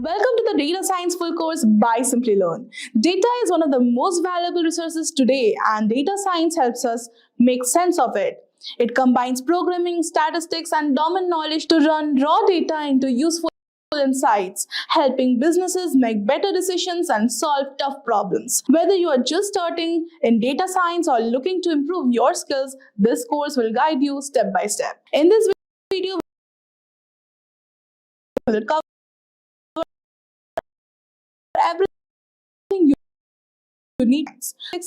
Welcome to the Data Science Full Course by Simplilearn. Data is one of the most valuable resources today, and data science helps us make sense of it. It combines programming, statistics, and domain knowledge to run raw data into useful insights, helping businesses make better decisions and solve tough problems. Whether you are just starting in data science or looking to improve your skills, this course will guide you step by step. In this video, we will cover everything you need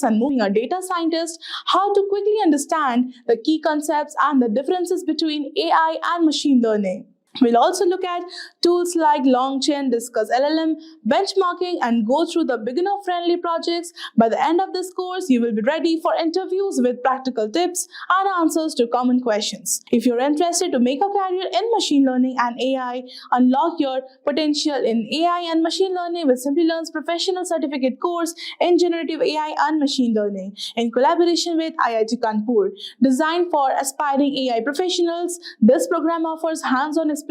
and moving a data scientist, how to quickly understand the key concepts and the differences between AI and machine learning. We'll also look at tools like LangChain, discuss LLm, benchmarking, and go through the beginner-friendly projects. By the end of this course, you will be ready for interviews with practical tips and answers to common questions. If you're interested to make a career in machine learning and AI, unlock your potential in AI and machine learning with Simplilearn's professional certificate course in generative AI and machine learning in collaboration with IIT Kanpur. Designed for aspiring AI professionals, this program offers hands-on experience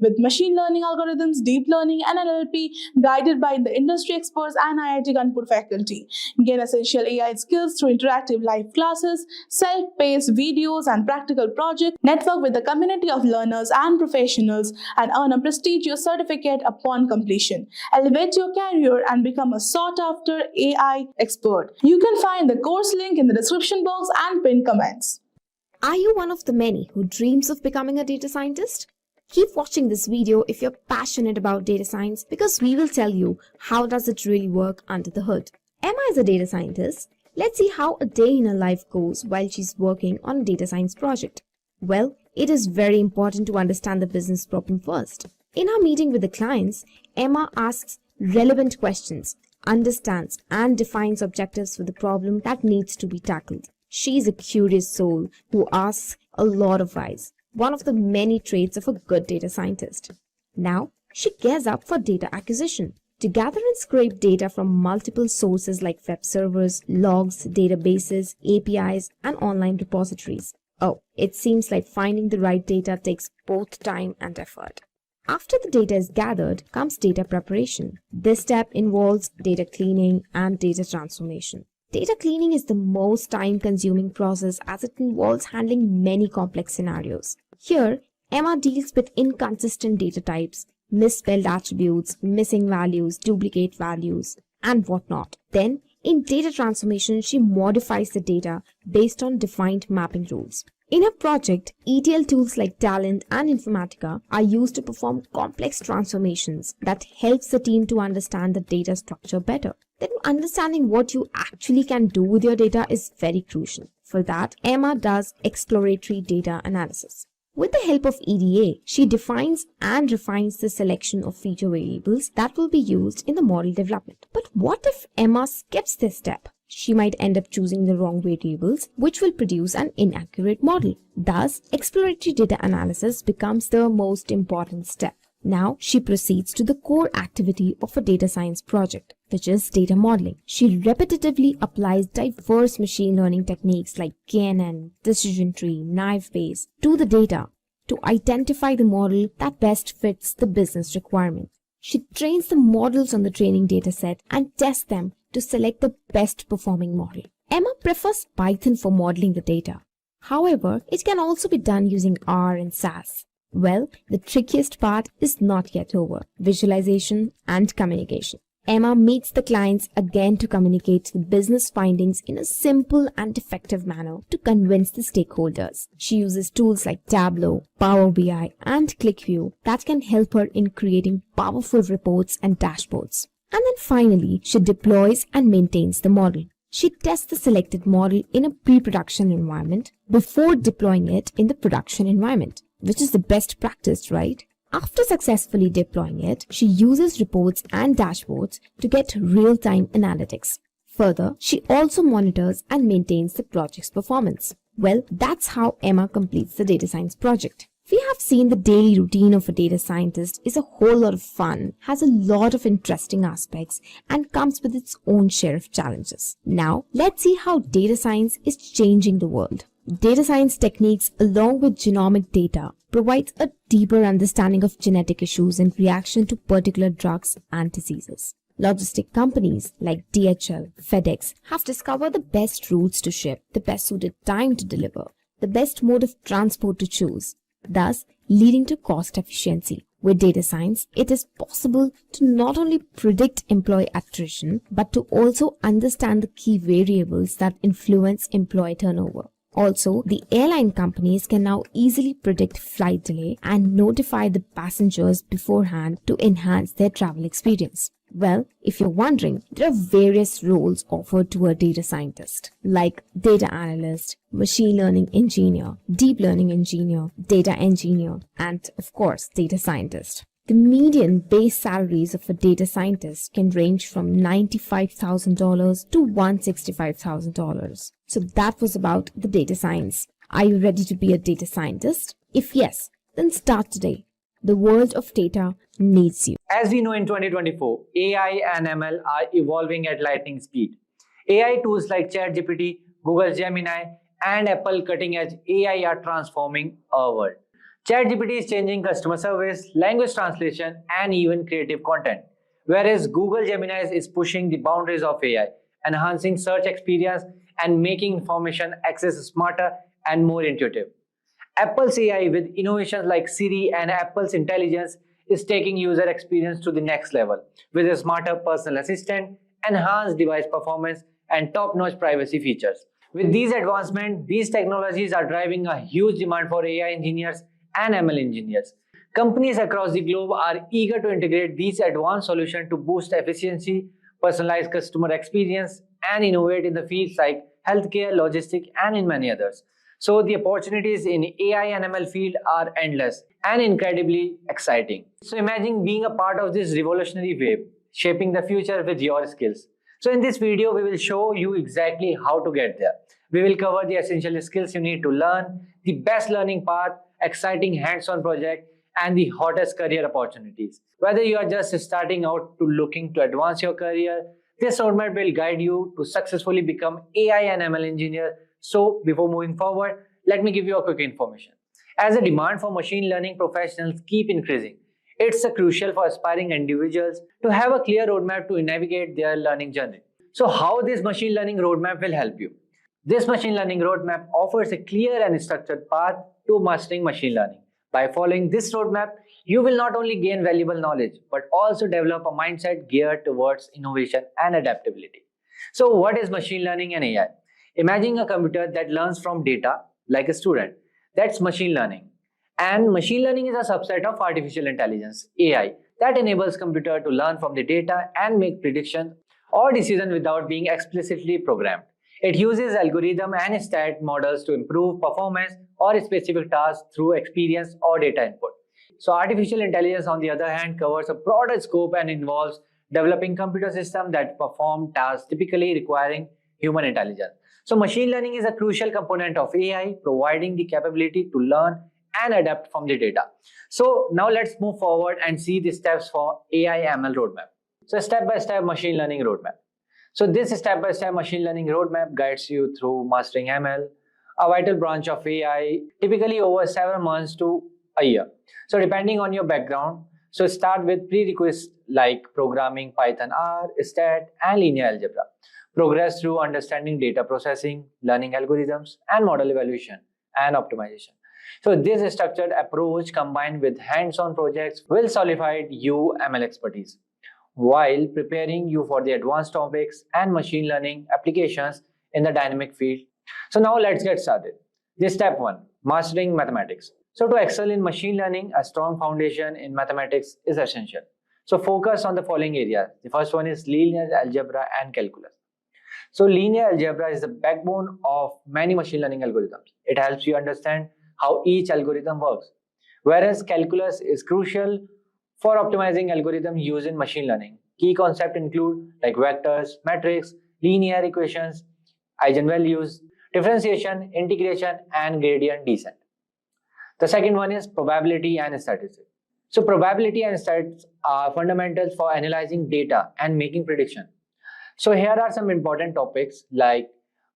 with machine learning algorithms, deep learning, and NLP, guided by the industry experts and IIT Kanpur faculty. Gain essential AI skills through interactive live classes, self-paced videos, and practical projects. Network with a community of learners and professionals and earn a prestigious certificate upon completion. Elevate your career and become a sought-after AI expert. You can find the course link in the description box and pinned comments. Are you one of the many who dreams of becoming a data scientist? Keep watching this video if you're passionate about data science, because we will tell you how does it really work under the hood. Emma is a data scientist. Let's see how a day in her life goes while she's working on a data science project. Well, it is very important to understand the business problem first. In our meeting with the clients, Emma asks relevant questions, understands and defines objectives for the problem that needs to be tackled. She's a curious soul who asks a lot of whys, one of the many traits of a good data scientist. Now, she gears up for data acquisition to gather and scrape data from multiple sources like web servers, logs, databases, APIs, and online repositories. Oh, it seems like finding the right data takes both time and effort. After the data is gathered comes data preparation. This step involves data cleaning and data transformation. Data cleaning is the most time-consuming process as it involves handling many complex scenarios. Here, Emma deals with inconsistent data types, misspelled attributes, missing values, duplicate values, and whatnot. Then, in data transformation, she modifies the data based on defined mapping rules. In her project, ETL tools like Talent and Informatica are used to perform complex transformations that helps the team to understand the data structure better. Then understanding what you actually can do with your data is very crucial. For that, Emma does exploratory data analysis. With the help of EDA, she defines and refines the selection of feature variables that will be used in the model development. But what if Emma skips this step? She might end up choosing the wrong variables, which will produce an inaccurate model. Thus, exploratory data analysis becomes the most important step. Now, she proceeds to the core activity of a data science project, which is data modeling. She repetitively applies diverse machine learning techniques like KNN, decision tree, naive Bayes to the data to identify the model that best fits the business requirement. She trains the models on the training dataset and tests them to select the best performing model. Emma prefers Python for modeling the data. However, it can also be done using R and SAS. Well, the trickiest part is not yet over: visualization and communication. Emma meets the clients again to communicate the business findings in a simple and effective manner to convince the stakeholders. She uses tools like Tableau, Power BI, and ClickView that can help her in creating powerful reports and dashboards. And then finally, she deploys and maintains the model. She tests the selected model in a pre-production environment before deploying it in the production environment, which is the best practice, right? After successfully deploying it, she uses reports and dashboards to get real-time analytics. Further, she also monitors and maintains the project's performance. Well, that's how Emma completes the data science project. We have seen the daily routine of a data scientist is a whole lot of fun, has a lot of interesting aspects, and comes with its own share of challenges. Now, let's see how data science is changing the world. Data science techniques along with genomic data provides a deeper understanding of genetic issues in reaction to particular drugs and diseases. Logistic companies like DHL, FedEx have discovered the best routes to ship, the best suited time to deliver, the best mode of transport to choose, thus leading to cost efficiency. With data science, it is possible to not only predict employee attrition, but to also understand the key variables that influence employee turnover. Also, the airline companies can now easily predict flight delay and notify the passengers beforehand to enhance their travel experience. Well, if you're wondering, there are various roles offered to a data scientist, like data analyst, machine learning engineer, deep learning engineer, data engineer, and of course, data scientist. The median base salaries of a data scientist can range from $95,000 to $165,000. So that was about the data science. Are you ready to be a data scientist? If yes, then start today. The world of data needs you. As we know, in 2024, AI and ML are evolving at lightning speed. AI tools like ChatGPT, Google Gemini, and Apple cutting-edge AI are transforming our world. ChatGPT is changing customer service, language translation, and even creative content, whereas Google Gemini is pushing the boundaries of AI, enhancing search experience and making information access smarter and more intuitive. Apple's AI, with innovations like Siri and Apple's intelligence, is taking user experience to the next level with a smarter personal assistant, enhanced device performance, and top-notch privacy features. With these advancements, these technologies are driving a huge demand for AI engineers and ML engineers. Companies across the globe are eager to integrate these advanced solutions to boost efficiency, personalize customer experience, and innovate in the fields like healthcare, logistics, and in many others. So the opportunities in AI and ML field are endless and incredibly exciting. So imagine being a part of this revolutionary wave, shaping the future with your skills. So in this video, we will show you exactly how to get there. We will cover the essential skills you need to learn, the best learning path, exciting hands-on project, and the hottest career opportunities. Whether you are just starting out to looking to advance your career, this roadmap will guide you to successfully become AI and ML engineer. So before moving forward, let me give you a quick information. As the demand for machine learning professionals keep increasing, it's crucial for aspiring individuals to have a clear roadmap to navigate their learning journey. So how this machine learning roadmap will help you? This machine learning roadmap offers a clear and structured path to mastering machine learning. By following this roadmap, you will not only gain valuable knowledge, but also develop a mindset geared towards innovation and adaptability. So what is machine learning and AI? Imagine a computer that learns from data like a student. That's machine learning. And machine learning is a subset of artificial intelligence, AI, that enables computer to learn from the data and make predictions or decisions without being explicitly programmed. It uses algorithm and stat models to improve performance or specific tasks through experience or data input. So artificial intelligence, on the other hand, covers a broader scope and involves developing computer systems that perform tasks typically requiring human intelligence. So machine learning is a crucial component of AI, providing the capability to learn and adapt from the data. So now let's move forward and see the steps for AI ML roadmap. So step-by-step machine learning roadmap. So this step-by-step machine learning roadmap guides you through mastering ML, a vital branch of AI, typically over 7 months to a year. So depending on your background, so start with prerequisites like programming, Python, R, stat, and linear algebra. Progress through understanding data processing, learning algorithms, and model evaluation and optimization. So this structured approach combined with hands-on projects will solidify your ML expertise while preparing you for the advanced topics and machine learning applications in the dynamic field. So now let's get started. This step 1, mastering mathematics. So to excel in machine learning, a strong foundation in mathematics is essential. So focus on the following areas. The first one is linear algebra and calculus. So linear algebra is the backbone of many machine learning algorithms. It helps you understand how each algorithm works. Whereas calculus is crucial for optimizing algorithms used in machine learning. Key concepts include like vectors, matrix, linear equations, eigenvalues, differentiation, integration, and gradient descent. The second one is probability and statistics. So probability and stats are fundamentals for analyzing data and making predictions. So here are some important topics like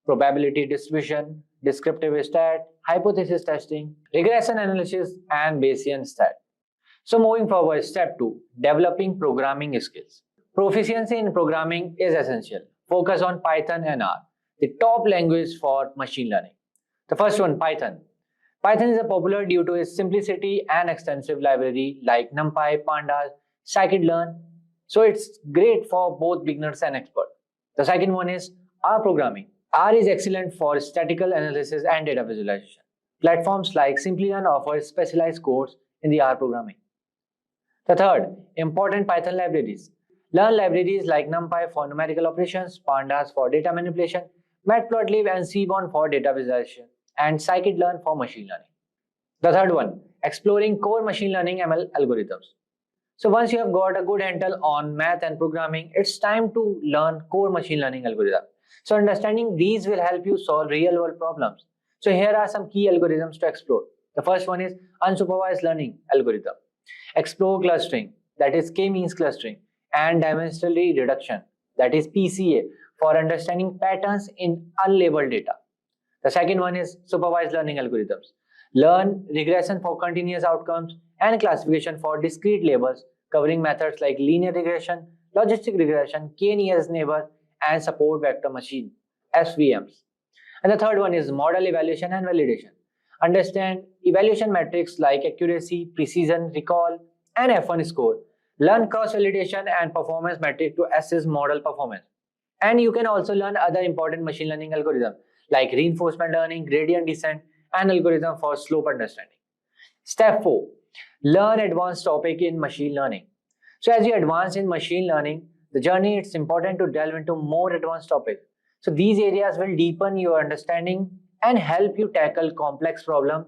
probability distribution, descriptive stat, hypothesis testing, regression analysis, and Bayesian stat. So moving forward, step 2, developing programming skills. Proficiency in programming is essential. Focus on Python and R, the top language for machine learning. The first one, Python. Python is popular due to its simplicity and extensive library like NumPy, Pandas, Scikit-learn. So it's great for both beginners and experts. The second one is R programming. R is excellent for statistical analysis and data visualization. Platforms like Simplilearn offer specialized courses in the R programming. The third, important Python libraries. Learn libraries like NumPy for numerical operations, Pandas for data manipulation, Matplotlib and Seaborn for data visualization, and Scikit-learn for machine learning. The third one, exploring core machine learning ML algorithms. So once you have got a good handle on math and programming, it's time to learn core machine learning algorithms. So understanding these will help you solve real-world problems. So here are some key algorithms to explore. The first one is unsupervised learning algorithm. Explore clustering, that is K-means clustering, and dimensional reduction, that is PCA, for understanding patterns in unlabeled data. The second one is supervised learning algorithms. Learn regression for continuous outcomes and classification for discrete labels, covering methods like linear regression, logistic regression, k-nearest neighbor, and support vector machine, SVMs. And the third one is model evaluation and validation. Understand evaluation metrics like accuracy, precision, recall, and F1 score. Learn cross-validation and performance metrics to assess model performance. And you can also learn other important machine learning algorithms like reinforcement learning, gradient descent, and algorithm for slope understanding. Step 4. Learn advanced topic in machine learning. So as you advance in machine learning, the journey, it's important to delve into more advanced topics. So these areas will deepen your understanding and help you tackle complex problems.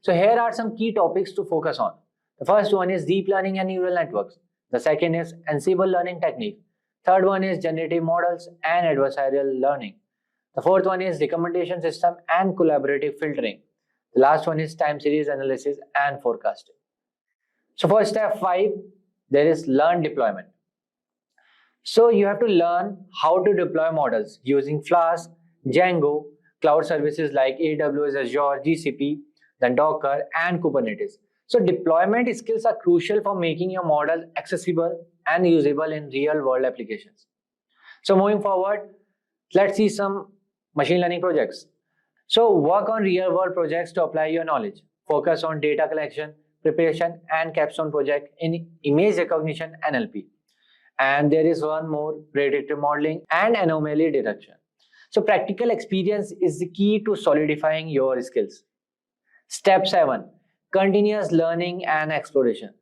So here are some key topics to focus on. The first one is deep learning and neural networks. The second is ensemble learning technique. Third one is generative models and adversarial learning. The fourth one is recommendation system and collaborative filtering. The last one is time series analysis and forecasting. So for step 5, there is learn deployment. So you have to learn how to deploy models using Flask, Django, cloud services like AWS, Azure, GCP, then Docker, and Kubernetes. So deployment skills are crucial for making your model accessible and usable in real-world applications. So moving forward, let's see some machine learning projects. So work on real-world projects to apply your knowledge. Focus on data collection, preparation, and capstone project in image recognition NLP. And there is one more, predictive modeling and anomaly detection. So practical experience is the key to solidifying your skills. Step 7, continuous learning and exploration.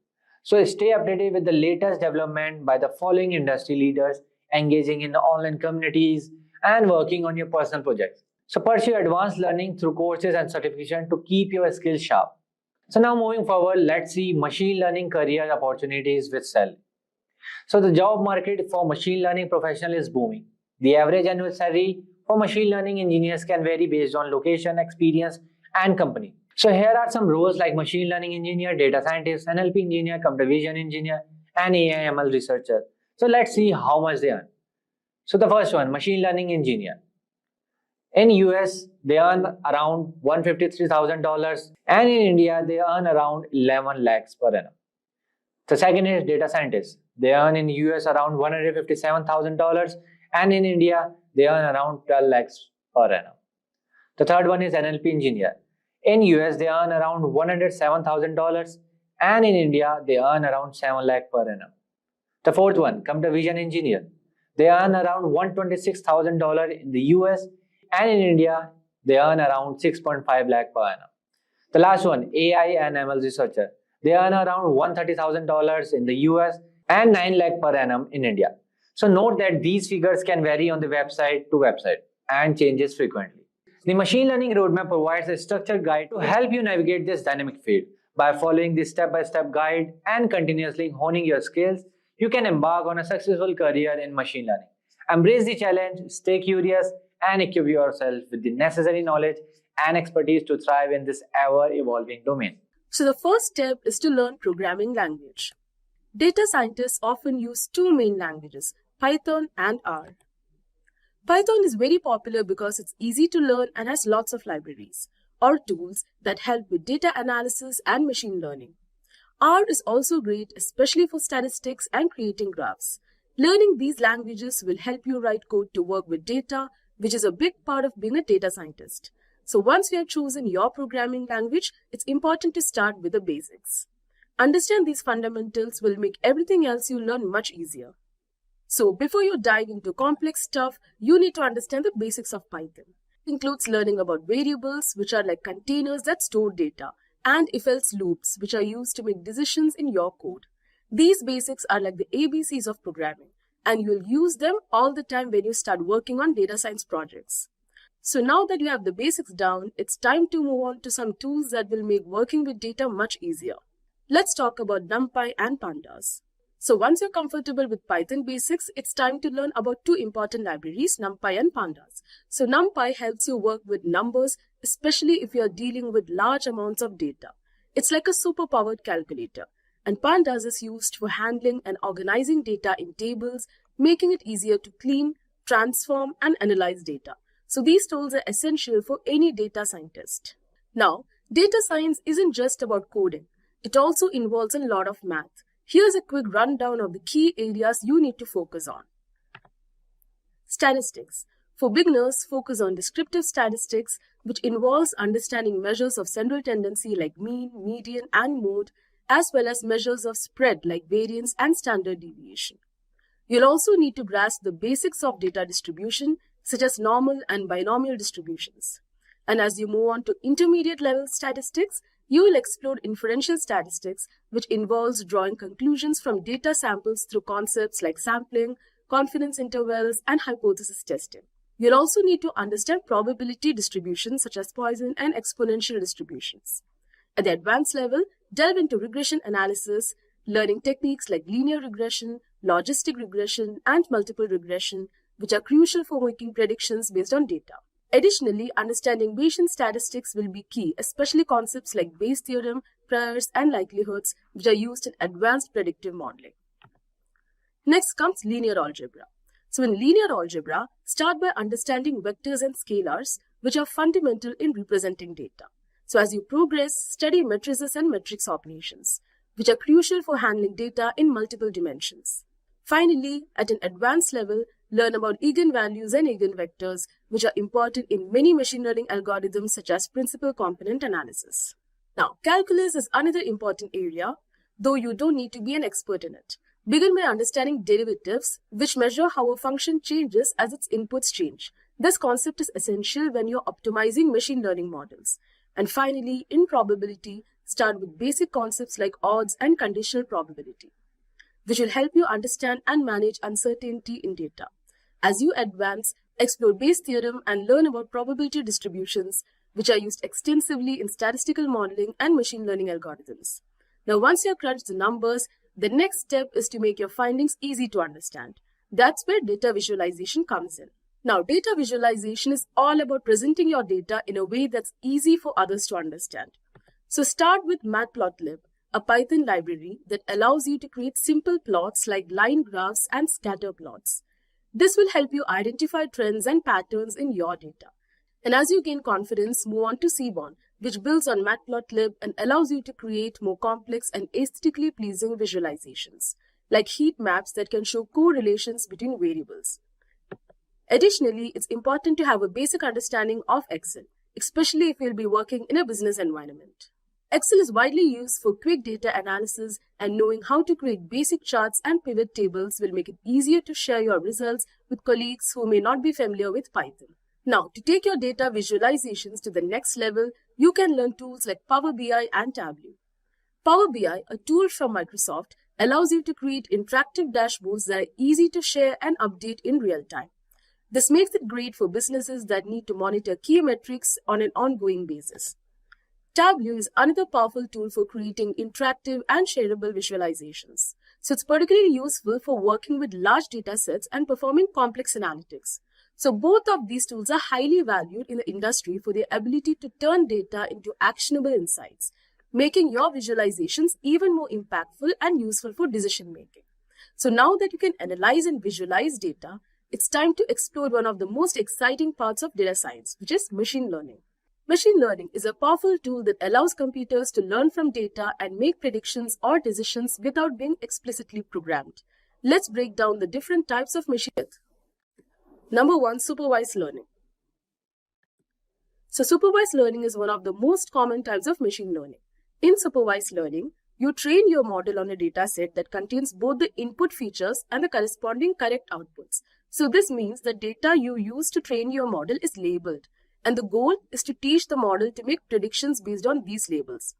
So stay updated with the latest development by the following industry leaders, engaging in online communities, and working on your personal projects. So pursue advanced learning through courses and certification to keep your skills sharp. So now moving forward, let's see machine learning career opportunities with Cell. So the job market for machine learning professional is booming. The average annual salary for machine learning engineers can vary based on location, experience, and company. So here are some roles like machine learning engineer, data scientist, NLP engineer, computer vision engineer, and AI ML researcher. So let's see how much they earn. So the first one, machine learning engineer. In US, they earn around $153,000, and in India, they earn around 11 lakhs per annum. The second is data scientist. They earn in US around $157,000, and in India, they earn around 12 lakhs per annum. The third one is NLP engineer. In US, they earn around $107,000, and in India, they earn around 7 lakh per annum. The fourth one, computer vision engineer. They earn around $126,000 in the US, and in India, they earn around 6.5 lakh per annum. The last one, AI and ML researcher. They earn around $130,000 in the US and 9 lakh per annum in India. So note that these figures can vary on the website to website and changes frequently. The machine learning roadmap provides a structured guide to help you navigate this dynamic field. By following this step-by-step guide and continuously honing your skills, you can embark on a successful career in machine learning. Embrace the challenge, stay curious, and equip yourself with the necessary knowledge and expertise to thrive in this ever-evolving domain. So the first step is to learn programming language. Data scientists often use two main languages, Python and R. Python is very popular because it's easy to learn and has lots of libraries or tools that help with data analysis and machine learning. R is also great, especially for statistics and creating graphs. Learning these languages will help you write code to work with data, which is a big part of being a data scientist. So once you have chosen your programming language, it's important to start with the basics. Understand these fundamentals will make everything else you learn much easier. So before you dive into complex stuff, you need to understand the basics of Python. It includes learning about variables, which are like containers that store data, and if-else loops, which are used to make decisions in your code. These basics are like the ABCs of programming, and you'll use them all the time when you start working on data science projects. So now that you have the basics down, it's time to move on to some tools that will make working with data much easier. Let's talk about NumPy and Pandas. So once you're comfortable with Python basics, it's time to learn about two important libraries, NumPy and Pandas. So NumPy helps you work with numbers, especially if you're dealing with large amounts of data. It's like a super-powered calculator. And Pandas is used for handling and organizing data in tables, making it easier to clean, transform, and analyze data. So these tools are essential for any data scientist. Now, data science isn't just about coding. It also involves a lot of math. Here's a quick rundown of the key areas you need to focus on. Statistics. For beginners, focus on descriptive statistics, which involves understanding measures of central tendency like mean, median, and mode, as well as measures of spread like variance and standard deviation. You'll also need to grasp the basics of data distribution, such as normal and binomial distributions. And as you move on to intermediate level statistics, you will explore inferential statistics, which involves drawing conclusions from data samples through concepts like sampling, confidence intervals, and hypothesis testing. You'll also need to understand probability distributions such as Poisson and exponential distributions. At the advanced level, delve into regression analysis, learning techniques like linear regression, logistic regression, and multiple regression, which are crucial for making predictions based on data. Additionally, understanding Bayesian statistics will be key, especially concepts like Bayes' theorem, priors, and likelihoods, which are used in advanced predictive modeling. Next comes linear algebra. So in linear algebra, start by understanding vectors and scalars, which are fundamental in representing data. So as you progress, study matrices and matrix operations, which are crucial for handling data in multiple dimensions. Finally, at an advanced level, learn about eigenvalues and eigenvectors, which are important in many machine learning algorithms such as principal component analysis. Now, calculus is another important area, though you don't need to be an expert in it. Begin by understanding derivatives, which measure how a function changes as its inputs change. This concept is essential when you're optimizing machine learning models. And finally, in probability, start with basic concepts like odds and conditional probability, which will help you understand and manage uncertainty in data. As you advance, explore Bayes' theorem and learn about probability distributions, which are used extensively in statistical modeling and machine learning algorithms. Now, once you have crunched the numbers, the next step is to make your findings easy to understand. That's where data visualization comes in. Now, data visualization is all about presenting your data in a way that's easy for others to understand. So start with Matplotlib, a Python library that allows you to create simple plots like line graphs and scatter plots. This will help you identify trends and patterns in your data. And as you gain confidence, move on to Seaborn, which builds on Matplotlib and allows you to create more complex and aesthetically pleasing visualizations, like heat maps that can show correlations between variables. Additionally, it's important to have a basic understanding of Excel, especially if you'll be working in a business environment. Excel is widely used for quick data analysis, and knowing how to create basic charts and pivot tables will make it easier to share your results with colleagues who may not be familiar with Python. Now, to take your data visualizations to the next level, you can learn tools like Power BI and Tableau. Power BI, a tool from Microsoft, allows you to create interactive dashboards that are easy to share and update in real time. This makes it great for businesses that need to monitor key metrics on an ongoing basis. Tableau is another powerful tool for creating interactive and shareable visualizations. So it's particularly useful for working with large data sets and performing complex analytics. So both of these tools are highly valued in the industry for their ability to turn data into actionable insights, making your visualizations even more impactful and useful for decision making. So now that you can analyze and visualize data, it's time to explore one of the most exciting parts of data science, which is machine learning. Machine learning is a powerful tool that allows computers to learn from data and make predictions or decisions without being explicitly programmed. Let's break down the different types of machine learning. Number 1, supervised learning. So supervised learning is one of the most common types of machine learning. In supervised learning, you train your model on a data set that contains both the input features and the corresponding correct outputs. So this means the data you use to train your model is labeled, and the goal is to teach the model to make predictions based on these labels.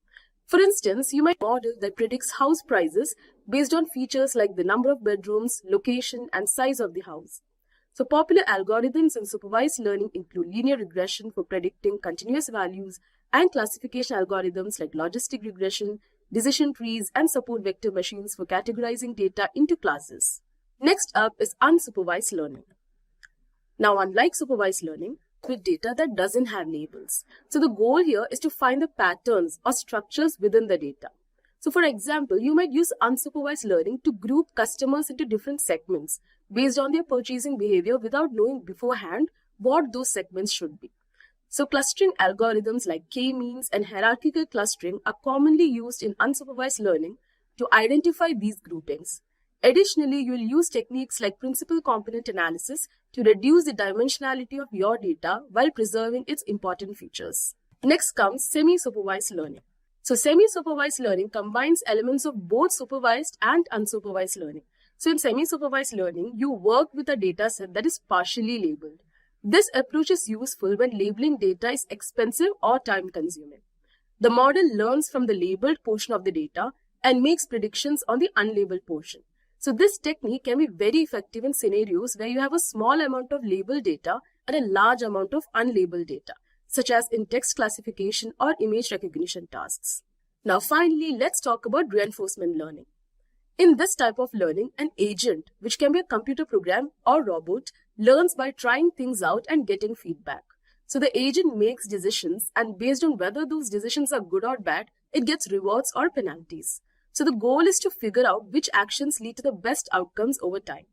For instance, you might model that predicts house prices based on features like the number of bedrooms, location, and size of the house. So popular algorithms in supervised learning include linear regression for predicting continuous values and classification algorithms like logistic regression, decision trees, and support vector machines for categorizing data into classes. Next up is unsupervised learning. Now, unlike supervised learning, with data that doesn't have labels. So the goal here is to find the patterns or structures within the data. So for example, you might use unsupervised learning to group customers into different segments based on their purchasing behavior without knowing beforehand what those segments should be. So clustering algorithms like k-means and hierarchical clustering are commonly used in unsupervised learning to identify these groupings. Additionally, you will use techniques like principal component analysis to reduce the dimensionality of your data while preserving its important features. Next comes semi-supervised learning. So semi-supervised learning combines elements of both supervised and unsupervised learning. So in semi-supervised learning, you work with a data set that is partially labeled. This approach is useful when labeling data is expensive or time-consuming. The model learns from the labeled portion of the data and makes predictions on the unlabeled portion. So this technique can be very effective in scenarios where you have a small amount of labeled data and a large amount of unlabeled data, such as in text classification or image recognition tasks. Now finally, let's talk about reinforcement learning. In this type of learning, an agent, which can be a computer program or robot, learns by trying things out and getting feedback. So the agent makes decisions, and based on whether those decisions are good or bad, it gets rewards or penalties. So the goal is to figure out which actions lead to the best outcomes over time.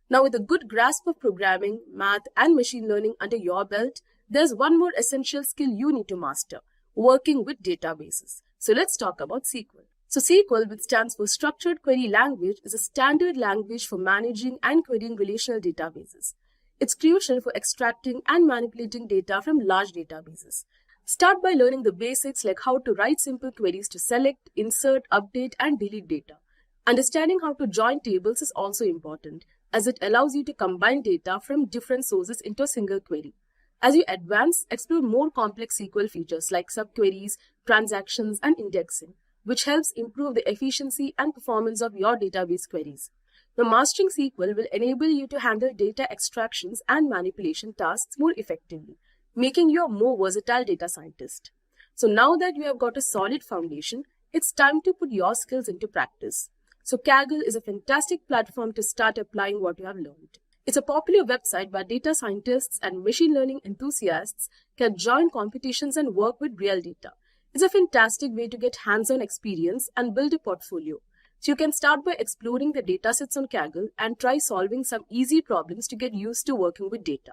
Now with a good grasp of programming, math, and machine learning under your belt, there's one more essential skill you need to master: working with databases. So let's talk about SQL. So SQL, which stands for Structured Query Language, is a standard language for managing and querying relational databases. It's crucial for extracting and manipulating data from large databases. Start by learning the basics like how to write simple queries to select, insert, update, and delete data. Understanding how to join tables is also important, as it allows you to combine data from different sources into a single query. As you advance, explore more complex SQL features like subqueries, transactions, and indexing, which helps improve the efficiency and performance of your database queries. Now, mastering SQL will enable you to handle data extractions and manipulation tasks more effectively, making you a more versatile data scientist. So now that you have got a solid foundation, it's time to put your skills into practice. So Kaggle is a fantastic platform to start applying what you have learned. It's a popular website where data scientists and machine learning enthusiasts can join competitions and work with real data. It's a fantastic way to get hands-on experience and build a portfolio. So you can start by exploring the datasets on Kaggle and try solving some easy problems to get used to working with data.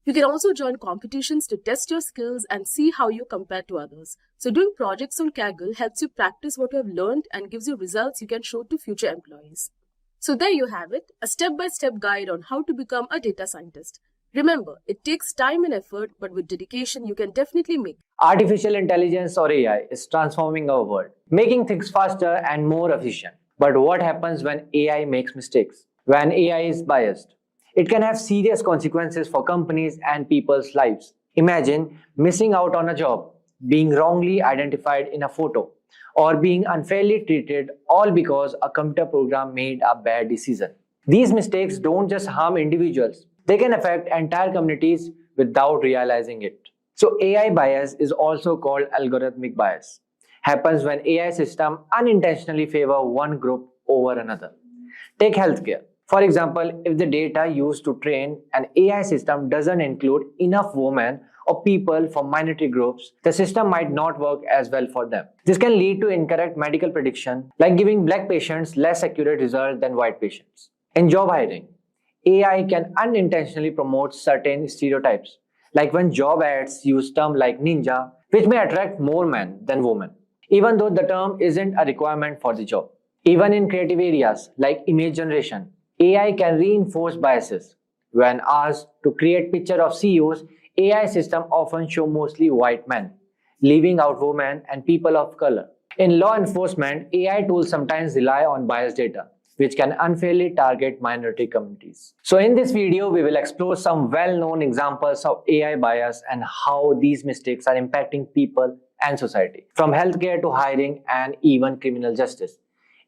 You can also join competitions to test your skills and see how you compare to others. So doing projects on Kaggle helps you practice what you have learned and gives you results you can show to future employees. So there you have it, a step-by-step guide on how to become a data scientist. Remember, it takes time and effort, but with dedication, you can definitely make it. Artificial intelligence or AI is transforming our world, making things faster and more efficient. But what happens when AI makes mistakes? When AI is biased? It can have serious consequences for companies and people's lives. Imagine missing out on a job, being wrongly identified in a photo, or being unfairly treated, all because a computer program made a bad decision. These mistakes don't just harm individuals, they can affect entire communities without realizing it. So AI bias is also called algorithmic bias. Happens when AI systems unintentionally favor one group over another. Take healthcare. For example, if the data used to train an AI system doesn't include enough women or people from minority groups, the system might not work as well for them. This can lead to incorrect medical prediction, like giving black patients less accurate results than white patients. In job hiring, AI can unintentionally promote certain stereotypes, like when job ads use terms like ninja, which may attract more men than women, even though the term isn't a requirement for the job. Even in creative areas like image generation, AI can reinforce biases. When asked to create picture of CEOs, AI systems often show mostly white men, leaving out women and people of color. In law enforcement, AI tools sometimes rely on biased data, which can unfairly target minority communities. So in this video, we will explore some well-known examples of AI bias and how these mistakes are impacting people and society, from healthcare to hiring and even criminal justice.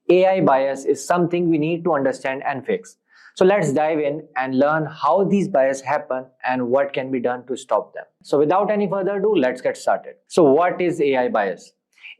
AI bias is something we need to understand and fix. So let's dive in and learn how these biases happen and what can be done to stop them. So without any further ado, let's get started. So what is AI bias?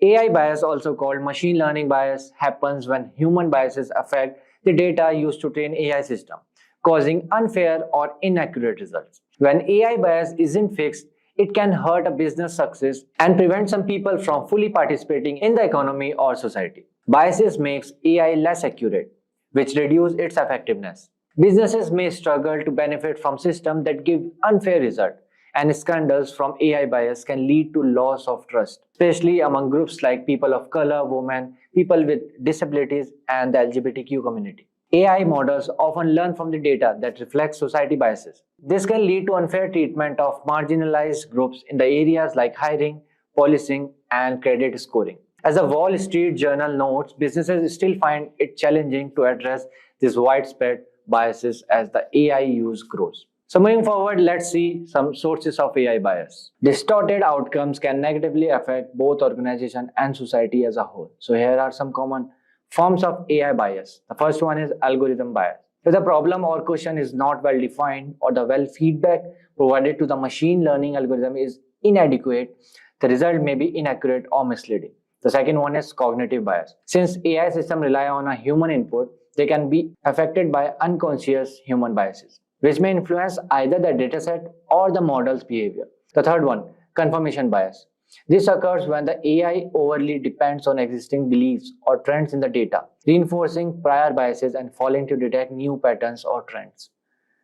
AI bias, also called machine learning bias, happens when human biases affect the data used to train AI system, causing unfair or inaccurate results. When AI bias isn't fixed, it can hurt a business success and prevent some people from fully participating in the economy or society. Biases makes AI less accurate, which reduce its effectiveness. Businesses may struggle to benefit from systems that give unfair results, and scandals from AI bias can lead to loss of trust, especially among groups like people of color, women, people with disabilities, and the LGBTQ community. AI models often learn from the data that reflects society biases. This can lead to unfair treatment of marginalized groups in the areas like hiring, policing, and credit scoring. As the Wall Street Journal notes, businesses still find it challenging to address these widespread biases as the AI use grows. So moving forward, let's see some sources of AI bias. Distorted outcomes can negatively affect both organization and society as a whole. So here are some common forms of AI bias. The first one is algorithm bias. If the problem or question is not well defined or the feedback provided to the machine learning algorithm is inadequate, the result may be inaccurate or misleading. The second one is cognitive bias. Since AI systems rely on a human input, they can be affected by unconscious human biases, which may influence either the dataset or the model's behavior. The third one, confirmation bias. This occurs when the AI overly depends on existing beliefs or trends in the data, reinforcing prior biases and failing to detect new patterns or trends.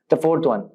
The fourth one,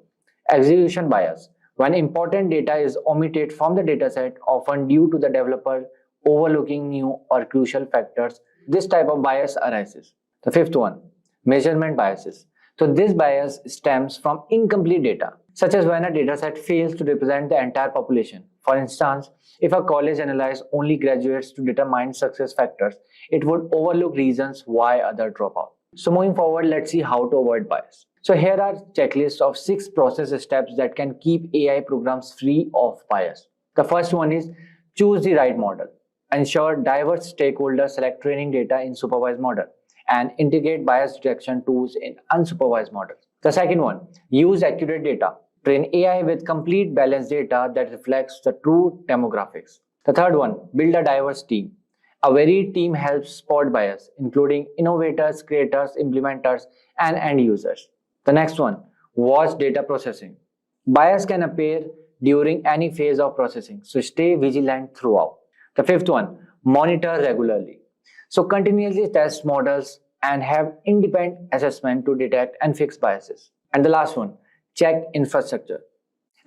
execution bias. When important data is omitted from the dataset, often due to the developer overlooking new or crucial factors, this type of bias arises. The fifth one, measurement biases. So this bias stems from incomplete data, such as when a dataset fails to represent the entire population. For instance, if a college analyzes only graduates to determine success factors, it would overlook reasons why others drop out. So moving forward, let's see how to avoid bias. So here are checklists of 6 process steps that can keep AI programs free of bias. The first one is choose the right model. Ensure diverse stakeholders select training data in supervised model and integrate bias detection tools in unsupervised models. The second one, use accurate data. Train AI with complete balanced data that reflects the true demographics. The third one, build a diverse team. A varied team helps spot bias, including innovators, creators, implementers, and end users. The next one, watch data processing. Bias can appear during any phase of processing, so stay vigilant throughout. The fifth one, monitor regularly. So continuously test models and have independent assessment to detect and fix biases. And the last one, check infrastructure.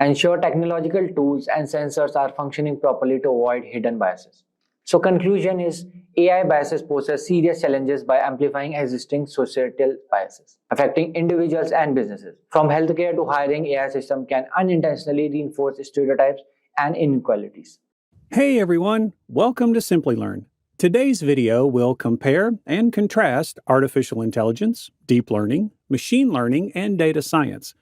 Ensure technological tools and sensors are functioning properly to avoid hidden biases. So conclusion is AI biases poses serious challenges by amplifying existing societal biases, affecting individuals and businesses. From healthcare to hiring, AI system can unintentionally reinforce stereotypes and inequalities. Hey everyone, welcome to Simplilearn. Today's video will compare and contrast artificial intelligence, deep learning, machine learning, and data science.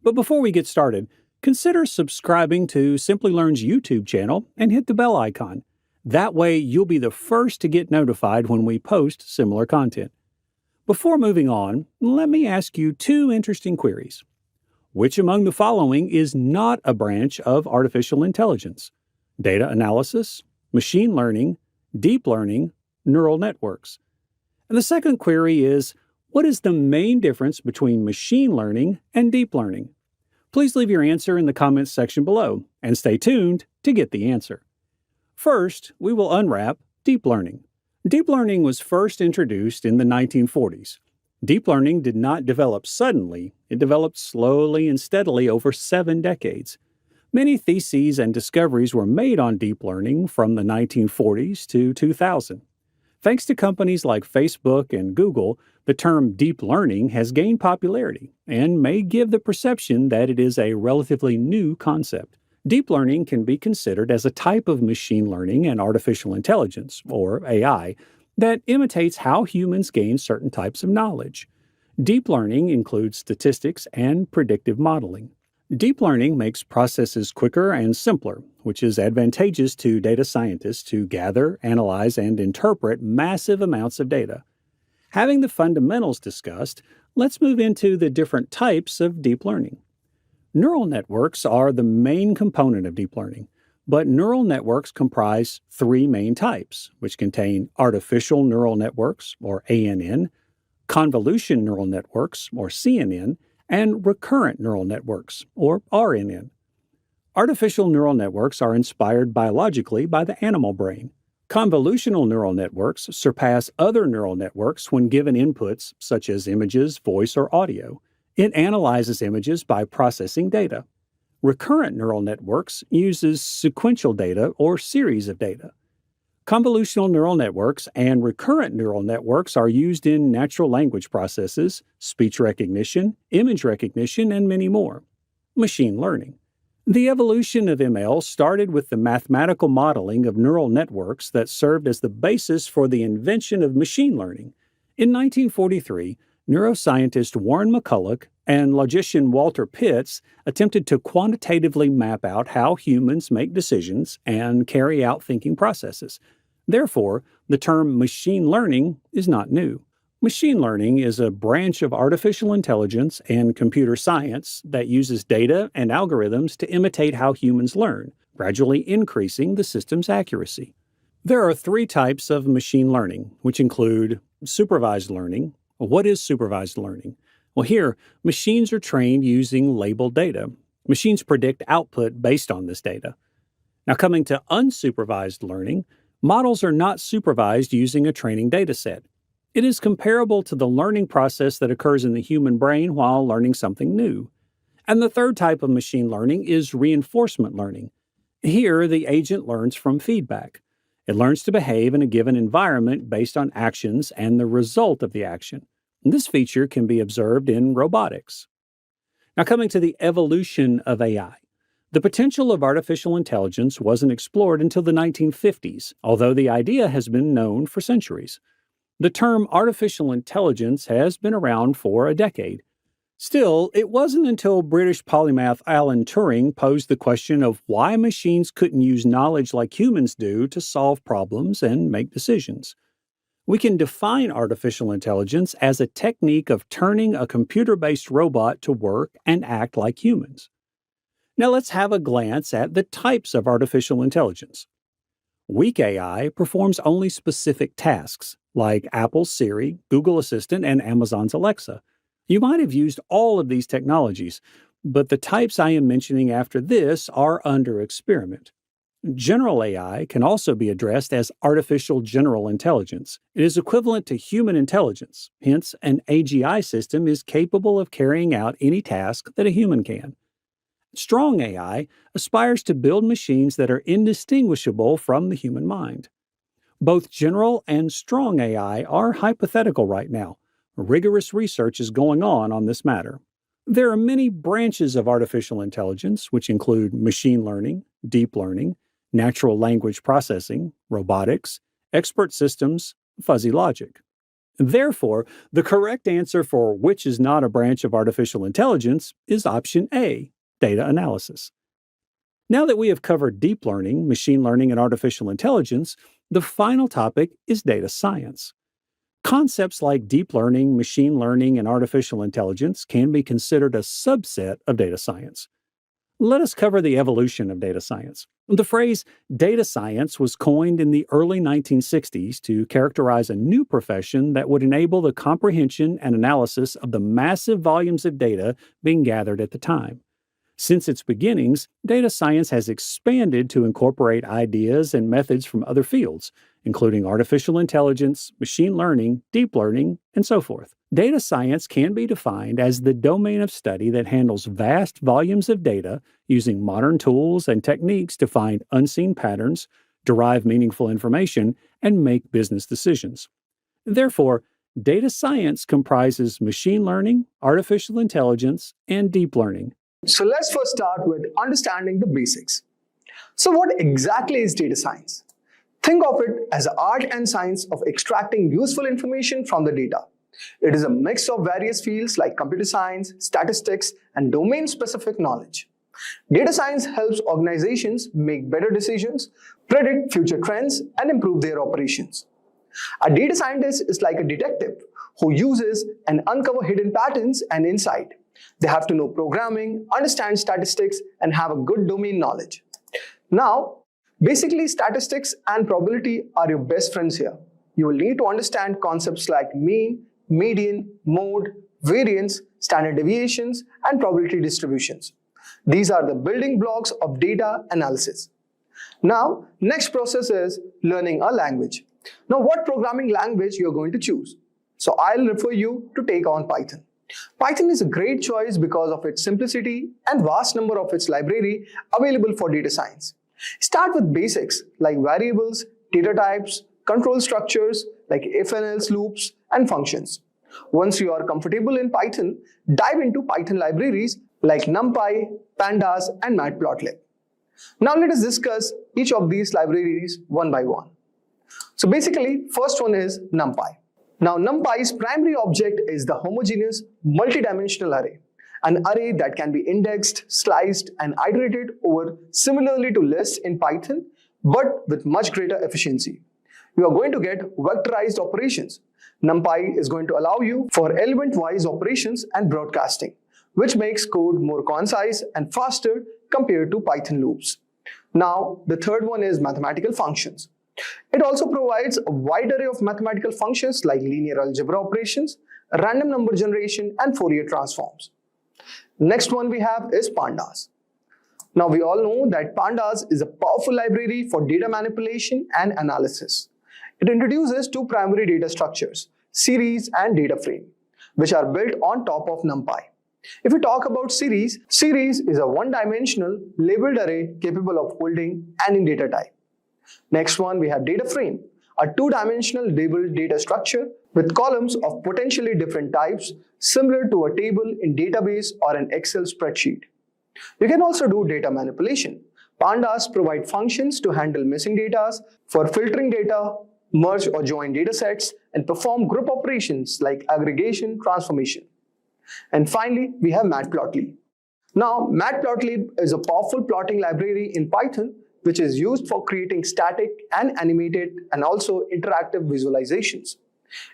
But before we get started, consider subscribing to Simplilearn's YouTube channel and hit the bell icon. That way you'll be the first to get notified when we post similar content. Before moving on, let me ask you 2 interesting queries. Which among the following is not a branch of artificial intelligence? Data analysis, machine learning, deep learning, neural networks. And the second query is, what is the main difference between machine learning and deep learning? Please leave your answer in the comments section below, and stay tuned to get the answer. First, we will unwrap deep learning. Deep learning was first introduced in the 1940s. Deep learning did not develop suddenly, it developed slowly and steadily over 7 decades. Many theses and discoveries were made on deep learning from the 1940s to 2000. Thanks to companies like Facebook and Google, the term deep learning has gained popularity and may give the perception that it is a relatively new concept. Deep learning can be considered as a type of machine learning and artificial intelligence, or AI, that imitates how humans gain certain types of knowledge. Deep learning includes statistics and predictive modeling. Deep learning makes processes quicker and simpler, which is advantageous to data scientists to gather, analyze, and interpret massive amounts of data. Having the fundamentals discussed, let's move into the different types of deep learning. Neural networks are the main component of deep learning, but neural networks comprise 3 main types, which contain artificial neural networks, or ANN, convolution neural networks, or CNN, and recurrent neural networks, or RNN. Artificial neural networks are inspired biologically by the animal brain. Convolutional neural networks surpass other neural networks when given inputs such as images, voice, or audio. It analyzes images by processing data. Recurrent neural networks uses sequential data or series of data. Convolutional neural networks and recurrent neural networks are used in natural language processes, speech recognition, image recognition, and many more. Machine learning. The evolution of ML started with the mathematical modeling of neural networks that served as the basis for the invention of machine learning. In 1943, neuroscientist Warren McCulloch and logician Walter Pitts attempted to quantitatively map out how humans make decisions and carry out thinking processes. Therefore, the term machine learning is not new. Machine learning is a branch of artificial intelligence and computer science that uses data and algorithms to imitate how humans learn, gradually increasing the system's accuracy. There are 3 types of machine learning, which include supervised learning. What is supervised learning? Well, here, machines are trained using labeled data. Machines predict output based on this data. Now, coming to unsupervised learning, models are not supervised using a training dataset. It is comparable to the learning process that occurs in the human brain while learning something new. And the third type of machine learning is reinforcement learning. Here, the agent learns from feedback. It learns to behave in a given environment based on actions and the result of the action. This feature can be observed in robotics. Now, coming to the evolution of AI. The potential of artificial intelligence wasn't explored until the 1950s, although the idea has been known for centuries. The term artificial intelligence has been around for a decade. Still, it wasn't until British polymath Alan Turing posed the question of why machines couldn't use knowledge like humans do to solve problems and make decisions. We can define artificial intelligence as a technique of turning a computer-based robot to work and act like humans. Now let's have a glance at the types of artificial intelligence. Weak AI performs only specific tasks, like Apple's Siri, Google Assistant, and Amazon's Alexa. You might have used all of these technologies, but the types I am mentioning after this are under experiment. General AI can also be addressed as artificial general intelligence. It is equivalent to human intelligence, hence an AGI system is capable of carrying out any task that a human can. Strong AI aspires to build machines that are indistinguishable from the human mind. Both general and strong AI are hypothetical right now. Rigorous research is going on this matter. There are many branches of artificial intelligence, which include machine learning, deep learning, natural language processing, robotics, expert systems, fuzzy logic. Therefore, the correct answer for which is not a branch of artificial intelligence is option A, data analysis. Now that we have covered deep learning, machine learning, and artificial intelligence, the final topic is data science. Concepts like deep learning, machine learning, and artificial intelligence can be considered a subset of data science. Let us cover the evolution of data science. The phrase data science was coined in the early 1960s to characterize a new profession that would enable the comprehension and analysis of the massive volumes of data being gathered at the time. Since its beginnings, data science has expanded to incorporate ideas and methods from other fields, including artificial intelligence, machine learning, deep learning, and so forth. Data science can be defined as the domain of study that handles vast volumes of data using modern tools and techniques to find unseen patterns, derive meaningful information, and make business decisions. Therefore, data science comprises machine learning, artificial intelligence, and deep learning. So let's first start with understanding the basics. So what exactly is data science? Think of it as the art and science of extracting useful information from the data. It is a mix of various fields like computer science, statistics, and domain-specific knowledge. Data science helps organizations make better decisions, predict future trends, and improve their operations. A data scientist is like a detective who uses and uncover hidden patterns and insight. They have to know programming, understand statistics, and have a good domain knowledge. Now, basically statistics and probability are your best friends here. You will need to understand concepts like mean, median, mode, variance, standard deviations, and probability distributions. These are the building blocks of data analysis. Now, next process is learning a language. Now, what programming language you're going to choose? So I'll refer you to take on Python. Python is a great choice because of its simplicity and vast number of its library available for data science. Start with basics like variables, data types, control structures like if and else loops, and functions. Once you are comfortable in Python, dive into Python libraries like NumPy, Pandas, and Matplotlib. Now let us discuss each of these libraries one by one. So basically, first one is NumPy. Now NumPy's primary object is the homogeneous multidimensional array, an array that can be indexed, sliced, and iterated over similarly to lists in Python, but with much greater efficiency. You are going to get vectorized operations. NumPy is going to allow you for element-wise operations and broadcasting, which makes code more concise and faster compared to Python loops. Now, the third one is mathematical functions. It also provides a wide array of mathematical functions like linear algebra operations, random number generation, and Fourier transforms. Next one we have is Pandas. Now we all know that Pandas is a powerful library for data manipulation and analysis. It introduces two primary data structures, series and data frame, which are built on top of NumPy. If we talk about series is a one-dimensional labeled array capable of holding any data type. Next one we have data frame, a two-dimensional labeled data structure with columns of potentially different types similar to a table in database or an Excel spreadsheet. You can also do data manipulation. Pandas provide functions to handle missing data, for filtering data, merge or join datasets, and perform group operations like aggregation, transformation. And finally, we have Matplotlib. Now, Matplotlib is a powerful plotting library in Python which is used for creating static and animated and also interactive visualizations.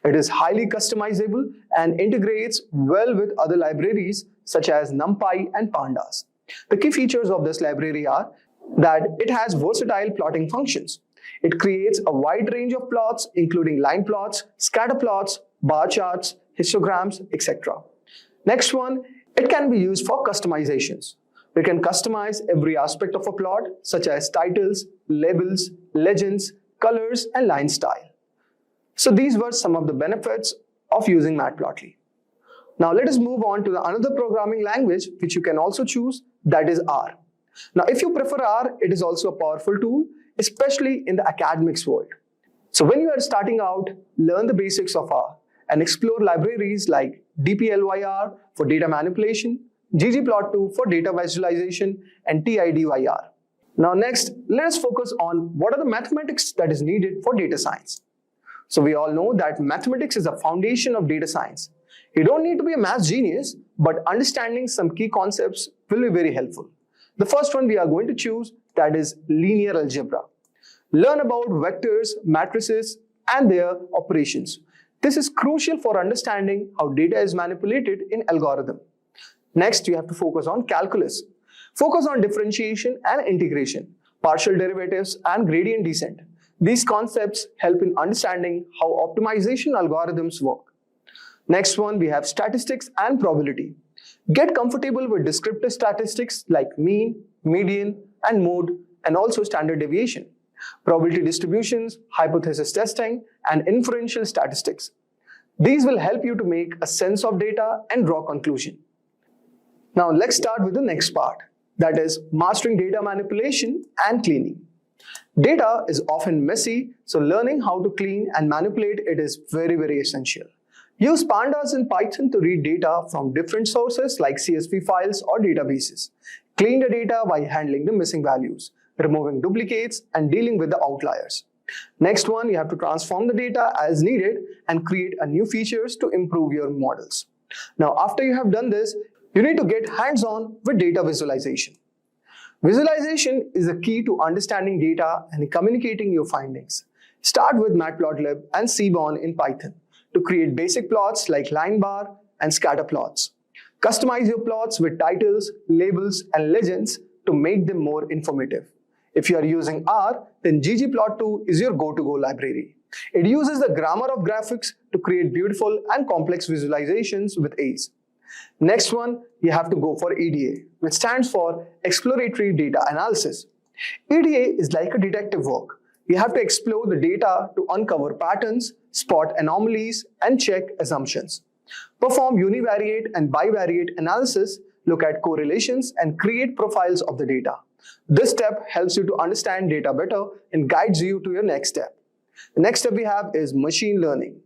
It is highly customizable and integrates well with other libraries such as NumPy and Pandas. The key features of this library are that it has versatile plotting functions. It creates a wide range of plots including line plots, scatter plots, bar charts, histograms, etc. Next one, it can be used for customizations. We can customize every aspect of a plot such as titles, labels, legends, colors, and line style. So these were some of the benefits of using Matplotlib. Now let us move on to another programming language which you can also choose, that is R. Now if you prefer R, it is also a powerful tool, especially in the academics world. So when you are starting out, learn the basics of R and explore libraries like dplyr for data manipulation, ggplot2 for data visualization, and tidyr. Now next, let us focus on what are the mathematics that is needed for data science. So we all know that mathematics is a foundation of data science. You don't need to be a math genius, but understanding some key concepts will be very helpful. The first one we are going to choose, that is linear algebra. Learn about vectors, matrices, and their operations. This is crucial for understanding how data is manipulated in algorithm. Next, you have to focus on calculus. Focus on differentiation and integration, partial derivatives, and gradient descent. These concepts help in understanding how optimization algorithms work. Next one, we have statistics and probability. Get comfortable with descriptive statistics like mean, median, and mode, and also standard deviation, probability distributions, hypothesis testing, and inferential statistics. These will help you to make a sense of data and draw conclusion. Now let's start with the next part, that is mastering data manipulation and cleaning. Data is often messy, so learning how to clean and manipulate it is very essential. Use pandas in Python to read data from different sources like CSV files or databases. Clean the data by handling the missing values, removing duplicates, and dealing with the outliers. Next one, you have to transform the data as needed and create a new features to improve your models. Now, after you have done this, you need to get hands-on with data visualization. Visualization is the key to understanding data and communicating your findings. Start with Matplotlib and Seaborn in Python to create basic plots like line bar and scatter plots. Customize your plots with titles, labels, and legends to make them more informative. If you are using R, then ggplot2 is your go-to-go library. It uses the grammar of graphics to create beautiful and complex visualizations with ease. Next one, you have to go for EDA, which stands for Exploratory Data Analysis. EDA is like a detective work. You have to explore the data to uncover patterns, spot anomalies, and check assumptions. Perform univariate and bivariate analysis, look at correlations, and create profiles of the data. This step helps you to understand data better and guides you to your next step. The next step we have is machine learning.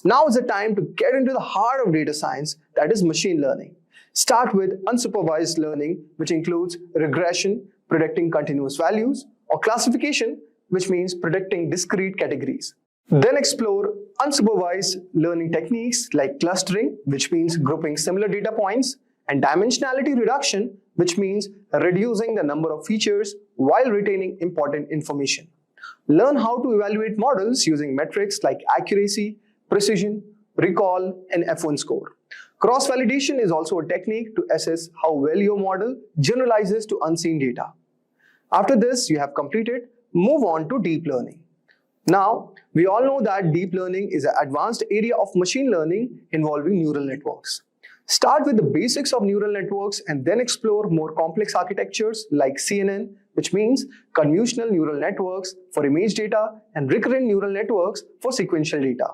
Now is the time to get into the heart of data science, that is machine learning. Start with unsupervised learning, which includes regression, predicting continuous values, or classification, which means predicting discrete categories. Then explore unsupervised learning techniques like clustering, which means grouping similar data points, and dimensionality reduction, which means reducing the number of features while retaining important information. Learn how to evaluate models using metrics like accuracy, precision, recall, and F1 score. Cross-validation is also a technique to assess how well your model generalizes to unseen data. After this, you have completed, move on to deep learning. Now, we all know that deep learning is an advanced area of machine learning involving neural networks. Start with the basics of neural networks and then explore more complex architectures like CNN, which means convolutional neural networks for image data and recurrent neural networks for sequential data.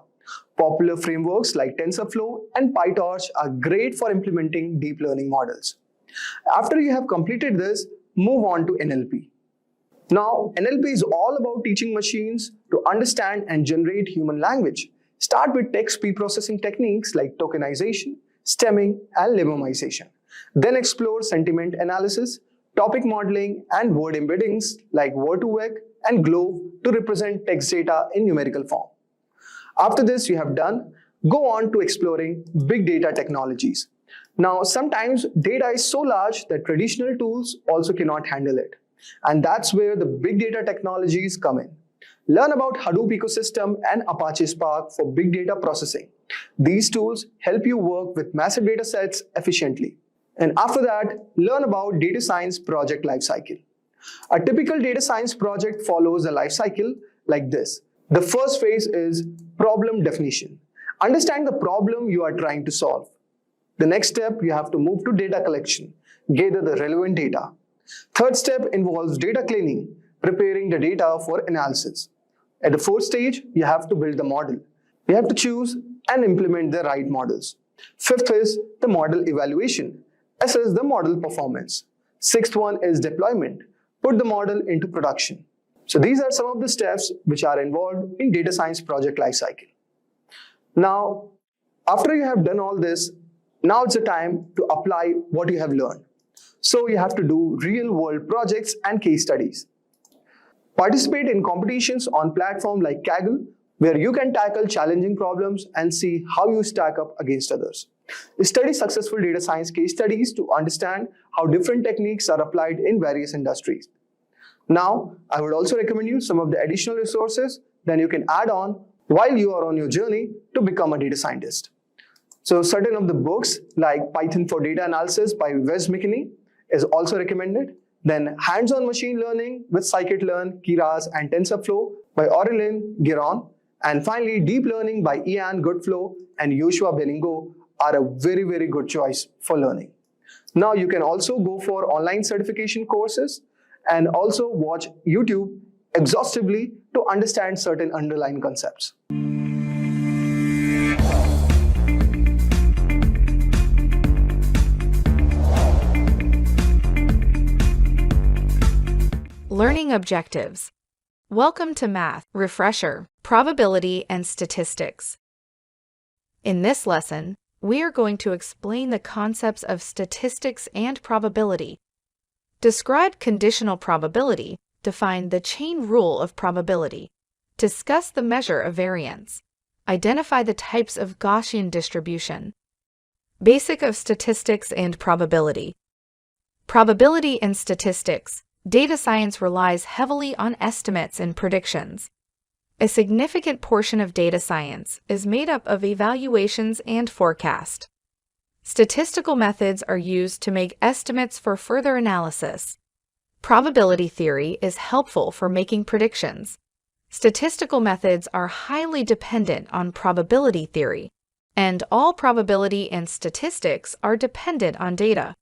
Popular frameworks like TensorFlow and PyTorch are great for implementing deep learning models. After you have completed this, move on to NLP. Now, NLP is all about teaching machines to understand and generate human language. Start with text pre-processing techniques like tokenization, stemming, and lemmaization. Then explore sentiment analysis, topic modeling, and word embeddings like Word2Vec and Glove to represent text data in numerical form. After this you have done, go on to exploring big data technologies. Now, sometimes data is so large that traditional tools also cannot handle it. And that's where the big data technologies come in. Learn about Hadoop ecosystem and Apache Spark for big data processing. These tools help you work with massive data sets efficiently. And after that, learn about data science project lifecycle. A typical data science project follows a lifecycle like this. The first phase is problem definition. Understand the problem you are trying to solve. The next step, you have to move to data collection, gather the relevant data. Third step involves data cleaning, preparing the data for analysis. At the fourth stage, you have to build the model. You have to choose and implement the right models. Fifth is the model evaluation. Assess the model performance. Sixth one is deployment. Put the model into production. So these are some of the steps which are involved in data science project lifecycle. Now, after you have done all this, now it's the time to apply what you have learned. So you have to do real-world projects and case studies. Participate in competitions on platforms like Kaggle, where you can tackle challenging problems and see how you stack up against others. Study successful data science case studies to understand how different techniques are applied in various industries. Now, I would also recommend you some of the additional resources that you can add on while you are on your journey to become a data scientist. So certain of the books like Python for Data Analysis by Wes McKinney is also recommended. Then Hands-on Machine Learning with Scikit-learn, Keras, and TensorFlow by Aurélien Guérin. And finally, Deep Learning by Ian Goodflow and Yoshua Beningo are a very, very good choice for learning. Now you can also go for online certification courses and also watch YouTube exhaustively to understand certain underlying concepts. Learning objectives. Welcome to Math Refresher, Probability and Statistics. In this lesson, we are going to explain the concepts of statistics and probability. Describe conditional probability, define the chain rule of probability, discuss the measure of variance, identify the types of Gaussian distribution. Basic of statistics and probability. Probability and statistics. Data science relies heavily on estimates and predictions. A significant portion of data science is made up of evaluations and forecast. Statistical methods are used to make estimates for further analysis. Probability theory is helpful for making predictions. Statistical methods are highly dependent on probability theory, and all probability and statistics are dependent on data.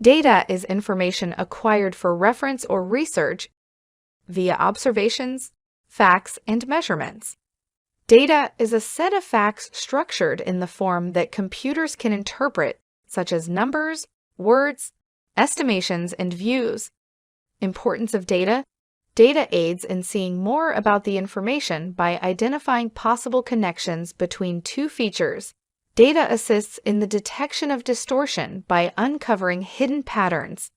Data is information acquired for reference or research via observations, facts, and measurements. Data is a set of facts structured in the form that computers can interpret, such as numbers, words, estimations, and views. Importance of data. Data aids in seeing more about the information by identifying possible connections between two features. Data assists in the detection of distortion by uncovering hidden patterns.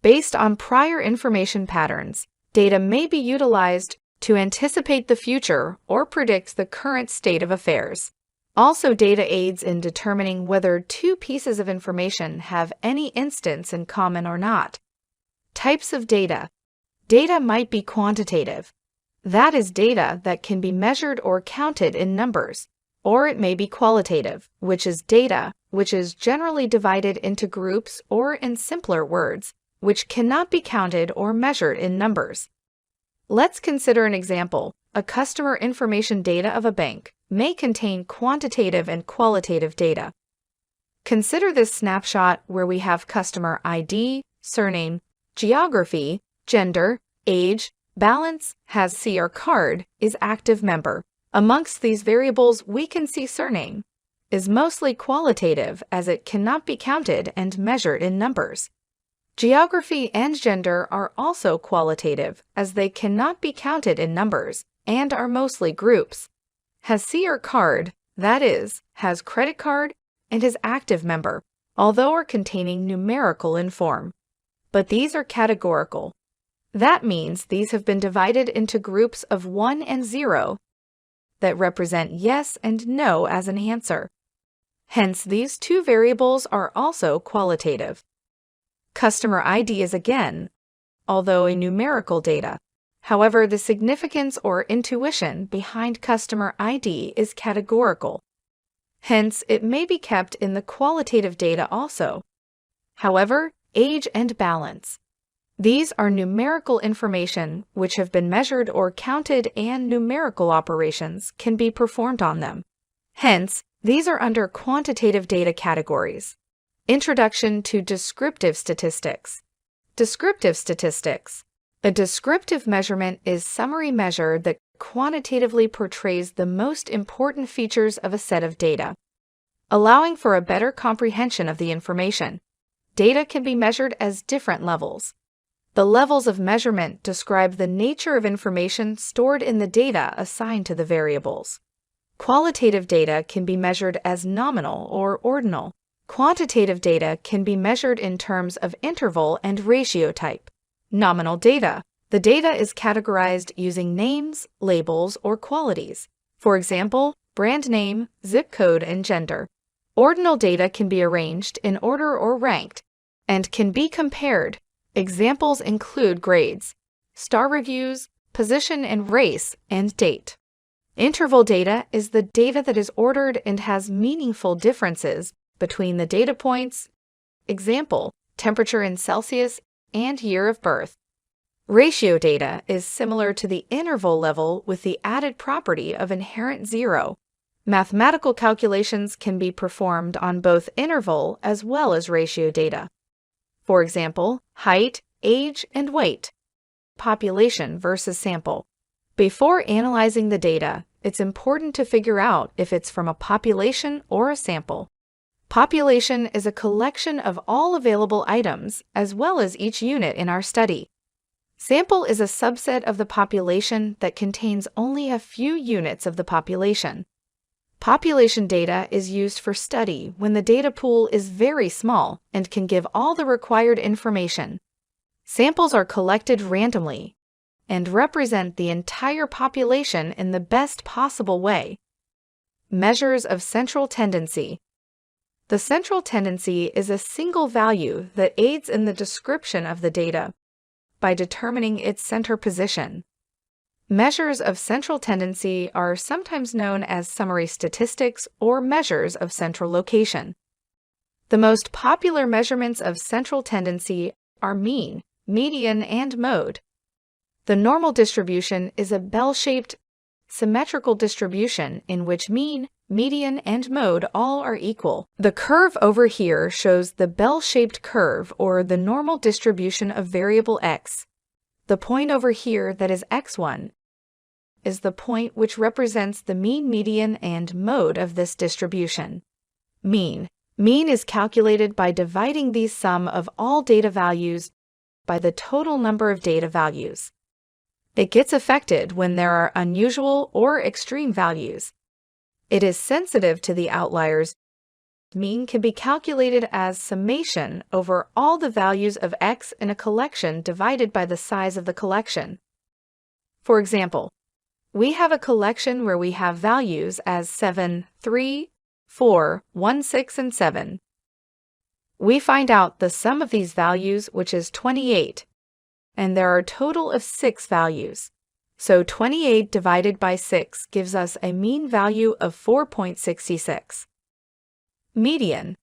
Based on prior information patterns, data may be utilized to anticipate the future or predict the current state of affairs. Also, data aids in determining whether two pieces of information have any instance in common or not. Types of data. Data might be quantitative. That is data that can be measured or counted in numbers. Or it may be qualitative, which is data which is generally divided into groups, or in simpler words, which cannot be counted or measured in numbers. Let's consider an example. A customer information data of a bank may contain quantitative and qualitative data. Consider this snapshot where we have customer ID, surname, geography, gender, age, balance, has C or card, is active member. Amongst these variables, we can see surname is mostly qualitative as it cannot be counted and measured in numbers. Geography and gender are also qualitative as they cannot be counted in numbers and are mostly groups. Has C or card, that is, has credit card, and is active member, although are containing numerical in form. But these are categorical. That means these have been divided into groups of 1 and 0 that represent yes and no as an answer. Hence, these two variables are also qualitative. Customer ID is again, although a numerical data. However, the significance or intuition behind customer ID is categorical. Hence, it may be kept in the qualitative data also. However, age and balance. These are numerical information which have been measured or counted, and numerical operations can be performed on them. Hence, these are under quantitative data categories. Introduction to descriptive statistics. Descriptive statistics. A descriptive measurement is a summary measure that quantitatively portrays the most important features of a set of data, allowing for a better comprehension of the information. Data can be measured as different levels. The levels of measurement describe the nature of information stored in the data assigned to the variables. Qualitative data can be measured as nominal or ordinal. Quantitative data can be measured in terms of interval and ratio type. Nominal data. The data is categorized using names, labels, or qualities. For example, brand name, zip code, and gender. Ordinal data can be arranged in order or ranked and can be compared. Examples include grades, star reviews, position and race, and date. Interval data is the data that is ordered and has meaningful differences between the data points, example, temperature in Celsius, and year of birth. Ratio data is similar to the interval level with the added property of inherent zero. Mathematical calculations can be performed on both interval as well as ratio data. For example, height, age, and weight. Population versus sample. Before analyzing the data, it's important to figure out if it's from a population or a sample. Population is a collection of all available items as well as each unit in our study. Sample is a subset of the population that contains only a few units of the population. Population data is used for study when the data pool is very small and can give all the required information. Samples are collected randomly and represent the entire population in the best possible way. Measures of central tendency. The central tendency is a single value that aids in the description of the data by determining its center position. Measures of central tendency are sometimes known as summary statistics or measures of central location. The most popular measurements of central tendency are mean, median, and mode. The normal distribution is a bell-shaped, symmetrical distribution in which mean, median, and mode all are equal. The curve over here shows the bell-shaped curve or the normal distribution of variable x. The point over here that is x1 is the point which represents the mean, median, and mode of this distribution. Mean. Mean is calculated by dividing the sum of all data values by the total number of data values. It gets affected when there are unusual or extreme values. It is sensitive to the outliers. Mean can be calculated as summation over all the values of x in a collection divided by the size of the collection. For example, we have a collection where we have values as 7, 3, 4, 1, 6, and 7. We find out the sum of these values, which is 28, and there are a total of 6 values. So 28 divided by 6 gives us a mean value of 4.66. Median.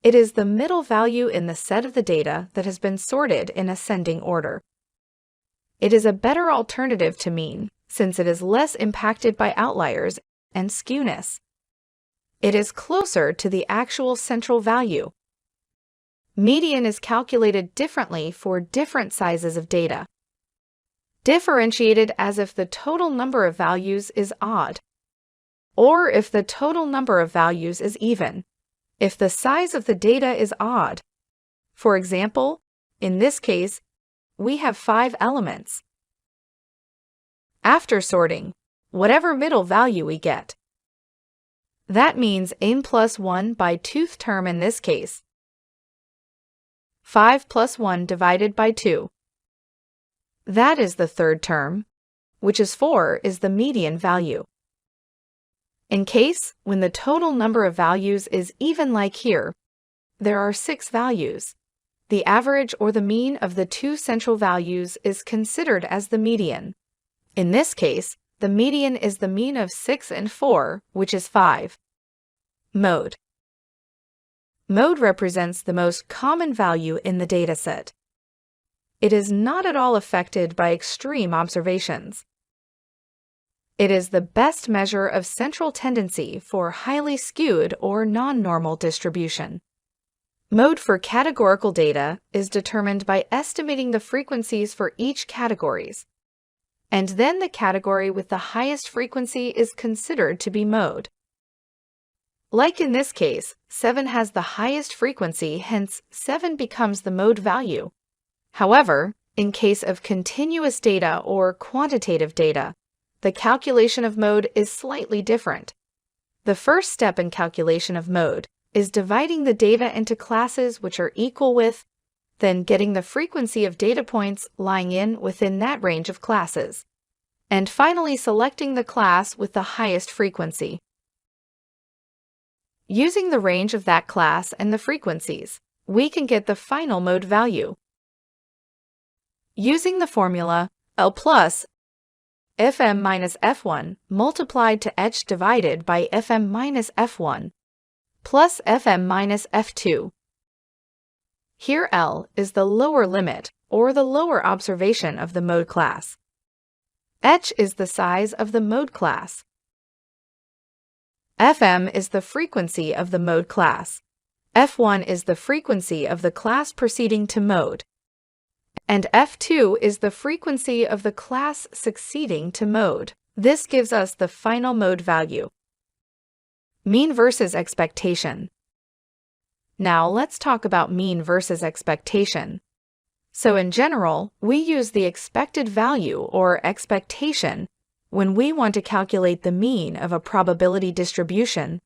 It is the middle value in the set of the data that has been sorted in ascending order. It is a better alternative to mean, since it is less impacted by outliers and skewness. It is closer to the actual central value. Median is calculated differently for different sizes of data. Differentiated as if the total number of values is odd, or if the total number of values is even, if the size of the data is odd. For example, in this case, we have 5 elements. After sorting, whatever middle value we get. That means n plus 1 by 2th term in this case. 5 plus 1 divided by 2. That is the 3rd term, which is 4 is the median value. In case when the total number of values is even like here, there are 6 values. The average or the mean of the 2 central values is considered as the median. In this case, the median is the mean of 6 and 4, which is 5. Mode. Mode represents the most common value in the dataset. It is not at all affected by extreme observations. It is the best measure of central tendency for highly skewed or non-normal distribution. Mode for categorical data is determined by estimating the frequencies for each categories, and then the category with the highest frequency is considered to be mode. Like in this case, 7 has the highest frequency, hence 7 becomes the mode value. However, in case of continuous data or quantitative data, the calculation of mode is slightly different. The first step in calculation of mode is dividing the data into classes which are equal with, then getting the frequency of data points lying within that range of classes, and finally selecting the class with the highest frequency. Using the range of that class and the frequencies, we can get the final mode value. Using the formula L plus Fm minus F1 multiplied to H divided by Fm minus F1 plus Fm minus F2. Here L is the lower limit or the lower observation of the mode class. H is the size of the mode class. Fm is the frequency of the mode class. F1 is the frequency of the class proceeding to mode. And F2 is the frequency of the class succeeding to mode. This gives us the final mode value. Mean versus expectation. Now let's talk about mean versus expectation. So in general, we use the expected value or expectation when we want to calculate the mean of a probability distribution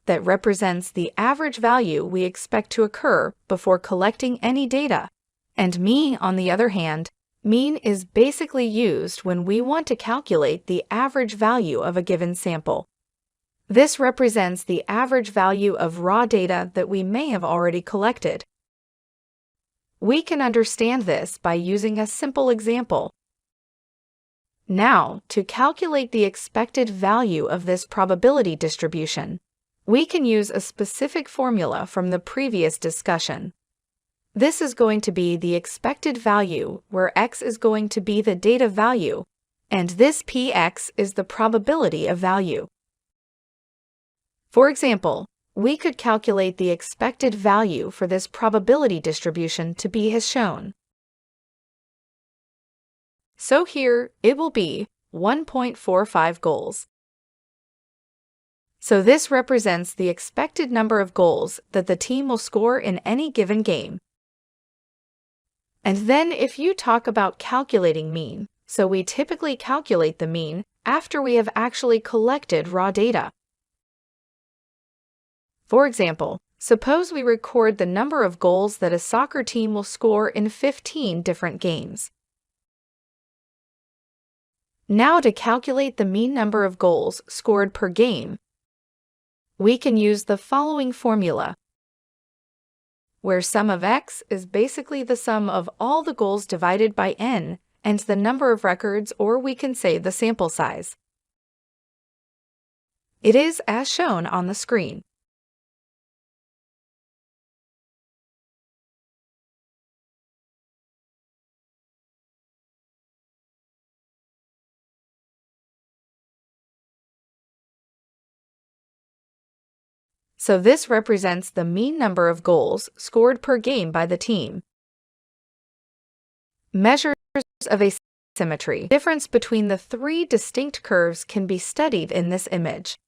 that represents the average value we expect to occur before collecting any data. And mean, on the other hand, mean is basically used when we want to calculate the average value of a given sample. This represents the average value of raw data that we may have already collected. We can understand this by using a simple example. Now, to calculate the expected value of this probability distribution, we can use a specific formula from the previous discussion. This is going to be the expected value, where x is going to be the data value, and this px is the probability of value. For example, we could calculate the expected value for this probability distribution to be as shown. So here, it will be 1.45 goals. So this represents the expected number of goals that the team will score in any given game. And then if you talk about calculating mean, so we typically calculate the mean after we have actually collected raw data. For example, suppose we record the number of goals that a soccer team will score in 15 different games. Now to calculate the mean number of goals scored per game, we can use the following formula, where sum of x is basically the sum of all the goals divided by n and the number of records, or we can say the sample size. It is as shown on the screen. So this represents the mean number of goals scored per game by the team. Measures of asymmetry. The difference between the three distinct curves can be studied in this image.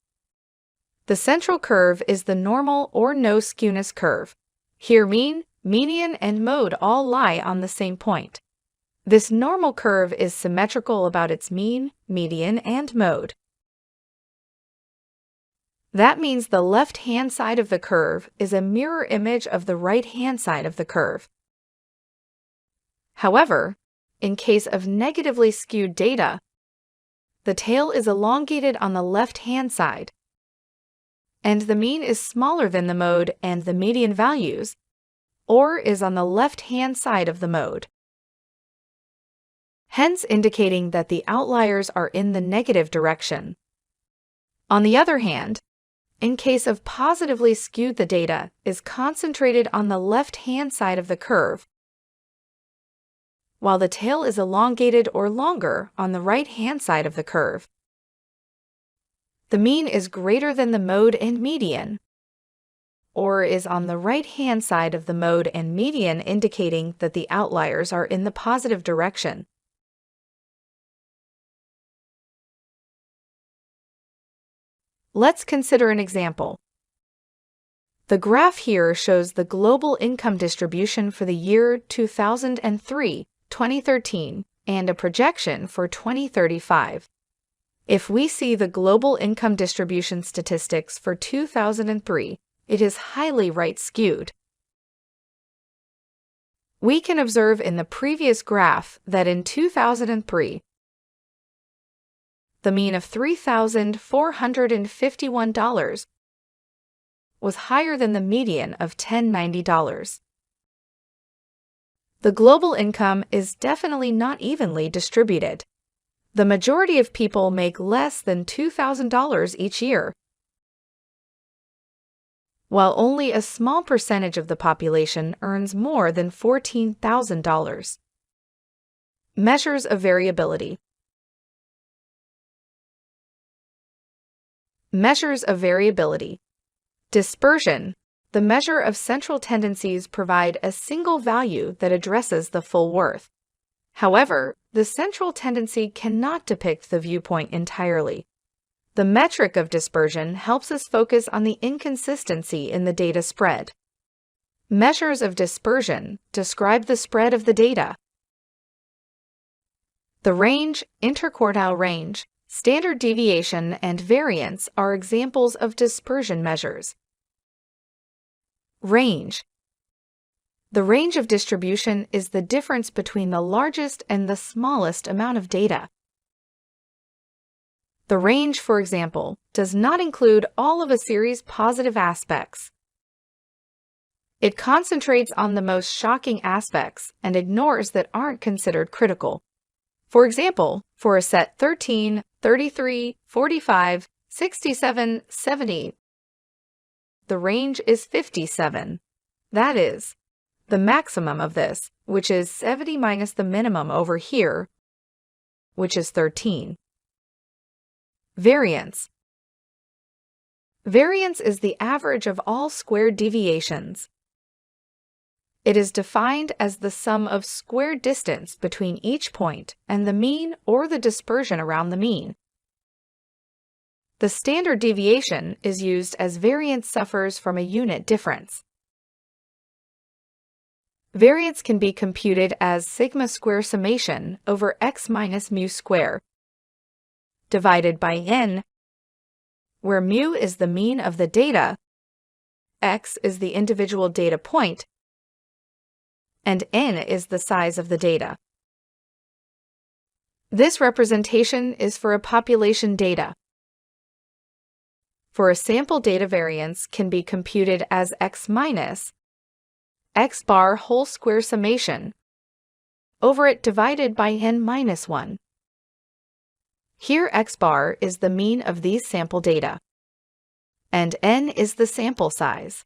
The central curve is the normal or no skewness curve. Here mean, median, and mode all lie on the same point. This normal curve is symmetrical about its mean, median, and mode. That means the left-hand side of the curve is a mirror image of the right-hand side of the curve. However, in case of negatively skewed data, the tail is elongated on the left-hand side, and the mean is smaller than the mode and the median values, or is on the left-hand side of the mode, hence indicating that the outliers are in the negative direction. On the other hand, in case of positively skewed, the data is concentrated on the left-hand side of the curve, while the tail is elongated or longer on the right-hand side of the curve. The mean is greater than the mode and median, or is on the right-hand side of the mode and median, indicating that the outliers are in the positive direction. Let's consider an example. The graph here shows the global income distribution for the year 2003-2013 and a projection for 2035. If we see the global income distribution statistics for 2003, it is highly right-skewed. We can observe in the previous graph that in 2003, the mean of $3,451 was higher than the median of $1,090. The global income is definitely not evenly distributed. The majority of people make less than $2,000 each year, while only a small percentage of the population earns more than $14,000. Measures of variability. Measures of variability. Dispersion. The measure of central tendencies provide a single value that addresses the full worth. However, the central tendency cannot depict the viewpoint entirely. The metric of dispersion helps us focus on the inconsistency in the data spread. Measures of dispersion describe the spread of the data. The range, interquartile range, standard deviation, and variance are examples of dispersion measures. Range. The range of distribution is the difference between the largest and the smallest amount of data. The range, for example, does not include all of a series' positive aspects. It concentrates on the most shocking aspects and ignores that aren't considered critical. For example, for a set 13, 33, 45, 67, 70, the range is 57. That is, the maximum of this, which is 70 minus the minimum over here, which is 13. Variance. Variance is the average of all squared deviations. It is defined as the sum of squared distance between each point and the mean or the dispersion around the mean. The standard deviation is used as variance suffers from a unit difference. Variance can be computed as sigma square summation over x minus mu square, divided by n, where mu is the mean of the data, x is the individual data point, and n is the size of the data. This representation is for a population data. For a sample data variance can be computed as x minus x bar whole square summation over it divided by n minus 1. Here x bar is the mean of these sample data, and n is the sample size.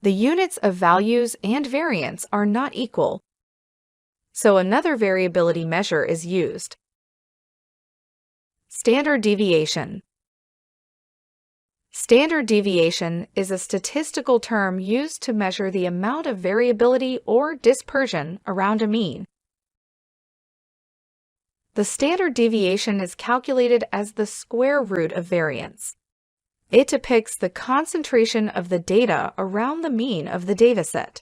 The units of values and variance are not equal, so another variability measure is used. Standard deviation. Standard deviation is a statistical term used to measure the amount of variability or dispersion around a mean. The standard deviation is calculated as the square root of variance. It depicts the concentration of the data around the mean of the dataset.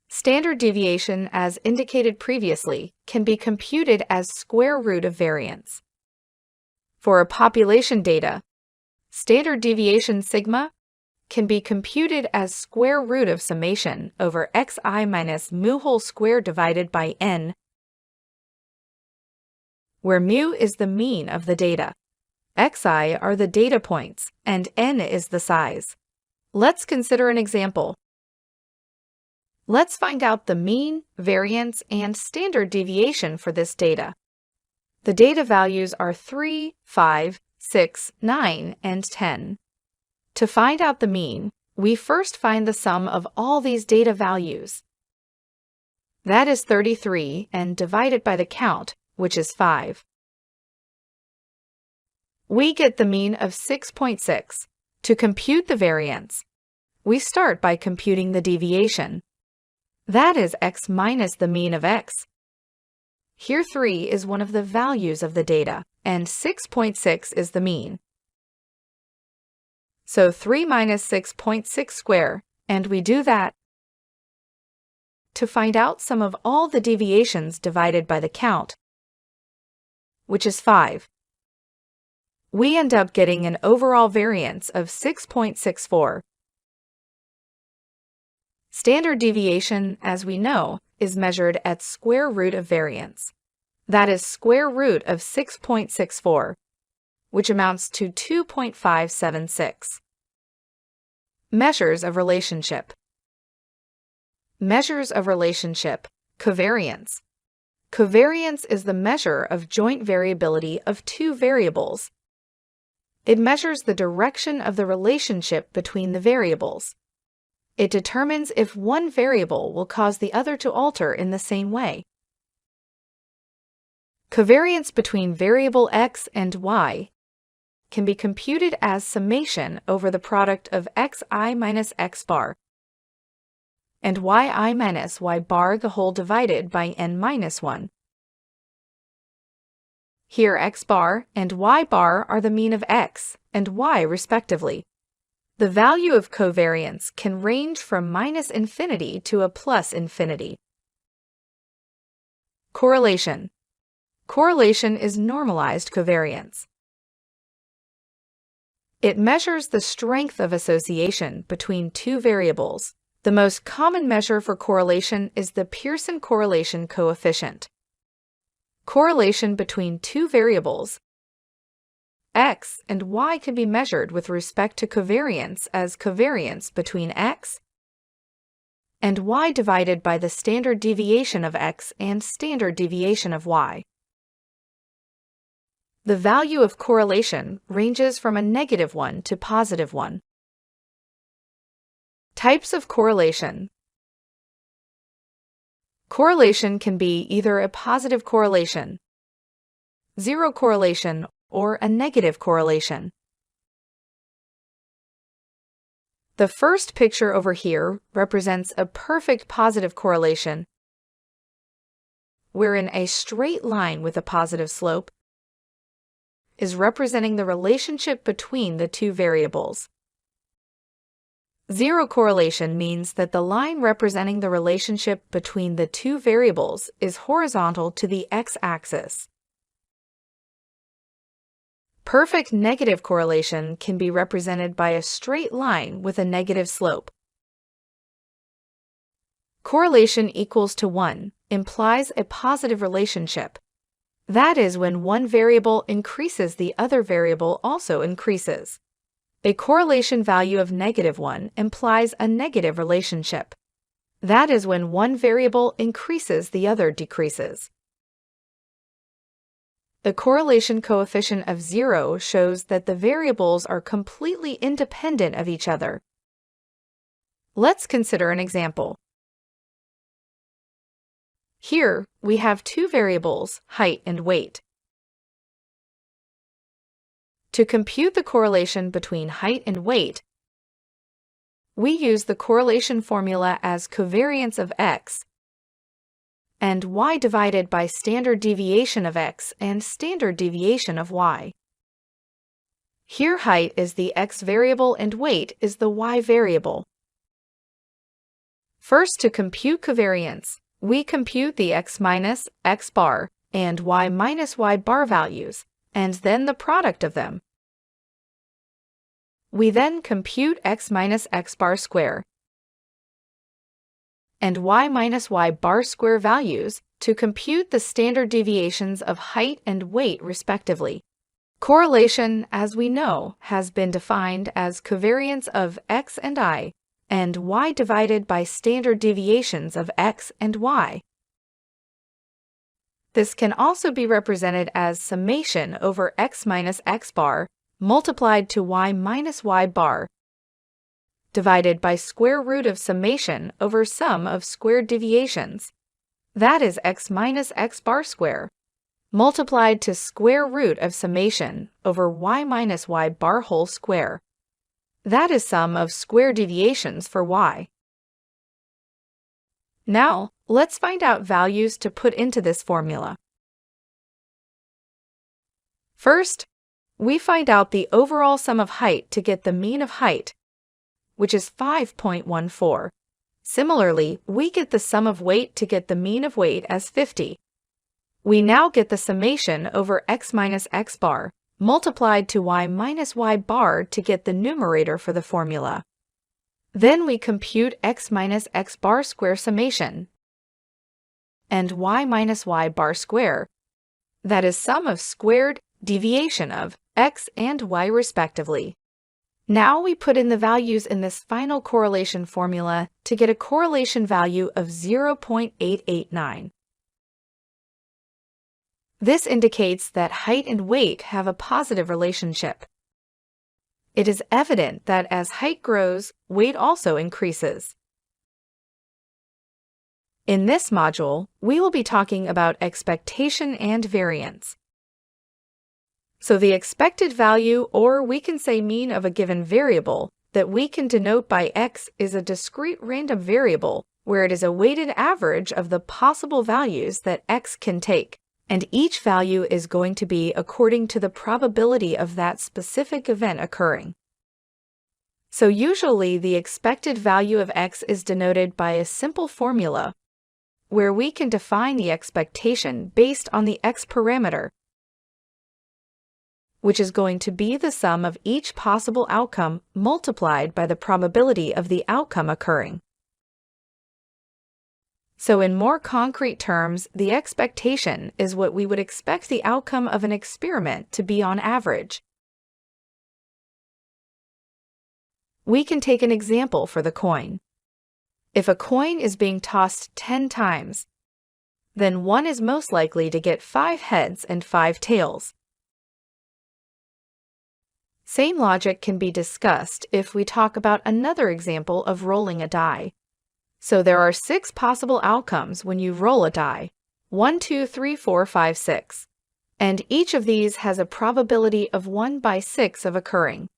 Standard deviation, as indicated previously, can be computed as square root of variance. For a population data, standard deviation sigma can be computed as square root of summation over xi minus mu whole square divided by n, where mu is the mean of the data. Xi are the data points, and n is the size. Let's consider an example. Let's find out the mean, variance, and standard deviation for this data. The data values are 3, 5, 6, 9, and 10. To find out the mean, we first find the sum of all these data values. That is 33, and divide it by the count, which is 5. We get the mean of 6.6. To compute the variance, we start by computing the deviation. That is x minus the mean of x. Here 3 is one of the values of the data, and 6.6 is the mean. So 3 minus 6.6 square, and we do that to find out sum of all the deviations divided by the count, which is 5. We end up getting an overall variance of 6.64. Standard deviation, as we know, is measured at square root of variance. That is square root of 6.64, which amounts to 2.576. Measures of relationship. Measures of relationship. Covariance. Covariance is the measure of joint variability of two variables. It measures the direction of the relationship between the variables. It determines if one variable will cause the other to alter in the same way. Covariance between variable x and y can be computed as summation over the product of xi minus x bar and yi minus y bar the whole divided by n minus 1. Here x bar and y bar are the mean of x and y respectively. The value of covariance can range from -infinity to a +infinity. Correlation. Correlation is normalized covariance. It measures the strength of association between two variables. The most common measure for correlation is the Pearson correlation coefficient. Correlation between two variables, x and y, can be measured with respect to covariance as covariance between x and y divided by the standard deviation of x and standard deviation of y. The value of correlation ranges from a -1 to +1. Types of correlation. Correlation can be either a positive correlation, zero correlation, or a negative correlation. The first picture over here represents a perfect positive correlation, wherein a straight line with a positive slope is representing the relationship between the two variables. Zero correlation means that the line representing the relationship between the two variables is horizontal to the x-axis. Perfect negative correlation can be represented by a straight line with a negative slope. Correlation equals to 1 implies a positive relationship. That is when one variable increases, the other variable also increases. A correlation value of -1 implies a negative relationship. That is when one variable increases, the other decreases. The correlation coefficient of 0 shows that the variables are completely independent of each other. Let's consider an example. Here, we have two variables, height and weight. To compute the correlation between height and weight, we use the correlation formula as covariance of x and y divided by standard deviation of x and standard deviation of y. Here, height is the x variable and weight is the y variable. First, to compute covariance, we compute the x minus x bar and y minus y bar values, and then the product of them. We then compute x minus x bar square and y minus y bar square values to compute the standard deviations of height and weight respectively. Correlation, as we know, has been defined as covariance of x and y and y divided by standard deviations of x and y. This can also be represented as summation over x minus x bar multiplied to y minus y bar divided by square root of summation over sum of squared deviations. That is x minus x bar square multiplied to square root of summation over y minus y bar whole square. That is sum of square deviations for y. Now, let's find out values to put into this formula. First, we find out the overall sum of height to get the mean of height, which is 5.14. Similarly, we get the sum of weight to get the mean of weight as 50. We now get the summation over x minus x bar multiplied to y minus y bar to get the numerator for the formula. Then we compute x minus x bar square summation and y minus y bar square. That is sum of squared deviation of x and y respectively. Now we put in the values in this final correlation formula to get a correlation value of 0.889. This indicates that height and weight have a positive relationship. It is evident that as height grows, weight also increases. In this module, we will be talking about expectation and variance. So the expected value, or we can say mean of a given variable, that we can denote by x is a discrete random variable where it is a weighted average of the possible values that x can take, and each value is going to be according to the probability of that specific event occurring. So usually the expected value of x is denoted by a simple formula where we can define the expectation based on the x parameter, which is going to be the sum of each possible outcome multiplied by the probability of the outcome occurring. So in more concrete terms, the expectation is what we would expect the outcome of an experiment to be on average. We can take an example for the coin. If a coin is being tossed 10 times, then one is most likely to get 5 heads and 5 tails. Same logic can be discussed if we talk about another example of rolling a die. So there are 6 possible outcomes when you roll a die. 1, 2, 3, 4, 5, 6. And each of these has a probability of 1 by 6 of occurring.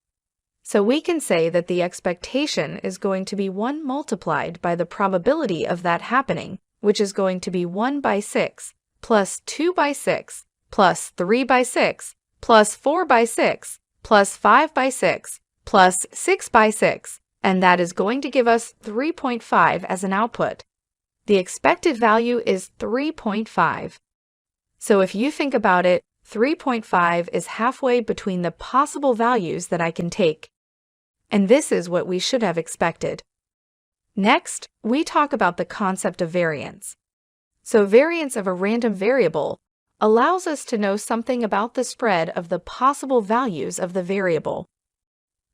So we can say that the expectation is going to be 1 multiplied by the probability of that happening, which is going to be 1 by 6, plus 2 by 6, plus 3 by 6, plus 4 by 6, plus 5 by 6, plus 6 by 6, and that is going to give us 3.5 as an output. The expected value is 3.5. So if you think about it, 3.5 is halfway between the possible values that I can take. And this is what we should have expected. Next, we talk about the concept of variance. So variance of a random variable allows us to know something about the spread of the possible values of the variable.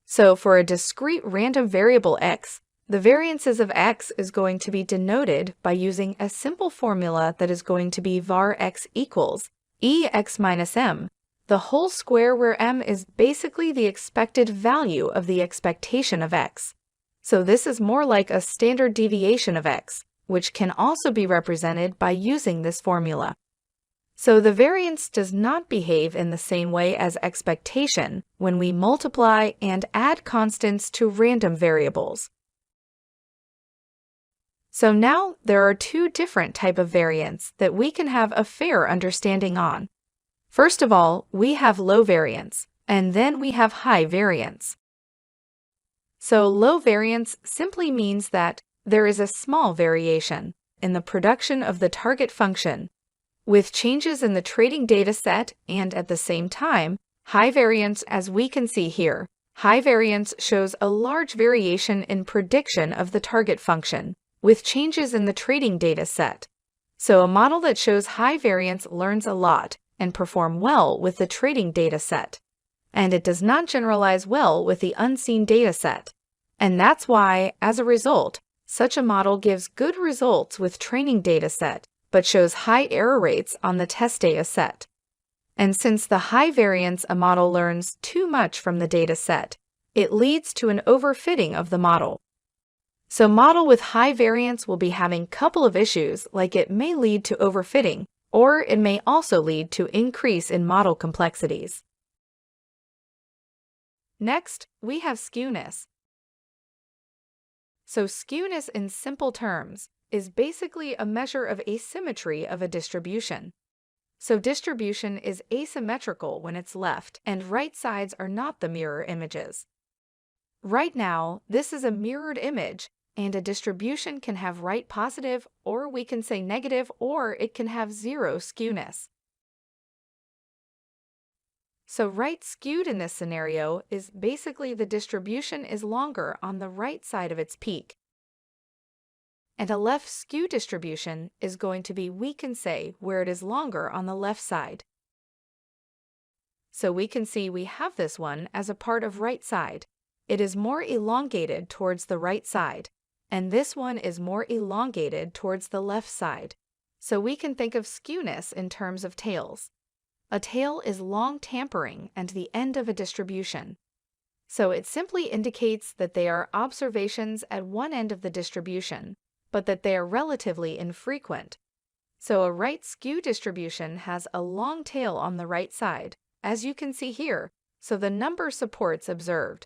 So for a discrete random variable x, the variances of x is going to be denoted by using a simple formula that is going to be var x equals ex minus m, the whole square where m is basically the expected value of the expectation of x. So this is more like a standard deviation of x, which can also be represented by using this formula. So the variance does not behave in the same way as expectation when we multiply and add constants to random variables. So now there are 2 different types of variance that we can have a fair understanding on. First of all, we have low variance, and then we have high variance. So low variance simply means that there is a small variation in the production of the target function, with changes in the training data set, and at the same time, high variance, as we can see here. High variance shows a large variation in prediction of the target function, with changes in the training data set. So a model that shows high variance learns a lot and performs well with the training data set. And it does not generalize well with the unseen data set. And that's why, as a result, such a model gives good results with training data set, but shows high error rates on the test data set. And since the high variance a model learns too much from the data set, it leads to an overfitting of the model. So model with high variance will be having a couple of issues, like it may lead to overfitting, or it may also lead to increase in model complexities. Next, we have skewness. So skewness in simple terms is basically a measure of asymmetry of a distribution. So distribution is asymmetrical when its left and right sides are not the mirror images. Right now, this is a mirrored image, and a distribution can have right positive, or we can say negative, or it can have zero skewness. So right skewed in this scenario is basically the distribution is longer on the right side of its peak. And a left skew distribution is going to be, we can say, where it is longer on the left side. So we can see we have this one as a part of right side. It is more elongated towards the right side, and this one is more elongated towards the left side. So we can think of skewness in terms of tails. A tail is long tampering and the end of a distribution. So it simply indicates that they are observations at one end of the distribution, but that they are relatively infrequent. So a right skew distribution has a long tail on the right side, as you can see here, so the number supports observed.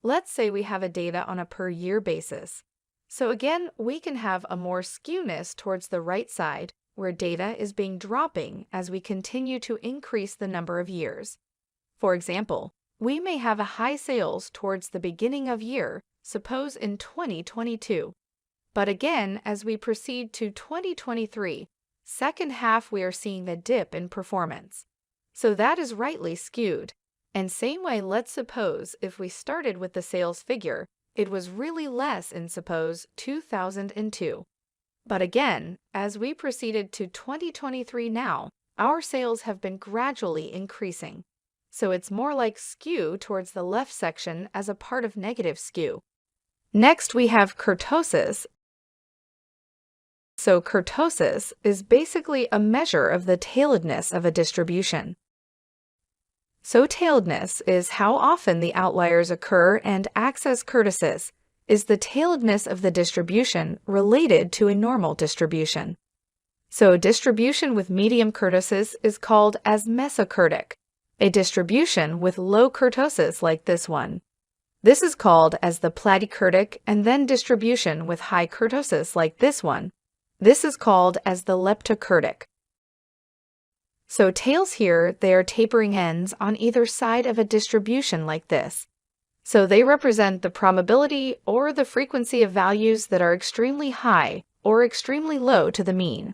Let's say we have a data on a per year basis. So again, we can have a more skewness towards the right side, where data is being dropping as we continue to increase the number of years. For example, we may have a high sales towards the beginning of year, suppose in 2022. But again, as we proceed to 2023, second half we are seeing the dip in performance. So that is rightly skewed. And same way, let's suppose if we started with the sales figure, it was really less in suppose 2002. But again, as we proceeded to 2023 now, our sales have been gradually increasing. So it's more like skew towards the left section as a part of negative skew. Next, we have kurtosis. So kurtosis is basically a measure of the tailedness of a distribution. So tailedness is how often the outliers occur, and acts as kurtosis is the tailedness of the distribution related to a normal distribution. So a distribution with medium kurtosis is called as mesokurtic. A distribution with low kurtosis like this one. This is called as the platykurtic, and then distribution with high kurtosis like this one. This is called as the leptokurtic. So tails here, they are tapering ends on either side of a distribution like this. So they represent the probability or the frequency of values that are extremely high or extremely low to the mean.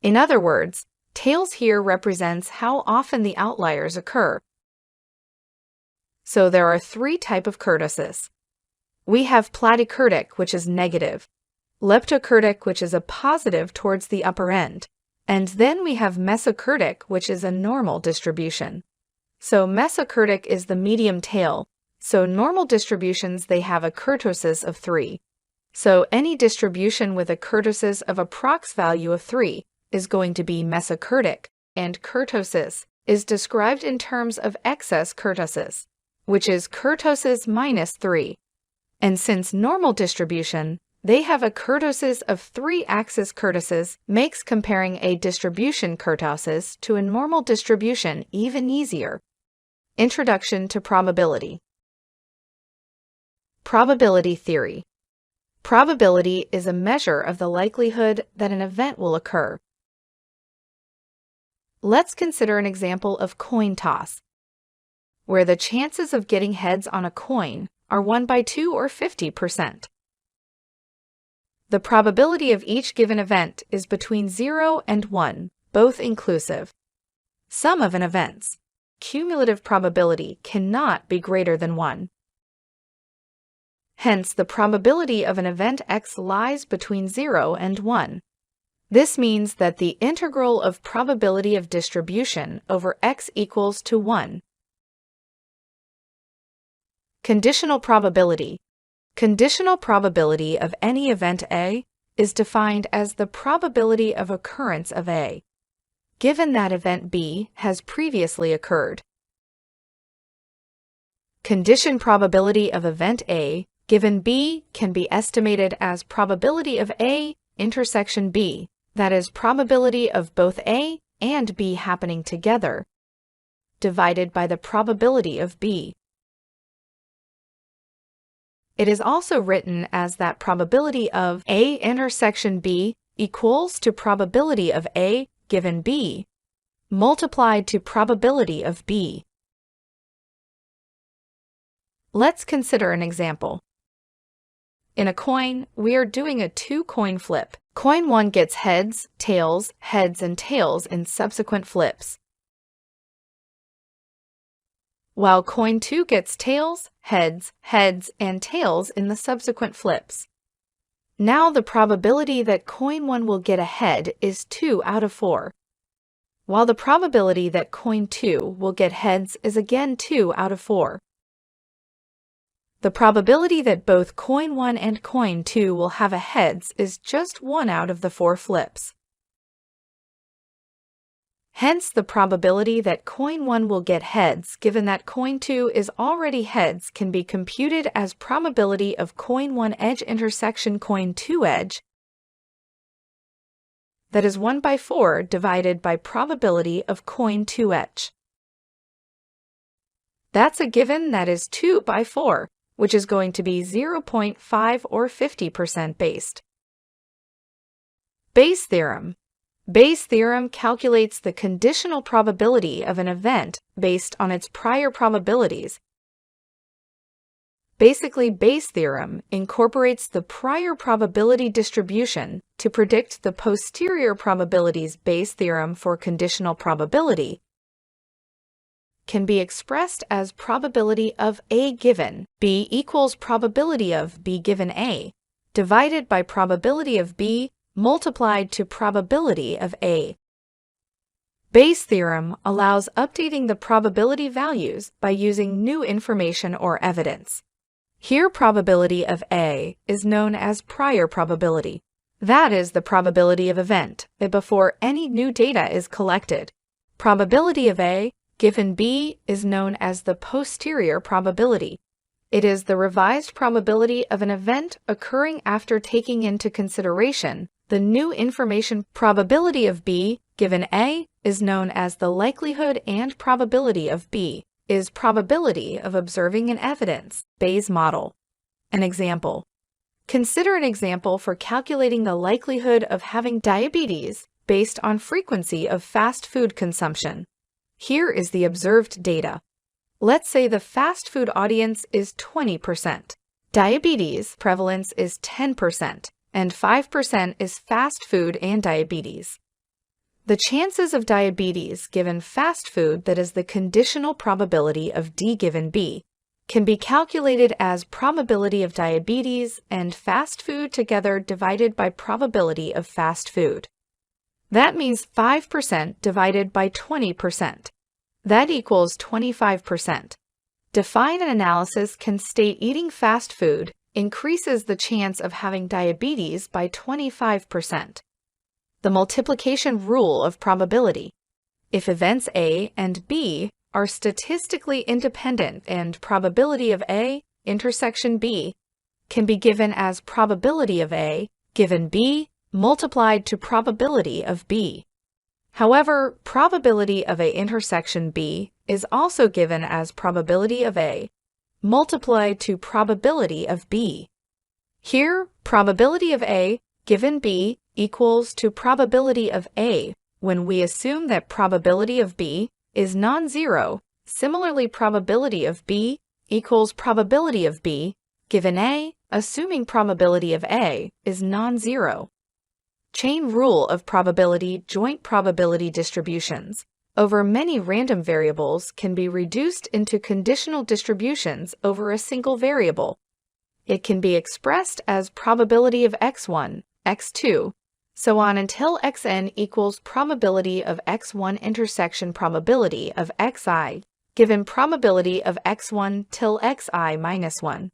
In other words, tails here represents how often the outliers occur. So there are three types of kurtosis. We have platykurtic, which is negative, leptokurtic, which is a positive towards the upper end, and then we have mesokurtic, which is a normal distribution. So mesokurtic is the medium tail. So normal distributions, they have a kurtosis of 3. So any distribution with a kurtosis of a procced value of 3 is going to be mesokurtic, and kurtosis is described in terms of excess kurtosis, which is kurtosis minus 3. And since normal distribution, they have a kurtosis of 3-axis kurtosis, makes comparing a distribution kurtosis to a normal distribution even easier. Introduction to probability. Probability theory. Probability is a measure of the likelihood that an event will occur. Let's consider an example of coin toss, where the chances of getting heads on a coin are 1 by 2 or 50%. The probability of each given event is between 0 and 1, both inclusive. Sum of an event's cumulative probability cannot be greater than 1. Hence, the probability of an event X lies between 0 and 1. This means that the integral of probability of distribution over X equals to 1. Conditional probability. Conditional probability of any event A is defined as the probability of occurrence of A, given that event B has previously occurred. Condition probability of event A given B can be estimated as probability of A intersection B, that is, probability of both A and B happening together, divided by the probability of B. It is also written as that probability of A intersection B equals to probability of A given B multiplied to probability of B. Let's consider an example. In a coin, we are doing a 2-coin flip. Coin 1 gets heads, and tails in subsequent flips, while coin 2 gets tails, heads, and tails in the subsequent flips. Now the probability that coin 1 will get a head is 2 out of 4, while the probability that coin 2 will get heads is again 2 out of 4. The probability that both coin 1 and coin 2 will have a heads is just 1 out of the 4 flips. Hence, the probability that coin 1 will get heads, given that coin 2 is already heads, can be computed as probability of coin 1 edge intersection coin 2 edge. That is 1 by 4 divided by probability of coin 2 edge. That's a given that is 2 by 4, which is going to be 0.5 or 50% based. Bayes' theorem. Bayes' theorem calculates the conditional probability of an event based on its prior probabilities. Basically, Bayes' theorem incorporates the prior probability distribution to predict the posterior probabilities. Bayes' theorem for conditional probability can be expressed as probability of A given B equals probability of B given A divided by probability of B multiplied to probability of A. Bayes' theorem allows updating the probability values by using new information or evidence. Here, probability of A is known as prior probability. That is the probability of event before any new data is collected. Probability of A given B is known as the posterior probability. It is the revised probability of an event occurring after taking into consideration the new information. Probability of B given A is known as the likelihood, and probability of B is probability of observing an evidence. Bayes' model. An example. Consider an example for calculating the likelihood of having diabetes based on frequency of fast food consumption. Here is the observed data. Let's say the fast food audience is 20%. Diabetes prevalence is 10%, and 5% is fast food and diabetes. The chances of diabetes given fast food, that is the conditional probability of D given B, can be calculated as probability of diabetes and fast food together divided by probability of fast food. That means 5% divided by 20%. That equals 25%. Define an analysis can state eating fast food increases the chance of having diabetes by 25%. The multiplication rule of probability. If events A and B are statistically independent and probability of A intersection B can be given as probability of A given B multiplied to probability of B. However, probability of A intersection B is also given as probability of A multiplied to probability of B. Here, probability of A given B equals to probability of A when we assume that probability of B is non-zero. Similarly, probability of B equals probability of B given A, assuming probability of A is non-zero. Chain rule of probability. Joint probability distributions over many random variables can be reduced into conditional distributions over a single variable. It can be expressed as probability of x1, x2, so on until xn equals probability of x1 intersection probability of xi, given probability of x1 till xi minus 1.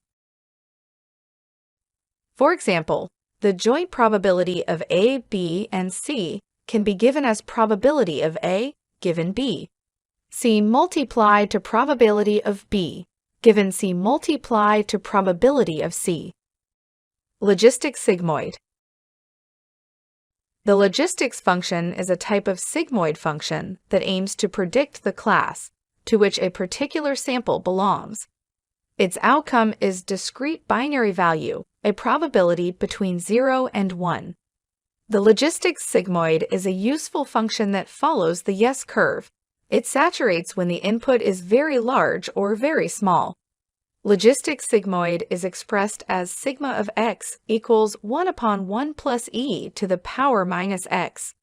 For example, the joint probability of A, B, and C can be given as probability of A given B. C multiplied to probability of B, given C multiplied to probability of C. Logistic sigmoid. The logistics function is a type of sigmoid function that aims to predict the class to which a particular sample belongs. Its outcome is discrete binary value, a probability between 0 and 1. The logistics sigmoid is a useful function that follows the yes curve. It saturates when the input is very large or very small. Logistic sigmoid is expressed as sigma of x equals 1 upon 1 plus e to the power minus x.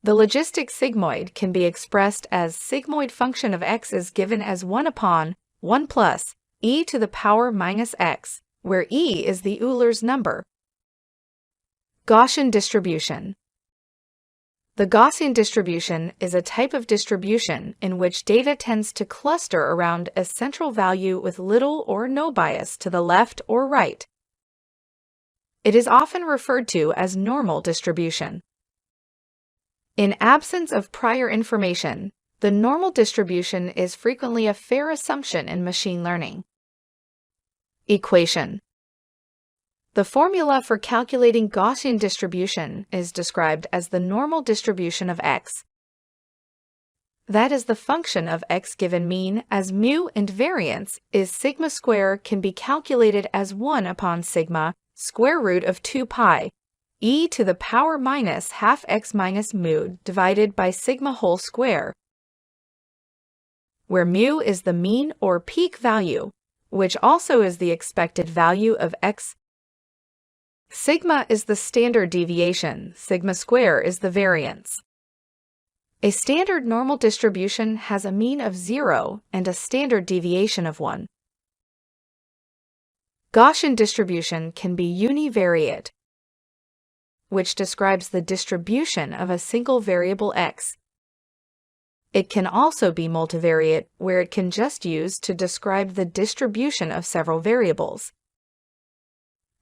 The logistic sigmoid can be expressed as sigmoid function of x is given as 1 upon 1 plus e to the power minus x, where e is the Euler's number. Gaussian distribution. The Gaussian distribution is a type of distribution in which data tends to cluster around a central value with little or no bias to the left or right. It is often referred to as normal distribution. In absence of prior information, the normal distribution is frequently a fair assumption in machine learning. Equation. The formula for calculating Gaussian distribution is described as the normal distribution of x. That is the function of x given mean as mu and variance is sigma square can be calculated as 1 upon sigma square root of 2 pi, e to the power minus half x minus mu divided by sigma whole square, where mu is the mean or peak value, which also is the expected value of x. Sigma is the standard deviation, sigma square is the variance. A standard normal distribution has a mean of 0 and a standard deviation of 1. Gaussian distribution can be univariate, which describes the distribution of a single variable x. It can also be multivariate, where it can just use to describe the distribution of several variables.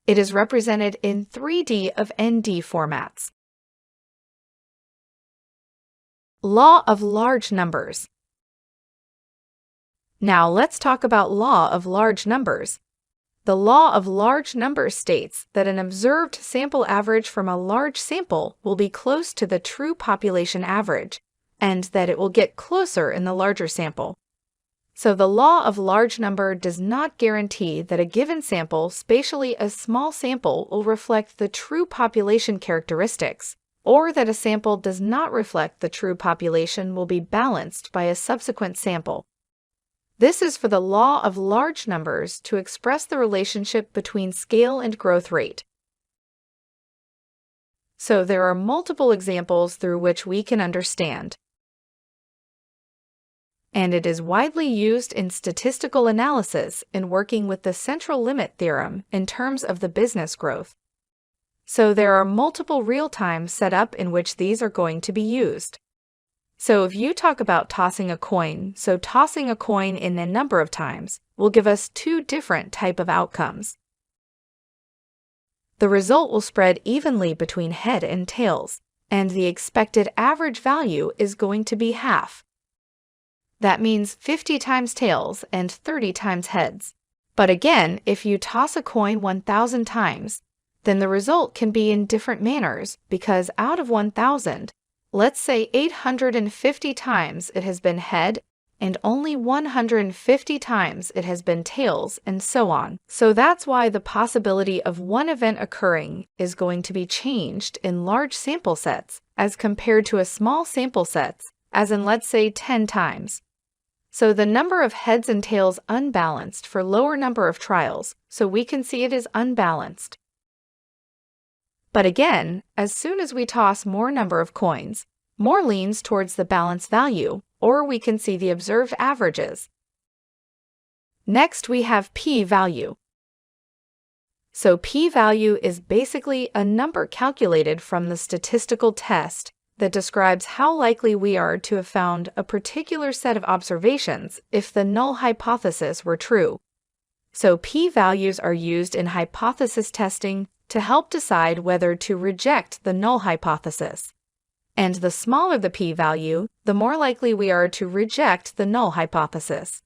It is represented in 3D of ND formats. Law of large numbers. Now let's talk about law of large numbers. The law of large numbers states that an observed sample average from a large sample will be close to the true population average, and that it will get closer in the larger sample. So the law of large number does not guarantee that a given sample, spatially a small sample, will reflect the true population characteristics, or that a sample does not reflect the true population will be balanced by a subsequent sample. This is for the law of large numbers to express the relationship between scale and growth rate. So there are multiple examples through which we can understand, and it is widely used in statistical analysis in working with the central limit theorem in terms of the business growth. So there are multiple real-time setup in which these are going to be used. So if you talk about tossing a coin, so tossing a coin in a number of times will give us two different type of outcomes. The result will spread evenly between head and tails, and the expected average value is going to be half. That means 50 times tails and 30 times heads. But again, if you toss a coin 1,000 times, then the result can be in different manners, because out of 1,000, let's say 850 times it has been head, and only 150 times it has been tails, and so on. So that's why the possibility of one event occurring is going to be changed in large sample sets as compared to a small sample sets, as in let's say 10 times. So the number of heads and tails unbalanced for lower number of trials, so we can see it is unbalanced. But again, as soon as we toss more number of coins, more leans towards the balance value, or we can see the observed averages. Next, we have p-value. So p-value is basically a number calculated from the statistical test that describes how likely we are to have found a particular set of observations if the null hypothesis were true. So p-values are used in hypothesis testing to help decide whether to reject the null hypothesis. And the smaller the p-value, the more likely we are to reject the null hypothesis.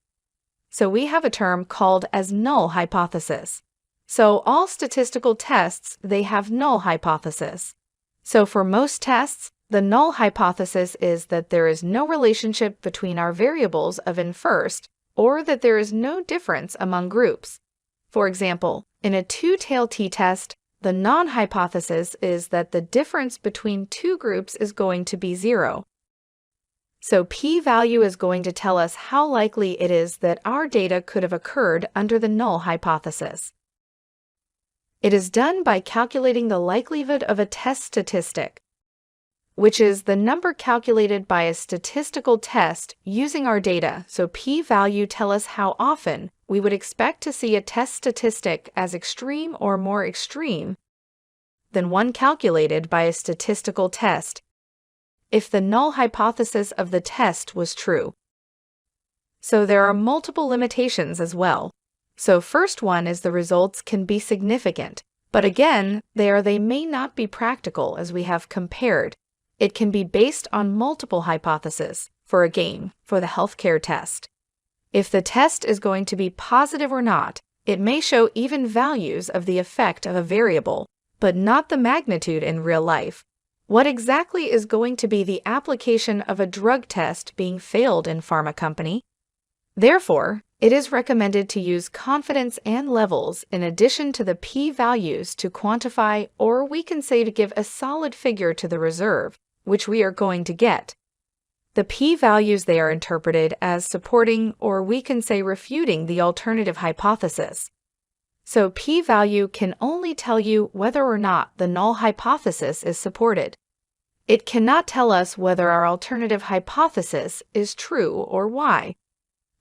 So we have a term called as null hypothesis. So all statistical tests, they have null hypothesis. So for most tests, the null hypothesis is that there is no relationship between our variables of in first, or that there is no difference among groups. For example, in a two-tailed t-test, the non-hypothesis is that the difference between two groups is going to be 0. So p-value is going to tell us how likely it is that our data could have occurred under the null hypothesis. It is done by calculating the likelihood of a test statistic, which is the number calculated by a statistical test using our data. So p-value tell us how often we would expect to see a test statistic as extreme or more extreme than one calculated by a statistical test if the null hypothesis of the test was true. So there are multiple limitations as well. So first one is the results can be significant, but again, they may not be practical as we have compared. It can be based on multiple hypotheses for a game, for the healthcare test. If the test is going to be positive or not, it may show even values of the effect of a variable, but not the magnitude in real life. What exactly is going to be the application of a drug test being failed in pharma company? Therefore, It is recommended to use confidence and levels in addition to the p-values to quantify, or we can say to give a solid figure to the reserve, which we are going to get. The p-values, they are interpreted as supporting, or we can say refuting, the alternative hypothesis. So p-value can only tell you whether or not the null hypothesis is supported. It cannot tell us whether our alternative hypothesis is true or why.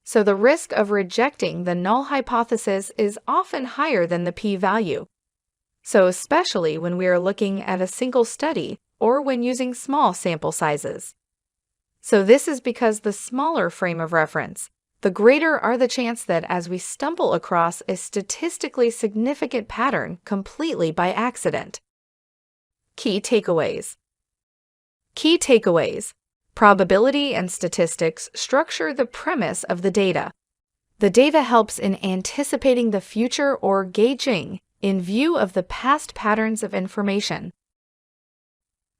So the risk of rejecting the null hypothesis is often higher than the p-value. So especially when we are looking at a single study or when using small sample sizes. So this is because the smaller frame of reference, the greater are the chance that as we stumble across a statistically significant pattern completely by accident. Key takeaways. Key takeaways. Probability and statistics structure the premise of the data. The data helps in anticipating the future or gauging in view of the past patterns of information.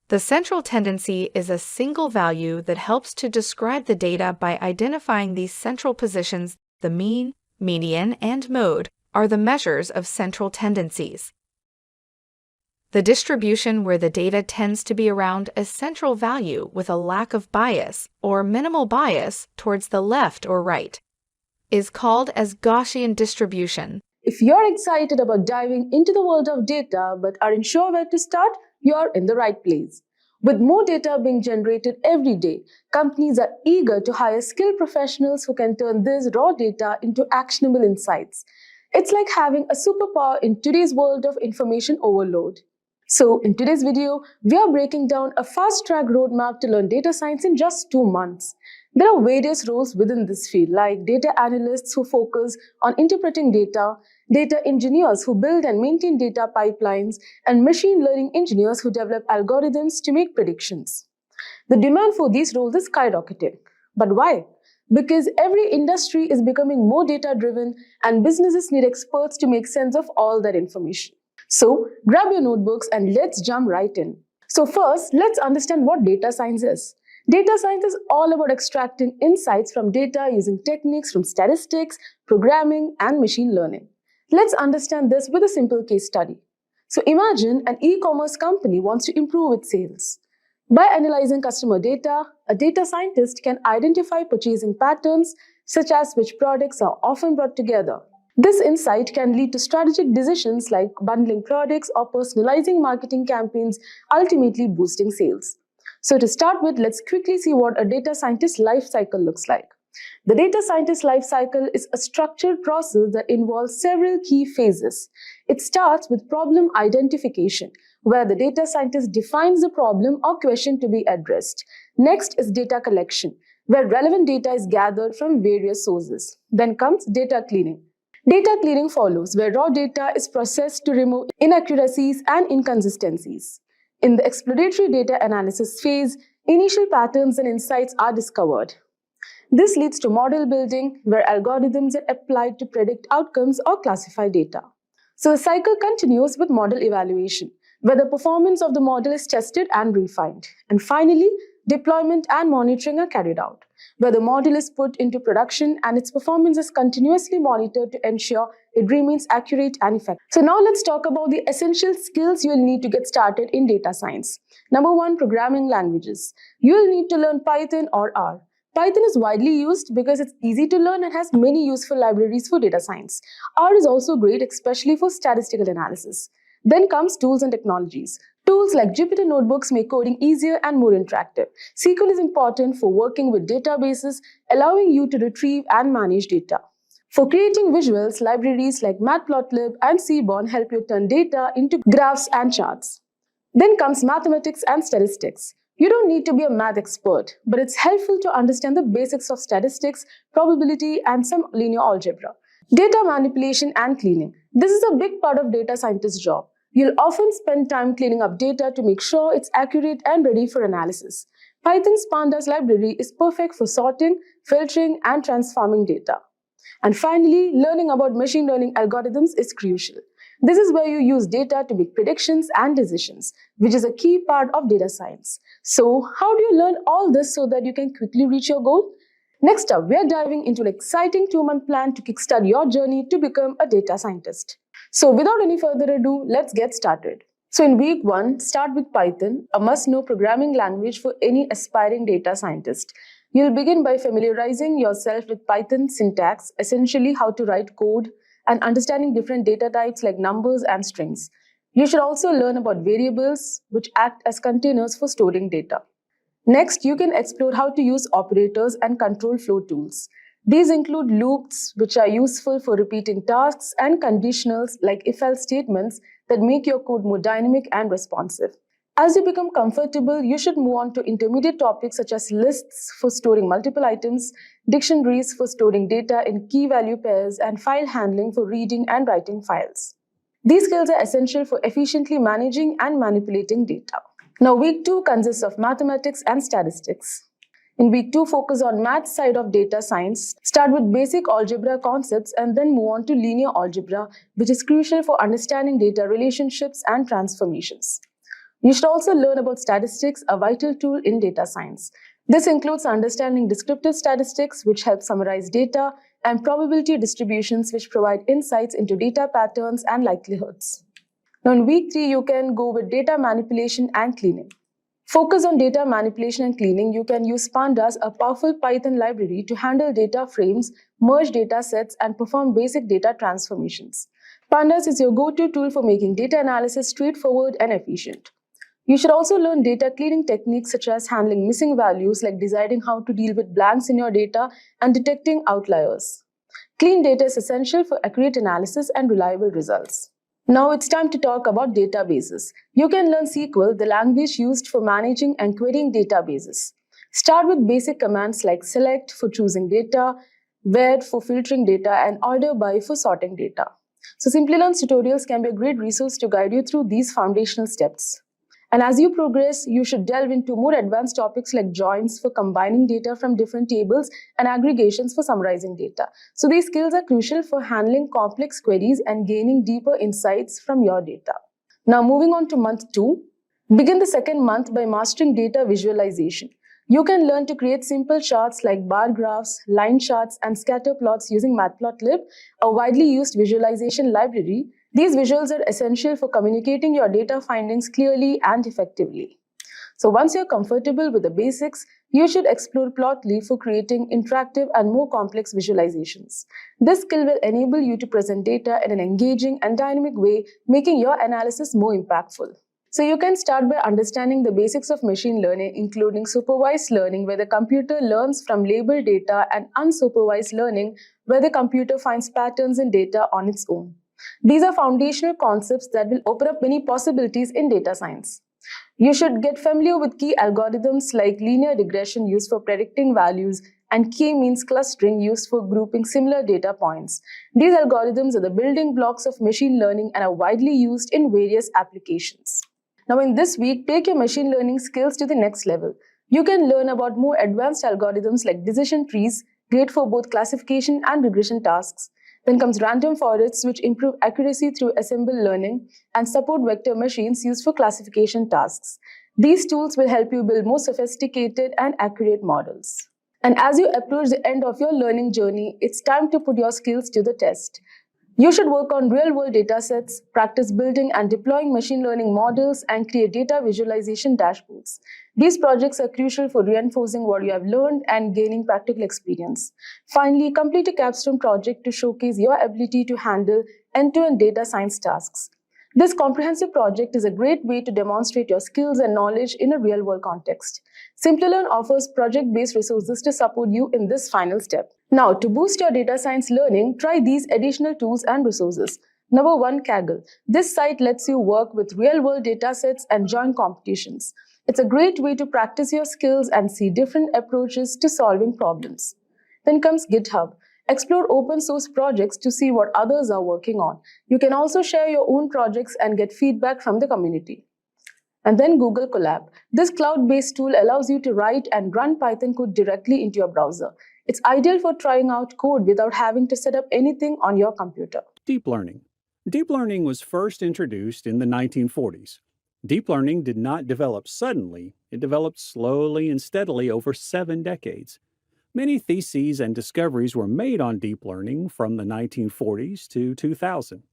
The central tendency is a single value that helps to describe the data by identifying these central positions. The mean, median, and mode are the measures of central tendencies. The distribution where the data tends to be around a central value with a lack of bias or minimal bias towards the left or right is called as Gaussian distribution. If you're excited about diving into the world of data but aren't sure where to start, you're in the right place. With more data being generated every day, companies are eager to hire skilled professionals who can turn this raw data into actionable insights. It's like having a superpower in today's world of information overload. So, in today's video, we are breaking down a fast-track roadmap to learn data science in just 2 months. There are various roles within this field, like data analysts who focus on interpreting data, data engineers who build and maintain data pipelines, and machine learning engineers who develop algorithms to make predictions. The demand for these roles is skyrocketing. But why? Because every industry is becoming more data-driven and businesses need experts to make sense of all that information. So, grab your notebooks and let's jump right in. So first, let's understand what data science is. Data science is all about extracting insights from data using techniques from statistics, programming, and machine learning. Let's understand this with a simple case study. So imagine an e-commerce company wants to improve its sales. By analyzing customer data, a data scientist can identify purchasing patterns, such as which products are often brought together. This insight can lead to strategic decisions like bundling products or personalizing marketing campaigns, ultimately boosting sales. So to start with, let's quickly see what a data scientist's life cycle looks like. The data scientist life cycle is a structured process that involves several key phases. It starts with problem identification, where the data scientist defines the problem or question to be addressed. Next is data collection, where relevant data is gathered from various sources. Then comes data cleaning. Data cleaning follows, where raw data is processed to remove inaccuracies and inconsistencies. In the exploratory data analysis phase, initial patterns and insights are discovered. This leads to model building, where algorithms are applied to predict outcomes or classify data. So the cycle continues with model evaluation, where the performance of the model is tested and refined. And finally, deployment and monitoring are carried out, where the model is put into production and its performance is continuously monitored to ensure it remains accurate and effective. So now let's talk about the essential skills you'll need to get started in data science. Number 1, programming languages. You'll need to learn Python or R. Python is widely used because it's easy to learn and has many useful libraries for data science. R is also great, especially for statistical analysis. Then comes tools and technologies. Tools like Jupyter Notebooks make coding easier and more interactive. SQL is important for working with databases, allowing you to retrieve and manage data. For creating visuals, libraries like Matplotlib and Seaborn help you turn data into graphs and charts. Then comes mathematics and statistics. You don't need to be a math expert, but it's helpful to understand the basics of statistics, probability, and some linear algebra. Data manipulation and cleaning. This is a big part of data scientist's job. You'll often spend time cleaning up data to make sure it's accurate and ready for analysis. Python's Pandas library is perfect for sorting, filtering, and transforming data. And finally, learning about machine learning algorithms is crucial. This is where you use data to make predictions and decisions, which is a key part of data science. So, how do you learn all this so that you can quickly reach your goal? Next up, we are diving into an exciting 2-month plan to kickstart your journey to become a data scientist. So without any further ado, let's get started. So in week 1, start with Python, a must-know programming language for any aspiring data scientist. You'll begin by familiarizing yourself with Python syntax, essentially how to write code, and understanding different data types like numbers and strings. You should also learn about variables, which act as containers for storing data. Next, you can explore how to use operators and control flow tools. These include loops, which are useful for repeating tasks, and conditionals like if-else statements that make your code more dynamic and responsive. As you become comfortable, you should move on to intermediate topics such as lists for storing multiple items, dictionaries for storing data in key value pairs, and file handling for reading and writing files. These skills are essential for efficiently managing and manipulating data. Now, week 2 consists of mathematics and statistics. In week 2, focus on math side of data science. Start with basic algebra concepts and then move on to linear algebra, which is crucial for understanding data relationships and transformations. You should also learn about statistics, a vital tool in data science. This includes understanding descriptive statistics, which help summarize data, and probability distributions, which provide insights into data patterns and likelihoods. Now, in week 3, you can go with data manipulation and cleaning. Focus on data manipulation and cleaning. You can use Pandas, a powerful Python library, to handle data frames, merge data sets, and perform basic data transformations. Pandas is your go-to tool for making data analysis straightforward and efficient. You should also learn data cleaning techniques such as handling missing values, like deciding how to deal with blanks in your data and detecting outliers. Clean data is essential for accurate analysis and reliable results. Now it's time to talk about databases. You can learn SQL, the language used for managing and querying databases. Start with basic commands like select for choosing data, where for filtering data, and order by for sorting data. So Simplilearn's tutorials can be a great resource to guide you through these foundational steps. And as you progress, you should delve into more advanced topics like joins for combining data from different tables and aggregations for summarizing data. So these skills are crucial for handling complex queries and gaining deeper insights from your data. Now moving on to month 2, begin the second month by mastering data visualization. You can learn to create simple charts like bar graphs, line charts, and scatter plots using Matplotlib, a widely used visualization library. These visuals are essential for communicating your data findings clearly and effectively. So once you're comfortable with the basics, you should explore Plotly for creating interactive and more complex visualizations. This skill will enable you to present data in an engaging and dynamic way, making your analysis more impactful. So you can start by understanding the basics of machine learning, including supervised learning, where the computer learns from labeled data, and unsupervised learning, where the computer finds patterns in data on its own. These are foundational concepts that will open up many possibilities in data science. You should get familiar with key algorithms like linear regression used for predicting values and k-means clustering used for grouping similar data points. These algorithms are the building blocks of machine learning and are widely used in various applications. Now in this week, take your machine learning skills to the next level. You can learn about more advanced algorithms like decision trees, great for both classification and regression tasks. Then comes random forests, which improve accuracy through assembled learning, and support vector machines used for classification tasks. These tools will help you build more sophisticated and accurate models. And as you approach the end of your learning journey, it's time to put your skills to the test. You should work on real-world datasets, practice building and deploying machine learning models, and create data visualization dashboards. These projects are crucial for reinforcing what you have learned and gaining practical experience. Finally, complete a capstone project to showcase your ability to handle end-to-end data science tasks. This comprehensive project is a great way to demonstrate your skills and knowledge in a real-world context. Simplilearn offers project-based resources to support you in this final step. Now, to boost your data science learning, try these additional tools and resources. Number 1, Kaggle. This site lets you work with real-world datasets and join competitions. It's a great way to practice your skills and see different approaches to solving problems. Then comes GitHub. Explore open source projects to see what others are working on. You can also share your own projects and get feedback from the community. And then Google Colab. This cloud-based tool allows you to write and run Python code directly into your browser. It's ideal for trying out code without having to set up anything on your computer. Deep learning. Deep learning was first introduced in the 1940s. Deep learning did not develop suddenly. It developed slowly and steadily over 7 decades. Many theses and discoveries were made on deep learning from the 1940s to 2000.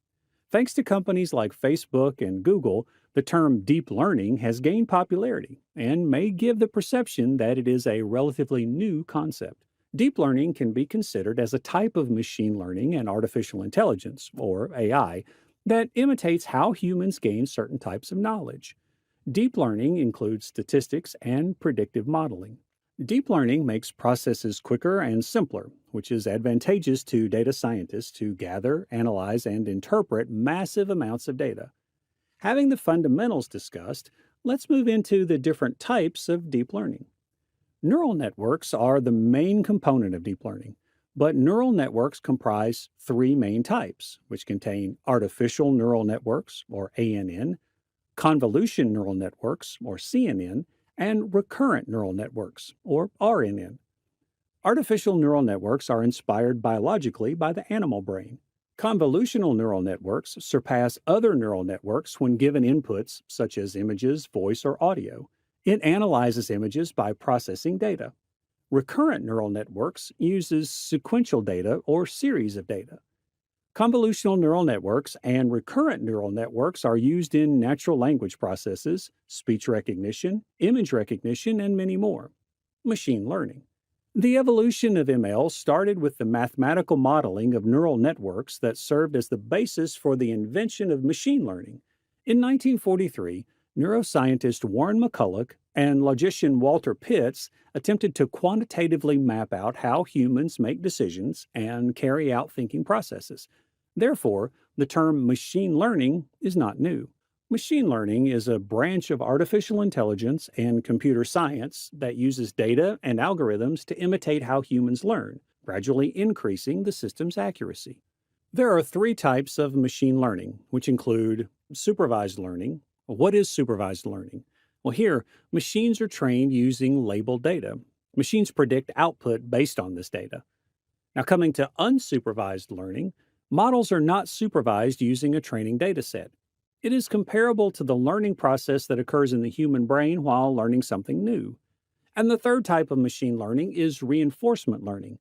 Thanks to companies like Facebook and Google, the term deep learning has gained popularity and may give the perception that it is a relatively new concept. Deep learning can be considered as a type of machine learning and artificial intelligence, or AI, that imitates how humans gain certain types of knowledge. Deep learning includes statistics and predictive modeling. Deep learning makes processes quicker and simpler, which is advantageous to data scientists to gather, analyze, and interpret massive amounts of data. Having the fundamentals discussed, let's move into the different types of deep learning. Neural networks are the main component of deep learning, but neural networks comprise three main types, which contain artificial neural networks, or ANN, convolution neural networks, or CNN, and recurrent neural networks, or RNN. Artificial neural networks are inspired biologically by the animal brain. Convolutional neural networks surpass other neural networks when given inputs such as images, voice, or audio. It analyzes images by processing data. Recurrent neural networks uses sequential data or series of data. Convolutional neural networks and recurrent neural networks are used in natural language processes, speech recognition, image recognition, and many more. Machine learning. The evolution of ML started with the mathematical modeling of neural networks that served as the basis for the invention of machine learning. In 1943, neuroscientist Warren McCulloch and logician Walter Pitts attempted to quantitatively map out how humans make decisions and carry out thinking processes. Therefore, the term machine learning is not new. Machine learning is a branch of artificial intelligence and computer science that uses data and algorithms to imitate how humans learn, gradually increasing the system's accuracy. There are three types of machine learning, which include supervised learning. What is supervised learning? Well, here, machines are trained using labeled data. Machines predict output based on this data. Now, coming to unsupervised learning, models are not supervised using a training data set. It is comparable to the learning process that occurs in the human brain while learning something new. And the third type of machine learning is reinforcement learning.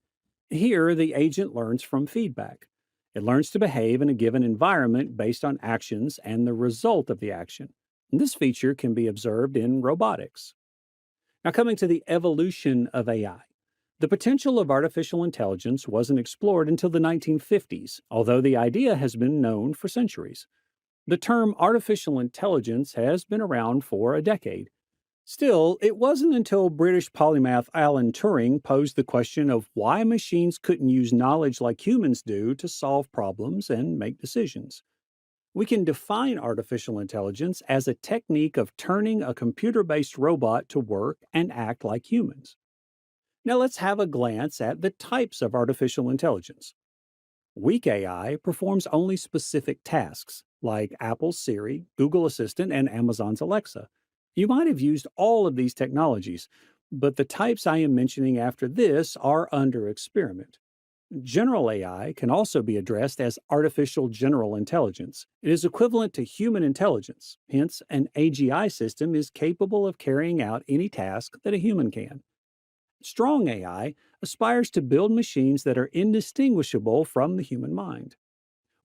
Here, the agent learns from feedback. It learns to behave in a given environment based on actions and the result of the action. And this feature can be observed in robotics. Now, coming to the evolution of AI. The potential of artificial intelligence wasn't explored until the 1950s, although the idea has been known for centuries. The term artificial intelligence has been around for a decade. Still, it wasn't until British polymath Alan Turing posed the question of why machines couldn't use knowledge like humans do to solve problems and make decisions. We can define artificial intelligence as a technique of turning a computer-based robot to work and act like humans. Now let's have a glance at the types of artificial intelligence. Weak AI performs only specific tasks, like Apple's Siri, Google Assistant, and Amazon's Alexa. You might have used all of these technologies, but the types I am mentioning after this are under experiment. General AI can also be addressed as artificial general intelligence. It is equivalent to human intelligence, hence, an AGI system is capable of carrying out any task that a human can. Strong AI aspires to build machines that are indistinguishable from the human mind.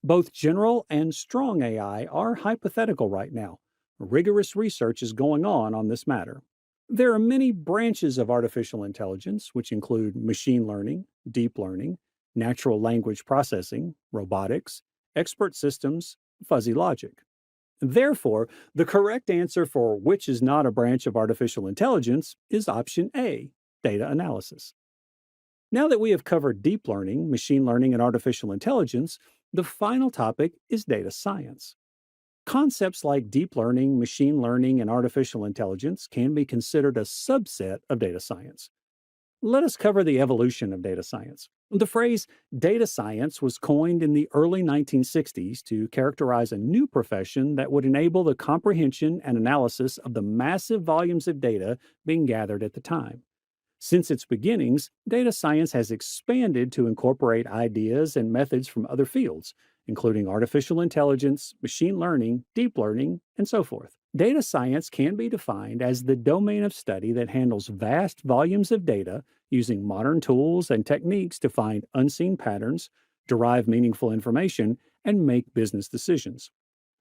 Both general and strong AI are hypothetical right now. Rigorous research is going on this matter. There are many branches of artificial intelligence, which include machine learning, deep learning, natural language processing, robotics, expert systems, fuzzy logic. Therefore, the correct answer for which is not a branch of artificial intelligence is option A, data analysis. Now that we have covered deep learning, machine learning, and artificial intelligence, the final topic is data science. Concepts like deep learning, machine learning, and artificial intelligence can be considered a subset of data science. Let us cover the evolution of data science. The phrase data science was coined in the early 1960s to characterize a new profession that would enable the comprehension and analysis of the massive volumes of data being gathered at the time. Since its beginnings, data science has expanded to incorporate ideas and methods from other fields, including artificial intelligence, machine learning, deep learning, and so forth. Data science can be defined as the domain of study that handles vast volumes of data using modern tools and techniques to find unseen patterns, derive meaningful information, and make business decisions.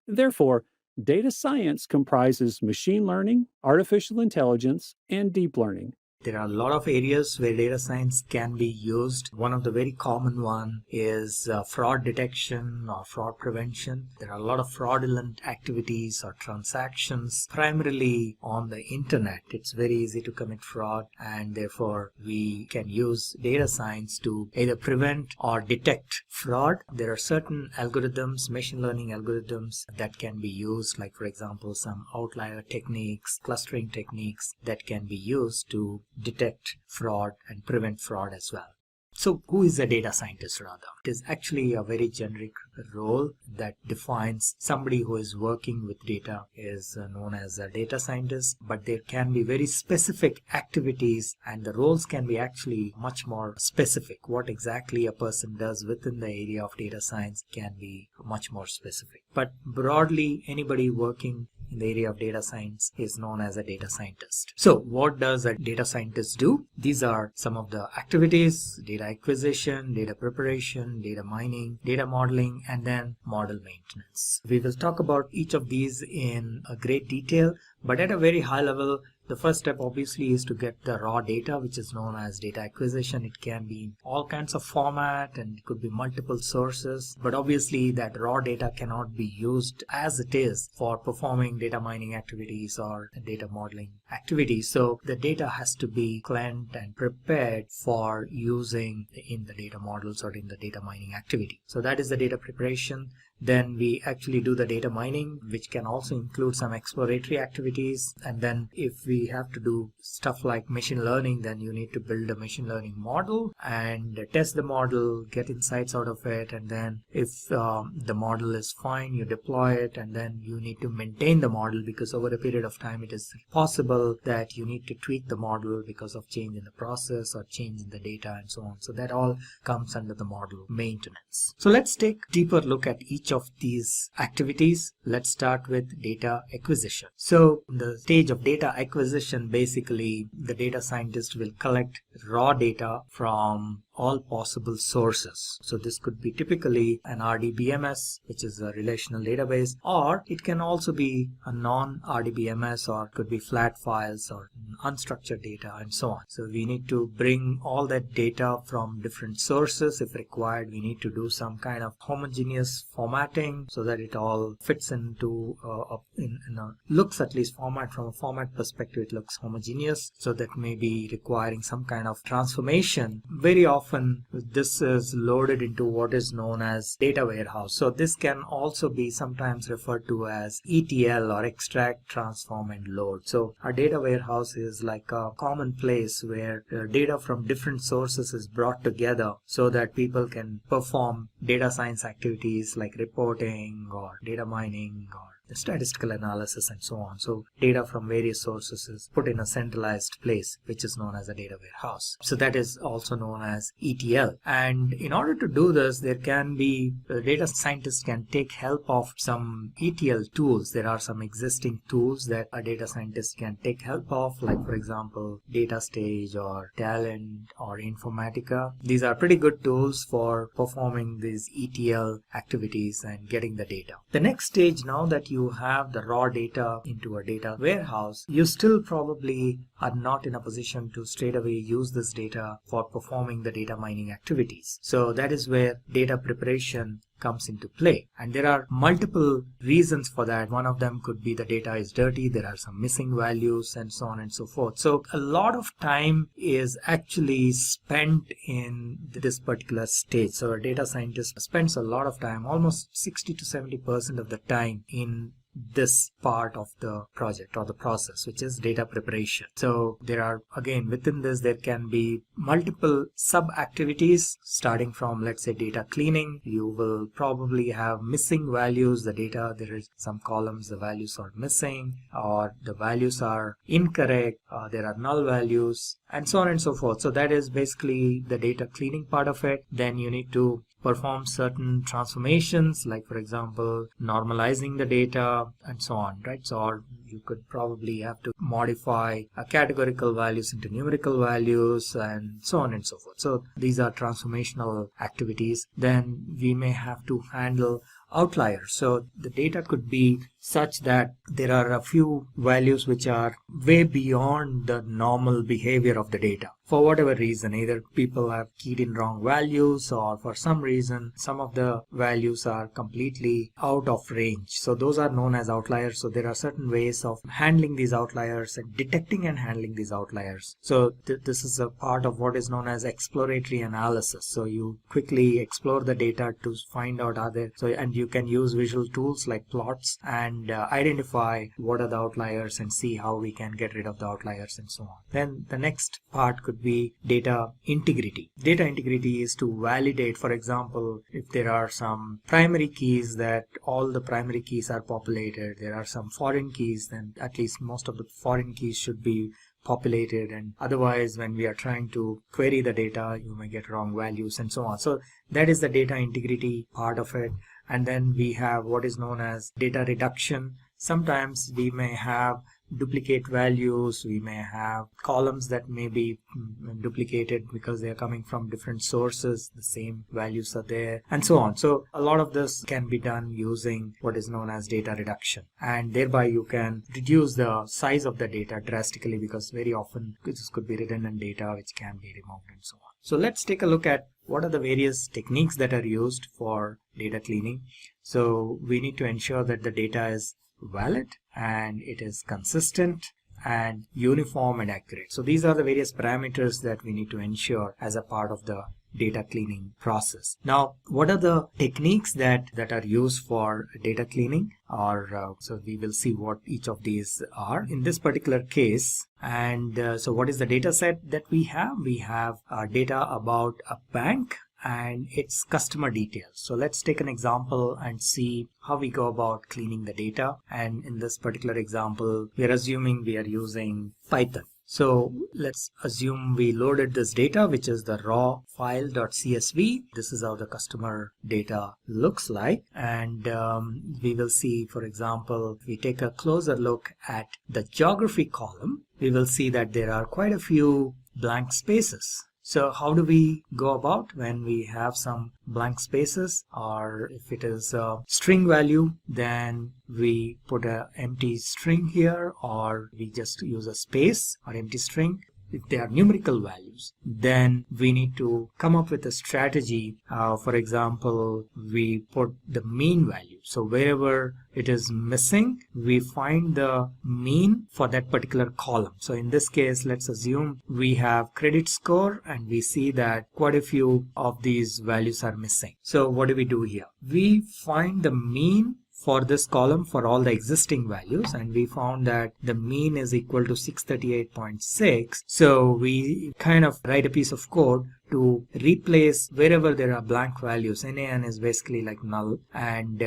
Therefore, data science comprises machine learning, artificial intelligence, and deep learning. There are a lot of areas where data science can be used. One of the very common one is fraud detection or fraud prevention. There are a lot of fraudulent activities or transactions primarily on the internet. It's very easy to commit fraud, and therefore we can use data science to either prevent or detect fraud. There are certain algorithms, machine learning algorithms, that can be used, like for example some outlier techniques, clustering techniques that can be used to detect fraud and prevent fraud as well. So who is a data scientist rather? It is actually a very generic role that defines somebody who is working with data is known as a data scientist, but there can be very specific activities and the roles can be actually much more specific. What exactly a person does within the area of data science can be much more specific. But broadly, anybody working in the area of data science is known as a data scientist. So what does a data scientist do? These are some of the activities: data acquisition, data preparation, data mining, data modeling, and then model maintenance. We will talk about each of these in a great detail, but at a very high level, the first step obviously is to get the raw data, which is known as data acquisition. It can be in all kinds of format and it could be multiple sources, but obviously that raw data cannot be used as it is for performing data mining activities or data modeling activities. So the data has to be cleansed and prepared for using in the data models or in the data mining activity. So that is the data preparation. Then we actually do the data mining, which can also include some exploratory activities. And then if we have to do stuff like machine learning, then you need to build a machine learning model and test the model, get insights out of it. And then if the model is fine, you deploy it, and then you need to maintain the model, because over a period of time it is possible that you need to tweak the model because of change in the process or change in the data and so on. So that all comes under the model maintenance. So let's take a deeper look at each of these activities. Let's start with data acquisition. So in the stage of data acquisition, basically the data scientist will collect raw data from all possible sources. So this could be typically an RDBMS, which is a relational database, or it can also be a non-RDBMS, or it could be flat files or unstructured data and so on. So we need to bring all that data from different sources. If required, we need to do some kind of homogeneous formatting so that it all fits into in a looks, at least format, from a format perspective, it looks homogeneous. So that may be requiring some kind of transformation. Very often this is loaded into what is known as data warehouse. So this can also be sometimes referred to as ETL, or extract, transform, and load. So our data warehouse is like a common place where data from different sources is brought together so that people can perform data science activities like reporting or data mining or statistical analysis and so on. So data from various sources is put in a centralized place, which is known as a data warehouse. So that is also known as ETL. And in order to do this, there can be data scientists can take help of some ETL tools. There are some existing tools that a data scientist can take help of, like for example DataStage or Talent or Informatica. These are pretty good tools for performing these ETL activities and getting the data. The next stage, now that you have the raw data into a data warehouse, you still probably are not in a position to straight away use this data for performing the data mining activities. So that is where data preparation comes into play, and there are multiple reasons for that. One of them could be the data is dirty, there are some missing values, and so on and so forth. So a lot of time is actually spent in this particular stage. So a data scientist spends a lot of time, almost 60 to 70% of the time, in this part of the project or the process, which is data preparation. So there are, again, within this there can be multiple sub activities, starting from, let's say, data cleaning. You will probably have missing values. The data, there is some columns, the values are missing, or the values are incorrect, there are null values, and so on and so forth. So that is basically the data cleaning part of it. Then you need to perform certain transformations, like for example normalizing the data and so on, right? So, or you could probably have to modify categorical values into numerical values and so on and so forth. So these are transformational activities. Then we may have to handle outliers. So the data could be such that there are a few values which are way beyond the normal behavior of the data. For whatever reason, either people have keyed in wrong values, or for some reason some of the values are completely out of range. So those are known as outliers. So there are certain ways of handling these outliers and detecting and handling these outliers. So this is a part of what is known as exploratory analysis. So you quickly explore the data to find out and you can use visual tools like plots and identify what are the outliers and see how we can get rid of the outliers and so on. Then the next part could be data integrity. Data integrity is to validate, for example, if there are some primary keys, that all the primary keys are populated. There are some foreign keys, then at least most of the foreign keys should be populated, and otherwise when we are trying to query the data you may get wrong values and so on. So that is the data integrity part of it. And then we have what is known as data reduction. Sometimes we may have duplicate values, we may have columns that may be duplicated because they are coming from different sources, the same values are there and so on. So a lot of this can be done using what is known as data reduction, and thereby you can reduce the size of the data drastically, because very often this could be redundant data which can be removed and so on. So let's take a look at what are the various techniques that are used for data cleaning. So we need to ensure that the data is valid and it is consistent and uniform and accurate. So these are the various parameters that we need to ensure as a part of the data cleaning process. Now, what are the techniques that are used for data cleaning? So we will see what each of these are in this particular case. And so what is the data set that we have? We have data about a bank and its customer details. So let's take an example and see how we go about cleaning the data. And in this particular example, we are assuming we are using Python. So let's assume we loaded this data, which is the raw file.csv. This is how the customer data looks like. And we will see, for example, if we take a closer look at the geography column, we will see that there are quite a few blank spaces. So how do we go about when we have some blank spaces? Or if it is a string value, then we put an empty string here, or we just use a space or empty string. If they are numerical values, then we need to come up with a strategy. For example, we put the mean value. So wherever it is missing, we find the mean for that particular column. So in this case, let's assume we have credit score and we see that quite a few of these values are missing. So what do we do here? We find the mean for this column for all the existing values, and we found that the mean is equal to 638.6. So we kind of write a piece of code to replace wherever there are blank values. NaN is basically like null, and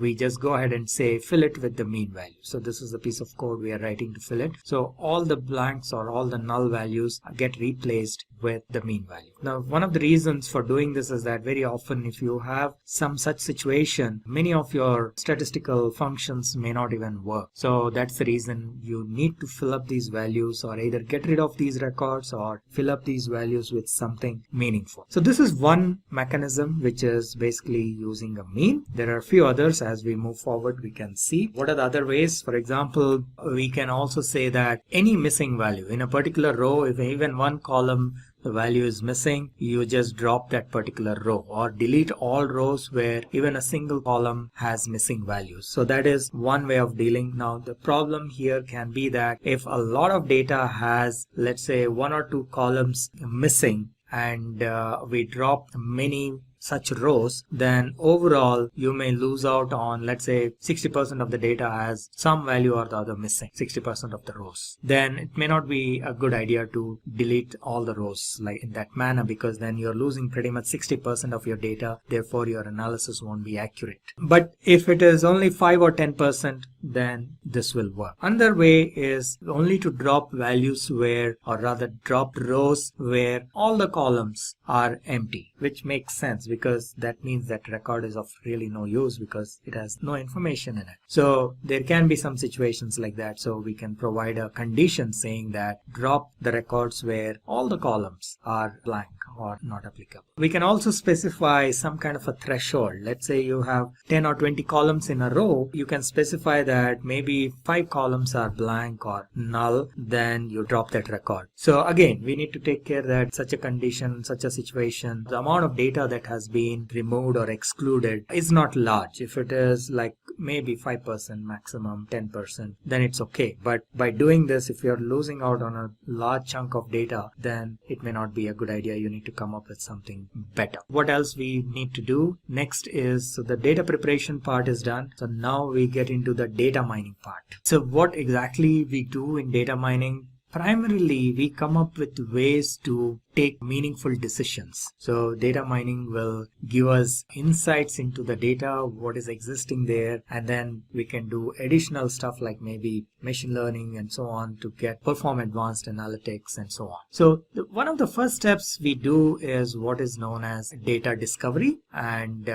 we just go ahead and say fill it with the mean value. So this is the piece of code we are writing to fill it. So all the blanks or all the null values get replaced with the mean value. Now, one of the reasons for doing this is that very often if you have some such situation, many of your statistical functions may not even work. So that's the reason you need to fill up these values, or either get rid of these records or fill up these values with something meaningful. So this is one mechanism, which is basically using a mean. There are a few others. As we move forward, we can see what are the other ways. For example, we can also say that any missing value in a particular row, if even one column the value is missing, you just drop that particular row, or delete all rows where even a single column has missing values. So that is one way of dealing. Now the problem here can be that if a lot of data has, let's say, one or two columns missing, and we drop many such rows, then overall you may lose out on, let's say, 60% of the data has some value or the other missing, 60% of the rows. Then it may not be a good idea to delete all the rows like in that manner, because then you're losing pretty much 60% of your data. Therefore your analysis won't be accurate. But if it is only 5 or 10%, then this will work. Another way is only to drop values where, or rather drop rows where all the columns are empty, which makes sense because that means that record is of really no use because it has no information in it. So there can be some situations like that. So we can provide a condition saying that drop the records where all the columns are blank or not applicable. We can also specify some kind of a threshold. Let's say you have 10 or 20 columns in a row. You can specify that maybe 5 columns are blank or null, then you drop that record. So again, we need to take care that such a condition, such a situation, the amount of data that has been removed or excluded is not large. If it is like maybe 5%, maximum 10%, then it's okay. But by doing this, if you're losing out on a large chunk of data, then it may not be a good idea. You need to come up with something better. What else we need to do next is, so the data preparation part is done. So now we get into the data mining part. So what exactly we do in data mining? Primarily, we come up with ways to take meaningful decisions. So data mining will give us insights into the data, what is existing there, and then we can do additional stuff like maybe machine learning and so on to perform advanced analytics and so on. So one of the first steps we do is what is known as data discovery, and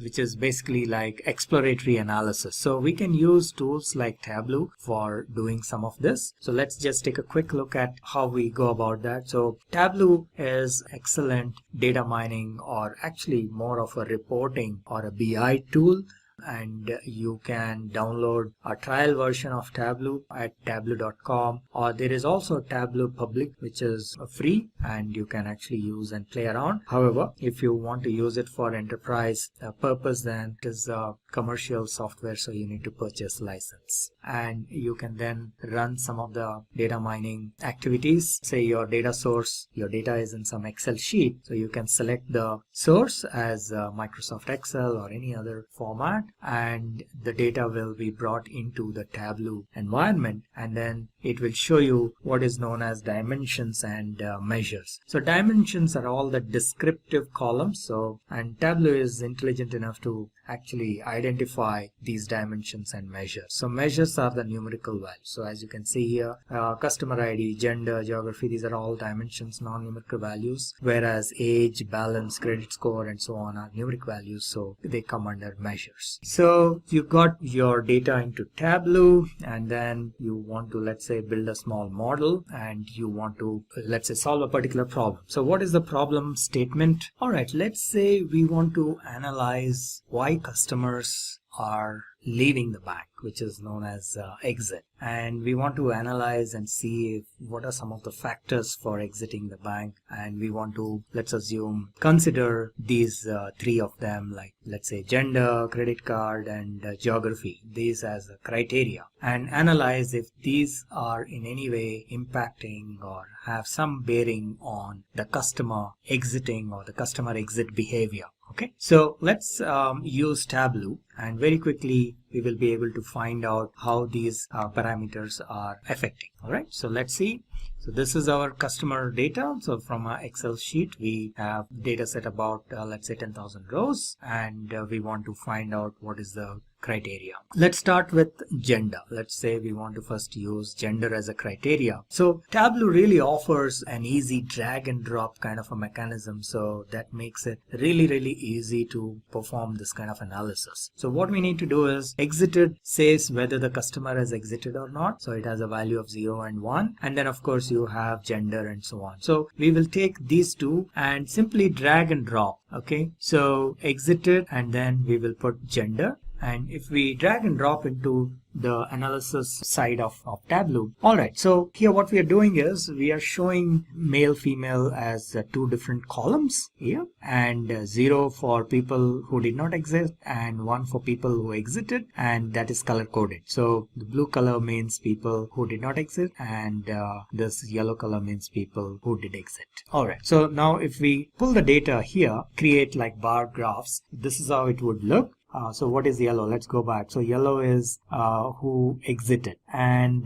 which is basically like exploratory analysis. So we can use tools like Tableau for doing some of this. So let's just take a quick look at how we go about that. So Tableau is excellent data mining, or actually more of a reporting or a BI tool. And you can download a trial version of Tableau at tableau.com, or there is also Tableau Public, which is free and you can actually use and play around. However, if you want to use it for enterprise purpose, then it is a commercial software, so you need to purchase license. And you can then run some of the data mining activities. Say your data source, your data is in some Excel sheet, so you can select the source as Microsoft Excel or any other format, and the data will be brought into the Tableau environment, and then it will show you what is known as dimensions and measures. So dimensions are all the descriptive columns. So, and Tableau is intelligent enough to actually identify these dimensions and measures. So measures are the numerical values. So as you can see here, customer ID, gender, geography, these are all dimensions, non-numerical values, whereas age, balance, credit score, and so on are numeric values, so they come under measures. So you got your data into Tableau, and then you want to, let's say, build a small model, and you want to, let's say, solve a particular problem. So what is the problem statement? All right, let's say we want to analyze why customers are leaving the bank, which is known as exit, and we want to analyze and see what are some of the factors for exiting the bank, and we want to, let's assume, consider these 3 of them, like let's say gender, credit card, and geography, these as a criteria, and analyze if these are in any way impacting or have some bearing on the customer exiting or the customer exit behavior. Okay, so let's use Tableau, and very quickly we will be able to find out how these parameters are affecting. All right, so let's see. So this is our customer data. So from our Excel sheet, we have data set about, let's say 10,000 rows, and we want to find out what is the criteria. Let's start with gender. Let's say we want to first use gender as a criteria. So Tableau really offers an easy drag and drop kind of a mechanism. So that makes it really, really easy to perform this kind of analysis. So what we need to do is exited says whether the customer has exited or not. So it has a value of 0 and 1. And then of course you have gender and so on. So we will take these two and simply drag and drop. Okay, so exited, and then we will put gender. And if we drag and drop into the analysis side of Tableau. All right, so here what we are doing is we are showing male, female as 2 different columns here, and 0 for people who did not exit and 1 for people who exited, and that is color coded. So the blue color means people who did not exit, and this yellow color means people who did exit. All right, so now if we pull the data here, create like bar graphs, this is how it would look. So what is yellow? Let's go back. So yellow is who exited, and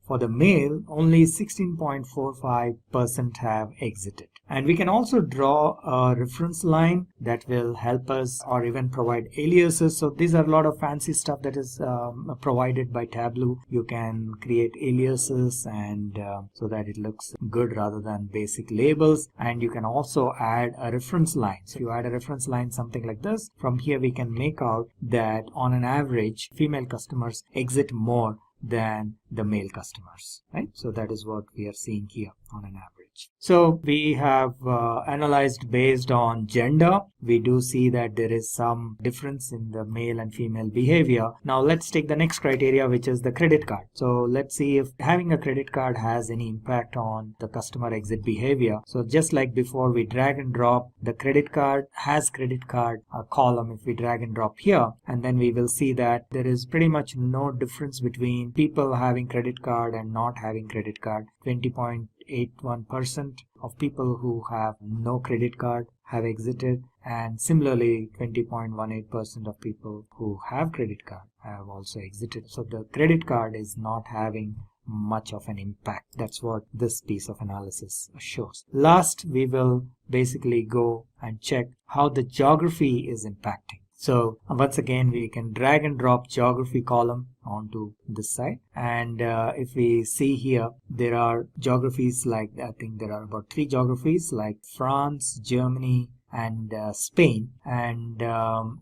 for the male only 16.45% have exited, And we can also draw a reference line that will help us, or even provide aliases. So these are a lot of fancy stuff that is provided by Tableau. You can create aliases and so that it looks good rather than basic labels. And you can also add a reference line. So if you add a reference line, something like this, from here we can make out that on an average, female customers exit more than the male customers, right? So that is what we are seeing here on an average. So we have analyzed based on gender. We do see that there is some difference in the male and female behavior. Now let's take the next criteria, which is the credit card. So let's see if having a credit card has any impact on the customer exit behavior. So just like before, we drag and drop the credit card has credit card column. If we drag and drop here, and then we will see that there is pretty much no difference between people having credit card and not having credit card. 20.81% of people who have no credit card have exited, and similarly 20.18% of people who have credit card have also exited. So the credit card is not having much of an impact. That's what this piece of analysis shows. Last, we will basically go and check how the geography is impacting. So once again, we can drag and drop geography column onto this side. And if we see here, there are geographies like, I think there are about 3 geographies like France, Germany, and Spain. And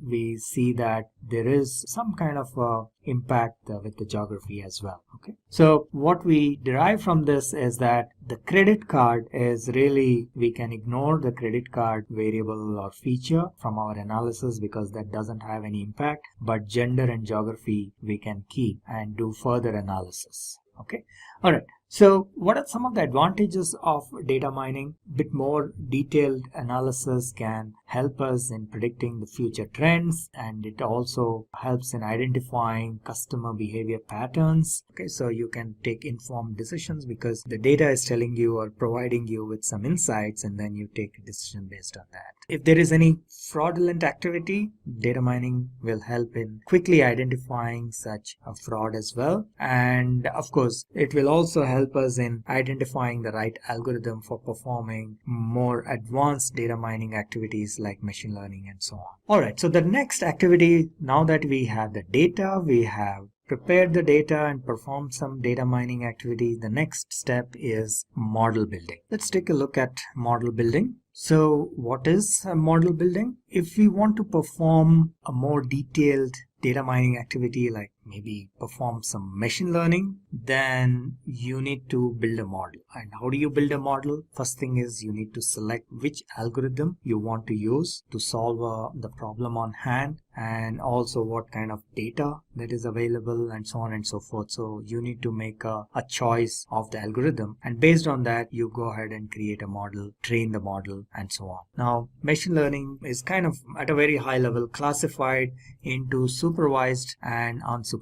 we see that there is some kind of impact with the geography as well. Okay. So what we derive from this is that the credit card is really, we can ignore the credit card variable or feature from our analysis because that doesn't have any impact, but gender and geography we can keep and do further analysis. Okay. All right. So what are some of the advantages of data mining? Bit more detailed analysis can help us in predicting the future trends, and it also helps in identifying customer behavior patterns. Okay, so you can take informed decisions because the data is telling you or providing you with some insights, and then you take a decision based on that. If there is any fraudulent activity, data mining will help in quickly identifying such a fraud as well. And of course, it will also help us in identifying the right algorithm for performing more advanced data mining activities like machine learning and so on. All right, so the next activity, now that we have the data, we have prepared the data and performed some data mining activity, the next step is model building. Let's take a look at model building. So what is a model building? If we want to perform a more detailed data mining activity, like maybe perform some machine learning, then you need to build a model. And how do you build a model? First thing is you need to select which algorithm you want to use to solve the problem on hand, and also what kind of data that is available, and so on and so forth. So you need to make a choice of the algorithm, and based on that you go ahead and create a model, train the model, and so on. Now machine learning is kind of at a very high level classified into supervised and unsupervised.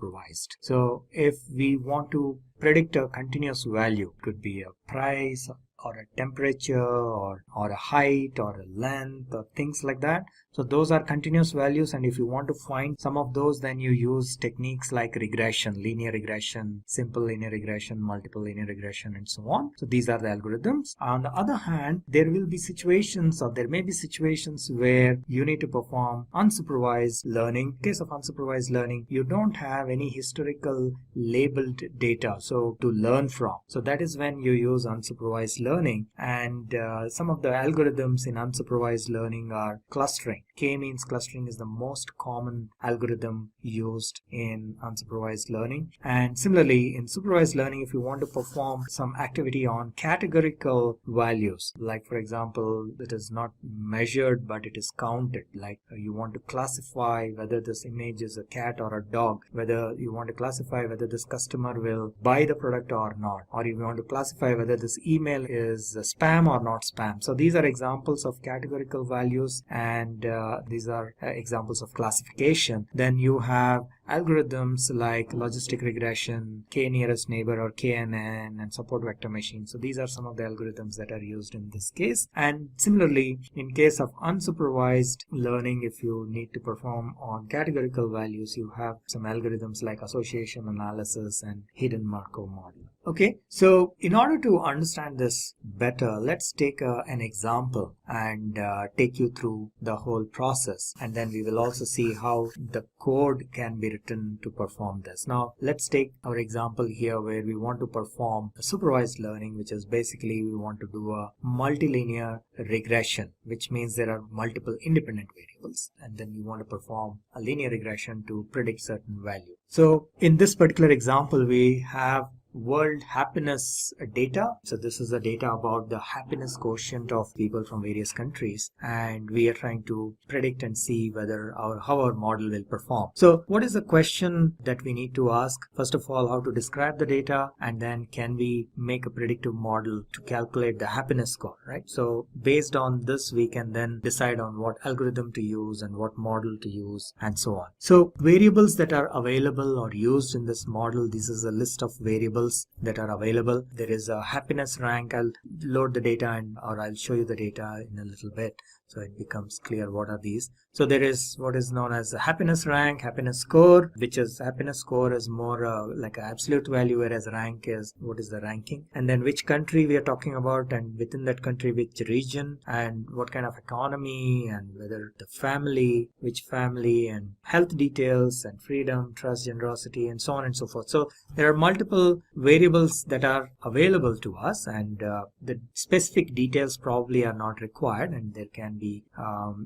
So if we want to predict a continuous value, could be a price or a temperature or a height or a length or things like that. So those are continuous values, and if you want to find some of those, then you use techniques like regression, linear regression, simple linear regression, multiple linear regression, and so on. So these are the algorithms. On the other hand, there will be situations, or there may be situations where you need to perform unsupervised learning. In case of unsupervised learning, you don't have any historical labeled data so to learn from. So that is when you use unsupervised learning. And some of the algorithms in unsupervised learning are clustering. K-means clustering is the most common algorithm used in unsupervised learning. And similarly, in supervised learning, if you want to perform some activity on categorical values, like for example, it is not measured but it is counted, like you want to classify whether this image is a cat or a dog, whether you want to classify whether this customer will buy the product or not, or you want to classify whether this email is spam or not spam. So these are examples of categorical values, and these are examples of classification. Then you have algorithms like logistic regression, k nearest neighbor or KNN, and support vector machine. So these are some of the algorithms that are used in this case. And similarly, in case of unsupervised learning, if you need to perform on categorical values, you have some algorithms like association analysis and hidden Markov model. Okay, so in order to understand this better, let's take an example and take you through the whole process, and then we will also see how the code can be written to perform this. Now let's take our example here where we want to perform a supervised learning, which is basically we want to do a multilinear regression, which means there are multiple independent variables, and then we want to perform a linear regression to predict certain value. So in this particular example, we have world happiness data. So this is the data about the happiness quotient of people from various countries, and we are trying to predict and see whether how our model will perform. So what is the question that we need to ask? First of all, how to describe the data, and then can we make a predictive model to calculate the happiness score, right? So based on this, we can then decide on what algorithm to use and what model to use and so on. So variables that are available or used in this model, this is a list of variables that are available. There is a happiness rank. I'll load the data or I'll show you the data in a little bit so it becomes clear what are these. So there is what is known as a happiness rank, happiness score, which is happiness score is more like an absolute value, whereas rank is what is the ranking, and then which country we are talking about, and within that country which region, and what kind of economy, and whether the family, which family, and health details, and freedom, trust, generosity, and so on and so forth. So there are multiple variables that are available to us, and the specific details probably are not required, and there can be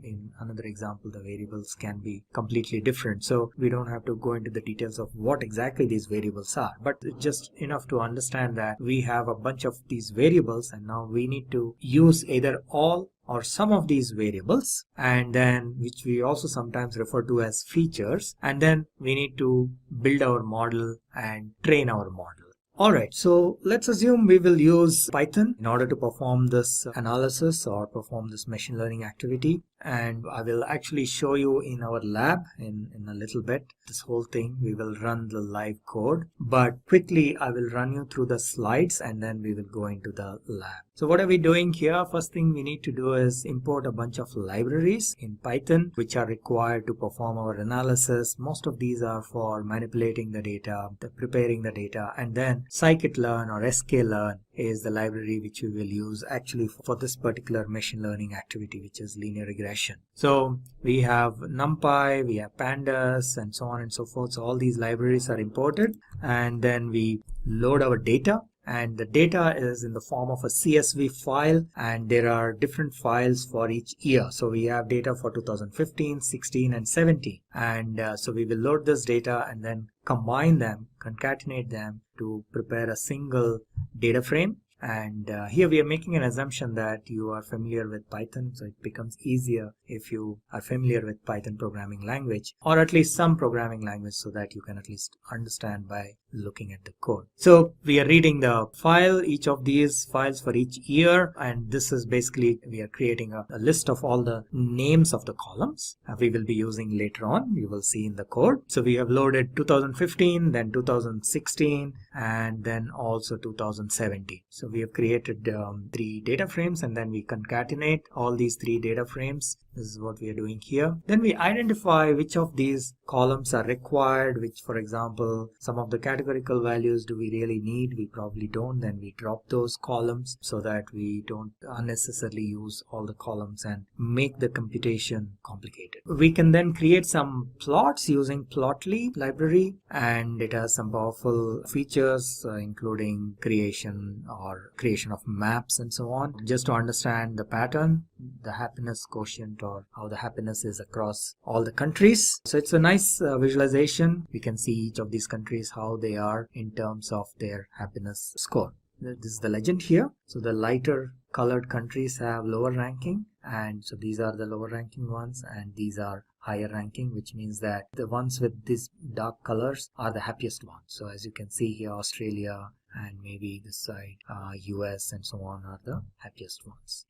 in another example the variables can be completely different, so we don't have to go into the details of what exactly these variables are, but it's just enough to understand that we have a bunch of these variables, and now we need to use either all or some of these variables, and then which we also sometimes refer to as features, and then we need to build our model and train our model. Alright, so let's assume we will use Python in order to perform this analysis or perform this machine learning activity, and I will actually show you in our lab in a little bit. This whole thing we will run the live code, but quickly I will run you through the slides and then we will go into the lab. So what are we doing here? First thing we need to do is import a bunch of libraries in Python which are required to perform our analysis. Most of these are for manipulating the data, preparing the data, and then scikit-learn or sklearn is the library which we will use actually for this particular machine learning activity, which is linear regression. So we have NumPy, we have pandas, and so on and so forth. So all these libraries are imported, and then we load our data, and the data is in the form of a CSV file, and there are different files for each year. So we have data for 2015, 16, and 17, and so we will load this data and then combine them, concatenate them to prepare a single data frame. And here we are making an assumption that you are familiar with Python, so it becomes easier if you are familiar with Python programming language, or at least some programming language, so that you can at least understand by looking at the code. So we are reading the file, each of these files for each year, and this is basically we are creating a list of all the names of the columns we will be using later on. You will see in the code. So we have loaded 2015, then 2016, and then also 2017. So we have created 3 data frames, and then we concatenate all these 3 data frames. This is what we are doing here. Then we identify which of these columns are required, which, for example, some of the categorical values do we really need? We probably don't. Then we drop those columns so that we don't unnecessarily use all the columns and make the computation complicated. We can then create some plots using Plotly library, and it has some powerful features including creation of maps and so on, just to understand the pattern, the happiness quotient, or how the happiness is across all the countries. So it's a nice visualization. We can see each of these countries, how they are in terms of their happiness score. This is the legend here. So the lighter colored countries have lower ranking, and so these are the lower ranking ones, and these are higher ranking, which means that the ones with these dark colors are the happiest ones. So as you can see here, Australia and maybe this side US and so on are the happiest ones.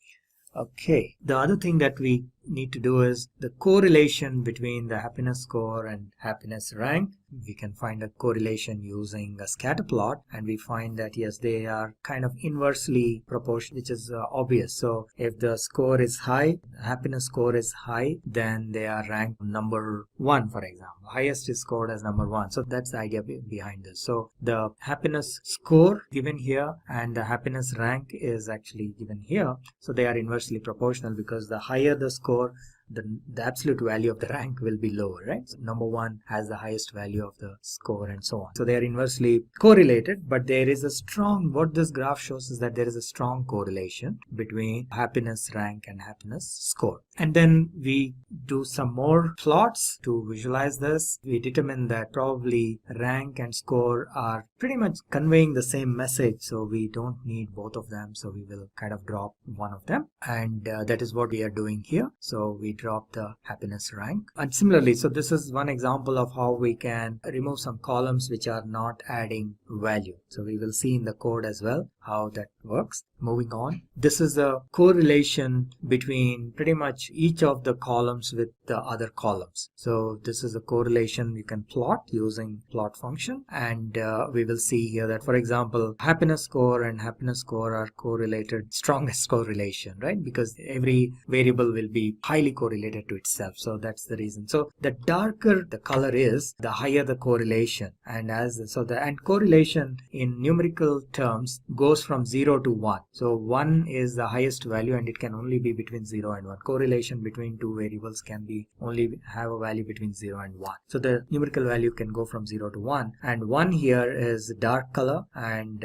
Okay, the other thing that we need to do is the correlation between the happiness score and happiness rank. we can find a correlation using a scatter plot, and we find that yes, they are kind of inversely proportional, which is obvious. So if the score is high, happiness score is high, then they are ranked number 1, for example. Highest is scored as number 1. So that's the idea behind this. So the happiness score given here and the happiness rank is actually given here. So they are inversely proportional, because the higher the score, the absolute value of the rank will be lower, right? So number 1 has the highest value of the score and so on. So they are inversely correlated, but there is a strong, what this graph shows is that there is a strong correlation between happiness rank and happiness score. And then we do some more plots to visualize this. We determine that probably rank and score are pretty much conveying the same message, so we don't need both of them, so we will kind of drop one of them, and that is what we are doing here. So we drop the happiness rank. And similarly, so this is one example of how we can remove some columns which are not adding value. So we will see in the code as well how that works. Moving on, this is a correlation between pretty much each of the columns with the other columns. So this is a correlation you can plot using plot function, and we will see here that, for example, happiness score and happiness score are correlated, strongest correlation, right? Because every variable will be highly correlated to itself. So that's the reason. So the darker the color is, the higher the correlation. And and correlation in numerical terms goes from 0 to 1. So 1 is the highest value, and it can only be between 0 and 1. Correlation between two variables can be only have a value between 0 and 1. So the numerical value can go from 0 to 1, and 1 here is dark color, and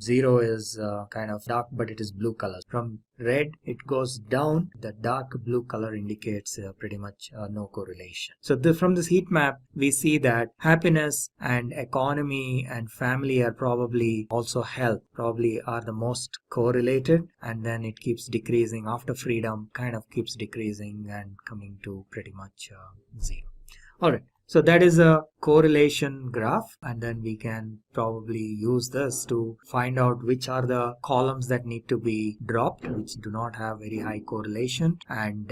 0 is kind of dark, but it is blue color. From red it goes down, the dark blue color indicates pretty much no correlation. So from this heat map we see that happiness and economy and family are probably, also health probably, are the most correlated, and then it keeps decreasing after freedom, kind of keeps decreasing and coming to pretty much 0. All right, so that is a correlation graph, and then we can probably use this to find out which are the columns that need to be dropped, which do not have very high correlation, and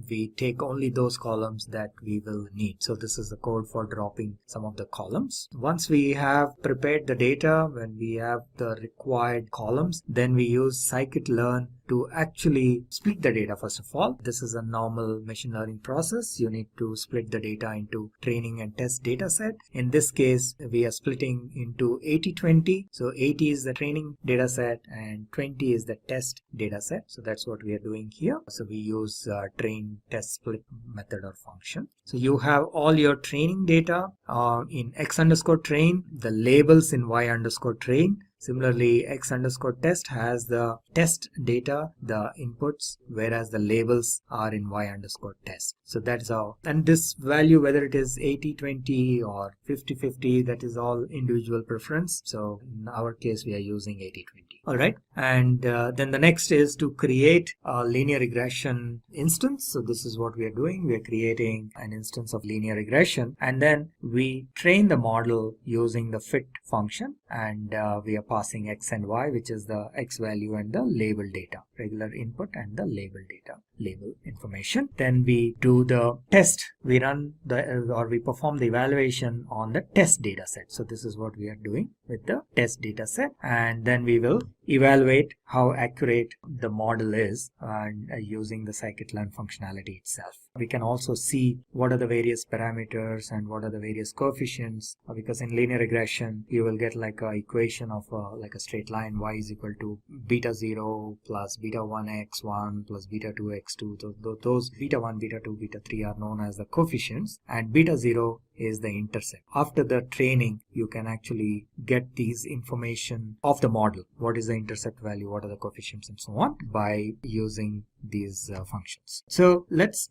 we take only those columns that we will need. So this is the code for dropping some of the columns. Once we have prepared the data, when we have the required columns, then we use scikit-learn to actually split the data. First of all, this is a normal machine learning process. You need to split the data into training and test data set. In this case, we are splitting into 80-20. So 80 is the training data set and 20 is the test data set. So that's what we are doing here. So we use train test split method or function. So you have all your training data in x_train, the labels in y_train. Similarly, x_test has the test data, the inputs, whereas the labels are in y_test. So that's how, and this value, whether it is 80-20 or 50-50, that is all individual preference. So in our case, we are using 80-20. All right. And then the next is to create a linear regression instance. So this is what we are doing. We are creating an instance of linear regression, and then we train the model using the fit function, and we are passing x and y, which is the x value and the label data, regular input and the label data, label information. Then we do the test. We run we perform the evaluation on the test data set. So this is what we are doing with the test data set, and then we will evaluate how accurate the model is and using the scikit-learn functionality itself. We can also see what are the various parameters and what are the various coefficients, because in linear regression you will get like a equation of like a straight line, y is equal to beta 0 plus beta 1 x1 plus beta 2 x2. Those beta 1, beta 2, beta 3 are known as the coefficients, and beta 0 is the intercept. After the training, you can actually get these information of the model. What is the intercept value, what are the coefficients, and so on, by using these functions. So let's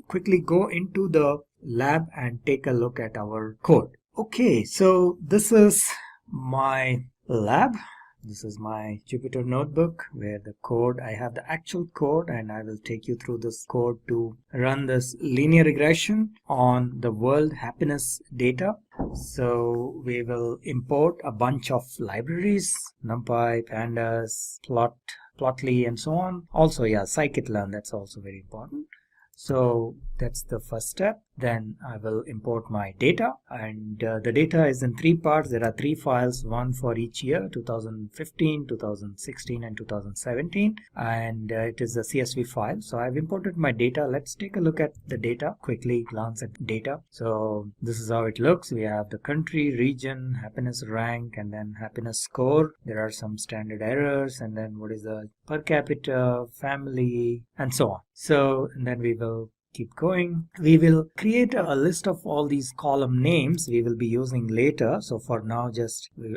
quickly go into the lab and take a look at our code. Okay, so this is my lab. This is my Jupyter notebook where the code, I have the actual code, and I will take you through this code to run this linear regression on the world happiness data. So we will import a bunch of libraries, NumPy, Pandas, Plotly, and so on. Also, yeah, scikit-learn, that's also very important. So that's the first step. Then I will import my data, and the data is in 3 parts. There are 3 files, one for each year, 2015, 2016 and 2017, and it is a CSV file. So I've imported my data. Let's take a look at the data, quickly glance at data. So this is how it looks. We have the country, region, happiness rank, and then happiness score. There are some standard errors, and then what is the per capita, family, and so on. So and then we will keep going. We will create a list of all these column names we will be using later. So for now,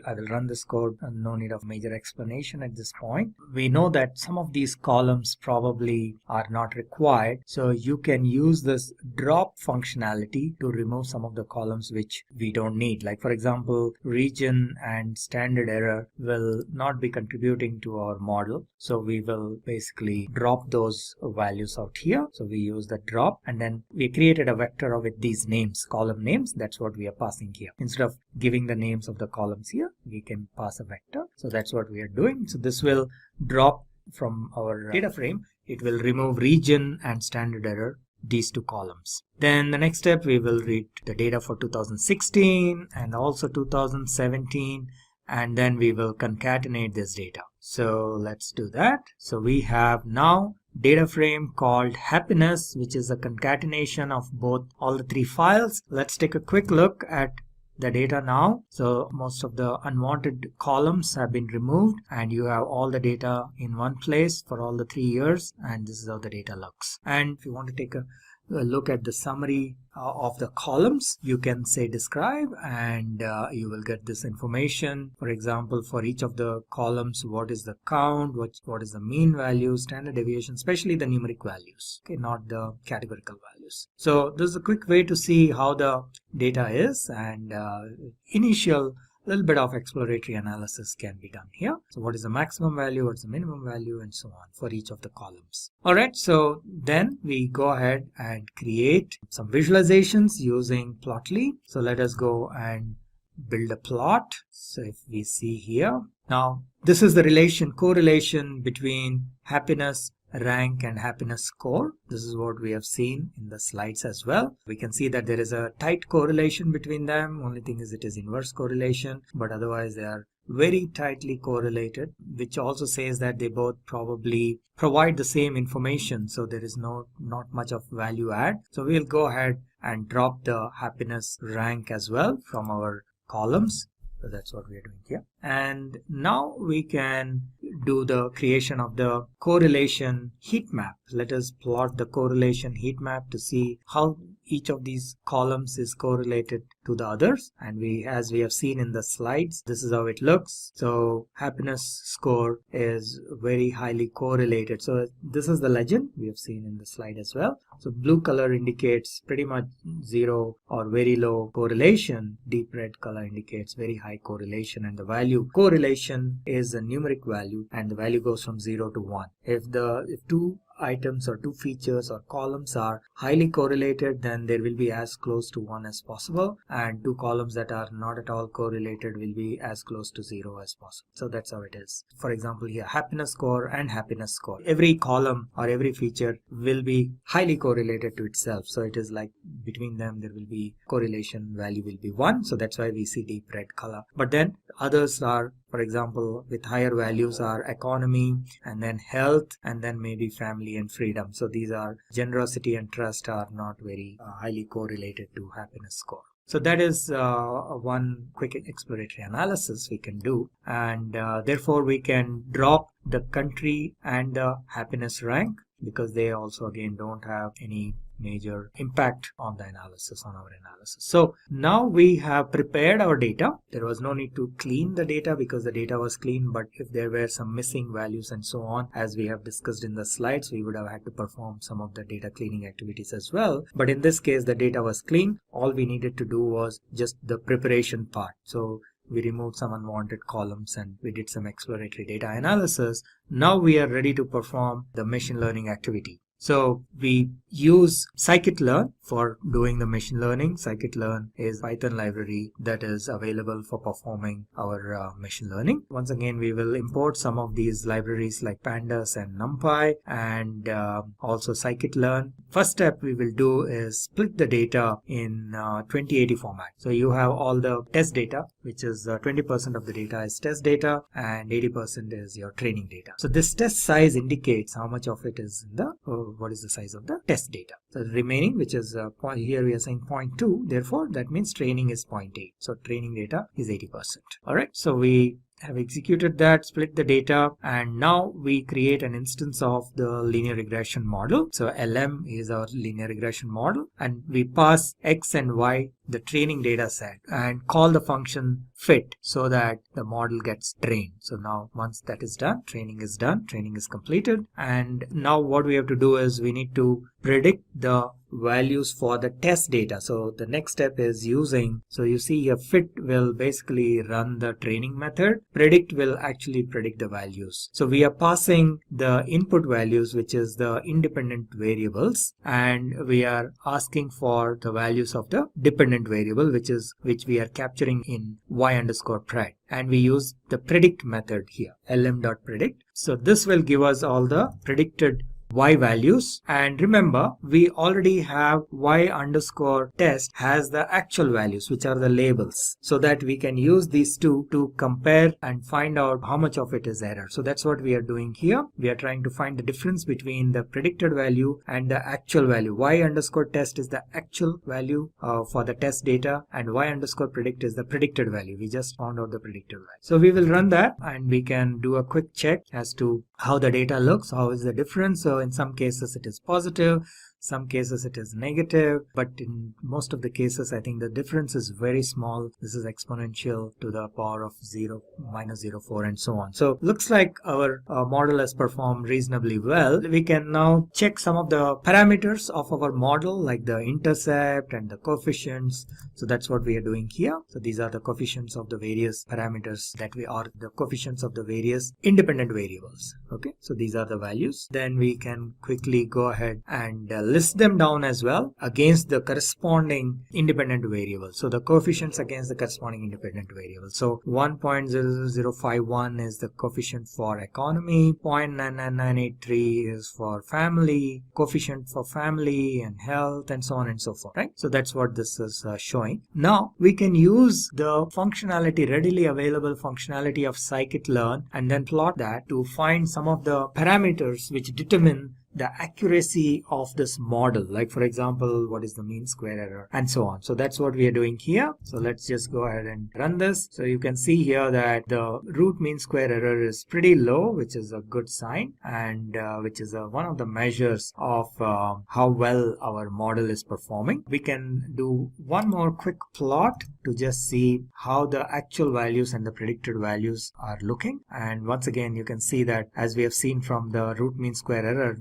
I will run this code, and no need of major explanation at this point. We know that some of these columns probably are not required. So you can use this drop functionality to remove some of the columns which we don't need. Like for example, region and standard error will not be contributing to our model. So we will basically drop those values out here. So we use the drop, and then we created a vector with these names, column names. That's what we are passing here. Instead of giving the names of the columns here, we can pass a vector. So that's what we are doing. So this will drop from our data frame. It will remove region and standard error, these 2 columns. Then the next step, we will read the data for 2016 and also 2017, and then we will concatenate this data. So let's do that. So we have now data frame called happiness, which is a concatenation of all the 3 files. Let's take a quick look at the data now. So most of the unwanted columns have been removed, and you have all the data in one place for all the 3 years, and this is how the data looks. And if you want to take a look at the summary of the columns, you can say describe, and you will get this information. For example, for each of the columns, what is the count, what is the mean value, standard deviation, especially the numeric values, okay, not the categorical values. So this is a quick way to see how the data is, and initial little bit of exploratory analysis can be done here. So what is the maximum value, what's the minimum value, and so on for each of the columns. All right, so then we go ahead and create some visualizations using Plotly. So let us go and build a plot. So if we see here, now this is the correlation between happiness rank and happiness score. This is what we have seen in the slides as well. We can see that there is a tight correlation between them. Only thing is it is inverse correlation, but otherwise they are very tightly correlated, which also says that they both probably provide the same information. So there is not much of value add. So we'll go ahead and drop the happiness rank as well from our columns. So that's what we are doing here. And now we can do the creation of the correlation heat map. Let us plot the correlation heat map to see how each of these columns is correlated to the others. And as we have seen in the slides, this is how it looks. So happiness score is very highly correlated. So this is the legend we have seen in the slide as well. So blue color indicates pretty much 0 or very low correlation. Deep red color indicates very high correlation, and the value correlation is a numeric value, and the value goes from 0 to 1. If 2 items or 2 features or columns are highly correlated, then there will be as close to 1 as possible, and 2 columns that are not at all correlated will be as close to 0 as possible. So that's how it is. For example, here happiness score and happiness score, every column or every feature will be highly correlated to itself. So it is like between them there will be correlation value will be 1. So that's why we see deep red color. But then others are, for example, with higher values are economy, and then health, and then maybe family and freedom. So these are generosity and trust are not very highly correlated to happiness score. So that is one quick exploratory analysis we can do, and therefore we can drop the country and the happiness rank, because they also again don't have any major impact on the analysis, on our analysis. So now we have prepared our data. There was no need to clean the data because the data was clean, but if there were some missing values and so on, as we have discussed in the slides, we would have had to perform some of the data cleaning activities as well. But in this case, the data was clean. All we needed to do was just the preparation part. So we removed some unwanted columns and we did some exploratory data analysis. Now we are ready to perform the machine learning activity. So we use scikit-learn for doing the machine learning. Scikit-learn is a Python library that is available for performing our machine learning. Once again, we will import some of these libraries like pandas and numpy, and also scikit-learn. First step we will do is split the data in 2080 format. So you have all the test data, which is 20% of the data is test data and 80% is your training data. So this test size indicates how much of it is in the what is the size of the test data. So the remaining, which is here we are saying 0.2, therefore that means training is 0.8. So training data is 80%. All right, so we have executed that, split the data, and now we create an instance of the linear regression model. So LM is our linear regression model, and we pass X and Y, the training data set, and call the function fit so that the model gets trained. So now once that is done, training is completed, and now what we have to do is we need to predict the values for the test data. So the next step is using, so you see here fit will basically run the training method, predict will actually predict the values. So we are passing the input values, which is the independent variables, and we are asking for the values of the dependent variable, which we are capturing in y_pred, and we use the predict method here, lm.predict. So this will give us all the predicted y values, and remember we already have y_test has the actual values, which are the labels, so that we can use these two to compare and find out how much of it is error. So that's what we are doing here. We are trying to find the difference between the predicted value and the actual value. Y_test is the actual value for the test data, and y_predict is the predicted value. We just found out the predicted value. So we will run that and we can do a quick check as to how the data looks, how is the difference. So in some cases it is positive, some cases it is negative, but in most of the cases I think the difference is very small. This is exponential to the power of 0, -0.4 and so on. So looks like our model has performed reasonably well. We can now check some of the parameters of our model, like the intercept and the coefficients. So that's what we are doing here. So these are the coefficients of the various parameters that we are, the coefficients of the various independent variables. Okay, so these are the values. Then we can quickly go ahead and list them down as well against the corresponding independent variable. So the coefficients against the corresponding independent variable. So 1.00051 is the coefficient for economy, 0.99983 is for family, coefficient for family and health, and so on and so forth, right? So that's what this is showing. Now we can use the functionality, readily available functionality of scikit-learn, and then plot that to find some of the parameters which determine the accuracy of this model, like for example what is the mean square error and so on. So that's what we are doing here. So let's just go ahead and run this. So you can see here that the root mean square error is pretty low, which is a good sign, and which is one of the measures of how well our model is performing. We can do one more quick plot to just see how the actual values and the predicted values are looking. And once again you can see that, as we have seen from the root mean square error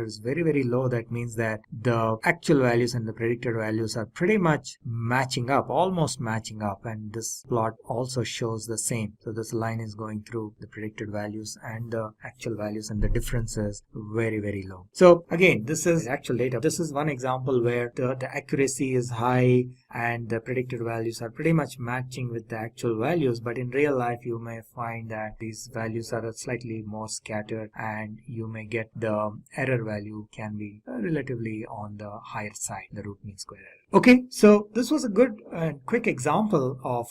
is very, very low. That means that the actual values and the predicted values are pretty much matching up, almost matching up, and this plot also shows the same. So this line is going through the predicted values and the actual values, and the difference is very, very low. So again, this is actual data. This is one example where the accuracy is high and the predicted values are pretty much matching with the actual values, but in real life you may find that these values are slightly more scattered, and you may get the error value can be relatively on the higher side, the root mean square error. Okay, so this was a good and quick example of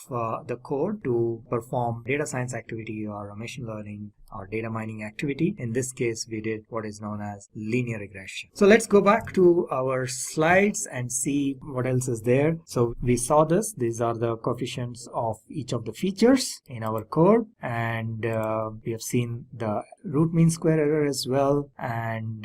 the code to perform data science activity or a machine learning or data mining activity. In this case, we did what is known as linear regression. So let's go back to our slides and see what else is there. So we saw this. These are the coefficients of each of the features in our code, and we have seen the root mean square error as well, and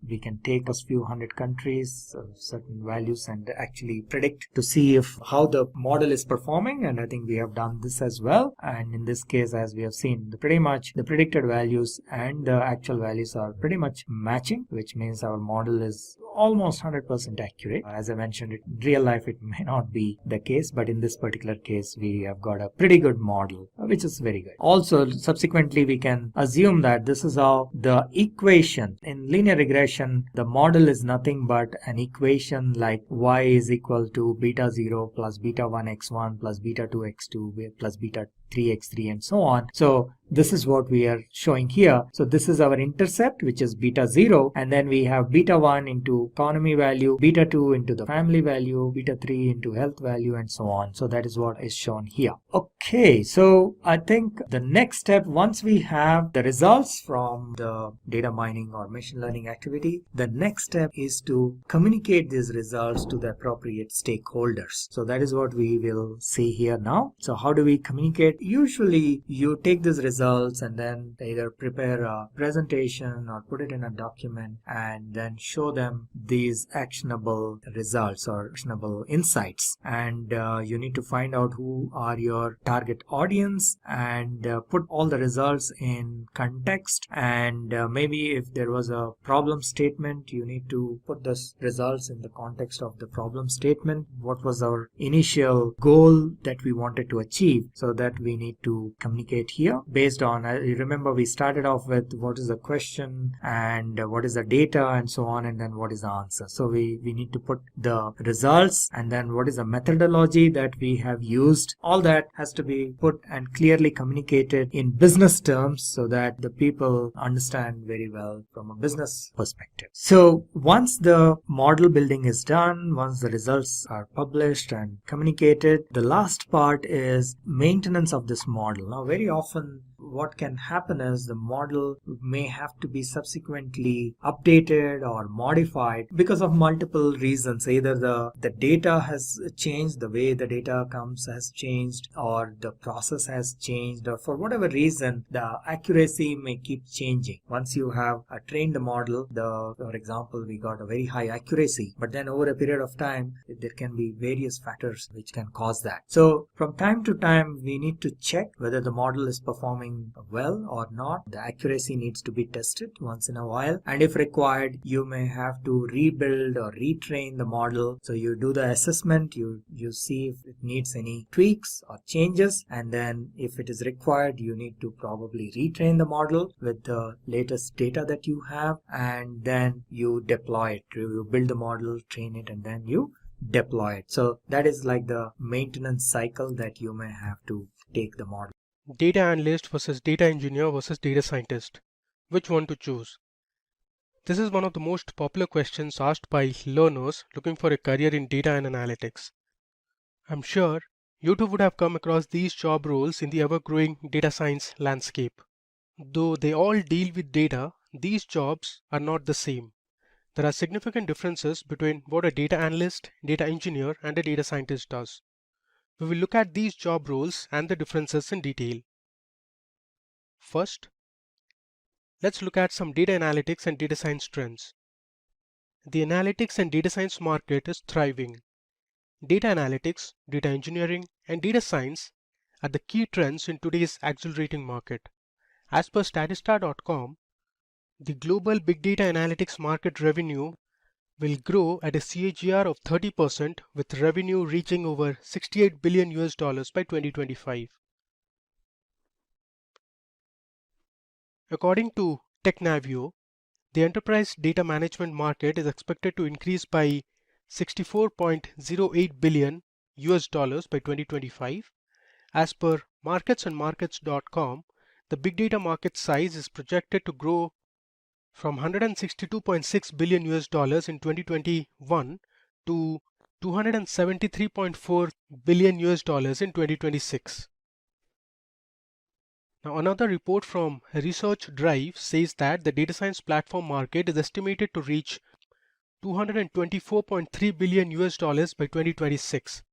we can take a few hundred countries, certain values, and actually predict to see if how the model is performing, and I think we have done this as well. And in this case, as we have seen, pretty much the predicted values and the actual values are pretty much matching, which means our model is almost 100% accurate. As I mentioned, in real life it may not be the case, but in this particular case we have got a pretty good model, which is very good. Also, subsequently, we can assume that this is how the equation in linear regression, the model is nothing but an equation like y is equal to beta 0 plus beta 1 x1 plus beta 2 x2 plus beta 3 x3 and so on. So this is what we are showing here. So this is our intercept, which is beta 0, and then we have beta 1 into economy value, beta 2 into the family value, beta 3 into health value, and so on. So that is what is shown here. Okay, so I think the next step, once we have the results from the data mining or machine learning activity, the next step is to communicate these results to the appropriate stakeholders. So that is what we will see here now. So how do we communicate? Usually you take these results and then either prepare a presentation or put it in a document and then show them these actionable results or actionable insights. And you need to find out who are your target audience and put all the results in context. And maybe if there was a problem statement, you need to put the results in the context of the problem statement. What was our initial goal that we wanted to achieve? So that we need to communicate here based on, you remember we started off with what is the question and what is the data and so on, and then what is the answer. So we need to put the results and then what is the methodology that we have used. All that has to be put and clearly communicated in business terms so that the people understand very well from a business perspective. So once the model building is done, once the results are published and communicated, the last part is maintenance of this model. Now, very often what can happen is the model may have to be subsequently updated or modified because of multiple reasons. Either the data has changed, the way the data comes has changed, or the process has changed, or for whatever reason the accuracy may keep changing. Once you have trained the model, for example, we got a very high accuracy, but then over a period of time there can be various factors which can cause that. So from time to time we need to check whether the model is performing well or not. The accuracy needs to be tested once in a while, and if required you may have to rebuild or retrain the model. So you do the assessment, you see if it needs any tweaks or changes, and then if it is required you need to probably retrain the model with the latest data that you have, and then you deploy it. You build the model, train it, and then you deploy it. So that is like the maintenance cycle that you may have to take the model. Data analyst versus data engineer versus data scientist. Which one to choose? This is one of the most popular questions asked by learners looking for a career in data and analytics. I'm sure you too would have come across these job roles in the ever-growing data science landscape. Though they all deal with data, these jobs are not the same. There are significant differences between what a data analyst, data engineer, and a data scientist does. We will look at these job roles and the differences in detail. First, let's look at some data analytics and data science trends. The analytics and data science market is thriving. Data analytics, data engineering, and data science are the key trends in today's accelerating market. As per Statista.com, the global big data analytics market revenue will grow at a CAGR of 30%, with revenue reaching over $68 billion by 2025. According to TechNavio, the enterprise data management market is expected to increase by $64.08 billion by 2025. As per marketsandmarkets.com, the big data market size is projected to grow from $162.6 billion in 2021 to $273.4 billion in 2026. Now, another report from Research Drive says that the data science platform market is estimated to reach $224.3 billion by 2026.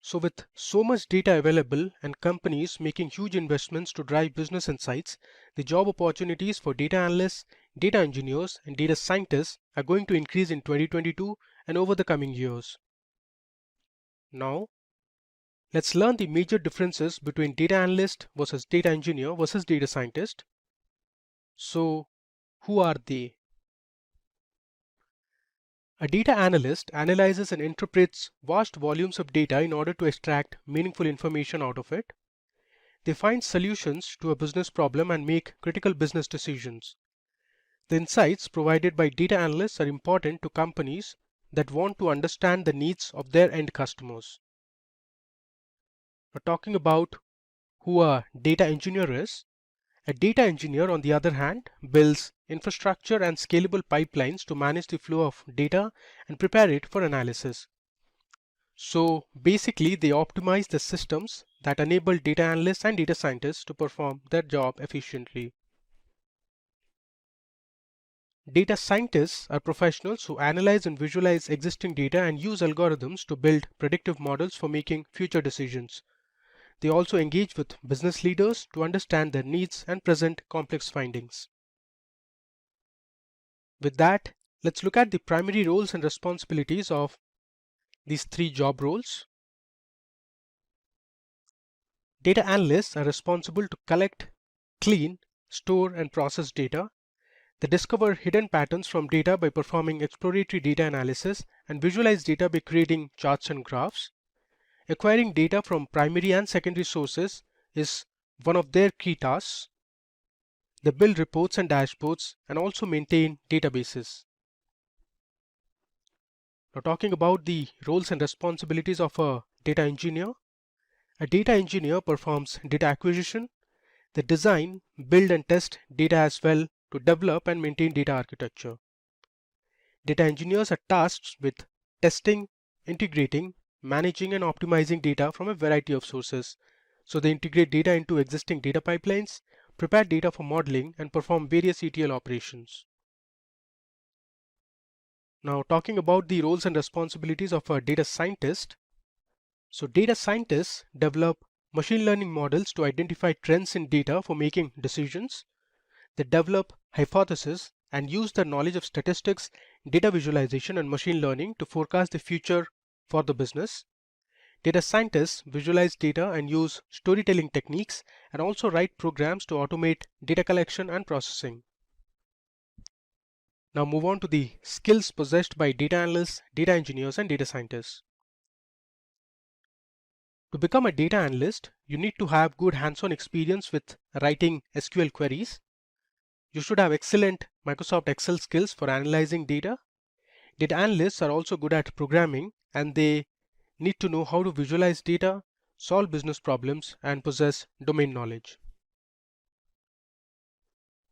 So with so much data available and companies making huge investments to drive business insights, the job opportunities for data analysts, data engineers, and data scientists are going to increase in 2022 and over the coming years. Now, let's learn the major differences between data analyst versus data engineer versus data scientist. So, who are they? A data analyst analyzes and interprets vast volumes of data in order to extract meaningful information out of it. They find solutions to a business problem and make critical business decisions. The insights provided by data analysts are important to companies that want to understand the needs of their end customers. Now, talking about who a data engineer is, a data engineer, on the other hand, builds infrastructure and scalable pipelines to manage the flow of data and prepare it for analysis. So basically, they optimize the systems that enable data analysts and data scientists to perform their job efficiently. Data scientists are professionals who analyze and visualize existing data and use algorithms to build predictive models for making future decisions. They also engage with business leaders to understand their needs and present complex findings. With that, let's look at the primary roles and responsibilities of these three job roles. Data analysts are responsible to collect, clean, store, and process data. They discover hidden patterns from data by performing exploratory data analysis and visualize data by creating charts and graphs. Acquiring data from primary and secondary sources is one of their key tasks. They build reports and dashboards and also maintain databases. Now, talking about the roles and responsibilities of a data engineer. A data engineer performs data acquisition. They design, build and test data as well to develop and maintain data architecture. Data engineers are tasked with testing, integrating, managing and optimizing data from a variety of sources. So they integrate data into existing data pipelines, prepare data for modeling and perform various ETL operations. Now, talking about the roles and responsibilities of a data scientist. So data scientists develop machine learning models to identify trends in data for making decisions. They develop hypotheses and use their knowledge of statistics, data visualization and machine learning to forecast the future for the business. Data scientists visualize data and use storytelling techniques and also write programs to automate data collection and processing. Now move on to the skills possessed by data analysts, data engineers and data scientists. To become a data analyst, you need to have good hands-on experience with writing SQL queries. You should have excellent Microsoft Excel skills for analyzing data. Data analysts are also good at programming and they need to know how to visualize data, solve business problems, and possess domain knowledge.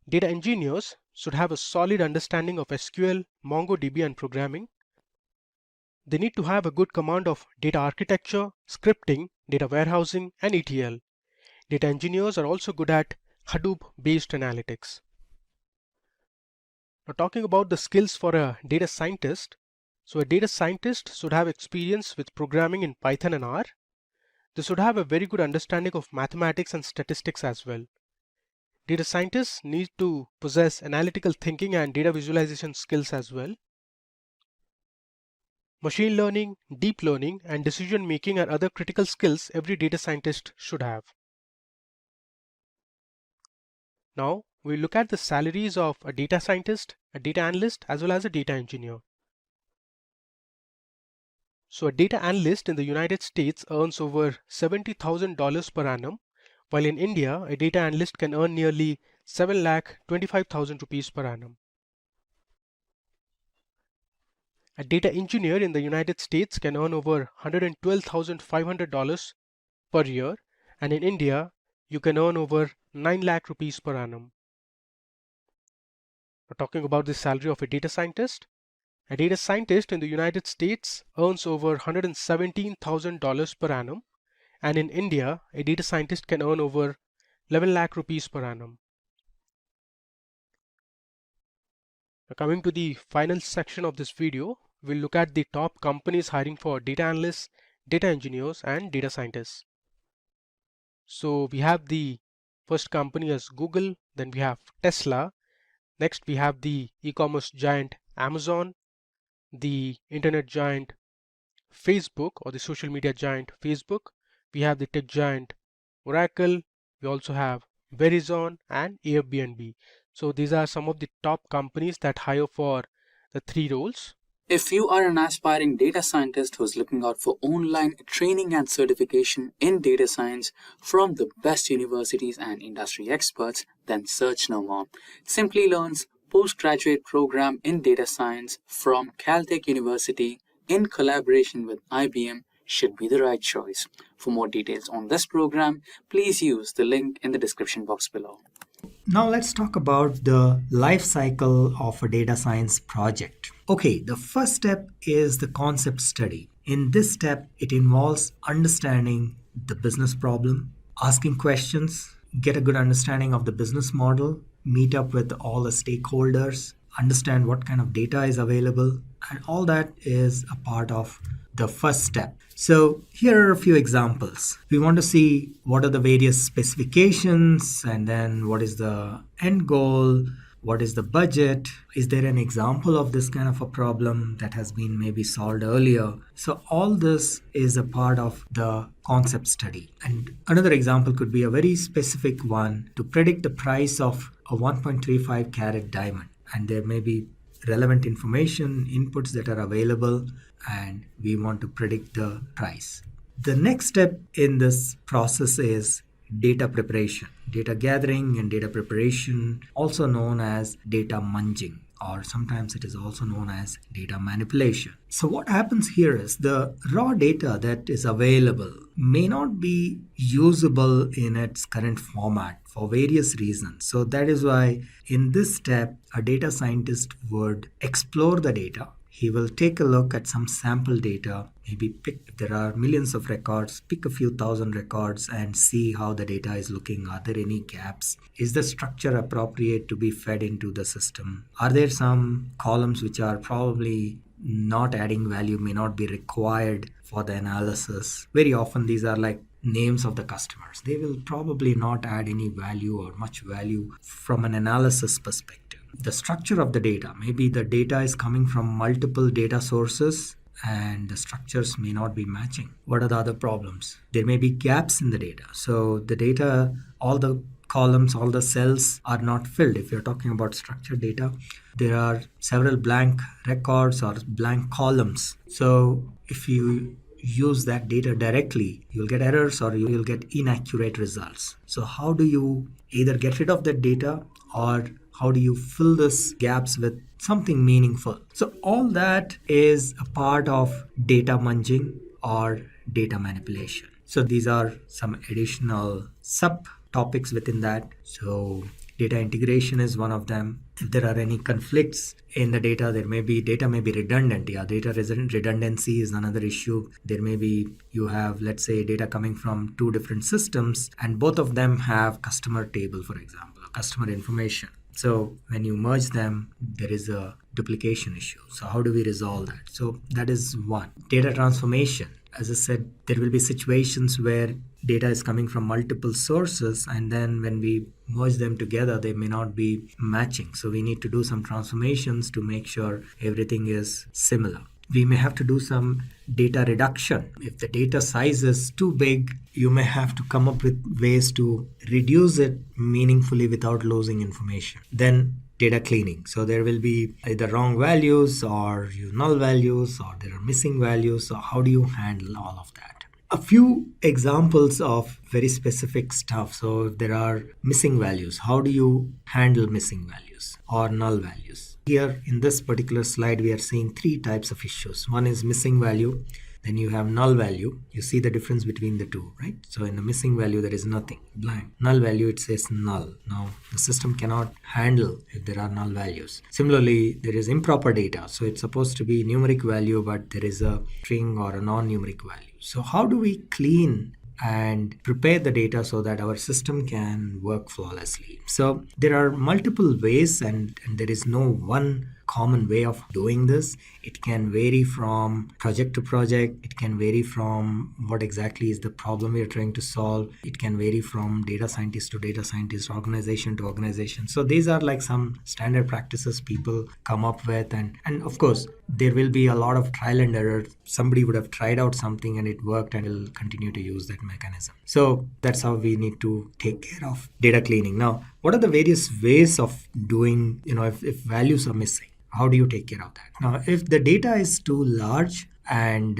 Data engineers should have a solid understanding of SQL, MongoDB, and programming. They need to have a good command of data architecture, scripting, data warehousing, and ETL. Data engineers are also good at Hadoop-based analytics. Now, talking about the skills for a data scientist. So a data scientist should have experience with programming in Python and R. They should have a very good understanding of mathematics and statistics as well. Data scientists need to possess analytical thinking and data visualization skills as well. Machine learning, deep learning, and decision making are other critical skills every data scientist should have. Now, we'll look at the salaries of a data scientist, a data analyst, as well as a data engineer. So a data analyst in the United States earns over $70,000 per annum, while in India, a data analyst can earn nearly 7,25,000 rupees per annum. A data engineer in the United States can earn over $112,500 per year, and in India, you can earn over 9 lakh rupees per annum. We're talking about the salary of a data scientist. A data scientist in the United States earns over $117,000 per annum, and in India, a data scientist can earn over 11 lakh rupees per annum. Now, coming to the final section of this video, we'll look at the top companies hiring for data analysts, data engineers, and data scientists. So we have the first company as Google, then we have Tesla, next we have the e-commerce giant Amazon, the internet giant Facebook or the social media giant Facebook, we have the tech giant Oracle, we also have Verizon and Airbnb. So these are some of the top companies that hire for the three roles. If you are an aspiring data scientist who's looking out for online training and certification in data science from the best universities and industry experts, then search no more. Simplilearn's postgraduate program in data science from Caltech University in collaboration with IBM should be the right choice. For more details on this program, please use the link in the description box below. Now let's talk about the life cycle of a data science project. Okay, the first step is the concept study. In this step, it involves understanding the business problem, asking questions, get a good understanding of the business model, meet up with all the stakeholders, understand what kind of data is available, and all that is a part of the first step. So here are a few examples. We want to see what are the various specifications, and then what is the end goal, what is the budget, is there an example of this kind of a problem that has been maybe solved earlier. So all this is a part of the concept study. And another example could be a very specific one to predict the price of a 1.35 carat diamond, and there may be relevant information, inputs that are available, and we want to predict the price. The next step in this process is data preparation, data gathering and data preparation, also known as data munging, or sometimes it is also known as data manipulation. So what happens here is the raw data that is available may not be usable in its current format for various reasons. So that is why in this step, a data scientist would explore the data. He will take a look at some sample data, maybe pick, if there are millions of records, pick a few thousand records and see how the data is looking. Are there any gaps? Is the structure appropriate to be fed into the system? Are there some columns which are probably not adding value, may not be required for the analysis? Very often these are like names of the customers. They will probably not add any value or much value from an analysis perspective. The structure of the data, maybe the data is coming from multiple data sources and the structures may not be matching. What are the other problems? There may be gaps in the data. So the data, all the columns, all the cells are not filled. If you're talking about structured data, there are several blank records or blank columns. So if you use that data directly, you'll get errors or you'll get inaccurate results. So how do you either get rid of that data, or how do you fill these gaps with something meaningful? So all that is a part of data munging or data manipulation. So these are some additional subtopics within that. So data integration is one of them. If there are any conflicts in the data, data may be redundant. Yeah, data redundancy is another issue. There may be, you have, let's say, data coming from two different systems and both of them have customer table, for example, customer information. So when you merge them, there is a duplication issue. So how do we resolve that? So that is one. Data transformation. As I said, there will be situations where data is coming from multiple sources, and then when we merge them together, they may not be matching. So we need to do some transformations to make sure everything is similar. We may have to do some data reduction. If the data size is too big, you may have to come up with ways to reduce it meaningfully without losing information. Then data cleaning. So there will be either wrong values or null values, or there are missing values. So how do you handle all of that? A few examples of very specific stuff. So if there are missing values, how do you handle missing values or null values? Here in this particular slide, we are seeing three types of issues. One is missing value. Then you have null value. You see the difference between the two, right? So in the missing value, there is nothing, blank. Null value, it says null. Now the system cannot handle if there are null values. Similarly, there is improper data. So it's supposed to be numeric value, but there is a string or a non-numeric value. So how do we clean and prepare the data so that our system can work flawlessly? So there are multiple ways, and there is no one common way of doing this. It can vary from project to project. It can vary from what exactly is the problem we are trying to solve. It can vary from data scientist to data scientist, organization to organization. So these are like some standard practices people come up with. And of course, there will be a lot of trial and error. Somebody would have tried out something and it worked and will continue to use that mechanism. So that's how we need to take care of data cleaning. Now, what are the various ways of doing, if values are missing? how do you take care of that? Now, if the data is too large and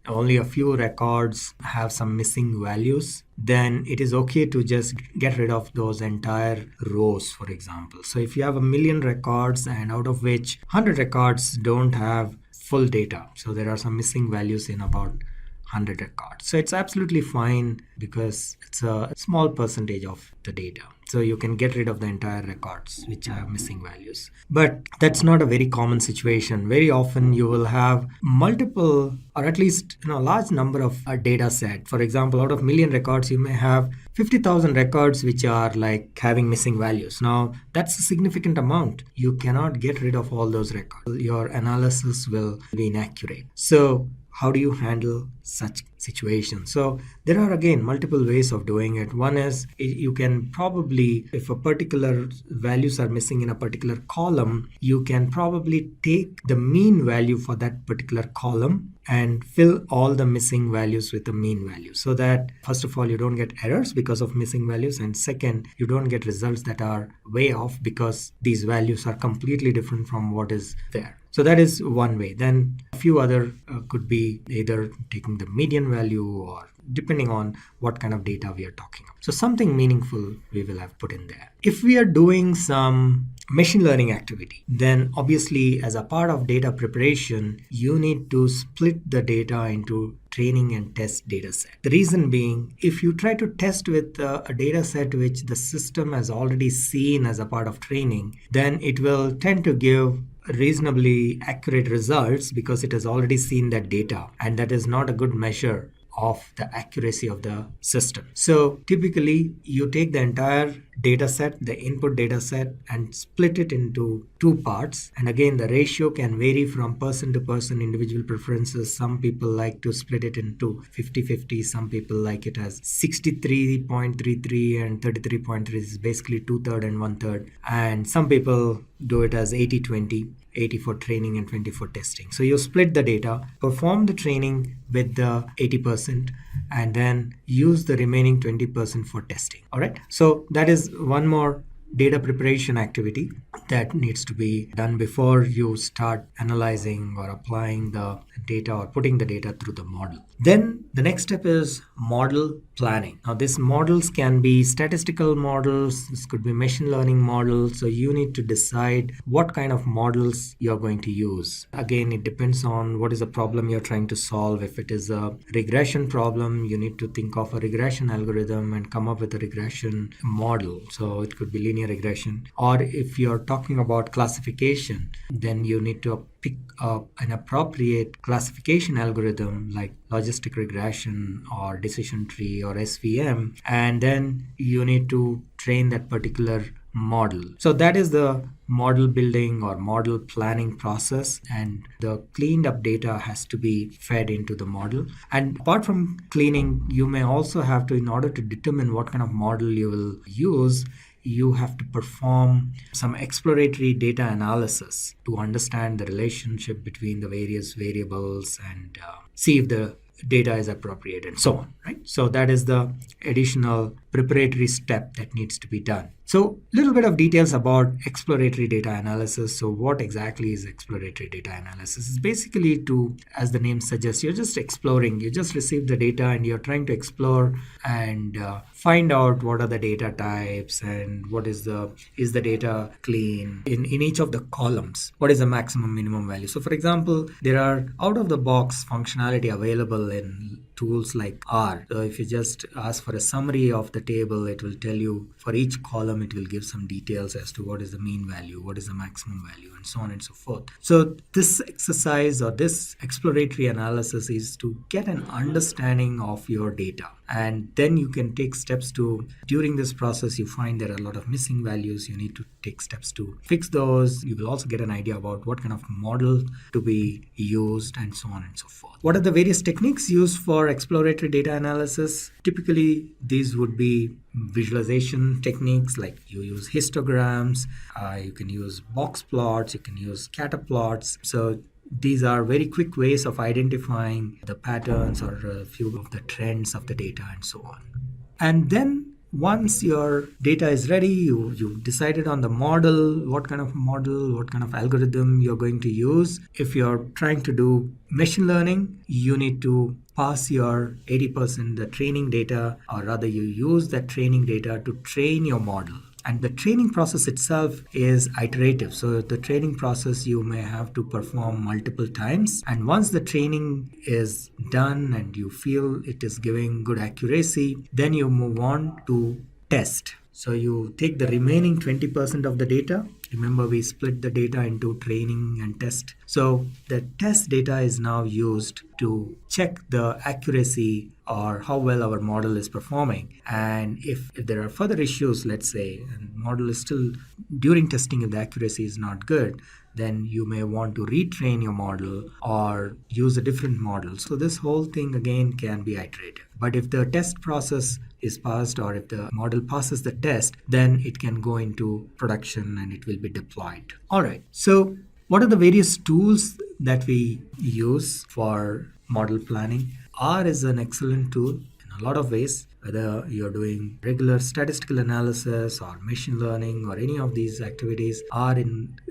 only a few records have some missing values, then it is okay to just get rid of those entire rows, for example. So if you have 1,000,000 records and out of which 100 records don't have full data, so there are some missing values in about 100 records. So it's absolutely fine because it's a small percentage of the data. So you can get rid of the entire records which have missing values. But that's not a very common situation. Very often you will have multiple or at least a large number of a data set. For example, out of 1,000,000 records, you may have 50,000 records which are like having missing values. Now that's a significant amount. You cannot get rid of all those records. Your analysis will be inaccurate. So how do you handle such situations? So there are again multiple ways of doing it. One is you can probably, if a particular values are missing in a particular column, you can probably take the mean value for that particular column and fill all the missing values with the mean value, so that first of all you don't get errors because of missing values, and second, you don't get results that are way off because these values are completely different from what is there. So that is one way. Then a few other could be either taking the median value or depending on what kind of data we are talking about. So something meaningful we will have put in there. If we are doing some machine learning activity, then obviously as a part of data preparation, you need to split the data into training and test data set. The reason being, if you try to test with a data set which the system has already seen as a part of training, then it will tend to give reasonably accurate results because it has already seen that data, and that is not a good measure of the accuracy of the system. So typically you take the entire data set, the input data set, and split it into two parts. And again, the ratio can vary from person to person, individual preferences. Some people like to split it into 50-50. Some people like it as 63.33 and 33.3 is basically 2/3 and 1/3. And some people do it as 80-20. 80 for training and 20 for testing. So you split the data, perform the training with the 80%, and then use the remaining 20% for testing. All right. So that is one more data preparation activity that needs to be done before you start analyzing or applying the data or putting the data through the model. Then the next step is model planning. Now these models can be statistical models, this could be machine learning models. So you need to decide what kind of models you're going to use. Again, it depends on what is the problem you're trying to solve. If it is a regression problem, you need to think of a regression algorithm and come up with a regression model. So it could be linear regression. Or if you're talking about classification, then you need to pick up an appropriate classification algorithm like logistic regression or decision tree or SVM, and then you need to train that particular model. So that is the model building or model planning process, and the cleaned up data has to be fed into the model. And apart from cleaning, you may also have to, in order to determine what kind of model you will use, you have to perform some exploratory data analysis to understand the relationship between the various variables and see if the data is appropriate and so on, right? So that is the additional preparatory step that needs to be done. So a little bit of details about exploratory data analysis. So what exactly is exploratory data analysis? It's basically to, as the name suggests, you're just exploring. You just receive the data and you're trying to explore and find out what are the data types and what is the data clean in each of the columns. What is the maximum minimum value? So for example, there are out of the box functionality available in tools like R. So if you just ask for a summary of the table, it will tell you for each column, it will give some details as to what is the mean value, what is the maximum value, and so on and so forth. So this exercise or this exploratory analysis is to get an understanding of your data. And then you can take steps to, during this process, you find there are a lot of missing values. You need to take steps to fix those. You will also get an idea about what kind of model to be used and so on and so forth. What are the various techniques used for exploratory data analysis? Typically, these would be visualization techniques, like you use histograms, you can use box plots, you can use scatter plots. So these are very quick ways of identifying the patterns or a few of the trends of the data and so on. And then once your data is ready, you've decided on the model, what kind of algorithm you're going to use. If you're trying to do machine learning, you need to pass your 80% the training data, or rather you use that training data to train your model. And the training process itself is iterative. So the training process you may have to perform multiple times. And once the training is done and you feel it is giving good accuracy, then you move on to test. So you take the remaining 20% of the data. Remember, we split the data into training and test. So the test data is now used to check the accuracy or how well our model is performing. And if there are further issues, let's say, and model is still during testing, if the accuracy is not good, then you may want to retrain your model or use a different model. So this whole thing again can be iterative. But if the test process is passed, or if the model passes the test, then it can go into production and it will be deployed. All right. So what are the various tools that we use for model planning? R is an excellent tool in a lot of ways, whether you're doing regular statistical analysis or machine learning or any of these activities. R,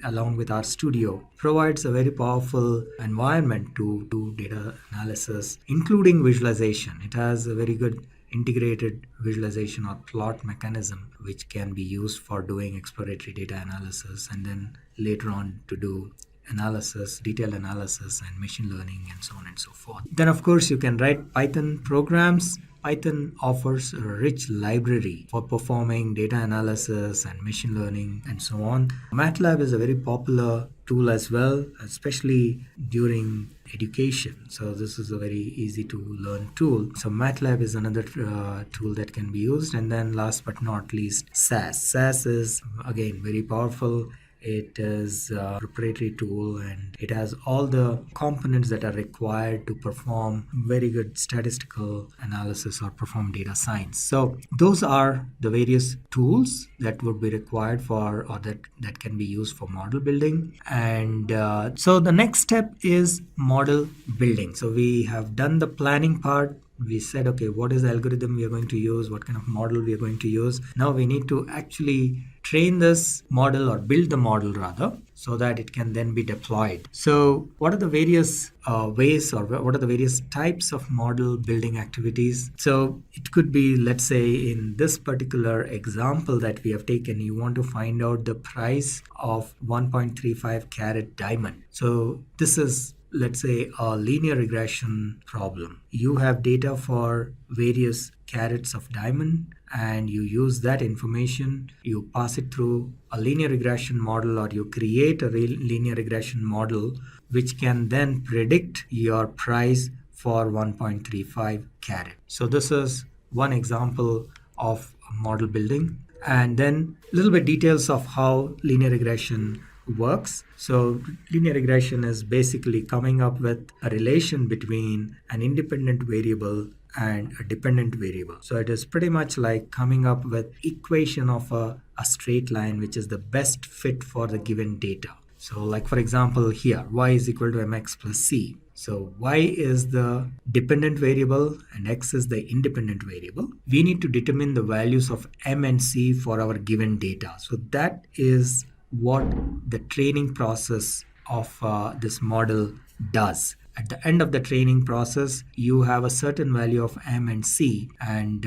along with R Studio, provides a very powerful environment to do data analysis, including visualization. It has a very good integrated visualization or plot mechanism which can be used for doing exploratory data analysis, and then later on to do analysis, detailed analysis and machine learning and so on and so forth. Then of course you can write Python programs. Python offers a rich library for performing data analysis and machine learning and so on. MATLAB is a very popular tool as well, especially during education. So this is a very easy to learn tool. So MATLAB is another tool that can be used. And then last but not least, SAS. SAS is again very powerful. It is a proprietary tool and it has all the components that are required to perform very good statistical analysis or perform data science. So those are the various tools that would be required for, or that can be used for model building. And so the next step is model building. So we have done the planning part. We said, okay, what is the algorithm we are going to use? What kind of model we are going to use? Now we need to actually train this model, or build the model rather, so that it can then be deployed. So what are the various ways, or what are the various types of model building activities? So it could be, let's say in this particular example that we have taken, you want to find out the price of 1.35 carat diamond. So this is, let's say, a linear regression problem. You have data for various carats of diamond and you use that information, you pass it through a linear regression model, or you create a linear regression model which can then predict your price for 1.35 carat. So this is one example of model building. And then a little bit details of how linear regression works. So linear regression is basically coming up with a relation between an independent variable and a dependent variable. So it is pretty much like coming up with equation of a straight line which is the best fit for the given data. So like for example here, y is equal to mx plus c. So y is the dependent variable and x is the independent variable. We need to determine the values of m and c for our given data. So that is what the training process of this model does. At the end of the training process, you have a certain value of m and c, and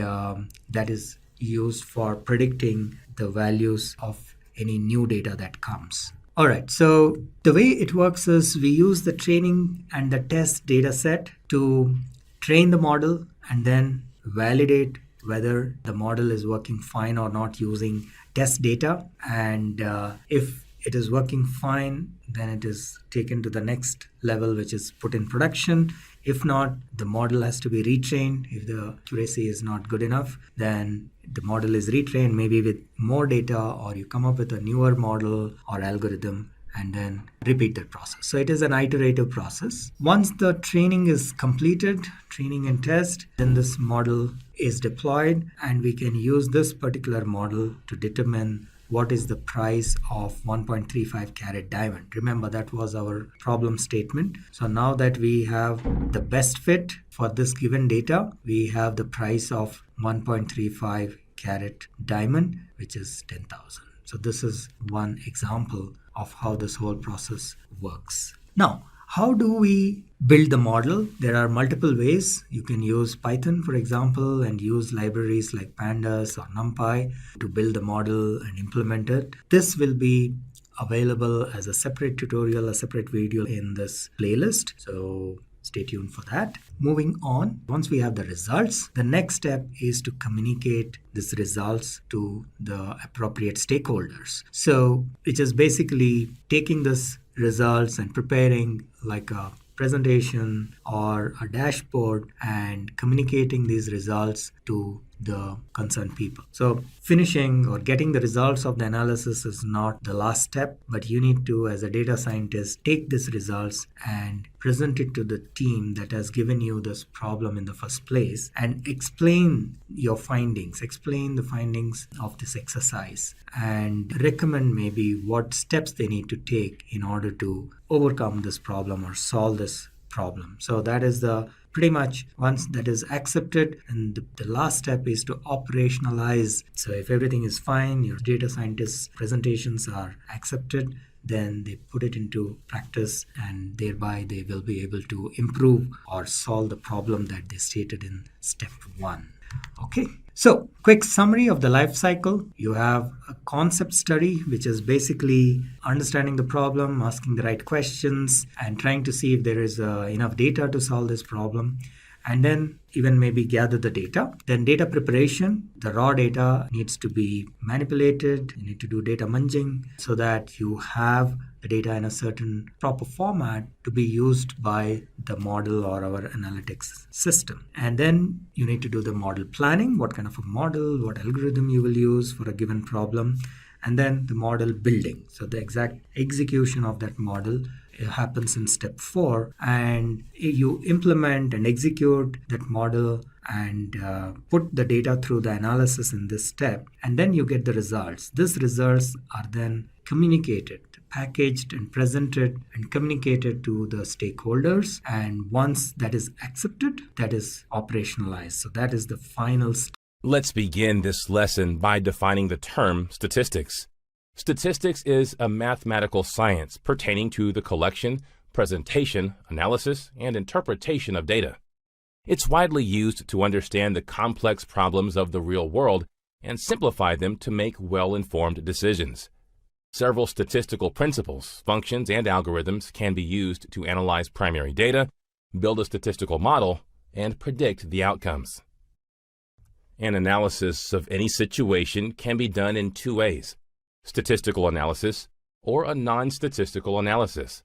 that is used for predicting the values of any new data that comes. All right, so the way it works is we use the training and the test data set to train the model and then validate whether the model is working fine or not using test data. And if it is working fine, then it is taken to the next level, which is put in production. If not, the model has to be retrained. If the accuracy is not good enough, then the model is retrained, maybe with more data, or you come up with a newer model or algorithm and then repeat that process. So it is an iterative process. Once the training is completed, training and test, then this model is deployed and we can use this particular model to determine what is the price of 1.35 carat diamond. Remember, that was our problem statement. So now that we have the best fit for this given data, we have the price of 1.35 carat diamond, which is 10,000. So this is one example of how this whole process works. Now, how do we build the model? There are multiple ways. You can use Python, for example, and use libraries like Pandas or NumPy to build the model and implement it. This will be available as a separate tutorial, a separate video in this playlist. So stay tuned for that. Moving on, once we have the results, the next step is to communicate these results to the appropriate stakeholders. So which is basically taking this results and preparing like a presentation or a dashboard and communicating these results to the concerned people. So finishing or getting the results of the analysis is not the last step, but you need to, as a data scientist, take these results and present it to the team that has given you this problem in the first place and explain your findings, explain the findings of this exercise and recommend maybe what steps they need to take in order to overcome this problem or solve this problem. So that is the pretty much once that is accepted, and the last step is to operationalize. So if everything is fine, your data scientist presentations are accepted, then they put it into practice and thereby they will be able to improve or solve the problem that they stated in step 1. Okay, so quick summary of the life cycle. You have a concept study, which is basically understanding the problem, asking the right questions, and trying to see if there is enough data to solve this problem. And then even maybe gather the data. Then data preparation, the raw data needs to be manipulated. You need to do data munging so that you have the data in a certain proper format to be used by the model or our analytics system. And then you need to do the model planning, what kind of a model, what algorithm you will use for a given problem. And then the model building. So the exact execution of that model happens in step 4, and you implement and execute that model and put the data through the analysis in this step, and then you get the results. These results are then communicated, packaged and presented and communicated to the stakeholders, and once that is accepted, that is operationalized. So that is the final step. Let's begin this lesson by defining the term statistics. Statistics is a mathematical science pertaining to the collection, presentation, analysis, and interpretation of data. It's widely used to understand the complex problems of the real world and simplify them to make well-informed decisions. Several statistical principles, functions, and algorithms can be used to analyze primary data, build a statistical model, and predict the outcomes. An analysis of any situation can be done in 2 ways: statistical analysis or a non-statistical analysis.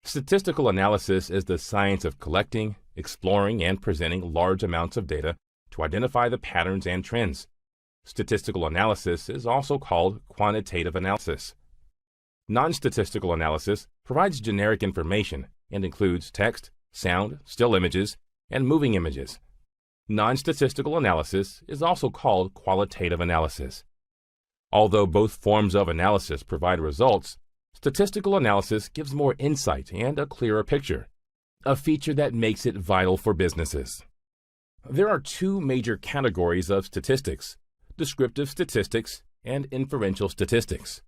Statistical analysis is the science of collecting, exploring, and presenting large amounts of data to identify the patterns and trends. Statistical analysis is also called quantitative analysis. Non-statistical analysis provides generic information and includes text, sound, still images, and moving images. Non-statistical analysis is also called qualitative analysis. Although both forms of analysis provide results, statistical analysis gives more insight and a clearer picture, a feature that makes it vital for businesses. There are 2 major categories of statistics: descriptive statistics and inferential statistics.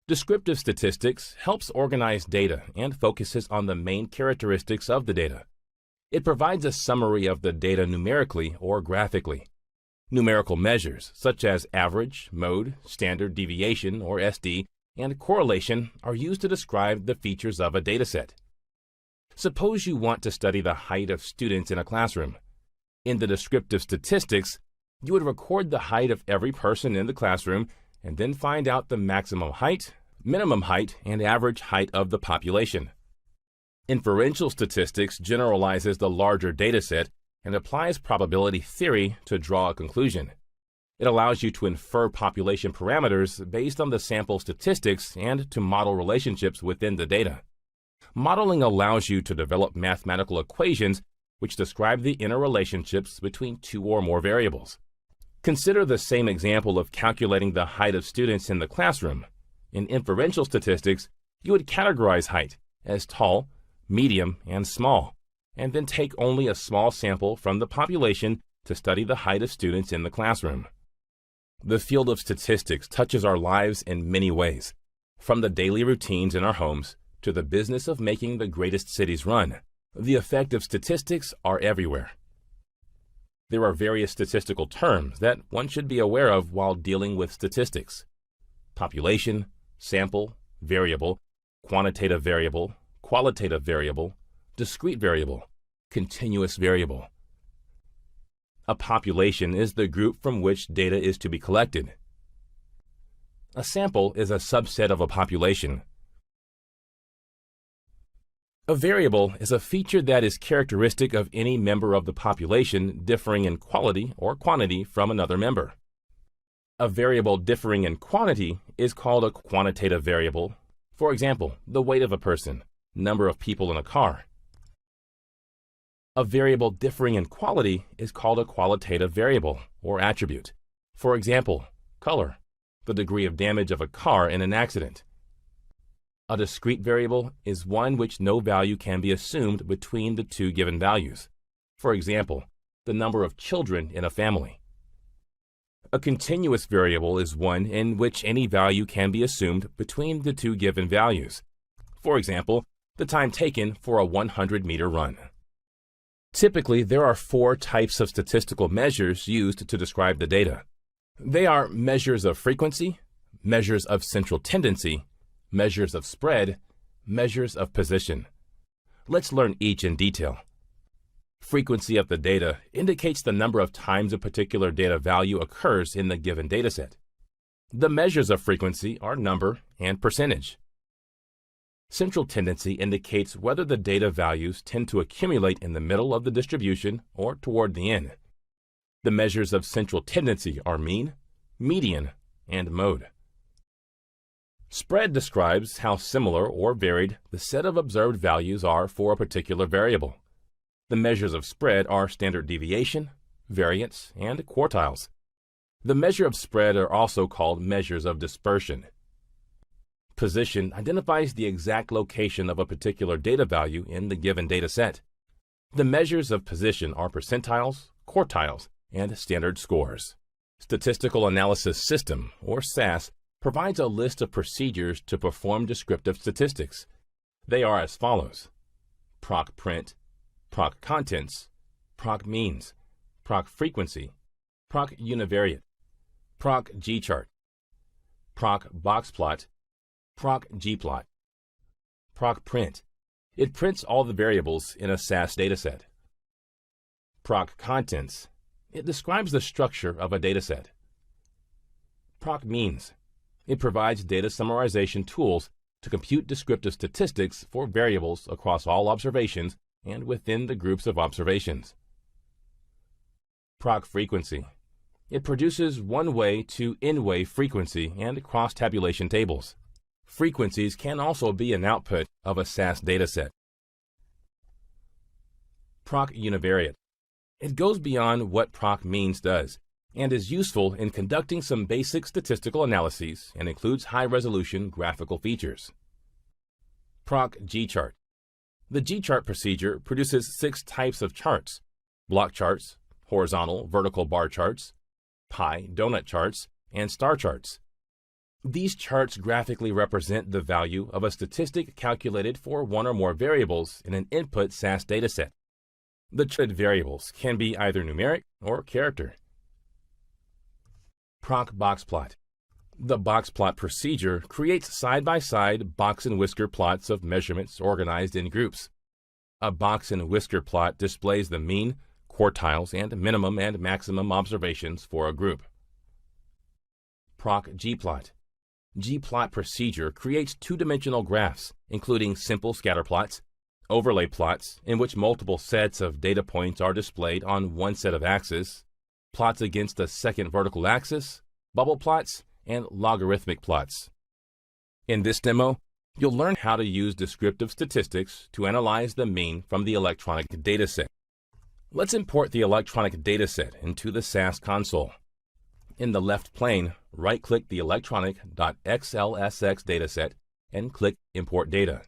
Descriptive statistics helps organize data and focuses on the main characteristics of the data. It provides a summary of the data numerically or graphically. Numerical measures such as average, mode, standard deviation or SD, and correlation are used to describe the features of a dataset. Suppose you want to study the height of students in a classroom. In the descriptive statistics, you would record the height of every person in the classroom and then find out the maximum height, minimum height, and average height of the population. Inferential statistics generalizes the larger dataset and applies probability theory to draw a conclusion. It allows you to infer population parameters based on the sample statistics and to model relationships within the data. Modeling allows you to develop mathematical equations which describe the interrelationships between 2 or more variables. Consider the same example of calculating the height of students in the classroom. In inferential statistics, you would categorize height as tall, medium, and small, and then take only a small sample from the population to study the height of students in the classroom. The field of statistics touches our lives in many ways, from the daily routines in our homes to the business of making the greatest cities run. The effect of statistics are everywhere. There are various statistical terms that one should be aware of while dealing with statistics: population, sample, variable, quantitative variable, qualitative variable, discrete variable, continuous variable. A population is the group from which data is to be collected. A sample is a subset of a population. A variable is a feature that is characteristic of any member of the population differing in quality or quantity from another member. A variable differing in quantity is called a quantitative variable. For example, the weight of a person, number of people in a car. A variable differing in quality is called a qualitative variable or attribute. For example, color, the degree of damage of a car in an accident. A discrete variable is one which no value can be assumed between the two given values. For example, the number of children in a family. A continuous variable is one in which any value can be assumed between the two given values. For example, the time taken for a 100-meter run. Typically, there are 4 types of statistical measures used to describe the data. They are measures of frequency, measures of central tendency, measures of spread, measures of position. Let's learn each in detail. Frequency of the data indicates the number of times a particular data value occurs in the given dataset. The measures of frequency are number and percentage. Central tendency indicates whether the data values tend to accumulate in the middle of the distribution or toward the end. The measures of central tendency are mean, median, and mode. Spread describes how similar or varied the set of observed values are for a particular variable. The measures of spread are standard deviation, variance, and quartiles. The measure of spread are also called measures of dispersion. Position identifies the exact location of a particular data value in the given data set. The measures of position are percentiles, quartiles, and standard scores. Statistical Analysis System, or SAS, provides a list of procedures to perform descriptive statistics. They are as follows: proc print, proc contents, proc means, proc frequency, proc univariate, proc gchart, proc boxplot, proc gplot. Proc print. It prints all the variables in a SAS dataset. Proc contents. It describes the structure of a dataset. Proc means. It provides data summarization tools to compute descriptive statistics for variables across all observations and within the groups of observations. Proc frequency. It produces one-way to n-way frequency and cross-tabulation tables. Frequencies can also be an output of a SAS dataset. Proc univariate. It goes beyond what proc means does and is useful in conducting some basic statistical analyses and includes high-resolution graphical features. Proc gchart. The gchart procedure produces 6 types of charts: block charts, horizontal, vertical bar charts, pie, donut charts, and star charts. These charts graphically represent the value of a statistic calculated for one or more variables in an input SAS dataset. The charted variables can be either numeric or character. Proc boxplot. The boxplot procedure creates side-by-side box and whisker plots of measurements organized in groups. A box and whisker plot displays the mean, quartiles, and minimum and maximum observations for a group. Proc gplot. Gplot procedure creates 2-dimensional graphs, including simple scatter plots, overlay plots in which multiple sets of data points are displayed on one set of axes, plots against a second vertical axis, bubble plots, and logarithmic plots. In this demo, you'll learn how to use descriptive statistics to analyze the mean from the electronic dataset. Let's import the electronic dataset into the SAS console. In the left plane, right-click the electronic.xlsx dataset and click Import Data.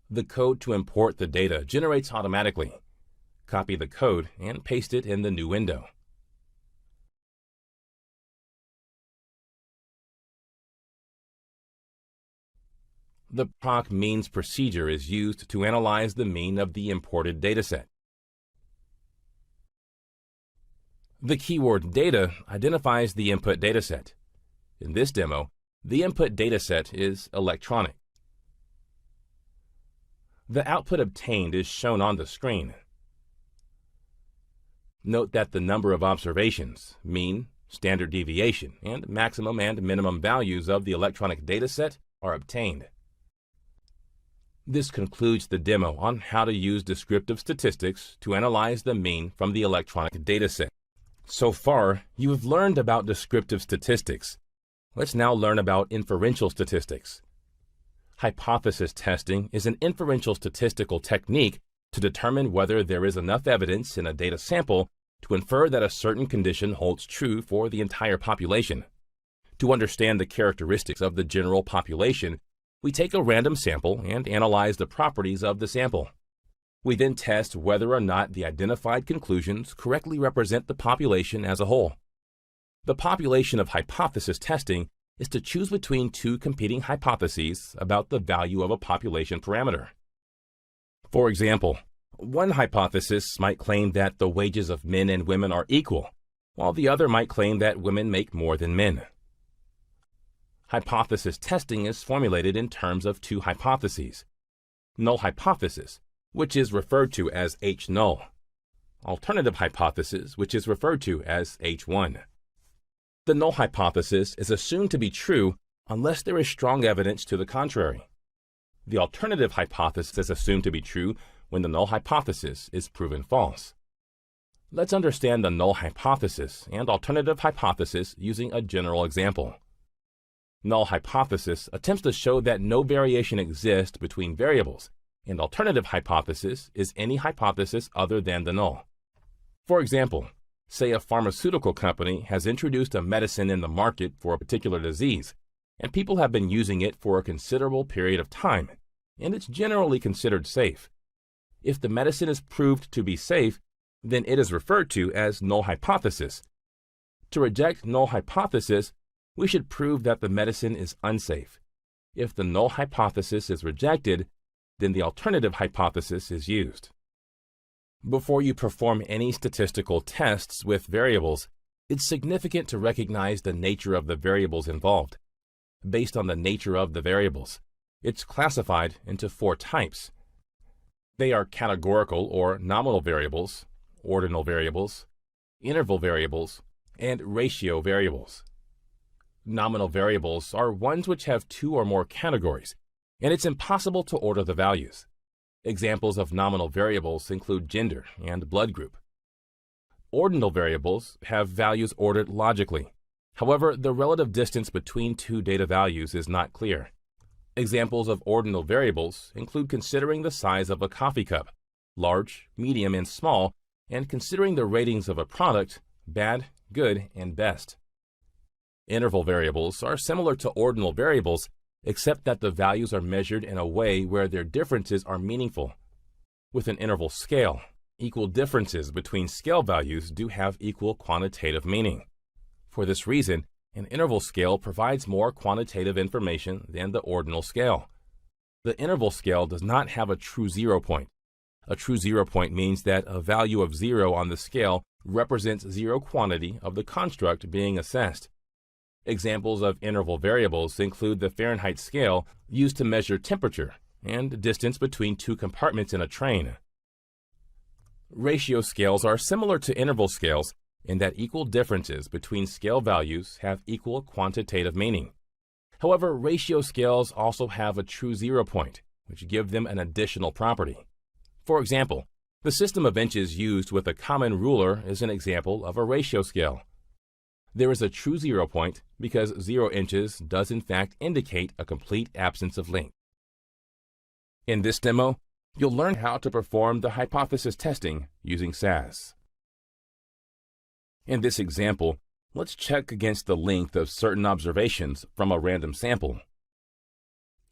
The code to import the data generates automatically. Copy the code and paste it in the new window. The proc means procedure is used to analyze the mean of the imported dataset. The keyword data identifies the input dataset. In this demo, the input dataset is electronic. The output obtained is shown on the screen. Note that the number of observations, mean, standard deviation, and maximum and minimum values of the electronic dataset are obtained. This concludes the demo on how to use descriptive statistics to analyze the mean from the electronic dataset. So far, you have learned about descriptive statistics. Let's now learn about inferential statistics. Hypothesis testing is an inferential statistical technique to determine whether there is enough evidence in a data sample to infer that a certain condition holds true for the entire population. To understand the characteristics of the general population, we take a random sample and analyze the properties of the sample. We then test whether or not the identified conclusions correctly represent the population as a whole. The population of hypothesis testing is to choose between two competing hypotheses about the value of a population parameter. For example, one hypothesis might claim that the wages of men and women are equal, while the other might claim that women make more than men. Hypothesis testing is formulated in terms of two hypotheses: null hypothesis, which is referred to as H-null; alternative hypothesis, which is referred to as H1. The null hypothesis is assumed to be true unless there is strong evidence to the contrary. The alternative hypothesis is assumed to be true when the null hypothesis is proven false. Let's understand the null hypothesis and alternative hypothesis using a general example. Null hypothesis attempts to show that no variation exists between variables, and alternative hypothesis is any hypothesis other than the null. For example, say a pharmaceutical company has introduced a medicine in the market for a particular disease, and people have been using it for a considerable period of time, and it's generally considered safe. If the medicine is proved to be safe, then it is referred to as null hypothesis. To reject null hypothesis, we should prove that the medicine is unsafe. If the null hypothesis is rejected, then the alternative hypothesis is used. Before you perform any statistical tests with variables, it's significant to recognize the nature of the variables involved. Based on the nature of the variables, it's classified into four types. They are categorical or nominal variables, ordinal variables, interval variables, and ratio variables. Nominal variables are ones which have two or more categories, and it's impossible to order the values. Examples of nominal variables include gender and blood group. Ordinal variables have values ordered logically. However, the relative distance between two data values is not clear. Examples of ordinal variables include considering the size of a coffee cup, large, medium, and small, and considering the ratings of a product, bad, good, and best. Interval variables are similar to ordinal variables, except that the values are measured in a way where their differences are meaningful. With an interval scale, equal differences between scale values do have equal quantitative meaning. For this reason, an interval scale provides more quantitative information than the ordinal scale. The interval scale does not have a true zero point. A true zero point means that a value of 0 on the scale represents zero quantity of the construct being assessed. Examples of interval variables include the Fahrenheit scale used to measure temperature and distance between two compartments in a train. Ratio scales are similar to interval scales in that equal differences between scale values have equal quantitative meaning. However, ratio scales also have a true zero point, which give them an additional property. For example, the system of inches used with a common ruler is an example of a ratio scale. There is a true zero point because 0 inches does in fact indicate a complete absence of length. In this demo, you'll learn how to perform the hypothesis testing using SAS. In this example, let's check against the length of certain observations from a random sample.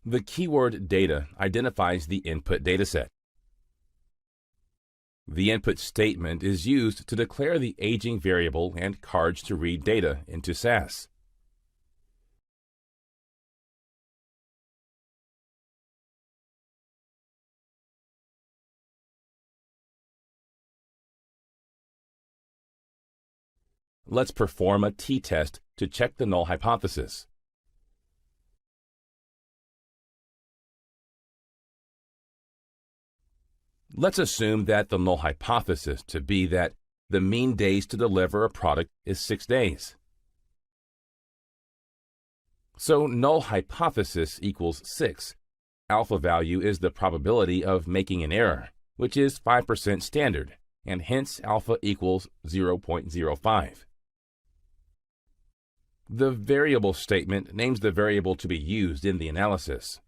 The keyword data identifies the input dataset. The input statement is used to declare the aging variable and cards to read data into SAS. let's perform a t-test to check the null hypothesis. Let's assume that the null hypothesis to be that the mean days to deliver a product is 6 days. So null hypothesis equals 6. Alpha value is the probability of making an error, which is 5% standard, and hence alpha equals 0.05. The variable statement names the variable to be used in the analysis.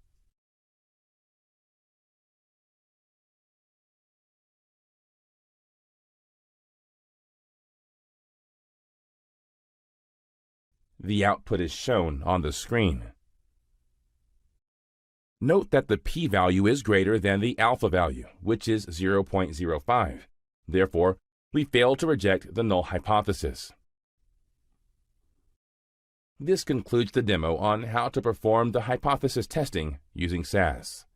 The output is shown on the screen. Note that the p-value is greater than the alpha value, which is 0.05. Therefore, we fail to reject the null hypothesis. This concludes the demo on how to perform the hypothesis testing using SAS.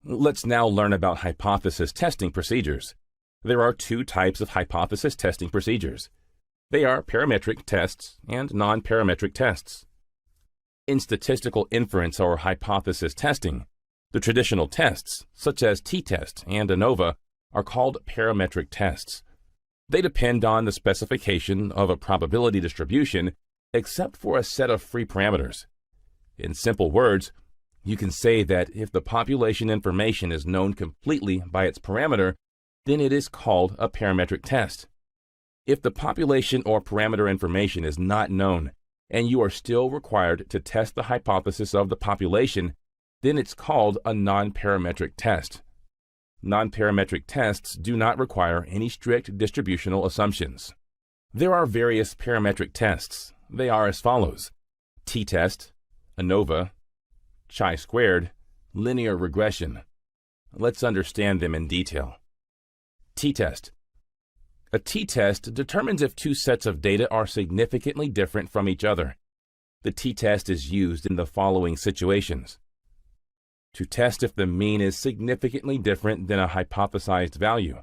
Let's now learn about hypothesis testing procedures. There are two types of hypothesis testing procedures. They are parametric tests and non-parametric tests. In statistical inference or hypothesis testing, the traditional tests, such as t-test and ANOVA, are called parametric tests. They depend on the specification of a probability distribution except for a set of free parameters. In simple words, you can say that if the population information is known completely by its parameter, then it is called a parametric test. If the population or parameter information is not known, and you are still required to test the hypothesis of the population, then it's called a non-parametric test. Non-parametric tests do not require any strict distributional assumptions. There are various parametric tests. They are as follows: t-test, ANOVA, chi-squared, linear regression. Let's understand them in detail. T-test. A t-test determines if two sets of data are significantly different from each other. The t-test is used in the following situations: to test if the mean is significantly different than a hypothesized value,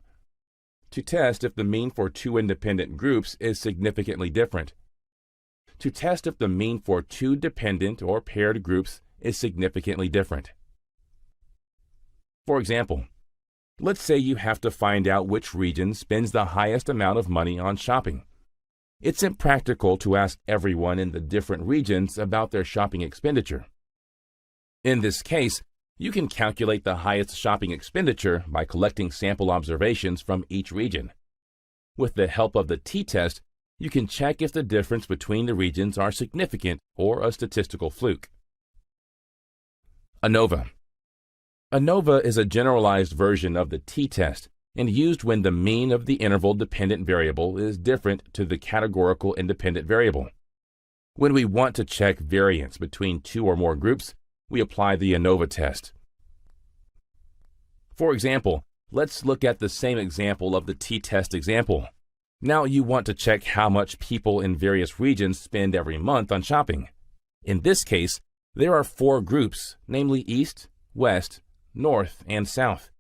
to test if the mean for two independent groups is significantly different, to test if the mean for two dependent or paired groups is significantly different. For example, let's say you have to find out which region spends the highest amount of money on shopping. It's impractical to ask everyone in the different regions about their shopping expenditure. In this case, you can calculate the highest shopping expenditure by collecting sample observations from each region. With the help of the t-test, you can check if the difference between the regions are significant or a statistical fluke. ANOVA. ANOVA is a generalized version of the t-test and used when the mean of the interval-dependent variable is different to the categorical independent variable. When we want to check variance between two or more groups, we apply the ANOVA test. For example, let's look at the same example of the t-test example. Now you want to check how much people in various regions spend every month on shopping. In this case, there are four groups, namely East, West, North, and South.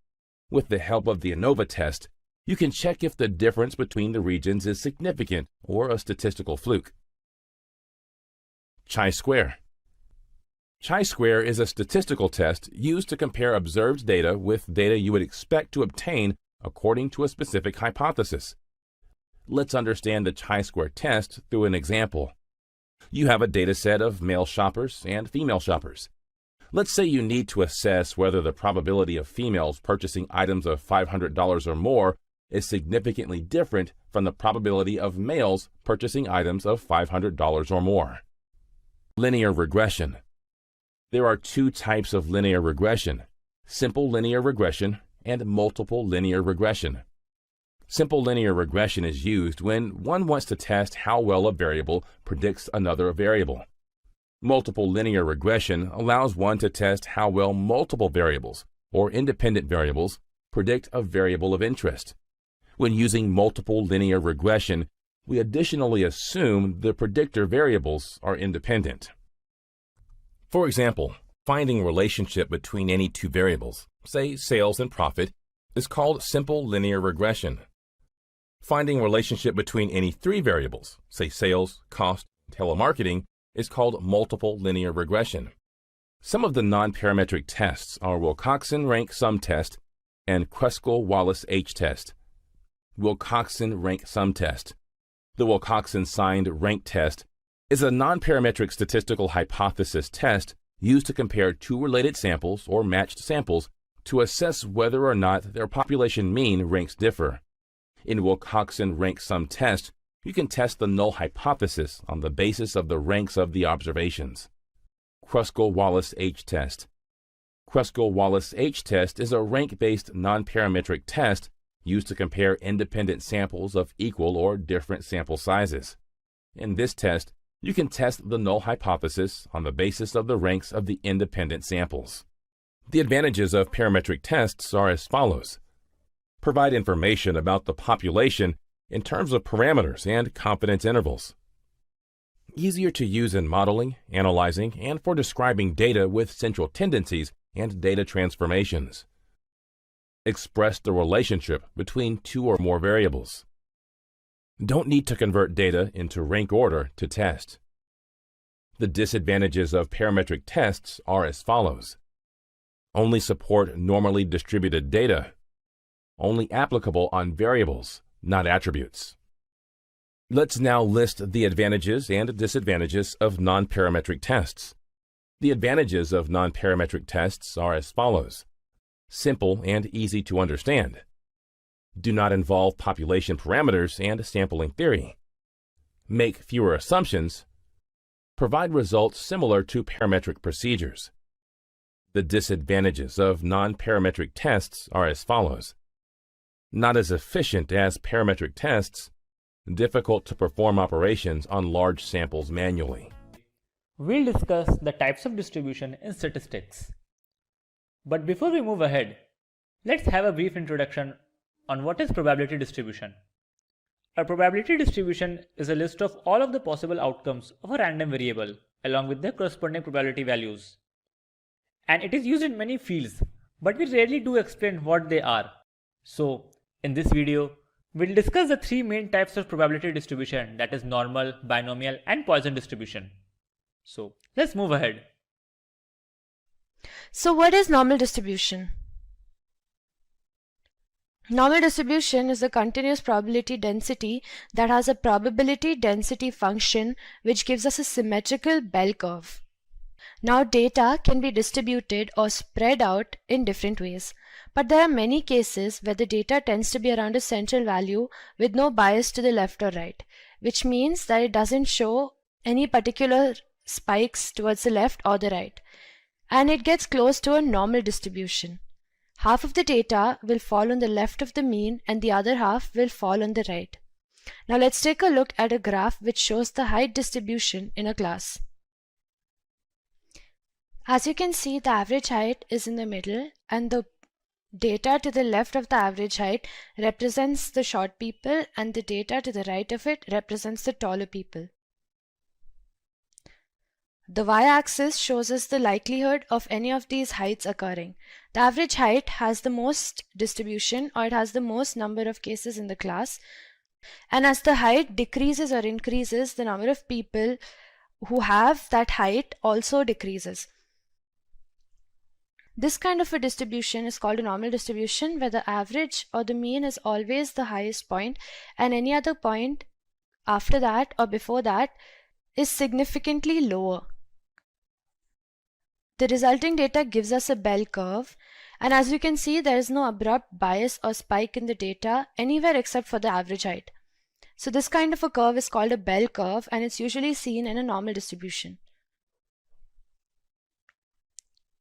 With the help of the ANOVA test, you can check if the difference between the regions is significant or a statistical fluke. Chi-square. Chi-square is a statistical test used to compare observed data with data you would expect to obtain according to a specific hypothesis. Let's understand the chi-square test through an example. You have a data set of male shoppers and female shoppers. Let's say you need to assess whether the probability of females purchasing items of $500 or more is significantly different from the probability of males purchasing items of $500 or more. Linear regression. There are two types of linear regression: simple linear regression and multiple linear regression. Simple linear regression is used when one wants to test how well a variable predicts another variable. Multiple linear regression allows one to test how well multiple variables, or independent variables, predict a variable of interest. When using multiple linear regression, we additionally assume the predictor variables are independent. For example, finding a relationship between any two variables, say sales and profit, is called simple linear regression. Finding a relationship between any three variables, say sales, cost, telemarketing, is called multiple linear regression. Some of the non-parametric tests are Wilcoxon rank sum test and Kruskal-Wallis H-test. Wilcoxon rank sum test. The Wilcoxon signed rank test is a non-parametric statistical hypothesis test used to compare two related samples or matched samples to assess whether or not their population mean ranks differ. In Wilcoxon rank sum test, you can test the null hypothesis on the basis of the ranks of the observations. Kruskal-Wallis H-test. Kruskal-Wallis H-test is a rank-based non-parametric test used to compare independent samples of equal or different sample sizes. In this test, you can test the null hypothesis on the basis of the ranks of the independent samples. The advantages of parametric tests are as follows. Provide information about the population in terms of parameters and confidence intervals. Easier to use in modeling, analyzing, and for describing data with central tendencies and data transformations. Express the relationship between two or more variables. Don't need to convert data into rank order to test. The disadvantages of parametric tests are as follows. Only support normally distributed data. Only applicable on variables, not attributes. Let's now list the advantages and disadvantages of non-parametric tests. The advantages of non-parametric tests are as follows. Simple and easy to understand. Do not involve population parameters and sampling theory. Make fewer assumptions. Provide results similar to parametric procedures. The disadvantages of non-parametric tests are as follows. Not as efficient as parametric tests. Difficult to perform operations on large samples manually. We'll discuss the types of distribution in statistics. But before we move ahead, let's have a brief introduction on what is probability distribution. A probability distribution is a list of all of the possible outcomes of a random variable along with their corresponding probability values. And it is used in many fields, but we rarely do explain what they are. So, in this video, we'll discuss the three main types of probability distribution, that is normal, binomial, and Poisson distribution. So, let's move ahead. So what is normal distribution? Normal distribution is a continuous probability density that has a probability density function which gives us a symmetrical bell curve. Now data can be distributed or spread out in different ways, but there are many cases where the data tends to be around a central value with no bias to the left or right, which means that it doesn't show any particular spikes towards the left or the right, and it gets close to a normal distribution. Half of the data will fall on the left of the mean and the other half will fall on the right. Now let's take a look at a graph which shows the height distribution in a class. As you can see, the average height is in the middle and the data to the left of the average height represents the short people and the data to the right of it represents the taller people. The y-axis shows us the likelihood of any of these heights occurring. The average height has the most distribution, or it has the most number of cases in the class, and as the height decreases or increases, the number of people who have that height also decreases. This kind of a distribution is called a normal distribution, where the average or the mean is always the highest point and any other point after that or before that is significantly lower. The resulting data gives us a bell curve, and as you can see, there is no abrupt bias or spike in the data anywhere except for the average height. So this kind of a curve is called a bell curve, and it's usually seen in a normal distribution.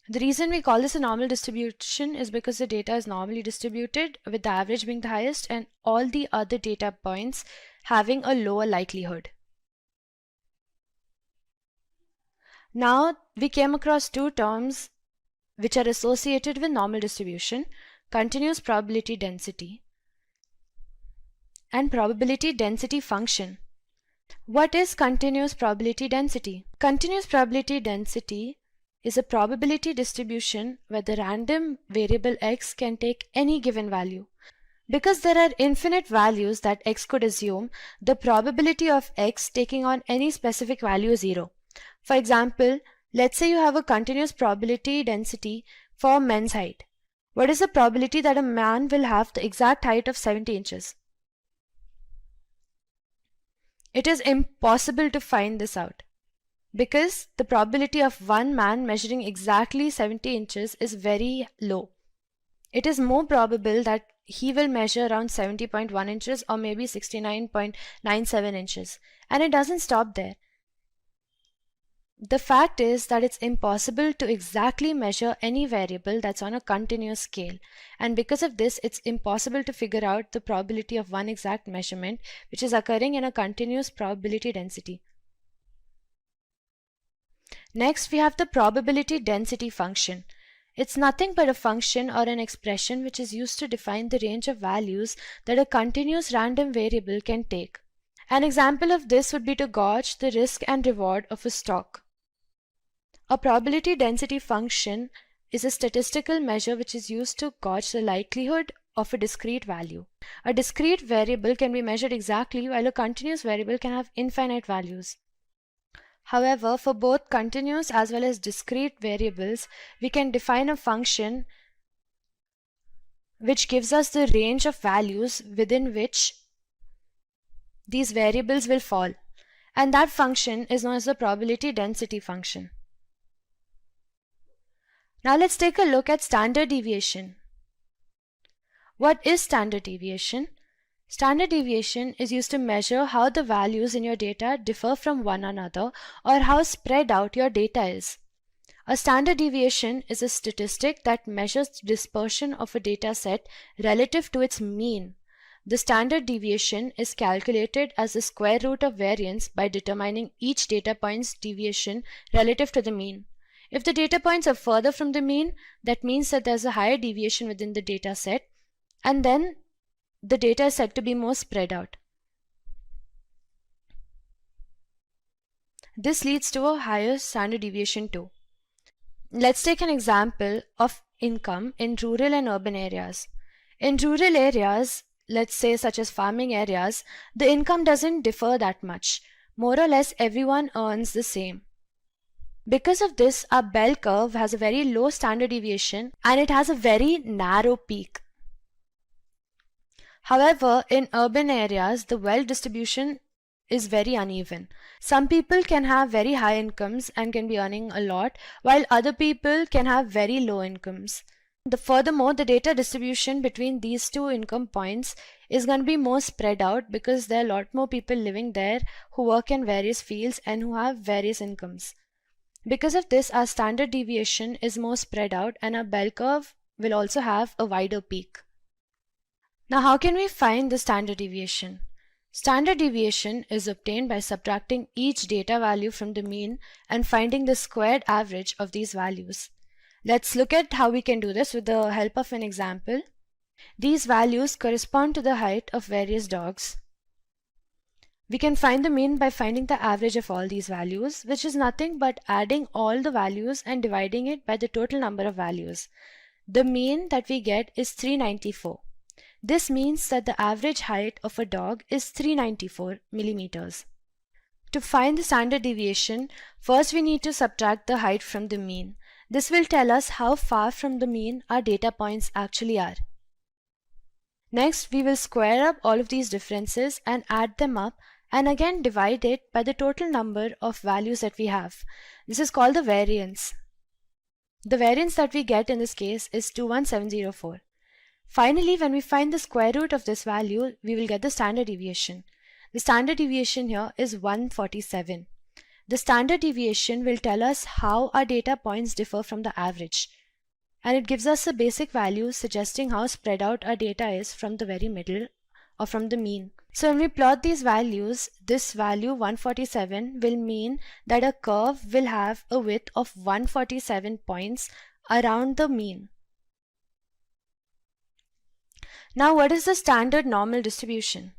The reason we call this a normal distribution is because the data is normally distributed, with the average being the highest and all the other data points having a lower likelihood. Now we came across two terms which are associated with normal distribution: continuous probability density and probability density function. What is continuous probability density? Continuous probability density is a probability distribution where the random variable x can take any given value. Because there are infinite values that x could assume, the probability of x taking on any specific value is 0. For example, let's say you have a continuous probability density for men's height. What is the probability that a man will have the exact height of 70 inches? It is impossible to find this out, because the probability of one man measuring exactly 70 inches is very low. It is more probable that he will measure around 70.1 inches or maybe 69.97 inches. And it doesn't stop there. The fact is that it's impossible to exactly measure any variable that's on a continuous scale. And because of this, it's impossible to figure out the probability of one exact measurement which is occurring in a continuous probability density. Next, we have the probability density function. It's nothing but a function or an expression which is used to define the range of values that a continuous random variable can take. An example of this would be to gauge the risk and reward of a stock. A probability density function is a statistical measure which is used to gauge the likelihood of a discrete value. A discrete variable can be measured exactly, while a continuous variable can have infinite values. However, for both continuous as well as discrete variables, we can define a function which gives us the range of values within which these variables will fall, and that function is known as the probability density function. Now let's take a look at standard deviation. What is standard deviation? Standard deviation is used to measure how the values in your data differ from one another, or how spread out your data is. A standard deviation is a statistic that measures the dispersion of a data set relative to its mean. The standard deviation is calculated as the square root of variance by determining each data point's deviation relative to the mean. If the data points are further from the mean, that means that there's a higher deviation within the data set, and then the data is said to be more spread out. This leads to a higher standard deviation too. Let's take an example of income in rural and urban areas. In rural areas, let's say such as farming areas, the income doesn't differ that much. More or less everyone earns the same. Because of this, our bell curve has a very low standard deviation and it has a very narrow peak. However, in urban areas, the wealth distribution is very uneven. Some people can have very high incomes and can be earning a lot, while other people can have very low incomes. Furthermore, the data distribution between these two income points is going to be more spread out, because there are a lot more people living there who work in various fields and who have various incomes. Because of this, our standard deviation is more spread out and our bell curve will also have a wider peak. Now, how can we find the standard deviation? Standard deviation is obtained by subtracting each data value from the mean and finding the squared average of these values. Let's look at how we can do this with the help of an example. These values correspond to the height of various dogs. We can find the mean by finding the average of all these values, which is nothing but adding all the values and dividing it by the total number of values. The mean that we get is 394. This means that the average height of a dog is 394 millimeters. To find the standard deviation, first we need to subtract the height from the mean. This will tell us how far from the mean our data points actually are. Next, we will square up all of these differences and add them up, and again divide it by the total number of values that we have. This is called the variance. The variance that we get in this case is 21704. Finally, when we find the square root of this value, we will get the standard deviation. The standard deviation here is 147. The standard deviation will tell us how our data points differ from the average, and it gives us a basic value suggesting how spread out our data is from the very middle or from the mean. So when we plot these values, this value 147 will mean that a curve will have a width of 147 points around the mean. Now, what is the standard normal distribution?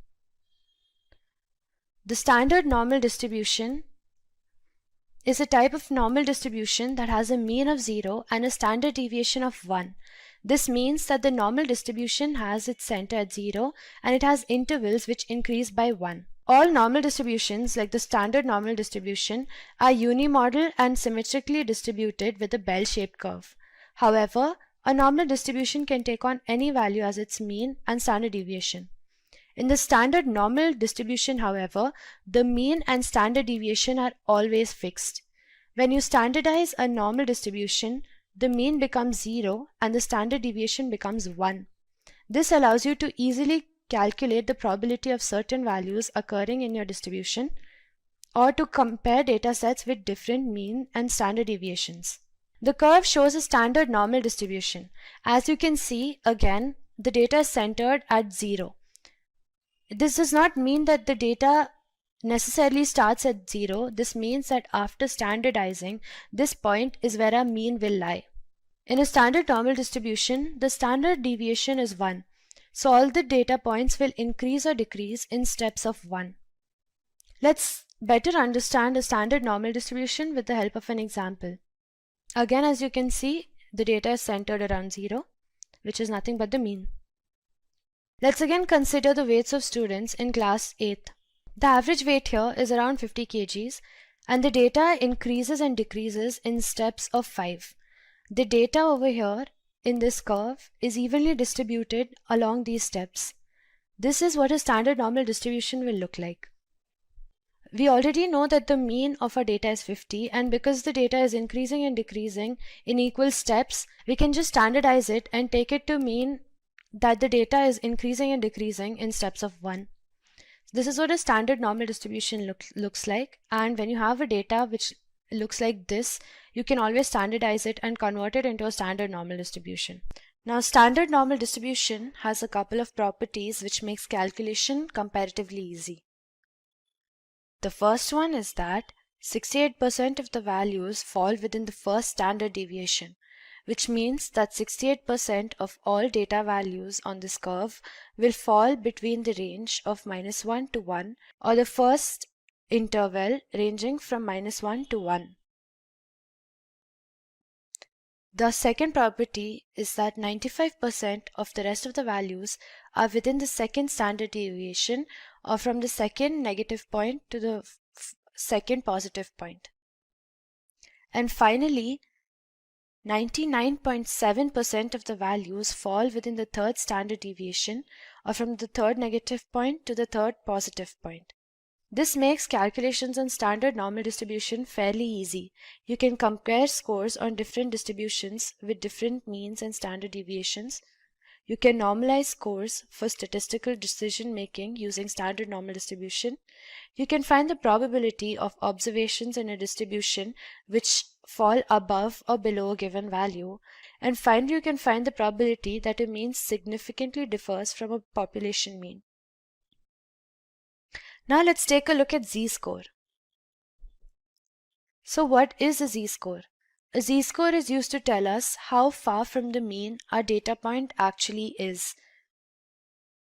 The standard normal distribution is a type of normal distribution that has a mean of 0 and a standard deviation of 1. This means that the normal distribution has its center at 0 and it has intervals which increase by 1. All normal distributions, like the standard normal distribution, are unimodal and symmetrically distributed with a bell-shaped curve. However, a normal distribution can take on any value as its mean and standard deviation. In the standard normal distribution, however, the mean and standard deviation are always fixed. When you standardize a normal distribution, the mean becomes 0 and the standard deviation becomes 1. This allows you to easily calculate the probability of certain values occurring in your distribution, or to compare data sets with different mean and standard deviations. The curve shows a standard normal distribution. As you can see, again, the data is centered at 0. This does not mean that the data necessarily starts at 0. This means that after standardizing, this point is where our mean will lie. In a standard normal distribution, the standard deviation is 1. So all the data points will increase or decrease in steps of 1. Let's better understand a standard normal distribution with the help of an example. Again, as you can see, the data is centered around 0, which is nothing but the mean. Let's again consider the weights of students in class 8th. The average weight here is around 50 kgs and the data increases and decreases in steps of 5. The data over here in this curve is evenly distributed along these steps. This is what a standard normal distribution will look like. We already know that the mean of our data is 50, and because the data is increasing and decreasing in equal steps, we can just standardize it and take it to mean that the data is increasing and decreasing in steps of 1. This is what a standard normal distribution looks like, and when you have a data which looks like this, you can always standardize it and convert it into a standard normal distribution. Now, standard normal distribution has a couple of properties which makes calculation comparatively easy. The first one is that 68% of the values fall within the first standard deviation, which means that 68% of all data values on this curve will fall between the range of -1 to 1, or the first interval ranging from -1 to 1. The second property is that 95% of the rest of the values are within the second standard deviation, or from the second negative point to the second positive point. And finally, 99.7% of the values fall within the third standard deviation, or from the third negative point to the third positive point. This makes calculations on standard normal distribution fairly easy. You can compare scores on different distributions with different means and standard deviations. You can normalize scores for statistical decision making using standard normal distribution. You can find the probability of observations in a distribution which fall above or below a given value. And finally, you can find the probability that a mean significantly differs from a population mean. Now let's take a look at z-score. So what is a z-score? A z-score is used to tell us how far from the mean our data point actually is.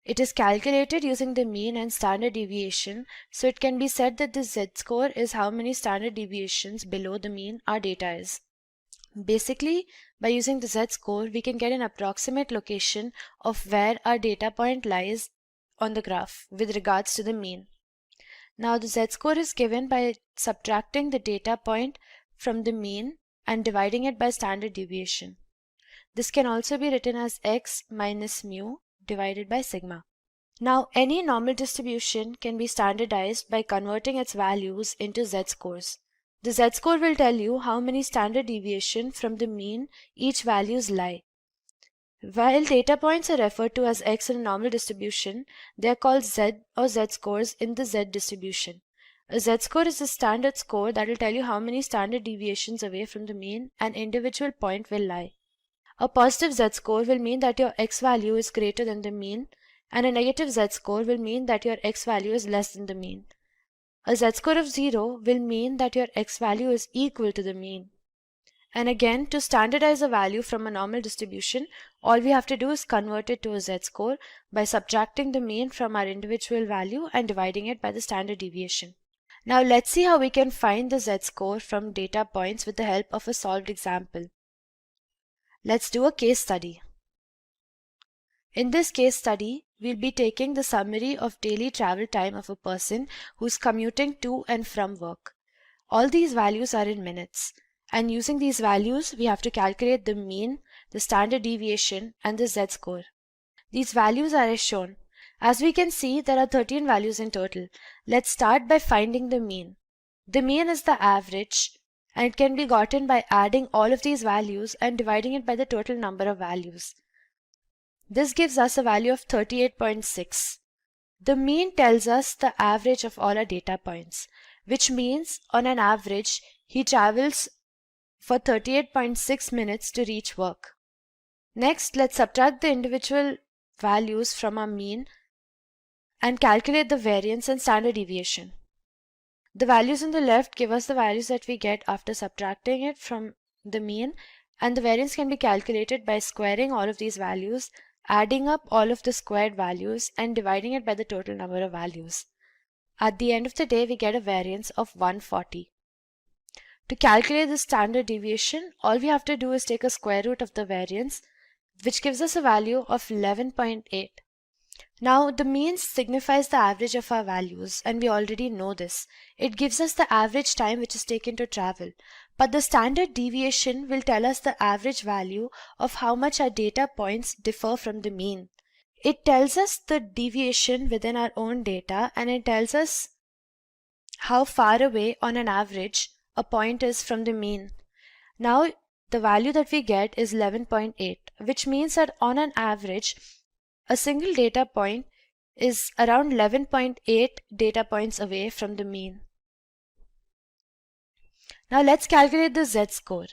It is calculated using the mean and standard deviation, so it can be said that the z-score is how many standard deviations below the mean our data is. Basically, by using the z-score, we can get an approximate location of where our data point lies on the graph with regards to the mean. Now the z-score is given by subtracting the data point from the mean and dividing it by standard deviation. This can also be written as x minus mu divided by sigma. Now any normal distribution can be standardized by converting its values into z-scores. The z-score will tell you how many standard deviation from the mean each values lie. While data points are referred to as x in a normal distribution, they are called z or z-scores in the z distribution. A z-score is a standard score that will tell you how many standard deviations away from the mean an individual point will lie. A positive z-score will mean that your x value is greater than the mean, and a negative z-score will mean that your x value is less than the mean. A z-score of 0 will mean that your x value is equal to the mean. And again, to standardize a value from a normal distribution, all we have to do is convert it to a z-score by subtracting the mean from our individual value and dividing it by the standard deviation. Now let's see how we can find the z-score from data points with the help of a solved example. Let's do a case study. In this case study, we'll be taking the summary of daily travel time of a person who's commuting to and from work. All these values are in minutes, and using these values, we have to calculate the mean, the standard deviation, and the z-score. These values are as shown. As we can see, there are 13 values in total. Let's start by finding the mean. The mean is the average, and it can be gotten by adding all of these values and dividing it by the total number of values. This gives us a value of 38.6. The mean tells us the average of all our data points, which means on an average, he travels for 38.6 minutes to reach work. Next, let's subtract the individual values from our mean and calculate the variance and standard deviation. The values on the left give us the values that we get after subtracting it from the mean, and the variance can be calculated by squaring all of these values, adding up all of the squared values, and dividing it by the total number of values. At the end of the day, we get a variance of 140. To calculate the standard deviation, all we have to do is take a square root of the variance, which gives us a value of 11.8. Now, the mean signifies the average of our values, and we already know this. It gives us the average time which is taken to travel. But the standard deviation will tell us the average value of how much our data points differ from the mean. It tells us the deviation within our own data, and it tells us how far away on an average a point is from the mean. Now, the value that we get is 11.8, which means that on an average, a single data point is around 11.8 data points away from the mean. Now let's calculate the z-score.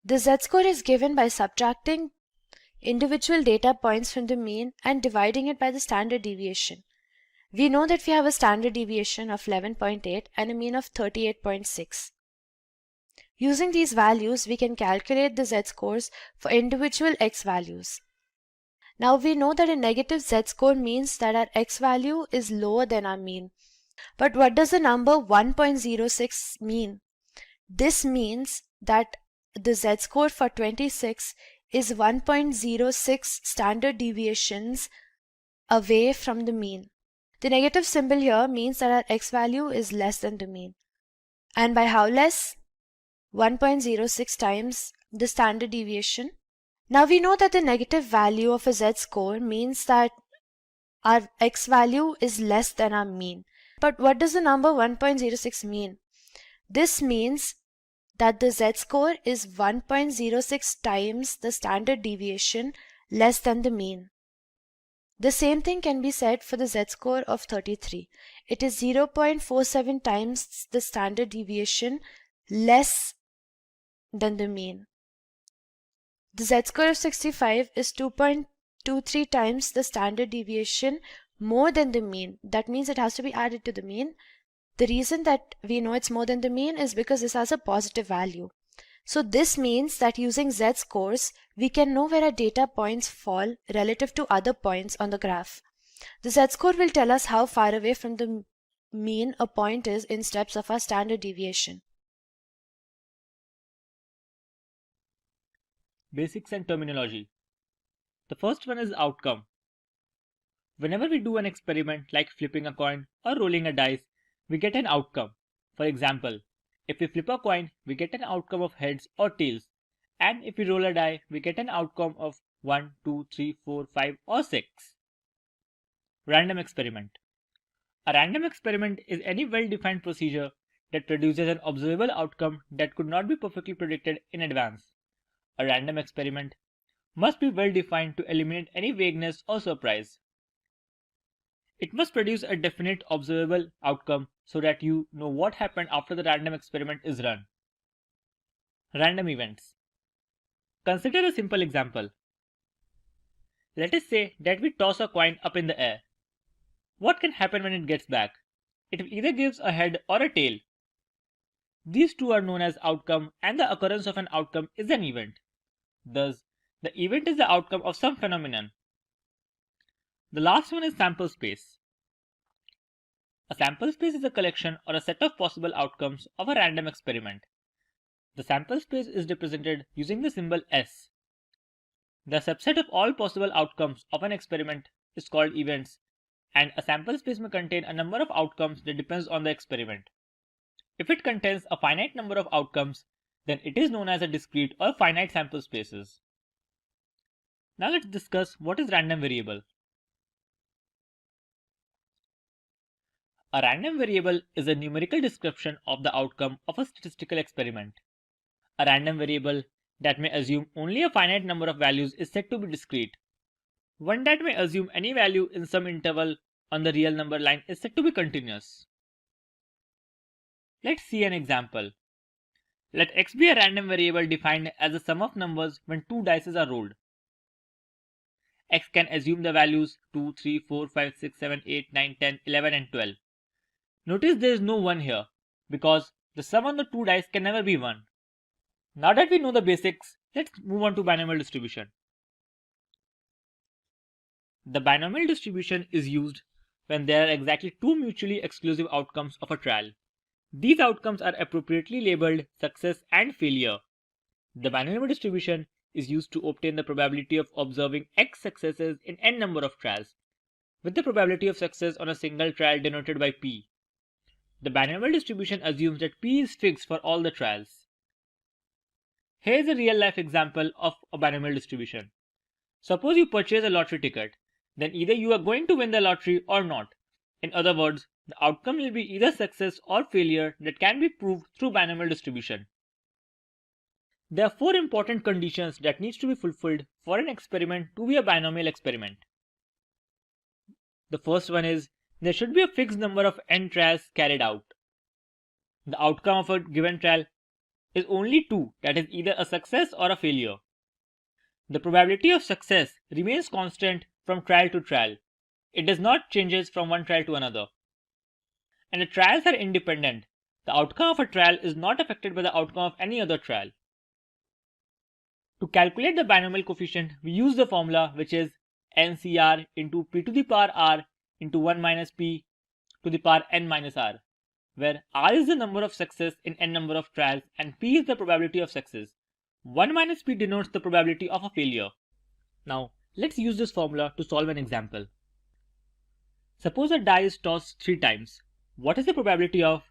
The z-score is given by subtracting individual data points from the mean and dividing it by the standard deviation. We know that we have a standard deviation of 11.8 and a mean of 38.6. Using these values, we can calculate the z-scores for individual x values. Now we know that a negative z-score means that our x value is lower than our mean. But what does the number 1.06 mean? This means that the z-score for 26 is 1.06 standard deviations away from the mean. The negative symbol here means that our x value is less than the mean. And by how less? 1.06 times the standard deviation. Now we know that the negative value of a z-score means that our x value is less than our mean. But what does the number 1.06 mean? This means that the z-score is 1.06 times the standard deviation less than the mean. The same thing can be said for the z-score of 33. It is 0.47 times the standard deviation less than the mean. The z-score of 65 is 2.23 times the standard deviation more than the mean. That means it has to be added to the mean. The reason that we know it's more than the mean is because this has a positive value. So this means that using z-scores, we can know where our data points fall relative to other points on the graph. The z-score will tell us how far away from the mean a point is in steps of our standard deviation. Basics and terminology. The first one is outcome. Whenever we do an experiment like flipping a coin or rolling a dice, we get an outcome. For example, if we flip a coin, we get an outcome of heads or tails. And if we roll a die, we get an outcome of 1, 2, 3, 4, 5 or 6. Random experiment. A random experiment is any well-defined procedure that produces an observable outcome that could not be perfectly predicted in advance. A random experiment must be well defined to eliminate any vagueness or surprise. It must produce a definite observable outcome so that you know what happened after the random experiment is run. Random events. Consider a simple example. Let us say that we toss a coin up in the air. What can happen when it gets back? It either gives a head or a tail. These two are known as outcome, and the occurrence of an outcome is an event. Thus, the event is the outcome of some phenomenon. The last one is sample space. A sample space is a collection or a set of possible outcomes of a random experiment. The sample space is represented using the symbol S. The subset of all possible outcomes of an experiment is called events, and a sample space may contain a number of outcomes that depends on the experiment. If it contains a finite number of outcomes, then it is known as a discrete or finite sample spaces. Now let's discuss what is random variable. A random variable is a numerical description of the outcome of a statistical experiment. A random variable that may assume only a finite number of values is said to be discrete. One that may assume any value in some interval on the real number line is said to be continuous. Let's see an example. Let x be a random variable defined as the sum of numbers when two dice are rolled. X can assume the values 2, 3, 4, 5, 6, 7, 8, 9, 10, 11 and 12. Notice there is no 1 here because the sum on the two dice can never be 1. Now that we know the basics, let's move on to binomial distribution. The binomial distribution is used when there are exactly two mutually exclusive outcomes of a trial. These outcomes are appropriately labeled success and failure. The binomial distribution is used to obtain the probability of observing x successes in n number of trials, with the probability of success on a single trial denoted by p. The binomial distribution assumes that p is fixed for all the trials. Here is a real-life example of a binomial distribution. Suppose you purchase a lottery ticket, then either you are going to win the lottery or not. In other words, the outcome will be either success or failure that can be proved through binomial distribution. There are four important conditions that needs to be fulfilled for an experiment to be a binomial experiment. The first one is there should be a fixed number of n trials carried out. The outcome of a given trial is only 2, that is either a success or a failure. The probability of success remains constant from trial to trial. It does not change from one trial to another. And the trials are independent. The outcome of a trial is not affected by the outcome of any other trial. To calculate the binomial coefficient, we use the formula which is NCR into p to the power r into 1 minus p to the power n minus r, where r is the number of success in n number of trials and p is the probability of success. 1 minus p denotes the probability of a failure. Now, let's use this formula to solve an example. Suppose a die is tossed 3 times. What is the probability of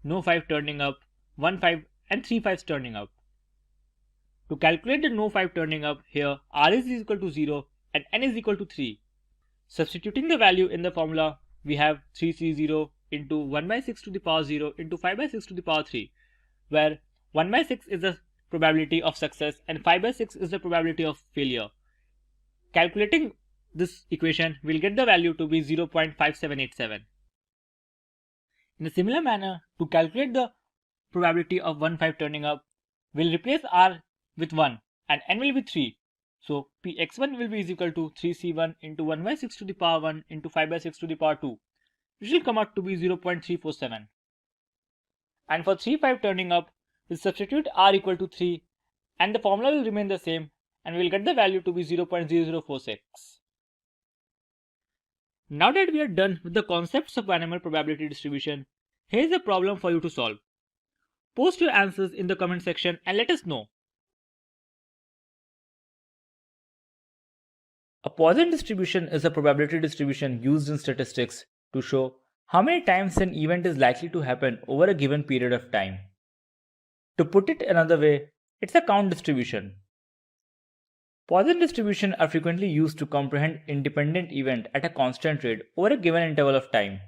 no 5 turning up, 1 5 and 3 5s turning up? To calculate the no 5 turning up, here r is equal to 0 and n is equal to 3. Substituting the value in the formula, we have 3c0 into 1 by 6 to the power 0 into 5 by 6 to the power 3, where 1 by 6 is the probability of success and 5 by 6 is the probability of failure. Calculating this equation, we'll get the value to be 0.5787. In a similar manner, to calculate the probability of 1 5 turning up, we'll replace r with 1 and n will be 3. So px1 will be equal to 3c1 into 1 by 6 to the power 1 into 5 by 6 to the power 2, which will come out to be 0.347. And for 3 5 turning up, we'll substitute r equal to 3 and the formula will remain the same and we'll get the value to be 0.0046. Now that we are done with the concepts of binomial probability distribution, here's a problem for you to solve. Post your answers in the comment section and let us know. A Poisson distribution is a probability distribution used in statistics to show how many times an event is likely to happen over a given period of time. To put it another way, it's a count distribution. Poisson distributions are frequently used to comprehend independent event at a constant rate over a given interval of time.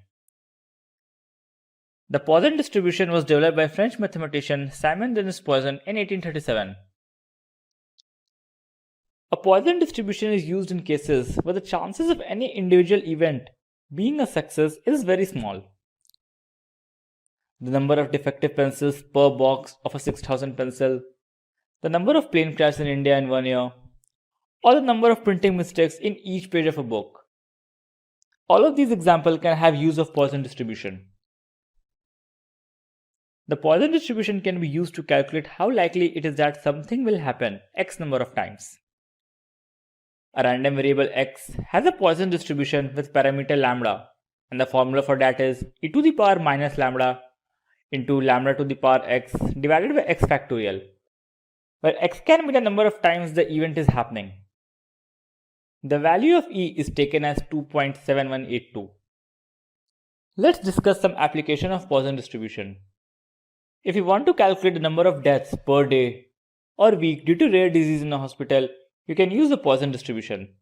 The Poisson distribution was developed by French mathematician Simon Denis Poisson in 1837. A Poisson distribution is used in cases where the chances of any individual event being a success is very small. The number of defective pencils per box of a 6,000 pencil, the number of plane crashes in India in 1 year, or the number of printing mistakes in each page of a book. All of these examples can have use of Poisson distribution. The Poisson distribution can be used to calculate how likely it is that something will happen x number of times. A random variable x has a Poisson distribution with parameter lambda, and the formula for that is e to the power minus lambda into lambda to the power x divided by x factorial, where x can be the number of times the event is happening. The value of E is taken as 2.7182. Let's discuss some application of Poisson distribution. If you want to calculate the number of deaths per day or week due to rare disease in a hospital, you can use the Poisson distribution.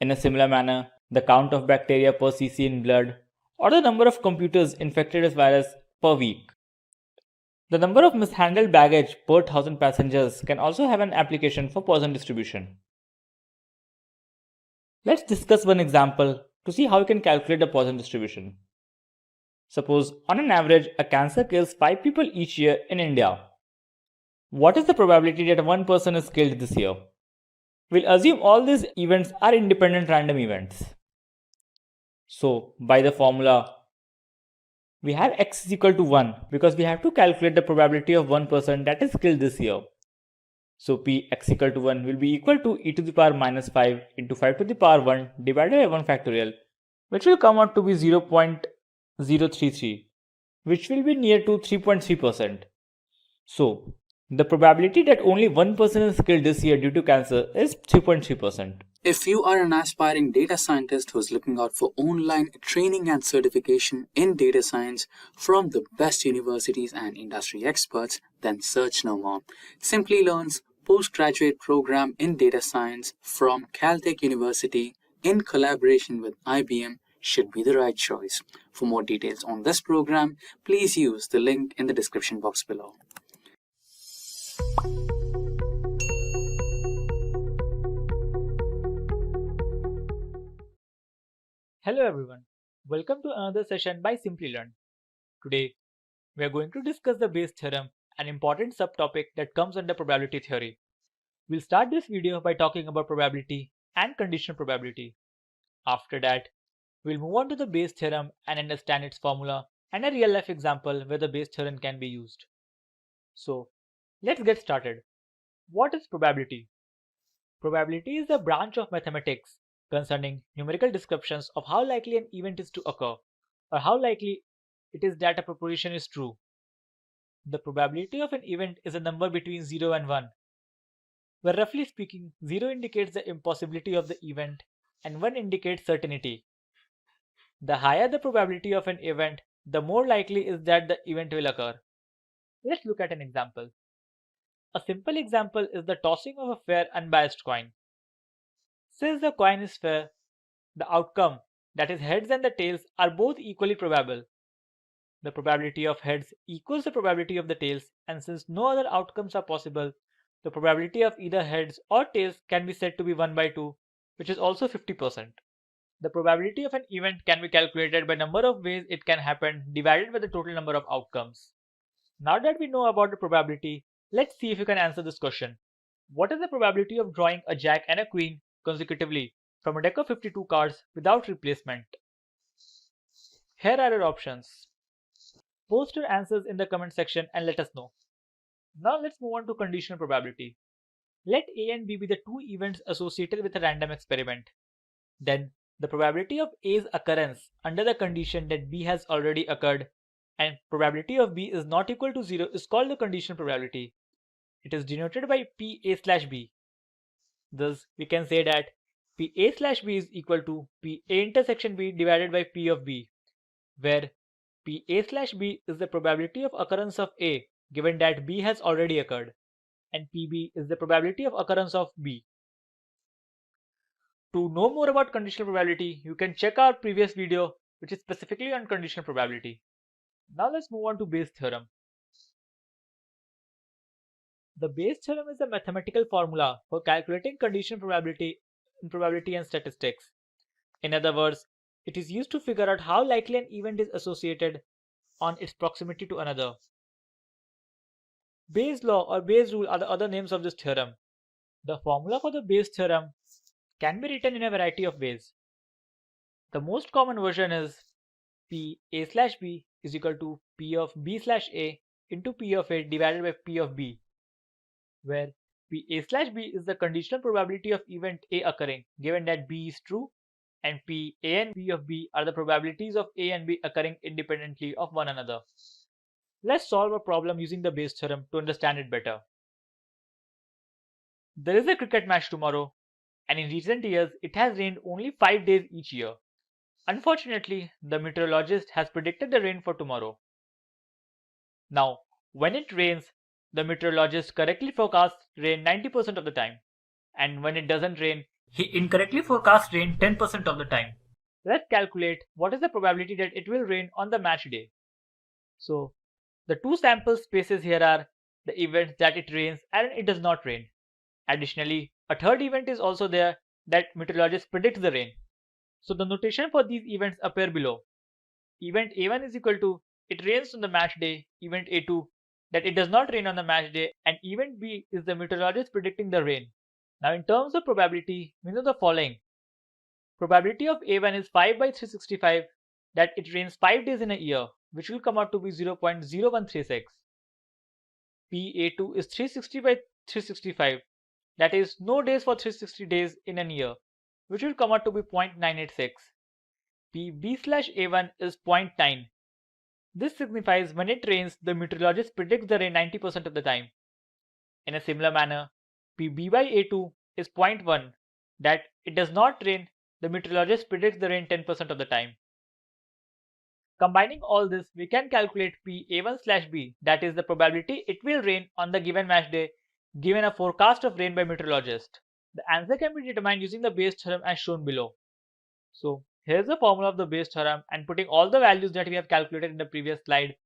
In a similar manner, the count of bacteria per cc in blood or the number of computers infected with virus per week. The number of mishandled baggage per 1000 passengers can also have an application for Poisson distribution. Let's discuss one example to see how you can calculate the Poisson distribution. Suppose on an average, a cancer kills 5 people each year in India. What is the probability that one person is killed this year? We'll assume all these events are independent random events. So, by the formula, we have x is equal to 1 because we have to calculate the probability of one person that is killed this year. So, p x equal to 1 will be equal to e to the power minus 5 into 5 to the power 1 divided by 1 factorial, which will come out to be 0.033, which will be near to 3.3%. So, the probability that only one person is killed this year due to cancer is 3.3%. If you are an aspiring data scientist who's looking out for online training and certification in data science from the best universities and industry experts, then search no more. Simplilearn's postgraduate program in data science from Caltech University in collaboration with IBM should be the right choice. For more details on this program, please use the link in the description box below. Hello everyone, welcome to another session by Simplilearn. Today, we are going to discuss the Bayes theorem, an important subtopic that comes under probability theory. We'll start this video by talking about probability and conditional probability. After that, we'll move on to the Bayes theorem and understand its formula and a real-life example where the Bayes theorem can be used. So, let's get started. What is probability? Probability is a branch of mathematics concerning numerical descriptions of how likely an event is to occur, or how likely it is that a proposition is true. The probability of an event is a number between 0 and 1, where roughly speaking, 0 indicates the impossibility of the event and 1 indicates certainty. The higher the probability of an event, the more likely is that the event will occur. Let's look at an example. A simple example is the tossing of a fair unbiased coin. Since the coin is fair, the outcome, that is heads and the tails, are both equally probable. The probability of heads equals the probability of the tails, and since no other outcomes are possible, the probability of either heads or tails can be said to be 1 by 2, which is also 50%. The probability of an event can be calculated by number of ways it can happen divided by the total number of outcomes. Now that we know about the probability, let's see if you can answer this question. What is the probability of drawing a jack and a queen consecutively from a deck of 52 cards without replacement? Here are your options. Post your answers in the comment section and let us know. Now let's move on to conditional probability. Let A and B be the two events associated with a random experiment. Then the probability of A's occurrence under the condition that B has already occurred and probability of B is not equal to 0 is called the conditional probability. It is denoted by PA/B. Thus, we can say that PA/B is equal to PA intersection B divided by P of B, where PA/B is the probability of occurrence of A given that B has already occurred, and PB is the probability of occurrence of B. To know more about conditional probability, you can check our previous video which is specifically on conditional probability. Now let's move on to Bayes theorem. The Bayes theorem is a mathematical formula for calculating conditional probability in probability and statistics. In other words, it is used to figure out how likely an event is associated on its proximity to another. Bayes' law or Bayes' rule are the other names of this theorem. The formula for the Bayes theorem can be written in a variety of ways. The most common version is PA/B is equal to P of B/A into P of A divided by P of B, where PA/B is the conditional probability of event A occurring given that B is true, and PA and P of B are the probabilities of A and B occurring independently of one another. Let's solve a problem using the Bayes theorem to understand it better. There is a cricket match tomorrow. and in recent years it has rained only 5 days each year. Unfortunately, the meteorologist has predicted the rain for tomorrow. Now, when it rains, the meteorologist correctly forecasts rain 90% of the time, and when it doesn't rain, he incorrectly forecasts rain 10% of the time. Let's calculate what is the probability that it will rain on the match day. So, the two sample spaces here are the events that it rains and it does not rain. Additionally, a third event is also there that meteorologist predicts the rain. So the notation for these events appear below. Event A1 is equal to it rains on the match day, event A2 that it does not rain on the match day, and event B is the meteorologist predicting the rain. Now in terms of probability, we know the following. Probability of A1 is 5 by 365 that it rains 5 days in a year, which will come out to be 0.0136. PA2 is 360 by 365, that is no days for 360 days in a year, which will come out to be 0.986. PB/A1 is 0.9. This signifies when it rains, the meteorologist predicts the rain 90% of the time. In a similar manner, PB by A2 is 0.1, that it does not rain, the meteorologist predicts the rain 10% of the time. Combining all this, we can calculate PA1/B, that is the probability it will rain on the given match day, given a forecast of rain by meteorologist. The answer can be determined using the Bayes theorem as shown below. So here's the formula of the Bayes theorem, and putting all the values that we have calculated in the previous slide,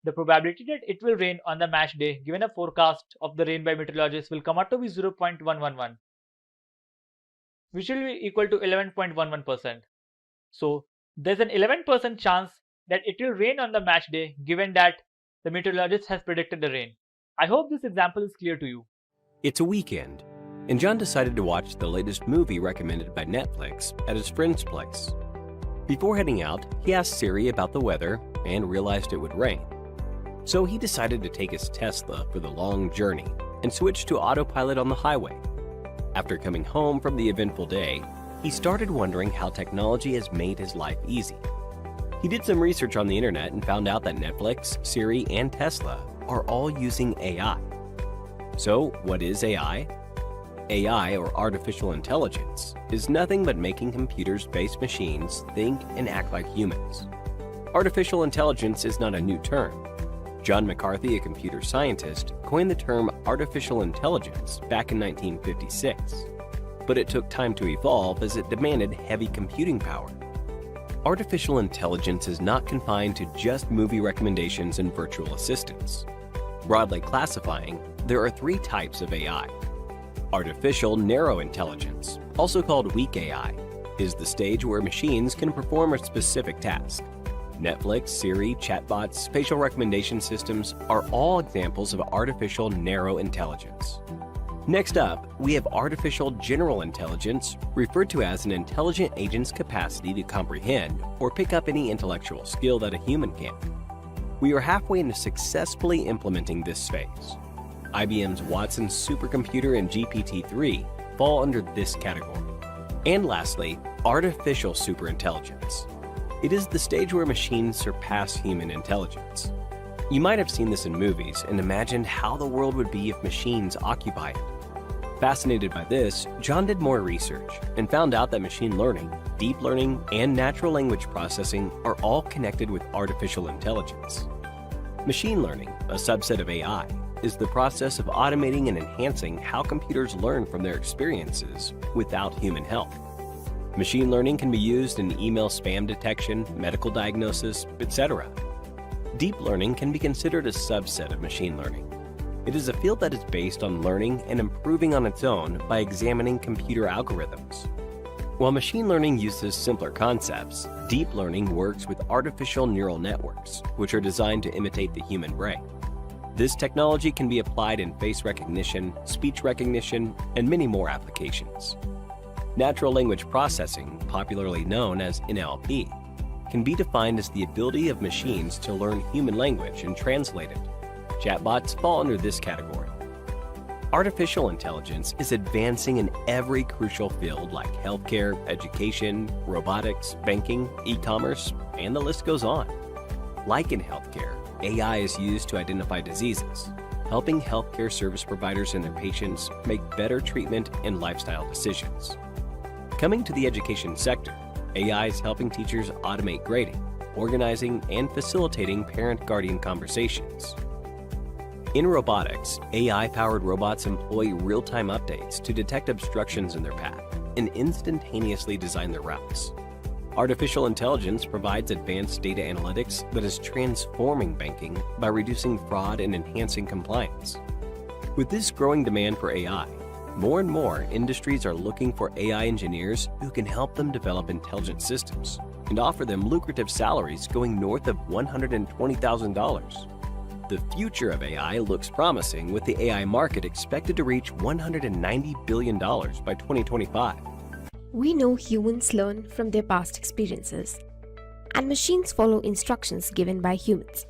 the probability that it will rain on the match day given a forecast of the rain by meteorologist will come out to be 0.111, which will be equal to 11.11%. So there's an 11% chance that it will rain on the match day given that the meteorologist has predicted the rain. I hope this example is clear to you. It's a weekend, and John decided to watch the latest movie recommended by Netflix at his friend's place. Before heading out, he asked Siri about the weather and realized it would rain. So he decided to take his Tesla for the long journey and switch to autopilot on the highway. After coming home from the eventful day, he started wondering how technology has made his life easy. He did some research on the internet and found out that Netflix, Siri, and Tesla are all using AI. So, what is AI? AI, or artificial intelligence, is nothing but making computers-based machines think and act like humans. Artificial intelligence is not a new term. John McCarthy, a computer scientist, coined the term artificial intelligence back in 1956. But it took time to evolve as it demanded heavy computing power. Artificial intelligence is not confined to just movie recommendations and virtual assistants. Broadly classifying, there are three types of AI. Artificial narrow intelligence, also called weak AI, is the stage where machines can perform a specific task. Netflix, Siri, chatbots, facial recommendation systems are all examples of artificial narrow intelligence. Next up, we have artificial general intelligence, referred to as an intelligent agent's capacity to comprehend or pick up any intellectual skill that a human can. We are halfway into successfully implementing this phase. IBM's Watson supercomputer and GPT-3 fall under this category. And lastly, artificial superintelligence. It is the stage where machines surpass human intelligence. You might have seen this in movies and imagined how the world would be if machines occupied it. Fascinated by this, John did more research and found out that machine learning, deep learning, and natural language processing are all connected with artificial intelligence. Machine learning, a subset of AI, is the process of automating and enhancing how computers learn from their experiences without human help. Machine learning can be used in email spam detection, medical diagnosis, etc. Deep learning can be considered a subset of machine learning. It is a field that is based on learning and improving on its own by examining computer algorithms. While machine learning uses simpler concepts, deep learning works with artificial neural networks, which are designed to imitate the human brain. This technology can be applied in face recognition, speech recognition, and many more applications. Natural language processing, popularly known as NLP, can be defined as the ability of machines to learn human language and translate it. Chatbots fall under this category. Artificial intelligence is advancing in every crucial field like healthcare, education, robotics, banking, e-commerce, and the list goes on. Like in healthcare, AI is used to identify diseases. helping healthcare service providers and their patients make better treatment and lifestyle decisions. Coming to the education sector, AI is helping teachers automate grading, organizing, and facilitating parent-guardian conversations. In robotics, AI-powered robots employ real-time updates to detect obstructions in their path and instantaneously design their routes. Artificial intelligence provides advanced data analytics that is transforming banking by reducing fraud and enhancing compliance. With this growing demand for AI, more and more industries are looking for AI engineers who can help them develop intelligent systems and offer them lucrative salaries going north of $120,000. The future of AI looks promising, with the AI market expected to reach $190 billion by 2025. We know humans learn from their past experiences, and machines follow instructions given by humans.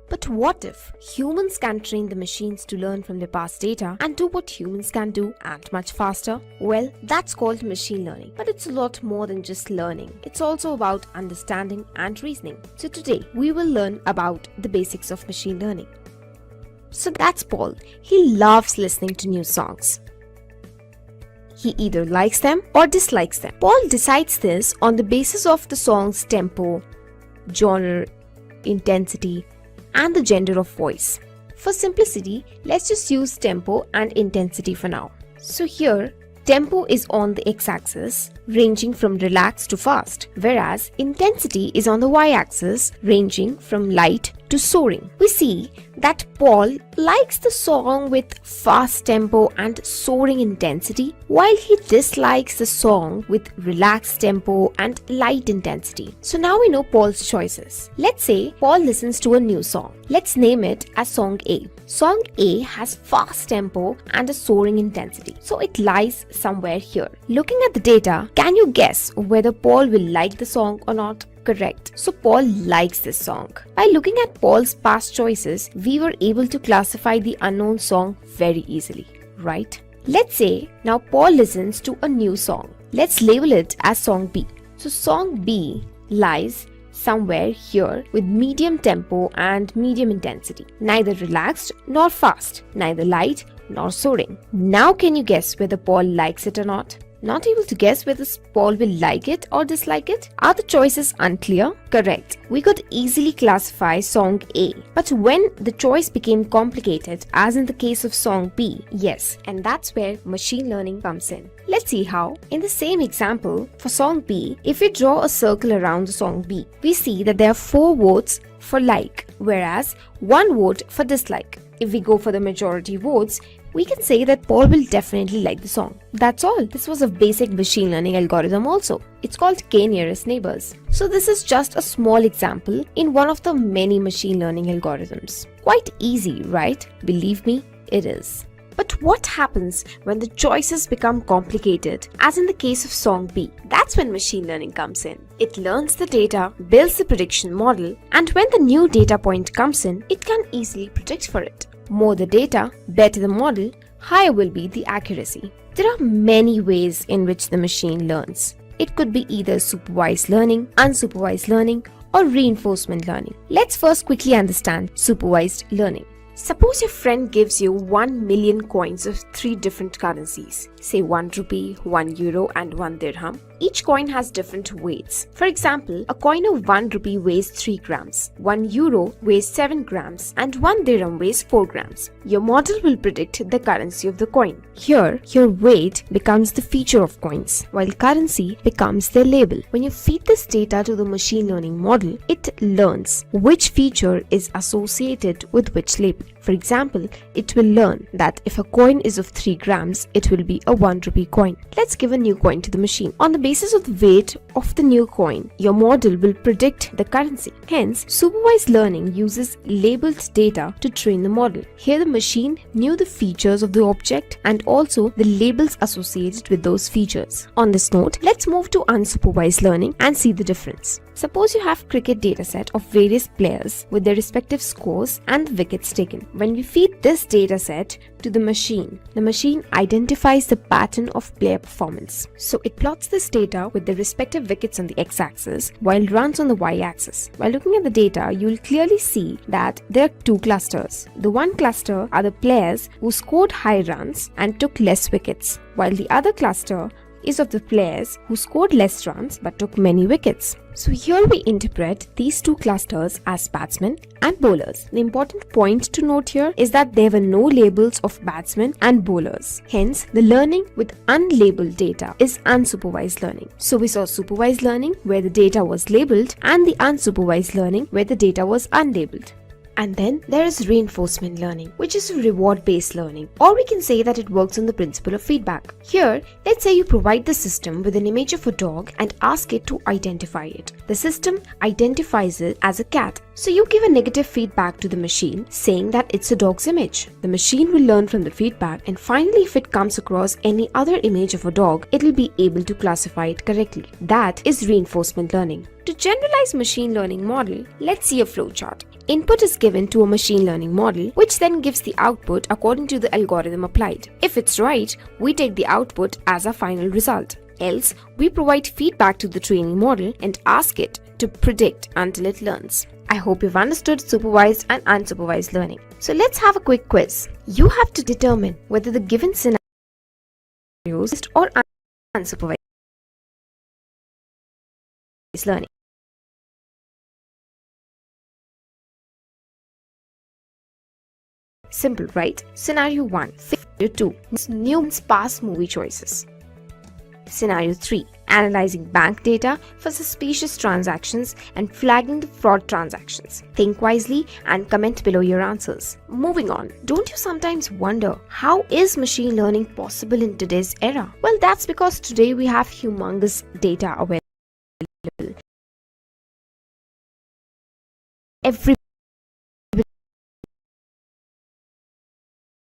But what if humans can train the machines to learn from their past data and do what humans can do and much faster? Well, that's called machine learning. But it's a lot more than just learning. It's also about understanding and reasoning. So today, we will learn about the basics of machine learning. So that's Paul. He loves listening to new songs. He either likes them or dislikes them. Paul decides this on the basis of the song's tempo, genre, intensity, and the gender of voice. For simplicity, let's just use tempo and intensity for now. So here, tempo is on the x-axis, ranging from relaxed to fast, whereas intensity is on the y-axis, ranging from light to soaring. We see that Paul likes the song with fast tempo and soaring intensity, while he dislikes the song with relaxed tempo and light intensity. So now we know Paul's choices. Let's say Paul listens to a new song. Let's name it as Song A. Song A has fast tempo and a soaring intensity, so it lies somewhere here. Looking at the data, can you guess whether Paul will like the song or not? Correct. So Paul likes this song. By looking at Paul's past choices, we were able to classify the unknown song very easily, right? Let's say now Paul listens to a new song. Let's label it as Song B. So Song B lies somewhere here with medium tempo and medium intensity. Neither relaxed nor fast, neither light nor soaring. Now can you guess whether Paul likes it or not? Not able to guess whether Paul will like it or dislike it? Are the choices unclear? Correct. We could easily classify Song A. But when the choice became complicated, as in the case of Song B, yes, and that's where machine learning comes in. Let's see how. In the same example, for Song B, if we draw a circle around the Song B, we see that there are 4 votes for like, whereas 1 vote for dislike. If we go for the majority votes, we can say that Paul will definitely like the song. That's all. This was a basic machine learning algorithm also. It's called k-nearest neighbors. So this is just a small example in one of the many machine learning algorithms. Quite easy, right? Believe me, it is. But what happens when the choices become complicated, as in the case of Song B? That's when machine learning comes in. It learns the data, builds the prediction model, and when the new data point comes in, it can easily predict for it. More the data, better the model, higher will be the accuracy. There are many ways in which the machine learns. It could be either supervised learning, unsupervised learning, or reinforcement learning. Let's first quickly understand supervised learning. Suppose your friend gives you 1 million coins of 3 different currencies, say 1 rupee, 1 euro and 1 dirham. Each coin has different weights. For example, a coin of 1 rupee weighs 3 grams, 1 euro weighs 7 grams and 1 dirham weighs 4 grams. Your model will predict the currency of the coin. Here, your weight becomes the feature of coins, while currency becomes their label. When you feed this data to the machine learning model, it learns which feature is associated with which label. For example, it will learn that if a coin is of 3 grams, it will be a 1 rupee coin. Let's give a new coin to the machine. On the basis of the weight of the new coin, your model will predict the currency. Hence, supervised learning uses labeled data to train the model. Here the machine knew the features of the object and also the labels associated with those features. On this note, let's move to unsupervised learning and see the difference. Suppose you have cricket dataset of various players with their respective scores and wickets taken. When we feed this dataset to the machine identifies the pattern of player performance. So it plots this data with the respective wickets on the x-axis while runs on the y-axis. While looking at the data, you will clearly see that there are two clusters. The one cluster are the players who scored high runs and took less wickets, while the other cluster is of the players who scored less runs but took many wickets. So here we interpret these two clusters as batsmen and bowlers. The important point to note here is that there were no labels of batsmen and bowlers. Hence, the learning with unlabeled data is unsupervised learning. So we saw supervised learning where the data was labeled and the unsupervised learning where the data was unlabeled. And then there is reinforcement learning, which is reward-based learning, or we can say that it works on the principle of feedback. Here, let's say you provide the system with an image of a dog and ask it to identify it. The system identifies it as a cat. So you give a negative feedback to the machine saying that it's a dog's image. The machine will learn from the feedback, and finally if it comes across any other image of a dog, it will be able to classify it correctly. That is reinforcement learning. To generalize machine learning model, let's see a flowchart. Input is given to a machine learning model, which then gives the output according to the algorithm applied. If it's right, we take the output as our final result. Else, we provide feedback to the training model and ask it to predict until it learns. I hope you've understood supervised and unsupervised learning. So let's have a quick quiz. You have to determine whether the given scenarios or unsupervised learning. Simple, right? Scenario 1. Scenario 2. New sparse movie choices. Scenario 3. Analyzing bank data for suspicious transactions and flagging the fraud transactions. Think wisely and comment below your answers. Moving on. Don't you sometimes wonder, how is machine learning possible in today's era? Well, that's because today we have humongous data available.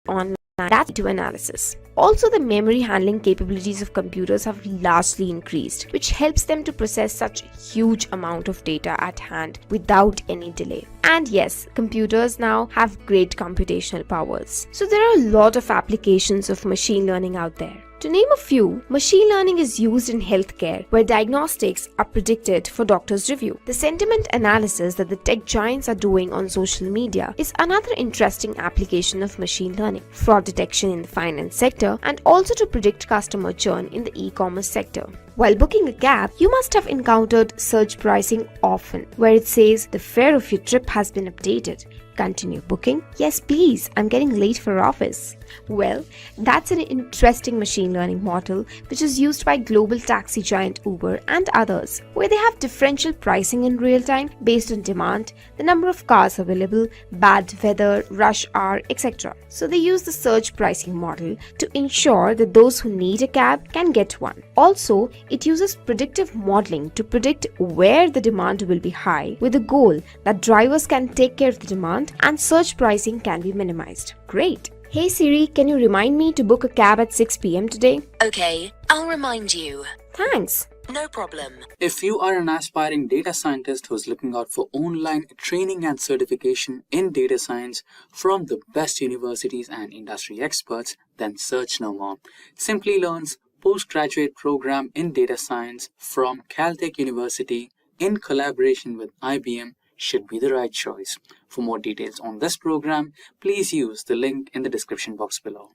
Online data analysis. Also, the memory handling capabilities of computers have largely increased, which helps them to process such a huge amount of data at hand without any delay. And yes, computers now have great computational powers. So there are a lot of applications of machine learning out there. To name a few, machine learning is used in healthcare, where diagnostics are predicted for doctors' review. The sentiment analysis that the tech giants are doing on social media is another interesting application of machine learning. Fraud detection in the finance sector, and also to predict customer churn in the e-commerce sector. While booking a cab, you must have encountered surge pricing often, where it says the fare of your trip has been updated. Continue booking? Yes, please, I'm getting late for office. Well, that's an interesting machine learning model which is used by global taxi giant Uber and others, where they have differential pricing in real time based on demand, the number of cars available, bad weather, rush hour, etc. So they use the surge pricing model to ensure that those who need a cab can get one. Also, it uses predictive modeling to predict where the demand will be high, with the goal that drivers can take care of the demand and surge pricing can be minimized. Great! Hey Siri, can you remind me to book a cab at 6 p.m. today? Okay, I'll remind you. Thanks. No problem. If you are an aspiring data scientist who's looking out for online training and certification in data science from the best universities and industry experts, then search no more. Simplilearn's postgraduate program in data science from Caltech University in collaboration with IBM should be the right choice. For more details on this program, please use the link in the description box below.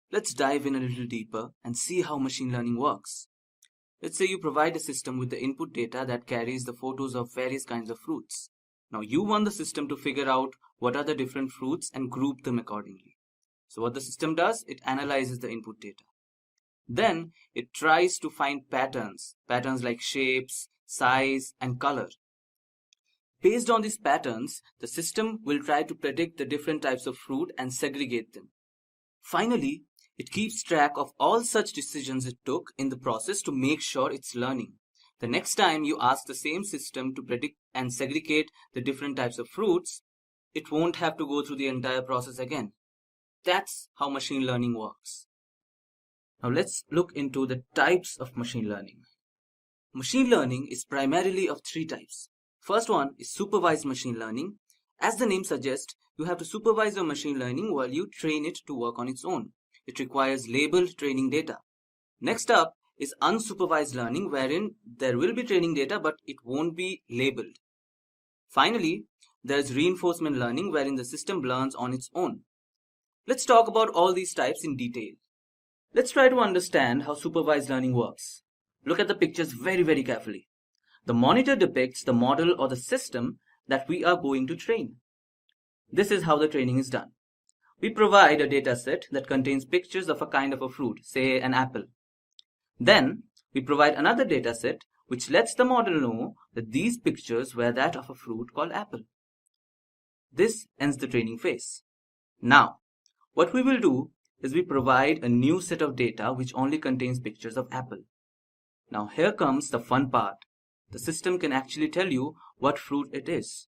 Let's dive in a little deeper and see how machine learning works. Let's say you provide a system with the input data that carries the photos of various kinds of fruits. Now you want the system to figure out what are the different fruits and group them accordingly. So what the system does, it analyzes the input data. Then it tries to find patterns like shapes, size, and color. Based on these patterns, the system will try to predict the different types of fruit and segregate them. Finally, it keeps track of all such decisions it took in the process to make sure it's learning. The next time you ask the same system to predict and segregate the different types of fruits, it won't have to go through the entire process again. That's how machine learning works. Now let's look into the types of machine learning. Machine learning is primarily of three types. First one is supervised machine learning. As the name suggests, you have to supervise your machine learning while you train it to work on its own. It requires labeled training data. Next up is unsupervised learning, wherein there will be training data but it won't be labeled. Finally, there is reinforcement learning, wherein the system learns on its own. Let's talk about all these types in detail. Let's try to understand how supervised learning works. Look at the pictures very carefully. The monitor depicts the model or the system that we are going to train. This is how the training is done. We provide a data set that contains pictures of a kind of a fruit, say an apple. Then, we provide another data set which lets the model know that these pictures were that of a fruit called apple. This ends the training phase. Now, what we will do is we provide a new set of data which only contains pictures of apple. Now here comes the fun part. The system can actually tell you what fruit it is.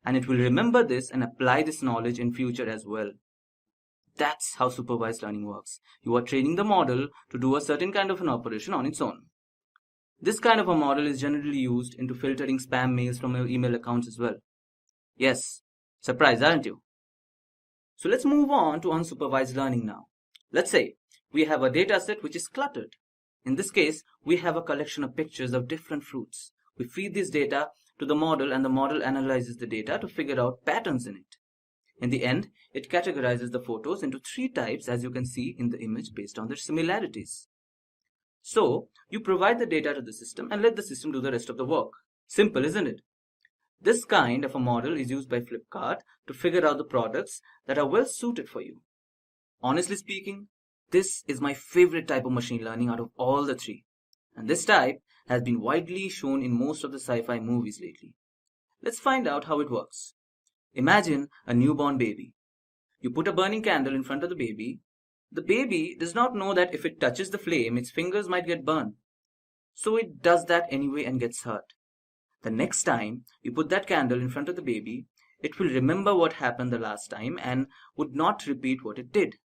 And it will remember this and apply this knowledge in future as well. That's how supervised learning works. You are training the model to do a certain kind of an operation on its own. This kind of a model is generally used into filtering spam mails from your email accounts as well. Yes, surprised, aren't you? So let's move on to unsupervised learning now. Let's say we have a data set which is cluttered. In this case, we have a collection of pictures of different fruits. We feed this data to the model and the model analyzes the data to figure out patterns in it. In the end, it categorizes the photos into three types, as you can see in the image, based on their similarities. So, you provide the data to the system and let the system do the rest of the work. Simple, isn't it? This kind of a model is used by Flipkart to figure out the products that are well suited for you. Honestly speaking, this is my favorite type of machine learning out of all the three. And this type has been widely shown in most of the sci-fi movies lately. Let's find out how it works. Imagine a newborn baby. You put a burning candle in front of the baby. The baby does not know that if it touches the flame, its fingers might get burned. So it does that anyway and gets hurt. The next time you put that candle in front of the baby, it will remember what happened the last time and would not repeat what it did.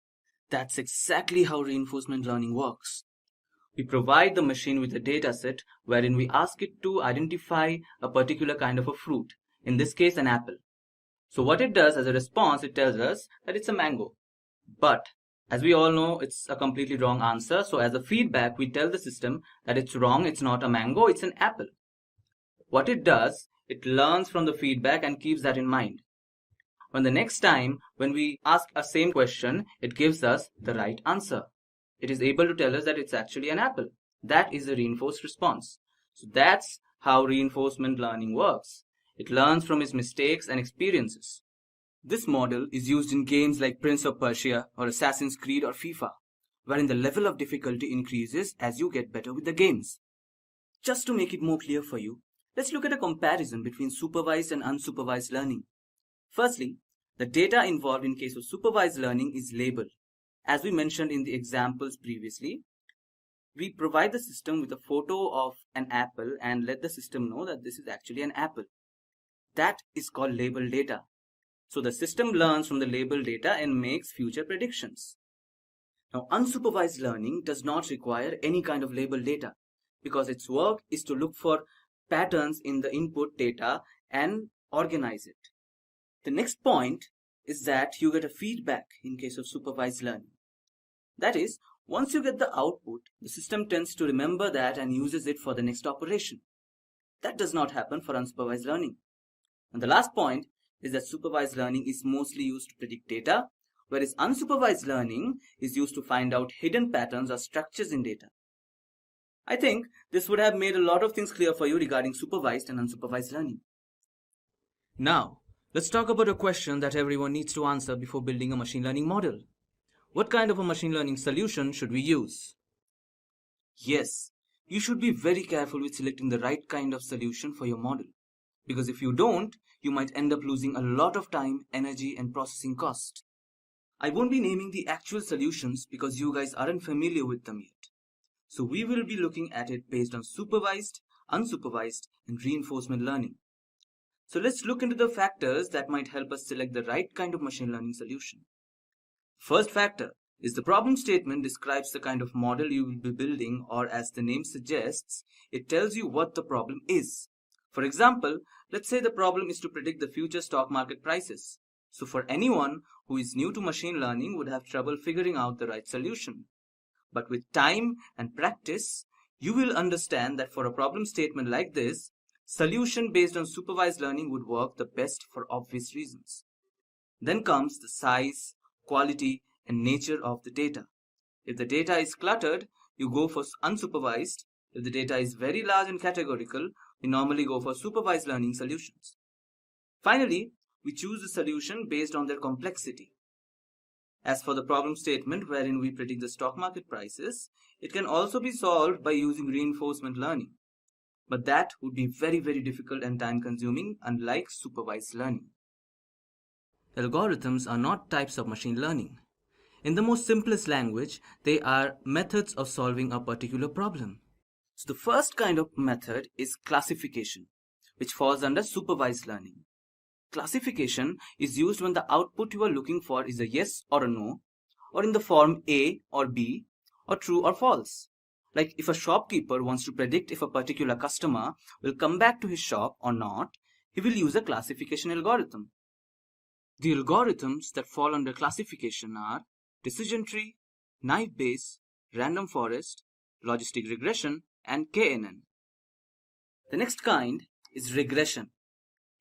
That's exactly how reinforcement learning works. We provide the machine with a data set wherein we ask it to identify a particular kind of a fruit, in this case an apple. So what it does as a response, it tells us that it's a mango. But as we all know, it's a completely wrong answer. So as a feedback, we tell the system that it's wrong, it's not a mango, it's an apple. What it does, it learns from the feedback and keeps that in mind. When the next time when we ask a same question, it gives us the right answer. It is able to tell us that it's actually an apple. That is a reinforced response. So that's how reinforcement learning works. It learns from its mistakes and experiences. This model is used in games like Prince of Persia or Assassin's Creed or FIFA, wherein the level of difficulty increases as you get better with the games. Just to make it more clear for you, let's look at a comparison between supervised and unsupervised learning. Firstly, the data involved in case of supervised learning is labeled. As we mentioned in the examples previously, we provide the system with a photo of an apple and let the system know that this is actually an apple. That is called labeled data. So the system learns from the labeled data and makes future predictions. Now, unsupervised learning does not require any kind of labeled data because its work is to look for patterns in the input data and organize it. The next point is that you get a feedback in case of supervised learning. That is, once you get the output, the system tends to remember that and uses it for the next operation. That does not happen for unsupervised learning. And the last point is that supervised learning is mostly used to predict data, whereas unsupervised learning is used to find out hidden patterns or structures in data. I think this would have made a lot of things clear for you regarding supervised and unsupervised learning. Now, let's talk about a question that everyone needs to answer before building a machine learning model. What kind of a machine learning solution should we use? Yes, you should be very careful with selecting the right kind of solution for your model. Because if you don't, you might end up losing a lot of time, energy, and processing cost. I won't be naming the actual solutions because you guys aren't familiar with them yet. So we will be looking at it based on supervised, unsupervised, and reinforcement learning. So let's look into the factors that might help us select the right kind of machine learning solution. First factor is the problem statement describes the kind of model you will be building, or as the name suggests, it tells you what the problem is. For example, let's say the problem is to predict the future stock market prices. So for anyone who is new to machine learning would have trouble figuring out the right solution. But with time and practice, you will understand that for a problem statement like this, solution based on supervised learning would work the best for obvious reasons. Then comes the size, quality, and nature of the data. If the data is cluttered, you go for unsupervised. If the data is very large and categorical, we normally go for supervised learning solutions. Finally, we choose the solution based on their complexity. As for the problem statement wherein we predict the stock market prices, it can also be solved by using reinforcement learning. But that would be very difficult and time consuming, unlike supervised learning. Algorithms are not types of machine learning. In the most simplest language, they are methods of solving a particular problem. So the first kind of method is classification, which falls under supervised learning. Classification is used when the output you are looking for is a yes or a no, or in the form A or B, or true or false. Like if a shopkeeper wants to predict if a particular customer will come back to his shop or not, he will use a classification algorithm. The algorithms that fall under classification are decision tree, naive Bayes, random forest, logistic regression, and KNN. The next kind is regression.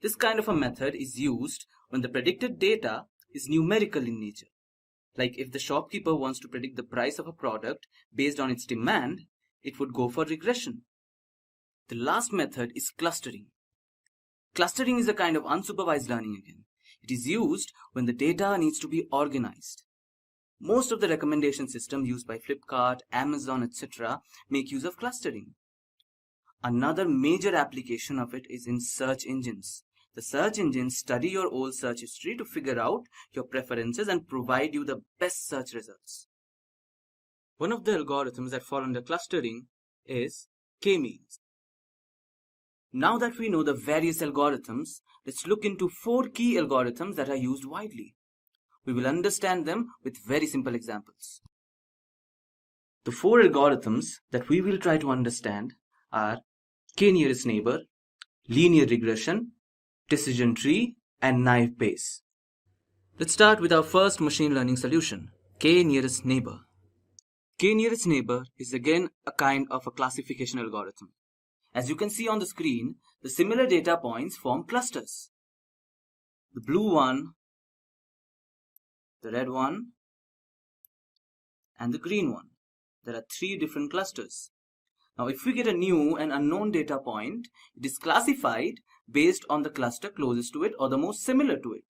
This kind of a method is used when the predicted data is numerical in nature. Like if the shopkeeper wants to predict the price of a product based on its demand, it would go for regression. The last method is clustering. Clustering is a kind of unsupervised learning again. It is used when the data needs to be organized. Most of the recommendation systems used by Flipkart, Amazon, etc. make use of clustering. Another major application of it is in search engines. The search engines study your old search history to figure out your preferences and provide you the best search results. One of the algorithms that fall under clustering is K-means. Now that we know the various algorithms, let's look into 4 key algorithms that are used widely. We will understand them with very simple examples. The 4 algorithms that we will try to understand are K-nearest neighbor, linear regression, decision tree, and naive Bayes. Let's start with our first machine learning solution, K-nearest neighbor. K-nearest neighbor is again a kind of a classification algorithm. As you can see on the screen, the similar data points form clusters. The blue one, the red one, and the green one. There are 3 different clusters. Now if we get a new and unknown data point, it is classified based on the cluster closest to it or the most similar to it.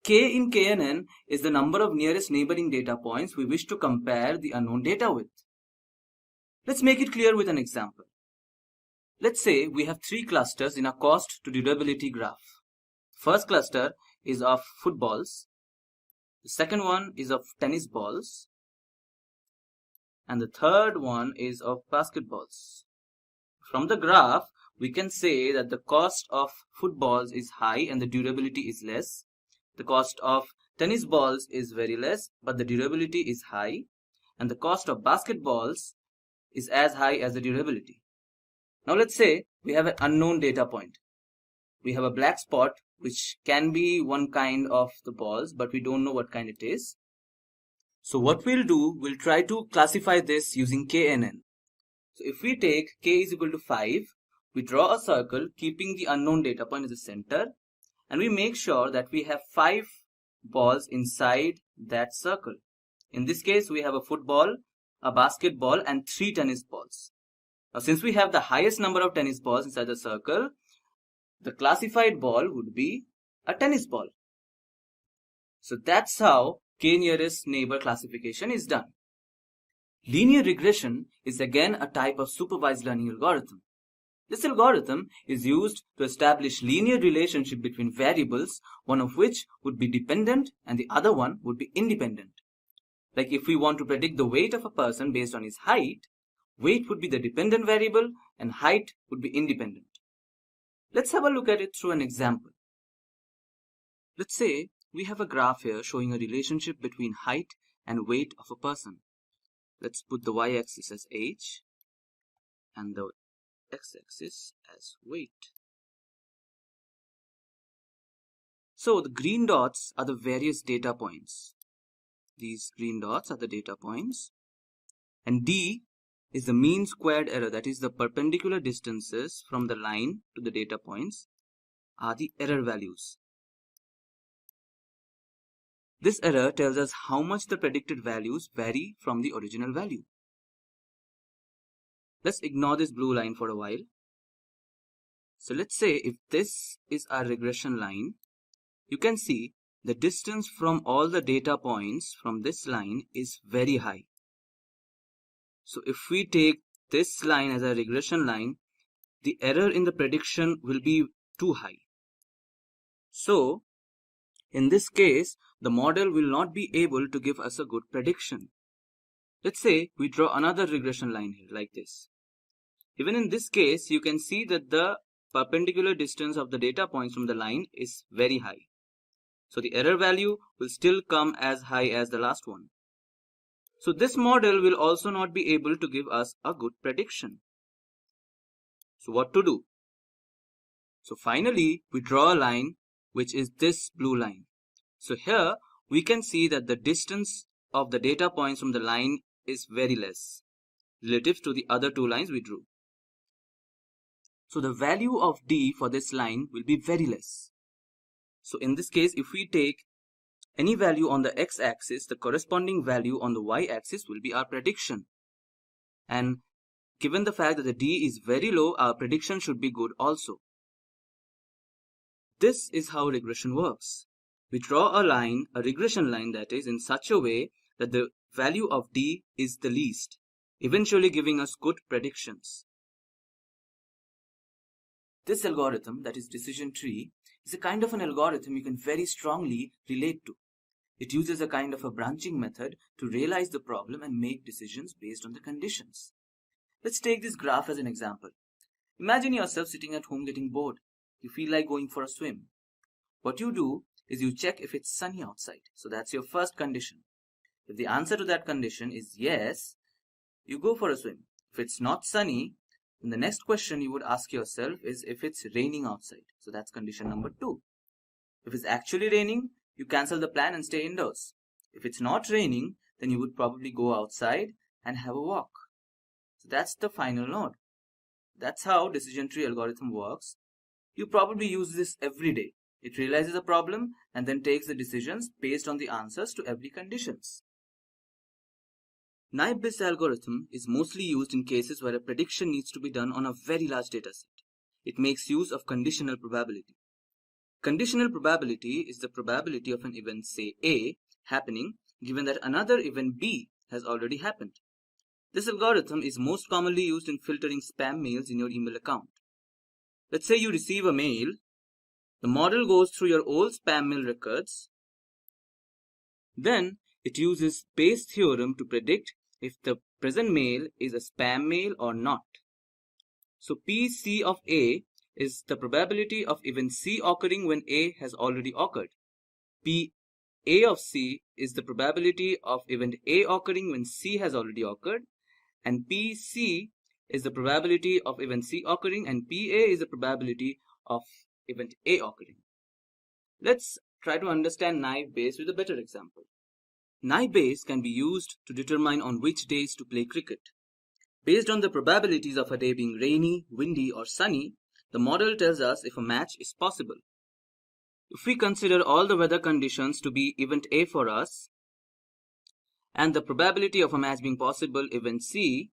K in KNN is the number of nearest neighboring data points we wish to compare the unknown data with. Let's make it clear with an example. Let's say we have 3 clusters in a cost to durability graph. The first cluster is of footballs, the second one is of tennis balls, and the third one is of basketballs. From the graph, we can say that the cost of footballs is high and the durability is less. The cost of tennis balls is very less, but the durability is high. And the cost of basketballs is as high as the durability. Now let's say we have an unknown data point. We have a black spot, which can be one kind of the balls, but we don't know what kind it is. So what we'll do, we'll try to classify this using KNN. So if we take K is equal to 5, we draw a circle keeping the unknown data point as the center, and we make sure that we have 5 balls inside that circle. In this case, we have a football, a basketball, and 3 tennis balls. Now since we have the highest number of tennis balls inside the circle, the classified ball would be a tennis ball. So that's how K-nearest neighbor classification is done. Linear regression is again a type of supervised learning algorithm. This algorithm is used to establish linear relationship between variables, one of which would be dependent and the other one would be independent. Like if we want to predict the weight of a person based on his height, weight would be the dependent variable and height would be independent. Let's have a look at it through an example. Let's say we have a graph here showing a relationship between height and weight of a person. Let's put the y-axis as age and the x-axis as weight. So the green dots are the various data points. These green dots are the data points. And D is the mean squared error, that is the perpendicular distances from the line to the data points are the error values. This error tells us how much the predicted values vary from the original value. Let's ignore this blue line for a while. So let's say if this is our regression line, you can see the distance from all the data points from this line is very high. So if we take this line as a regression line, the error in the prediction will be too high. So in this case, the model will not be able to give us a good prediction. Let's say we draw another regression line here like this. Even in this case, you can see that the perpendicular distance of the data points from the line is very high. So the error value will still come as high as the last one. So this model will also not be able to give us a good prediction. So what to do? So finally, we draw a line which is this blue line. So here we can see that the distance of the data points from the line is very less relative to the other two lines we drew. So the value of D for this line will be very less. So in this case, if we take any value on the x-axis, the corresponding value on the y-axis will be our prediction. And given the fact that the D is very low, our prediction should be good also. This is how regression works. We draw a line, a regression line that is, in such a way that the value of D is the least, eventually giving us good predictions. This algorithm, that is decision tree, is a kind of an algorithm you can very strongly relate to. It uses a kind of a branching method to realize the problem and make decisions based on the conditions. Let's take this graph as an example. Imagine yourself sitting at home getting bored. You feel like going for a swim. What you do is you check if it's sunny outside. So that's your first condition. If the answer to that condition is yes, you go for a swim. If it's not sunny, then the next question you would ask yourself is if it's raining outside. So that's condition number 2. If it's actually raining, you cancel the plan and stay indoors. If it's not raining, then you would probably go outside and have a walk. So that's the final node. That's how decision tree algorithm works. You probably use this every day. It realizes a problem and then takes the decisions based on the answers to every conditions. Naive-Bayes algorithm is mostly used in cases where a prediction needs to be done on a very large dataset. It makes use of conditional probability. Conditional probability is the probability of an event, say A, happening given that another event B has already happened. This algorithm is most commonly used in filtering spam mails in your email account. Let's say you receive a mail. The model goes through your old spam mail records. Then it uses Bayes' theorem to predict if the present mail is a spam mail or not. So PC of A is the probability of event C occurring when A has already occurred. PA of C is the probability of event A occurring when C has already occurred. And PC is the probability of event C occurring, and PA is the probability of event A occurring. Let's try to understand naive Bayes with a better example. Naive Bayes can be used to determine on which days to play cricket. Based on the probabilities of a day being rainy, windy or sunny, the model tells us if a match is possible. If we consider all the weather conditions to be event A for us, and the probability of a match being possible event C,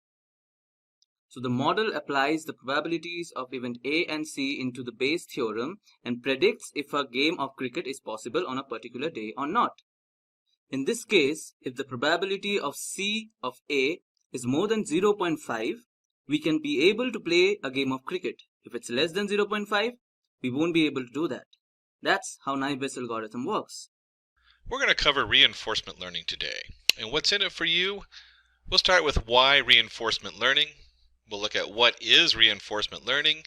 so the model applies the probabilities of event A and C into the Bayes theorem and predicts if a game of cricket is possible on a particular day or not. In this case, if the probability of C of A is more than 0.5, we can be able to play a game of cricket. If it's less than 0.5, we won't be able to do that. That's how naive-Bayes algorithm works. We're going to cover reinforcement learning today. And what's in it for you? We'll start with why reinforcement learning. We'll look at what is reinforcement learning.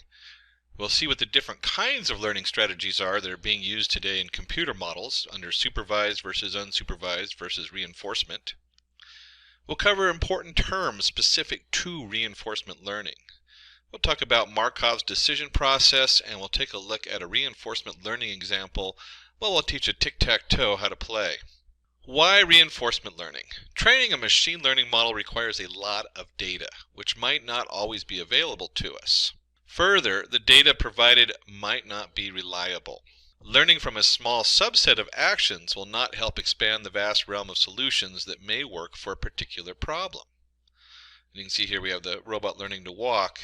We'll see what the different kinds of learning strategies are that are being used today in computer models under supervised versus unsupervised versus reinforcement. We'll cover important terms specific to reinforcement learning. We'll talk about Markov's decision process, and we'll take a look at a reinforcement learning example. Well, we'll teach a tic-tac-toe how to play. Why reinforcement learning? Training a machine learning model requires a lot of data, which might not always be available to us. Further, the data provided might not be reliable. Learning from a small subset of actions will not help expand the vast realm of solutions that may work for a particular problem. You can see here we have the robot learning to walk.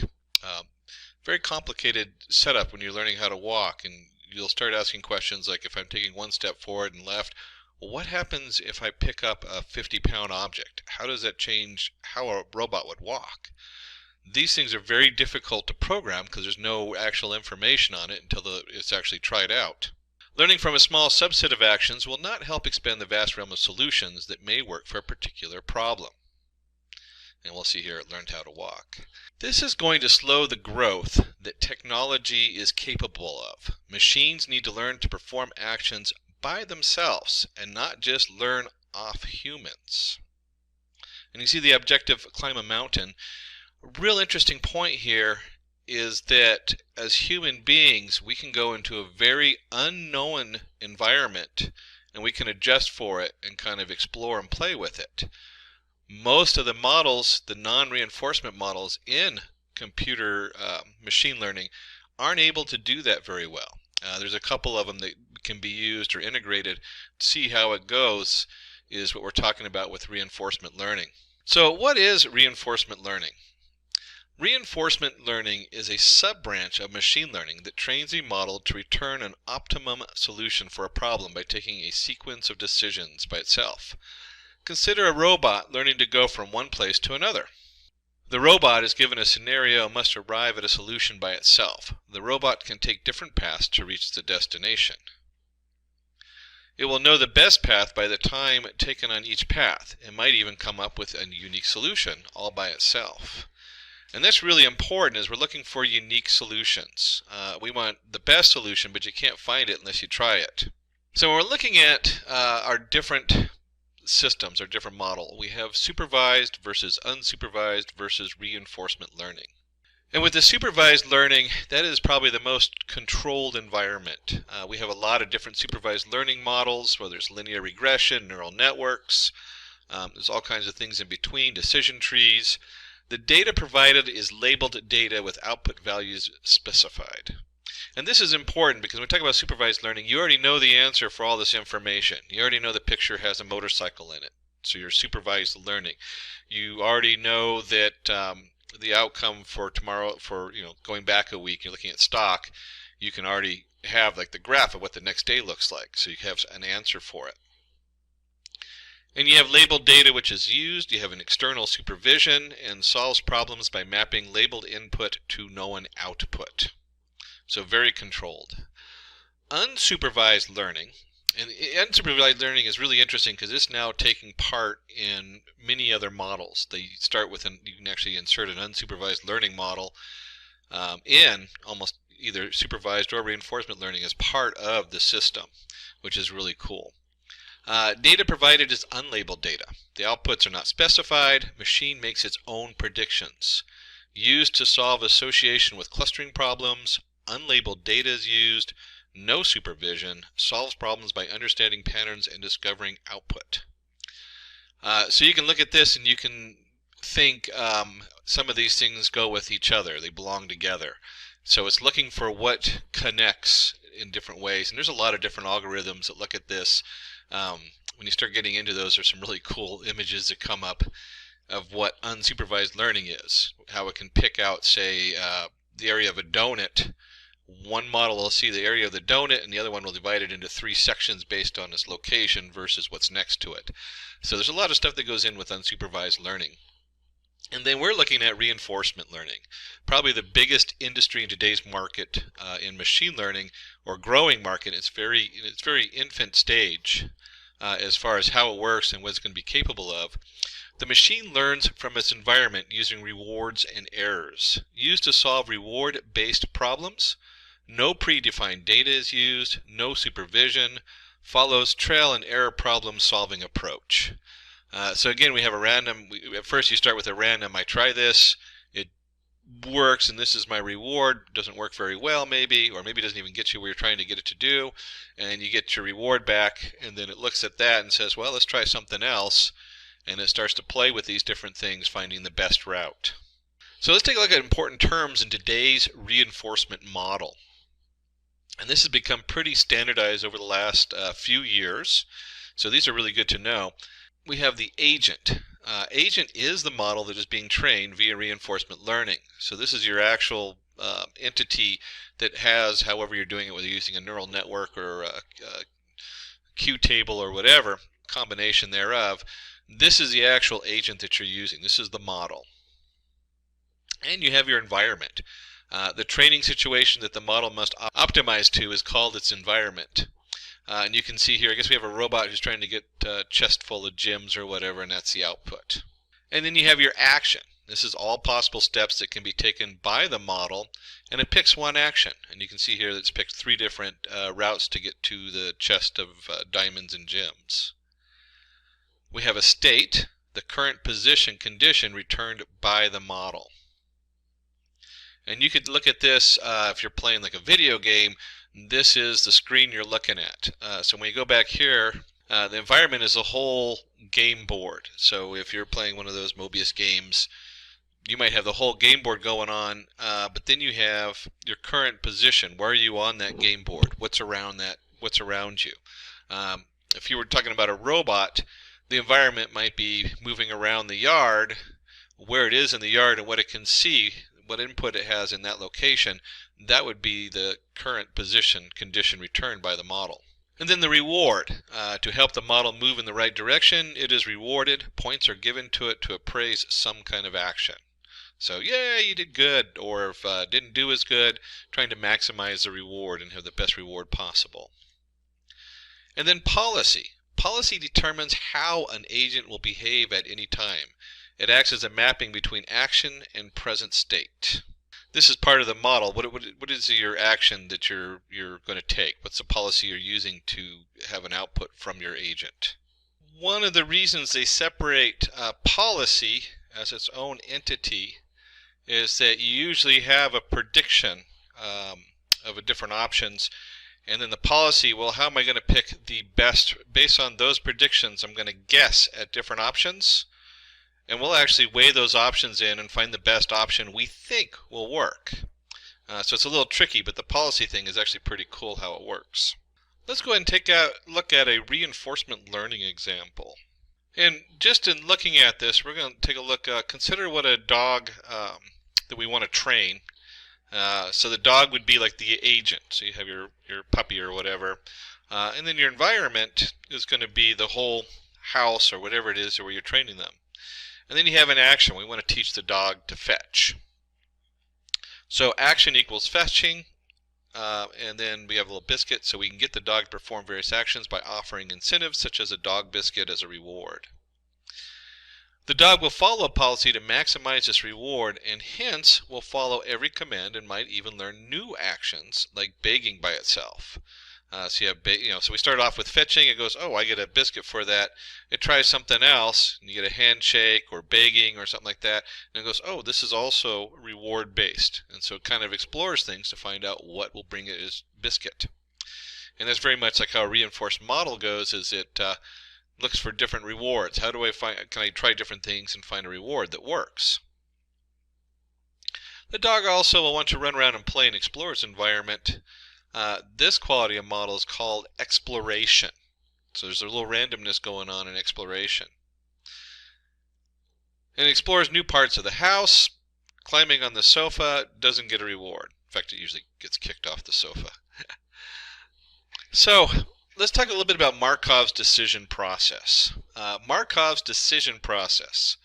Very complicated setup when you're learning how to walk, and you'll start asking questions like, if I'm taking one step forward and left, well, what happens if I pick up a 50-pound object? How does that change how a robot would walk? These things are very difficult to program because there's no actual information on it until it's actually tried out. Learning from a small subset of actions will not help expand the vast realm of solutions that may work for a particular problem. And we'll see here it learned how to walk. This is going to slow the growth that technology is capable of. Machines need to learn to perform actions by themselves and not just learn off humans. And you see the objective climb a mountain. A real interesting point here is that as human beings we can go into a very unknown environment and we can adjust for it and kind of explore and play with it. Most of the models, the non-reinforcement models in computer machine learning, aren't able to do that very well. There's a couple of them that can be used or integrated. To see how it goes is what we're talking about with reinforcement learning. So what is reinforcement learning? Reinforcement learning is a sub-branch of machine learning that trains a model to return an optimum solution for a problem by taking a sequence of decisions by itself. Consider a robot learning to go from one place to another. The robot is given a scenario and must arrive at a solution by itself. The robot can take different paths to reach the destination. It will know the best path by the time taken on each path. It might even come up with a unique solution all by itself. And that's really important as we're looking for unique solutions. We want the best solution, but you can't find it unless you try it. So when we're looking at our different systems, our different model, we have supervised versus unsupervised versus reinforcement learning. And with the supervised learning, that is probably the most controlled environment. We have a lot of different supervised learning models, whether it's linear regression, neural networks, there's all kinds of things in between, decision trees. The data provided is labeled data with output values specified. And this is important because when we talk about supervised learning, you already know the answer for all this information. You already know the picture has a motorcycle in it. So you're supervised learning. You already know that the outcome for tomorrow, for going back a week, you're looking at stock, you can already have like the graph of what the next day looks like. So you have an answer for it. And you have labeled data which is used. You have an external supervision and solves problems by mapping labeled input to known output. So very controlled. Unsupervised learning, and unsupervised learning is really interesting because it's now taking part in many other models. They start with you can actually insert an unsupervised learning model in almost either supervised or reinforcement learning as part of the system, which is really cool. Data provided is unlabeled data. The outputs are not specified. Machine makes its own predictions. Used to solve association with clustering problems. Unlabeled data is used. No supervision. Solves problems by understanding patterns and discovering output. So you can look at this and you can think some of these things go with each other. They belong together. So it's looking for what connects in different ways. And there's a lot of different algorithms that look at this. When you start getting into those, there's some really cool images that come up of what unsupervised learning is. How it can pick out, say, the area of a donut. One model will see the area of the donut, and the other one will divide it into 3 sections based on its location versus what's next to it. So there's a lot of stuff that goes in with unsupervised learning. And then we're looking at reinforcement learning. Probably the biggest industry in today's market in machine learning, or growing market. It's very infant stage as far as how it works and what it's going to be capable of. The machine learns from its environment using rewards and errors. Used to solve reward-based problems. No predefined data is used. No supervision. Follows trial and error problem solving approach. So again, we have a random, at first you start with a random, I try this, it works, and this is my reward. Doesn't work very well maybe, or maybe it doesn't even get you where you're trying to get it to do, and you get your reward back, and then it looks at that and says, well, let's try something else, and it starts to play with these different things, finding the best route. So let's take a look at important terms in today's reinforcement model. And this has become pretty standardized over the last few years, so these are really good to know. We have the agent. Agent is the model that is being trained via reinforcement learning. So this is your actual entity that has, however you're doing it, whether you're using a neural network or a Q table or whatever, combination thereof. This is the actual agent that you're using. This is the model. And you have your environment. The training situation that the model must optimize to is called its environment. And you can see here, I guess we have a robot who's trying to get a chest full of gems or whatever, and that's the output. And then you have your action. This is all possible steps that can be taken by the model, and it picks one action. And you can see here that it's picked 3 different routes to get to the chest of diamonds and gems. We have a state, the current position condition returned by the model. And you could look at this if you're playing like a video game. This is the screen you're looking at. So when you go back here, the environment is a whole game board. So if you're playing one of those Mobius games, you might have the whole game board going on, but then you have your current position. Where are you on that game board? What's around that? What's around you? If you were talking about a robot, the environment might be moving around the yard, where it is in the yard and what it can see, what input it has in that location. That would be the current position condition returned by the model. And then the reward. To help the model move in the right direction, it is rewarded. Points are given to it to appraise some kind of action. So, yeah, you did good, or if didn't do as good, trying to maximize the reward and have the best reward possible. And then policy. Policy determines how an agent will behave at any time. It acts as a mapping between action and present state. This is part of the model. What is your action that you're going to take? What's the policy you're using to have an output from your agent? One of the reasons they separate policy as its own entity is that you usually have a prediction of different options, and then the policy, well, how am I going to pick the best? Based on those predictions, I'm going to guess at different options. And we'll actually weigh those options in and find the best option we think will work. So it's a little tricky, but the policy thing is actually pretty cool how it works. Let's go ahead and take a look at a reinforcement learning example. And just in looking at this, we're going to take a look, consider what a dog that we want to train. So the dog would be like the agent. So you have your puppy or whatever. And then your environment is going to be the whole house or whatever it is where you're training them. And then you have an action. We want to teach the dog to fetch. So action equals fetching, and then we have a little biscuit, so we can get the dog to perform various actions by offering incentives such as a dog biscuit as a reward. The dog will follow a policy to maximize this reward, and hence will follow every command and might even learn new actions like begging by itself. So you have, so we start off with fetching. It goes, oh, I get a biscuit for that. It tries something else, and you get a handshake or begging or something like that, and it goes, oh, this is also reward based, and so it kind of explores things to find out what will bring it as biscuit. And that's very much like how a reinforced model goes. Is it looks for different rewards. How do I find? Can I try different things and find a reward that works? The dog also will want to run around and play and explore its environment. This quality of model is called exploration. So there's a little randomness going on in exploration. And it explores new parts of the house. Climbing on the sofa doesn't get a reward. In fact, it usually gets kicked off the sofa. So let's talk a little bit about Markov's decision process. Markov's decision process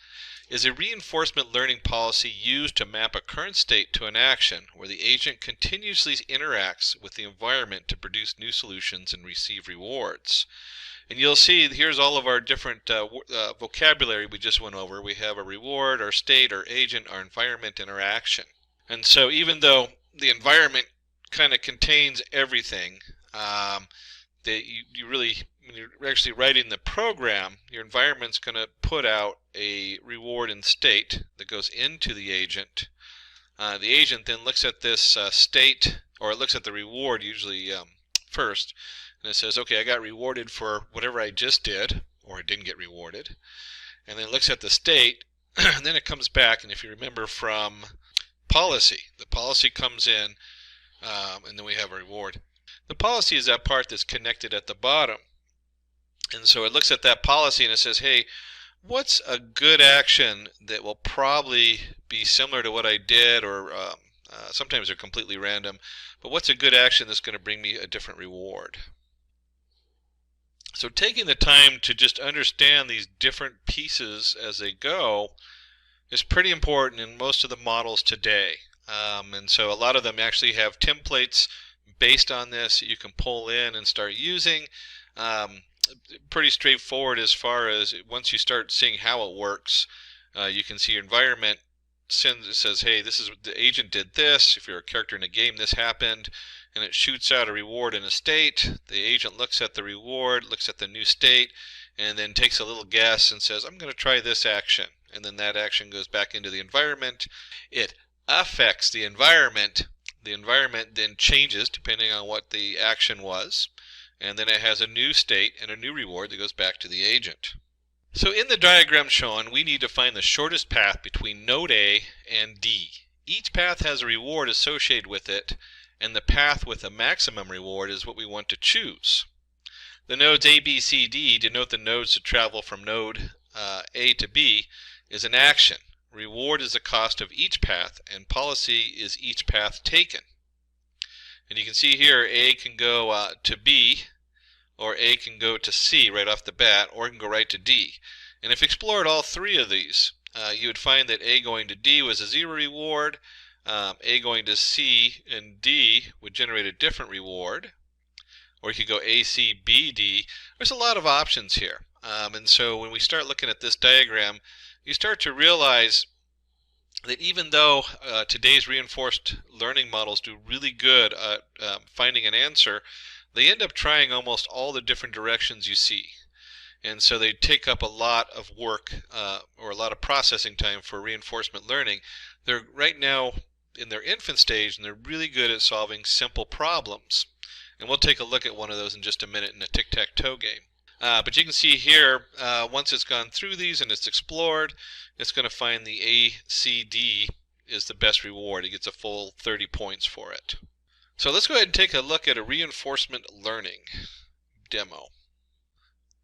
is a reinforcement learning policy used to map a current state to an action where the agent continuously interacts with the environment to produce new solutions and receive rewards. And you'll see here's all of our different vocabulary we just went over. We have a reward, our state, our agent, our environment, and our action. And so even though the environment kind of contains everything, that you really, when you're actually writing the program, your environment's going to put out a reward and state that goes into the agent. The agent then looks at this state, or it looks at the reward usually first, and it says, okay, I got rewarded for whatever I just did, or I didn't get rewarded. And then it looks at the state, and then it comes back, and if you remember from policy, the policy comes in, and then we have a reward. The policy is that part that's connected at the bottom. And so it looks at that policy and it says, hey, what's a good action that will probably be similar to what I did, or sometimes they're completely random, but what's a good action that's going to bring me a different reward? So taking the time to just understand these different pieces as they go is pretty important in most of the models today. And so a lot of them actually have templates based on this that you can pull in and start using. Pretty straightforward as far as once you start seeing how it works, you can see your environment says, hey, this is the agent did this. If you're a character in a game, this happened, and it shoots out a reward in a state. The agent looks at the reward, looks at the new state, and then takes a little guess and says, I'm going to try this action. And then that action goes back into the environment. It affects the environment. The environment then changes depending on what the action was. And then it has a new state and a new reward that goes back to the agent. So in the diagram shown, we need to find the shortest path between node A and D. Each path has a reward associated with it, and the path with the maximum reward is what we want to choose. The nodes A, B, C, D denote the nodes to travel from node A to B is an action. Reward is the cost of each path, and policy is each path taken. And you can see here A can go to B, or A can go to C right off the bat, or it can go right to D. And if you explored all three of these, you would find that A going to D was a 0 reward, A going to C and D would generate a different reward, or you could go A, C, B, D. There's a lot of options here. And so when we start looking at this diagram, you start to realize that even though today's reinforced learning models do really good at finding an answer, they end up trying almost all the different directions you see. And so they take up a lot of work or a lot of processing time for reinforcement learning. They're right now in their infant stage, and they're really good at solving simple problems. And we'll take a look at one of those in just a minute in a tic-tac-toe game. But you can see here, once it's gone through these and it's explored, it's going to find the ACD is the best reward. It gets a full 30 points for it. So let's go ahead and take a look at a reinforcement learning demo.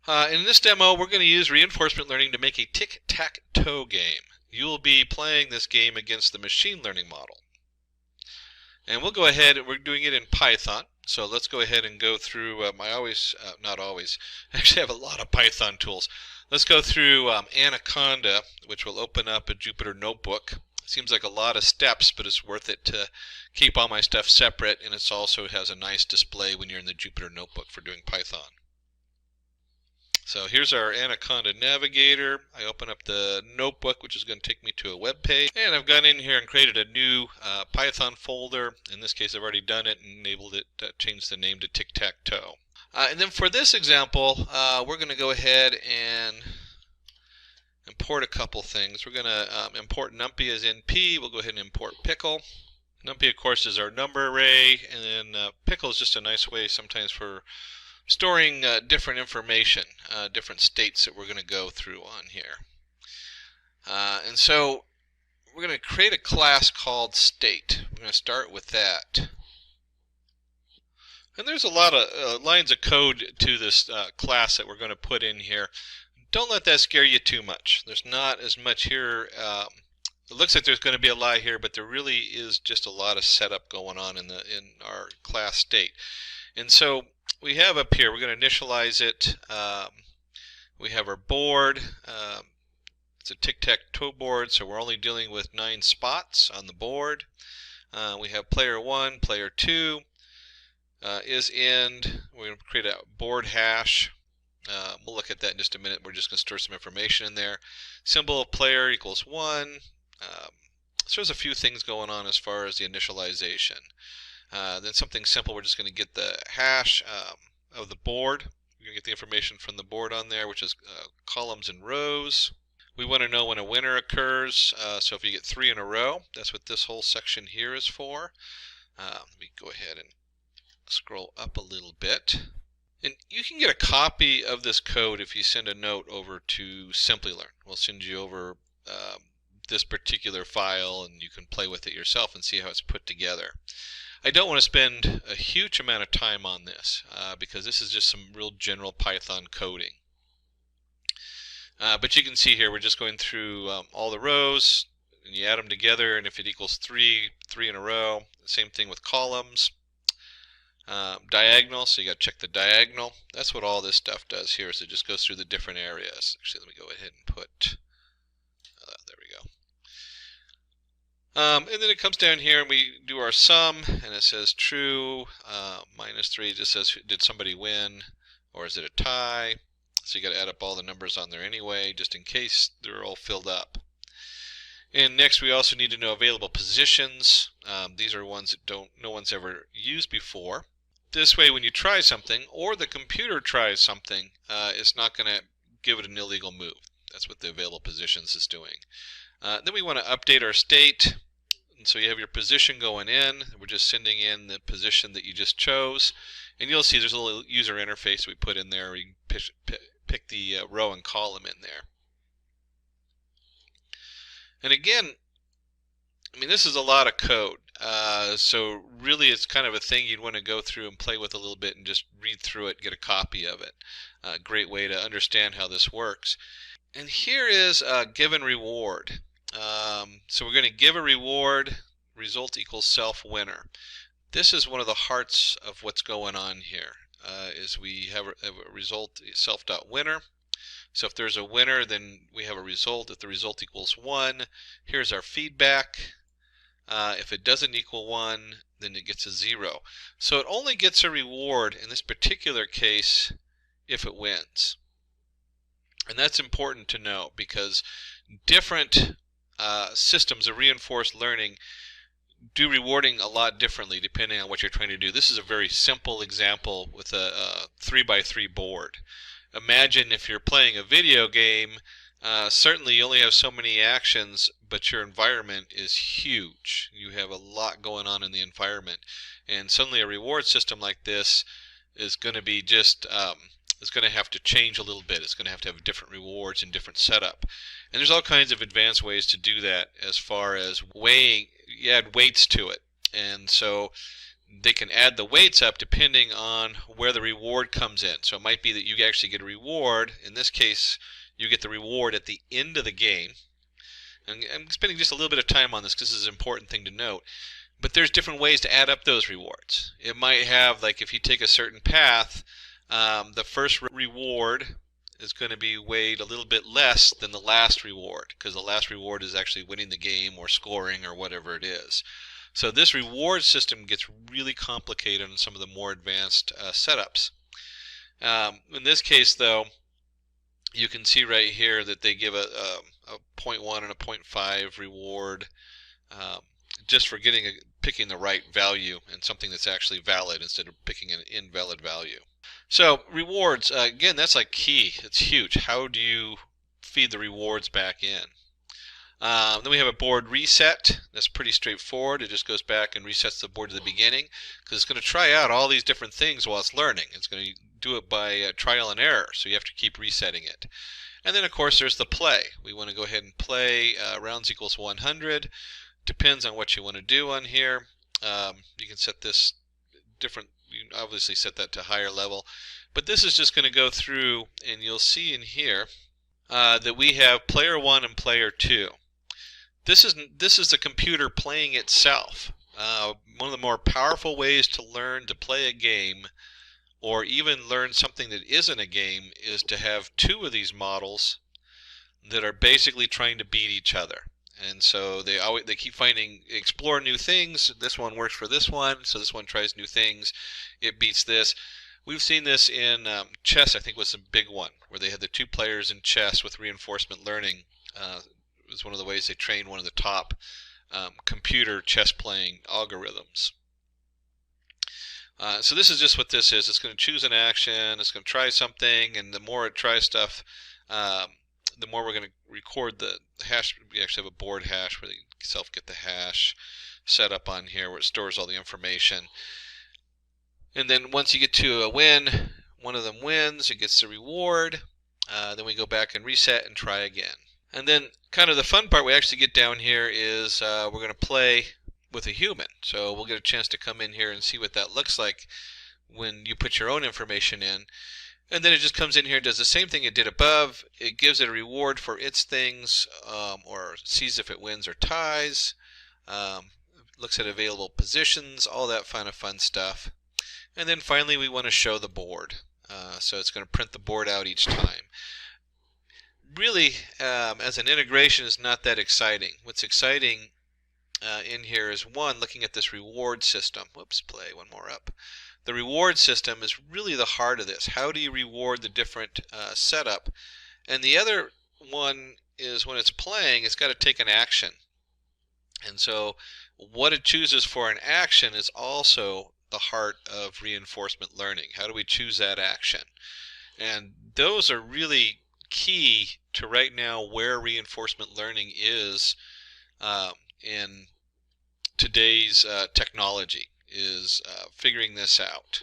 In this demo, we're going to use reinforcement learning to make a tic-tac-toe game. You will be playing this game against the machine learning model. And we'll go ahead, we're doing it in Python. So let's go ahead and go through not always, I actually have a lot of Python tools. Let's go through Anaconda, which will open up a Jupyter notebook. Seems like a lot of steps, but it's worth it to keep all my stuff separate, and it also has a nice display when you're in the Jupyter notebook for doing Python. So here's our Anaconda navigator. I open up the notebook, which is going to take me to a web page, and I've gone in here and created a new Python folder. In this case, I've already done it and enabled it to change the name to tic-tac-toe. And then for this example, we're going to go ahead and import a couple things. We're going to import numpy as np. We'll go ahead and import pickle. Numpy, of course, is our number array, and then pickle is just a nice way sometimes for storing different information, different states that we're going to go through on here. And so we're going to create a class called state. We're going to start with that. And there's a lot of lines of code to this class that we're going to put in here. Don't let that scare you too much. There's not as much here. It looks like there's going to be a lot here, but there really is just a lot of setup going on in our class state. And so we have up here, we're going to initialize it. We have our board. It's a tic-tac-toe board, so we're only dealing with 9 spots on the board. We have player 1, player 2 is end. We're going to create a board hash. We'll look at that in just a minute. We're just going to store some information in there. Symbol of player equals 1. So there's a few things going on as far as the initialization. Then something simple, we're just going to get the hash of the board. We're going to get the information from the board on there, which is columns and rows. We want to know when a winner occurs. So if you get 3 in a row, that's what this whole section here is for. Let me go ahead and scroll up a little bit. And you can get a copy of this code if you send a note over to Simplilearn. We'll send you over this particular file, and you can play with it yourself and see how it's put together. I don't want to spend a huge amount of time on this because this is just some real general Python coding. But you can see here we're just going through all the rows, and you add them together, and if it equals 3 in a row. Same thing with columns. Diagonal, so you got to check the diagonal. That's what all this stuff does here, so it just goes through the different areas. Actually, let me go ahead and put, there we go. And then it comes down here and we do our sum, and it says true, -3 just says did somebody win, or is it a tie? So you got to add up all the numbers on there anyway, just in case they're all filled up. And next we also need to know available positions. These are ones that no one's ever used before. This way when you try something, or the computer tries something, it's not going to give it an illegal move. That's what the available positions is doing. Then we want to update our state. And so you have your position going in. We're just sending in the position that you just chose. And you'll see there's a little user interface we put in there. You can pick the row and column in there. And again, I mean, this is a lot of code. So really it's kind of a thing you'd want to go through and play with a little bit and just read through it, get a copy of it. A great way to understand how this works. And here is a given reward. So we're going to give a reward, result equals self winner. This is one of the hearts of what's going on here, is we have a result self.winner. So if there's a winner, then we have a result. If the result equals 1, here's our feedback. If it doesn't equal 1, then it gets a 0. So it only gets a reward in this particular case if it wins. And that's important to know because different systems of reinforced learning do rewarding a lot differently depending on what you're trying to do. This is a very simple example with a 3x3 board. Imagine if you're playing a video game, certainly you only have so many actions, but your environment is huge. You have a lot going on in the environment. And suddenly a reward system like this is going to be just, it's going to have to change a little bit. It's going to have different rewards and different setup. And there's all kinds of advanced ways to do that as far as weighing, you add weights to it. And so they can add the weights up depending on where the reward comes in. So it might be that you actually get a reward. In this case, you get the reward at the end of the game. And I'm spending just a little bit of time on this because this is an important thing to note. But there's different ways to add up those rewards. It might have, like if you take a certain path, the first reward is going to be weighed a little bit less than the last reward because the last reward is actually winning the game or scoring or whatever it is. So this reward system gets really complicated in some of the more advanced setups. In this case, though, you can see right here that they give a 0.1 and a 0.5 reward just for picking the right value and something that's actually valid instead of picking an invalid value. So rewards, again, that's like key. It's huge. How do you feed the rewards back in? Then we have a board reset. That's pretty straightforward. It just goes back and resets the board to the beginning because it's going to try out all these different things while it's learning. It's going to do it by trial and error, so you have to keep resetting it. And then, of course, there's the play. We want to go ahead and play rounds equals 100. Depends on what you want to do on here. You can set this different. You can obviously set that to higher level. But this is just going to go through, and you'll see in here that we have player 1 and player 2. This is the computer playing itself. One of the more powerful ways to learn to play a game or even learn something that isn't a game is to have two of these models that are basically trying to beat each other. And so they keep explore new things. This one works for this one, so this one tries new things. It beats this. We've seen this in chess, I think was a big one, where they had the two players in chess with reinforcement learning. It was one of the ways they trained one of the top computer chess playing algorithms. So this is just what this is. It's going to choose an action, it's going to try something, and the more it tries stuff, the more we're going to record the hash. We actually have a board hash where you self-get the hash set up on here where it stores all the information. And then once you get to a win, one of them wins, it gets the reward. Then we go back and reset and try again. And then kind of the fun part we actually get down here is we're going to play with a human. So we'll get a chance to come in here and see what that looks like when you put your own information in. And then it just comes in here and does the same thing it did above. It gives it a reward for its things, or sees if it wins or ties, looks at available positions, all that kind of fun stuff. And then finally we want to show the board. So it's going to print the board out each time. Really, as an integration, is not that exciting. What's exciting in here is, one, looking at this reward system. Whoops, play one more up. The reward system is really the heart of this. How do you reward the different setup? And the other one is when it's playing, it's got to take an action. And so what it chooses for an action is also the heart of reinforcement learning. How do we choose that action? And those are really key to right now where reinforcement learning is in today's technology, is figuring this out.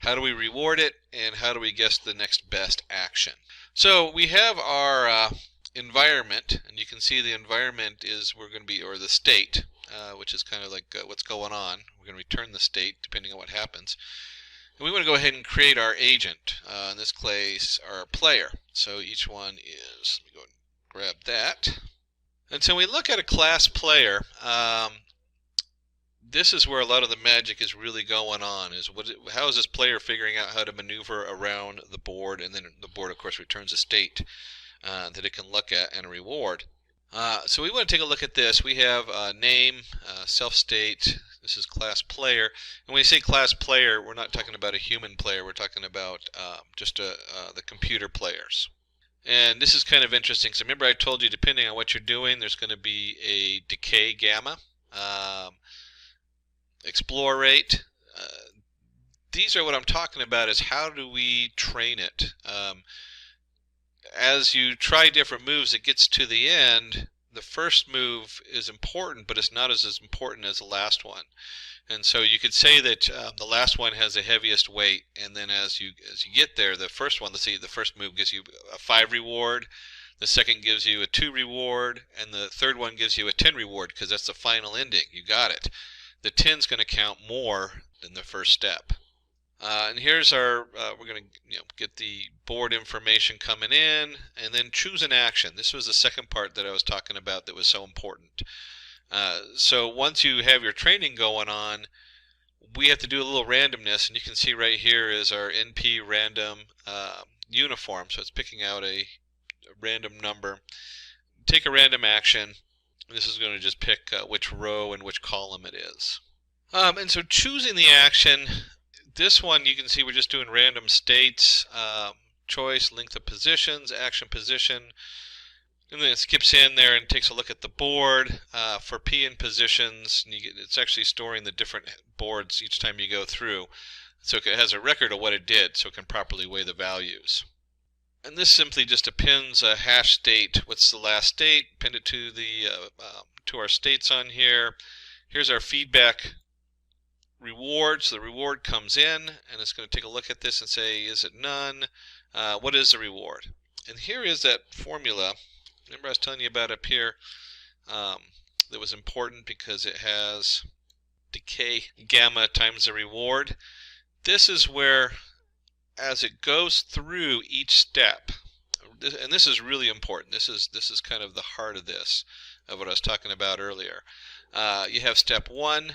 How do we reward it, and how do we guess the next best action? So we have our environment, and you can see the environment is or the state, which is kind of like what's going on. We're going to return the state depending on what happens. And we want to go ahead and create our agent, in this case our player. So each one is, let me go and grab that. And so we look at a class player. This is where a lot of the magic is really going on, is how is this player figuring out how to maneuver around the board, and then the board of course returns a state that it can look at and a reward. So we want to take a look at this. We have name, self-state. This is class player. And when we say class player, we're not talking about a human player. We're talking about just the computer players. And this is kind of interesting. So remember I told you, depending on what you're doing, there's going to be a decay gamma, explore rate. These are what I'm talking about, is how do we train it? As you try different moves, it gets to the end. The first move is important, but it's not as important as the last one. And so you could say that the last one has the heaviest weight, and then as you get there, the first one, let's see, the first move gives you a 5 reward, the second gives you a 2 reward, and the third one gives you a 10 reward, because that's the final ending. You got it. The 10's going to count more than the first step. And here's our, we're going to get the board information coming in, and then choose an action. This was the second part that I was talking about that was so important. So once you have your training going on, we have to do a little randomness, and you can see right here is our NP random uniform. So it's picking out a random number. Take a random action. This is going to just pick which row and which column it is. And so choosing the action, this one you can see we're just doing random states, choice, length of positions, action position, and then it skips in there and takes a look at the board. For P in positions, it's actually storing the different boards each time you go through. So it has a record of what it did, so it can properly weigh the values. And this simply just appends a hash state. What's the last state? Append it to the to our states on here. Here's our feedback reward. So the reward comes in, and it's going to take a look at this and say, is it none? What is the reward? And here is that formula. Remember I was telling you about up here that was important because it has decay gamma times the reward. This is where, as it goes through each step, and this is really important. This is kind of the heart of this, of what I was talking about earlier. You have step 1,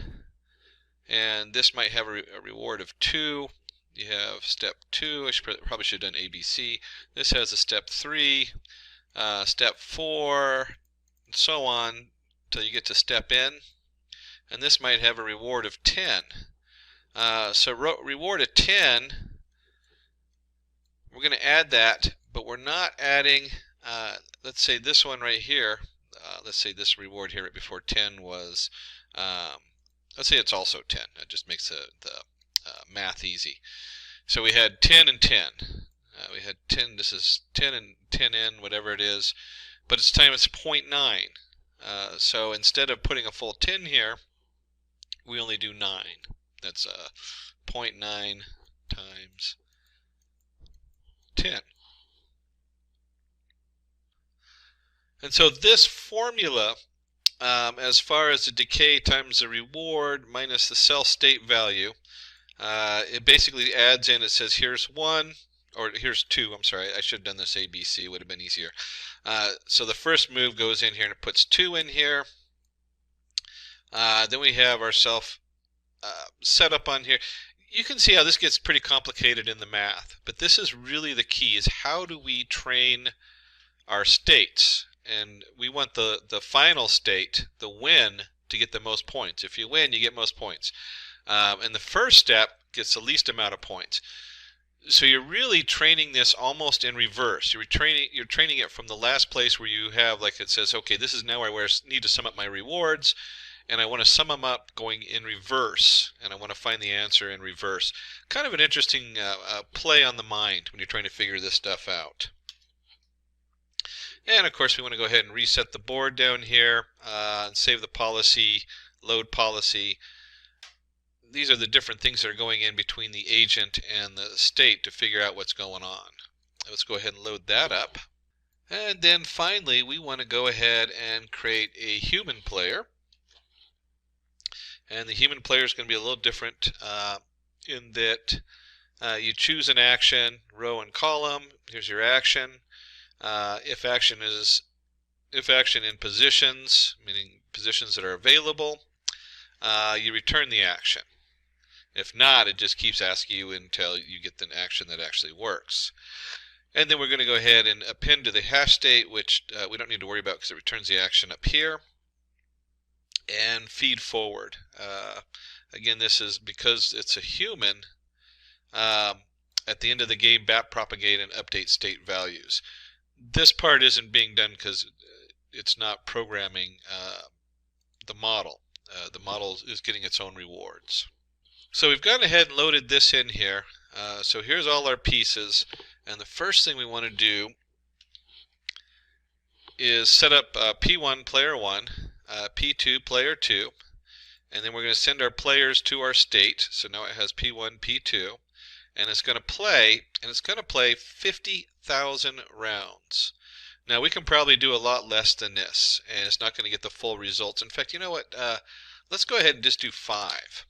and this might have a reward of 2. You have step 2. I probably should have done ABC. This has a step 3, step 4, and so on until you get to step N. And this might have a reward of 10. So reward of 10 we're going to add that, but we're not adding, let's say this one right here, let's say this reward here right before 10 was, let's say it's also 10. That just makes the math easy. So we had 10 and 10. We had 10, this is 10 and 10n, whatever it is, but it's 0.9. So instead of putting a full 10 here, we only do 9. That's 0.9 times 10. And so this formula, as far as the decay times the reward minus the cell state value, it basically adds in, it says here's 1, or here's 2, I'm sorry, I should have done this ABC, would have been easier. So the first move goes in here and it puts 2 in here. Then we have ourself set up on here. You can see how this gets pretty complicated in the math, but this is really the key, is how do we train our states? And we want the final state, the win, to get the most points. If you win, you get most points. And the first step gets the least amount of points. So you're really training this almost in reverse. You're training it from the last place where you have, like it says, okay, this is now where I need to sum up my rewards, and I want to sum them up going in reverse, and I want to find the answer in reverse. Kind of an interesting play on the mind when you're trying to figure this stuff out. And of course we want to go ahead and reset the board down here and save the policy, load policy. These are the different things that are going in between the agent and the state to figure out what's going on. Let's go ahead and load that up. And then finally we want to go ahead and create a human player. And the human player is going to be a little different in that you choose an action, row and column. Here's your action. If action in positions, meaning positions that are available, you return the action. If not, it just keeps asking you until you get the action that actually works. And then we're going to go ahead and append to the hash state, which we don't need to worry about because it returns the action up here. And feed forward. Again, this is because it's a human. At the end of the game, backpropagate and update state values. This part isn't being done because it's not programming the model. The model is getting its own rewards. So we've gone ahead and loaded this in here. So here's all our pieces, and the first thing we want to do is set up P1 player 1, P2 player 2, and then we're going to send our players to our state. So now it has P1, P2, and it's going to play, 50,000 rounds. Now we can probably do a lot less than this, and it's not going to get the full results. In fact, you know what? Let's go ahead and just do 5,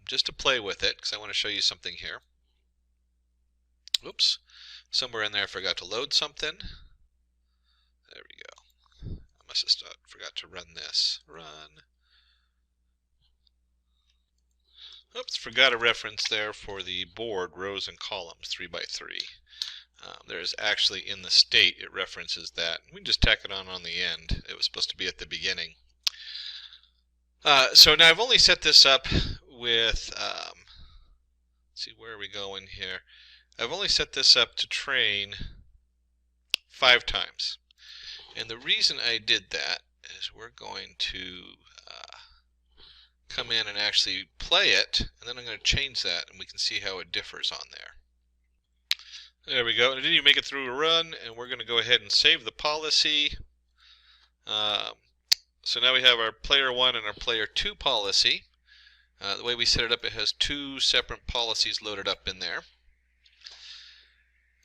just to play with it, because I want to show you something here. Oops, somewhere in there I forgot to load something. There we go. I must have forgot to run this. Run. Oops, forgot a reference there for the board, rows and columns, 3 by 3. There is actually in the state, it references that. We can just tack it on the end. It was supposed to be at the beginning. So now I've only set this up with, let's see, where are we going here? I've only set this up to train 5 times. And the reason I did that is we're going to come in and actually play it, and then I'm going to change that, and we can see how it differs on there. There we go. And it didn't even make it through a run, and we're going to go ahead and save the policy. So now we have our player 1 and our player 2 policy. The way we set it up, it has 2 separate policies loaded up in there.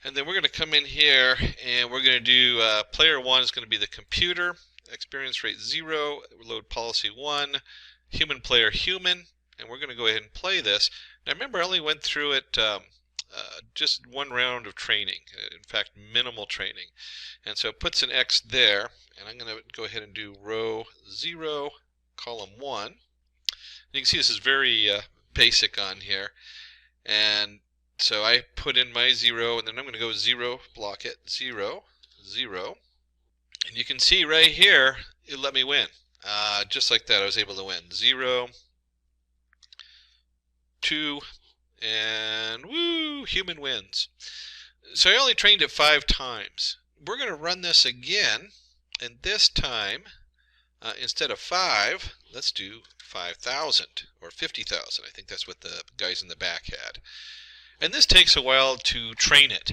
And then we're going to come in here and we're going to do player 1 is going to be the computer, experience rate 0, load policy 1, human player human, and we're going to go ahead and play this. Now remember, I only went through it just 1 round of training, in fact minimal training. And so it puts an X there, and I'm going to go ahead and do row 0, column 1. You can see this is very basic on here. And so I put in my 0, and then I'm going to go 0, block it, 0, 0. And you can see right here, it let me win. Just like that, I was able to win. 0, 2, and woo, human wins. So I only trained it 5 times. We're going to run this again, and this time, instead of 5, let's do 5,000 or 50,000. I think that's what the guys in the back had. And this takes a while to train it.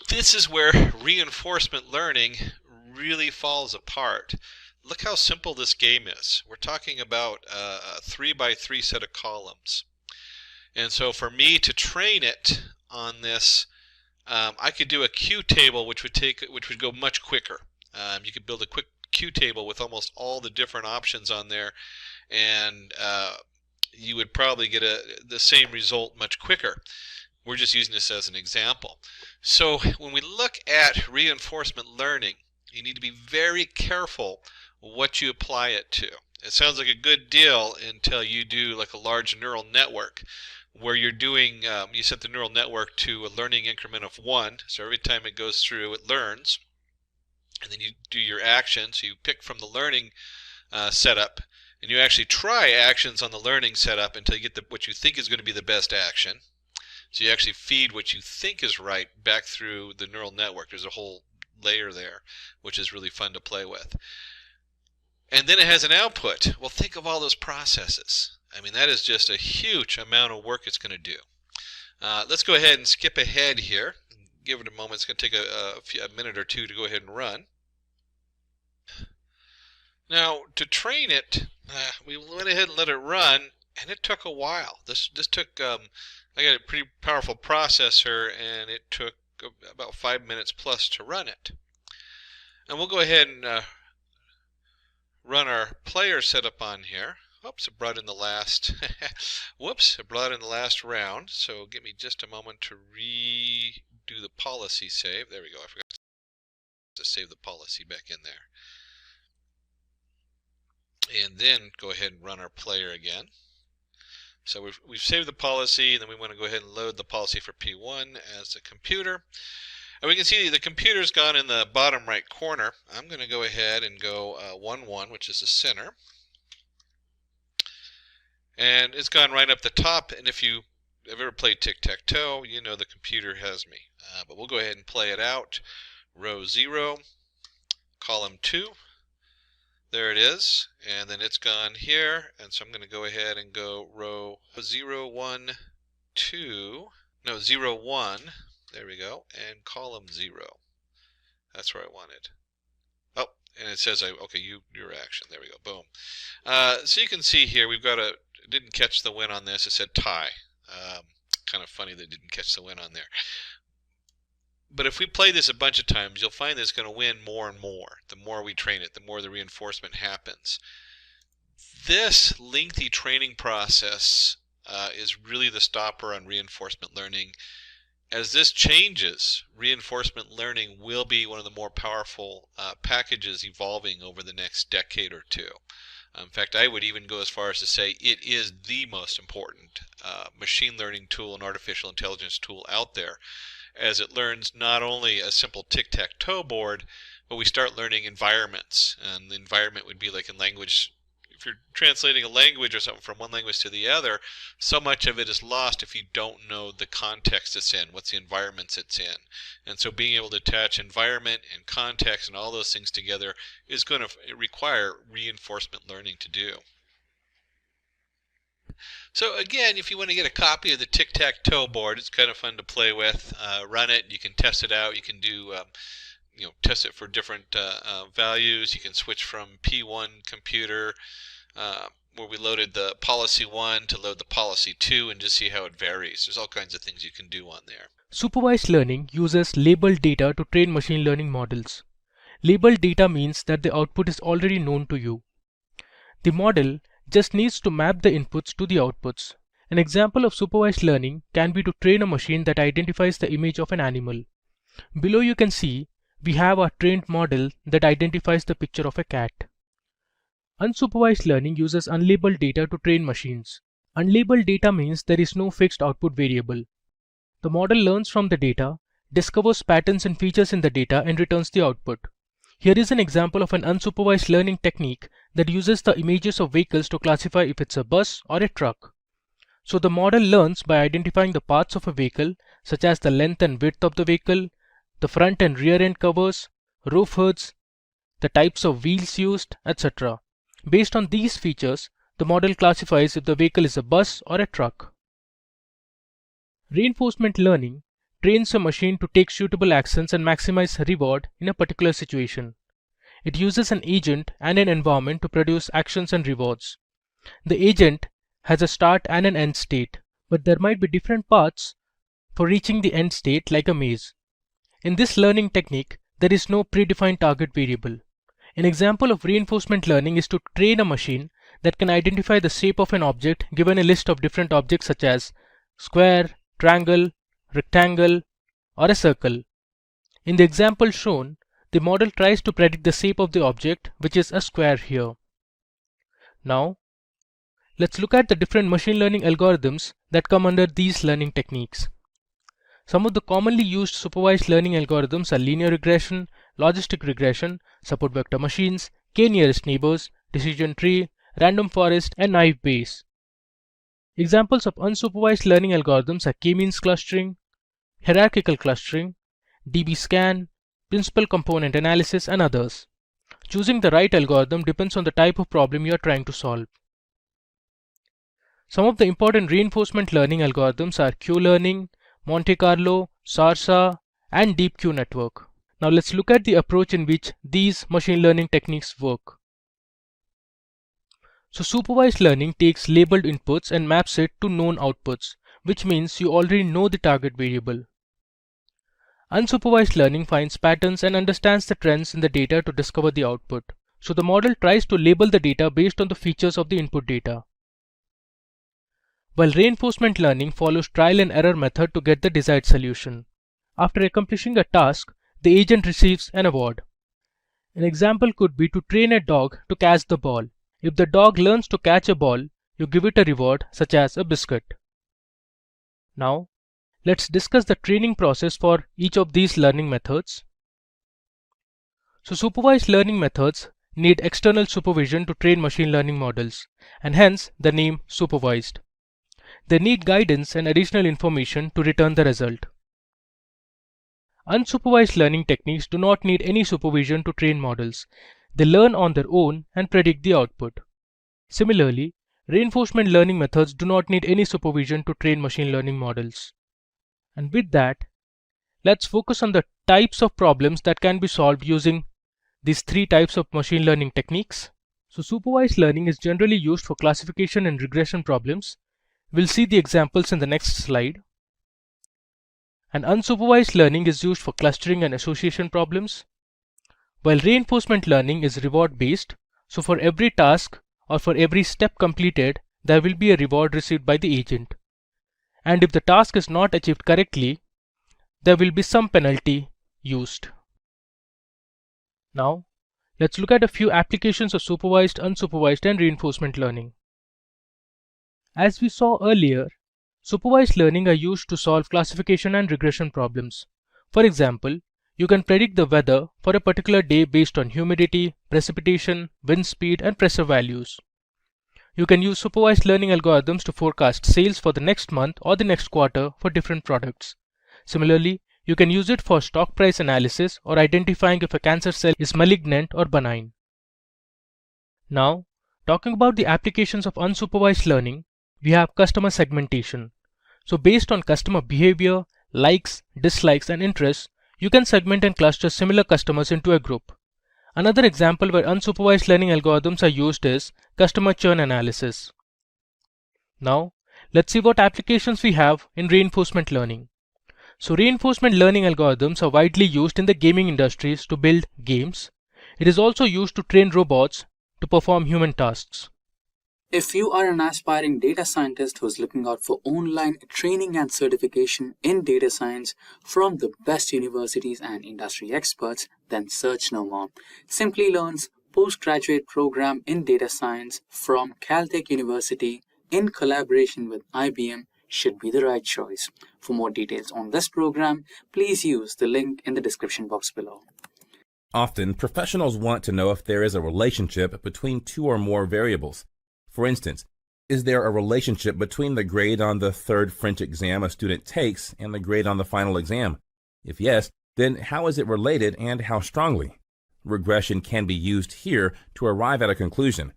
This is where reinforcement learning really falls apart. Look how simple this game is. We're talking about a 3x3 set of columns. And so for me to train it on this, I could do a Q table which would go much quicker. You could build a quick Q table with almost all the different options on there, and you would probably get the same result much quicker. We're just using this as an example. So when we look at reinforcement learning, you need to be very careful what you apply it to. It sounds like a good deal until you do like a large neural network where you're doing, you set the neural network to a learning increment of 1, so every time it goes through it learns, and then you do your actions. So you pick from the learning setup, and you actually try actions on the learning setup until you get what you think is going to be the best action. So you actually feed what you think is right back through the neural network. There's a whole layer there, which is really fun to play with. And then it has an output. Well, think of all those processes. I mean, that is just a huge amount of work it's going to do. Let's go ahead and skip ahead here. Give it a moment. It's going to take a minute or two to go ahead and run. Now, to train it, we went ahead and let it run, and it took a while. This took, I got a pretty powerful processor, and it took about 5 minutes plus to run it. And we'll go ahead and run our player setup on here. Oops, it brought in the last, whoops, it brought in the last round. So give me just a moment to redo the policy save. There we go. I forgot to save the policy back in there. And then go ahead and run our player again. So we've saved the policy, and then we want to go ahead and load the policy for P1 as a computer. And we can see the computer's gone in the bottom right corner. I'm going to go ahead and go 1, 1, which is the center. And it's gone right up the top, and if you have ever played tic-tac-toe, you know the computer has me. But we'll go ahead and play it out. Row 0, column 2. There it is, and then it's gone here, and so I'm going to go ahead and go row 0, 1, 2, no, 0, 1, there we go, and column 0. That's where I wanted. Oh, and it says, okay, your action, there we go, boom. So you can see here, we've got didn't catch the win on this, it said tie. Kind of funny that it didn't catch the win on there. But if we play this a bunch of times, you'll find that it's going to win more and more. The more we train it, the more the reinforcement happens. This lengthy training process is really the stopper on reinforcement learning. As this changes, reinforcement learning will be one of the more powerful packages evolving over the next decade or two. In fact, I would even go as far as to say it is the most important machine learning tool and artificial intelligence tool out there, as it learns not only a simple tic-tac-toe board, but we start learning environments. And the environment would be like in language. If you're translating a language or something from one language to the other, so much of it is lost if you don't know the context it's in, what's the environments it's in. And so being able to attach environment and context and all those things together is going to require reinforcement learning to do. So again, if you want to get a copy of the tic-tac-toe board, it's kind of fun to play with. Run it, you can test it out, you can do test it for different values. You can switch from P1 computer where we loaded the policy 1 to load the policy 2 and just see how it varies. There's all kinds of things you can do on there. Supervised learning uses labeled data to train machine learning models. Labeled data means that the output is already known to you. The model just needs to map the inputs to the outputs. An example of supervised learning can be to train a machine that identifies the image of an animal. Below you can see we have a trained model that identifies the picture of a cat. Unsupervised learning uses unlabeled data to train machines. Unlabeled data means there is no fixed output variable. The model learns from the data, discovers patterns and features in the data, and returns the output. Here is an example of an unsupervised learning technique that uses the images of vehicles to classify if it's a bus or a truck. So the model learns by identifying the parts of a vehicle such as the length and width of the vehicle, the front and rear end covers, roof hoods, the types of wheels used, etc. Based on these features, the model classifies if the vehicle is a bus or a truck. Reinforcement learning trains a machine to take suitable actions and maximize reward in a particular situation. It uses an agent and an environment to produce actions and rewards. The agent has a start and an end state, but there might be different paths for reaching the end state, like a maze. In this learning technique, there is no predefined target variable. An example of reinforcement learning is to train a machine that can identify the shape of an object given a list of different objects such as square, triangle, rectangle, or a circle. In the example shown, the model tries to predict the shape of the object, which is a square here. Now, let's look at the different machine learning algorithms that come under these learning techniques. Some of the commonly used supervised learning algorithms are linear regression, logistic regression, support vector machines, k-nearest neighbors, decision tree, random forest, and naive Bayes. Examples of unsupervised learning algorithms are k-means clustering, hierarchical clustering, db-scan, principal component analysis, and others. Choosing the right algorithm depends on the type of problem you are trying to solve. Some of the important reinforcement learning algorithms are Q-learning, Monte Carlo, SARSA, and Deep Q network. Now let's look at the approach in which these machine learning techniques work. So supervised learning takes labeled inputs and maps it to known outputs, which means you already know the target variable. Unsupervised learning finds patterns and understands the trends in the data to discover the output. So the model tries to label the data based on the features of the input data. While reinforcement learning follows trial and error method to get the desired solution. After accomplishing a task, the agent receives an award. An example could be to train a dog to catch the ball. If the dog learns to catch a ball, you give it a reward such as a biscuit. Now, let's discuss the training process for each of these learning methods. So supervised learning methods need external supervision to train machine learning models, and hence the name supervised. They need guidance and additional information to return the result. Unsupervised learning techniques do not need any supervision to train models. They learn on their own and predict the output. Similarly, reinforcement learning methods do not need any supervision to train machine learning models. And with that, let's focus on the types of problems that can be solved using these three types of machine learning techniques. So supervised learning is generally used for classification and regression problems. We'll see the examples in the next slide. And unsupervised learning is used for clustering and association problems, while reinforcement learning is reward based. So for every task or for every step completed, there will be a reward received by the agent. And if the task is not achieved correctly, there will be some penalty used. Now, let's look at a few applications of supervised, unsupervised, and reinforcement learning. As we saw earlier, supervised learning are used to solve classification and regression problems. For example, you can predict the weather for a particular day based on humidity, precipitation, wind speed, and pressure values. You can use supervised learning algorithms to forecast sales for the next month or the next quarter for different products. Similarly, you can use it for stock price analysis or identifying if a cancer cell is malignant or benign. Now, talking about the applications of unsupervised learning, we have customer segmentation. So based on customer behavior, likes, dislikes, and interests, you can segment and cluster similar customers into a group. Another example where unsupervised learning algorithms are used is customer churn analysis. Now, let's see what applications we have in reinforcement learning. So reinforcement learning algorithms are widely used in the gaming industries to build games. It is also used to train robots to perform human tasks. If you are an aspiring data scientist who's looking out for online training and certification in data science from the best universities and industry experts, then search no more. Simplilearn's postgraduate program in data science from Caltech University in collaboration with IBM should be the right choice. For more details on this program, please use the link in the description box below. Often, professionals want to know if there is a relationship between two or more variables. For instance, Is there a relationship between the grade on the third French exam a student takes and the grade on the final exam? If yes, then how is it related and how strongly? Regression can be used here to arrive at a conclusion.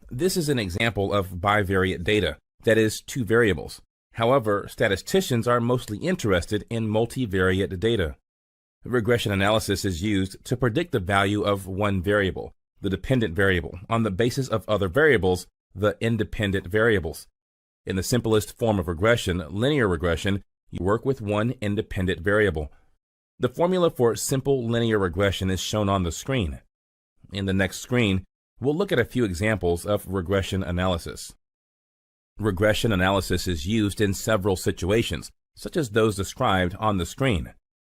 This is an example of bivariate data, that is, two variables. However, statisticians are mostly interested in multivariate data. Regression analysis is used to predict the value of one variable, the dependent variable, on the basis of other variables, the independent variables. In the simplest form of regression, linear regression, you work with one independent variable. The formula for simple linear regression is shown on the screen. In the next screen, we'll look at a few examples of regression analysis. Regression analysis is used in several situations, such as those described on the screen.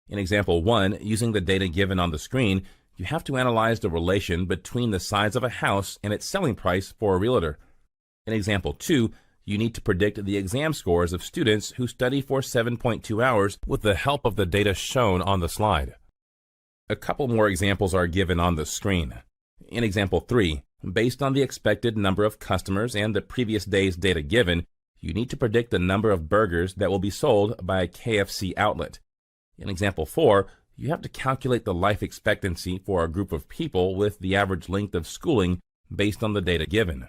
In example 1, using the data given on the screen, you have to analyze the relation between the size of a house and its selling price for a realtor. In example 2, you need to predict the exam scores of students who study for 7.2 hours with the help of the data shown on the slide. A couple more examples are given on the screen. In example 3, based on the expected number of customers and the previous day's data given, you need to predict the number of burgers that will be sold by a KFC outlet. In example 4, you have to calculate the life expectancy for a group of people with the average length of schooling based on the data given.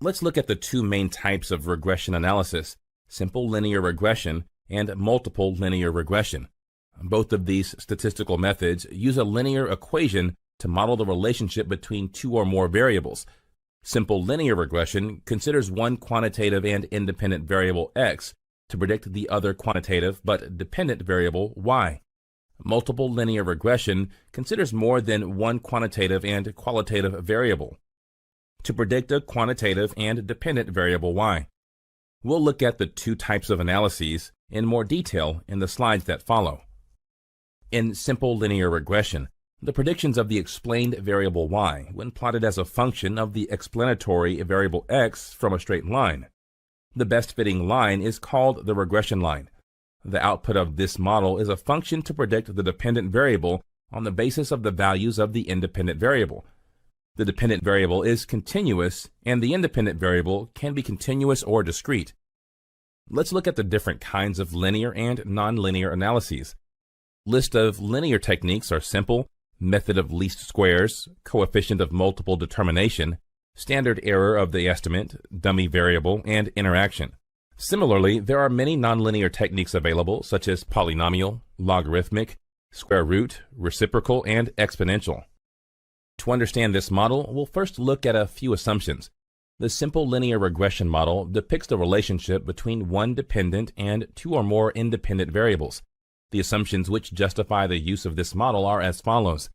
Let's look at the two main types of regression analysis, simple linear regression and multiple linear regression. Both of these statistical methods use a linear equation to model the relationship between two or more variables. Simple linear regression considers one quantitative and independent variable x to predict the other quantitative but dependent variable y. Multiple linear regression considers more than one quantitative and qualitative variable to predict a quantitative and dependent variable y. We'll look at the two types of analyses in more detail in the slides that follow. In simple linear regression, the predictions of the explained variable y, when plotted as a function of the explanatory variable x from a straight line. The best fitting line is called the regression line. The output of this model is a function to predict the dependent variable on the basis of the values of the independent variable. The dependent variable is continuous, and the independent variable can be continuous or discrete. Let's look at the different kinds of linear and nonlinear analyses. List of linear techniques are simple, method of least squares, coefficient of multiple determination, standard error of the estimate, dummy variable, and interaction. Similarly, there are many nonlinear techniques available, such as polynomial, logarithmic, square root, reciprocal, and exponential. To understand this model, we'll first look at a few assumptions. The simple linear regression model depicts the relationship between one dependent and two or more independent variables. The assumptions which justify the use of this model are as follows.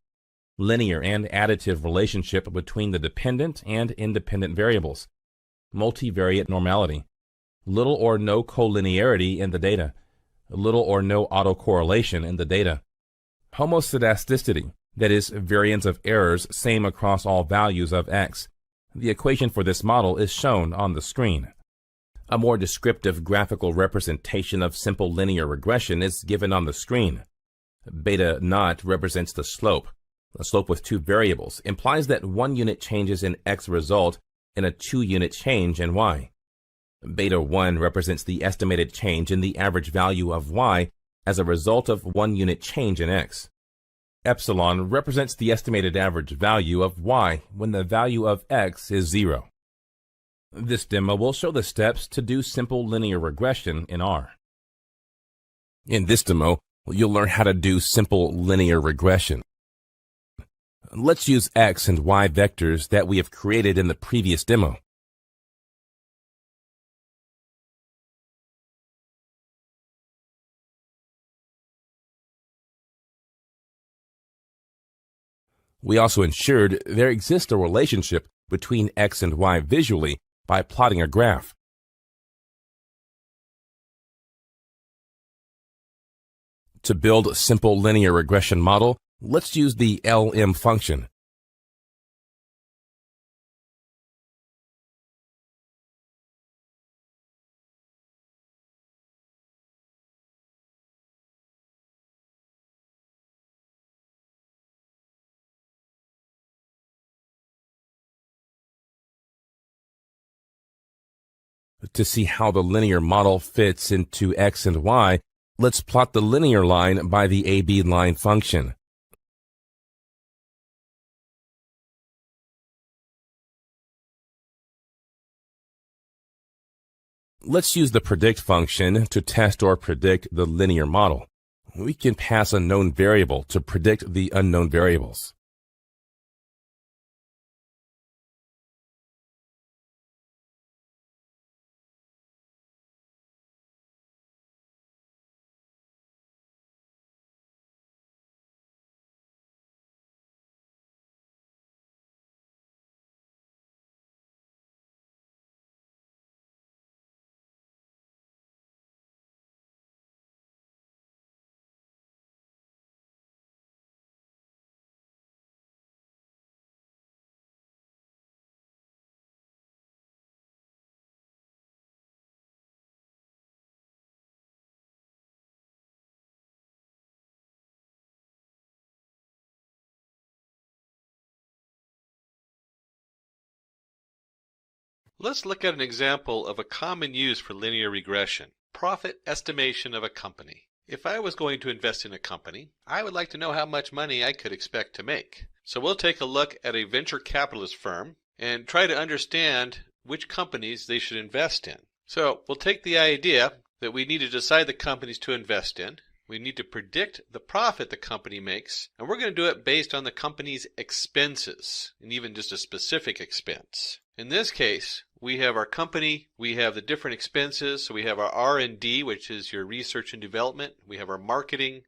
Linear and additive relationship between the dependent and independent variables. Multivariate normality. Little or no collinearity in the data. Little or no autocorrelation in the data. Homoscedasticity, that is, variance of errors same across all values of x. The equation for this model is shown on the screen. A more descriptive graphical representation of simple linear regression is given on the screen. Beta naught represents the slope. A slope with two variables implies that 1 unit changes in x result in a 2-unit change in y. Beta 1 represents the estimated change in the average value of y as a result of 1 unit change in x. Epsilon represents the estimated average value of y when the value of x is 0. This demo will show the steps to do simple linear regression in R. In this demo, you'll learn how to do simple linear regression. Let's use x and y vectors that we have created in the previous demo. We also ensured there exists a relationship between x and y visually by plotting a graph. To build a simple linear regression model, let's use the LM function. To see how the linear model fits into x and y, let's plot the linear line by the AB line function. Let's use the predict function to test or predict the linear model. We can pass a known variable to predict the unknown variables. Let's look at an example of a common use for linear regression, profit estimation of a company. If I was going to invest in a company, I would like to know how much money I could expect to make. So we'll take a look at a venture capitalist firm and try to understand which companies they should invest in. So we'll take the idea that we need to decide the companies to invest in. We need to predict the profit the company makes, and we're going to do it based on the company's expenses, and even just a specific expense. In this case, we have our company, we have the different expenses, so we have our R&D, which is your research and development, we have our marketing,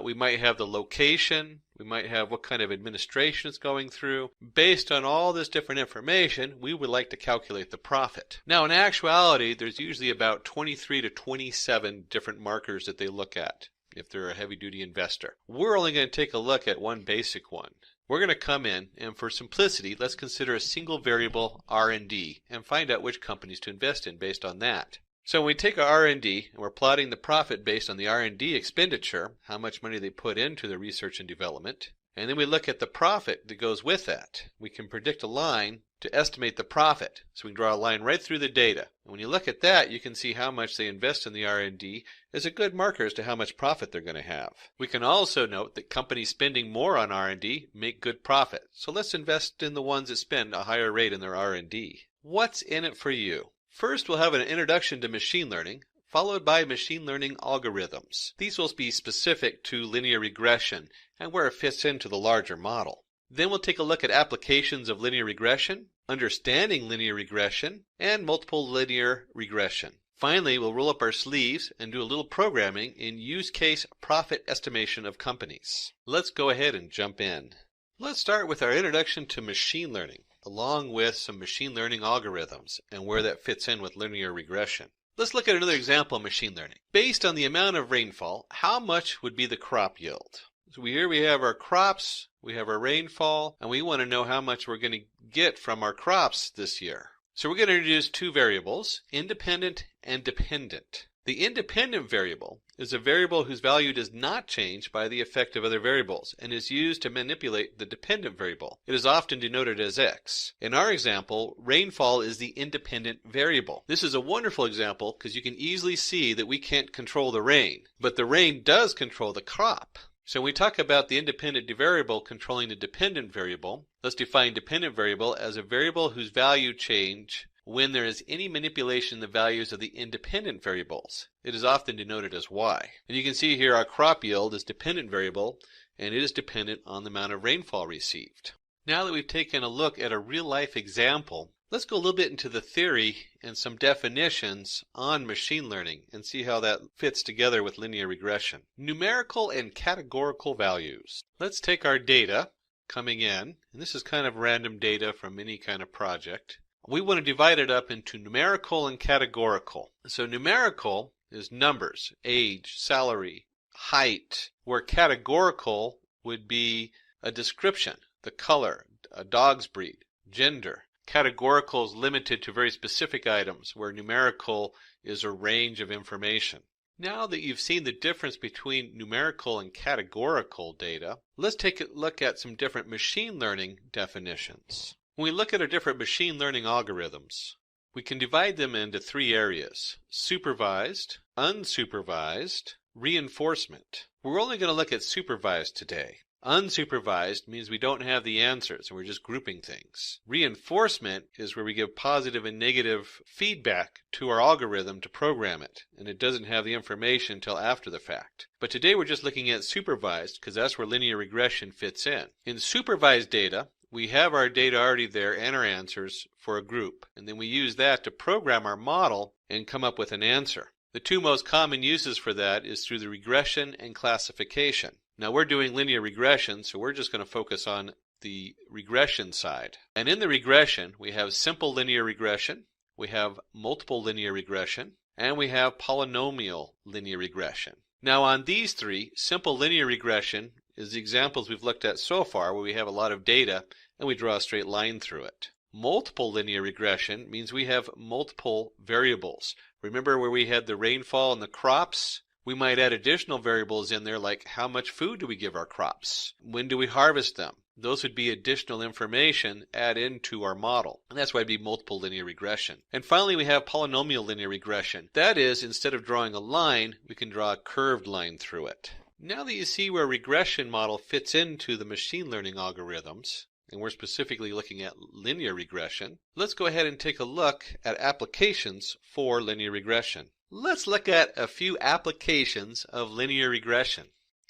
we might have the location, we might have what kind of administration it's going through. Based on all this different information, we would like to calculate the profit. Now, in actuality, there's usually about 23 to 27 different markers that they look at if they're a heavy-duty investor. We're only going to take a look at one basic one. We're going to come in, and for simplicity, let's consider a single variable R&D and find out which companies to invest in based on that. So when we take our R&D and we're plotting the profit based on the R&D expenditure, how much money they put into the research and development, and then we look at the profit that goes with that. We can predict a line to estimate the profit. So we can draw a line right through the data. And when you look at that, you can see how much they invest in the R&D is a good marker as to how much profit they're going to have. We can also note that companies spending more on R&D make good profit. So let's invest in the ones that spend a higher rate in their R&D. What's in it for you? First, we'll have an introduction to machine learning, followed by machine learning algorithms. These will be specific to linear regression and where it fits into the larger model. Then we'll take a look at applications of linear regression, understanding linear regression, and multiple linear regression. Finally, we'll roll up our sleeves and do a little programming in use case profit estimation of companies. Let's go ahead and jump in. Let's start with our introduction to machine learning, along with some machine learning algorithms and where that fits in with linear regression. Let's look at another example of machine learning. Based on the amount of rainfall, how much would be the crop yield? So here we have our crops, we have our rainfall, and we want to know how much we're going to get from our crops this year. So we're going to introduce two variables, independent and dependent. The independent variable is a variable whose value does not change by the effect of other variables and is used to manipulate the dependent variable. It is often denoted as x. In our example, rainfall is the independent variable. This is a wonderful example because you can easily see that we can't control the rain, but the rain does control the crop. So when we talk about the independent variable controlling the dependent variable, let's define dependent variable as a variable whose value change when there is any manipulation in the values of the independent variables. It is often denoted as y. And you can see here our crop yield is dependent variable, and it is dependent on the amount of rainfall received. Now that we've taken a look at a real-life example, let's go a little bit into the theory and some definitions on machine learning and see how that fits together with linear regression. Numerical and categorical values. Let's take our data coming in, and this is kind of random data from any kind of project. We want to divide it up into numerical and categorical. So numerical is numbers, age, salary, height, where categorical would be a description, the color, a dog's breed, gender. Categorical is limited to very specific items, where numerical is a range of information. Now that you've seen the difference between numerical and categorical data, let's take a look at some different machine learning definitions. When we look at our different machine learning algorithms, We can divide them into three areas: supervised, unsupervised, reinforcement. We're only going to look at supervised today. Unsupervised means we don't have the answers and we're just grouping things. Reinforcement is where we give positive and negative feedback to our algorithm to program it, and it doesn't have the information until after the fact. But today we're just looking at supervised because that's where linear regression fits in. In supervised data, we have our data already there and our answers for a group, and then we use that to program our model and come up with an answer. The two most common uses for that is through the regression and classification. Now we're doing linear regression, so we're just going to focus on the regression side. And in the regression, we have simple linear regression, we have multiple linear regression, and we have polynomial linear regression. Now on these three, simple linear regression is the examples we've looked at so far where we have a lot of data and we draw a straight line through it. Multiple linear regression means we have multiple variables. Remember where we had the rainfall and the crops? We might add additional variables in there like how much food do we give our crops? When do we harvest them? Those would be additional information add into our model. And that's why it'd be multiple linear regression. And finally we have polynomial linear regression. That is, instead of drawing a line, we can draw a curved line through it. Now that you see where a regression model fits into the machine learning algorithms, and we're specifically looking at linear regression, let's go ahead and take a look at applications for linear regression. Let's look at a few applications of linear regression.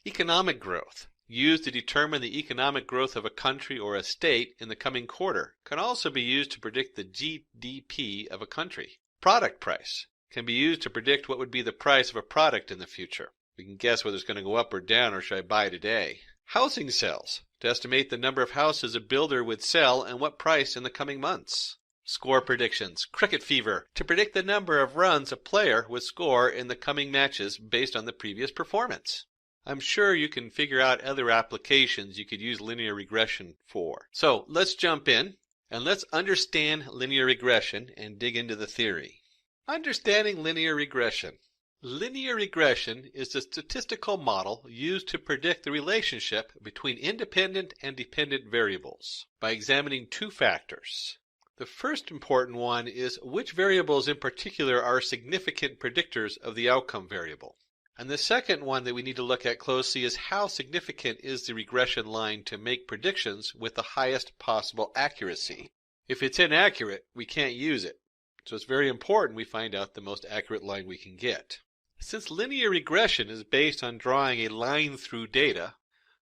Economic growth, used to determine the economic growth of a country or a state in the coming quarter, can also be used to predict the GDP of a country. Product price can be used to predict what would be the price of a product in the future. We can guess whether it's going to go up or down, or should I buy today. Housing sales, to estimate the number of houses a builder would sell and what price in the coming months. Score predictions, cricket fever, to predict the number of runs a player would score in the coming matches based on the previous performance. I'm sure you can figure out other applications you could use linear regression for. So let's jump in and let's understand linear regression and dig into the theory. Understanding linear regression. Linear regression is a statistical model used to predict the relationship between independent and dependent variables by examining two factors. The first important one is which variables in particular are significant predictors of the outcome variable. And the second one that we need to look at closely is how significant is the regression line to make predictions with the highest possible accuracy. If it's inaccurate, we can't use it. So it's very important we find out the most accurate line we can get. Since linear regression is based on drawing a line through data,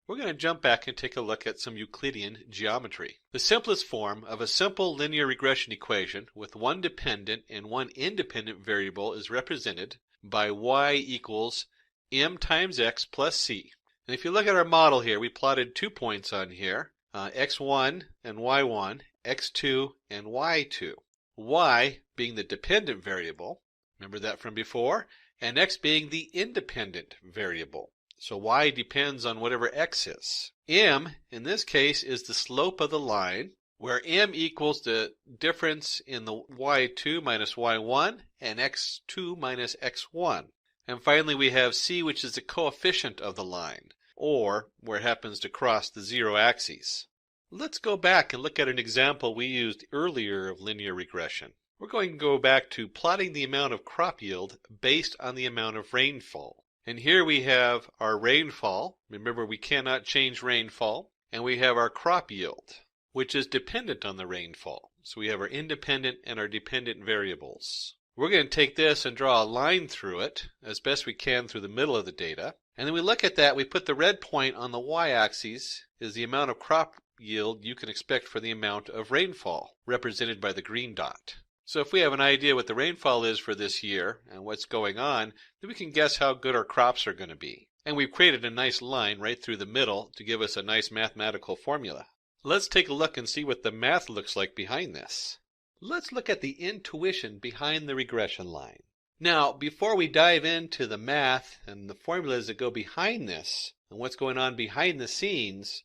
we're going to jump back and take a look at some Euclidean geometry. The simplest form of a simple linear regression equation with one dependent and one independent variable is represented by y equals m times x plus c. And if you look at our model here, we plotted 2 points on here, x1 and y1, x2 and y2. Y being the dependent variable, remember that from before, and x being the independent variable. So y depends on whatever x is. M, in this case, is the slope of the line, where m equals the difference in the y2 minus y1 and x2 minus x1. And finally we have c, which is the coefficient of the line, or where it happens to cross the zero axes. Let's go back and look at an example we used earlier of linear regression. We're going to go back to plotting the amount of crop yield based on the amount of rainfall. And here we have our rainfall. Remember, we cannot change rainfall. And we have our crop yield, which is dependent on the rainfall. So we have our independent and our dependent variables. We're going to take this and draw a line through it as best we can through the middle of the data. And then we look at that, we put the red point on the y-axis is the amount of crop yield you can expect for the amount of rainfall, represented by the green dot. So if we have an idea what the rainfall is for this year and what's going on, then we can guess how good our crops are going to be. And we've created a nice line right through the middle to give us a nice mathematical formula. Let's take a look and see what the math looks like behind this. Let's look at the intuition behind the regression line. Now, before we dive into the math and the formulas that go behind this and what's going on behind the scenes,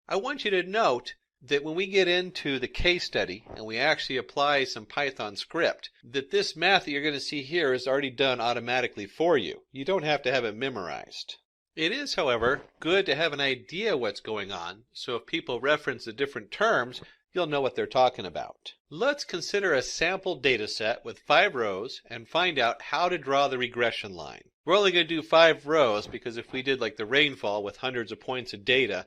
I want you to note that when we get into the case study and we actually apply some Python script, that this math that you're going to see here is already done automatically for you. You don't have to have it memorized. It is, however, good to have an idea what's going on, so if people reference the different terms, you'll know what they're talking about. Let's consider a sample data set with 5 rows and find out how to draw the regression line. We're only going to do 5 rows because if we did like the rainfall with hundreds of points of data,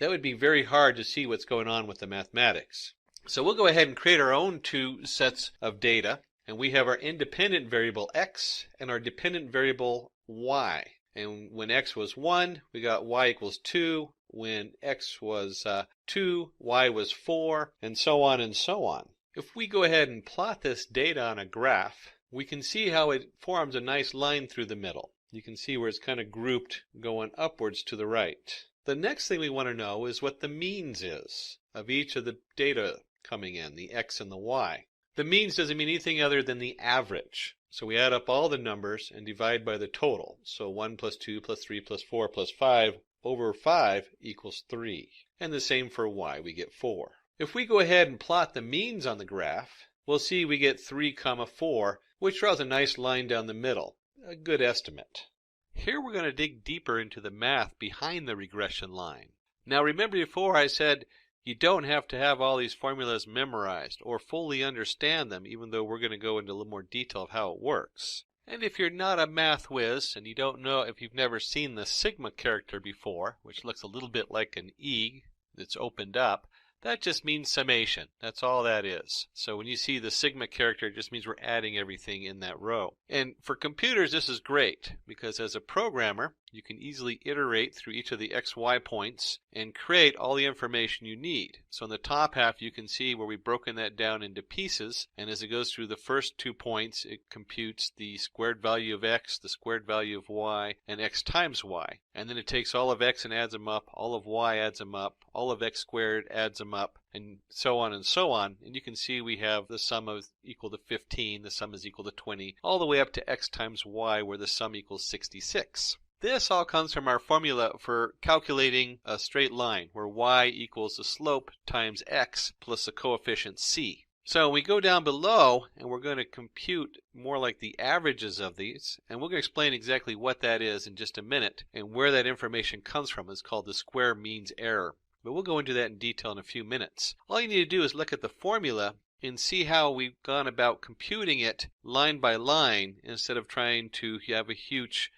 that would be very hard to see what's going on with the mathematics. So we'll go ahead and create our own 2 sets of data, and we have our independent variable x and our dependent variable y. And when x was 1, we got y equals 2. When x was 2, y was 4, and so on and so on. If we go ahead and plot this data on a graph, we can see how it forms a nice line through the middle. You can see where it's kind of grouped going upwards to the right. The next thing we want to know is what the means is of each of the data coming in, the x and the y. The means doesn't mean anything other than the average. So we add up all the numbers and divide by the total. So 1 plus 2 plus 3 plus 4 plus 5 over 5 equals 3. And the same for y, we get 4. If we go ahead and plot the means on the graph, we'll see we get 3, 4, which draws a nice line down the middle. A good estimate. Here we're going to dig deeper into the math behind the regression line. Now remember before I said you don't have to have all these formulas memorized or fully understand them, even though we're going to go into a little more detail of how it works. And if you're not a math whiz and you don't know, if you've never seen the sigma character before, which looks a little bit like an E that's opened up, that just means summation. That's all that is. So when you see the sigma character, it just means we're adding everything in that row. And for computers, this is great because as a programmer, you can easily iterate through each of the XY points and create all the information you need. So in the top half, you can see where we've broken that down into pieces. And as it goes through the first 2 points, it computes the squared value of x, the squared value of y, and x times y. And then it takes all of x and adds them up, all of y adds them up, all of x squared adds them up, and so on and so on. And you can see we have the sum of equal to 15, the sum is equal to 20, all the way up to x times y, where the sum equals 66. This all comes from our formula for calculating a straight line, where y equals the slope times x plus the coefficient c. So we go down below, and we're going to compute more like the averages of these, and we're going to explain exactly what that is in just a minute, and where that information comes from is called the square means error. But we'll go into that in detail in a few minutes. All you need to do is look at the formula and see how we've gone about computing it line by line instead of trying to have a huge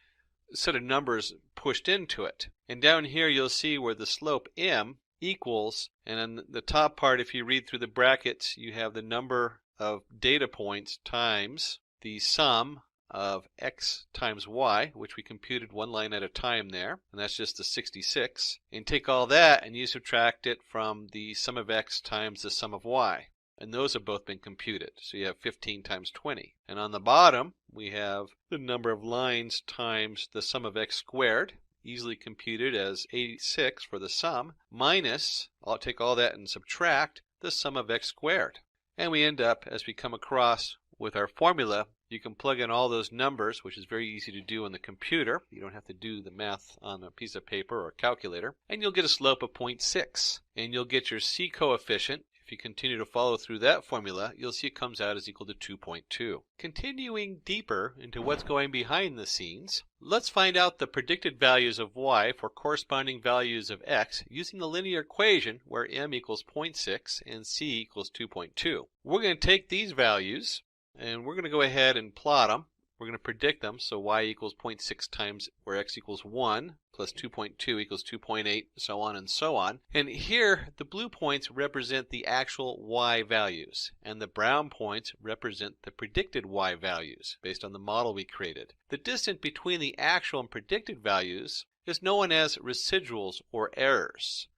set of numbers pushed into it. And down here you'll see where the slope m equals, and on the top part, if you read through the brackets, you have the number of data points times the sum of x times y, which we computed one line at a time there, and that's just the 66. And take all that and you subtract it from the sum of x times the sum of y. And those have both been computed. So you have 15 times 20. And on the bottom, we have the number of lines times the sum of x squared, easily computed as 86 for the sum, minus, I'll take all that and subtract the sum of x squared. And we end up, as we come across with our formula, you can plug in all those numbers, which is very easy to do on the computer. You don't have to do the math on a piece of paper or a calculator. And you'll get a slope of 0.6. And you'll get your c coefficient. If you continue to follow through that formula, you'll see it comes out as equal to 2.2. Continuing deeper into what's going behind the scenes, let's find out the predicted values of y for corresponding values of x using the linear equation where m equals 0.6 and c equals 2.2. We're going to take these values and we're going to go ahead and plot them. We're going to predict them, so y equals 0.6 times where x equals 1, plus 2.2 equals 2.8, so on and so on. And here, the blue points represent the actual y values, and the brown points represent the predicted y values, based on the model we created. The distance between the actual and predicted values is known as residuals or errors.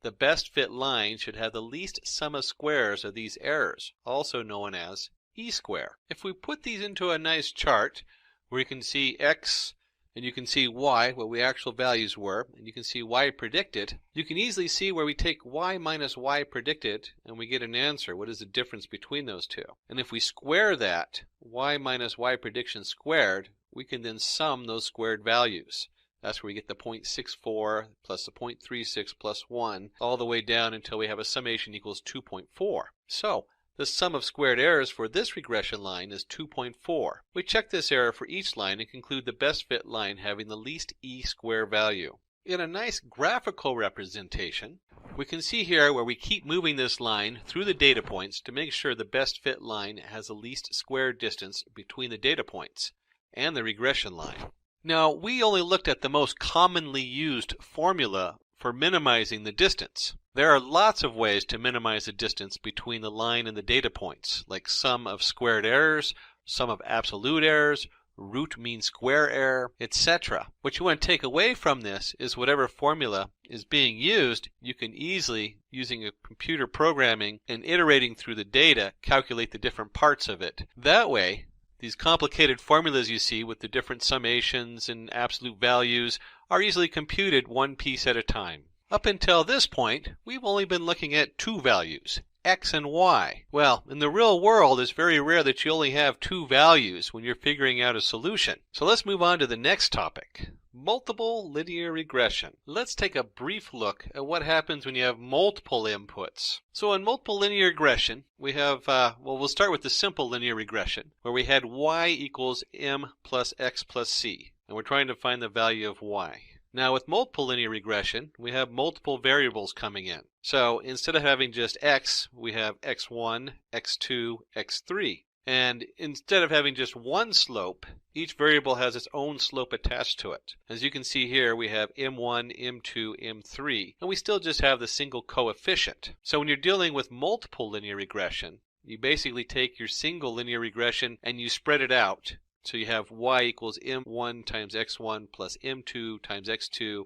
The best fit line should have the least sum of squares of these errors, also known as e square. If we put these into a nice chart where you can see x and you can see y, what the actual values were, and you can see y predicted, you can easily see where we take y minus y predicted and we get an answer. What is the difference between those two? And if we square that, y minus y prediction squared, we can then sum those squared values. That's where we get the 0.64 plus the 0.36 plus 1, all the way down until we have a summation equals 2.4. So The sum of squared errors for this regression line is 2.4. We check this error for each line and conclude the best fit line having the least e-square value. In a nice graphical representation, we can see here where we keep moving this line through the data points to make sure the best fit line has the least square distance between the data points and the regression line. Now, we only looked at the most commonly used formula for minimizing the distance. There are lots of ways to minimize the distance between the line and the data points, like sum of squared errors, sum of absolute errors, root mean square error, etc. What you want to take away from this is whatever formula is being used, you can easily, using a computer programming and iterating through the data, calculate the different parts of it. That way, these complicated formulas you see with the different summations and absolute values are easily computed one piece at a time. Up until this point, we've only been looking at two values, x and y. Well, in the real world, it's very rare that you only have two values when you're figuring out a solution. So let's move on to the next topic, multiple linear regression. Let's take a brief look at what happens when you have multiple inputs. So in multiple linear regression, we have, we'll start with the simple linear regression, where we had y equals m plus x plus c, and we're trying to find the value of y. Now with multiple linear regression, we have multiple variables coming in. So instead of having just x, we have x1, x2, x3. And instead of having just one slope, each variable has its own slope attached to it. As you can see here, we have m1, m2, m3, and we still just have the single coefficient. So when you're dealing with multiple linear regression, you basically take your single linear regression and you spread it out. So you have y equals m1 times x1 plus m2 times x2,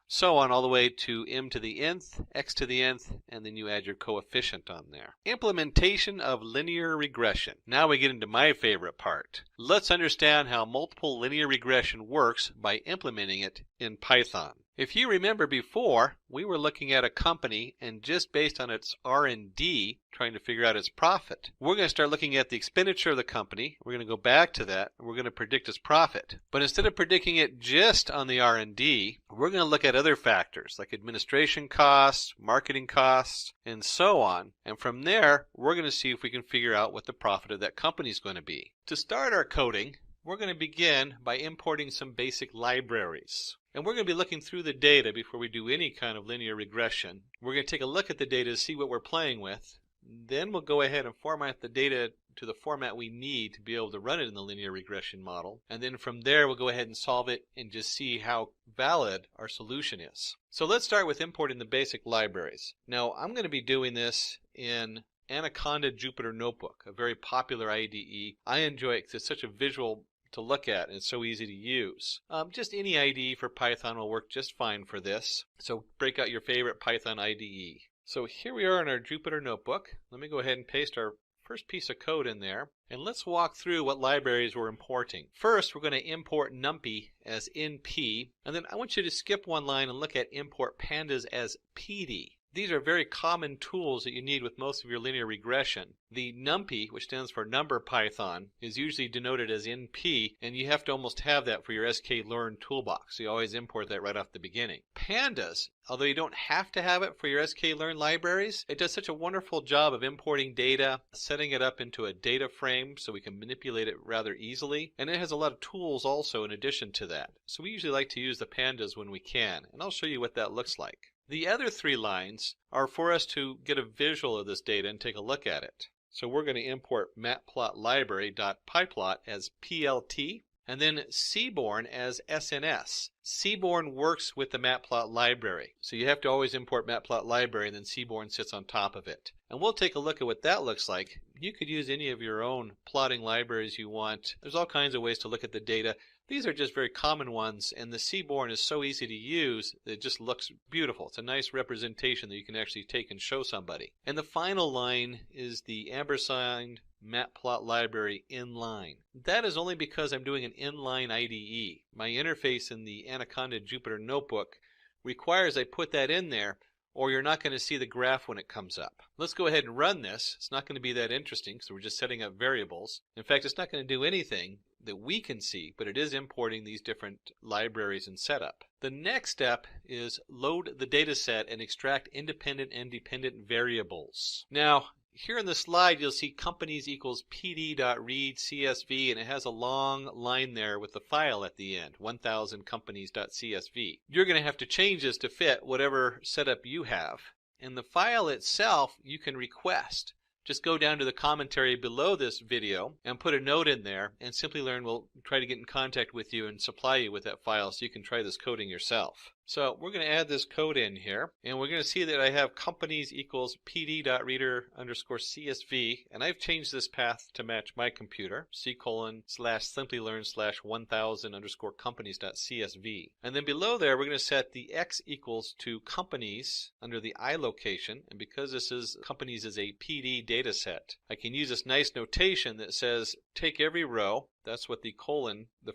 so on all the way to m to the nth, x to the nth, and then you add your coefficient on there. Implementation of linear regression. Now we get into my favorite part. Let's understand how multiple linear regression works by implementing it in Python. If you remember before, we were looking at a company and just based on its R&D, trying to figure out its profit. We're going to start looking at the expenditure of the company. We're going to go back to that and we're going to predict its profit. But instead of predicting it just on the R&D, we're going to look at other factors like administration costs, marketing costs, and so on. And from there, we're going to see if we can figure out what the profit of that company is going to be. To start our coding, we're going to begin by importing some basic libraries. And we're going to be looking through the data before we do any kind of linear regression. We're going to take a look at the data to see what we're playing with. Then we'll go ahead and format the data to the format we need to be able to run it in the linear regression model. And then from there, we'll go ahead and solve it and just see how valid our solution is. So let's start with importing the basic libraries. Now, I'm going to be doing this in Anaconda Jupyter Notebook, a very popular IDE. I enjoy it because it's such a visual to look at and it's so easy to use. Just any IDE for Python will work just fine for this. So break out your favorite Python IDE. So here we are in our Jupyter Notebook. Let me go ahead and paste our first piece of code in there. And let's walk through what libraries we're importing. First, we're going to import NumPy as NP. And then I want you to skip one line and look at import pandas as PD. These are very common tools that you need with most of your linear regression. The NumPy, which stands for NumPython, is usually denoted as NP, and you have to almost have that for your sklearn toolbox. So you always import that right off the beginning. Pandas, although you don't have to have it for your sklearn libraries, it does such a wonderful job of importing data, setting it up into a data frame so we can manipulate it rather easily, and it has a lot of tools also in addition to that. So we usually like to use the pandas when we can, and I'll show you what that looks like. The other three lines are for us to get a visual of this data and take a look at it. So we're going to import matplotlibary.pyplot as PLT and then Seaborn as SNS. Seaborn works with the matplot library. So you have to always import matplotlibary and then Seaborn sits on top of it. And we'll take a look at what that looks like. You could use any of your own plotting libraries you want. There's all kinds of ways to look at the data. These are just very common ones, and the Seaborn is so easy to use that it just looks beautiful. It's a nice representation that you can actually take and show somebody. And the final line is the ampersand matplotlibary inline. That is only because I'm doing an inline IDE. My interface in the Anaconda Jupyter Notebook requires I put that in there, or you're not going to see the graph when it comes up. Let's go ahead and run this. It's not going to be that interesting because we're just setting up variables. In fact, it's not going to do anything that we can see, but it is importing these different libraries and setup. The next step is load the data set and extract independent and dependent variables. Now, Here in the slide, you'll see companies equals pd.read CSV, and it has a long line there with the file at the end, 1000companies.csv. You're going to have to change this to fit whatever setup you have. And the file itself, you can request. Just go down to the commentary below this video and put a note in there, and Simplilearn will try to get in contact with you and supply you with that file so you can try this coding yourself. So we're going to add this code in here, and we're going to see that I have companies equals pd.reader_csv, and I've changed this path to match my computer, c:/Simplilearn/1000_companies.csv. And then below there, we're going to set the x equals to companies under the I location, and because this is companies is a PD data set, I can use this nice notation that says take every row, that's what the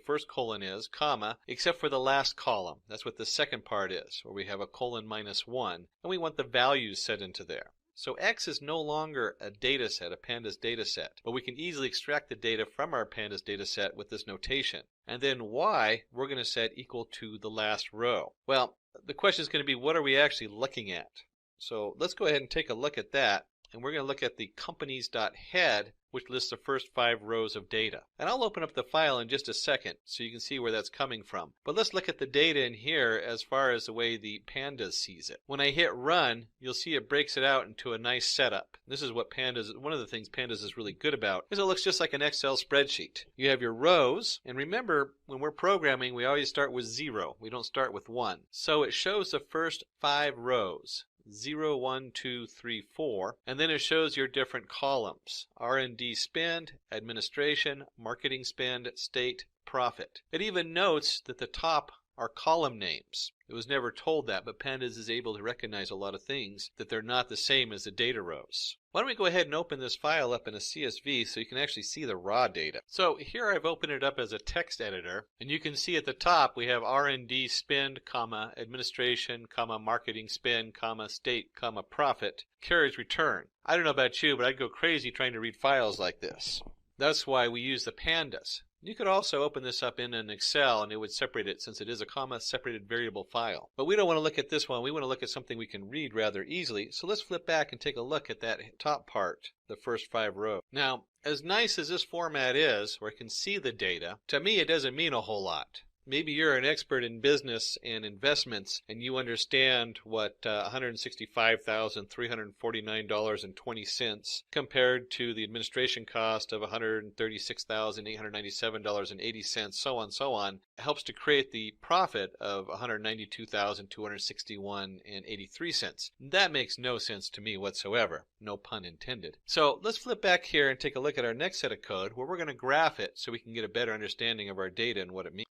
first colon is, comma, except for the last column. That's what the second part is, where we have a :-1, and we want the values set into there. So X is no longer a data set, a pandas data set, but we can easily extract the data from our pandas data set with this notation. And then Y, we're going to set equal to the last row. Well, the question is going to be, what are we actually looking at? So let's go ahead and take a look at that. And we're going to look at the companies.head, which lists the first 5 rows of data. And I'll open up the file in just a second so you can see where that's coming from. But let's look at the data in here as far as the way the pandas sees it. When I hit run, you'll see it breaks it out into a nice setup. This is what pandas, one of the things pandas is really good about, is it looks just like an Excel spreadsheet. You have your rows, and remember, when we're programming, we always start with 0. We don't start with 1. So it shows the first 5 rows. 0, 1, 2, 3, 4, and then it shows your different columns: R&D spend, administration, marketing spend, state, profit. It even notes that the top are column names. It was never told that, but Pandas is able to recognize a lot of things, that they're not the same as the data rows. Why don't we go ahead and open this file up in a CSV so you can actually see the raw data. So here I've opened it up as a text editor, and you can see at the top we have R&D spend, comma, administration, comma, marketing spend, comma, state, comma, profit, carriage return. I don't know about you, but I'd go crazy trying to read files like this. That's why we use the pandas. You could also open this up in an Excel and it would separate it, since it is a comma separated variable file. But we don't want to look at this one. We want to look at something we can read rather easily. So let's flip back and take a look at that top part, the first 5 rows. Now, as nice as this format is, where I can see the data, to me it doesn't mean a whole lot. Maybe you're an expert in business and investments and you understand what $165,349.20 compared to the administration cost of $136,897.80, so on, helps to create the profit of $192,261.83. That makes no sense to me whatsoever. No pun intended. So let's flip back here and take a look at our next set of code where we're going to graph it so we can get a better understanding of our data and what it means.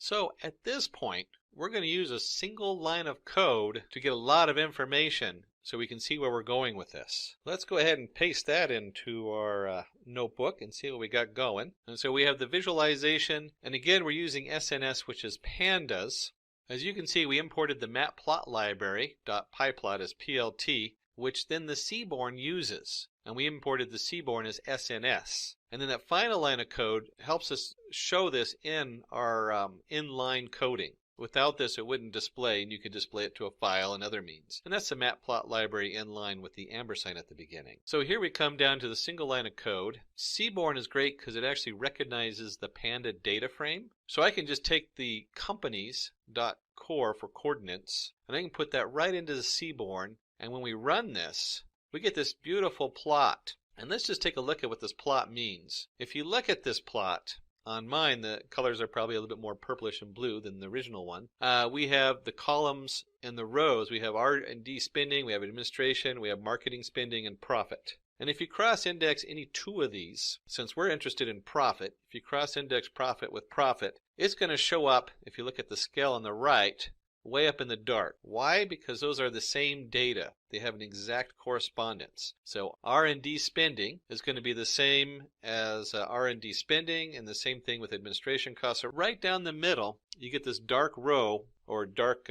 So at this point, we're going to use a single line of code to get a lot of information so we can see where we're going with this. Let's go ahead and paste that into our notebook and see what we got going. And so we have the visualization, and again we're using SNS, which is pandas. As you can see, we imported the matplot library, .pyplot as PLT, which then the Seaborn uses. And we imported the Seaborn as SNS. And then that final line of code helps us show this in our inline coding. Without this, it wouldn't display, and you could display it to a file and other means. And that's the matplot library inline with the ampersand at the beginning. So here we come down to the single line of code. Seaborn is great because it actually recognizes the Panda data frame. So I can just take the companies.core for coordinates, and I can put that right into the Seaborn. And when we run this, we get this beautiful plot. And let's just take a look at what this plot means. If you look at this plot, on mine the colors are probably a little bit more purplish and blue than the original one. We have the columns and the rows. We have R&D spending, we have administration, we have marketing spending, and profit. And if you cross-index any 2 of these, since we're interested in profit, if you cross-index profit with profit, it's going to show up, if you look at the scale on the right, way up in the dark. Why? Because those are the same data. They have an exact correspondence. So R&D spending is going to be the same as R&D spending, and the same thing with administration costs. So right down the middle, you get this dark row, or dark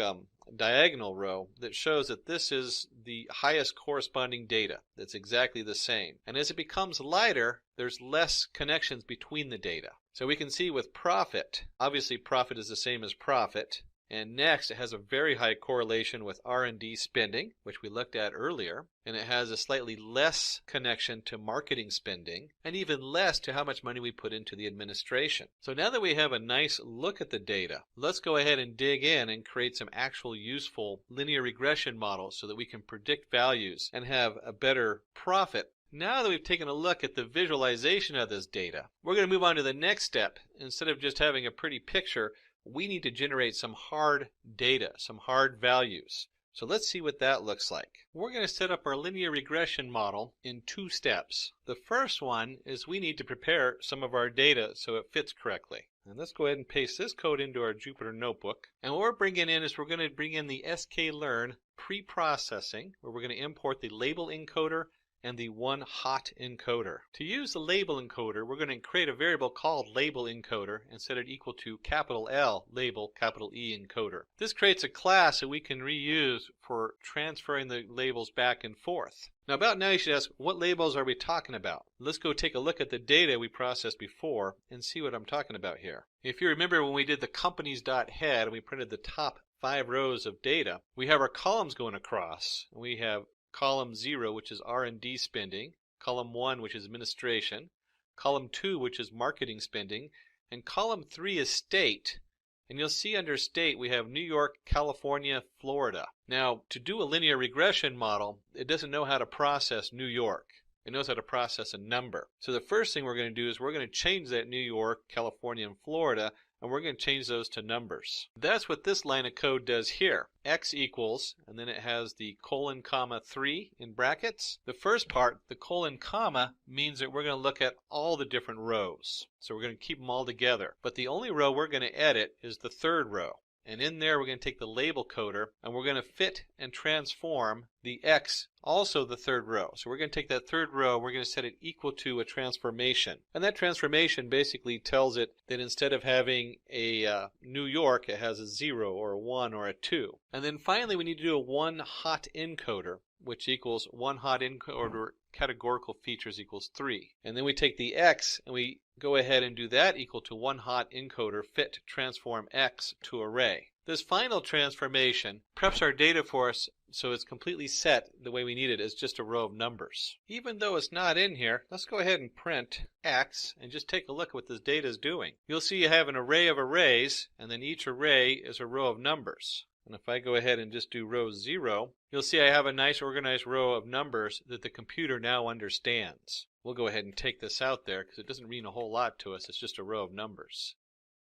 diagonal row, that shows that this is the highest corresponding data. That's exactly the same. And as it becomes lighter, there's less connections between the data. So we can see with profit, obviously profit is the same as profit. And next, it has a very high correlation with R&D spending, which we looked at earlier. And it has a slightly less connection to marketing spending, and even less to how much money we put into the administration. So now that we have a nice look at the data, let's go ahead and dig in and create some actual useful linear regression models so that we can predict values and have a better profit. Now that we've taken a look at the visualization of this data, we're going to move on to the next step. Instead of just having a pretty picture, we need to generate some hard data, some hard values. So let's see what that looks like. We're going to set up our linear regression model in 2 steps. The first one is we need to prepare some of our data so it fits correctly. And let's go ahead and paste this code into our Jupyter notebook. And what we're bringing in is we're going to bring in the sklearn pre-processing, where we're going to import the label encoder and the one hot encoder. To use the label encoder, we're going to create a variable called label encoder and set it equal to capital L label capital E encoder. This creates a class that we can reuse for transferring the labels back and forth. Now about now you should ask, what labels are we talking about? Let's go take a look at the data we processed before and see what I'm talking about here. If you remember when we did the companies.head and we printed the top 5 rows of data, we have our columns going across. We have column 0, which is R&D spending, column 1, which is administration, column 2, which is marketing spending, and column 3 is state. And you'll see under state we have New York, California, Florida. Now, to do a linear regression model, it doesn't know how to process New York. It knows how to process a number. So the first thing we're going to do is we're going to change that New York, California, and Florida, and we're going to change those to numbers. That's what this line of code does here. X equals, and then it has the colon comma 3 in brackets. The first part, the colon comma, means that we're going to look at all the different rows. So we're going to keep them all together. But the only row we're going to edit is the 3rd row. And in there we're going to take the label coder and we're going to fit and transform the X, also the 3rd row. So we're going to take that 3rd row, we're going to set it equal to a transformation. And that transformation basically tells it that instead of having a New York, it has a 0 or a 1 or a 2. And then finally we need to do a one hot encoder, which equals one hot encoder categorical features equals 3. And then we take the X and we go ahead and do that equal to one hot encoder fit transform X to array. This final transformation preps our data for us so it's completely set the way we need it as just a row of numbers. Even though it's not in here, let's go ahead and print X and just take a look at what this data is doing. You'll see you have an array of arrays, and then each array is a row of numbers. And if I go ahead and just do row 0, you'll see I have a nice organized row of numbers that the computer now understands. We'll go ahead and take this out there because it doesn't mean a whole lot to us. It's just a row of numbers.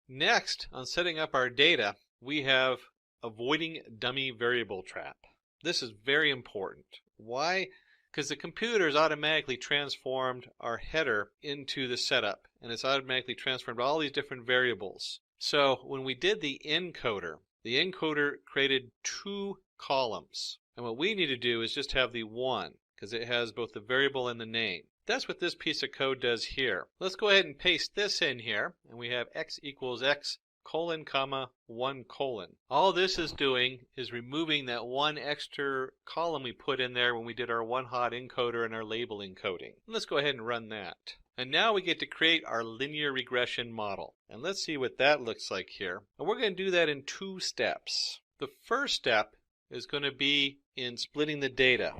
Next, on setting up our data, we have avoiding dummy variable trap. This is very important. Why? Because the computer has automatically transformed our header into the setup, and it's automatically transformed all these different variables. So when we did the encoder created 2 columns. And what we need to do is just have the 1, because it has both the variable and the name. That's what this piece of code does here. Let's go ahead and paste this in here, and we have X equals X colon comma 1 colon. All this is doing is removing that 1 extra column we put in there when we did our one hot encoder and our label encoding. Let's go ahead and run that. And now we get to create our linear regression model. And let's see what that looks like here. And we're going to do that in 2 steps. The first step is going to be in splitting the data.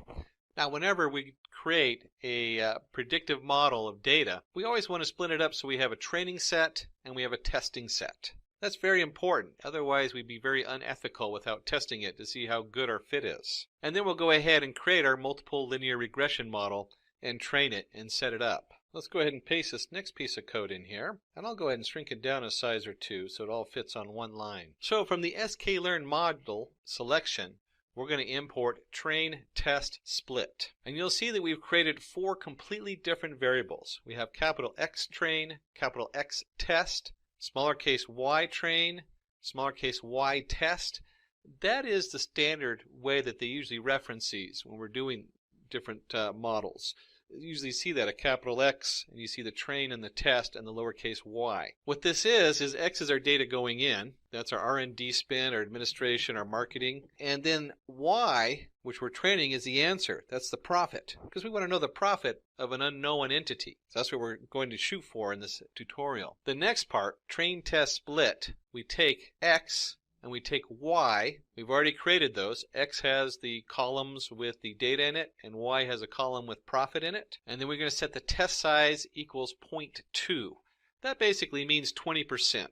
Now, whenever we create a predictive model of data, we always want to split it up so we have a training set and we have a testing set. That's very important. Otherwise, we'd be very unethical without testing it to see how good our fit is. And then we'll go ahead and create our multiple linear regression model and train it and set it up. Let's go ahead and paste this next piece of code in here. And I'll go ahead and shrink it down a size or 2 so it all fits on one line. So from the sklearn module selection, we're going to import train, test, split. And you'll see that we've created 4 completely different variables. We have capital X train, capital X test, smaller case y train, smaller case y test. That is the standard way that they usually reference these when we're doing different models. You usually see that a capital X, and you see the train and the test and the lowercase y. What this is X is our data going in. That's our R&D spend, our administration, our marketing. And then Y, which we're training, is the answer. That's the profit. Because we want to know the profit of an unknown entity. So that's what we're going to shoot for in this tutorial. The next part, train, test, split, we take X and we take y. We've already created those. X has the columns with the data in it, and y has a column with profit in it. And then we're going to set the test size equals 0.2. That basically means 20%.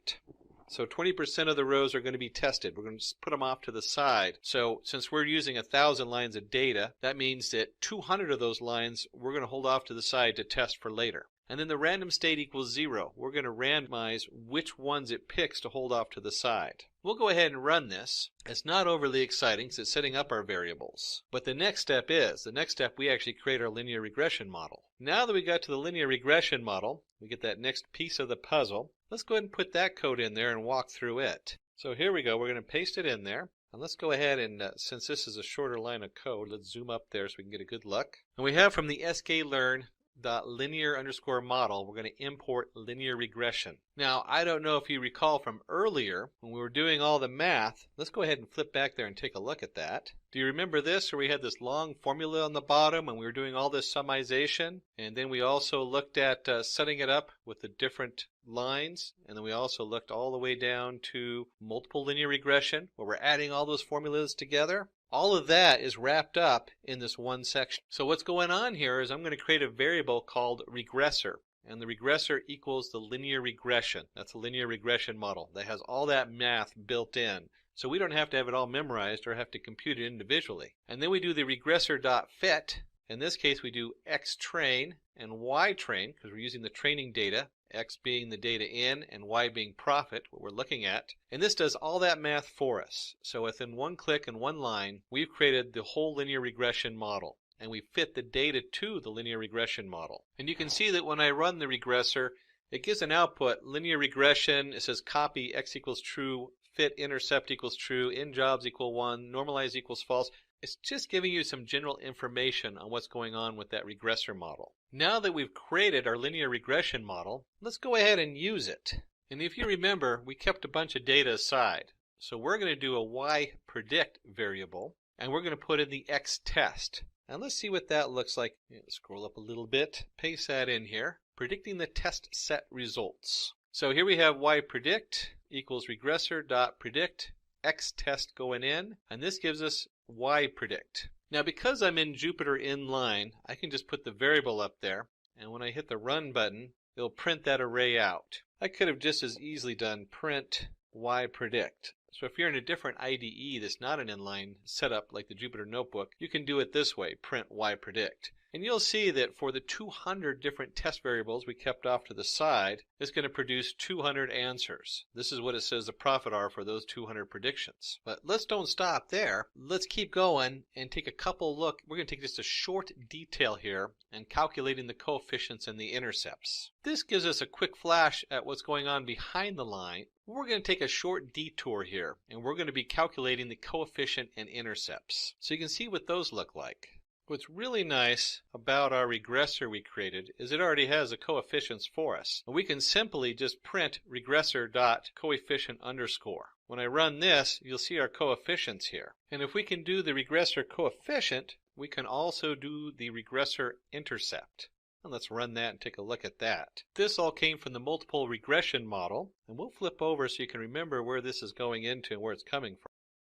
So 20% of the rows are going to be tested. We're going to just put them off to the side. So since we're using 1,000 lines of data, that means that 200 of those lines we're going to hold off to the side to test for later. And then the random state equals 0. We're going to randomize which ones it picks to hold off to the side. We'll go ahead and run this. It's not overly exciting because it's setting up our variables. But the next step we actually create our linear regression model. Now that we got to the linear regression model, we get that next piece of the puzzle. Let's go ahead and put that code in there and walk through it. So here we go. We're going to paste it in there. And let's go ahead and, since this is a shorter line of code, let's zoom up there so we can get a good look. And we have from the sklearn.linear_model, we're going to import linear regression. Now, I don't know if you recall from earlier when we were doing all the math. Let's go ahead and flip back there and take a look at that. Do you remember this, where we had this long formula on the bottom and we were doing all this summization? And then we also looked at setting it up with the different lines, and then we also looked all the way down to multiple linear regression, where we're adding all those formulas together. All of that is wrapped up in this one section. So what's going on here is I'm going to create a variable called regressor. And the regressor equals the linear regression. That's a linear regression model that has all that math built in. So we don't have to have it all memorized or have to compute it individually. And then we do the regressor.fit. In this case, we do xtrain and ytrain because we're using the training data, x being the data in and y being profit, what we're looking at. And this does all that math for us. So within one click and one line, we've created the whole linear regression model. And we fit the data to the linear regression model. And you can see that when I run the regressor, it gives an output, linear regression. It says copy x equals true, fit intercept equals true, in jobs equal 1, normalize equals false. It's just giving you some general information on what's going on with that regressor model. Now that we've created our linear regression model, let's go ahead and use it. And if you remember, we kept a bunch of data aside. So we're going to do a yPredict variable, and we're going to put in the xTest. And let's see what that looks like. Scroll up a little bit, paste that in here. Predicting the test set results. So here we have yPredict equals regressor.predict xTest going in, and this gives us yPredict. Now because I'm in Jupyter inline, I can just put the variable up there, and when I hit the run button, it'll print that array out. I could have just as easily done print yPredict. So if you're in a different IDE that's not an inline setup like the Jupyter Notebook, you can do it this way, print yPredict. And you'll see that for the 200 different test variables we kept off to the side, it's going to produce 200 answers. This is what it says the profit are for those 200 predictions. But let's don't stop there. Let's keep going and take a couple look. We're going to take just a short detail here and calculating the coefficients and the intercepts. This gives us a quick flash at what's going on behind the line. We're going to take a short detour here, and we're going to be calculating the coefficient and intercepts. So you can see what those look like. What's really nice about our regressor we created is it already has the coefficients for us. And we can simply just print regressor.coefficient underscore. When I run this, you'll see our coefficients here. And if we can do the regressor coefficient, we can also do the regressor intercept. And let's run that and take a look at that. This all came from the multiple regression model, and we'll flip over so you can remember where this is going into and where it's coming from.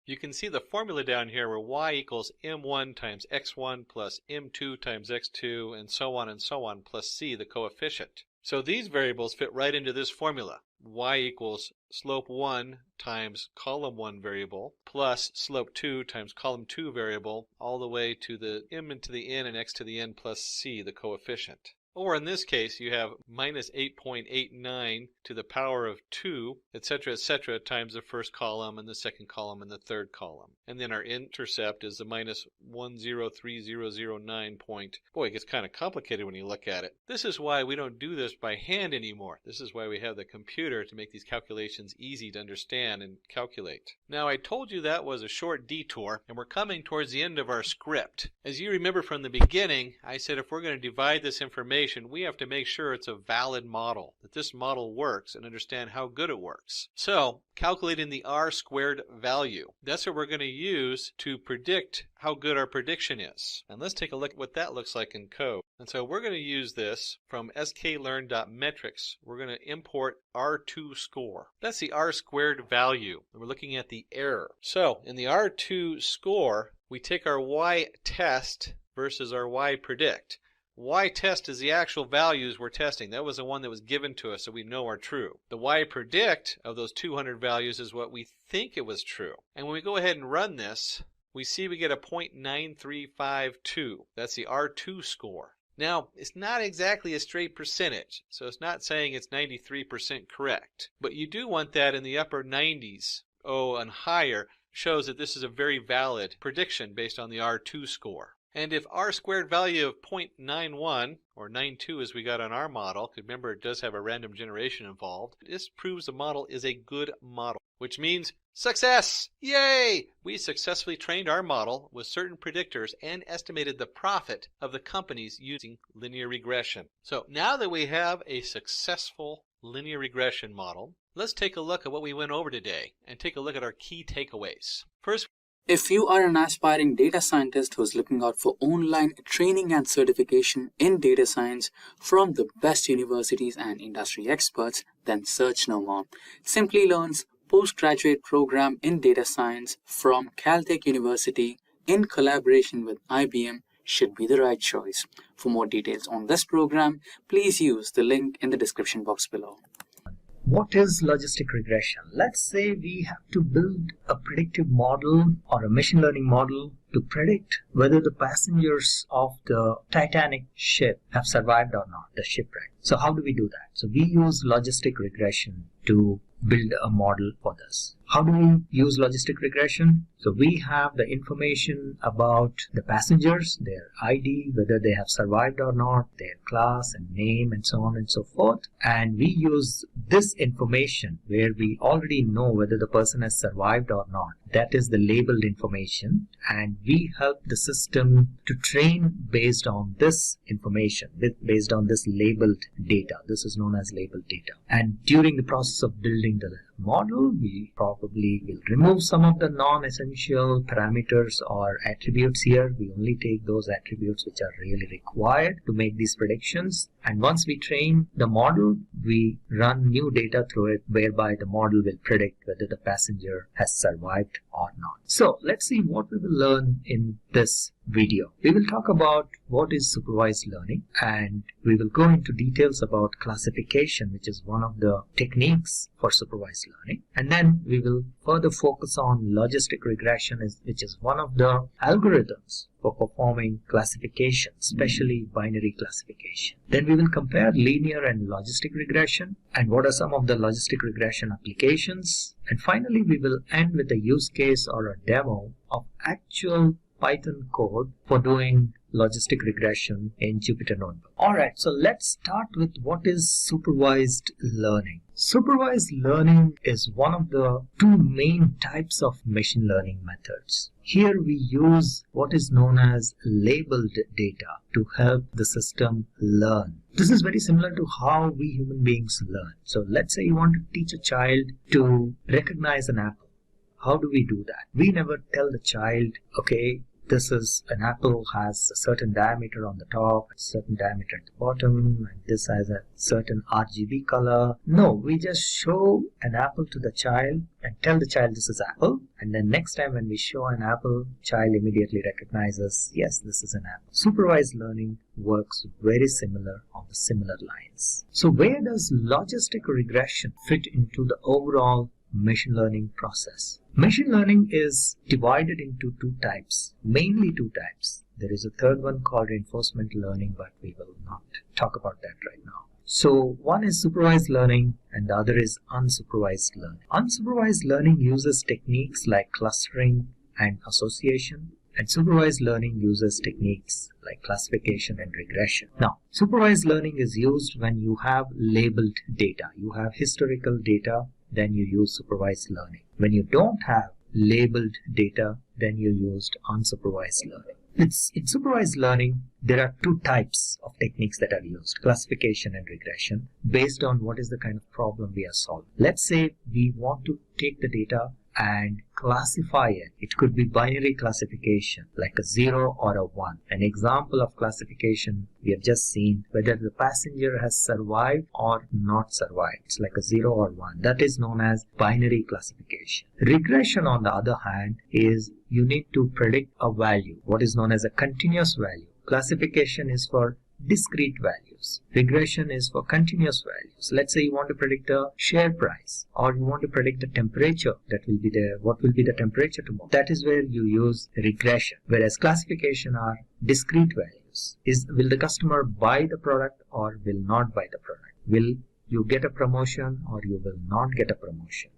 You can see the formula down here where y equals m1 times x1 plus m2 times x2 and so on plus c, the coefficient. So these variables fit right into this formula. Y equals slope 1 times column 1 variable plus slope 2 times column 2 variable all the way to the m into the n and x to the n plus c, the coefficient. Or in this case, you have minus 8.89 to the power of 2, etc., times the first column and the second column and the third column. And then our intercept is the minus 103009 point. Boy, it gets kind of complicated when you look at it. This is why we don't do this by hand anymore. This is why we have the computer to make these calculations easy to understand and calculate. Now, I told you that was a short detour, and we're coming towards the end of our script. As you remember from the beginning, I said if we're going to divide this information information, we have to make sure it's a valid model, that this model works, and understand how good it works. So, calculating the R-squared value. That's what we're going to use to predict how good our prediction is. And let's take a look at what that looks like in code. And so we're going to use this from sklearn.metrics. We're going to import R2 score. That's the R-squared value. And we're looking at the error. So, in the R2 score, we take our y-test versus our y-predict. Y-test is the actual values we're testing. That was the one that was given to us so we know are true. The y-predict of those 200 values is what we think it was true. And when we go ahead and run this, we see we get a 0.9352. That's the R2 score. Now, it's not exactly a straight percentage, so it's not saying it's 93% correct. But you do want that in the upper 90s, and higher, shows that this is a very valid prediction based on the R2 score. And if R-squared value of 0.91, or 92 as we got on our model, because remember it does have a random generation involved, this proves the model is a good model, which means success! Yay! We successfully trained our model with certain predictors and estimated the profit of the companies using linear regression. So now that we have a successful linear regression model, let's take a look at what we went over today and take a look at our key takeaways. First, if you are an aspiring data scientist who's looking out for online training and certification in data science from the best universities and industry experts, then search no more. Simplilearn's postgraduate program in data science from Caltech University in collaboration with IBM should be the right choice. For more details on this program, please use the link in the description box below. What is logistic regression? Let's say we have to build a predictive model or a machine learning model to predict whether the passengers of the Titanic ship have survived or not, the shipwreck. So how do we do that? So we use logistic regression to build a model for this. How do we use logistic regression? So we have the information about the passengers, their ID, whether they have survived or not, their class and name and so on and so forth. And we use this information where we already know whether the person has survived or not. That is the labeled information. And we help the system to train based on this information, based on this labeled data. This is known as labeled data. And during the process of building the model, we probably will remove some of the non-essential parameters or attributes here. We only take those attributes which are really required to make these predictions. And once we train the model, we run new data through it, whereby the model will predict whether the passenger has survived or not. So let's see what we will learn in this video. We will talk about what is supervised learning, and we will go into details about classification, which is one of the techniques for supervised learning. And then we will further focus on logistic regression, which is one of the algorithms for performing classification, especially binary classification. Then we will compare linear and logistic regression and what are some of the logistic regression applications. And finally, we will end with a use case or a demo of actual Python code for doing logistic regression in Jupyter Notebook. Alright, so let's start with what is supervised learning. Supervised learning is one of the two main types of machine learning methods. Here we use what is known as labeled data to help the system learn. This is very similar to how we human beings learn. So let's say you want to teach a child to recognize an apple. How do we do that? We never tell the child, okay, this is an apple has a certain diameter on the top, a certain diameter at the bottom, and this has a certain RGB color. No, we just show an apple to the child and tell the child this is apple. And then next time when we show an apple, child immediately recognizes, yes, this is an apple. Supervised learning works very similar on the similar lines. So where does logistic regression fit into the overall machine learning process? Machine learning is divided into two types, mainly two types. There is a third one called reinforcement learning, but we will not talk about that right now. So one is supervised learning and the other is unsupervised learning. Unsupervised learning uses techniques like clustering and association, and supervised learning uses techniques like classification and regression. Now, supervised learning is used when you have labeled data. You have historical data, then you use supervised learning. When you don't have labeled data, then you used unsupervised learning. In supervised learning, there are two types of techniques that are used, classification and regression, based on what is the kind of problem we are solving. Let's say we want to take the data and classify it. It could be binary classification, like a 0 or a 1. An example of classification we have just seen, whether the passenger has survived or not survived. It's like a 0 or 1. That is known as binary classification. Regression, on the other hand, is you need to predict a value, what is known as a continuous value. Classification is for discrete values. Regression is for continuous values. Let's say you want to predict a share price, or you want to predict the temperature that will be there. What will be the temperature tomorrow? That is where you use regression. Whereas classification are discrete values. Will the customer buy the product or will not buy the product? Will you get a promotion or you will not get a promotion?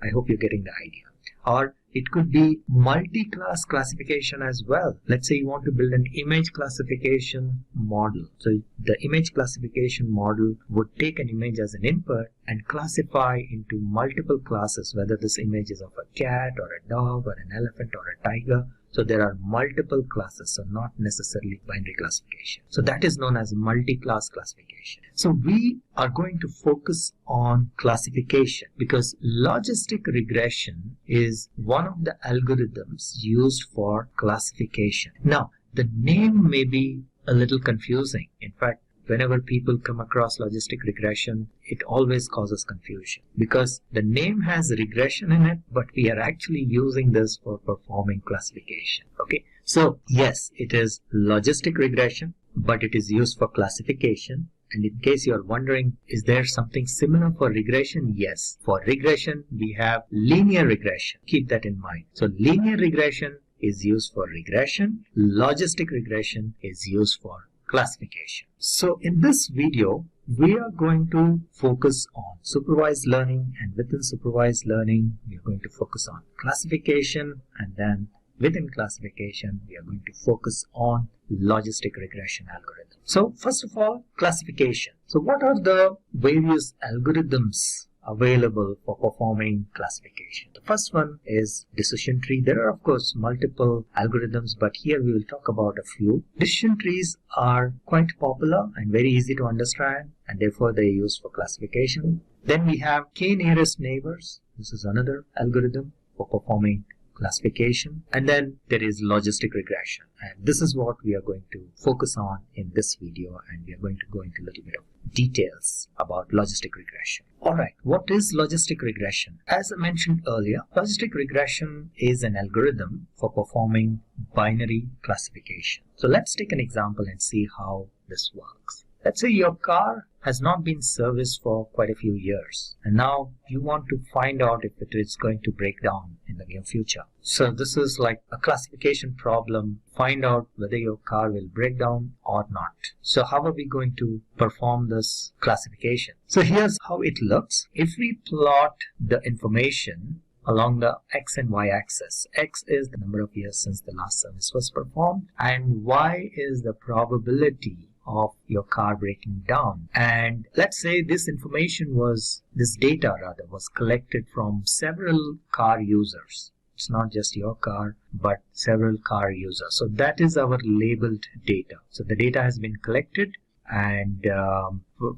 I hope you're getting the idea. Or it could be multi-class classification as well. Let's say you want to build an image classification model. So the image classification model would take an image as an input and classify into multiple classes, whether this image is of a cat or a dog or an elephant or a tiger. So there are multiple classes, so not necessarily binary classification. So that is known as multi-class classification. So we are going to focus on classification because logistic regression is one of the algorithms used for classification. Now, the name may be a little confusing. In fact, whenever people come across logistic regression, it always causes confusion because the name has regression in it, but we are actually using this for performing classification. Okay, so yes, it is logistic regression, but it is used for classification. And in case you are wondering, is there something similar for regression? Yes, for regression we have linear regression. Keep that in mind. So linear regression is used for regression, logistic regression is used for classification. So in this video, we are going to focus on supervised learning, and within supervised learning, we are going to focus on classification, and then within classification, we are going to focus on logistic regression algorithm. So first of all, classification. So what are the various algorithms available for performing classification? The first one is decision tree. There are of course multiple algorithms, but here we will talk about a few. Decision trees are quite popular and very easy to understand, and therefore they are used for classification. Then we have k-nearest neighbors. This is another algorithm for performing classification. And then there is logistic regression, and this is what we are going to focus on in this video, and we are going to go into a little bit of details about logistic regression. Alright, what is logistic regression? As I mentioned earlier, logistic regression is an algorithm for performing binary classification. So let's take an example and see how this works. Let's say your car has not been serviced for quite a few years, and now you want to find out if it is going to break down in the near future. So this is like a classification problem. Find out whether your car will break down or not. So how are we going to perform this classification? So here's how it looks. If we plot the information along the x and y axis. X is the number of years since the last service was performed, and y is the probability of your car breaking down. And let's say this data was collected from several car users. It's not just your car, but several car users. So that is our labeled data. So the data has been collected, and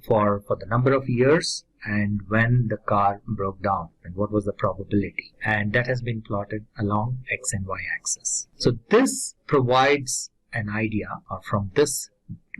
for the number of years and when the car broke down and what was the probability, and that has been plotted along x and y axis. So this provides an idea, or from this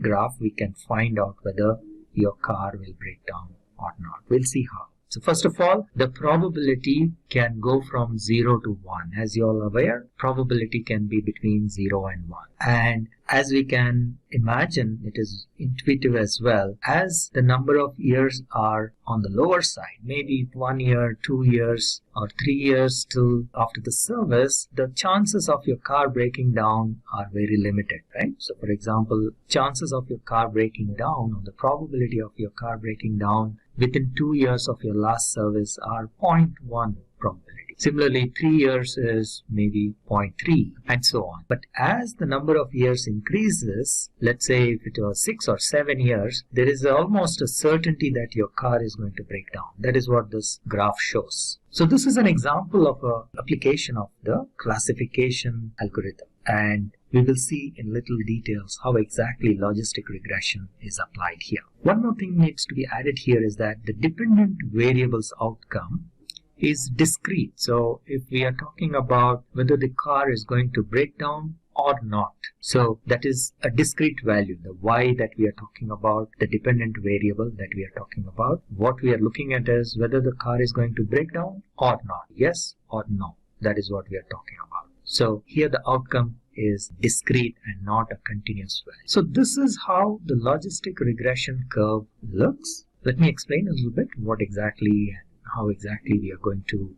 graph we can find out whether your car will break down or not. We'll see how. So first of all, the probability can go from 0 to 1. As you all are aware, probability can be between 0 and 1. And as we can imagine, it is intuitive as well. As the number of years are on the lower side, maybe 1 year, 2 years, or 3 years till after the service, the chances of your car breaking down are very limited, right? So for example, chances of your car breaking down, or the probability of your car breaking down within 2 years of your last service are 0.1 probability. Similarly, 3 years is maybe 0.3, and so on. But as the number of years increases, let's say if it was 6 or 7 years, there is almost a certainty that your car is going to break down. That is what this graph shows. So this is an example of an application of the classification algorithm. And we will see in little details how exactly logistic regression is applied here. One more thing needs to be added here is that the dependent variables outcome is discrete. So if we are talking about whether the car is going to break down or not, so that is a discrete value, the y that we are talking about, the dependent variable that we are talking about. What we are looking at is whether the car is going to break down or not, yes or no. That is what we are talking about. So here the outcome is discrete and not a continuous value. So this is how the logistic regression curve looks. Let me explain a little bit how exactly we are going to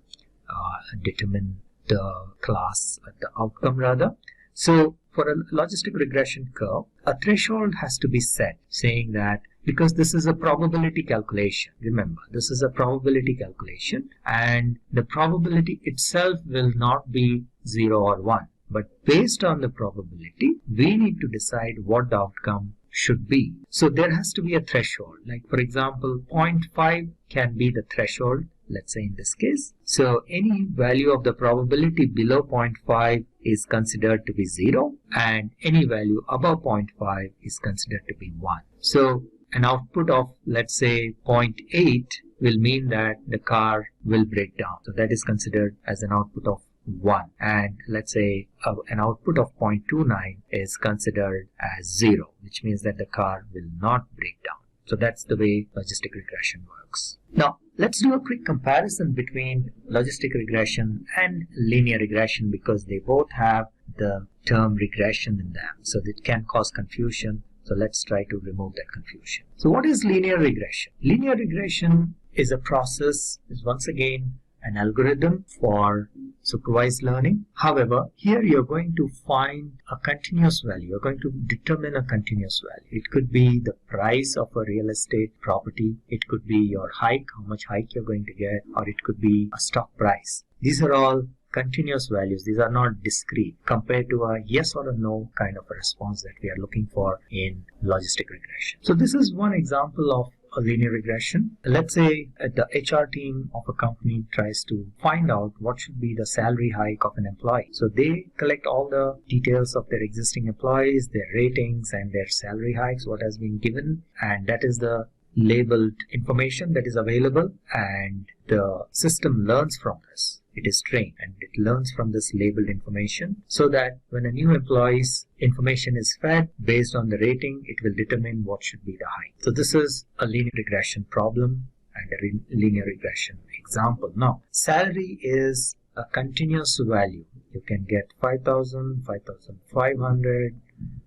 determine the class, the outcome rather. So for a logistic regression curve, a threshold has to be set saying that because this is a probability calculation, remember this is a probability calculation and the probability itself will not be 0 or 1. But based on the probability, we need to decide what the outcome should be. So there has to be a threshold. Like for example, 0.5 can be the threshold, let's say in this case. So any value of the probability below 0.5 is considered to be 0 and any value above 0.5 is considered to be 1. So an output of let's say 0.8 will mean that the car will break down. So that is considered as an output of 1, and let's say an output of 0.29 is considered as 0, which means that the car will not break down. So that's the way logistic regression works. Now let's do a quick comparison between logistic regression and linear regression because they both have the term regression in them, so it can cause confusion. So let's try to remove that confusion. So what is linear regression? Linear regression is a process, is once again an algorithm for supervised learning. However, here you're going to find a continuous value. You're going to determine a continuous value. It could be the price of a real estate property. It could be your hike, how much hike you're going to get, or it could be a stock price. These are all continuous values. These are not discrete compared to a yes or a no kind of a response that we are looking for in logistic regression. So this is one example of a linear regression. Let's say the HR team of a company tries to find out what should be the salary hike of an employee. So they collect all the details of their existing employees, their ratings and their salary hikes, what has been given, and that is the labeled information that is available, and the system learns from this. It is trained and it learns from this labeled information so that when a new employee's information is fed based on the rating, it will determine what should be the hike. So this is a linear regression problem and a linear regression example. Now, salary is a continuous value. You can get 5,000, 5,500,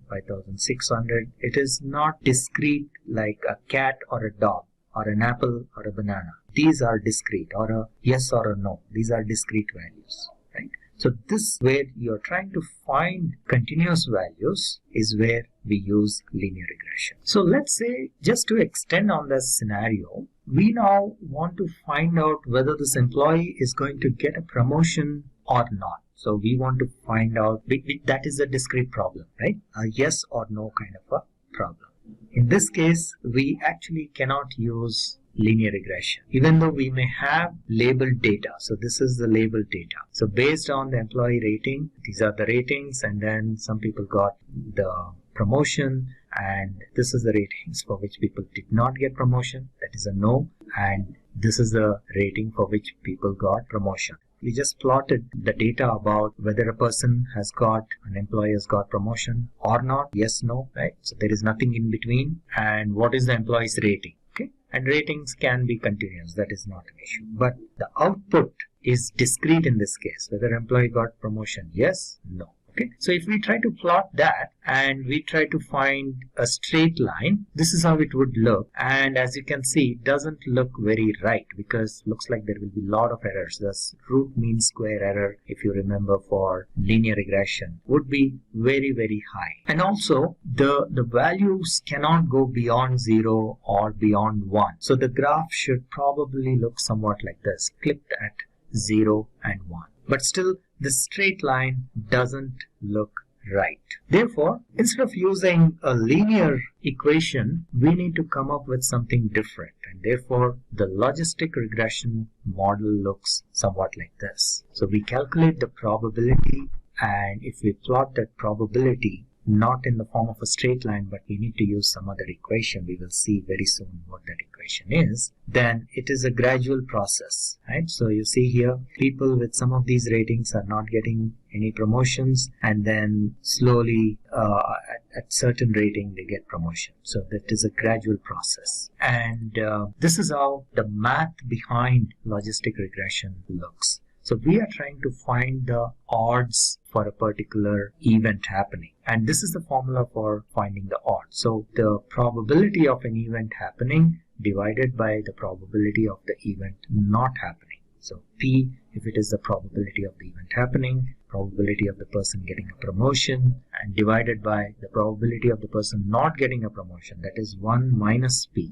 5,600. It is not discrete like a cat or a dog or an apple or a banana. These are discrete, or a yes or a no. These are discrete values, right? So this where you're trying to find continuous values is where we use linear regression. So let's say, just to extend on this scenario, we now want to find out whether this employee is going to get a promotion or not. So we want to find out, that is a discrete problem, right? A yes or no kind of a problem. In this case, we actually cannot use linear regression, even though we may have labeled data. So this is the labeled data. So based on the employee rating, these are the ratings, and then some people got the promotion, and this is the ratings for which people did not get promotion. That is a no. And this is the rating for which people got promotion. We just plotted the data about whether a person has got, an employee has got promotion or not. Yes, no, right? So there is nothing in between. And what is the employee's rating? Okay. And ratings can be continuous. That is not an issue. But the output is discrete in this case. Whether employee got promotion, yes, no. Okay, so if we try to plot that and we try to find a straight line, this is how it would look. And as you can see, it doesn't look very right because it looks like there will be a lot of errors. The root mean square error, if you remember, for linear regression would be very, very high. And also the values cannot go beyond 0 or beyond 1. So the graph should probably look somewhat like this, clipped at 0 and 1. But still, the straight line doesn't look right. Therefore, instead of using a linear equation, we need to come up with something different. And therefore, the logistic regression model looks somewhat like this. So we calculate the probability And if we plot that probability not in the form of a straight line, but we need to use some other equation, we will see very soon what that equation is, then it is a gradual process, right? So you see here, people with some of these ratings are not getting any promotions, and then slowly at certain rating they get promotion. So that is a gradual process. And this is how the math behind logistic regression looks. So we are trying to find the odds for a particular event happening. And this is the formula for finding the odds. So the probability of an event happening divided by the probability of the event not happening. So P, if it is the probability of the event happening, probability of the person getting a promotion, and divided by the probability of the person not getting a promotion, that is 1 minus P.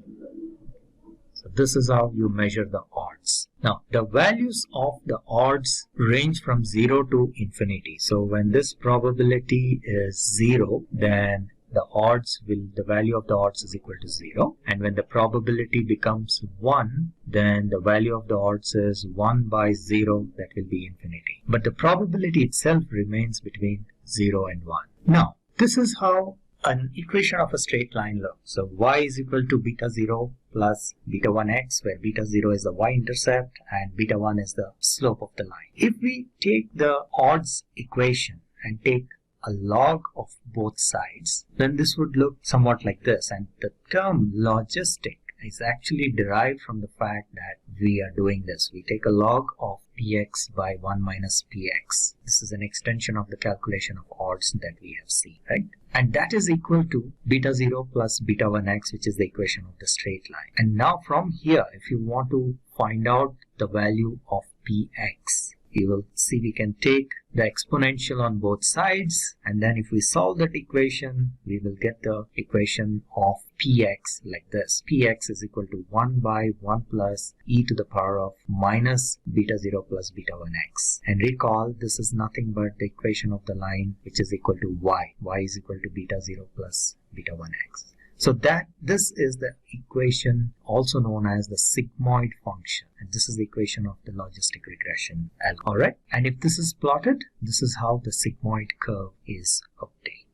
So this is how you measure the odds. Now, the values of the odds range from 0 to infinity. So when this probability is 0, then the value of the odds is equal to 0. And when the probability becomes 1, then the value of the odds is 1 by 0, that will be infinity. But the probability itself remains between 0 and 1. Now, this is how an equation of a straight line looks. So y is equal to beta 0 plus beta 1x, where beta 0 is the y-intercept and beta 1 is the slope of the line. If we take the odds equation and take a log of both sides, then this would look somewhat like this. And the term logistic is actually derived from the fact that we are doing this. We take a log of px by 1 minus px. This is an extension of the calculation of odds that we have seen, right? And that is equal to beta 0 plus beta 1x, which is the equation of the straight line. And now from here, if you want to find out the value of px, you will see we can take the exponential on both sides, and then if we solve that equation, we will get the equation of px like this. Px is equal to 1 by 1 plus e to the power of minus beta 0 plus beta 1x. And recall, this is nothing but the equation of the line, which is equal to y. Y is equal to beta 0 plus beta 1x. So this is the equation also known as the sigmoid function, and this is the equation of the logistic regression algorithm. Alright, and if this is plotted, this is how the sigmoid curve is obtained.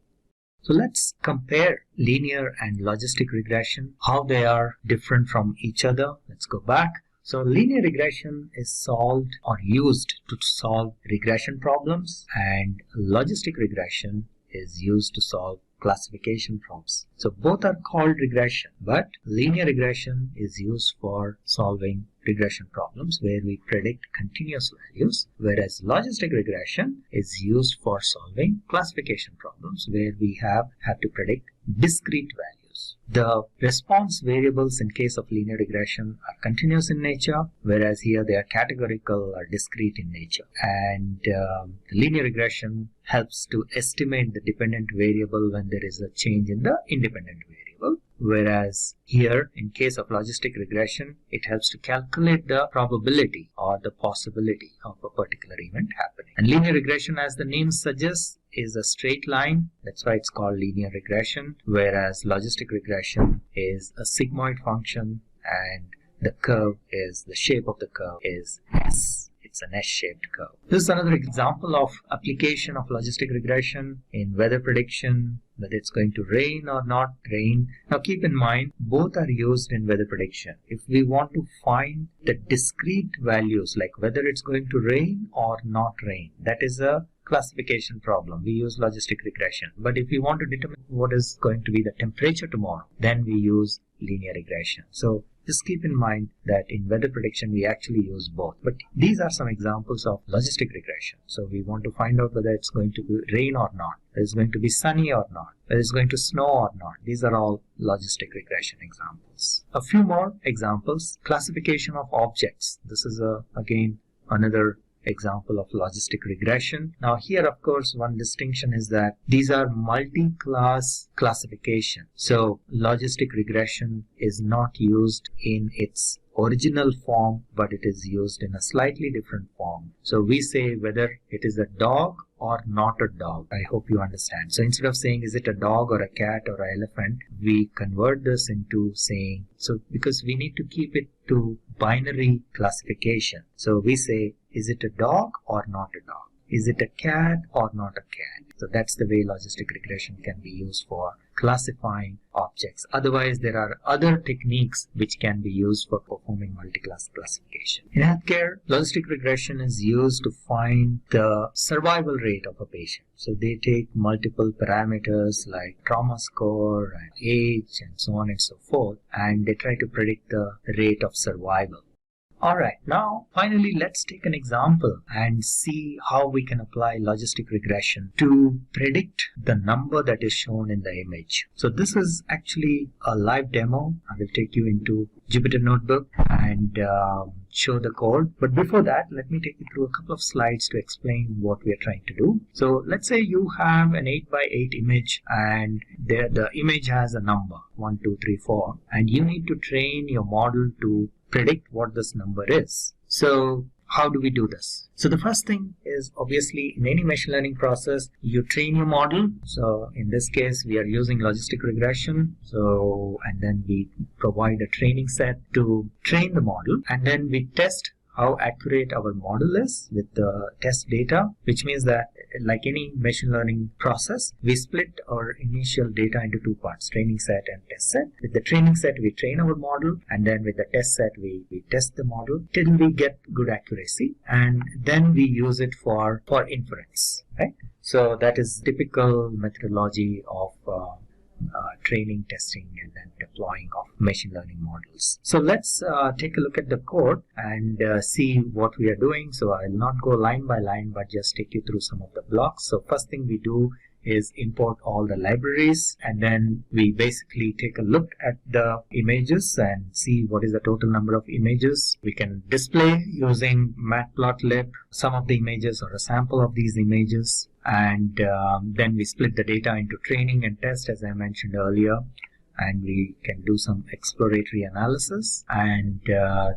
So let's compare linear and logistic regression, how they are different from each other. Let's go back. So linear regression is solved or used to solve regression problems, and logistic regression is used to solve classification problems. So both are called regression, but linear regression is used for solving regression problems where we predict continuous values, whereas logistic regression is used for solving classification problems where we have to predict discrete values. The response variables in case of linear regression are continuous in nature, whereas here they are categorical or discrete in nature. And linear regression helps to estimate the dependent variable when there is a change in the independent variable, whereas here in case of logistic regression, it helps to calculate the probability or the possibility of a particular event happening. And linear regression, as the name suggests, is a straight line. That's why it's called linear regression, whereas logistic regression is a sigmoid function, and the shape of the curve is S. It's an S-shaped curve. This is another example of application of logistic regression in weather prediction, whether it's going to rain or not rain. Now keep in mind, both are used in weather prediction. If we want to find the discrete values, like whether it's going to rain or not rain, that is a classification problem. We use logistic regression. But if we want to determine what is going to be the temperature tomorrow, then we use linear regression. So just keep in mind that in weather prediction we actually use both. But these are some examples of logistic regression. So we want to find out whether it's going to be rain or not, whether it's going to be sunny or not, whether it's going to snow or not. These are all logistic regression examples. A few more examples. Classification of objects. This is again another example of logistic regression. Now here, of course, one distinction is that these are multi-class classification. So logistic regression is not used in its original form, but it is used in a slightly different form. So we say whether it is a dog or not a dog. I hope you understand. So instead of saying is it a dog or a cat or an elephant, we convert this into saying, so because we need to keep it to binary classification. So we say, is it a dog or not a dog? Is it a cat or not a cat? So that's the way logistic regression can be used for classifying objects. Otherwise, there are other techniques which can be used for performing multi-class classification. In healthcare, logistic regression is used to find the survival rate of a patient. So they take multiple parameters like trauma score and age and so on and so forth, and they try to predict the rate of survival. Alright, now finally let's take an example and see how we can apply logistic regression to predict the number that is shown in the image. So this is actually a live demo. I will take you into Jupyter Notebook and show the code. But before that, let me take you through a couple of slides to explain what we are trying to do. So let's say you have an 8x8 image and the image has a number 1, 2, 3, 4, and you need to train your model to predict what this number is. So how do we do this? So the first thing is, obviously, in any machine learning process, you train your model. So in this case, we are using logistic regression. So, and then we provide a training set to train the model, and then we test how accurate our model is with the test data, which means that like any machine learning process, we split our initial data into two parts, training set and test set. With the training set, we train our model, and then with the test set, we test the model till we get good accuracy, and then we use it for inference, right? So that is typical methodology of training, testing, and then deploying of machine learning models. So let's take a look at the code and see what we are doing. So I'll not go line by line, but just take you through some of the blocks. So first thing we do is import all the libraries, and then we basically take a look at the images and see what is the total number of images. We can display using matplotlib some of the images or a sample of these images, and then we split the data into training and test, as I mentioned earlier, and we can do some exploratory analysis, and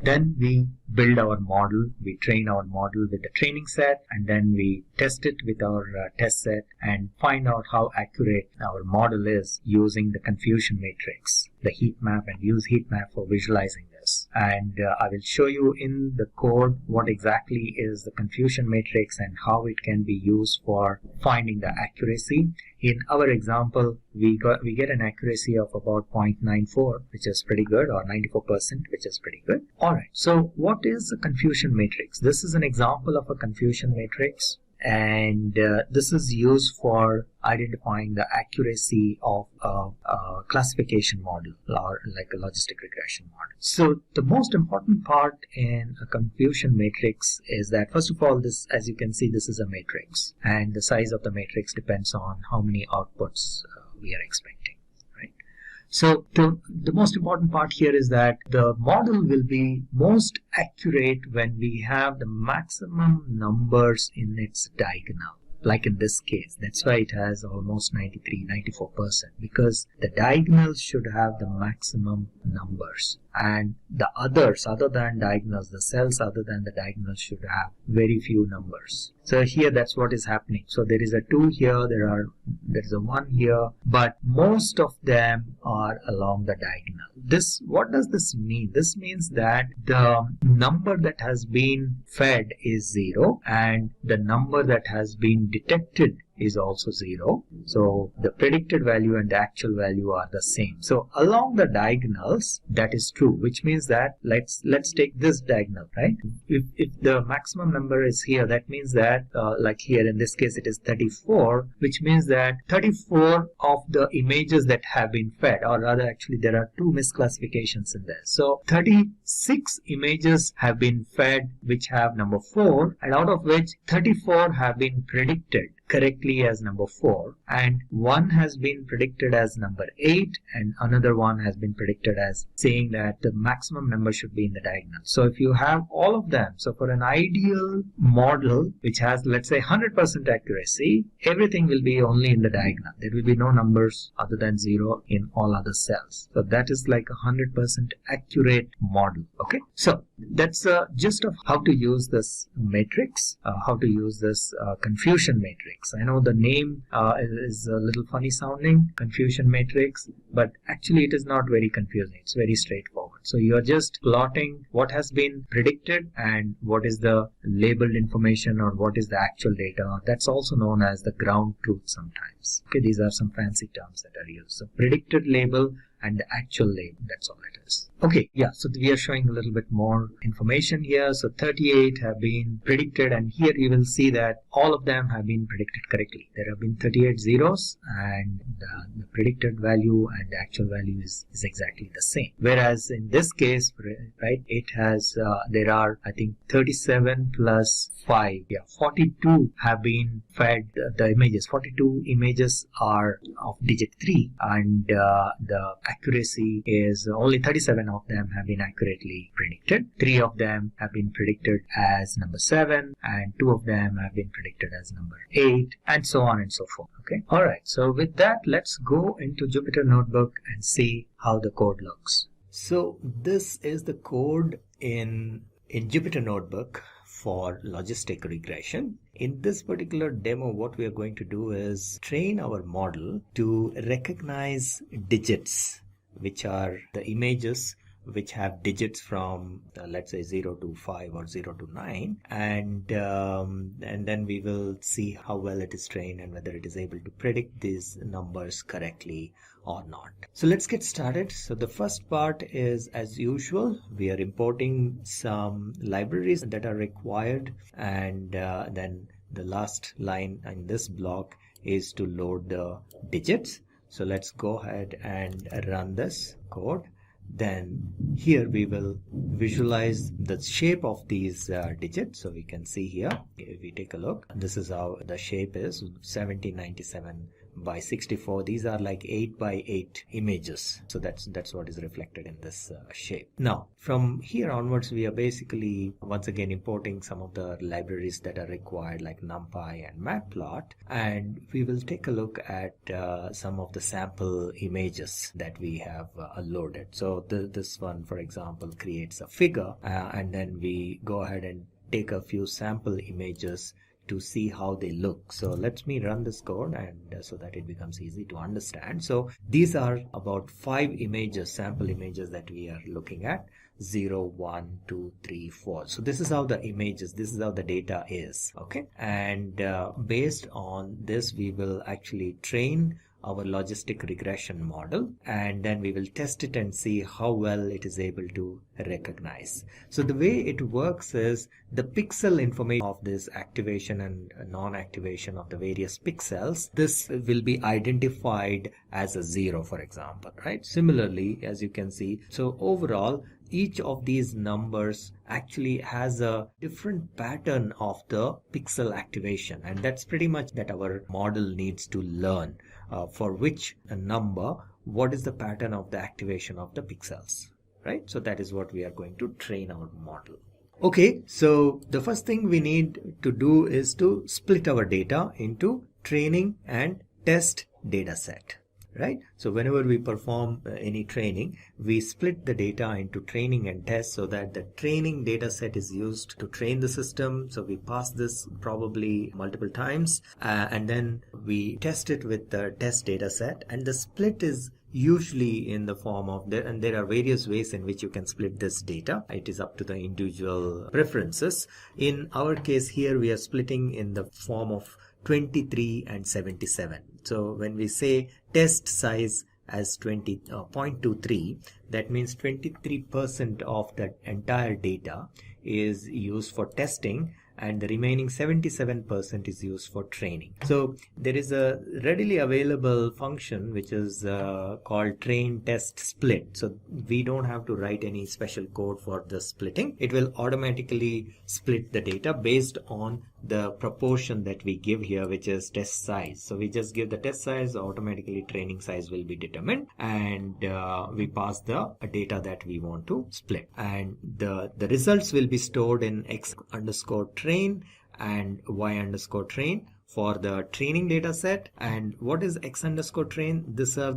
then we build our model. We train our model with the training set, and then we test it with our test set and find out how accurate our model is using the confusion matrix, the heat map, and use heat map for visualizing this. And I will show you in the code what exactly is the confusion matrix and how it can be used for finding the accuracy. In our example, we get an accuracy of about 0.94, which is pretty good, or 94%, which is pretty good. Alright, so what is a confusion matrix? This is an example of a confusion matrix, and this is used for identifying the accuracy of a classification model, or like a logistic regression model. So the most important part in a confusion matrix is that, first of all, this, as you can see, this is a matrix, and the size of the matrix depends on how many outputs we are expecting. So the most important part here is that the model will be most accurate when we have the maximum numbers in its diagonal. Like in this case, that's why it has almost 93-94%, because the diagonals should have the maximum numbers, and the others other than diagonals, the cells other than the diagonals, should have very few numbers. So here that's what is happening. So there is a 2 here, there is a 1 here, but most of them are along the diagonal. What does this mean? This means that the number that has been fed is 0, and the number that has been detected is also 0. So the predicted value and the actual value are the same. So along the diagonals, that is true, which means that let's take this diagonal, right? If the maximum number is here, that means that like here in this case it is 34, which means that 34 of the images that have been fed, or rather actually there are 2 misclassifications in there. So 36 images have been fed which have number 4, and out of which 34 have been predicted correctly as number 4, and one has been predicted as number 8, and another one has been predicted as saying that the maximum number should be in the diagonal. So if you have all of them, so for an ideal model which has, let's say, 100% accuracy, everything will be only in the diagonal. There will be no numbers other than 0 in all other cells. So that is like a 100% accurate model. Okay, so that's the gist of how to use this matrix, how to use this confusion matrix. I know the name is a little funny sounding, confusion matrix, but actually it is not very confusing. It's very straightforward. So you're just plotting what has been predicted and what is the labeled information or what is the actual data. That's also known as the ground truth sometimes. Okay, these are some fancy terms that are used. So predicted label and the actual label, that's all it is. Okay, yeah, so we are showing a little bit more information here. So 38 have been predicted, and here you will see that all of them have been predicted correctly. There have been 38 zeros, and the predicted value and the actual value is exactly the same. Whereas in this case, right, it has, there are, I think, 37 plus 5, 42 have been fed the images. 42 images are of digit 3, and the accuracy is only 37 of them have been accurately predicted. 3 of them have been predicted as number 7, and 2 of them have been predicted as number 8, and so on and so forth. Okay. All right. So with that, let's go into Jupyter Notebook and see how the code looks. So this is the code in Jupyter Notebook for logistic regression. In this particular demo, what we are going to do is train our model to recognize digits, which are the images which have digits from let's say 0 to 5 or 0 to 9, and then we will see how well it is trained and whether it is able to predict these numbers correctly or not. So let's get started. So the first part is, as usual, we are importing some libraries that are required, and then the last line in this block is to load the digits. So let's go ahead and run this code. Then here we will visualize the shape of these digits. So we can see here, if we take a look, this is how the shape is, 1797 by 64. These are like 8 by 8 images. So that's what is reflected in this shape. Now from here onwards, we are basically once again importing some of the libraries that are required, like NumPy and Matplot, and we will take a look at some of the sample images that we have loaded. So this one, for example, creates a figure, and then we go ahead and take a few sample images to see how they look. So let me run this code, and so that it becomes easy to understand. So these are about 5 images, sample images that we are looking at. 0, 1, 2, 3, 4. So this is how the images, this is how the data is. Okay, and based on this, we will actually train our logistic regression model, and then we will test it and see how well it is able to recognize. So the way it works is the pixel information of this activation and non-activation of the various pixels, this will be identified as a 0, for example, right? Similarly, as you can see, so overall each of these numbers actually has a different pattern of the pixel activation, and that's pretty much that our model needs to learn. For which number, what is the pattern of the activation of the pixels, right? So that is what we are going to train our model. Okay, so the first thing we need to do is to split our data into training and test data set. Right? So whenever we perform any training, we split the data into training and test, so that the training data set is used to train the system. So we pass this probably multiple times, and then we test it with the test data set, and the split is usually in the form of and there are various ways in which you can split this data. It is up to the individual preferences. In our case here, we are splitting in the form of 23 and 77. So when we say test size as 0.23, that means 23% of that entire data is used for testing, and the remaining 77% is used for training. So there is a readily available function which is called train test split. So we don't have to write any special code for the splitting. It will automatically split the data based on the proportion that we give here, which is test size. So we just give the test size, automatically training size will be determined, and we pass the data that we want to split, and the results will be stored in x_train and y_train for the training data set. And what is x_train?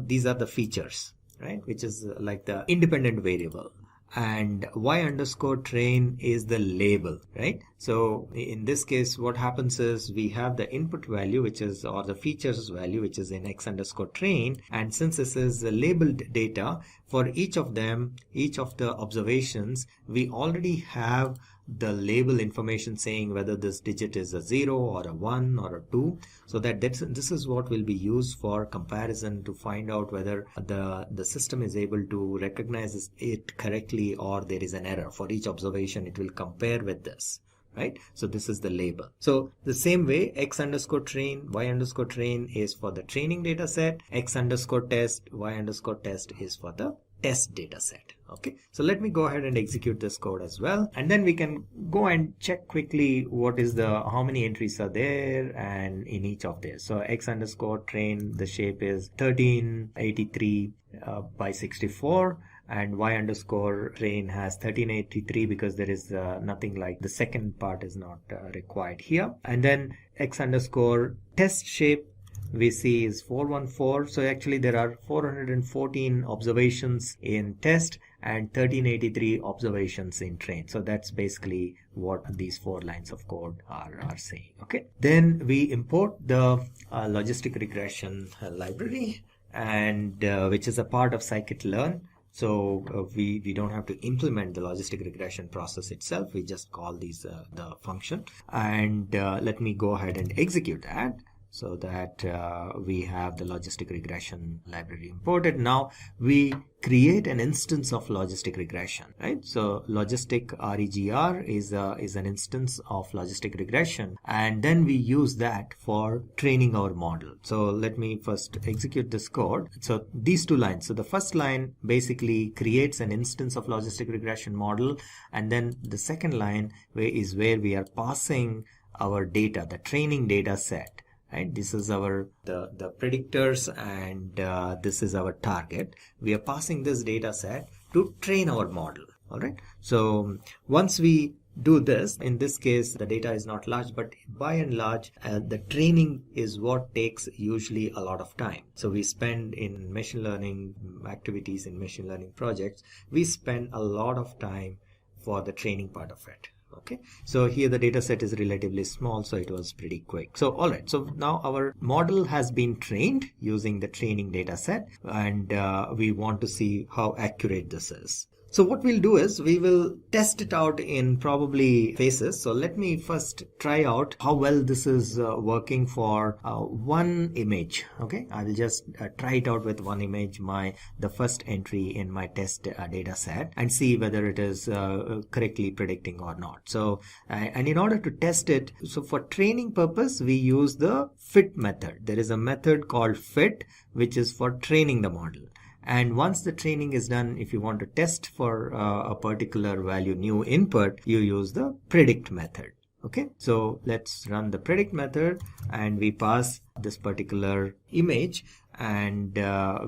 These are the features, right, which is like the independent variable. and y underscore train is the label, right? So in this case, what happens is we have the input value, which is, or the features value, which is in x underscore train. And since this is labeled data, for each of them, each of the observations, we already have the label information saying whether this digit is a 0 or a 1 or a 2. So this is what will be used for comparison to find out whether the system is able to recognize it correctly or there is an error. For each observation, it will compare with this, right? So this is the label. So the same way, x underscore train, y underscore train is for the training data set, x underscore test, y underscore test is for the test data set. Okay, so let me go ahead and execute this code as well, and then we can go and check quickly what is how many entries are there and in each of these. So x underscore train, the shape is 1383 by 64, and y underscore train has 1383 because there is nothing like the second part is not required here. And then x underscore test shape we see is 414. So actually there are 414 observations in test and 1383 observations in train. So that's basically what these 4 lines of code are saying. Okay, then we import the logistic regression library, and which is a part of scikit-learn. So we don't have to implement the logistic regression process itself. We just call these the function, and let me go ahead and execute that. So that we have the logistic regression library imported. Now we create an instance of logistic regression, right? So logistic regr is an instance of logistic regression, and then we use that for training our model. So let me first execute this code. So these 2 lines. So the first line basically creates an instance of logistic regression model, and then the second line is where we are passing our data, the training data set. Right? This is our the predictors, and this is our target. We are passing this data set to train our model. All right. So once we do this, in this case the data is not large, but by and large the training is what takes usually a lot of time. So we spend in machine learning activities, in machine learning projects, we spend a lot of time for the training part of it. Okay, so here the data set is relatively small, so it was pretty quick. So all right, so now our model has been trained using the training data set, and we want to see how accurate this is. So what we'll do is we will test it out in probably phases. So let me first try out how well this is working for one image. Okay, I will just try it out with one image, the first entry in my test data set, and see whether it is correctly predicting or not. So and in order to test it, so for training purpose we use the fit method. There is a method called fit which is for training the model. And once the training is done, if you want to test for a particular value, new input, you use the predict method. Okay, so let's run the predict method, and we pass this particular image, and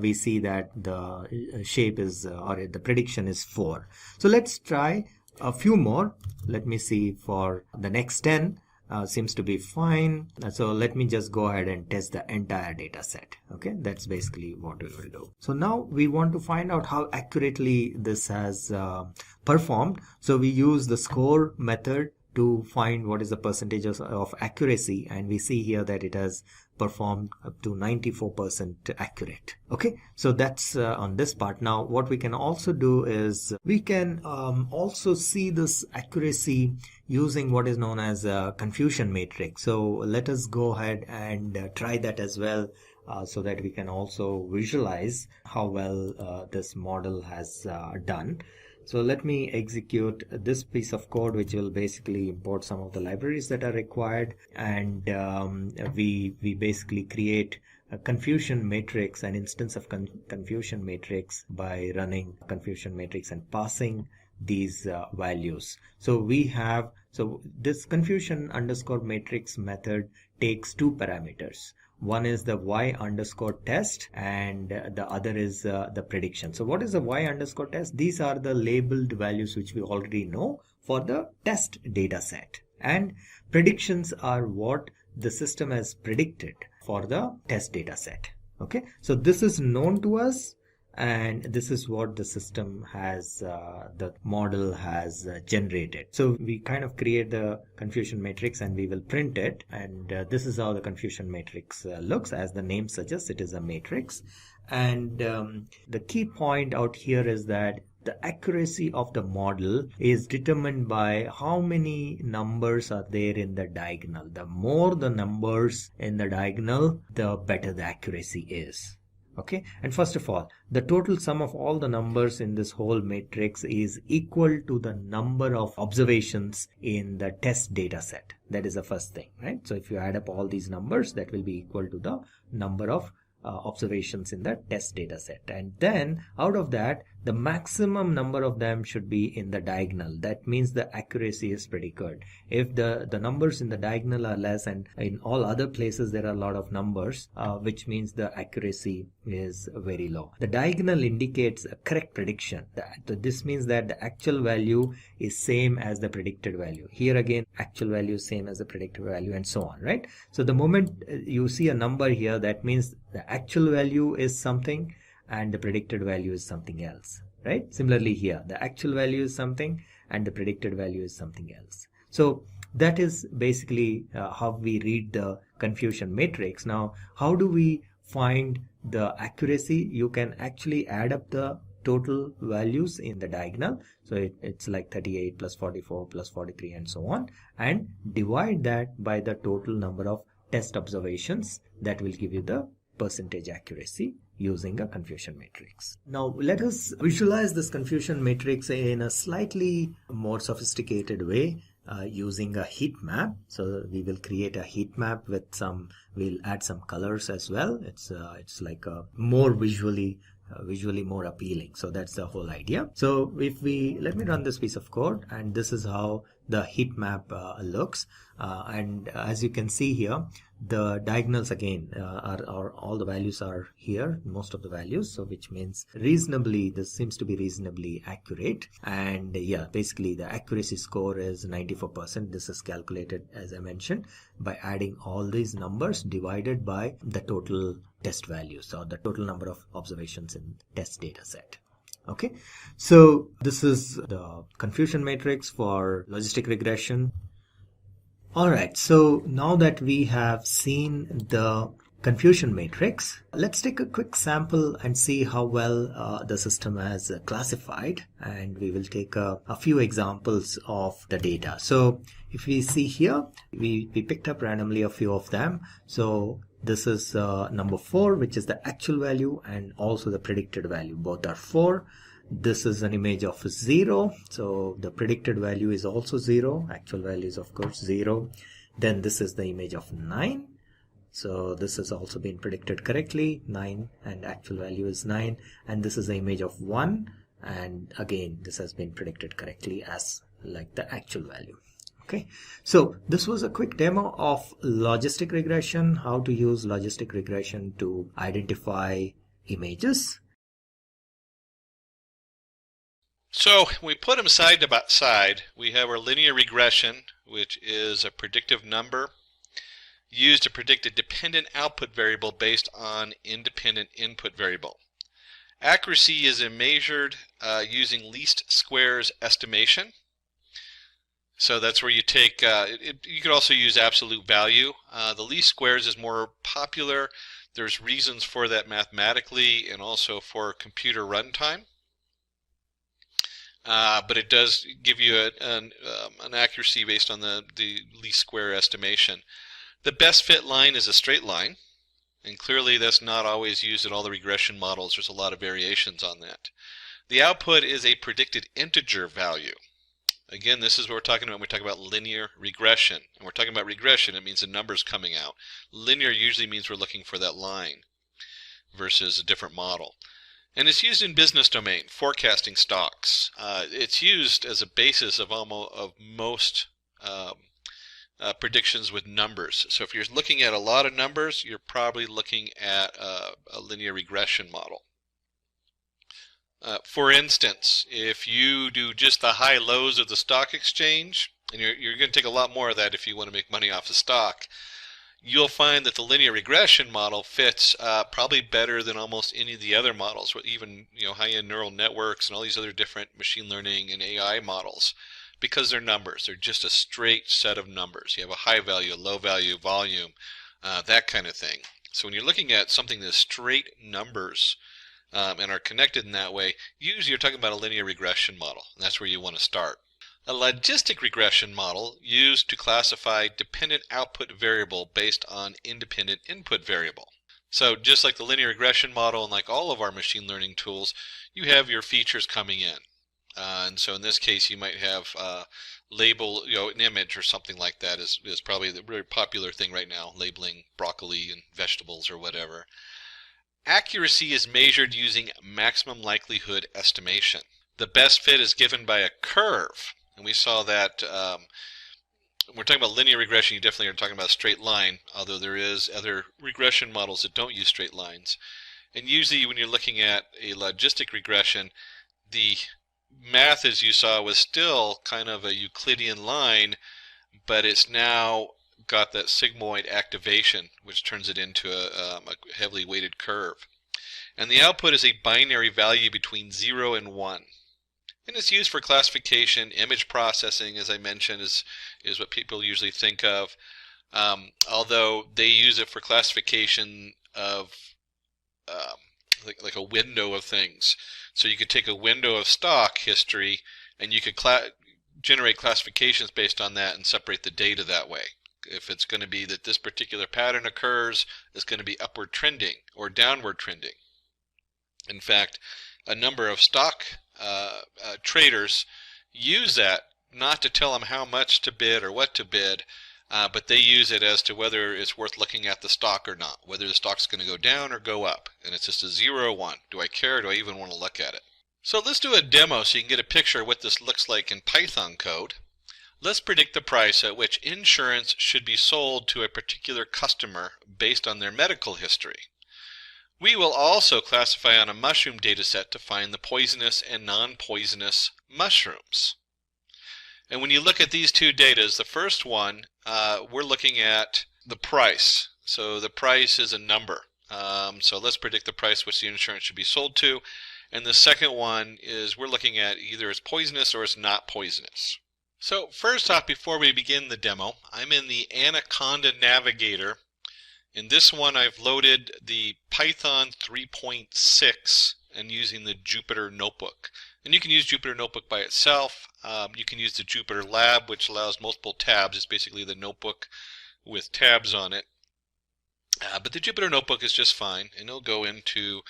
we see that the shape is or the prediction is 4. So let's try a few more. Let me see for the next 10. Seems to be fine. So let me just go ahead and test the entire data set. Okay, that's basically what we will do. So now we want to find out how accurately this has performed. So we use the score method to find what is the percentage of accuracy, and we see here that it has performed up to 94% accurate. Okay, so that's on this part. Now what we can also do is we can also see this accuracy using what is known as a confusion matrix. So let us go ahead and try that as well, so that we can also visualize how well this model has done. So let me execute this piece of code, which will basically import some of the libraries that are required, and we basically create a confusion matrix, an instance of confusion matrix, by running confusion matrix and passing these values. So this confusion underscore matrix method takes 2 parameters. One is the y underscore test, and the other is the prediction. So what is the y underscore test? These are the labeled values which we already know for the test data set, and predictions are what the system has predicted for the test data set. Okay, so this is known to us, and this is what the system has, the model has generated. So we kind of create the confusion matrix and we will print it, and this is how the confusion matrix looks. As the name suggests, it is a matrix, and the key point out here is that the accuracy of the model is determined by how many numbers are there in the diagonal. The more the numbers in the diagonal, the better the accuracy is. Okay, and first of all, the total sum of all the numbers in this whole matrix is equal to the number of observations in the test data set. That is the first thing, right? So if you add up all these numbers, that will be equal to the number of observations in the test data set, and then out of that the maximum number of them should be in the diagonal. That means the accuracy is pretty good. If the numbers in the diagonal are less and in all other places there are a lot of numbers, which means the accuracy is very low. The diagonal indicates a correct prediction. This means that the actual value is same as the predicted value. Here again, actual value is same as the predicted value, and so on, right? So the moment you see a number here, that means the actual value is something and the predicted value is something else, right? Similarly here, the actual value is something and the predicted value is something else. So that is basically how we read the confusion matrix. Now, how do we find the accuracy? You can actually add up the total values in the diagonal. So it's like 38 plus 44 plus 43 and so on, and divide that by the total number of test observations. That will give you the percentage accuracy using a confusion matrix. Now let us visualize this confusion matrix in a slightly more sophisticated way using a heat map. So we will create a heat map with we'll add some colors as well. It's like a more visually more appealing. So that's the whole idea. So if let me run this piece of code, and this is how the heat map looks, and as you can see here, the diagonals again are all the values are here, most of the values, so which means this seems to be reasonably accurate. And yeah, basically the accuracy score is 94%. This is calculated, as I mentioned, by adding all these numbers divided by the total test values, or the total number of observations in test data set. Okay, so this is the confusion matrix for logistic regression. Alright, so now that we have seen the confusion matrix, let's take a quick sample and see how well the system has classified, and we will take a few examples of the data. So if we see here, we picked up randomly a few of them. So this is number 4, which is the actual value and also the predicted value. Both are 4. This is an image of 0, so the predicted value is also 0. Actual value is of course 0. Then this is the image of 9. So this has also been predicted correctly, 9, and actual value is 9. And this is the image of 1, and again this has been predicted correctly as like the actual value. Okay, so this was a quick demo of logistic regression, how to use logistic regression to identify images. So we put them side by side. We have our linear regression, which is a predictive number used to predict a dependent output variable based on independent input variable. Accuracy is measured using least squares estimation. So that's where you take, you could also use absolute value. The least squares is more popular. There's reasons for that mathematically and also for computer runtime. But it does give you an accuracy based on the least square estimation. The best fit line is a straight line, and clearly that's not always used in all the regression models. There's a lot of variations on that. The output is a predicted integer value. Again, this is what we're talking about when we talk about linear regression. And we're talking about regression, it means the numbers coming out. Linear usually means we're looking for that line versus a different model. And it's used in business domain, forecasting stocks. It's used as a basis of most predictions with numbers. So if you're looking at a lot of numbers, you're probably looking at a linear regression model. For instance, if you do just the high lows of the stock exchange, and you're going to take a lot more of that if you want to make money off the stock, you'll find that the linear regression model fits probably better than almost any of the other models, even high-end neural networks and all these other different machine learning and AI models, because they're numbers. They're just a straight set of numbers. You have a high value, a low value, volume, that kind of thing. So when you're looking at something that's straight numbers and are connected in that way, usually you're talking about a linear regression model, and that's where you want to start. A logistic regression model used to classify dependent output variable based on independent input variable. So just like the linear regression model and like all of our machine learning tools, you have your features coming in. And so in this case you might have label, an image or something like that is probably the very popular thing right now, labeling broccoli and vegetables or whatever. Accuracy is measured using maximum likelihood estimation. The best fit is given by a curve. And we saw that when we're talking about linear regression, you definitely are talking about a straight line, although there is other regression models that don't use straight lines. And usually when you're looking at a logistic regression, the math, as you saw, was still kind of a Euclidean line, but it's now got that sigmoid activation, which turns it into a heavily weighted curve. And the output is a binary value between 0 and 1. And it's used for classification. Image processing, as I mentioned, is what people usually think of, although they use it for classification of like a window of things. So you could take a window of stock history and you could generate classifications based on that and separate the data that way. If it's going to be that this particular pattern occurs, it's going to be upward trending or downward trending. In fact, a number of stock traders use that not to tell them how much to bid or what to bid, but they use it as to whether it's worth looking at the stock or not, whether the stock's going to go down or go up. And it's just a 0 or 1. Do I care? Do I even want to look at it? So let's do a demo so you can get a picture of what this looks like in Python code. Let's predict the price at which insurance should be sold to a particular customer based on their medical history. We will also classify on a mushroom dataset to find the poisonous and non-poisonous mushrooms. And when you look at these two data, the first one, we're looking at the price. So the price is a number. So let's predict the price which the insurance should be sold to. And the second one is we're looking at either it's poisonous or it's not poisonous. So first off, before we begin the demo, I'm in the Anaconda Navigator. In this one, I've loaded the Python 3.6 and using the Jupyter Notebook. And you can use Jupyter Notebook by itself. You can use the Jupyter Lab, which allows multiple tabs. It's basically the notebook with tabs on it. But the Jupyter Notebook is just fine, and it'll go into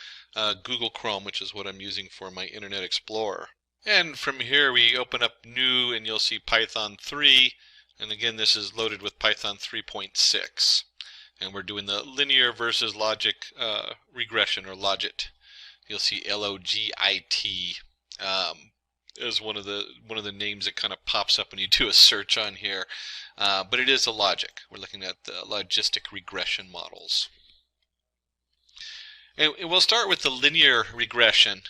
Google Chrome, which is what I'm using for my Internet Explorer. And from here, we open up New, and you'll see Python 3. And again, this is loaded with Python 3.6. And we're doing the linear versus logic regression, or logit. You'll see Logit is one of the names that kind of pops up when you do a search on here. But it is a logic. We're looking at the logistic regression models. And we'll start with the linear regression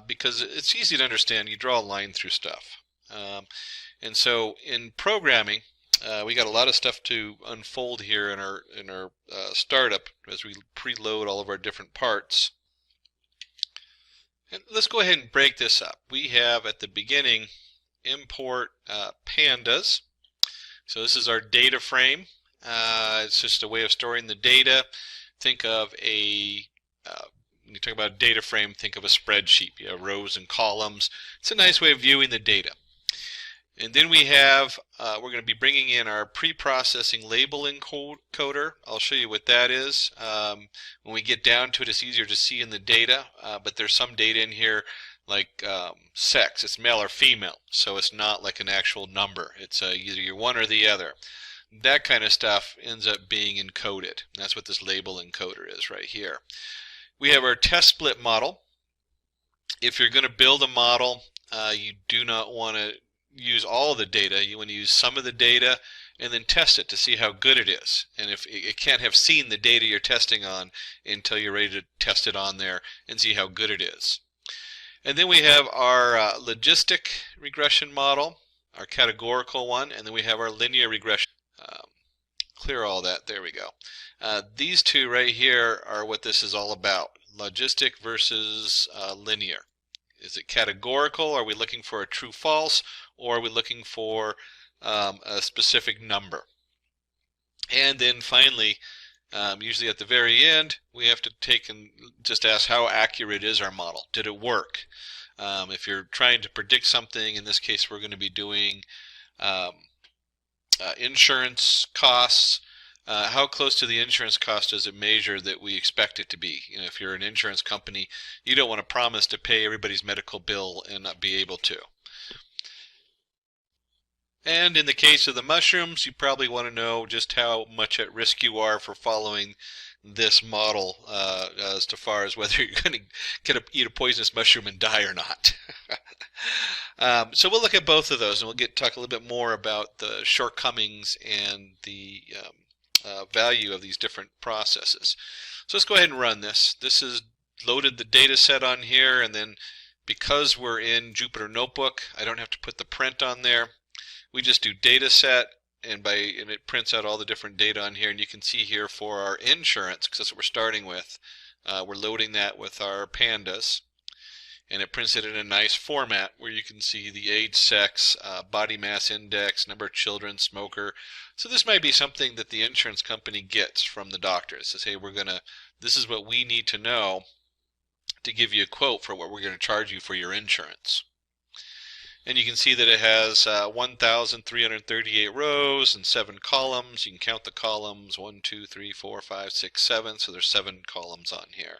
because it's easy to understand. You draw a line through stuff. And so in programming, we got a lot of stuff to unfold here in our startup as we preload all of our different parts. And let's go ahead and break this up. We have at the beginning import pandas. So this is our data frame. It's just a way of storing the data. Think of when you talk about a data frame, think of a spreadsheet. You have rows and columns. It's a nice way of viewing the data. And then we have, we're going to be bringing in our pre-processing label encoder. I'll show you what that is. When we get down to it, it's easier to see in the data, but there's some data in here like sex. It's male or female, so it's not like an actual number. It's either you're one or the other. That kind of stuff ends up being encoded. That's what this label encoder is right here. We have our test split model. If you're going to build a model, you do not want to use all the data. You want to use some of the data and then test it to see how good it is. And if it can't have seen the data you're testing on until you're ready to test it on there and see how good it is. And then we have our logistic regression model, our categorical one, and then we have our linear regression. clear all that. There we go. These two right here are what this is all about. Logistic versus linear. Is it categorical? Are we looking for a true false? Or are we looking for a specific number? And then finally, usually at the very end, we have to take and just ask how accurate is our model? Did it work? If you're trying to predict something, in this case we're going to be doing insurance costs. How close to the insurance cost does it measure that we expect it to be? You know, if you're an insurance company, you don't want to promise to pay everybody's medical bill and not be able to. And in the case of the mushrooms, you probably want to know just how much at risk you are for following this model as to far as whether you're going to eat a poisonous mushroom and die or not. So we'll look at both of those, and we'll talk a little bit more about the shortcomings and the value of these different processes. So let's go ahead and run this. This is loaded the data set on here, and then because we're in Jupyter Notebook, I don't have to put the print on there. We just do data set, and it prints out all the different data on here, and you can see here for our insurance, because that's what we're starting with, we're loading that with our pandas, and it prints it in a nice format where you can see the age, sex, body mass index, number of children, smoker. So this might be something that the insurance company gets from the doctor. It says, hey, this is what we need to know to give you a quote for what we're going to charge you for your insurance. And you can see that it has 1,338 rows and 7 columns. You can count the columns, 1, 2, 3, 4, 5, 6, 7. So there's 7 columns on here.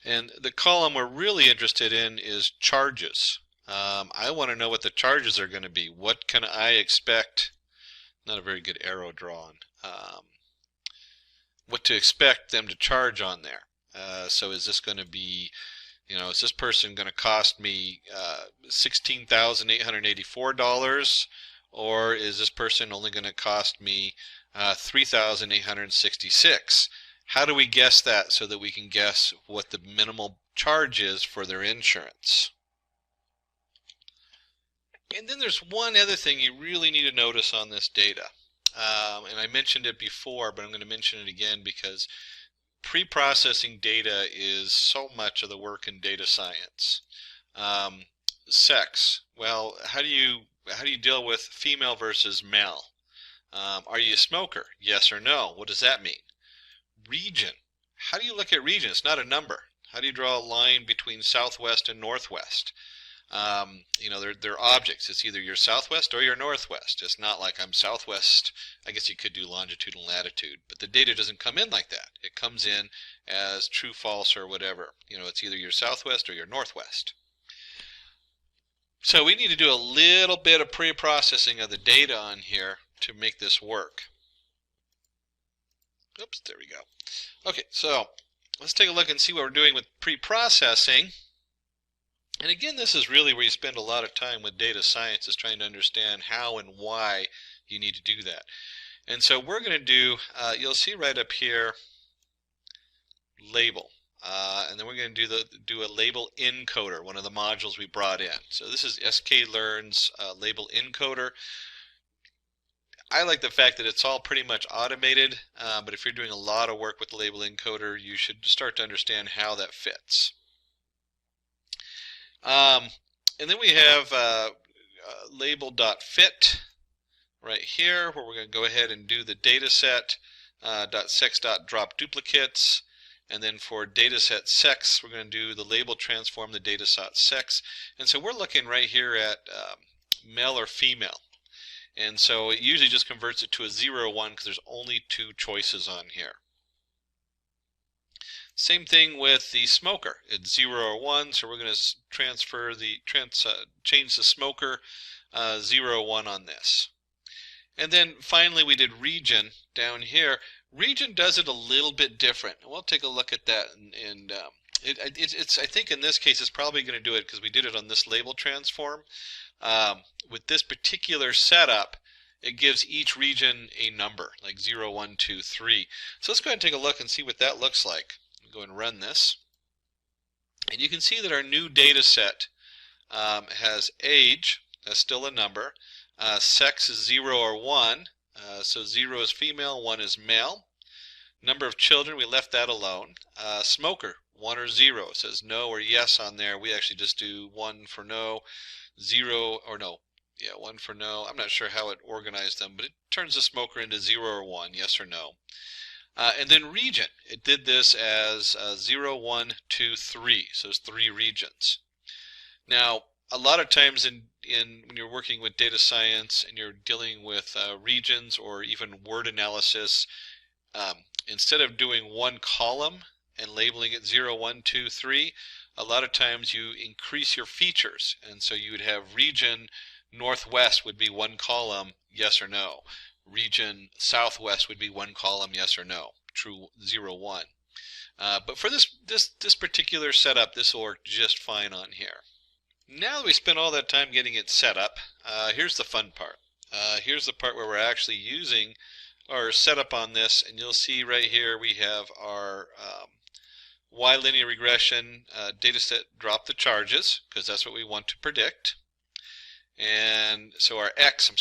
And the column we're really interested in is charges. I want to know what the charges are going to be. What can I expect? Not a very good arrow drawn. What to expect them to charge on there. So is this going to be, is this person going to cost me $16,884, or is this person only going to cost me $3,866? How do we guess that so that we can guess what the minimal charge is for their insurance? And then there's one other thing you really need to notice on this data. And I mentioned it before, but I'm going to mention it again because pre-processing data is so much of the work in data science. Sex. Well, how do you deal with female versus male? Are you a smoker? Yes or no? What does that mean? Region. How do you look at region? It's not a number. How do you draw a line between southwest and northwest? They're objects. It's either your southwest or your northwest. It's not like I'm southwest. I guess you could do longitude and latitude, but the data doesn't come in like that. It comes in as true, false, or whatever. It's either your southwest or your northwest. So we need to do a little bit of pre-processing of the data on here to make this work. Oops, there we go. Okay, so let's take a look and see what we're doing with pre-processing. And again, this is really where you spend a lot of time with data science, is trying to understand how and why you need to do that. And so we're going to do, you'll see right up here, label. And then we're going to do a label encoder, one of the modules we brought in. So this is sklearn's label encoder. I like the fact that it's all pretty much automated, but if you're doing a lot of work with the label encoder, you should start to understand how that fits. And then we have label.fit right here, where we're going to go ahead and do the dataset .sex.drop duplicates. And then for dataset sex, we're going to do the label transform the dataset sex. And so we're looking right here at male or female. And so it usually just converts it to a 0 or 1 because there's only 2 choices on here. Same thing with the smoker. It's 0 or 1, so we're going to change the smoker 0 or 1 on this. And then finally we did region down here. Region does it a little bit different. We'll take a look at that. And I think in this case it's probably going to do it because we did it on this label transform. With this particular setup, it gives each region a number, like 0, 1, 2, 3. So let's go ahead and take a look and see what that looks like. Go ahead and run this. And you can see that our new data set has age, that's still a number, Sex is 0 or 1. So 0 is female, 1 is male. Number of children, we left that alone. Smoker, 1 or 0. It says no or yes on there. We actually just do 1 for no, 0 or no. Yeah, 1 for no. I'm not sure how it organized them, but it turns the smoker into 0 or 1, yes or no. And then region, it did this as 0, 1, 2, 3. So it's 3 regions. Now, a lot of times when you're working with data science and you're dealing with regions or even word analysis, instead of doing one column and labeling it 0, 1, 2, 3, a lot of times you increase your features. And so you would have region northwest would be 1 column, yes or no. Region southwest would be 1 column, yes or no. True, 0, 1. But for this particular setup, this will work just fine on here. Now that we spent all that time getting it set up, here's the fun part. Here's the part where we're actually using our setup on this, and you'll see right here we have our Y linear regression data set drop the charges, because that's what we want to predict. And so our X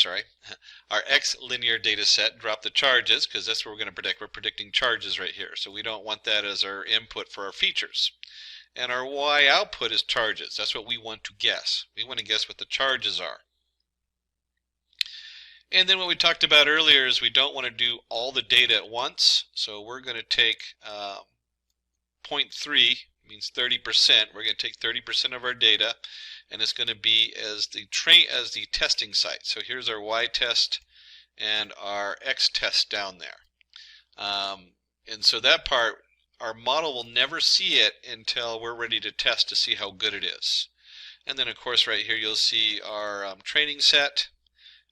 linear data set drop the charges, because that's what we're going to predict. We're predicting charges right here, so we don't want that as our input for our features. And our Y output is charges. That's what we want to guess. We want to guess what the charges are. And then what we talked about earlier is we don't want to do all the data at once. So we're going to take 0.3, means 30%. We're going to take 30% of our data, and it's going to be as the testing site. So here's our Y test and our X test down there. And so that part, our model will never see it until we're ready to test to see how good it is. And then of course right here you'll see our training set,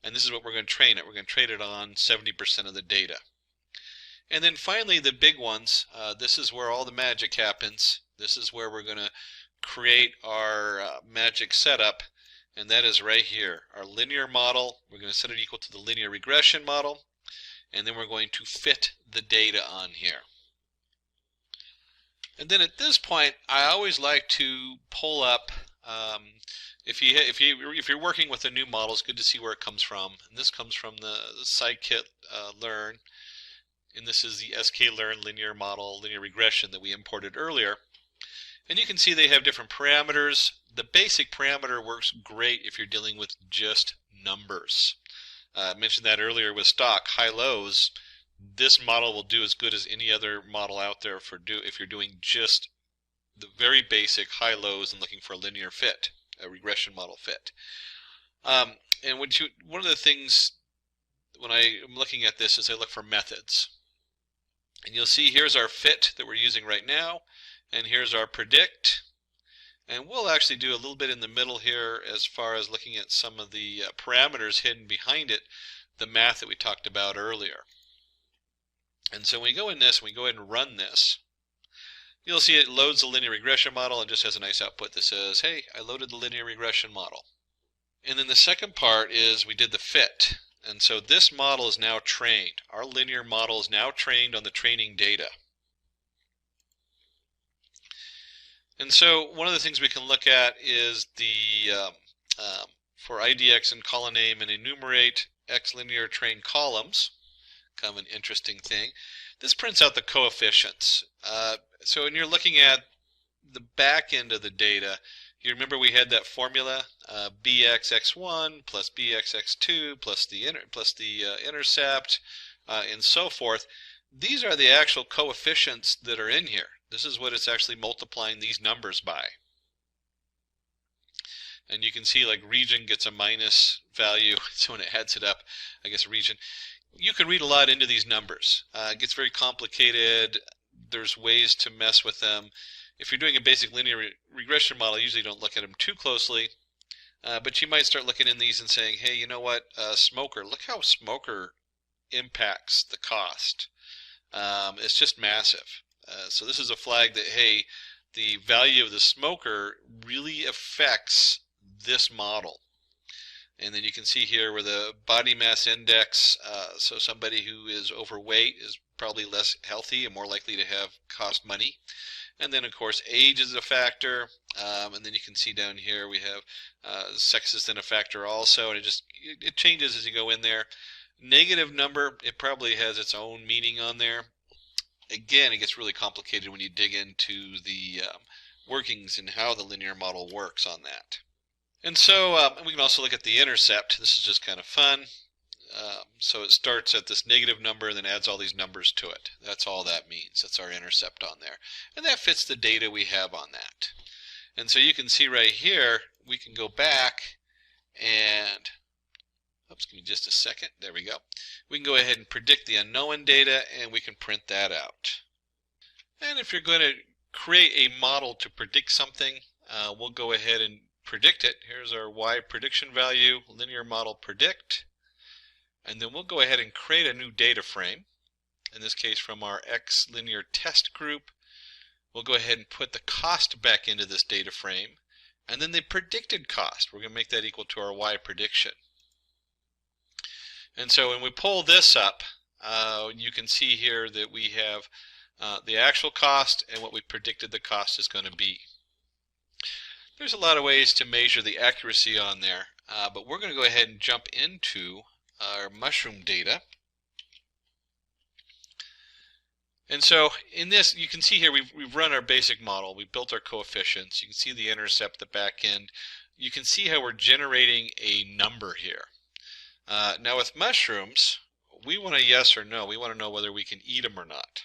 and this is what we're going to train it. We're going to train it on 70% of the data. And then finally the big ones, this is where all the magic happens. This is where we're going to create our magic setup, and that is right here. Our linear model, we're going to set it equal to the linear regression model, and then we're going to fit the data on here. And then at this point, I always like to pull up, if you're working with a new model, it's good to see where it comes from. And this comes from the Scikit-learn, and this is the sklearn linear model, linear regression that we imported earlier. And you can see they have different parameters. The basic parameter works great if you're dealing with just numbers. I mentioned that earlier with stock, high-lows. This model will do as good as any other model out there if you're doing just the very basic high-lows and looking for a linear fit, a regression model fit. And one of the things when I'm looking at this is I look for methods. And you'll see here's our fit that we're using right now, and here's our predict. And we'll actually do a little bit in the middle here as far as looking at some of the parameters hidden behind it, the math that we talked about earlier. And so when we go in this, and we go ahead and run this, you'll see it loads the linear regression model and just has a nice output that says, hey, I loaded the linear regression model. And then the second part is we did the fit. And so this model is now trained. Our linear model is now trained on the training data. And so one of the things we can look at is the, for IDX and column name and enumerate X linear trained columns. Kind of an interesting thing. This prints out the coefficients. So when you're looking at the back end of the data, you remember we had that formula, bxx1 plus bxx2 plus the intercept, and so forth. These are the actual coefficients that are in here. This is what it's actually multiplying these numbers by. And you can see like region gets a minus value, so when it adds it up, I guess region. You can read a lot into these numbers. It gets very complicated. There's ways to mess with them. If you're doing a basic linear regression model, you usually don't look at them too closely. But you might start looking in these and saying, hey, you know what, smoker, look how smoker impacts the cost. It's just massive. So this is a flag that, hey, the value of the smoker really affects this model. And then you can see here where the body mass index, so somebody who is overweight is probably less healthy and more likely to have cost money. And then of course age is a factor, And then you can see down here we have sex is then a factor also, and it changes as you go in there. Negative number, it probably has its own meaning on there. Again, it gets really complicated when you dig into the workings and how the linear model works on that. And so we can also look at the intercept. This is just kind of fun. So it starts at this negative number and then adds all these numbers to it. That's all that means. That's our intercept on there. And that fits the data we have on that. And so you can see right here, we can go back and, oops, give me just a second. There we go. We can go ahead and predict the unknown data, and we can print that out. And if you're going to create a model to predict something, we'll go ahead and predict it. Here's our Y prediction value, linear model predict. And then we'll go ahead and create a new data frame. In this case, from our X linear test group, we'll go ahead and put the cost back into this data frame. And then the predicted cost, we're going to make that equal to our Y prediction. And so when we pull this up, you can see here that we have the actual cost and what we predicted the cost is going to be. There's a lot of ways to measure the accuracy on there, but we're going to go ahead and jump into our mushroom data. And so in this, you can see here we've run our basic model. We've built our coefficients. You can see the intercept, the back end. You can see how we're generating a number here. Now with mushrooms, we want a yes or no. We want to know whether we can eat them or not.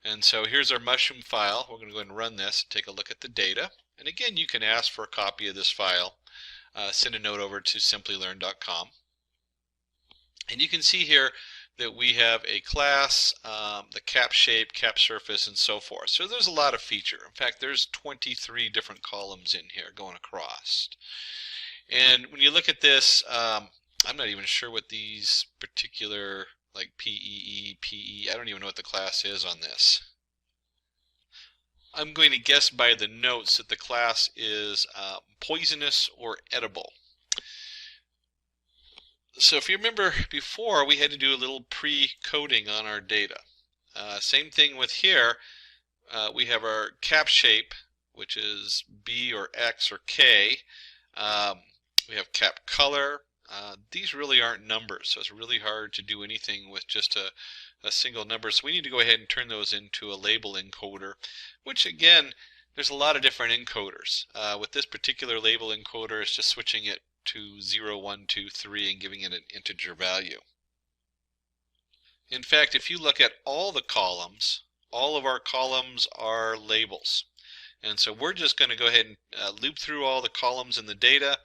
And so here's our mushroom file. We're going to go ahead and run this, take a look at the data. And again, you can ask for a copy of this file. Send a note over to simplilearn.com. And you can see here that we have a class, the cap shape, cap surface, and so forth. So there's a lot of feature. In fact, there's 23 different columns in here going across. And when you look at this, I'm not even sure what these particular, like PEE, PE, I don't even know what the class is on this. I'm going to guess by the notes that the class is poisonous or edible. So if you remember before, we had to do a little pre-coding on our data. Same thing with here. We have our cap shape, which is B or X or K. We have cap color. These really aren't numbers, so it's really hard to do anything with just a single number. So we need to go ahead and turn those into a label encoder, which again, there's a lot of different encoders. With this particular label encoder, it's just switching it to 0, 1, 2, 3 and giving it an integer value. In fact, if you look at all the columns, all of our columns are labels. And so we're just going to go ahead and loop through all the columns in the data,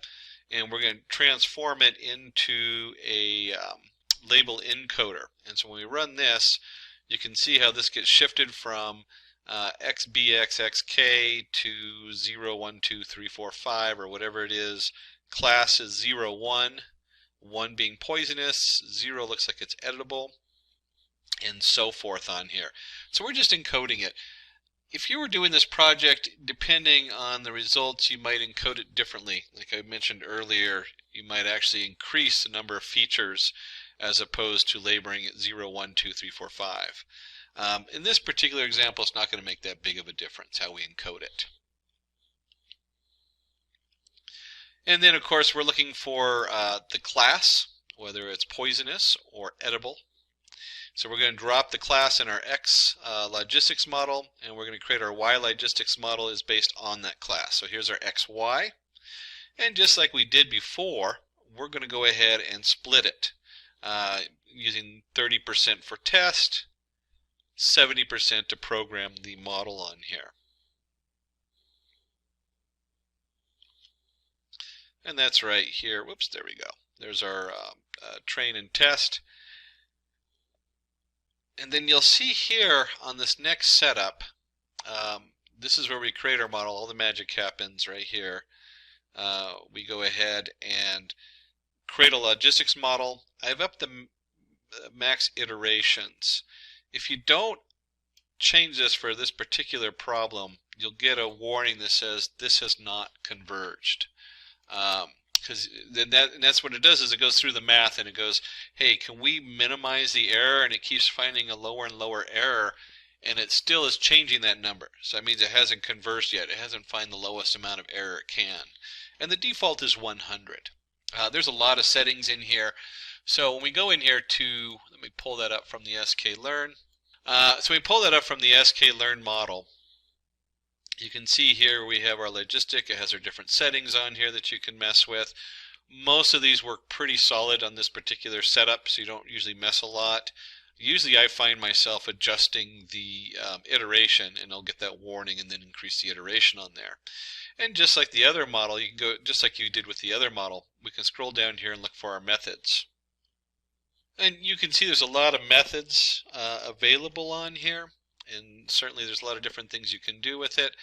and we're going to transform it into a label encoder. And so when we run this, you can see how this gets shifted from XBXXK to 0, 1, 2, 3, 4, 5, or whatever it is. Class is 0, 1, 1 being poisonous, 0 looks like it's editable, and so forth on here. So we're just encoding it. If you were doing this project, depending on the results, you might encode it differently. Like I mentioned earlier, you might actually increase the number of features as opposed to labeling it 0, 1, 2, 3, 4, 5. In this particular example, it's not going to make that big of a difference how we encode it. And then, of course, we're looking for the class, whether it's poisonous or edible. So we're going to drop the class in our X logistics model, and we're going to create our Y logistics model is based on that class. So here's our XY. And just like we did before, we're going to go ahead and split it using 30% for test, 70% to program the model on here. And that's right here. Whoops, there we go. There's our train and test. And then you'll see here on this next setup, this is where we create our model. All the magic happens right here. We go ahead and create a logistics model. I've upped the max iterations. If you don't change this for this particular problem, you'll get a warning that says this has not converged. Because that's what it does, is it goes through the math and it goes, hey, can we minimize the error? And it keeps finding a lower and lower error. and it still is changing that number. So that means it hasn't conversed yet. It hasn't found the lowest amount of error it can. And the default is 100. There's a lot of settings in here. So when we go in here to, let me pull that up from the sklearn. So we pull that up from the sklearn model. You can see here we have our logistic. It has our different settings on here that you can mess with. Most of these work pretty solid on this particular setup, so you don't usually mess a lot. Usually I find myself adjusting the iteration, and I'll get that warning and then increase the iteration on there. And just like the other model, you can go, just like you did with the other model, we can scroll down here and look for our methods. And you can see there's a lot of methods available on here, and certainly there's a lot of different things you can do with it.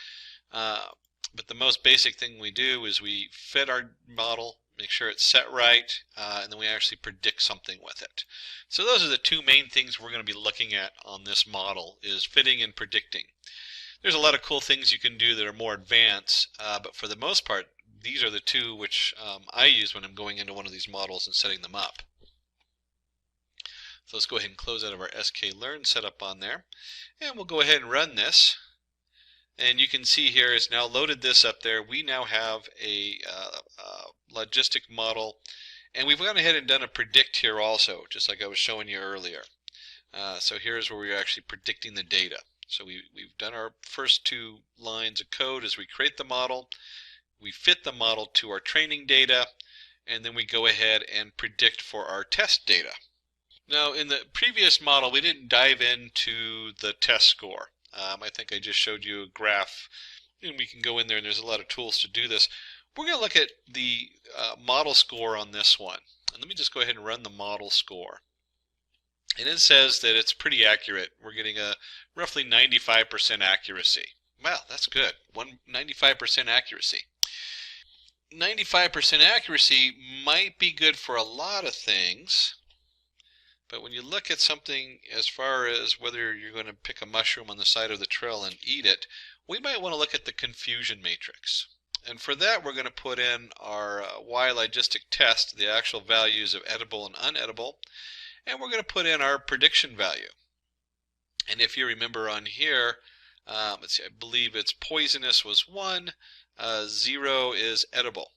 But the most basic thing we do is we fit our model, make sure it's set right, and then we actually predict something with it. So those are the two main things we're going to be looking at on this model, is fitting and predicting. There's a lot of cool things you can do that are more advanced, but for the most part, these are the two which I use when I'm going into one of these models and setting them up. So let's go ahead and close out of our sklearn setup on there, and we'll go ahead and run this. And you can see here it's now loaded this up there. We now have a logistic model, and we've gone ahead and done a predict here also, just like I was showing you earlier. So here's where we're actually predicting the data. So we've done our first two lines of code as we create the model. We fit the model to our training data, and then we go ahead and predict for our test data. Now, in the previous model, we didn't dive into the test score. I think I just showed you a graph, and we can go in there, and there's a lot of tools to do this. We're going to look at the model score on this one. And let me just go ahead and run the model score. And it says that it's pretty accurate. We're getting a roughly 95% accuracy. Wow, that's good. 95% accuracy. 95% accuracy might be good for a lot of things. But when you look at something as far as whether you're going to pick a mushroom on the side of the trail and eat it, we might want to look at the confusion matrix. And for that, we're going to put in our logistic test, the actual values of edible and unedible, and we're going to put in our prediction value. And if you remember on here, let's see, I believe it's poisonous was 1, 0 is edible.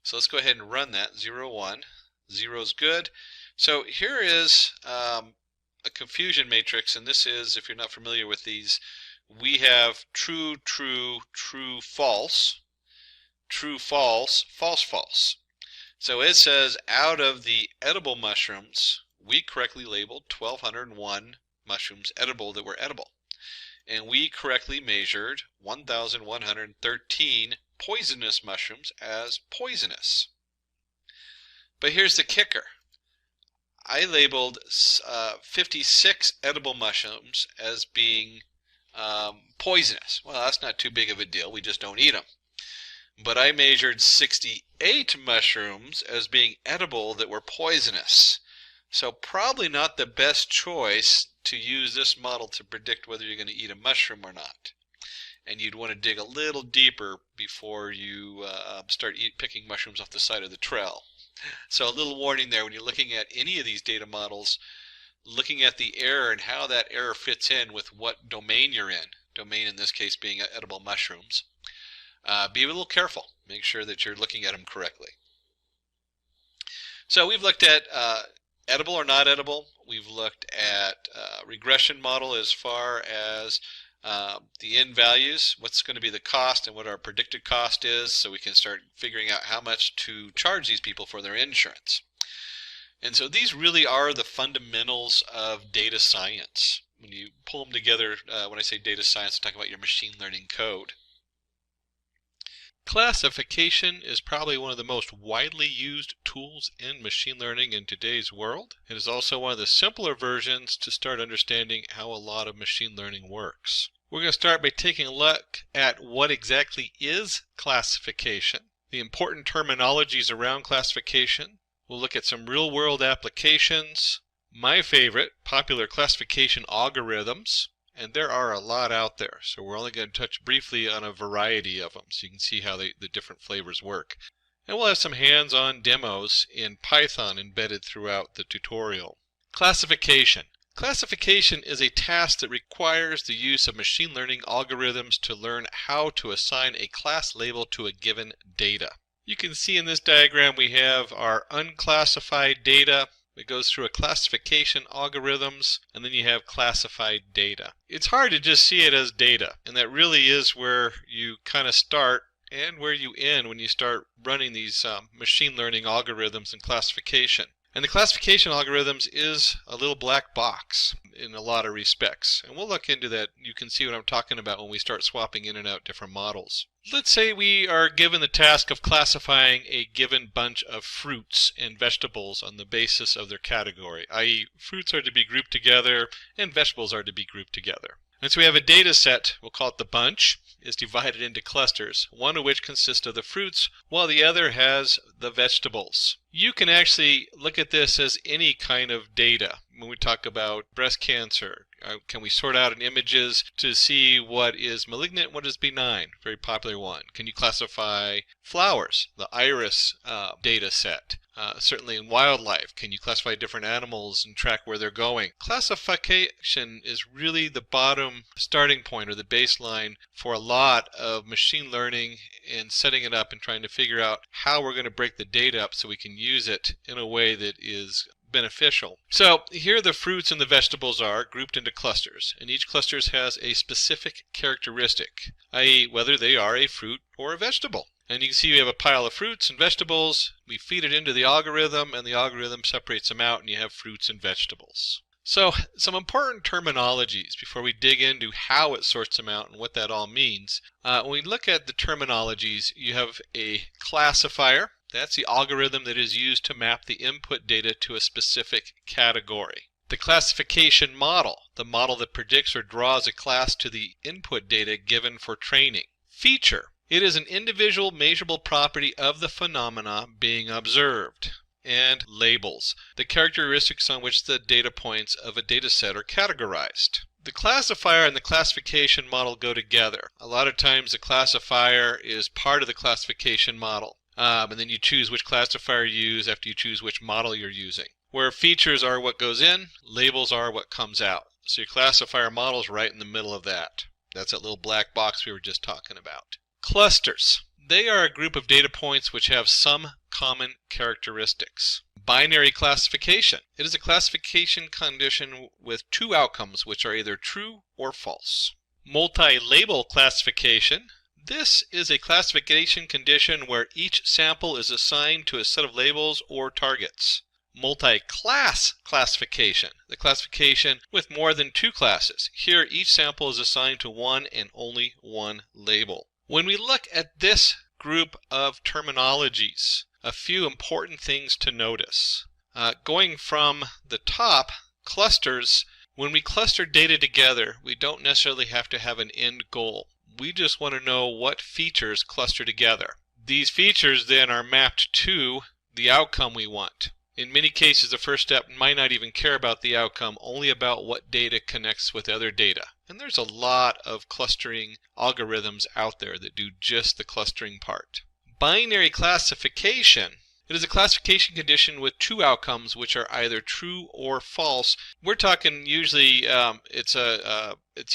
So let's go ahead and run that, 0, 1. 0 is good. So here is a confusion matrix, and this is, if you're not familiar with these, we have true, true, true, false, false, false. So it says out of the edible mushrooms, we correctly labeled 1,201 mushrooms edible that were edible. And we correctly measured 1,113 poisonous mushrooms as poisonous. But here's the kicker. I labeled 56 edible mushrooms as being poisonous. Well, that's not too big of a deal. We just don't eat them. But I measured 68 mushrooms as being edible that were poisonous. So probably not the best choice to use this model to predict whether you're going to eat a mushroom or not. And you'd want to dig a little deeper before you start picking mushrooms off the side of the trail. So a little warning there, when you're looking at any of these data models, looking at the error and how that error fits in with what domain you're in, domain in this case being edible mushrooms, be a little careful. Make sure that you're looking at them correctly. So we've looked at edible or not edible. We've looked at regression model as far as the end values, what's going to be the cost and what our predicted cost is, so we can start figuring out how much to charge these people for their insurance. And so these really are the fundamentals of data science. When you pull them together, when I say data science, I'm talking about your machine learning code. Classification is probably one of the most widely used tools in machine learning in today's world. It is also one of the simpler versions to start understanding how a lot of machine learning works. We're going to start by taking a look at what exactly is classification, the important terminologies around classification. We'll look at some real-world applications, my favorite, popular classification algorithms, and there are a lot out there, so we're only going to touch briefly on a variety of them so you can see how the different flavors work. And we'll have some hands-on demos in Python embedded throughout the tutorial. Classification. Classification is a task that requires the use of machine learning algorithms to learn how to assign a class label to a given data. You can see in this diagram we have our unclassified data. It goes through a classification algorithms, and then you have classified data. It's hard to just see it as data, and that really is where you kind of start and where you end when you start running these machine learning algorithms and classification. And the classification algorithms is a little black box in a lot of respects. And we'll look into that. You can see what I'm talking about when we start swapping in and out different models. Let's say we are given the task of classifying a given bunch of fruits and vegetables on the basis of their category, i.e. fruits are to be grouped together and vegetables are to be grouped together. And so we have a data set, we'll call it the bunch, is divided into clusters, one of which consists of the fruits, while the other has the vegetables. You can actually look at this as any kind of data. When we talk about breast cancer, can we sort out in images to see what is malignant, what is benign? Very popular one. Can you classify flowers, the iris data set? Certainly in wildlife, can you classify different animals and track where they're going? Classification is really the bottom starting point or the baseline for a lot of machine learning and setting it up and trying to figure out how we're going to break the data up so we can use it in a way that is beneficial. So here the fruits and the vegetables are grouped into clusters, and each cluster has a specific characteristic, i.e. whether they are a fruit or a vegetable. And you can see we have a pile of fruits and vegetables. We feed it into the algorithm, and the algorithm separates them out, and you have fruits and vegetables. So some important terminologies before we dig into how it sorts them out and what that all means. When we look at the terminologies, you have a classifier. That's the algorithm that is used to map the input data to a specific category. The classification model, the model that predicts or draws a class to the input data given for training. Feature, it is an individual measurable property of the phenomena being observed. And labels, the characteristics on which the data points of a data set are categorized. The classifier and the classification model go together. A lot of times the classifier is part of the classification model. And then you choose which classifier you use after you choose which model you're using. Where features are what goes in, labels are what comes out. So your classifier model is right in the middle of that. That's that little black box we were just talking about. Clusters. They are a group of data points which have some common characteristics. Binary classification. It is a classification condition with two outcomes which are either true or false. Multi-label classification. This is a classification condition where each sample is assigned to a set of labels or targets. Multi-class classification, the classification with more than two classes. Here each sample is assigned to one and only one label. When we look at this group of terminologies, a few important things to notice. Going from the top, clusters, when we cluster data together, we don't necessarily have to have an end goal. We just want to know what features cluster together. These features then are mapped to the outcome we want. In many cases, the first step might not even care about the outcome, only about what data connects with other data. And there's a lot of clustering algorithms out there that do just the clustering part. Binary classification. It is a classification condition with two outcomes which are either true or false. We're talking usually it's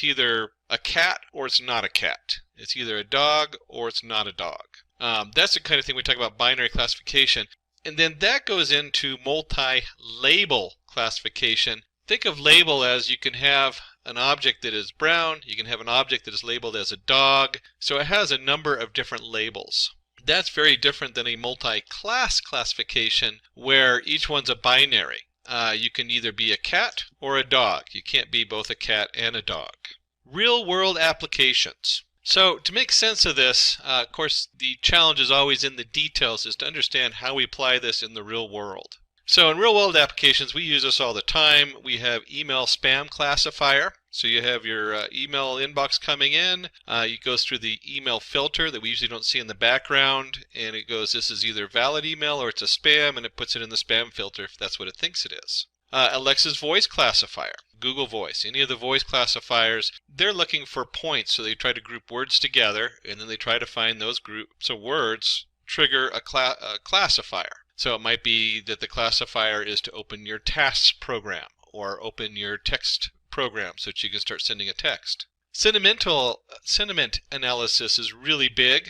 either a cat or it's not a cat. It's either a dog or it's not a dog. That's the kind of thing we talk about binary classification. And then that goes into multi-label classification. Think of label as you can have an object that is brown, you can have an object that is labeled as a dog, so it has a number of different labels. That's very different than a multi-class classification where each one's a binary. You can either be a cat or a dog. You can't be both a cat and a dog. Real-world applications. So to make sense of this, of course, the challenge is always in the details, is to understand how we apply this in the real world. So in real-world applications, we use this all the time. We have email spam classifier. So you have your email inbox coming in. It goes through the email filter that we usually don't see in the background, and it goes, this is either valid email or it's a spam, and it puts it in the spam filter if that's what it thinks it is. Alexa's voice classifier, Google Voice, any of the voice classifiers, they're looking for points, so they try to group words together, and then they try to find those groups of words trigger a classifier. So it might be that the classifier is to open your tasks program, or open your text program so that you can start sending a text. Sentiment analysis is really big.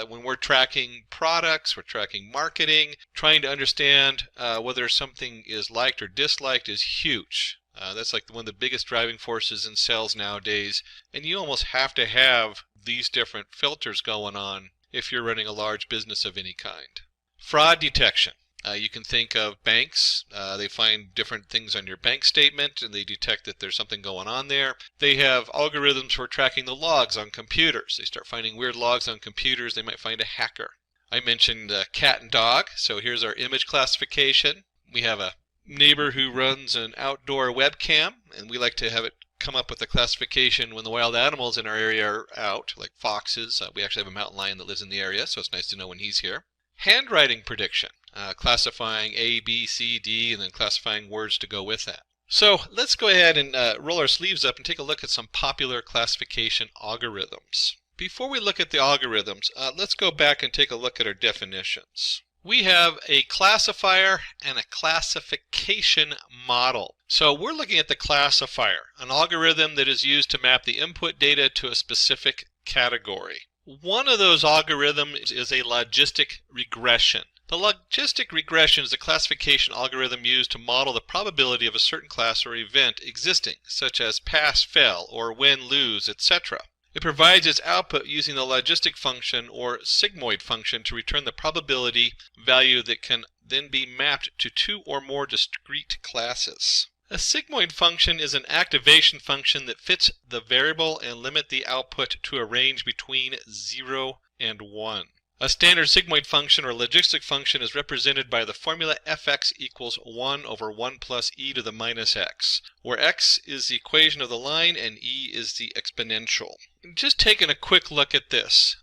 When we're tracking products, we're tracking marketing, trying to understand whether something is liked or disliked is huge. That's like one of the biggest driving forces in sales nowadays, and you almost have to have these different filters going on if you're running a large business of any kind. Fraud detection. You can think of banks. They find different things on your bank statement and they detect that there's something going on there. They have algorithms for tracking the logs on computers. They start finding weird logs on computers. They might find a hacker. I mentioned cat and dog. So here's our image classification. We have a neighbor who runs an outdoor webcam, and we like to have it come up with a classification when the wild animals in our area are out, like foxes. We actually have a mountain lion that lives in the area, so it's nice to know when he's here. Handwriting prediction, classifying A, B, C, D, and then classifying words to go with that. So let's go ahead and roll our sleeves up and take a look at some popular classification algorithms. Before we look at the algorithms, let's go back and take a look at our definitions. We have a classifier and a classification model. So we're looking at the classifier, an algorithm that is used to map the input data to a specific category. One of those algorithms is a logistic regression. The logistic regression is a classification algorithm used to model the probability of a certain class or event existing, such as pass, fail, or win, lose, etc. It provides its output using the logistic function or sigmoid function to return the probability value that can then be mapped to two or more discrete classes. A sigmoid function is an activation function that fits the variable and limit the output to a range between 0 and 1. A standard sigmoid function or logistic function is represented by the formula fx equals 1 over 1 plus e to the minus x, where x is the equation of the line and e is the exponential. Just taking a quick look at this,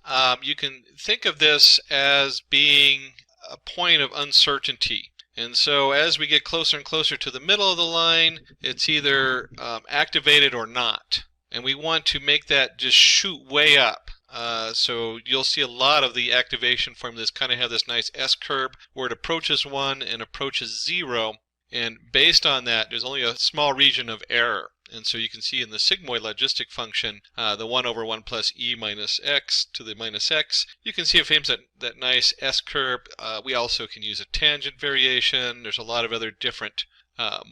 you can think of this as being a point of uncertainty. And so as we get closer and closer to the middle of the line, it's either activated or not. And we want to make that just shoot way up. So you'll see a lot of the activation formulas kind of have this nice S-curve where it approaches 1 and approaches 0. And based on that, there's only a small region of error. And so you can see in the sigmoid logistic function, the 1 over 1 plus e minus x to the minus x, you can see it frames that nice S-curve. We also can use a tangent variation. There's a lot of other different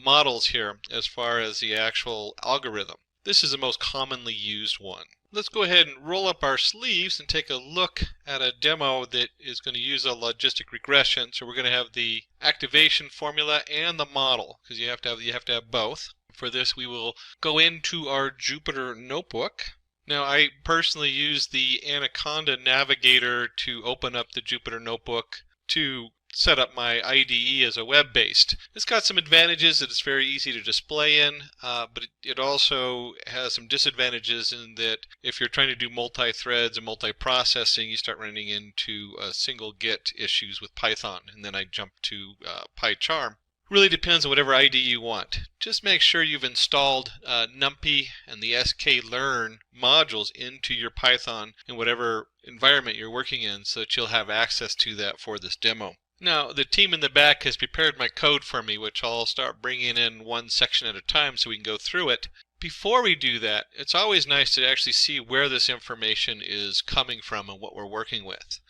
models here as far as the actual algorithm. This is the most commonly used one. Let's go ahead and roll up our sleeves and take a look at a demo that is going to use a logistic regression. So we're going to have the activation formula and the model, because you have to have both. For this, we will go into our Jupyter notebook. Now, I personally use the Anaconda Navigator to open up the Jupyter notebook to set up my IDE as a web-based. It's got some advantages that it's very easy to display in, but it also has some disadvantages in that if you're trying to do multi-threads and multi-processing, you start running into single get issues with Python, and then I jump to PyCharm. Really depends on whatever IDE you want. Just make sure you've installed NumPy and the sklearn modules into your Python in whatever environment you're working in so that you'll have access to that for this demo. Now, the team in the back has prepared my code for me, which I'll start bringing in one section at a time so we can go through it. Before we do that, it's always nice to actually see where this information is coming from and what we're working with.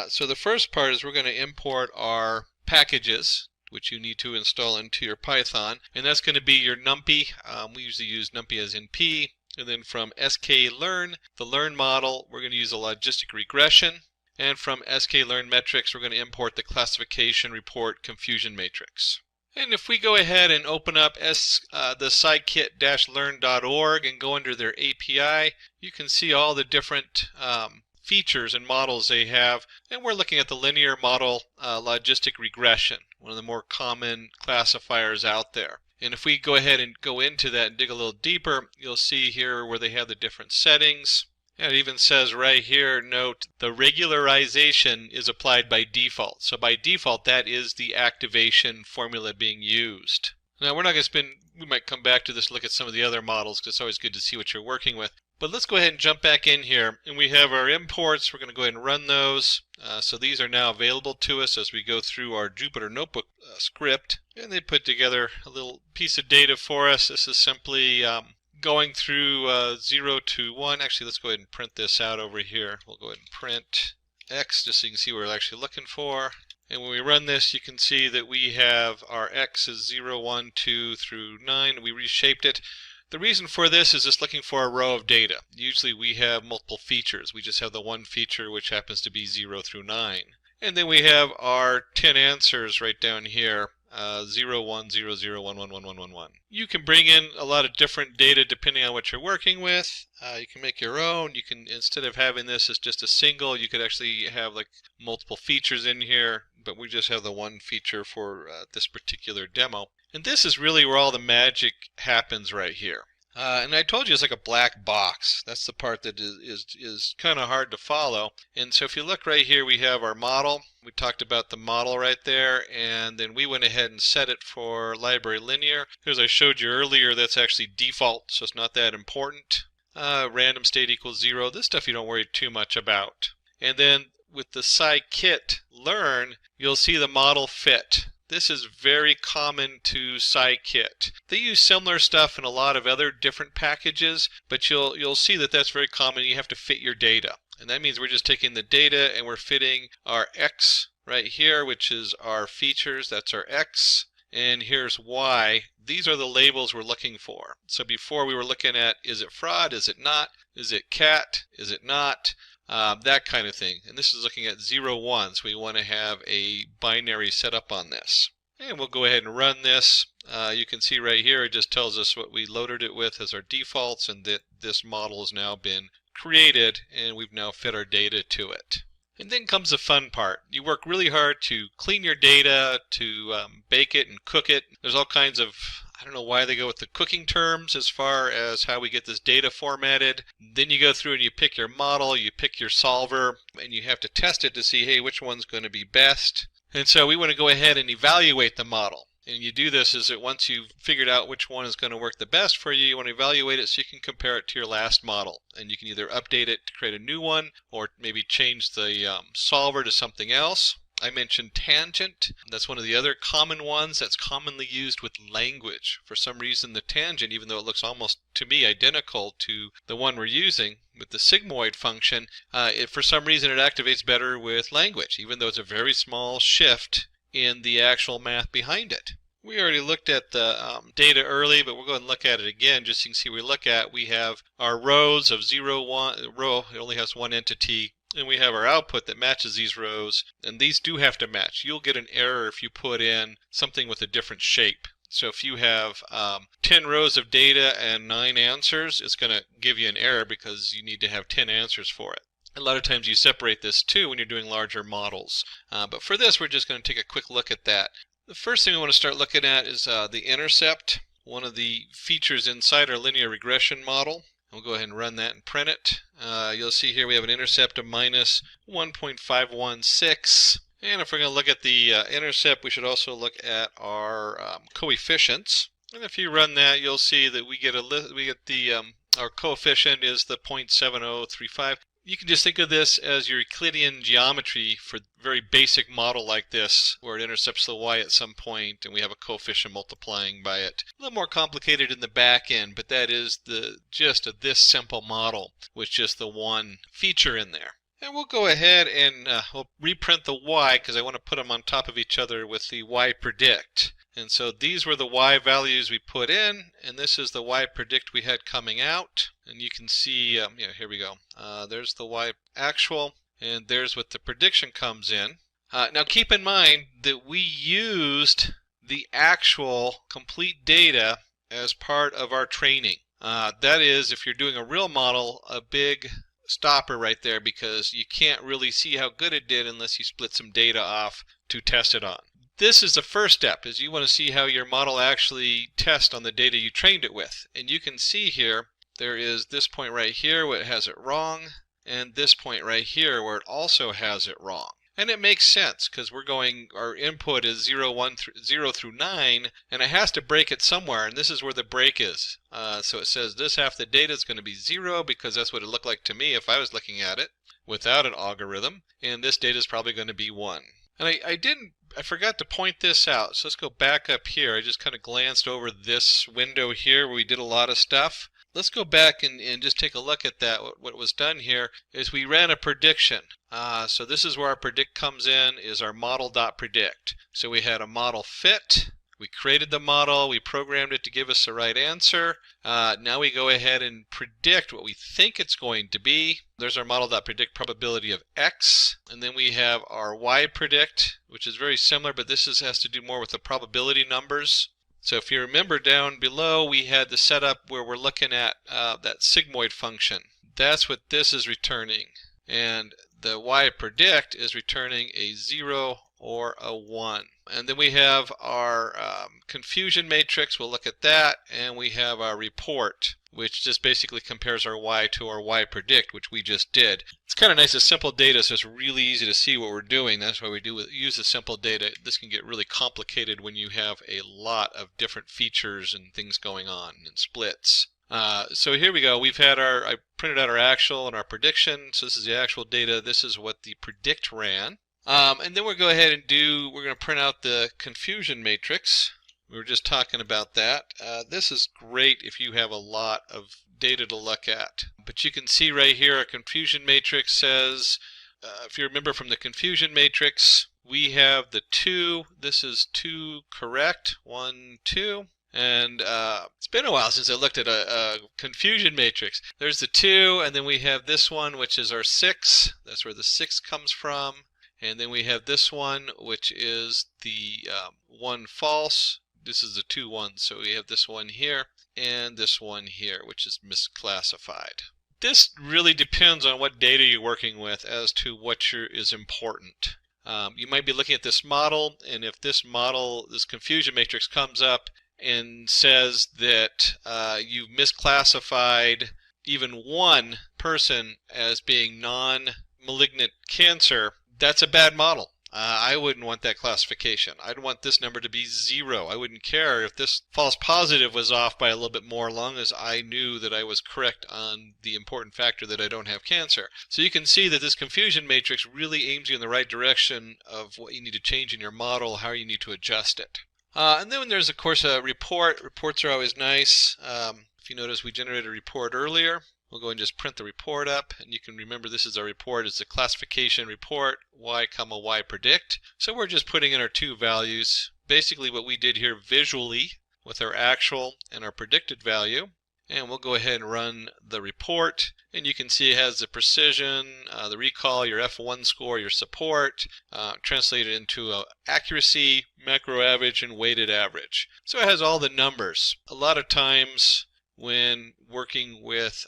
So the first part is we're going to import our packages, which you need to install into your Python, and that's going to be your NumPy. We usually use NumPy as NP, and then from sklearn, the learn model, we're going to use a logistic regression. And from sklearn metrics, we're going to import the classification report confusion matrix. And if we go ahead and open up the scikit-learn.org and go under their API, you can see all the different features and models they have. And we're looking at the linear model logistic regression, one of the more common classifiers out there. And if we go ahead and go into that and dig a little deeper, you'll see here where they have the different settings. And it even says right here, note, the regularization is applied by default. So by default, that is the activation formula being used. Now, we're not going to we might come back to this, look at some of the other models, because it's always good to see what you're working with. But let's go ahead and jump back in here, and we have our imports. We're going to go ahead and run those. So these are now available to us as we go through our Jupyter Notebook script, and they put together a little piece of data for us. This is simply going through 0 to 1. Actually, let's go ahead and print this out over here. We'll go ahead and print X just so you can see what we're actually looking for. And when we run this, you can see that we have our X is 0, 1, 2 through 9. We reshaped it. The reason for this is just looking for a row of data. Usually we have multiple features. We just have the one feature which happens to be 0 through 9. And then we have our 10 answers right down here. 0, 1, 0, 0, 1, 1, 1, 1, 1, 1. You can bring in a lot of different data depending on what you're working with. You can make your own. You can, instead of having this as just a single, you could actually have like multiple features in here, but we just have the one feature for this particular demo. And this is really where all the magic happens right here. And I told you it's like a black box. That's the part that is kind of hard to follow. And so if you look right here, we have our model. We talked about the model right there, and then we went ahead and set it for library linear. As I showed you earlier, that's actually default, so it's not that important. Random state equals 0. This stuff you don't worry too much about. And then with the scikit-learn, you'll see the model fit. This is very common to scikit. They use similar stuff in a lot of other different packages, but you'll see that that's very common. You have to fit your data. And that means we're just taking the data and we're fitting our X right here, which is our features. That's our X. And here's Y. These are the labels we're looking for. So before we were looking at, is it fraud? Is it not? Is it cat? Is it not? That kind of thing. And this is looking at 0, 1, so we want to have a binary setup on this. And we'll go ahead and run this. You can see right here it just tells us what we loaded it with as our defaults, and that this model has now been created and we've now fit our data to it. And then comes the fun part. You work really hard to clean your data, to bake it and cook it. There's all kinds of, I don't know why they go with the cooking terms as far as how we get this data formatted. Then you go through and you pick your model, you pick your solver, and you have to test it to see, hey, which one's going to be best. And so we want to go ahead and evaluate the model. And you do this is that once you've figured out which one is going to work the best for you, you want to evaluate it so you can compare it to your last model. And you can either update it to create a new one or maybe change the solver to something else. I mentioned tangent. That's one of the other common ones that's commonly used with language. For some reason the tangent, even though it looks almost to me identical to the one we're using with the sigmoid function, for some reason it activates better with language, even though it's a very small shift in the actual math behind it. We already looked at the data early, but we'll go ahead and look at it again just so you can see what we look at. We have our rows of 0, 1, row, it only has one entity, and we have our output that matches these rows, and these do have to match. You'll get an error if you put in something with a different shape. So if you have 10 rows of data and 9 answers, it's going to give you an error because you need to have 10 answers for it. A lot of times you separate this too when you're doing larger models. But for this, we're just going to take a quick look at that. The first thing we want to start looking at is the intercept, one of the features inside our linear regression model. We'll go ahead and run that and print it. You'll see here we have an intercept of minus 1.516. And if we're going to look at the intercept, we should also look at our coefficients. And if you run that, you'll see that we get our coefficient is the 0.7035. You can just think of this as your Euclidean geometry for a very basic model like this, where it intercepts the y at some point and we have a coefficient multiplying by it. A little more complicated in the back end, but that is the gist of this simple model with just the one feature in there. And we'll go ahead and we'll reprint the y because I want to put them on top of each other with the y predict. And so these were the y values we put in, and this is the y predict we had coming out. And you can see, here we go. There's the y actual, and there's what the prediction comes in. Now keep in mind that we used the actual complete data as part of our training. That is, if you're doing a real model, a big stopper right there, because you can't really see how good it did unless you split some data off to test it on. This is the first step, is you want to see how your model actually tests on the data you trained it with. And you can see here, there is this point right here where it has it wrong, and this point right here where it also has it wrong. And it makes sense because our input is 0 through 9, and it has to break it somewhere, and this is where the break is. So it says this half the data is going to be 0 because that's what it looked like to me if I was looking at it without an algorithm, and this data is probably going to be 1. And I forgot to point this out, so let's go back up here. I just kind of glanced over this window here where we did a lot of stuff. Let's go back and just take a look at that. What was done here is we ran a prediction. So this is where our predict comes in, is our model.predict. So we had a model fit. We created the model. We programmed it to give us the right answer. Now we go ahead and predict what we think it's going to be. There's our model.predict probability of X. And then we have our Y predict, which is very similar, but this has to do more with the probability numbers. So if you remember down below, we had the setup where we're looking at that sigmoid function. That's what this is returning. And the Y predict is returning a 0 or a 1. And then we have our confusion matrix. We'll look at that. And we have our report, which just basically compares our Y to our Y predict, which we just did. It's kind of nice. It's simple data, so it's really easy to see what we're doing. That's why we use the simple data. This can get really complicated when you have a lot of different features and things going on and splits. So here we go. I printed out our actual and our prediction. So this is the actual data. This is what the predict ran. And then we'll go ahead and we're going to print out the confusion matrix. We were just talking about that. This is great if you have a lot of data to look at. But you can see right here our confusion matrix says, if you remember from the confusion matrix, we have the 2. This is 2 correct. 1, 2. And it's been a while since I looked at a confusion matrix. There's the 2, and then we have this one, which is our 6. That's where the 6 comes from. And then we have this one, which is the 1 false. This is the 2 1s, so we have this one here and this one here, which is misclassified. This really depends on what data you're working with as to what is important. You might be looking at this model, and if this confusion matrix comes up and says that you've misclassified even one person as being non-malignant cancer, that's a bad model. I wouldn't want that classification. I'd want this number to be 0. I wouldn't care if this false positive was off by a little bit more, as long as I knew that I was correct on the important factor that I don't have cancer. So you can see that this confusion matrix really aims you in the right direction of what you need to change in your model, how you need to adjust it. And then there's, of course, a report. Reports are always nice. If you notice, we generated a report earlier. We'll go and just print the report up, and you can remember this is our report. It's a classification report, Y, Y predict. So we're just putting in our 2 values. Basically what we did here visually with our actual and our predicted value. And we'll go ahead and run the report, and you can see it has the precision, the recall, your F1 score, your support, translated into accuracy, macro average, and weighted average. So it has all the numbers. A lot of times when working with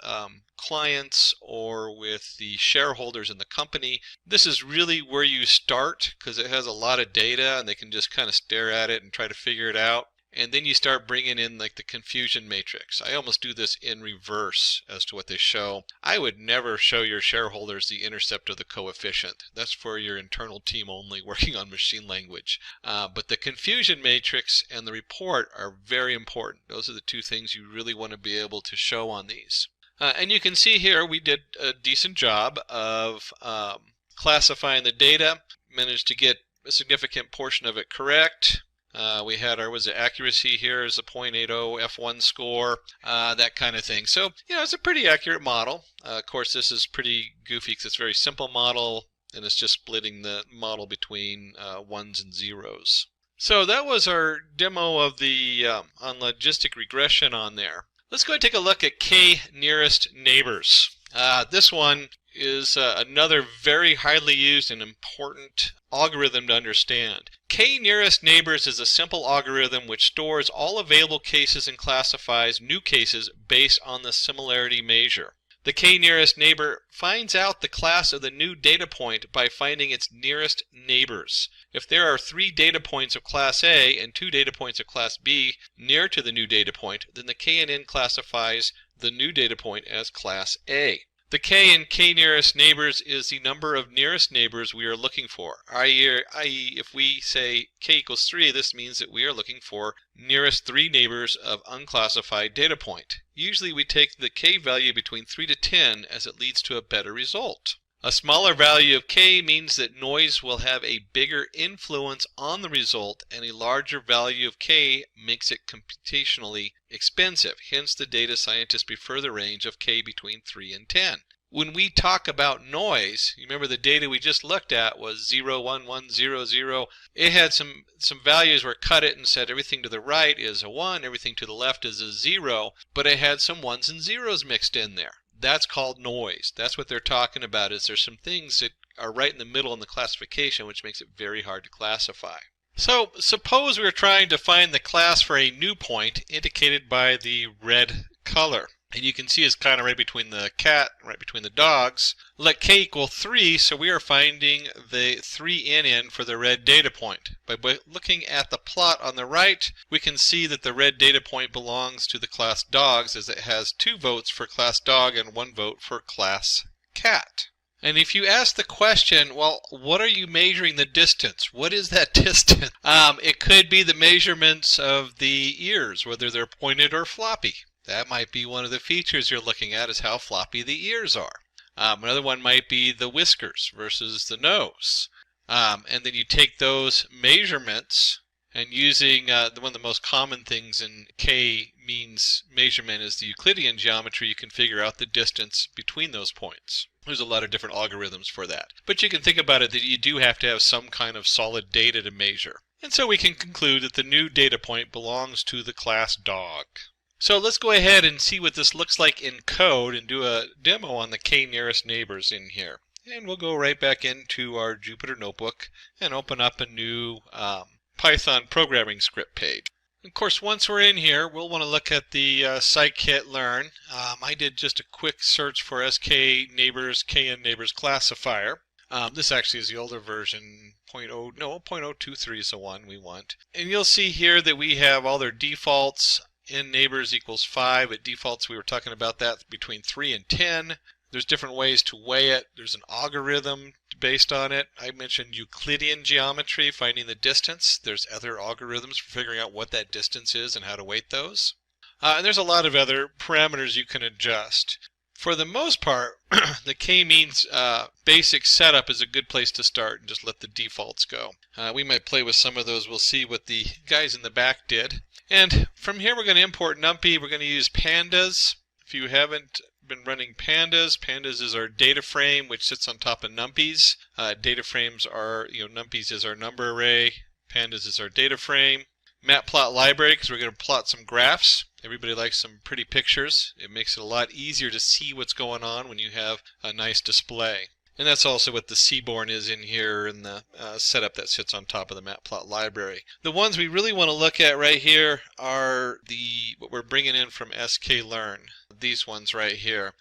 clients or with the shareholders in the company, this is really where you start because it has a lot of data and they can just kind of stare at it and try to figure it out. And then you start bringing in like the confusion matrix. I almost do this in reverse as to what they show. I would never show your shareholders the intercept of the coefficient. That's for your internal team only working on machine language. But the confusion matrix and the report are very important. Those are the 2 things you really want to be able to show on these. And you can see here we did a decent job of classifying the data, managed to get a significant portion of it correct. We had our accuracy here is a 0.80 F1 score, that kind of thing. So, it's a pretty accurate model. Of course, this is pretty goofy because it's a very simple model, and it's just splitting the model between 1s and 0s. So that was our demo of the on logistic regression on there. Let's go and take a look at k-nearest neighbors. This one is another very highly used and important algorithm to understand. K-nearest neighbors is a simple algorithm which stores all available cases and classifies new cases based on the similarity measure. The k-nearest neighbor finds out the class of the new data point by finding its nearest neighbors. If there are 3 data points of class A and 2 data points of class B near to the new data point, then the KNN classifies the new data point as class A. The k in k nearest neighbors is the number of nearest neighbors we are looking for. i.e., if we say k equals 3, this means that we are looking for nearest 3 neighbors of unclassified data point. Usually we take the k value between 3 to 10 as it leads to a better result. A smaller value of k means that noise will have a bigger influence on the result, and a larger value of k makes it computationally expensive. Hence, the data scientists prefer the range of k between 3 and 10. When we talk about noise, you remember the data we just looked at was 0, 1, 1, 0, 0. It had some values where cut it and said everything to the right is a 1, everything to the left is a 0, but it had some 1s and 0s mixed in there. That's called noise. That's what they're talking about, is there's some things that are right in the middle in the classification, which makes it very hard to classify. So suppose we're trying to find the class for a new point indicated by the red color. And you can see it's kind of right between the cat, right between the dogs. Let k equal 3, so we are finding the 3NN for the red data point. By looking at the plot on the right, we can see that the red data point belongs to the class dogs, as it has 2 votes for class dog and 1 vote for class cat. And if you ask the question, well, what are you measuring the distance? What is that distance? It could be the measurements of the ears, whether they're pointed or floppy. That might be one of the features you're looking at, is how floppy the ears are. Another one might be the whiskers versus the nose. And then you take those measurements, and using one of the most common things in k-means measurement is the Euclidean geometry, you can figure out the distance between those points. There's a lot of different algorithms for that. But you can think about it that you do have to have some kind of solid data to measure. And so we can conclude that the new data point belongs to the class dog. So let's go ahead and see what this looks like in code and do a demo on the k nearest neighbors in here. And we'll go right back into our Jupyter Notebook and open up a new Python programming script page. Of course, once we're in here, we'll want to look at the scikit-learn. I did just a quick search for sk neighbors, kn neighbors classifier. This actually is the older version, 0.023 is the one we want. And you'll see here that we have all their defaults. N neighbors equals 5. At defaults, we were talking about that between 3 and 10. There's different ways to weigh it. There's an algorithm based on it. I mentioned Euclidean geometry, finding the distance. There's other algorithms for figuring out what that distance is and how to weight those. And there's a lot of other parameters you can adjust. For the most part, the k-means basic setup is a good place to start, and just let the defaults go. We might play with some of those. We'll see what the guys in the back did. And from here we're going to import NumPy. We're going to use pandas. If you haven't been running pandas, pandas is our data frame which sits on top of NumPys. Data frames are, NumPys is our number array, pandas is our data frame. Matplot library, because we're going to plot some graphs. Everybody likes some pretty pictures. It makes it a lot easier to see what's going on when you have a nice display. And that's also what the Seaborn is in here in the setup that sits on top of the Matplot library. The ones we really want to look at right here are what we're bringing in from sklearn. These ones right here.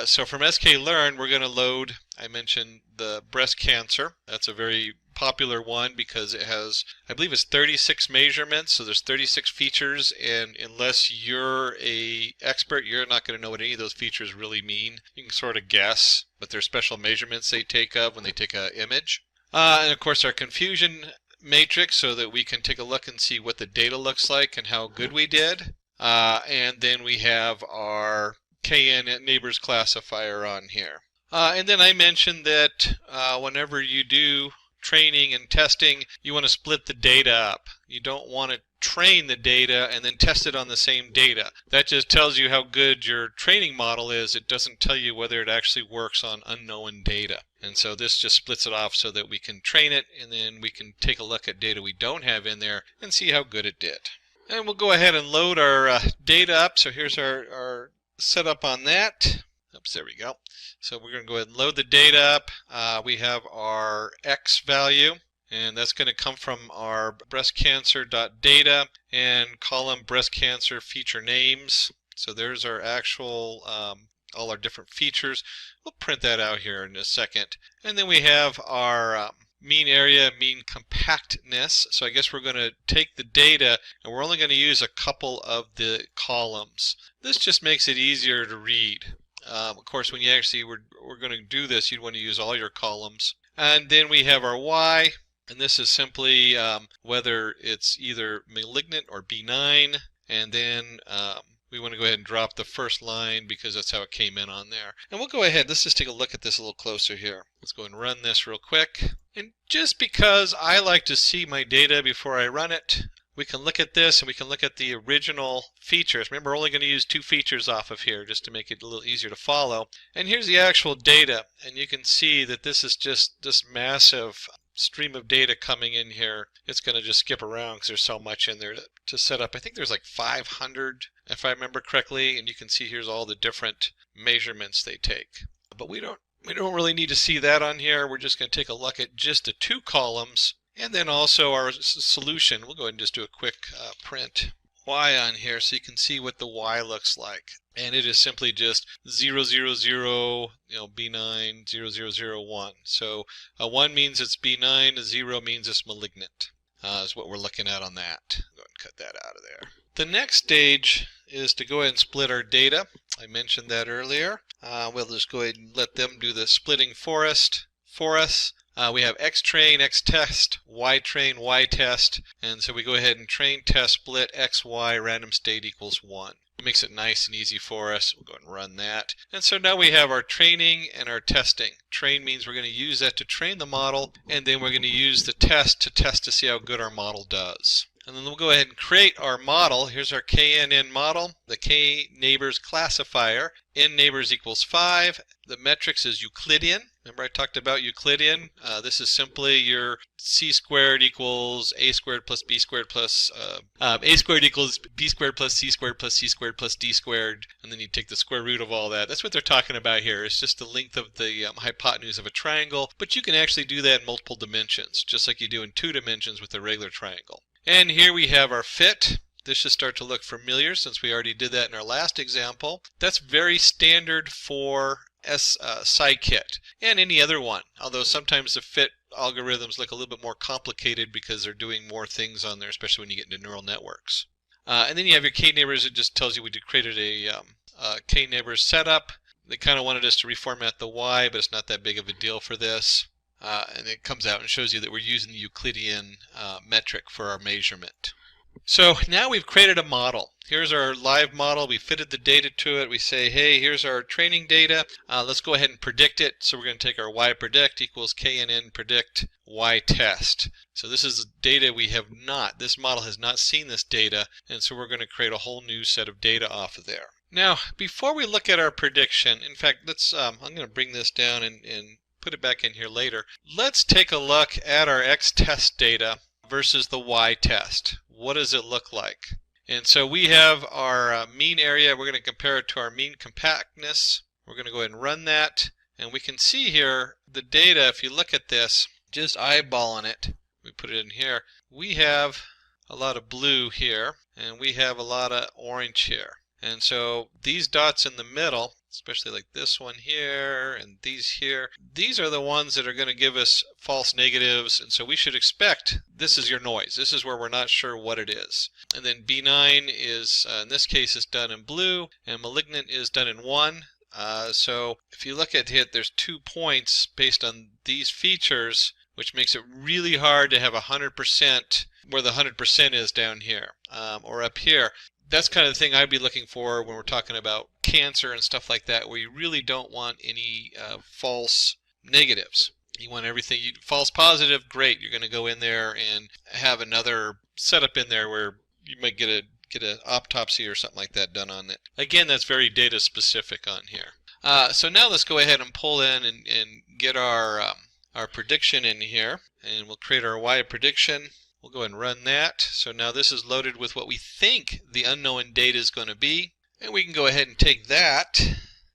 So from sklearn, we're going to load, I mentioned the breast cancer. That's a very popular one because it has, I believe it's 36 measurements, so there's 36 features, and unless you're a expert, you're not going to know what any of those features really mean. You can sort of guess, but there's special measurements they take of when they take an image. And of course our confusion matrix, so that we can take a look and see what the data looks like and how good we did. And then we have our KN neighbors classifier on here. And then I mentioned that whenever you do training and testing, you want to split the data up. You don't want to train the data and then test it on the same data. That just tells you how good your training model is. It doesn't tell you whether it actually works on unknown data. And so this just splits it off so that we can train it, and then we can take a look at data we don't have in there and see how good it did. And we'll go ahead and load our data up. So here's our setup on that. Oops, there we go. So we're going to go ahead and load the data up. We have our X value, and that's going to come from our breastcancer.data and column breast cancer feature names. So there's our actual, all our different features. We'll print that out here in a second. And then we have our mean area, mean compactness. So I guess we're going to take the data and we're only going to use a couple of the columns. This just makes it easier to read. Of course, when you actually we're going to do this, you'd want to use all your columns. And then we have our Y, and this is simply whether it's either malignant or benign. And then we want to go ahead and drop the first line because that's how it came in on there. And we'll go ahead, let's just take a look at this a little closer here. Let's go and run this real quick. And just because I like to see my data before I run it, we can look at this and we can look at the original features. Remember, we're only going to use 2 features off of here just to make it a little easier to follow. And here's the actual data. And you can see that this is just this massive stream of data coming in here. It's going to just skip around because there's so much in there to set up. I think there's like 500 if I remember correctly, and you can see here's all the different measurements they take. But we don't really need to see that on here. We're just going to take a look at just the 2 columns and then also our solution. We'll go ahead and just do a quick print Y on here so you can see what the Y looks like. And it is simply just 0, 0, 0, B9, 0, 0, 0, 1. So 1 means it's benign, 0 means it's malignant. Is what we're looking at on that. Go ahead and cut that out of there. The next stage is to go ahead and split our data. I mentioned that earlier. We'll just go ahead and let them do the splitting for us. We have xtrain, xtest, ytrain, ytest, and so we go ahead and train, test, split, xy, random state equals 1. It makes it nice and easy for us. We'll go ahead and run that. And so now we have our training and our testing. Train means we're going to use that to train the model, and then we're going to use the test to see how good our model does. And then we'll go ahead and create our model. Here's our KNN model, the K-neighbors classifier. N neighbors equals 5. The metrics is Euclidean. Remember I talked about Euclidean? This is simply your C squared equals A squared plus B squared plus A squared equals B squared plus C squared plus C squared plus D squared, and then you take the square root of all that. That's what they're talking about here. It's just the length of the hypotenuse of a triangle, but you can actually do that in multiple dimensions, just like you do in 2 dimensions with a regular triangle. And here we have our fit. This should start to look familiar since we already did that in our last example. That's very standard for scikit and any other one, although sometimes the fit algorithms look a little bit more complicated because they're doing more things on there, especially when you get into neural networks. And then you have your k-neighbors. It just tells you we created a k-neighbors setup. They kind of wanted us to reformat the y, but it's not that big of a deal for this. And it comes out and shows you that we're using the Euclidean metric for our measurement. So now we've created a model. Here's our live model. We fitted the data to it. We say, hey, here's our training data. Let's go ahead and predict it. So we're going to take our y predict equals knn predict y test. So this is data we have not. This model has not seen this data, and so we're going to create a whole new set of data off of there. Now, before we look at our prediction, in fact, let's I'm going to bring this down and put it back in here later. Let's take a look at our x test data versus the y test. What does it look like? And so we have our mean area. We're going to compare it to our mean compactness. We're going to go ahead and run that. And we can see here the data, if you look at this, just eyeballing it, we put it in here, we have a lot of blue here, and we have a lot of orange here. And so these dots in the middle, especially like this one here and these here, these are the ones that are going to give us false negatives, and so we should expect this is your noise. This is where we're not sure what it is. And then B9 is, in this case, is done in blue, and malignant is done in 1. So if you look at it, there's 2 points based on these features, which makes it really hard to have 100% where the 100% is down here or up here. That's kind of the thing I'd be looking for when we're talking about cancer and stuff like that, where you really don't want any false negatives. You want everything, false positive, great. You're going to go in there and have another setup in there where you might get an autopsy or something like that done on it. Again, that's very data specific on here. So now let's go ahead and pull in and get our prediction in here, and we'll create our Y prediction. We'll go ahead and run that. So now this is loaded with what we think the unknown data is going to be. And we can go ahead and take that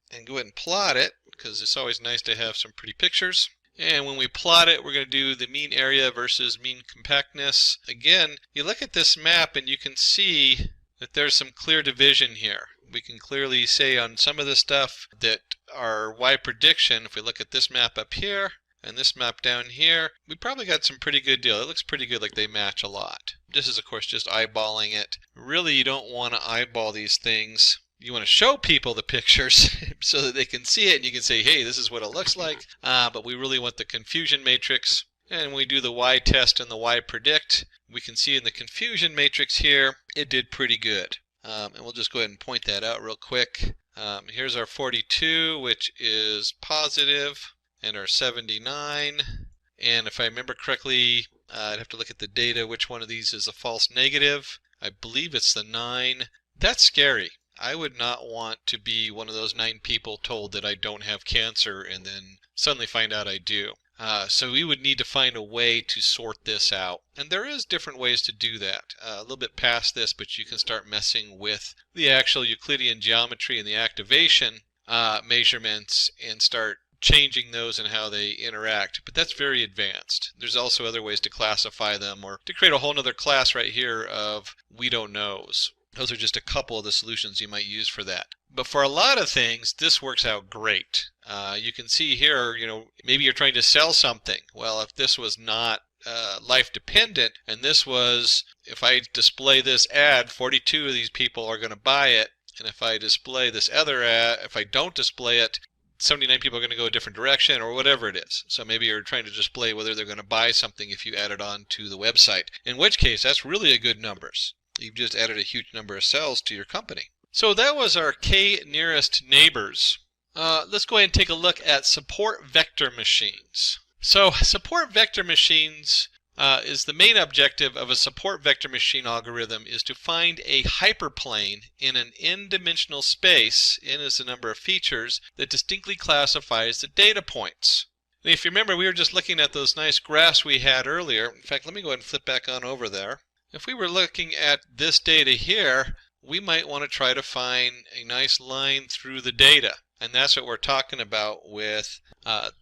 and go ahead and plot it, because it's always nice to have some pretty pictures. And when we plot it, we're going to do the mean area versus mean compactness. Again, you look at this map and you can see that there's some clear division here. We can clearly say on some of the stuff that our Y prediction, if we look at this map up here, and this map down here, we probably got some pretty good deal. It looks pretty good, like they match a lot. This is, of course, just eyeballing it. Really, you don't want to eyeball these things. you want to show people the pictures so that they can see it and you can say, hey, this is what it looks like, but we really want the confusion matrix. And when we do the Y test and the Y predict, we can see in the confusion matrix here, it did pretty good. And we'll just go ahead and point that out real quick. Here's our 42, which is positive, and our 79. And if I remember correctly, I'd have to look at the data, which one of these is a false negative. I believe it's the 9. That's scary. I would not want to be one of those 9 people told that I don't have cancer and then suddenly find out I do. So we would need to find a way to sort this out. And there is different ways to do that. A little bit past this, but you can start messing with the actual Euclidean geometry and the activation measurements and start changing those and how they interact. But that's very advanced. There's also other ways to classify them or to create a whole other class right here of we don't knows. Those are just a couple of the solutions you might use for that. But for a lot of things, this works out great. You can see here, maybe you're trying to sell something. Well, if this was not life dependent, and this was, if I display this ad, 42 of these people are going to buy it. And if I display this other ad, if I don't display it, 79 people are going to go a different direction or whatever it is. So maybe you're trying to display whether they're going to buy something if you add it on to the website. In which case, that's really a good numbers. You've just added a huge number of cells to your company. So that was our k nearest neighbors. Let's go ahead and take a look at support vector machines. So support vector machines is the main objective of a support vector machine algorithm is to find a hyperplane in an n-dimensional space, n is the number of features, that distinctly classifies the data points. And if you remember, we were just looking at those nice graphs we had earlier. In fact, let me go ahead and flip back on over there. If we were looking at this data here, we might want to try to find a nice line through the data. And that's what we're talking about with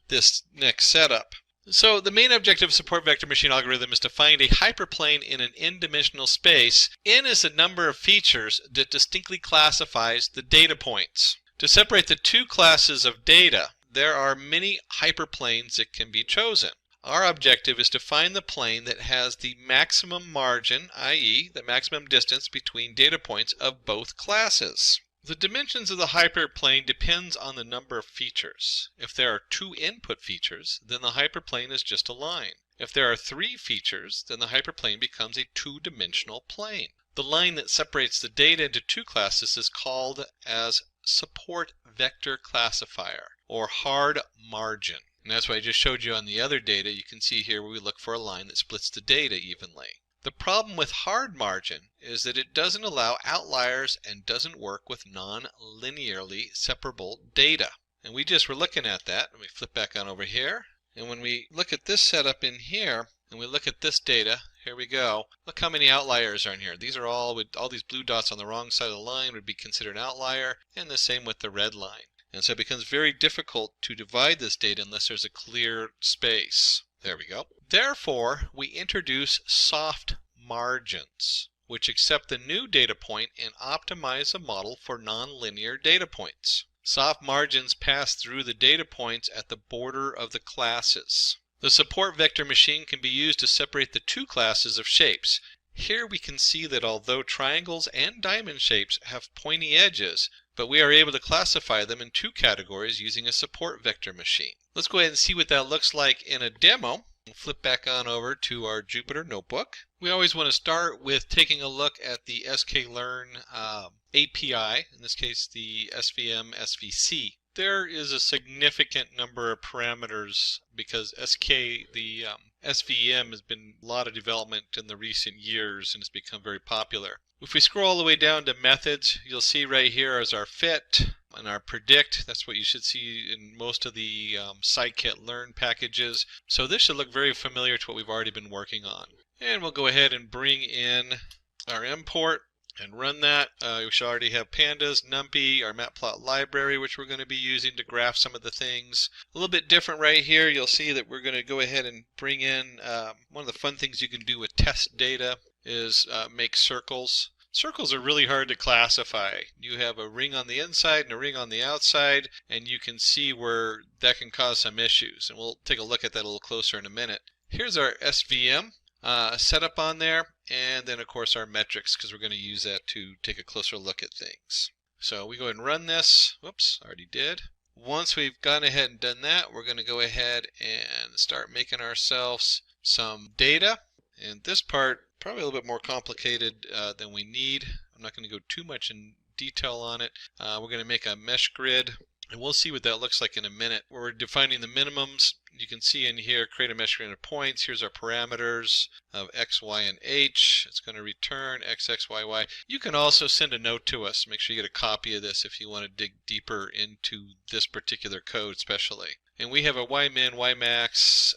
this next setup. So the main objective of support vector machine algorithm is to find a hyperplane in an n-dimensional space. N is the number of features that distinctly classifies the data points. To separate the two classes of data, there are many hyperplanes that can be chosen. Our objective is to find the plane that has the maximum margin, i.e. the maximum distance between data points of both classes. The dimensions of the hyperplane depends on the number of features. If there are 2 input features, then the hyperplane is just a line. If there are 3 features, then the hyperplane becomes a 2-dimensional plane. The line that separates the data into 2 classes is called as support vector classifier, or hard margin. And that's what I just showed you on the other data. You can see here where we look for a line that splits the data evenly. The problem with hard margin is that it doesn't allow outliers and doesn't work with non-linearly separable data. And we just were looking at that. Let me flip back on over here. And when we look at this setup in here, and we look at this data, here we go. Look how many outliers are in here. These are all these blue dots on the wrong side of the line would be considered an outlier, and the same with the red line. And so it becomes very difficult to divide this data unless there's a clear space. There we go. Therefore, we introduce soft margins, which accept the new data point and optimize the model for nonlinear data points. Soft margins pass through the data points at the border of the classes. The support vector machine can be used to separate the 2 classes of shapes. Here we can see that although triangles and diamond shapes have pointy edges, but we are able to classify them in 2 categories using a support vector machine. Let's go ahead and see what that looks like in a demo. We'll flip back on over to our Jupyter notebook. We always want to start with taking a look at the sklearn API, in this case the SVM SVC. There is a significant number of parameters because the SVM has been a lot of development in the recent years and it's become very popular. If we scroll all the way down to methods, you'll see right here is our fit and our predict. That's what you should see in most of the scikit-learn packages. So this should look very familiar to what we've already been working on. And we'll go ahead and bring in our import and run that. We should already have pandas, numpy, our matplot library, which we're going to be using to graph some of the things. A little bit different right here. You'll see that we're going to go ahead and bring in one of the fun things you can do with test data is make circles. Circles are really hard to classify. You have a ring on the inside and a ring on the outside, and you can see where that can cause some issues. And we'll take a look at that a little closer in a minute. Here's our SVM setup on there, and then of course our metrics, because we're going to use that to take a closer look at things. So we go ahead and run this. Whoops, already did. Once we've gone ahead and done that, we're going to go ahead and start making ourselves some data. And this part, probably a little bit more complicated than we need. I'm not going to go too much in detail on it. We're going to make a mesh grid, and we'll see what that looks like in a minute. We're defining the minimums. You can see in here, create a mesh grid of points. Here's our parameters of x, y, and h. It's going to return x, x, y, y. You can also send a note to us. Make sure you get a copy of this if you want to dig deeper into this particular code especially. And we have a ymin, ymax,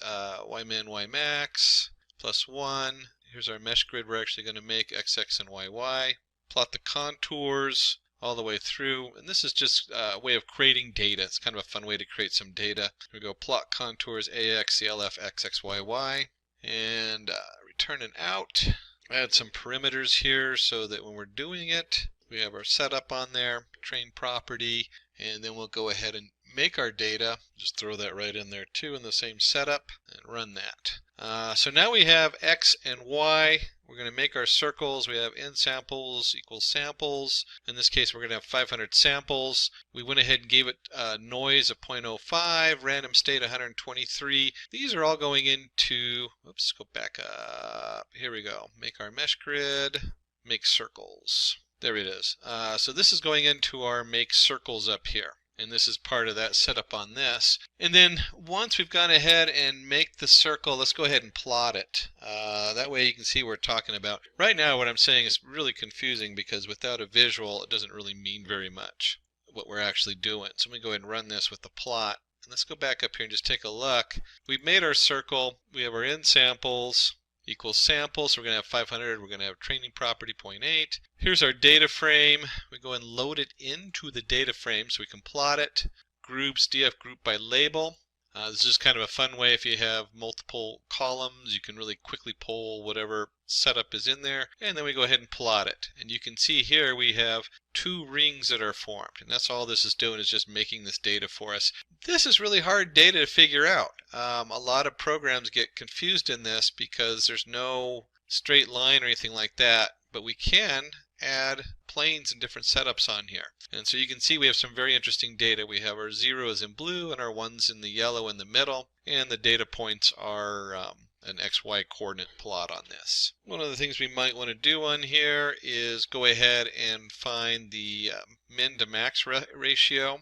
ymin, ymax, plus 1. Here's our mesh grid we're actually going to make, x, x, and y, y. Plot the contours all the way through, and this is just a way of creating data. It's kind of a fun way to create some data. Here we go, plot contours AX, CLF, X, X, Y, Y, and return an out. Add some perimeters here so that when we're doing it, we have our setup on there, train property, and then we'll go ahead and make our data. Just throw that right in there too in the same setup and run that. So now we have X and Y. We're going to make our circles. We have n samples equals samples. In this case, we're going to have 500 samples. We went ahead and gave it noise of 0.05, random state 123. These are all going into, oops, go back up. Here we go. Make our mesh grid, make circles. There it is. So this is going into our make circles up here. And this is part of that setup on this. And then once we've gone ahead and make the circle, let's go ahead and plot it. That way you can see what we're talking about. Right now what I'm saying is really confusing because without a visual it doesn't really mean very much what we're actually doing. So let me go ahead and run this with the plot. And let's go back up here and just take a look. We've made our circle. We have our n samples equals samples. So we're going to have 500. We're going to have training property 0.8. Here's our data frame. We go and load it into the data frame so we can plot it. Groups, df group by label. This is kind of a fun way if you have multiple columns. You can really quickly pull whatever setup is in there. And then we go ahead and plot it. And you can see here we have 2 rings that are formed. And that's all this is doing, is just making this data for us. This is really hard data to figure out. A lot of programs get confused in this because there's no straight line or anything like that. But we can add planes and different setups on here. And so you can see we have some very interesting data. We have our zeros in blue and our ones in the yellow in the middle, and the data points are an XY coordinate plot on this. One of the things we might want to do on here is go ahead and find the min to max ratio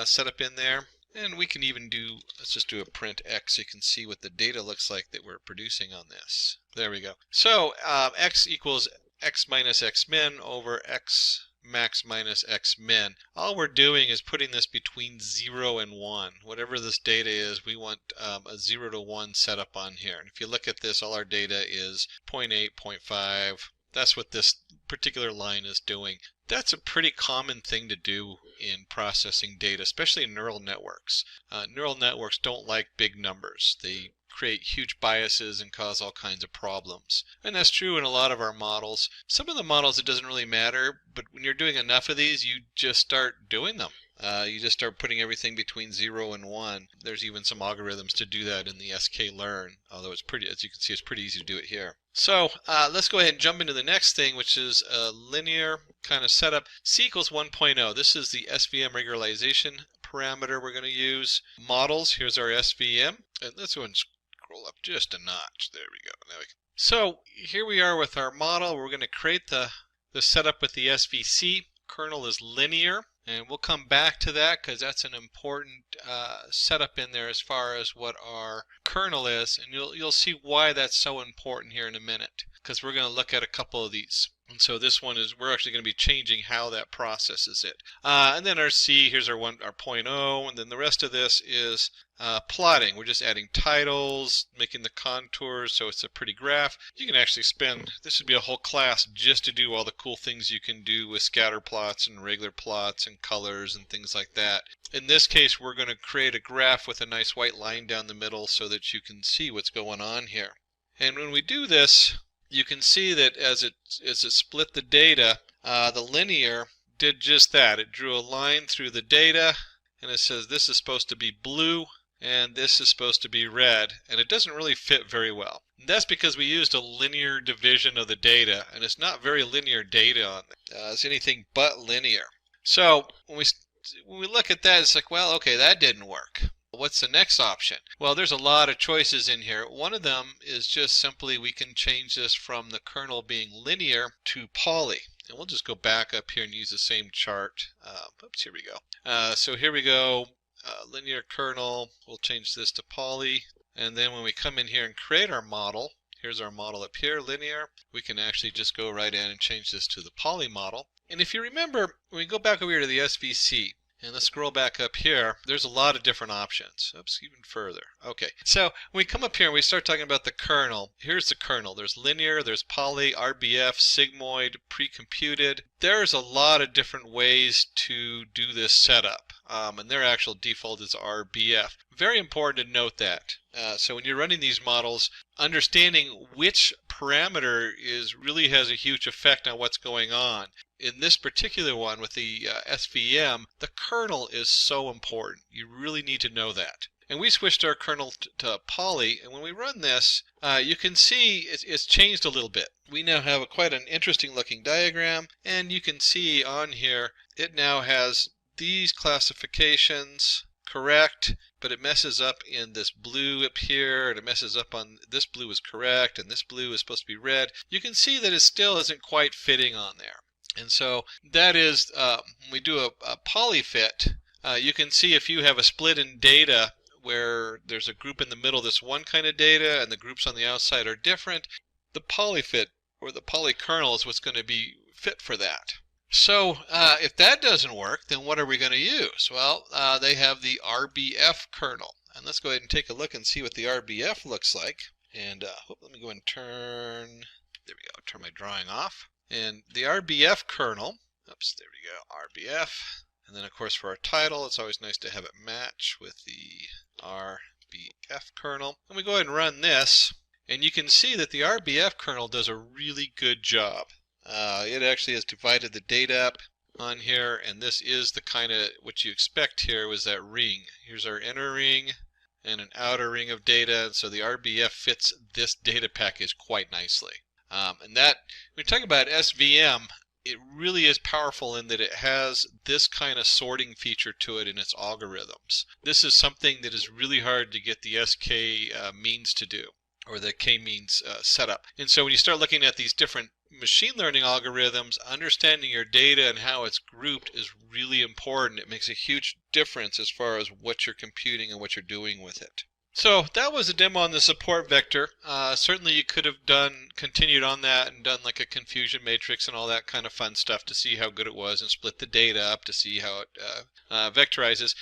set up in there. And we can even do, let's just do a print x so you can see what the data looks like that we're producing on this. There we go. So x equals x minus x min over x max minus x min. All we're doing is putting this between 0 and 1. Whatever this data is, we want a 0 to 1 setup on here. And if you look at this, all our data is 0.8, 0.5. That's what this particular line is doing. That's a pretty common thing to do in processing data, especially in neural networks. Neural networks don't like big numbers. They create huge biases and cause all kinds of problems. And that's true in a lot of our models. Some of the models it doesn't really matter, but when you're doing enough of these, you just start doing them. You just start putting everything between 0 and 1. There's even some algorithms to do that in the sklearn, although it's pretty, as you can see, it's pretty easy to do it here. So let's go ahead and jump into the next thing, which is a linear kind of setup. C equals 1.0. This is the SVM regularization parameter we're going to use. Models, here's our SVM. And let's go and scroll up just a notch. There we go. So here we are with our model. We're going to create the setup with the SVC. Kernel is linear. And we'll come back to that because that's an important setup in there as far as what our kernel is. And you'll see why that's so important here in a minute, because we're going to look at a couple of these. And so this one is, we're actually going to be changing how that processes it. And then our C, here's our 0.0, and then the rest of this is plotting. We're just adding titles, making the contours so it's a pretty graph. You can actually spend, this would be a whole class just to do all the cool things you can do with scatter plots and regular plots and colors and things like that. In this case, we're going to create a graph with a nice white line down the middle so that you can see what's going on here. And when we do this, you can see that as it split the data, the linear did just that. It drew a line through the data, and it says this is supposed to be blue, and this is supposed to be red, and it doesn't really fit very well. And that's because we used a linear division of the data, and it's not very linear data on it. It's anything but linear. So when we look at that, it's like, well, okay, that didn't work. What's the next option? Well, there's a lot of choices in here. One of them is just simply we can change this from the kernel being linear to poly. And we'll just go back up here and use the same chart. Oops, here we go. So here we go, linear kernel. We'll change this to poly. And then when we come in here and create our model, here's our model up here, linear. We can actually just go right in and change this to the poly model. And if you remember, when we go back over here to the SVC, and let's scroll back up here, there's a lot of different options. Oops, even further. Okay, so when we come up here and we start talking about the kernel, here's the kernel. There's linear, there's poly, RBF, sigmoid, pre-computed. There's a lot of different ways to do this setup, and their actual default is RBF. Very important to note that. So when you're running these models, understanding which parameter really has a huge effect on what's going on. In this particular one with the SVM, the kernel is so important. You really need to know that. And we switched our kernel to poly, and when we run this, you can see it's changed a little bit. We now have quite an interesting looking diagram, and you can see on here it now has these classifications correct, but it messes up in this blue up here, and it messes up on this blue is correct, and this blue is supposed to be red. You can see that it still isn't quite fitting on there. And so that is, when we do a polyfit, you can see if you have a split in data where there's a group in the middle that's one kind of data and the groups on the outside are different, the polyfit or the polykernel is what's going to be fit for that. So if that doesn't work, then what are we going to use? Well, they have the RBF kernel. And let's go ahead and take a look and see what the RBF looks like. And let me go and turn my drawing off. And the RBF kernel, oops, there we go, RBF. And then of course for our title, it's always nice to have it match with the RBF kernel. And we go ahead and run this, and you can see that the RBF kernel does a really good job. It actually has divided the data up on here, and this is the kind of what you expect here was that ring. Here's our inner ring and an outer ring of data, and so the RBF fits this data package quite nicely. And that, when we talk about SVM, it really is powerful in that it has this kind of sorting feature to it in its algorithms. This is something that is really hard to get the SK means to do, or the k-means setup. And so when you start looking at these different machine learning algorithms, understanding your data and how it's grouped is really important. It makes a huge difference as far as what you're computing and what you're doing with it. So that was a demo on the support vector. Certainly you could have continued on that and done like a confusion matrix and all that kind of fun stuff to see how good it was and split the data up to see how it vectorizes.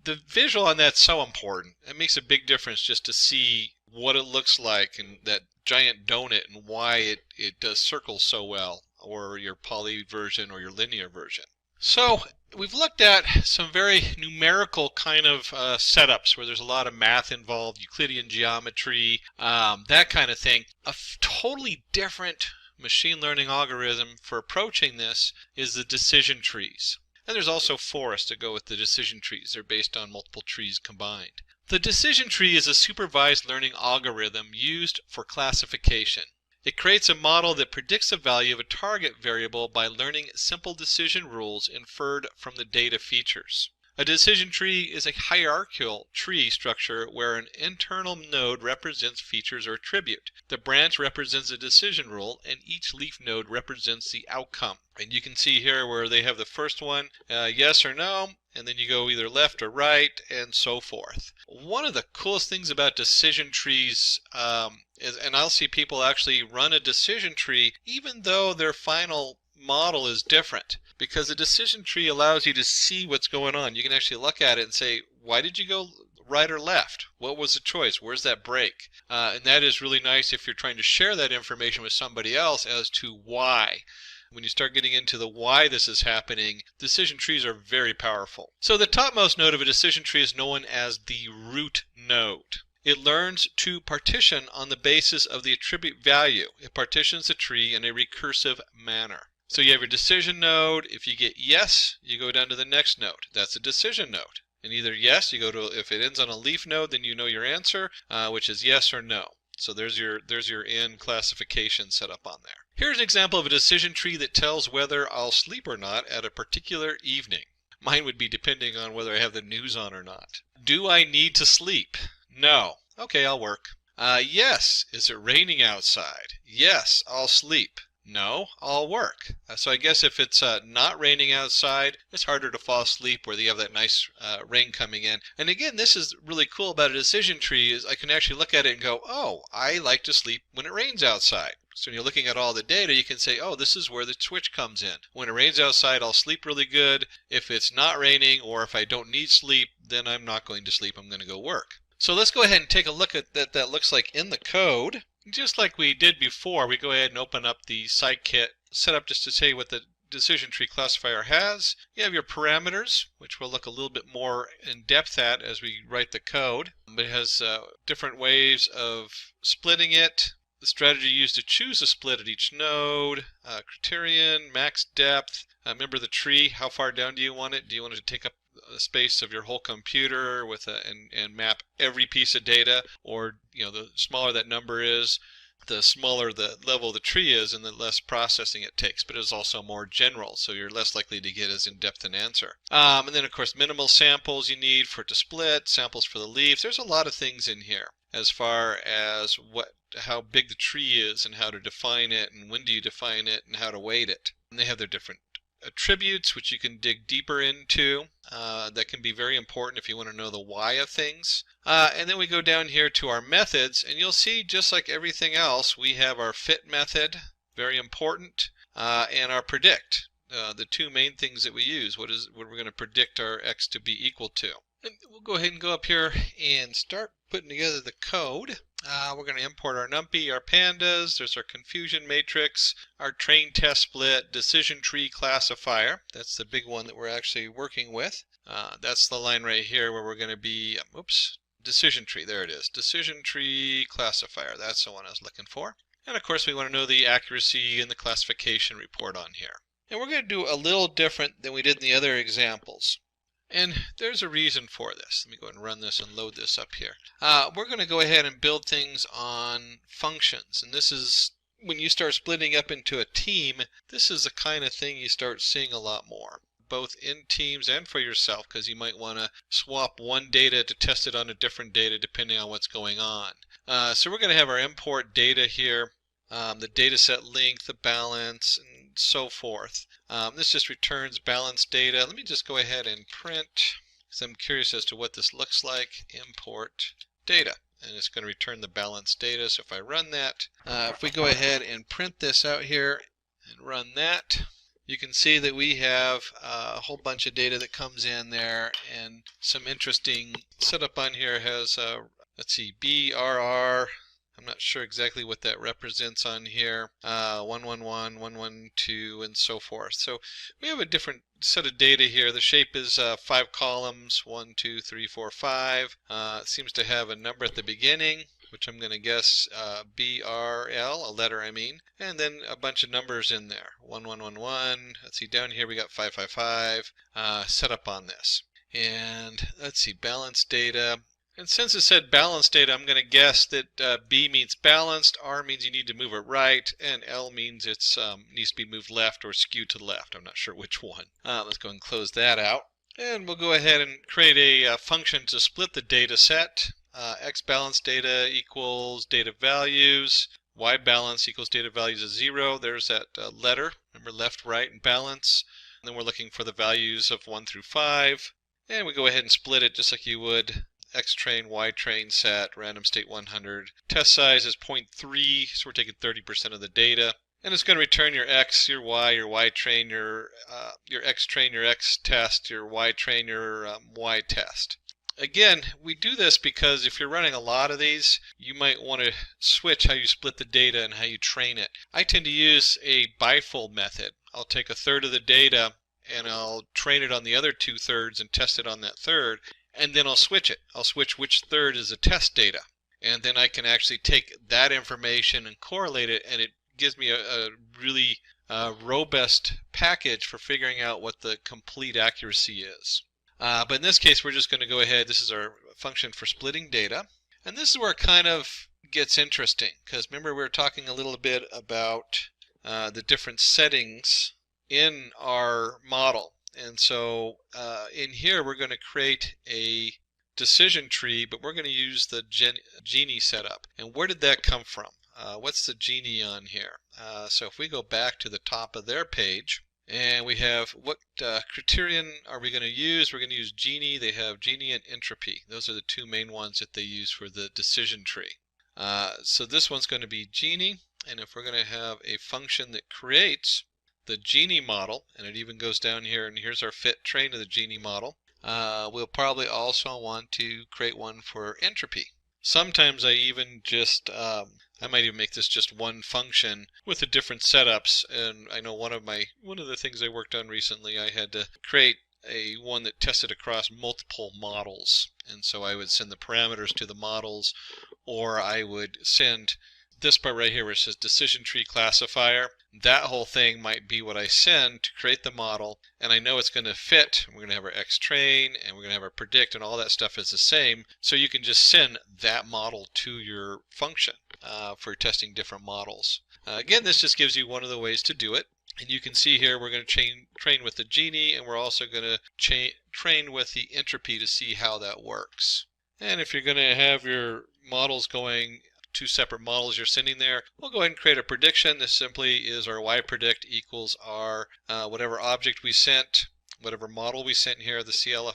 The visual on that's so important. It makes a big difference just to see what it looks like and that giant donut and why it does circles so well, or your poly version or your linear version. So we've looked at some very numerical kind of setups where there's a lot of math involved, Euclidean geometry, that kind of thing. A totally different machine learning algorithm for approaching this is the decision trees. And there's also forests that go with the decision trees. They're based on multiple trees combined. The decision tree is a supervised learning algorithm used for classification. It creates a model that predicts the value of a target variable by learning simple decision rules inferred from the data features. A decision tree is a hierarchical tree structure where an internal node represents features or attribute. The branch represents a decision rule, and each leaf node represents the outcome. And you can see here where they have the first one, yes or no, and then you go either left or right, and so forth. One of the coolest things about decision trees is, and I'll see people actually run a decision tree even though their final model is different, because the decision tree allows you to see what's going on. You can actually look at it and say, why did you go right or left? What was the choice? Where's that break? And that is really nice if you're trying to share that information with somebody else as to why. When you start getting into the why this is happening, decision trees are very powerful. So the topmost node of a decision tree is known as the root node. It learns to partition on the basis of the attribute value. It partitions the tree in a recursive manner. So you have your decision node. If you get yes, you go down to the next node. That's a decision node. And either yes, you go to, if it ends on a leaf node, then you know your answer, which is yes or no. So there's your in classification set up on there. Here's an example of a decision tree that tells whether I'll sleep or not at a particular evening. Mine would be depending on whether I have the news on or not. Do I need to sleep? No. Okay, I'll work. Yes. Is it raining outside? Yes, I'll sleep. No, I'll work. So I guess if it's not raining outside, it's harder to fall asleep where you have that nice rain coming in. And again, this is really cool about a decision tree is I can actually look at it and go, oh, I like to sleep when it rains outside. So when you're looking at all the data, you can say, oh, this is where the switch comes in. When it rains outside, I'll sleep really good. If it's not raining or if I don't need sleep, then I'm not going to sleep. I'm going to go work. So let's go ahead and take a look at that looks like in the code. Just like we did before, we go ahead and open up the scikit setup just to say what the decision tree classifier has. You have your parameters, which we'll look a little bit more in depth at as we write the code. It has different ways of splitting it. The strategy used to choose a split at each node, criterion, max depth. Remember the tree, how far down do you want it? Do you want it to take up the space of your whole computer with and map every piece of data, or the smaller that number is, the smaller the level of the tree is and the less processing it takes, but it's also more general, so you're less likely to get as in-depth an answer. And then of course minimal samples you need for it to split, samples for the leaves. There's a lot of things in here as far as how big the tree is and how to define it and when do you define it and how to weight it. And they have their different attributes which you can dig deeper into. That can be very important if you want to know the why of things. And then we go down here to our methods, and you'll see just like everything else, we have our fit method, very important, and our predict, the two main things that we use. What we're going to predict our x to be equal to. And we'll go ahead and go up here and start putting together the code. We're going to import our numpy, our pandas, there's our confusion matrix, our train test split, decision tree classifier. That's the big one that we're actually working with. That's the line right here where we're going to be, decision tree, there it is. Decision tree classifier, that's the one I was looking for. And of course we want to know the accuracy and the classification report on here. And we're going to do a little different than we did in the other examples. And there's a reason for this. Let me go ahead and run this and load this up here. We're going to go ahead and build things on functions. And this is, when you start splitting up into a team, this is the kind of thing you start seeing a lot more, both in teams and for yourself, because you might want to swap one data to test it on a different data depending on what's going on. So we're going to have our import data here, the data set length, the balance, and so forth. This just returns balanced data. Let me just go ahead and print, because I'm curious as to what this looks like. Import data, and it's going to return the balanced data. So if I run that, if we go ahead and print this out here and run that, you can see that we have a whole bunch of data that comes in there, and some interesting setup on here has, let's see, BRR. I'm not sure exactly what that represents on here. 111, 112, and so forth. So we have a different set of data here. The shape is 5 columns, 1, 2, 3, 4, 5. It seems to have a number at the beginning, which I'm going to guess BRL, a letter I mean, and then a bunch of numbers in there. 1111. Let's see, down here we got 555 set up on this. And let's see, balanced data. And since it said balanced data, I'm going to guess that B means balanced, R means you need to move it right, and L means it needs to be moved left or skewed to the left. I'm not sure which one. Let's go and close that out. And we'll go ahead and create a function to split the data set. X balance data equals data values. Y balance equals data values of 0. There's that letter. Remember left, right, and balance. And then we're looking for the values of 1 through 5. And we go ahead and split it just like you would. X train, Y train set, random state 100. Test size is 0.3, so we're taking 30% of the data. And it's going to return your X, your Y train, your X train, your X test, your Y train, your Y test. Again, we do this because if you're running a lot of these, you might want to switch how you split the data and how you train it. I tend to use a bifold method. I'll take a third of the data and I'll train it on the other 2/3 and test it on that third. And then I'll switch it. I'll switch which third is the test data. And then I can actually take that information and correlate it, and it gives me a really robust package for figuring out what the complete accuracy is. But in this case, we're just going to go ahead. This is our function for splitting data. And this is where it kind of gets interesting, because remember we were talking a little bit about the different settings in our model. And so in here we're going to create a decision tree, but we're going to use the Genie setup. And where did that come from? What's the Genie on here? So if we go back to the top of their page, and we have what criterion are we going to use? We're going to use Genie. They have Genie and entropy. Those are the two main ones that they use for the decision tree. So this one's going to be Genie, and if we're going to have a function that creates the Genie model, and it even goes down here, and here's our fit train of the Genie model, we'll probably also want to create one for entropy. Sometimes I even just, I might even make this just one function with the different setups. And I know one of the things I worked on recently, I had to create one that tested across multiple models. And so I would send the parameters to the models, or I would send this part right here where it says decision tree classifier. That whole thing might be what I send to create the model, and I know it's going to fit. We're going to have our X train, and we're going to have our predict, and all that stuff is the same. So you can just send that model to your function for testing different models. Again, this just gives you one of the ways to do it. And you can see here we're going to train with the Genie, and we're also going to train with the entropy to see how that works. And if you're going to have your models going, two separate models you're sending there, we'll go ahead and create a prediction. This simply is our y predict equals our whatever object we sent, whatever model we sent here, the CLF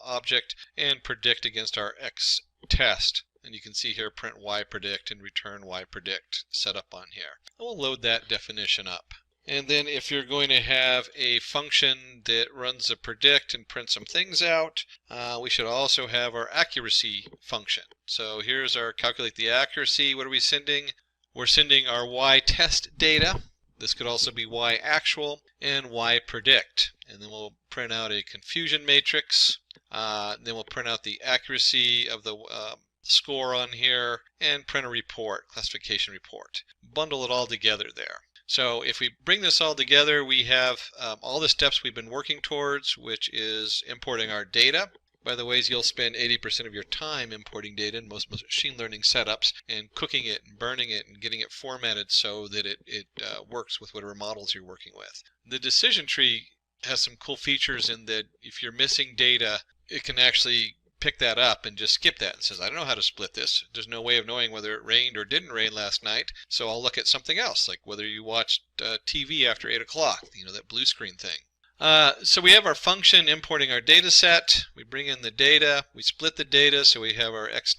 object, and predict against our x test. And you can see here print y predict and return y predict set up on here. And we'll load that definition up. And then if you're going to have a function that runs a predict and prints some things out, we should also have our accuracy function. So here's our calculate the accuracy. What are we sending? We're sending our y test data. This could also be y actual and y predict. And then we'll print out a confusion matrix. Then we'll print out the accuracy of the score on here and print a report, classification report. Bundle it all together there. So if we bring this all together, we have all the steps we've been working towards, which is importing our data. By the way, you'll spend 80% of your time importing data in most machine learning setups and cooking it and burning it and getting it formatted so that it works with whatever models you're working with. The decision tree has some cool features in that if you're missing data, it can actually pick that up and just skip that and says, I don't know how to split this. There's no way of knowing whether it rained or didn't rain last night, so I'll look at something else, like whether you watched TV after 8 o'clock, that blue screen thing. So we have our function importing our data set. We bring in the data. We split the data, so we have our x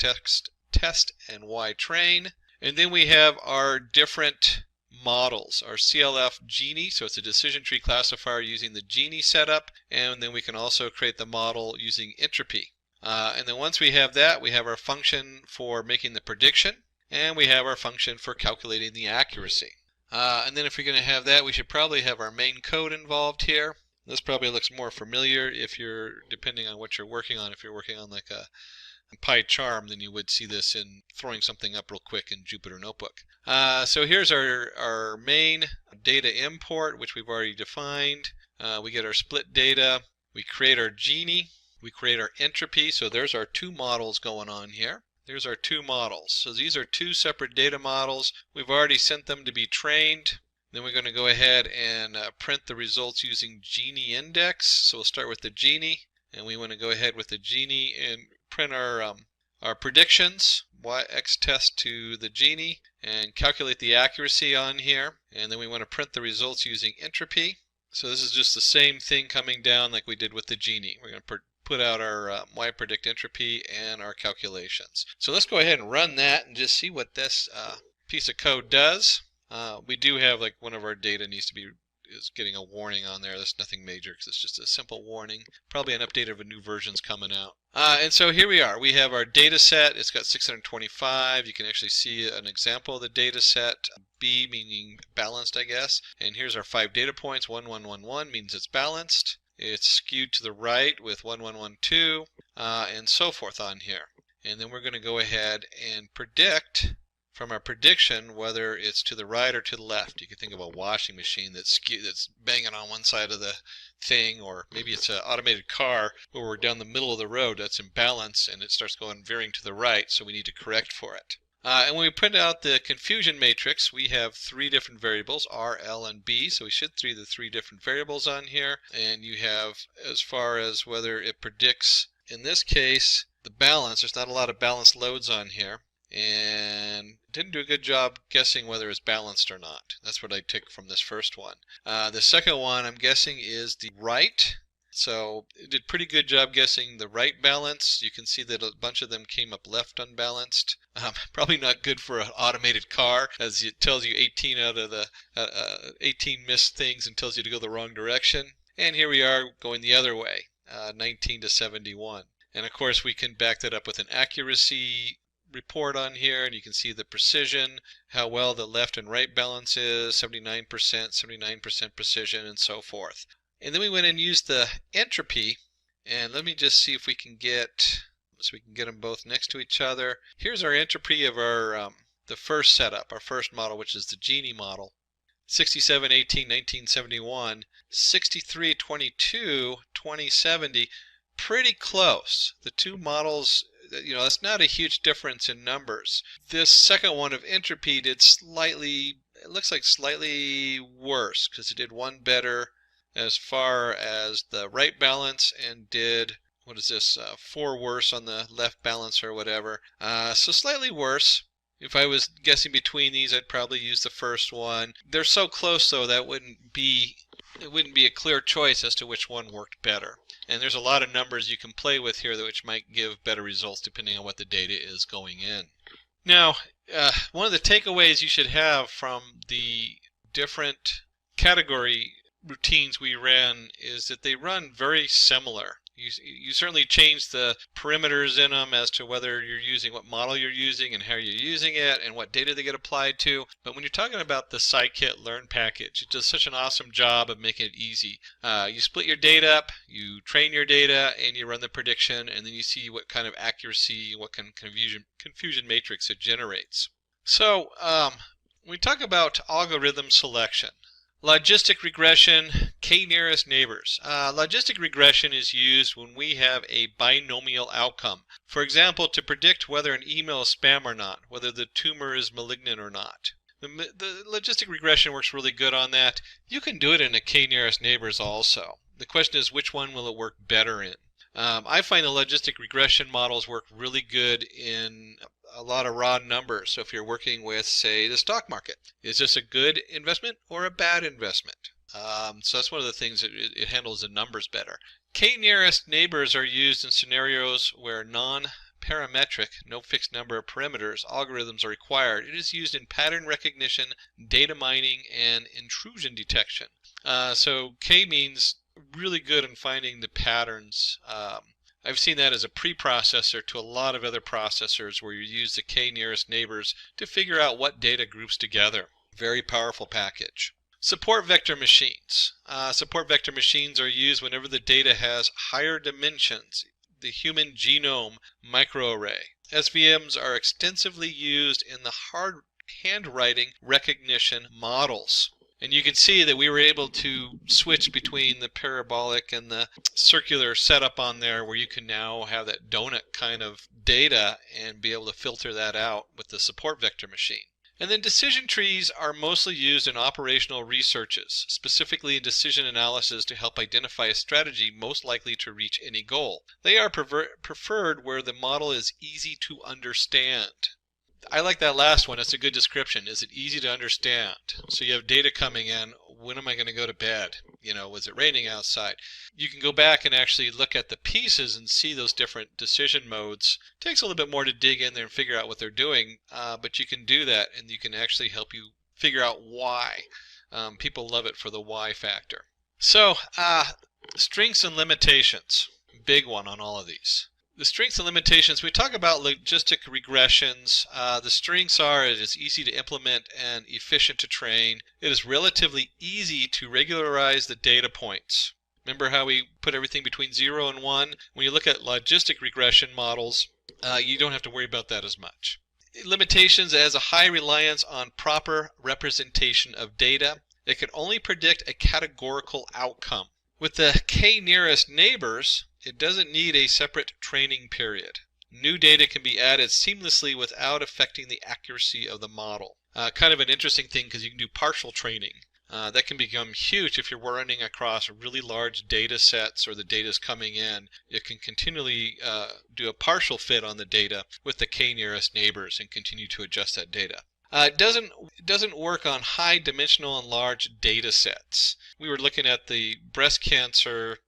test and y train. And then we have our different models, our CLF Genie, so it's a decision tree classifier using the Genie setup, and then we can also create the model using entropy. And then once we have that, we have our function for making the prediction, and we have our function for calculating the accuracy. And then if we're going to have that, we should probably have our main code involved here. This probably looks more familiar if you're, depending on what you're working on. If you're working on like a PyCharm, then you would see this in throwing something up real quick in Jupyter Notebook. So here's our main data import, which we've already defined. We get our split data. We create our Genie. We create our entropy, so there's our two models going on here. There's our two models. So these are two separate data models. We've already sent them to be trained. Then we're going to go ahead and print the results using Genie index. So we'll start with the Genie, and we want to go ahead with the Genie and print our predictions, x test to the Genie, and calculate the accuracy on here. And then we want to print the results using entropy. So this is just the same thing coming down like we did with the Genie. We're going to put out our y predict entropy and our calculations. So let's go ahead and run that and just see what this piece of code does. We do have like one of our data is getting a warning on there. That's nothing major because it's just a simple warning. Probably an update of a new version's coming out. And so here we are. We have our data set. It's got 625. You can actually see an example of the data set. B meaning balanced, I guess. And here's our 5 data points. 1111 means it's balanced. It's skewed to the right with 1112 and so forth on here. And then we're going to go ahead and predict from our prediction whether it's to the right or to the left. You can think of a washing machine that's banging on one side of the thing, or maybe it's an automated car where we're down the middle of the road that's in balance and it starts veering to the right, so we need to correct for it. And when we print out the confusion matrix, we have three different variables, R, L, and B. So we should see the three different variables on here. And you have, as far as whether it predicts, in this case, the balance. There's not a lot of balanced loads on here. And didn't do a good job guessing whether it's balanced or not. That's what I took from this first one. The second one, I'm guessing, is the right. So it did pretty good job guessing the right balance. You can see that a bunch of them came up left unbalanced. Probably not good for an automated car, as it tells you 18 out of the 18 missed things and tells you to go the wrong direction. And here we are going the other way, 19 to 71. And of course we can back that up with an accuracy report on here, and you can see the precision, how well the left and right balance is, 79% precision, and so forth. And then we went and used the entropy, and let me just see if we can get, so we can get them both next to each other. Here's our entropy of our the first setup, our first model, which is the Genie model. 67, 18, 1971, 63, 22, 2070, pretty close. The two models, you know, that's not a huge difference in numbers. This second one of entropy did slightly, it looks like slightly worse, because it did one better as far as the right balance and did, what is this, 4 worse on the left balance or whatever. So slightly worse. If I was guessing between these, I'd probably use the first one. They're so close though that it wouldn't be a clear choice as to which one worked better. And there's a lot of numbers you can play with here which might give better results depending on what the data is going in. Now, one of the takeaways you should have from the different category routines we ran is that they run very similar. You certainly change the parameters in them as to whether you're using, what model you're using and how you're using it and what data they get applied to. But when you're talking about the scikit-learn package, it does such an awesome job of making it easy. You split your data up, you train your data, and you run the prediction, and then you see what kind of accuracy, what kind of confusion matrix it generates. So when we talk about algorithm selection, logistic regression, k-nearest neighbors. Logistic regression is used when we have a binomial outcome. For example, to predict whether an email is spam or not, whether the tumor is malignant or not. The logistic regression works really good on that. You can do it in a k-nearest neighbors also. The question is, which one will it work better in? I find the logistic regression models work really good in a lot of raw numbers. So if you're working with, say, the stock market, is this a good investment or a bad investment? So that's one of the things that it handles the numbers better. K-nearest neighbors are used in scenarios where non-parametric, no fixed number of parameters, algorithms are required. It is used in pattern recognition, data mining, and intrusion detection. So K means really good in finding the patterns. I've seen that as a preprocessor to a lot of other processors where you use the k-nearest neighbors to figure out what data groups together. Very powerful package. Support vector machines. Support vector machines are used whenever the data has higher dimensions, the human genome microarray. SVMs are extensively used in the handwriting recognition models. And you can see that we were able to switch between the parabolic and the circular setup on there, where you can now have that donut kind of data and be able to filter that out with the support vector machine. And then decision trees are mostly used in operational researches, specifically in decision analysis to help identify a strategy most likely to reach any goal. They are preferred where the model is easy to understand. I like that last one. It's a good description. Is it easy to understand? So you have data coming in. When am I going to go to bed? You know, was it raining outside? You can go back and actually look at the pieces and see those different decision modes. It takes a little bit more to dig in there and figure out what they're doing, but you can do that, and you can actually help you figure out why. People love it for the why factor. So, strengths and limitations. Big one on all of these. The strengths and limitations, we talk about logistic regressions. The strengths are it is easy to implement and efficient to train. It is relatively easy to regularize the data points. Remember how we put everything between 0 and 1? When you look at logistic regression models, you don't have to worry about that as much. Limitations, it has a high reliance on proper representation of data. It can only predict a categorical outcome. With the k-nearest neighbors, it doesn't need a separate training period. New data can be added seamlessly without affecting the accuracy of the model. Kind of an interesting thing because you can do partial training. That can become huge if you're running across really large data sets or the data is coming in. You can continually do a partial fit on the data with the k nearest neighbors and continue to adjust that data. It doesn't work on high dimensional and large data sets. We were looking at the breast cancer,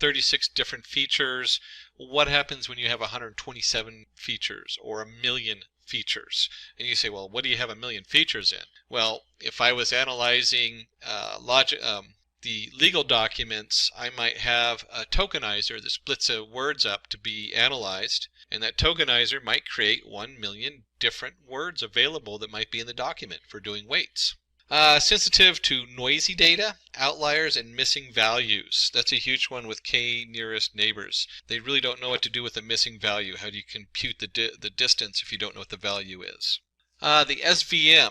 36 different features. What happens when you have 127 features or a million features? And you say, well, what do you have a million features in? Well, if I was analyzing the legal documents, I might have a tokenizer that splits the words up to be analyzed, and that tokenizer might create 1 million different words available that might be in the document for doing weights. Sensitive to noisy data, outliers, and missing values. That's a huge one with k nearest neighbors. They really don't know what to do with a missing value. How do you compute the distance if you don't know what the value is? The SVM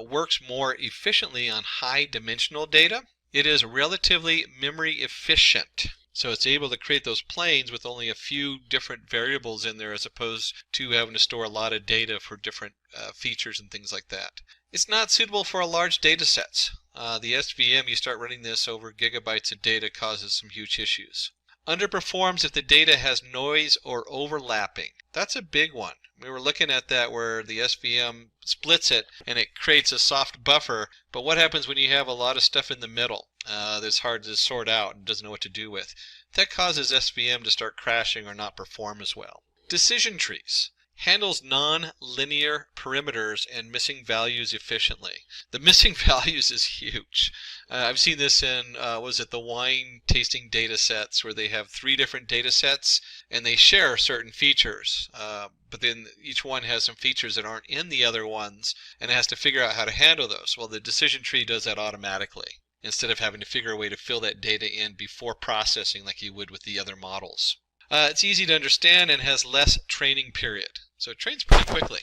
works more efficiently on high dimensional data. It is relatively memory efficient. So it's able to create those planes with only a few different variables in there as opposed to having to store a lot of data for different features and things like that. It's not suitable for large data sets. The SVM, you start running this over gigabytes of data, causes some huge issues. Underperforms if the data has noise or overlapping. That's a big one. We were looking at that where the SVM splits it and it creates a soft buffer, but what happens when you have a lot of stuff in the middle that's hard to sort out and doesn't know what to do with? That causes SVM to start crashing or not perform as well. Decision trees. Handles non-linear perimeters and missing values efficiently. The missing values is huge. I've seen this in, the wine tasting data sets where they have 3 different data sets and they share certain features, but then each one has some features that aren't in the other ones and it has to figure out how to handle those. Well, the decision tree does that automatically instead of having to figure a way to fill that data in before processing like you would with the other models. It's easy to understand and has less training period. So it trains pretty quickly.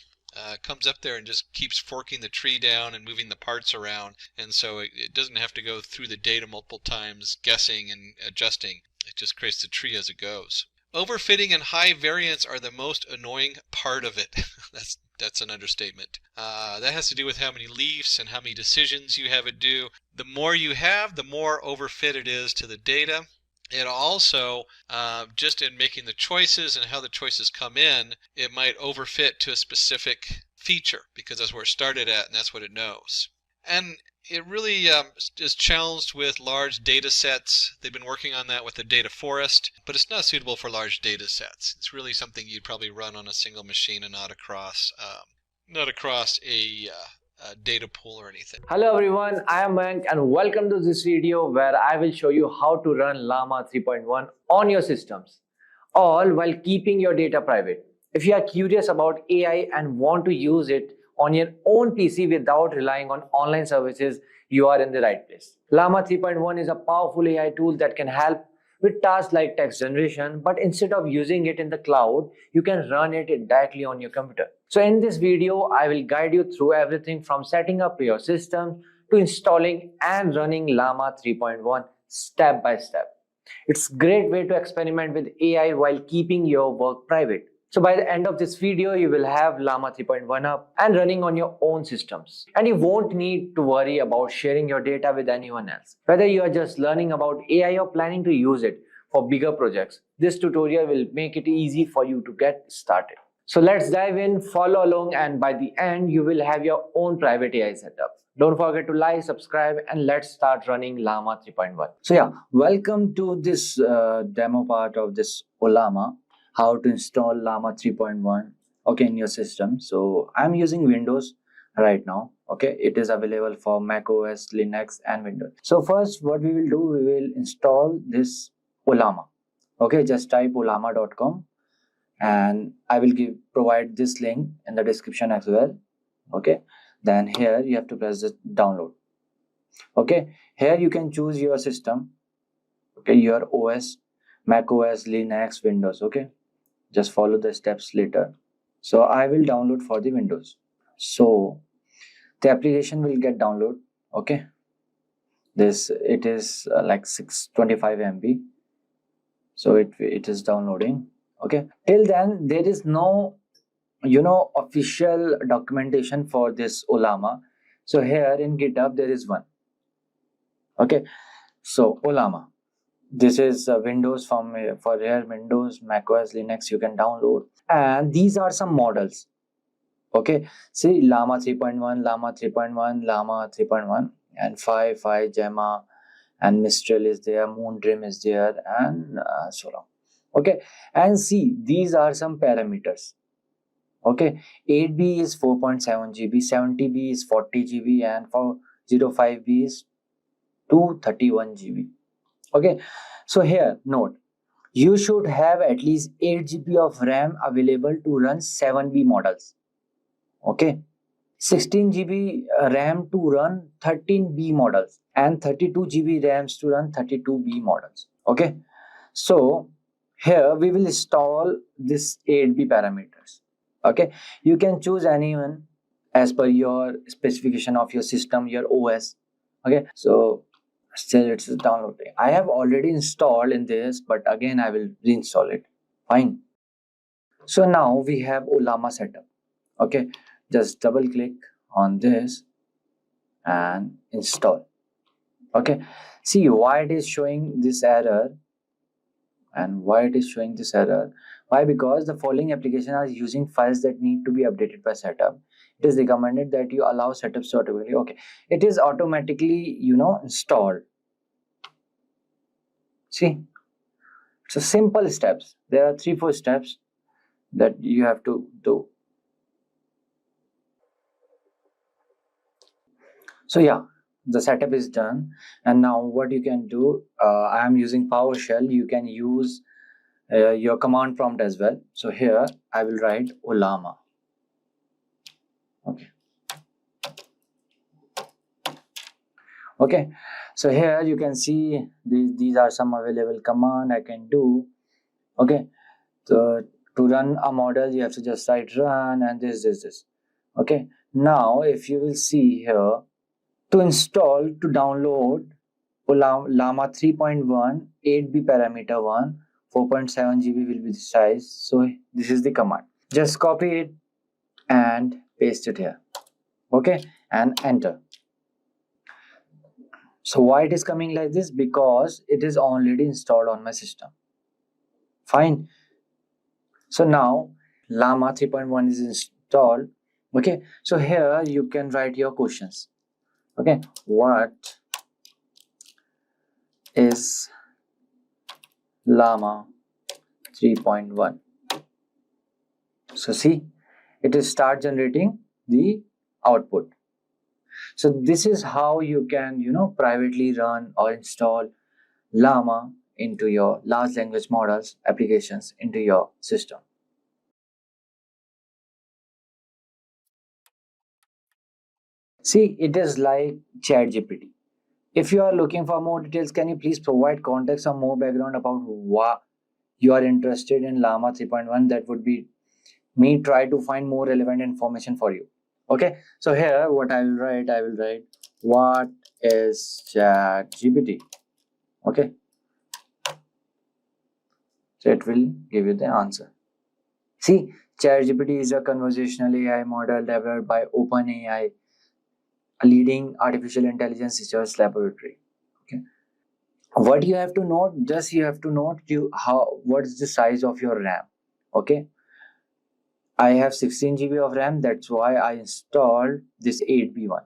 Comes up there and just keeps forking the tree down and moving the parts around. And so it doesn't have to go through the data multiple times, guessing and adjusting. It just creates the tree as it goes. Overfitting and high variance are the most annoying part of it. That's an understatement. That has to do with how many leaves and how many decisions you have it do. The more you have, the more overfit it is to the data. It also, just in making the choices and how the choices come in, it might overfit to a specific feature because that's where it started at and that's what it knows. And it really is challenged with large data sets. They've been working on that with the data forest, but it's not suitable for large data sets. It's really something you'd probably run on a single machine and not across a data pool or anything. Hello everyone, I am Mayank and welcome to this video where I will show you how to run Llama 3.1 on your systems, all while keeping your data private. If you are curious about AI and want to use it on your own PC without relying on online services, you are in the right place. Llama 3.1 is a powerful AI tool that can help with tasks like text generation, but instead of using it in the cloud, you can run it directly on your computer. So in this video, I will guide you through everything from setting up your system to installing and running Llama 3.1 step by step. It's a great way to experiment with AI while keeping your work private. So by the end of this video, you will have Llama 3.1 up and running on your own systems. And you won't need to worry about sharing your data with anyone else. Whether you are just learning about AI or planning to use it for bigger projects, this tutorial will make it easy for you to get started. So let's dive in, follow along, and by the end, you will have your own private AI setup. Don't forget to like, subscribe, and let's start running Llama 3.1. So yeah, welcome to this demo part of this Llama. How to install Llama 3.1 in your system. So I'm using Windows right now. It is available for Mac OS, Linux, and Windows. So first what we will do, we will install this Llama. Just type ollama.com and I will provide this link in the description as well. Then here you have to press the download. Here you can choose your system, your OS, Mac OS, Linux, Windows. Just follow the steps later. So I will download for the Windows. So the application will get download. It is like 625 MB. So it is downloading. Okay, till then there is no official documentation for this Ollama. So here in GitHub there is one. Okay, so Ollama, this is Windows for here, Windows, macOS, Linux, you can download, and these are some models. Okay, see Llama 3.1, Llama 3.1, Llama 3.1, and 5, Gemma, and Mistral is there, Moondream is there, and so on. Okay, and see these are some parameters. Okay, 8B is 4.7 GB, 70B is 40 GB, and for 05B is 231 GB. Okay, so here note, you should have at least 8 GB of RAM available to run 7B models. Okay, 16 GB RAM to run 13B models, and 32 GB RAMs to run 32B models. Okay, so here we will install this 8B parameters. Okay, you can choose anyone as per your specification of your system, your OS. Okay, so still it's downloading. I have already installed in this, but again I will reinstall it. Fine. So now we have Ollama setup. Okay, just double click on this and install. Okay, see why it is showing this error. And why it is showing this error? Why? Because the following applications are using files that need to be updated by setup. It is recommended that you allow setups to automatically. Okay, it is automatically installed. See, so simple steps. There are 3-4 steps that you have to do. So yeah, the setup is done, and now what you can do, I am using PowerShell. You can use your command prompt as well. So here I will write Ollama. Okay, so here you can see these are some available command I can do. Okay, so to run a model you have to just write run and this. Okay, now if you will see here, to install, to download Llama 3.1, 8B parameter 1, 4.7 GB will be the size. So this is the command. Just copy it and paste it here. Okay, and enter. So why it is coming like this? Because it is already installed on my system. Fine. So now Llama 3.1 is installed. Okay, so here you can write your questions. Okay, what is Llama 3.1? So see, it is start generating the output. So this is how you can privately run or install Llama into your large language models applications into your system. See, it is like ChatGPT. If you are looking for more details, can you please provide context or more background about why you are interested in Llama 3.1? That would be me try to find more relevant information for you. Okay, so here what I will write, what is ChatGPT? Okay, so it will give you the answer. See, ChatGPT is a conversational AI model developed by OpenAI, a leading artificial intelligence research laboratory. Okay, what you have to note, just you have to note what is the size of your RAM. Okay, I have 16 GB of RAM, that's why I installed this 8B one.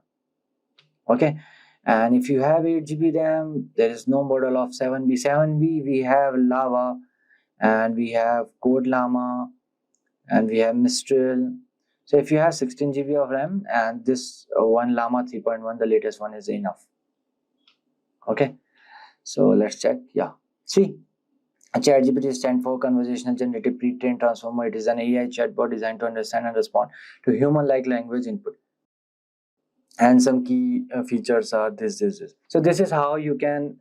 Okay, and if you have 8 GB RAM, there is no model of 7B. 7B we have Lava, and we have Code Llama, and we have Mistral. So if you have 16 GB of RAM and this one Llama 3.1, the latest one, is enough. Okay, so let's check. Yeah, see, ChatGPT stands for Conversational Generative Pre-trained Transformer. It is an AI chatbot designed to understand and respond to human-like language input. And some key features are this. So this is how you can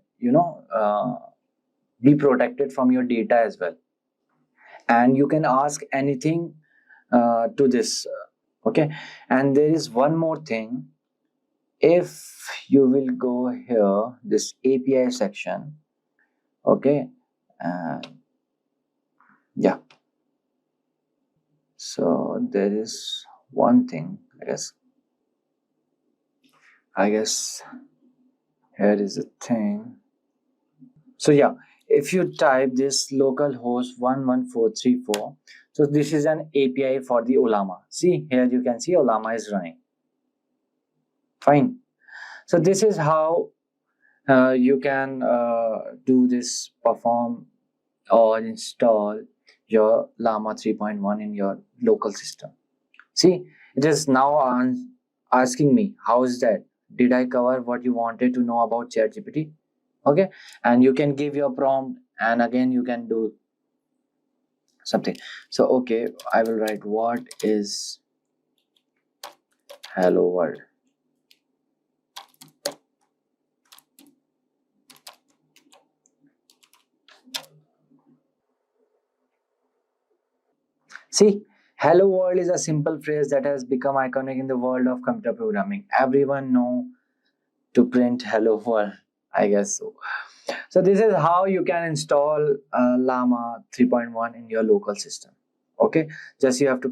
be protected from your data as well, and you can ask anything to this. Okay, and there is one more thing. If you will go here, this API section. Okay, yeah, So there is one thing, I guess here is the thing. So yeah, if you type this localhost 11434, so this is an API for the Olama. See here, you can see Olama is running. Fine. So this is how you can do this, perform or install your Llama 3.1 in your local system. See, it is now asking me, how is that? Did I cover what you wanted to know about ChatGPT? Okay, and you can give your prompt, and again you can do something. So okay, I will write what is hello world. See, hello world is a simple phrase that has become iconic in the world of computer programming. Everyone know to print hello world, I guess so. So this is how you can install Llama 3.1 in your local system. Okay, just you have to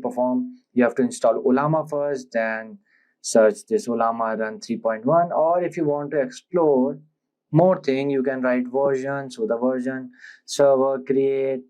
install Olama first, then search this Olama run 3.1, or if you want to explore more thing, you can write version, so the version, server, create,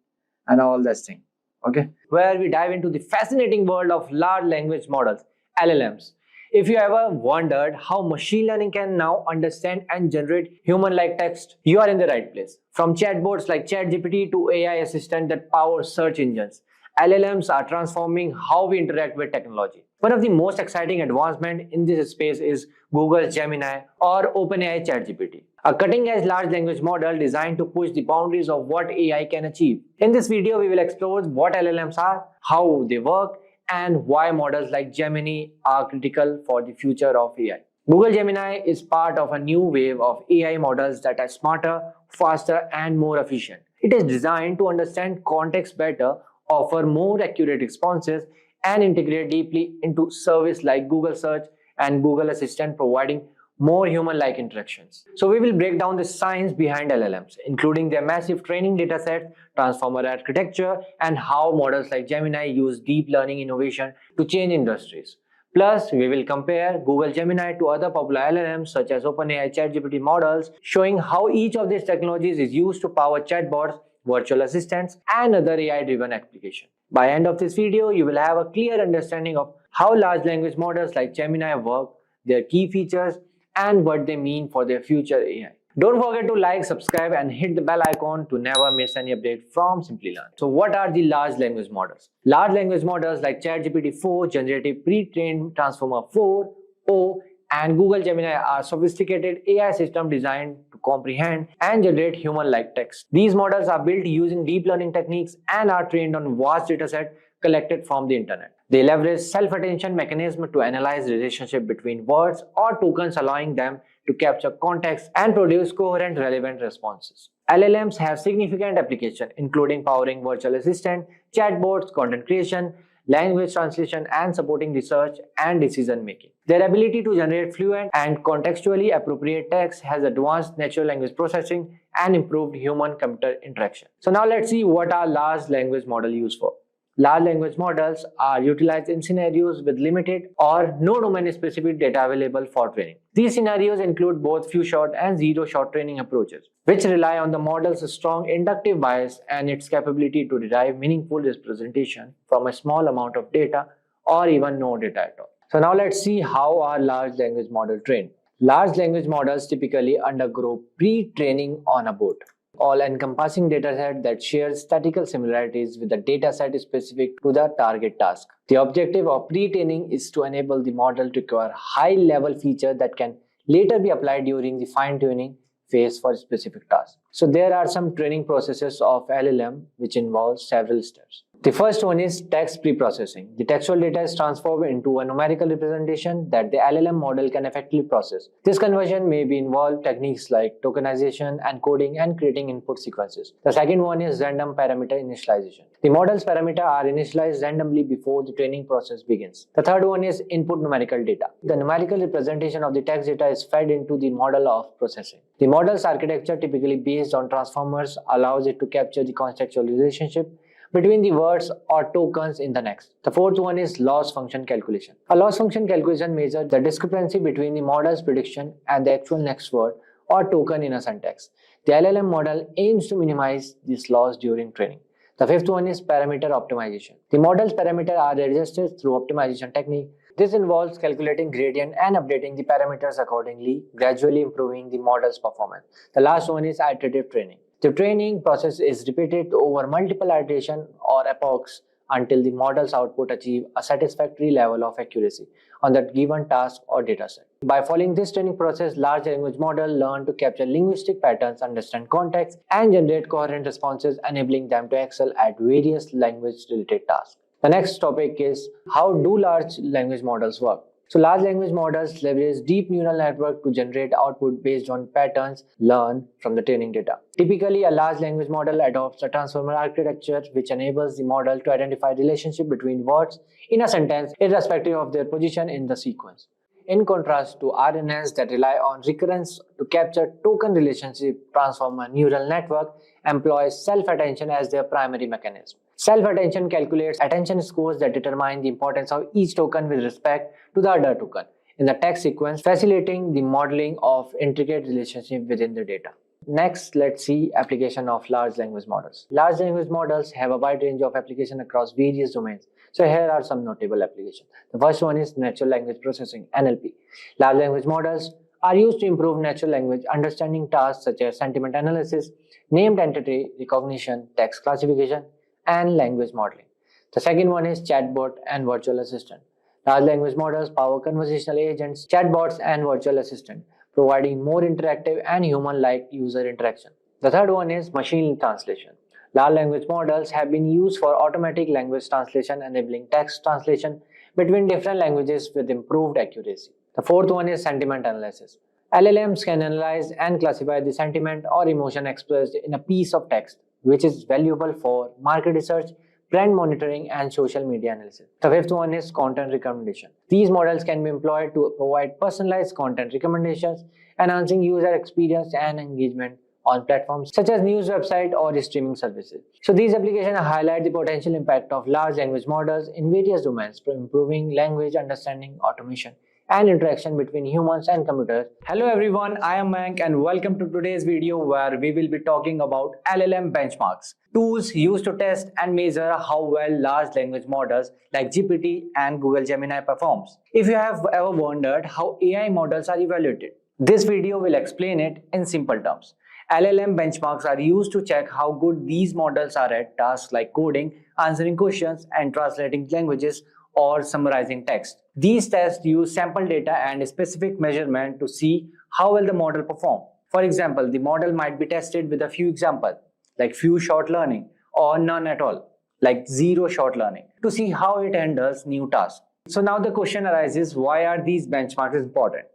and all this thing. Okay, where we dive into the fascinating world of large language models, LLMs. If you ever wondered how machine learning can now understand and generate human-like text, you are in the right place. From chatbots like ChatGPT to AI assistant that power search engines, LLMs are transforming how we interact with technology. One of the most exciting advancements in this space is Google's Gemini or OpenAI ChatGPT, a cutting-edge large language model designed to push the boundaries of what AI can achieve. In this video, we will explore what LLMs are, how they work, and why models like Gemini are critical for the future of AI. Google Gemini is part of a new wave of AI models that are smarter, faster, and more efficient. It is designed to understand context better, offer more accurate responses, and integrate deeply into services like Google Search and Google Assistant, providing more human-like interactions. So we will break down the science behind LLMs, including their massive training datasets, transformer architecture, and how models like Gemini use deep learning innovation to change industries. Plus, we will compare Google Gemini to other popular LLMs such as OpenAI ChatGPT models, showing how each of these technologies is used to power chatbots, virtual assistants, and other AI-driven applications. By end of this video, you will have a clear understanding of how large language models like Gemini work, their key features, and what they mean for their future AI. Don't forget to like, subscribe, and hit the bell icon to never miss any update from Simplilearn. So what are the large language models? Large language models like ChatGPT 4, Generative Pre-trained Transformer 4, O, and Google Gemini are sophisticated AI systems designed to comprehend and generate human-like text. These models are built using deep learning techniques and are trained on vast datasets collected from the internet. They leverage self-attention mechanism to analyze relationship between words or tokens, allowing them to capture context and produce coherent, relevant responses. LLMs have significant applications, including powering virtual assistant, chatbots, content creation, language translation, and supporting research and decision making. Their ability to generate fluent and contextually appropriate text has advanced natural language processing and improved human-computer interaction. So now let's see what are large language models used for. Large language models are utilized in scenarios with limited or no domain-specific data available for training. These scenarios include both few-shot and zero-shot training approaches, which rely on the model's strong inductive bias and its capability to derive meaningful representation from a small amount of data or even no data at all. So now let's see how are large language models trained. Large language models typically undergo pre-training on a board, all-encompassing dataset that shares statistical similarities with the dataset specific to the target task. The objective of pre-training is to enable the model to acquire high-level features that can later be applied during the fine-tuning phase for specific tasks. So there are some training processes of LLM which involve several steps. The first one is text pre-processing. The textual data is transformed into a numerical representation that the LLM model can effectively process. This conversion may involve techniques like tokenization, encoding, and creating input sequences. The second one is random parameter initialization. The model's parameters are initialized randomly before the training process begins. The third one is input numerical data. The numerical representation of the text data is fed into the model of processing. The model's architecture, typically based on transformers, allows it to capture the contextual relationship between the words or tokens in the next. The fourth one is loss function calculation. A loss function calculation measures the discrepancy between the model's prediction and the actual next word or token in a syntax. The LLM model aims to minimize this loss during training. The fifth one is parameter optimization. The model's parameters are adjusted through optimization technique. This involves calculating gradient and updating the parameters accordingly, gradually improving the model's performance. The last one is iterative training. The training process is repeated over multiple iterations or epochs until the model's output achieve a satisfactory level of accuracy on that given task or dataset. By following this training process, large language models learn to capture linguistic patterns, understand context, and generate coherent responses, enabling them to excel at various language-related tasks. The next topic is how do large language models work? So large language models leverage deep neural network to generate output based on patterns learned from the training data. Typically, a large language model adopts a transformer architecture which enables the model to identify relationship between words in a sentence irrespective of their position in the sequence. In contrast to RNNs that rely on recurrence to capture token relationship, transformer neural network employs self-attention as their primary mechanism. Self-attention calculates attention scores that determine the importance of each token with respect to the other token in the text sequence, facilitating the modeling of intricate relationships within the data. Next, let's see application of large language models. Large language models have a wide range of applications across various domains. So here are some notable applications. The first one is natural language processing, NLP. Large language models are used to improve natural language understanding tasks such as sentiment analysis, named entity recognition, text classification, and language modeling. The second one is chatbot and virtual assistant. Large language models power conversational agents, chatbots, and virtual assistant, providing more interactive and human-like user interaction. The third one is machine translation. Large language models have been used for automatic language translation, enabling text translation between different languages with improved accuracy. The fourth one is sentiment analysis. LLMs can analyze and classify the sentiment or emotion expressed in a piece of text, which is valuable for market research, brand monitoring, and social media analysis. The fifth one is content recommendation. These models can be employed to provide personalized content recommendations, enhancing user experience and engagement on platforms such as news websites or streaming services. So these applications highlight the potential impact of large language models in various domains for improving language understanding, automation, and interaction between humans and computers. Hello everyone, I am Mank and welcome to today's video where we will be talking about LLM benchmarks, tools used to test and measure how well large language models like GPT and Google Gemini performs. If you have ever wondered how AI models are evaluated, this video will explain it in simple terms. LLM benchmarks are used to check how good these models are at tasks like coding, answering questions, and translating languages or summarizing text. These tests use sample data and specific measurement to see how well the model performs. For example, the model might be tested with a few examples, like few short learning, or none at all, like zero short learning, to see how it handles new tasks. So now the question arises, why are these benchmarks important?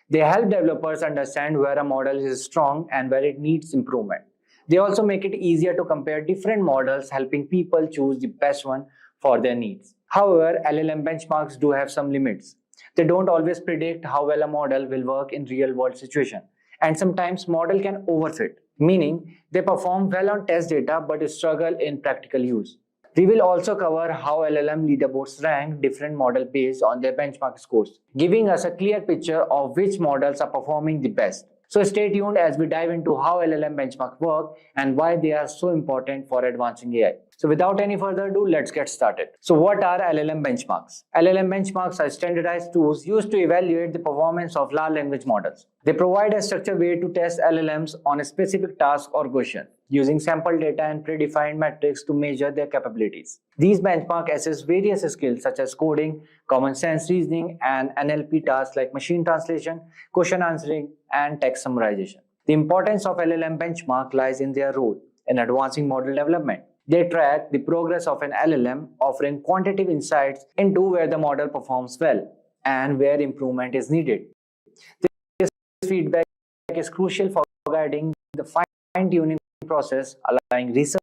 They help developers understand where a model is strong and where it needs improvement. They also make it easier to compare different models, helping people choose the best one for their needs. However, LLM benchmarks do have some limits. They don't always predict how well a model will work in real-world situations, and sometimes model can overfit, meaning they perform well on test data but struggle in practical use. We will also cover how LLM leaderboards rank different models based on their benchmark scores, giving us a clear picture of which models are performing the best. So stay tuned as we dive into how LLM benchmarks work and why they are so important for advancing AI. So without any further ado, let's get started. So what are LLM benchmarks? LLM benchmarks are standardized tools used to evaluate the performance of large language models. They provide a structured way to test LLMs on a specific task or question, using sample data and predefined metrics to measure their capabilities. These benchmarks assess various skills such as coding, common sense reasoning, and NLP tasks like machine translation, question answering, and text summarization. The importance of LLM benchmark lies in their role in advancing model development. They track the progress of an LLM, offering quantitative insights into where the model performs well and where improvement is needed. This feedback is crucial for guiding the fine-tuning process, allowing researchers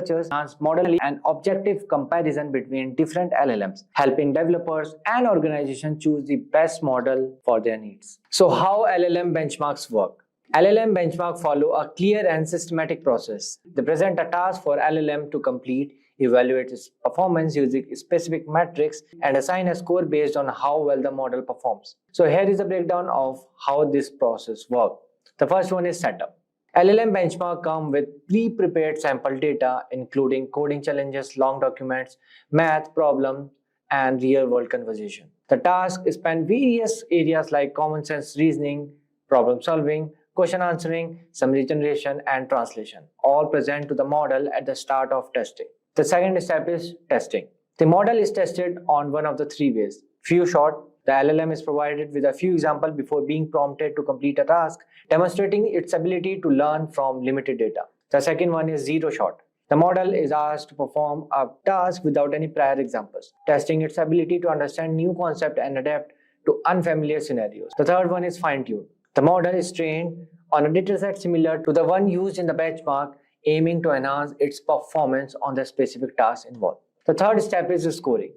to enhance modeling and objective comparison between different LLMs, helping developers and organizations choose the best model for their needs. So how LLM benchmarks work? LLM benchmarks follow a clear and systematic process. They present a task for LLM to complete, evaluate its performance using specific metrics, and assign a score based on how well the model performs. So here is a breakdown of how this process works. The first one is setup. LLM benchmark come with pre-prepared sample data, including coding challenges, long documents, math problem, and real-world conversation. The task span various areas like common sense reasoning, problem solving, question answering, summary generation, and translation, all present to the model at the start of testing. The second step is testing. The model is tested on one of the three ways. Few shot, the LLM is provided with a few examples before being prompted to complete a task, demonstrating its ability to learn from limited data. The second one is zero shot. The model is asked to perform a task without any prior examples, testing its ability to understand new concepts and adapt to unfamiliar scenarios. The third one is fine-tune. The model is trained on a dataset similar to the one used in the benchmark, aiming to enhance its performance on the specific task involved. The third step is scoring.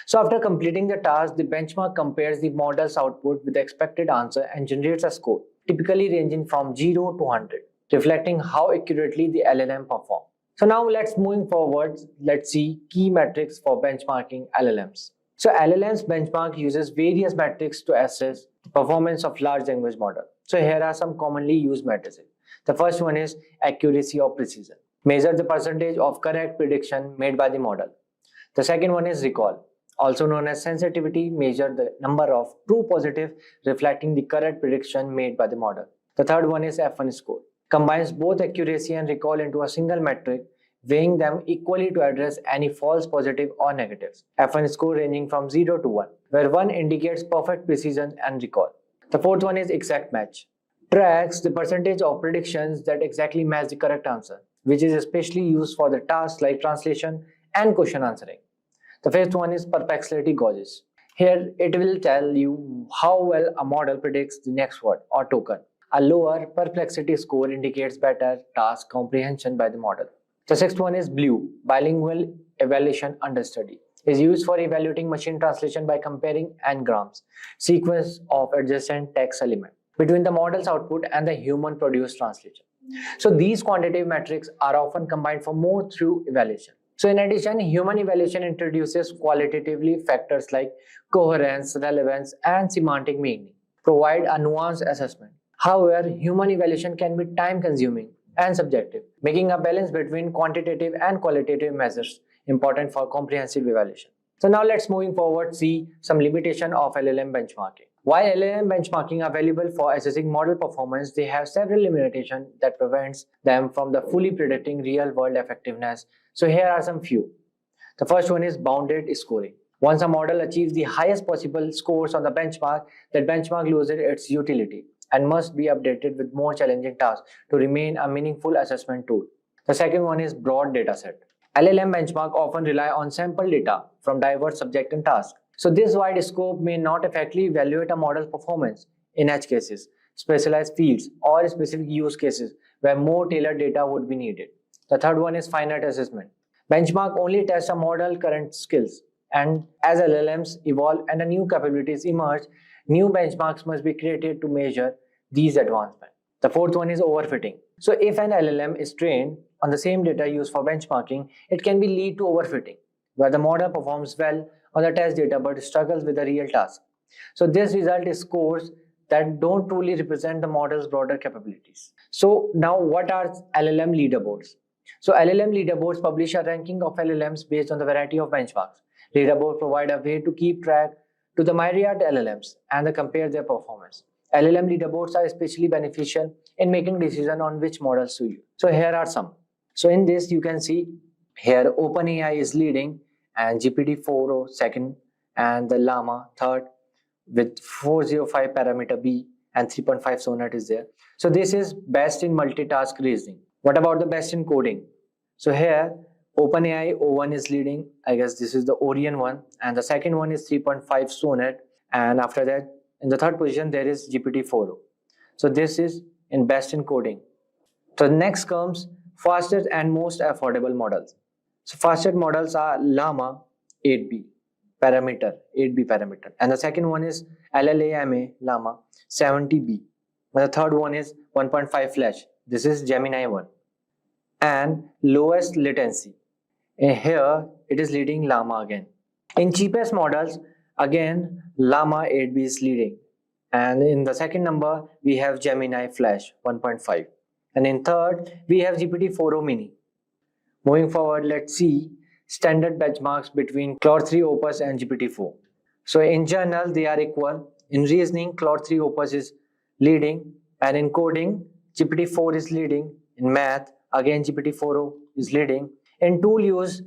So after completing the task, the benchmark compares the model's output with the expected answer and generates a score, typically ranging from 0 to 100, reflecting how accurately the LLM performed. So now moving forward, let's see key metrics for benchmarking LLMs. So LLM's benchmark uses various metrics to assess the performance of large language model. So here are some commonly used metrics. The first one is accuracy or precision. Measure the percentage of correct prediction made by the model. The second one is recall, also known as sensitivity. Measure the number of true positive reflecting the correct prediction made by the model. The third one is F1 score. Combines both accuracy and recall into a single metric, weighing them equally to address any false positive or negatives. F1 score ranging from 0 to 1, where 1 indicates perfect precision and recall. The fourth one is exact match. Tracks the percentage of predictions that exactly match the correct answer, which is especially used for the tasks like translation and question answering. The fifth one is perplexity gauges. Here it will tell you how well a model predicts the next word or token. A lower perplexity score indicates better task comprehension by the model. The sixth one is BLUE, bilingual evaluation understudy. Is used for evaluating machine translation by comparing n-grams, sequence of adjacent text element, between the model's output and the human-produced translation. So these quantitative metrics are often combined for more through evaluation. So in addition, human evaluation introduces qualitatively factors like coherence, relevance, and semantic meaning, provide a nuanced assessment. However, human evaluation can be time-consuming and subjective, making a balance between quantitative and qualitative measures important for comprehensive evaluation. So now let's moving forward see some limitation of LLM benchmarking. While LLM benchmarking are valuable for assessing model performance, they have several limitations that prevents them from the fully predicting real-world effectiveness. So here are some few. The first one is bounded scoring. Once a model achieves the highest possible scores on the benchmark, that benchmark loses its utility and must be updated with more challenging tasks to remain a meaningful assessment tool. The second one is broad dataset. LLM benchmark often rely on sample data from diverse subjects and tasks. So this wide scope may not effectively evaluate a model's performance in edge cases, specialized fields, or specific use cases where more tailored data would be needed. The third one is finite assessment. Benchmark only tests a model's current skills, and as LLMs evolve and new capabilities emerge, new benchmarks must be created to measure these advancements. The fourth one is overfitting. So if an LLM is trained on the same data used for benchmarking, it can lead to overfitting, where the model performs well on the test data but struggles with the real task. So this result is scores that don't truly represent the model's broader capabilities. So now what are LLM leaderboards? So LLM leaderboards publish a ranking of LLMs based on the variety of benchmarks. Leaderboards provide a way to keep track to the myriad LLMs and compare their performance. LLM leaderboards are especially beneficial in making decisions on which models to use. So here are some. So in this you can see here OpenAI is leading and GPT-4o second and the Llama third with 405 parameter B and 3.5 Sonnet is there. So this is best in multitask reasoning. What about the best in coding? So here OpenAI O1 is leading. I guess this is the Orion one, and the second one is 3.5 Sonnet, and after that in the third position there is GPT-4o. So this is in best in coding. So next comes fastest and most affordable models. So fastest models are Llama 8B parameter, and the second one is LLM Llama 70B. And the third one is 1.5 Flash. This is Gemini 1. And lowest latency And here it is leading Llama again. In cheapest models, again Llama 8B is leading. And in the second number, we have Gemini Flash 1.5. And in third, we have GPT-4o Mini. Moving forward, let's see standard benchmarks between Claude 3 Opus and GPT-4. So in general, they are equal. In reasoning, Claude 3 Opus is leading, and in coding, GPT-4 is leading. In math, again GPT-4o is leading. In tool use,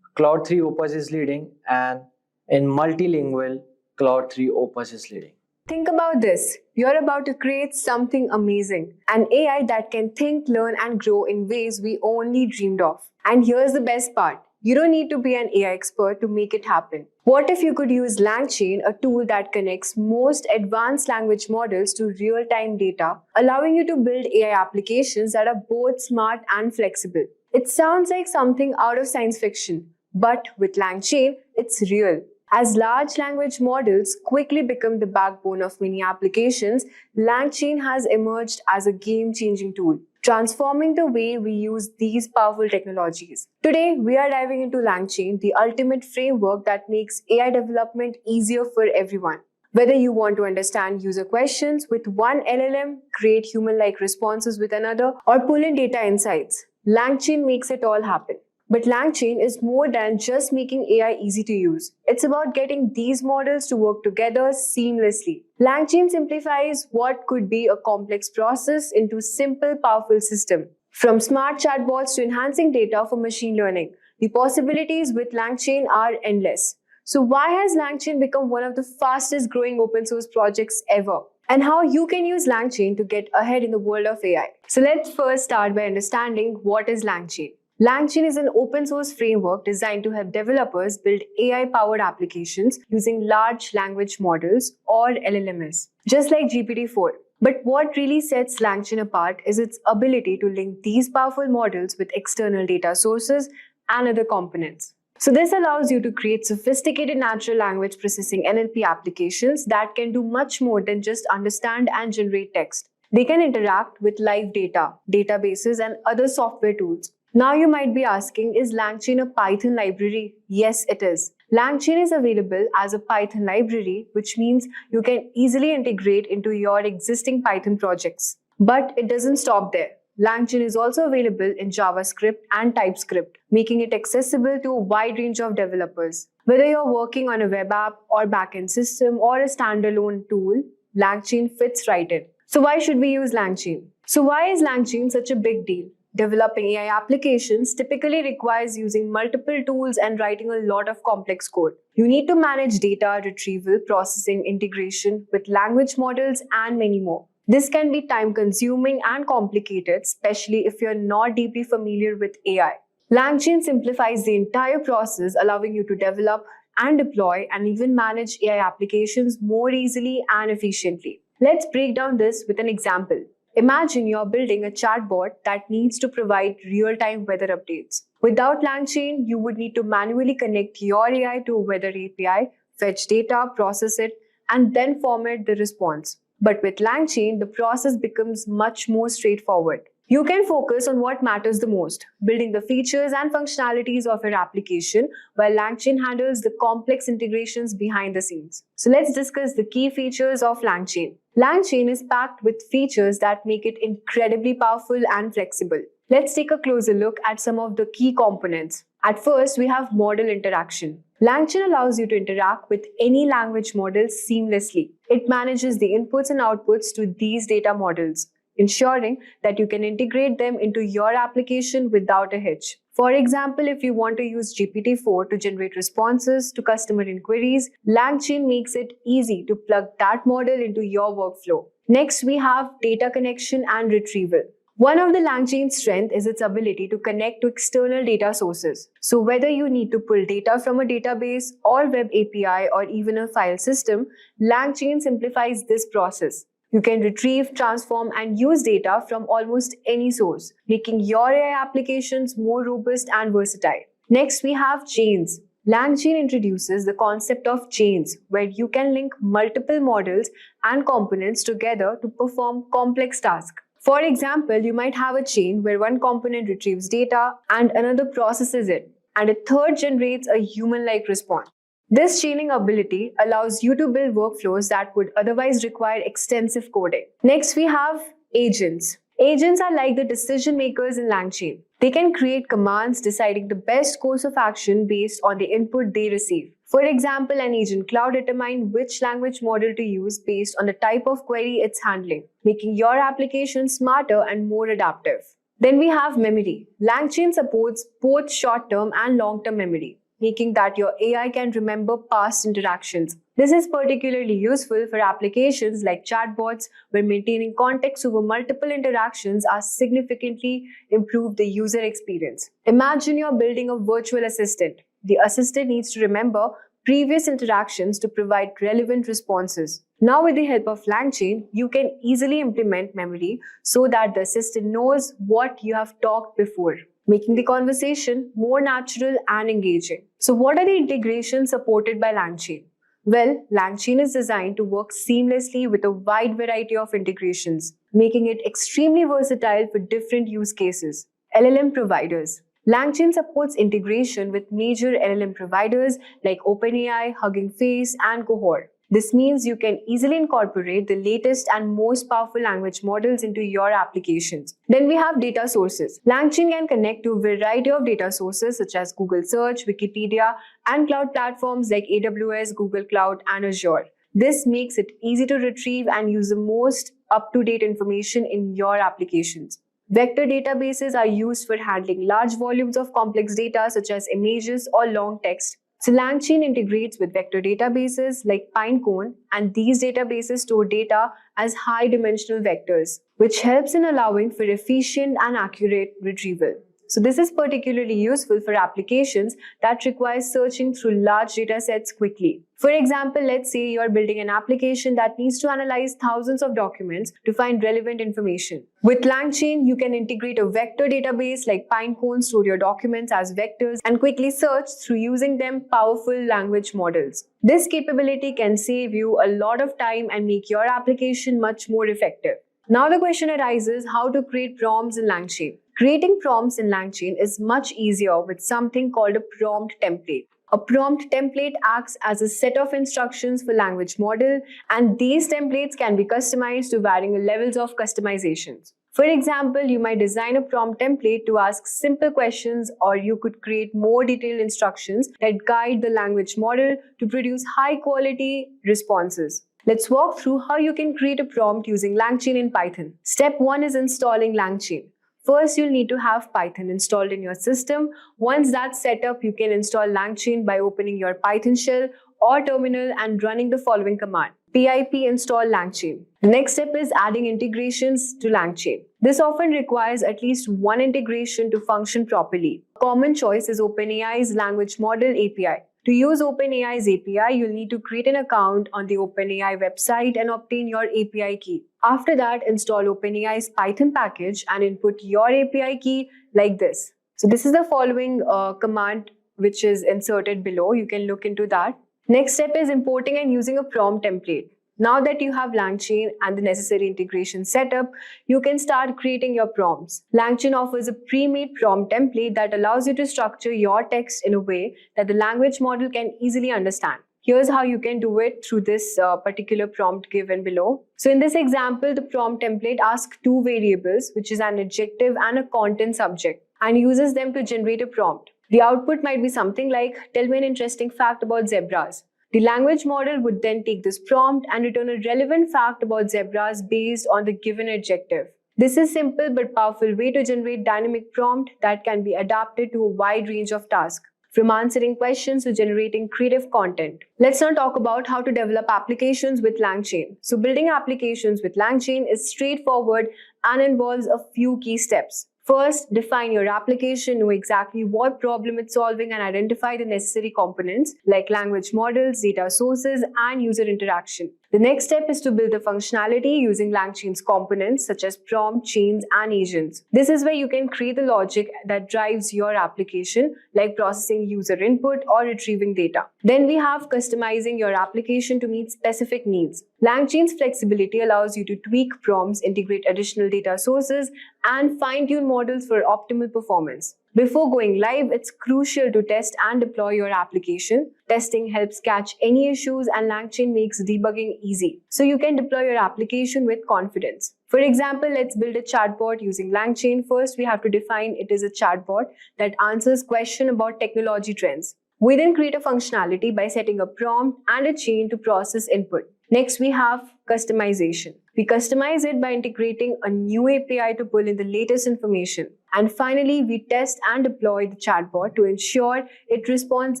Claude 3 Opus is leading, and in multilingual, Claude 3 Opus is leading. Think about this. You're about to create something amazing, an AI that can think, learn, and grow in ways we only dreamed of. And here's the best part. You don't need to be an AI expert to make it happen. What if you could use LangChain, a tool that connects most advanced language models to real-time data, allowing you to build AI applications that are both smart and flexible? It sounds like something out of science fiction, but with LangChain, it's real. As large language models quickly become the backbone of many applications, LangChain has emerged as a game-changing tool, transforming the way we use these powerful technologies. Today, we are diving into LangChain, the ultimate framework that makes AI development easier for everyone. Whether you want to understand user questions with one LLM, create human-like responses with another, or pull in data insights, LangChain makes it all happen. But LangChain is more than just making AI easy to use. It's about getting these models to work together seamlessly. LangChain simplifies what could be a complex process into a simple, powerful system. From smart chatbots to enhancing data for machine learning, the possibilities with LangChain are endless. So why has LangChain become one of the fastest growing open source projects ever? And how you can use LangChain to get ahead in the world of AI. So let's first start by understanding what is LangChain. LangChain is an open source framework designed to help developers build AI-powered applications using large language models or LLMs, just like GPT-4. But what really sets LangChain apart is its ability to link these powerful models with external data sources and other components. So this allows you to create sophisticated natural language processing NLP applications that can do much more than just understand and generate text. They can interact with live data, databases, and other software tools. Now you might be asking, is LangChain a Python library? Yes, it is. LangChain is available as a Python library, which means you can easily integrate into your existing Python projects. But it doesn't stop there. LangChain is also available in JavaScript and TypeScript, making it accessible to a wide range of developers. Whether you're working on a web app or backend system or a standalone tool, LangChain fits right in. So why should we use LangChain? So why is LangChain such a big deal? Developing AI applications typically requires using multiple tools and writing a lot of complex code. You need to manage data retrieval, processing, integration with language models, and many more. This can be time-consuming and complicated, especially if you're not deeply familiar with AI. LangChain simplifies the entire process, allowing you to develop and deploy and even manage AI applications more easily and efficiently. Let's break down this with an example. Imagine you're building a chatbot that needs to provide real-time weather updates. Without LangChain, you would need to manually connect your AI to a weather API, fetch data, process it, and then format the response. But with LangChain, the process becomes much more straightforward. You can focus on what matters the most, building the features and functionalities of your application, while LangChain handles the complex integrations behind the scenes. So let's discuss the key features of LangChain. LangChain is packed with features that make it incredibly powerful and flexible. Let's take a closer look at some of the key components. At first, we have model interaction. LangChain allows you to interact with any language model seamlessly. It manages the inputs and outputs to these data models, ensuring that you can integrate them into your application without a hitch. For example, if you want to use GPT-4 to generate responses to customer inquiries, LangChain makes it easy to plug that model into your workflow. Next, we have data connection and retrieval. One of the LangChain's strengths is its ability to connect to external data sources. So whether you need to pull data from a database or web API or even a file system, LangChain simplifies this process. You can retrieve, transform, and use data from almost any source, making your AI applications more robust and versatile. Next, we have chains. LangChain introduces the concept of chains, where you can link multiple models and components together to perform complex tasks. For example, you might have a chain where one component retrieves data and another processes it. and a third generates a human-like response. This chaining ability allows you to build workflows that would otherwise require extensive coding. Next, we have agents. Agents are like the decision makers in LangChain. They can create commands deciding the best course of action based on the input they receive. For example, an agent cloud determines which language model to use based on the type of query it's handling, making your application smarter and more adaptive. Then we have memory. LangChain supports both short-term and long-term memory, making that your AI can remember past interactions. This is particularly useful for applications like chatbots, where maintaining context over multiple interactions are significantly improve the user experience. Imagine you're building a virtual assistant. The assistant needs to remember previous interactions to provide relevant responses. Now, with the help of LangChain, you can easily implement memory so that the assistant knows what you have talked before, making the conversation more natural and engaging. So what are the integrations supported by LangChain? Well, LangChain is designed to work seamlessly with a wide variety of integrations, making it extremely versatile for different use cases. LLM providers. LangChain supports integration with major LLM providers like OpenAI, Hugging Face, and Cohort. This means you can easily incorporate the latest and most powerful language models into your applications. Then we have data sources. LangChain can connect to a variety of data sources such as Google Search, Wikipedia, and cloud platforms like AWS, Google Cloud, and Azure. This makes it easy to retrieve and use the most up-to-date information in your applications. Vector databases are used for handling large volumes of complex data such as images or long text. So LangChain integrates with vector databases like Pinecone, and these databases store data as high-dimensional vectors, which helps in allowing for efficient and accurate retrieval. So this is particularly useful for applications that require searching through large data sets quickly. For example, let's say you're building an application that needs to analyze thousands of documents to find relevant information. With LangChain, you can integrate a vector database like Pinecone, store your documents as vectors, and quickly search through using them powerful language models. This capability can save you a lot of time and make your application much more effective. Now the question arises, how to create prompts in LangChain. Creating prompts in LangChain is much easier with something called a prompt template. A prompt template acts as a set of instructions for language model, and these templates can be customized to varying levels of customizations. For example, you might design a prompt template to ask simple questions, or you could create more detailed instructions that guide the language model to produce high-quality responses. Let's walk through how you can create a prompt using LangChain in Python. Step 1 is installing LangChain. First, you'll need to have Python installed in your system. Once that's set up, you can install LangChain by opening your Python shell or terminal and running the following command: pip install LangChain. The next step is adding integrations to LangChain. This often requires at least one integration to function properly. A common choice is OpenAI's language model API. To use OpenAI's API, you'll need to create an account on the OpenAI website and obtain your API key. After that, install OpenAI's Python package and input your API key like this. So this is the following command which is inserted below. You can look into that. Next step is importing and using a prompt template. Now that you have LangChain and the necessary integration set up, you can start creating your prompts. LangChain offers a pre-made prompt template that allows you to structure your text in a way that the language model can easily understand. Here's how you can do it through this particular prompt given below. So in this example, the prompt template asks two variables, which is an adjective and a content subject, and uses them to generate a prompt. The output might be something like, tell me an interesting fact about zebras. The language model would then take this prompt and return a relevant fact about zebras based on the given adjective. This is a simple but powerful way to generate dynamic prompt that can be adapted to a wide range of tasks, from answering questions to generating creative content. Let's now talk about how to develop applications with LangChain. So building applications with LangChain is straightforward and involves a few key steps. First, define your application, know exactly what problem it's solving, and identify the necessary components like language models, data sources, and user interaction. The next step is to build the functionality using LangChain's components such as prompt, chains, and agents. This is where you can create the logic that drives your application, like processing user input or retrieving data. Then we have customizing your application to meet specific needs. LangChain's flexibility allows you to tweak prompts, integrate additional data sources, and fine-tune models for optimal performance. Before going live, it's crucial to test and deploy your application. Testing helps catch any issues and LangChain makes debugging easy, so you can deploy your application with confidence. For example, let's build a chatbot using LangChain. First, we have to define it is a chatbot that answers questions about technology trends. We then create a functionality by setting a prompt and a chain to process input. Next, we have customization. We customize it by integrating a new API to pull in the latest information. And finally, we test and deploy the chatbot to ensure it responds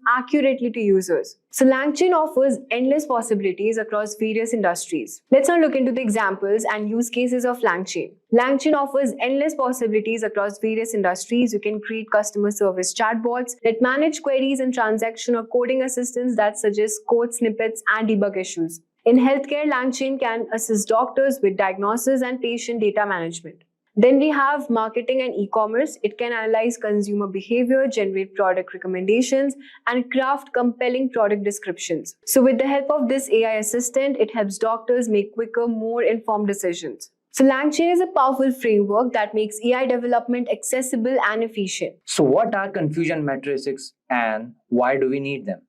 accurately to users. So LangChain offers endless possibilities across various industries. Let's now look into the examples and use cases of LangChain. LangChain offers endless possibilities across various industries. You can create customer service chatbots that manage queries and transaction or coding assistants that suggest code snippets and debug issues. In healthcare, LangChain can assist doctors with diagnosis and patient data management. Then we have marketing and e-commerce. It can analyze consumer behavior, generate product recommendations, and craft compelling product descriptions. So with the help of this AI assistant, it helps doctors make quicker, more informed decisions. So LangChain is a powerful framework that makes AI development accessible and efficient. So what are confusion matrices and why do we need them?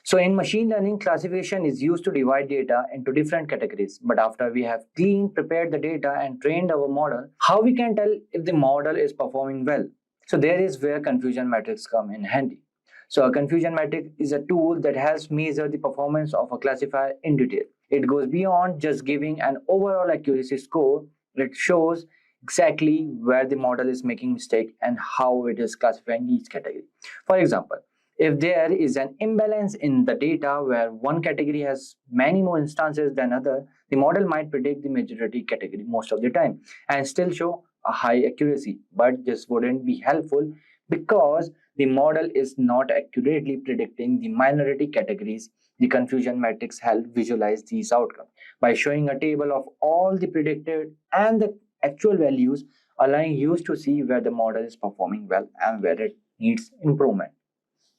So in machine learning, classification is used to divide data into different categories. But after we have cleaned, prepared the data and trained our model, how we can tell if the model is performing well? So there is where confusion metrics come in handy. So a confusion metric is a tool that helps measure the performance of a classifier in detail. It goes beyond just giving an overall accuracy score. It shows exactly where the model is making mistake and how it is classifying each category. For example, if there is an imbalance in the data where one category has many more instances than other, the model might predict the majority category most of the time and still show a high accuracy. But this wouldn't be helpful because the model is not accurately predicting the minority categories. The confusion matrix help visualize these outcomes by showing a table of all the predicted and the actual values, allowing users to see where the model is performing well and where it needs improvement.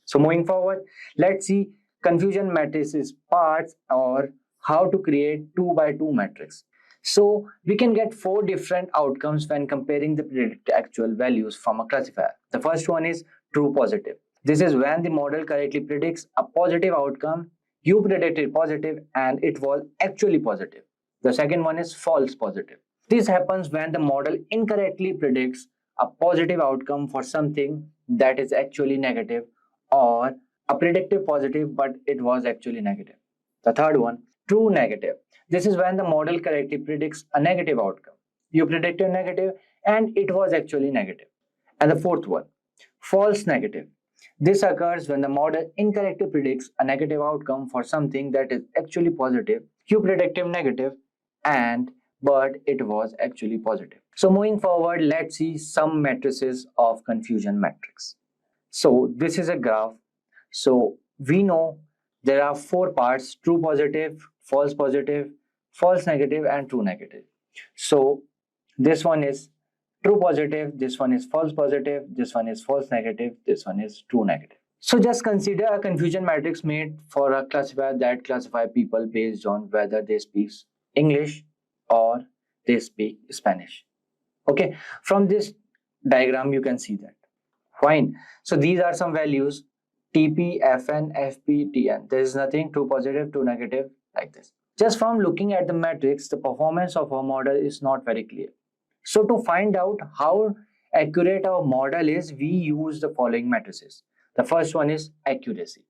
So moving forward, let's see confusion matrices parts or how to create 2 by 2 matrix. So we can get 4 different outcomes when comparing the predicted actual values from a classifier. The first one is true positive. This is when the model correctly predicts a positive outcome. You predicted positive and it was actually positive. The second one is false positive. This happens when the model incorrectly predicts a positive outcome for something that is actually negative, or a predictive positive but it was actually negative. The third one, true negative. This is when the model correctly predicts a negative outcome. You predicted negative and it was actually negative. And the fourth one, false negative. This occurs when the model incorrectly predicts a negative outcome for something that is actually positive. You predicted negative and but it was actually positive. So moving forward, let's see some matrices of confusion matrix. So this is a graph. So we know there are 4 parts: true positive, false negative, and true negative. So this one is true positive, this one is false positive, this one is false negative, this one is true negative. So just consider a confusion matrix made for a classifier that classify people based on whether they speak English or they speak Spanish. Okay, from this diagram you can see that. Fine. So these are some values: TP, FN, FP, TN. There is nothing true positive, true negative like this. Just from looking at the matrix, the performance of our model is not very clear. So to find out how accurate our model is, we use the following matrices. The first one is accuracy.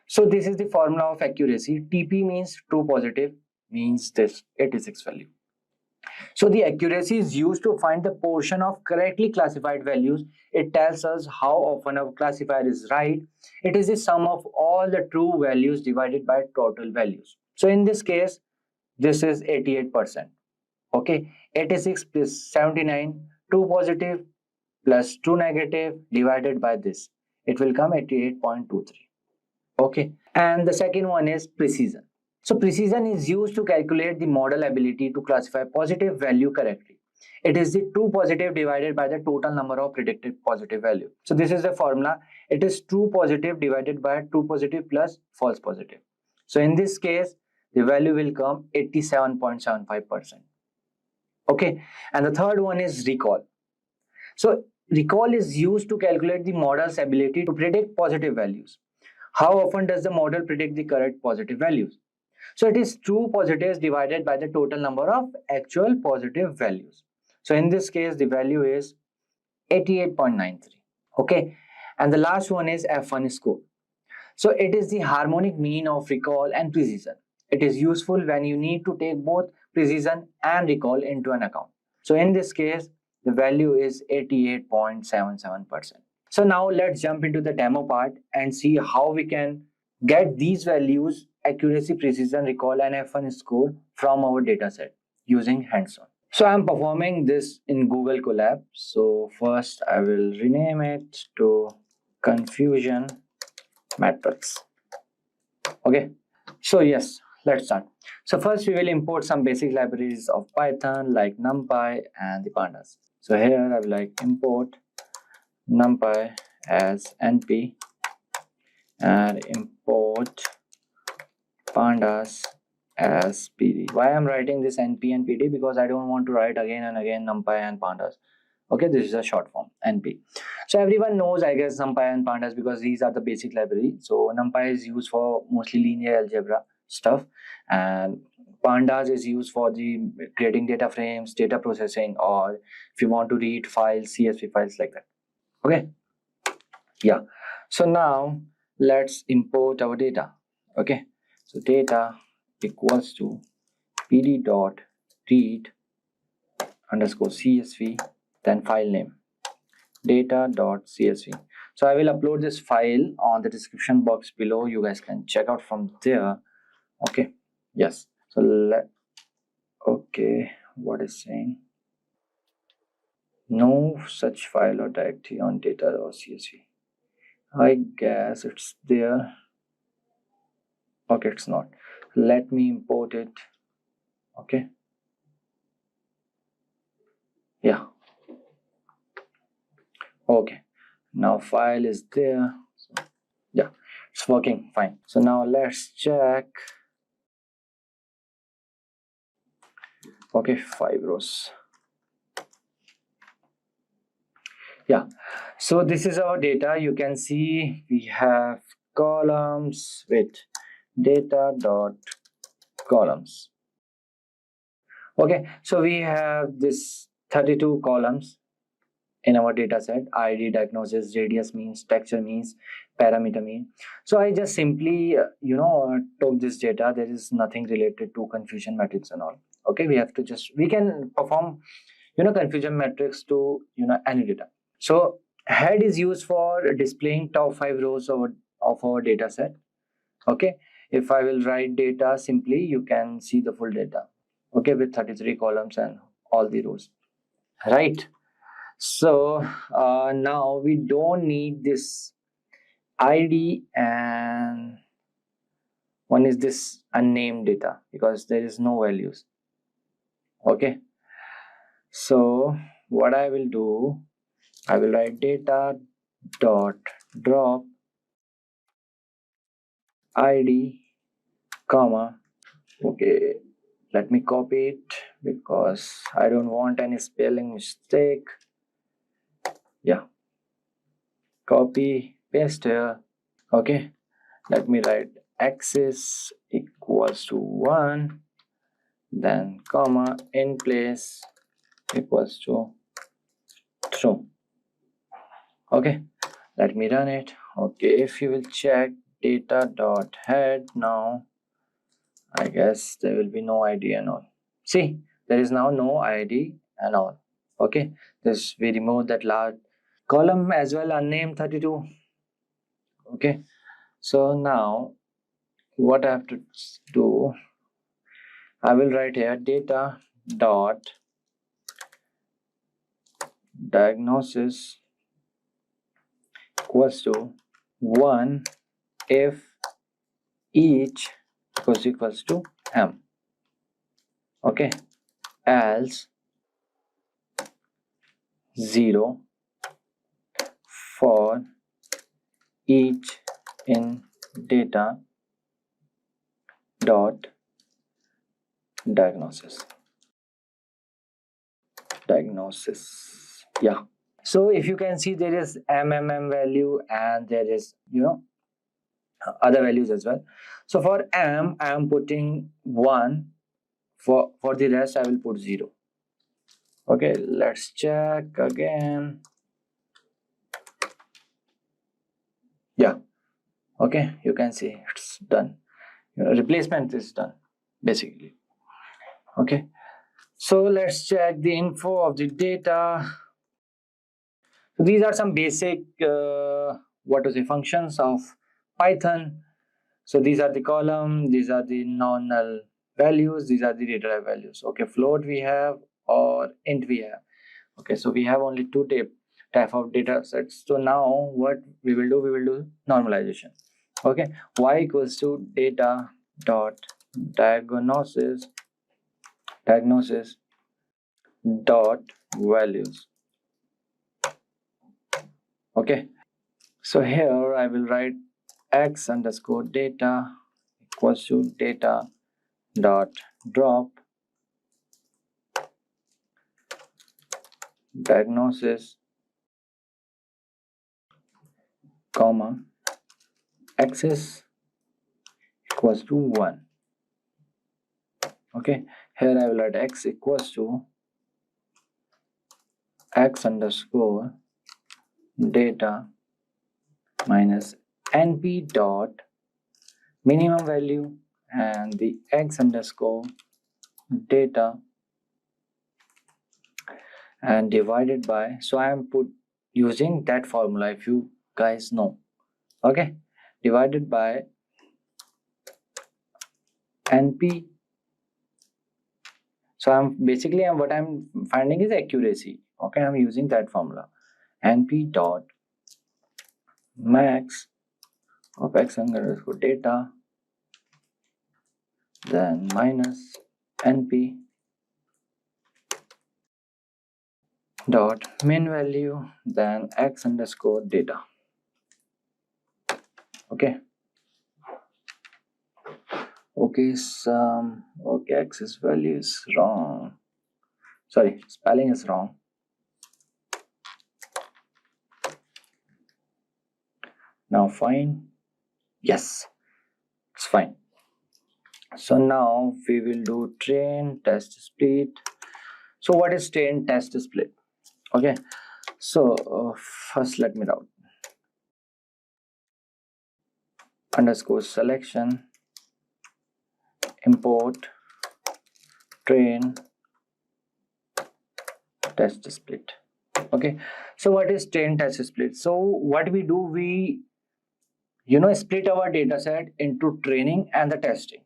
So this is the formula of accuracy. TP means true positive, means this 86 value. So the accuracy is used to find the portion of correctly classified values. It tells us how often a classifier is right. It is the sum of all the true values divided by total values. So in this case, this is 88%. Okay, 86 plus 79, true positive plus true negative divided by this. It will come 88.23. Okay, and the second one is precision. So precision is used to calculate the model ability to classify positive value correctly. It is the true positive divided by the total number of predicted positive value. So this is the formula. It is true positive divided by true positive plus false positive. So in this case, the value will come 87.75%. Okay, and the third one is recall. So recall is used to calculate the model's ability to predict positive values. How often does the model predict the correct positive values? So it is true positives divided by the total number of actual positive values. So in this case, the value is 88.93. Okay. And the last one is F1 score. So it is the harmonic mean of recall and precision. It is useful when you need to take both precision and recall into an account. So in this case, the value is 88.77%. So now let's jump into the demo part and see how we can get these values, accuracy, precision, recall, and F1 score from our dataset using hands-on. So I'm performing this in Google Colab. So first I will rename it to confusion matrix. Okay, so yes, let's start. So first we will import some basic libraries of Python like NumPy and the pandas. So here I will like import NumPy as np and import pandas as pd. Why I'm writing this np and pd? Because I don't want to write again and again NumPy and pandas. Okay, this is a short form, NP. So everyone knows, I guess, NumPy and pandas because these are the basic library. So NumPy is used for mostly linear algebra stuff, and pandas is used for the creating data frames, data processing, or if you want to read files, CSV files like that. Okay, yeah. So now let's import our data. Okay, so data equals to pd dot read underscore CSV, then file name data.csv. So I will upload this file on the description box below. You guys can check out from there. Okay, yes. So okay, what is saying? No such file or directory on data or CSV. I guess it's there. Okay, it's not. Let me import it. Okay, yeah. Okay, now file is there. So, yeah, it's working fine. So now let's check. Okay, 5 rows. Yeah, so this is our data. You can see we have columns with data dot columns. Okay, so we have this 32 columns in our data set: ID, diagnosis, radius means, texture means, parameter mean. So I just simply took this data. There is nothing related to confusion matrix and all. Okay, we can perform confusion matrix to any data. So head is used for displaying top 5 rows of our data set. Okay, if I will write data simply, you can see the full data. Okay, with 33 columns and all the rows, right? So now we don't need this ID, and one is this unnamed data because there is no values. Okay, so what I will do, I will write data dot drop ID comma. Okay, let me copy it because I don't want any spelling mistake. Yeah, copy, paste here. Okay, let me write axis equals to 1, then comma in place equals to true. Okay, let me run it. Okay, if you will check data dot head, now I guess there will be no ID and all. See, there is now no ID and all. Okay, this we remove that large column as well, unnamed 32. Okay, so now what I have to do, I will write here data dot diagnosis equals to 1 if each equals to m. Okay, else 0 for each in data dot diagnosis. Yeah, So if you can see, there is MMM value and there is, other values as well. So for M, I am putting 1. For the rest, I will put 0. Okay, let's check again. Yeah. Okay, you can see it's done. Replacement is done, basically. Okay. So let's check the info of the data. So these are some basic functions of Python. So these are the column, these are the non-null values, these are the data type values. Okay, float we have or int we have. Okay, so we have only two type of data sets. So now what we will do normalization. Okay, y equals to data dot diagnosis dot values. Okay, so here I will write x underscore data equals to data dot drop diagnosis comma axis equals to 1. Okay, here I will write x equals to x underscore data minus np dot minimum value and the x underscore data and divided by, so I am using that formula if you guys know. Okay, divided by np. So what I'm finding is accuracy. Okay, I'm using that formula, np dot max of x underscore data, then minus np dot min value, then x underscore data. Okay, axis value is wrong. Sorry, spelling is wrong. Now fine. Yes, it's fine. So now we will do train test split. So what is train test split? Okay, so first let me write underscore selection import train test split. Okay, so what is train test split? So what we do, we split our data set into training and the testing.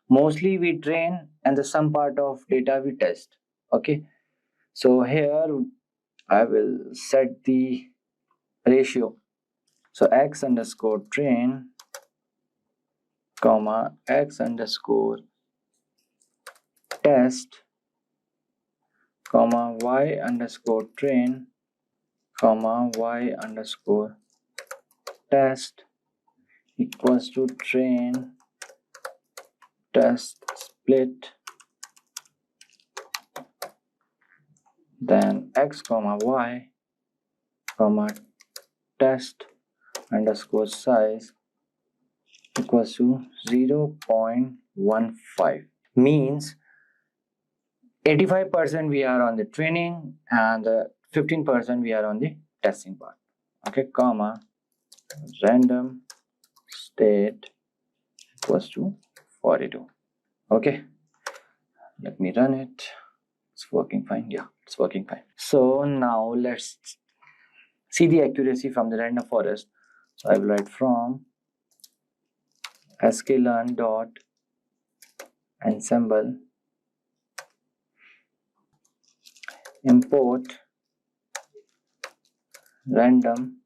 Mostly we train and the some part of data we test. Okay, so here I will set the ratio. So x underscore train comma x underscore test comma y underscore train comma y underscore test equals to train test split, then x comma y comma test underscore size equals to 0.15. Means 85% we are on the training and 15% we are on the testing part. Okay, comma random state equals to 42. Okay, let me run it. It's working fine. Yeah, it's working fine. So now let's see the accuracy from the random forest. So I will write from sklearn dot ensemble import random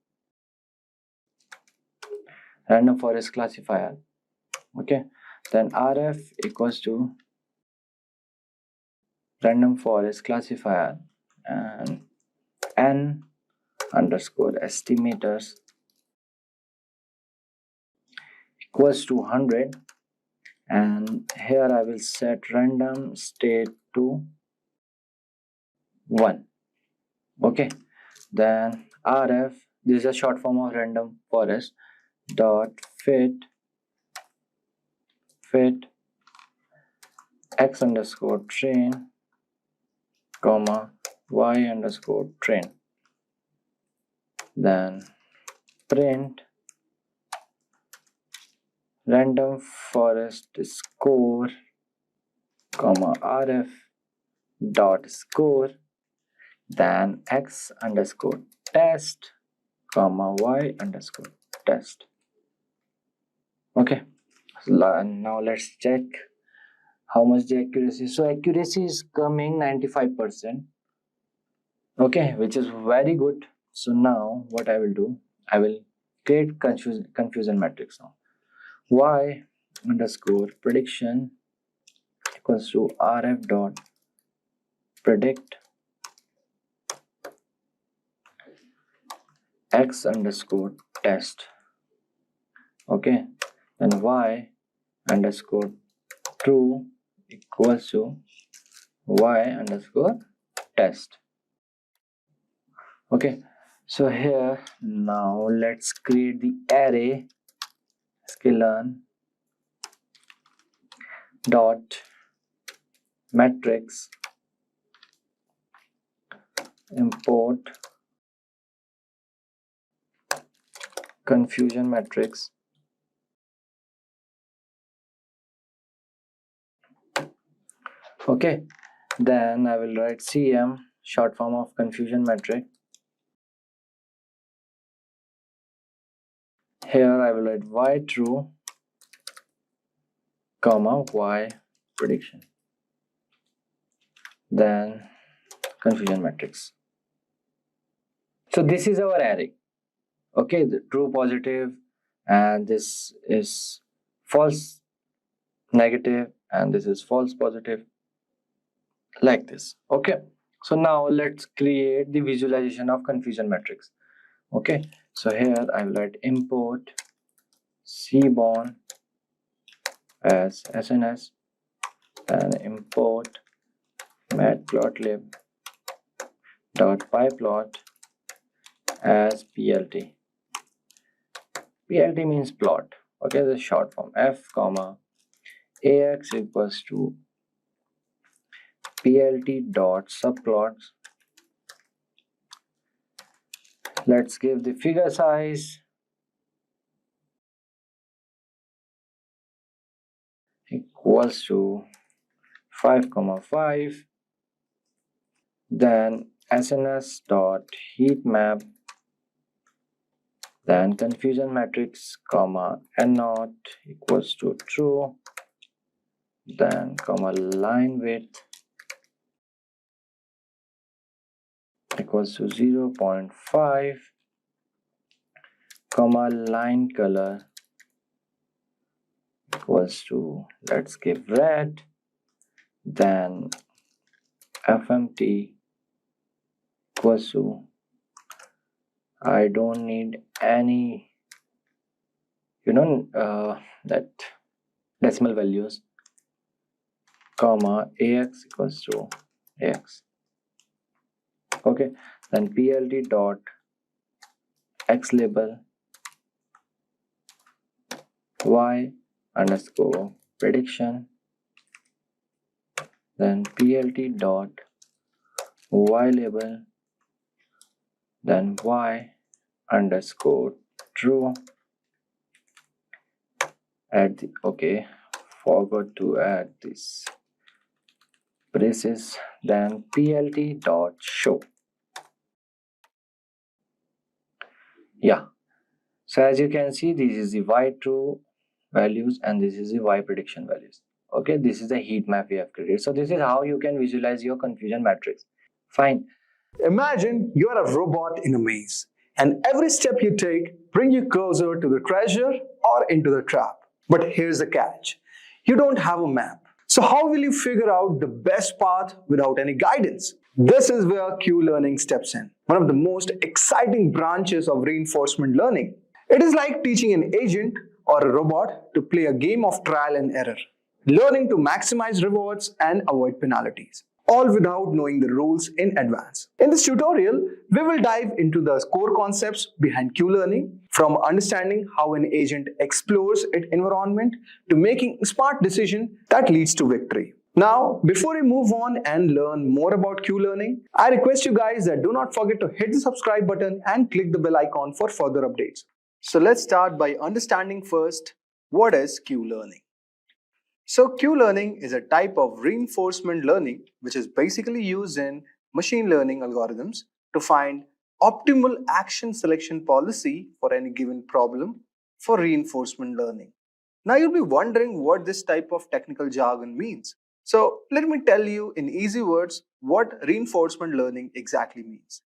forest classifier. Okay, then rf equals to random forest classifier and n underscore estimators equals to 100, and here I will set random state to 1. Okay, Then rf, this is a short form of random forest, dot fit x underscore train, comma y underscore train. Then print random forest score, comma rf dot score, then x underscore test, comma y underscore test. Okay, so now let's check how much the accuracy. So accuracy is coming 95%. Okay, which is very good. So now what I will do, I will create confusion matrix now. Y underscore prediction equals to rf dot predict x underscore test. Okay, then y underscore true equals to y underscore test. Okay, so here now let's create the array sklearn dot matrix import confusion matrix. Okay, then I will write cm, short form of confusion matrix. Here I will write y true, comma y prediction, then confusion matrix. So this is our array. Okay, the true positive, and this is false negative, and this is false positive, like this. Okay, so now let's create the visualization of confusion matrix. Okay, so here I will write import cborn as SNS, and import matplotlib dot pyplot as plt. plt means plot. Okay, the short form f comma ax equals to plt dot subplots. Let's give the figure size equals to 5,5. Then SNS dot heat map, then confusion matrix, comma n naught equals to true, then comma line width equals to 0.5, comma line color equals to, let's give red, then fmt equals to, I don't need any that decimal values, comma ax equals to ax. Okay, then plt dot x label y underscore prediction, then plt dot y label, then y underscore true. Add the, okay, forgot to add this braces, then plt dot show. Yeah, so as you can see, this is the y true values and this is the y prediction values. Okay, this is the heat map we have created. So this is how you can visualize your confusion matrix. Fine. Imagine you are a robot in a maze, and every step you take brings you closer to the treasure or into the trap. But here's the catch. You don't have a map. So how will you figure out the best path without any guidance? This is where Q-learning steps in, one of the most exciting branches of reinforcement learning. It is like teaching an agent or a robot to play a game of trial and error, learning to maximize rewards and avoid penalties. all without knowing the rules in advance. In this tutorial, we will dive into the core concepts behind Q-learning, from understanding how an agent explores its environment to making smart decisions that leads to victory. Now, before we move on and learn more about Q-learning, I request you guys that do not forget to hit the subscribe button and click the bell icon for further updates. So let's start by understanding first what is Q-learning. So Q-learning is a type of reinforcement learning which is basically used in machine learning algorithms to find optimal action selection policy for any given problem for reinforcement learning. Now you'll be wondering what this type of technical jargon means. So let me tell you in easy words what reinforcement learning exactly means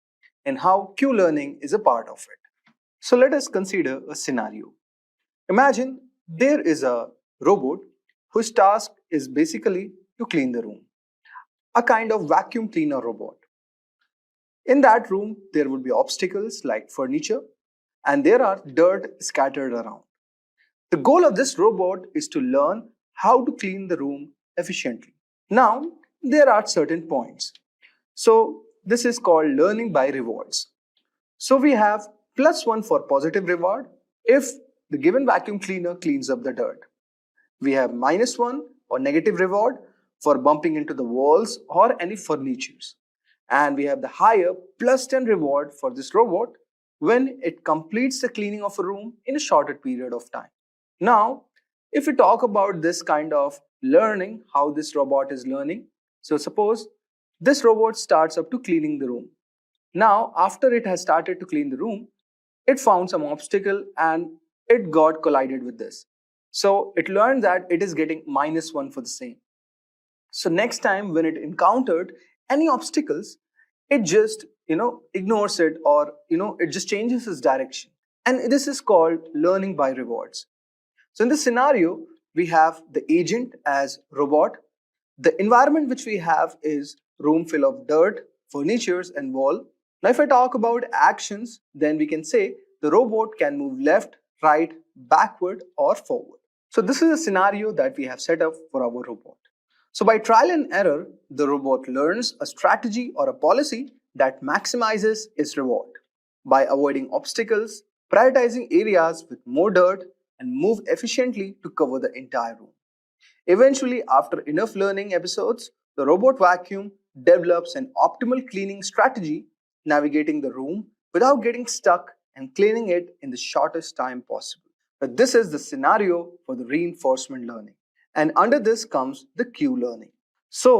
and how Q-learning is a part of it. So let us consider a scenario. Imagine there is a robot whose task is basically to clean the room, a kind of vacuum cleaner robot. In that room, there would be obstacles like furniture, and there are dirt scattered around. The goal of this robot is to learn how to clean the room efficiently. Now, there are certain points. So, this is called learning by rewards. So, we have +1 for positive reward if the given vacuum cleaner cleans up the dirt. We have -1 or negative reward for bumping into the walls or any furnitures. And we have the higher +10 reward for this robot when it completes the cleaning of a room in a shorter period of time. Now, if we talk about this kind of learning, how this robot is learning, so suppose this robot starts up to cleaning the room. Now, after it has started to clean the room, it found some obstacle and it got collided with this. So it learned that it is getting -1 for the same. So next time when it encountered any obstacles, it just ignores it, or it just changes its direction. And this is called learning by rewards. So in this scenario, we have the agent as robot. The environment which we have is room full of dirt, furnitures and wall. Now if I talk about actions, then we can say the robot can move left, right, backward or forward. So this is a scenario that we have set up for our robot. So by trial and error, the robot learns a strategy or a policy that maximizes its reward by avoiding obstacles, prioritizing areas with more dirt, and move efficiently to cover the entire room. Eventually, after enough learning episodes, the robot vacuum develops an optimal cleaning strategy, navigating the room without getting stuck and cleaning it in the shortest time possible. But this is the scenario for the reinforcement learning. And under this comes the Q-learning. So,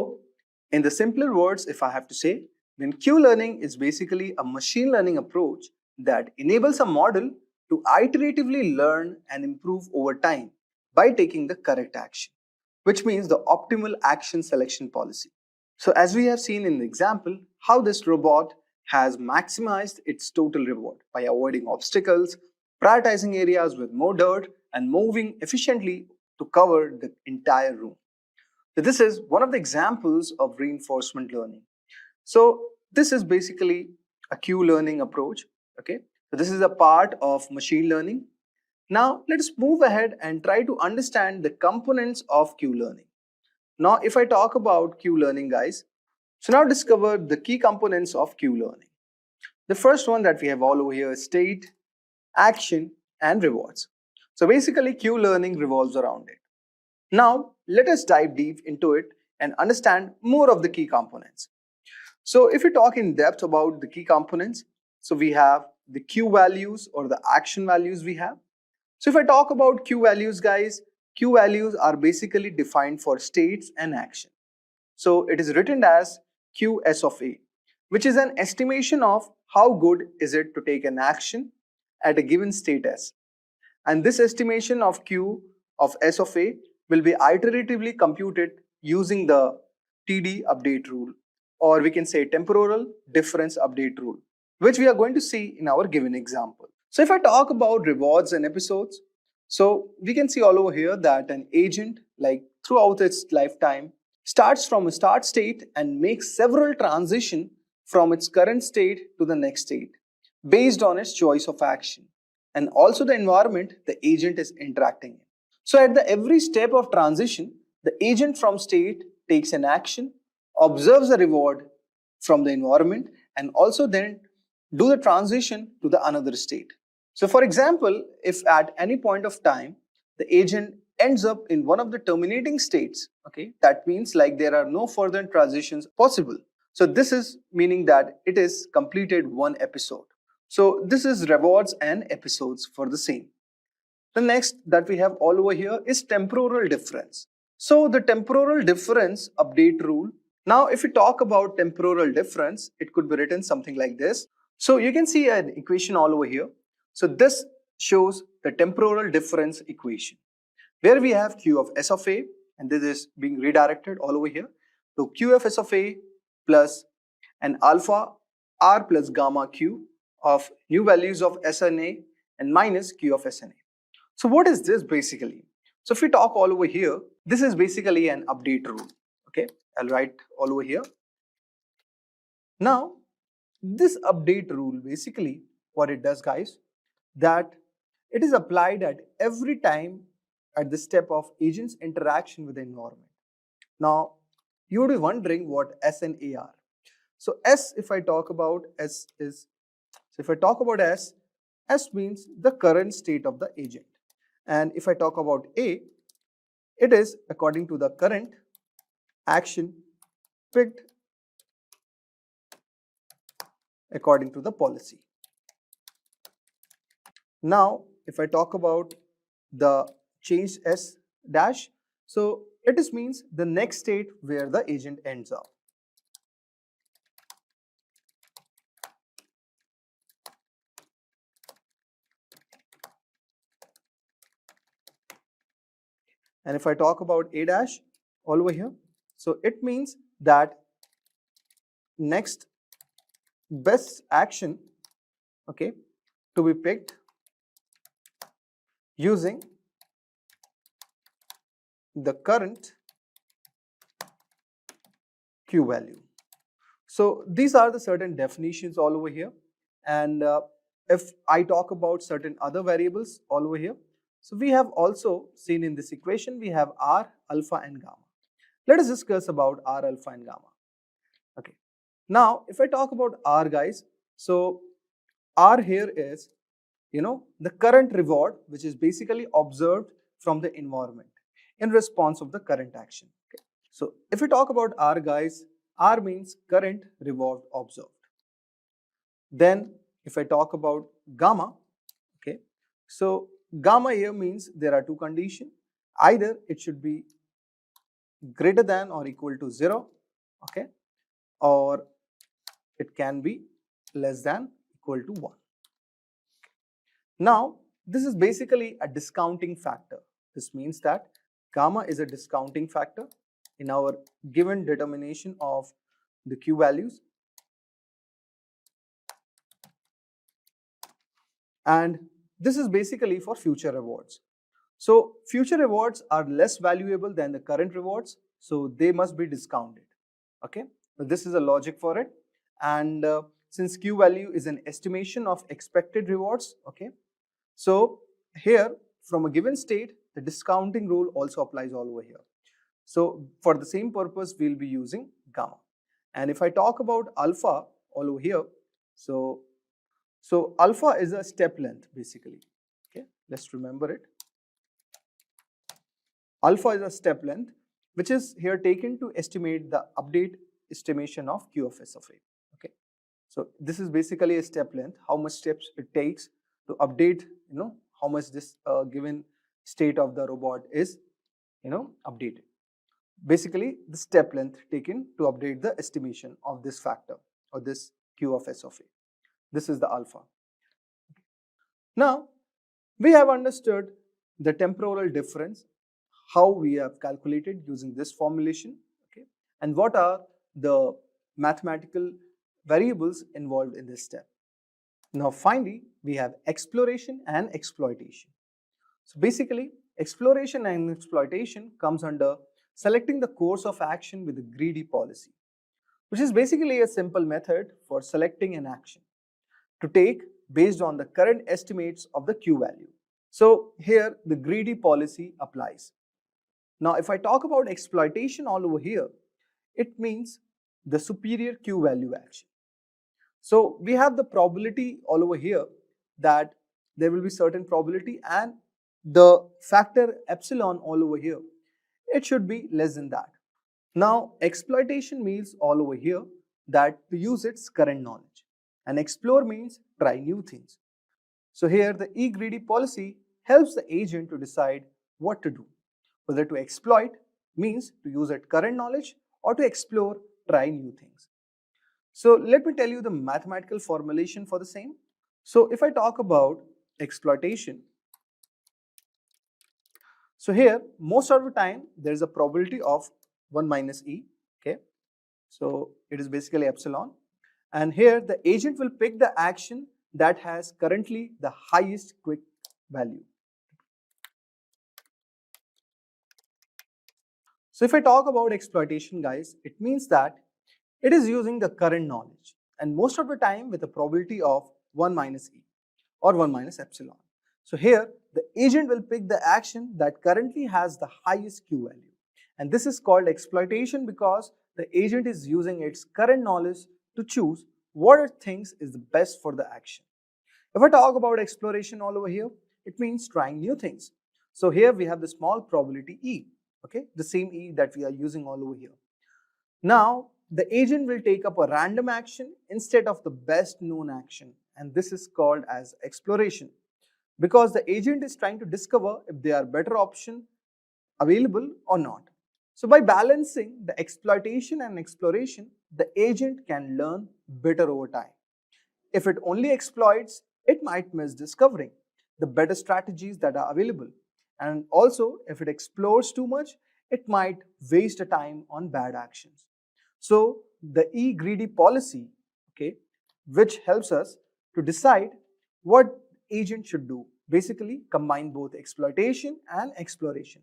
in the simpler words, if I have to say, then Q-learning is basically a machine learning approach that enables a model to iteratively learn and improve over time by taking the correct action, which means the optimal action selection policy. So as we have seen in the example, how this robot has maximized its total reward by avoiding obstacles, prioritizing areas with more dirt, and moving efficiently to cover the entire room. So this is one of the examples of reinforcement learning. So this is basically a Q-learning approach. Okay, so this is a part of machine learning. Now let's move ahead and try to understand the components of Q-learning. Now if I talk about Q-learning, guys, so now discover the key components of Q-learning. The first one that we have all over here is state, action, and rewards. So basically Q-learning revolves around it. Now let us dive deep into it and understand more of the key components. So if we talk in depth about the key components, so we have the Q values or the action values we have. So if I talk about Q values, guys, Q values are basically defined for states and action. So it is written as QS of A, which is an estimation of how good is it to take an action at a given state S. And this estimation of Q of S of A will be iteratively computed using the TD update rule, or we can say temporal difference update rule, which we are going to see in our given example. So if I talk about rewards and episodes, so we can see all over here that an agent, like throughout its lifetime, starts from a start state and makes several transitions from its current state to the next state based on its choice of action and also the environment the agent is interacting in. So at every step of transition, the agent from state takes an action observes the reward from the environment and also then do the transition to the another state. So for example, if at any point of time the agent ends up in one of the terminating states, okay, that means like there are no further transitions possible. So this is meaning that it is completed one episode. So this is rewards and episodes for the same. The next that we have all over here is temporal difference. So the temporal difference update rule. Now if we talk about temporal difference, it could be written something like this. So you can see an equation all over here. So this shows the temporal difference equation, where we have q of s of a, and this is being redirected all over here. So q of s of a plus an alpha r plus gamma q of new values of Sna and minus q of Sna. So what is this basically? So if we talk all over here, this is basically an update rule. Okay, I'll write all over here. Now, this update rule basically what it does, guys, that it is applied at every time at the step of agent's interaction with the environment. Now, you would be wondering what S and A are. So S, if I talk about S is, so if I talk about S means the current state of the agent. And if I talk about A, it is according to the current action picked according to the policy. Now, if I talk about the changed S dash, so it is means the next state where the agent ends up. And if I talk about A dash all over here, so it means that next best action, okay, to be picked using the current Q value. So these are the certain definitions all over here. And if I talk about certain other variables all over here, so we have also seen in this equation, we have R, alpha and gamma. Let us discuss about R, alpha and gamma. Okay. Now, if I talk about R, guys, so R here is, the current reward, which is basically observed from the environment in response of the current action. Okay. So if we talk about R, guys, R means current reward observed. Then if I talk about gamma, okay, so gamma here means there are two conditions. Either it should be greater than or equal to 0, okay, or it can be less than equal to 1. Now, this is basically a discounting factor. This means that gamma is a discounting factor in our given determination of the Q values. And this is basically for future rewards. So future rewards are less valuable than the current rewards, so they must be discounted. Okay, so this is a logic for it. And since Q value is an estimation of expected rewards, okay, so here from a given state, the discounting rule also applies all over here. So for the same purpose, we'll be using gamma. And if I talk about alpha all over here, so alpha is a step length basically. Okay, let's remember it. Alpha is a step length which is here taken to estimate the update estimation of Q of S of A. Okay, so this is basically a step length, how much steps it takes to update, how much this given state of the robot is, updated. Basically, the step length taken to update the estimation of this factor or this Q of S of A. This is the alpha. Now, we have understood the temporal difference, how we have calculated using this formulation, okay, and what are the mathematical variables involved in this step. Now, finally, we have exploration and exploitation. So basically, exploration and exploitation comes under selecting the course of action with a greedy policy, which is basically a simple method for selecting an action to take based on the current estimates of the Q value. So here the greedy policy applies. Now if I talk about exploitation all over here, it means the superior Q value action. So we have the probability all over here that there will be certain probability, and the factor epsilon all over here, it should be less than that. Now exploitation means all over here that to use its current knowledge, and explore means try new things. So here the e-greedy policy helps the agent to decide what to do, whether to exploit means to use its current knowledge, or to explore, try new things. So let me tell you the mathematical formulation for the same. So if I talk about exploitation, so here most of the time there is a probability of 1 minus e, okay? So it is basically epsilon, and here the agent will pick the action that has currently the highest quick value. So if I talk about exploitation, guys, it means that it is using the current knowledge, and most of the time with a probability of 1 minus e or 1 minus epsilon. So here the agent will pick the action that currently has the highest Q value, and this is called exploitation because the agent is using its current knowledge to choose what it thinks is the best for the action. If I talk about exploration all over here, it means trying new things. So here we have the small probability E, okay, the same E that we are using all over here. Now the agent will take up a random action instead of the best known action, and this is called as exploration because the agent is trying to discover if there are better options available or not. So by balancing the exploitation and exploration, the agent can learn better over time. If it only exploits, it might miss discovering the better strategies that are available. And also, if it explores too much, it might waste the time on bad actions. So the e-greedy policy, okay, which helps us to decide what agent should do, basically combine both exploitation and exploration.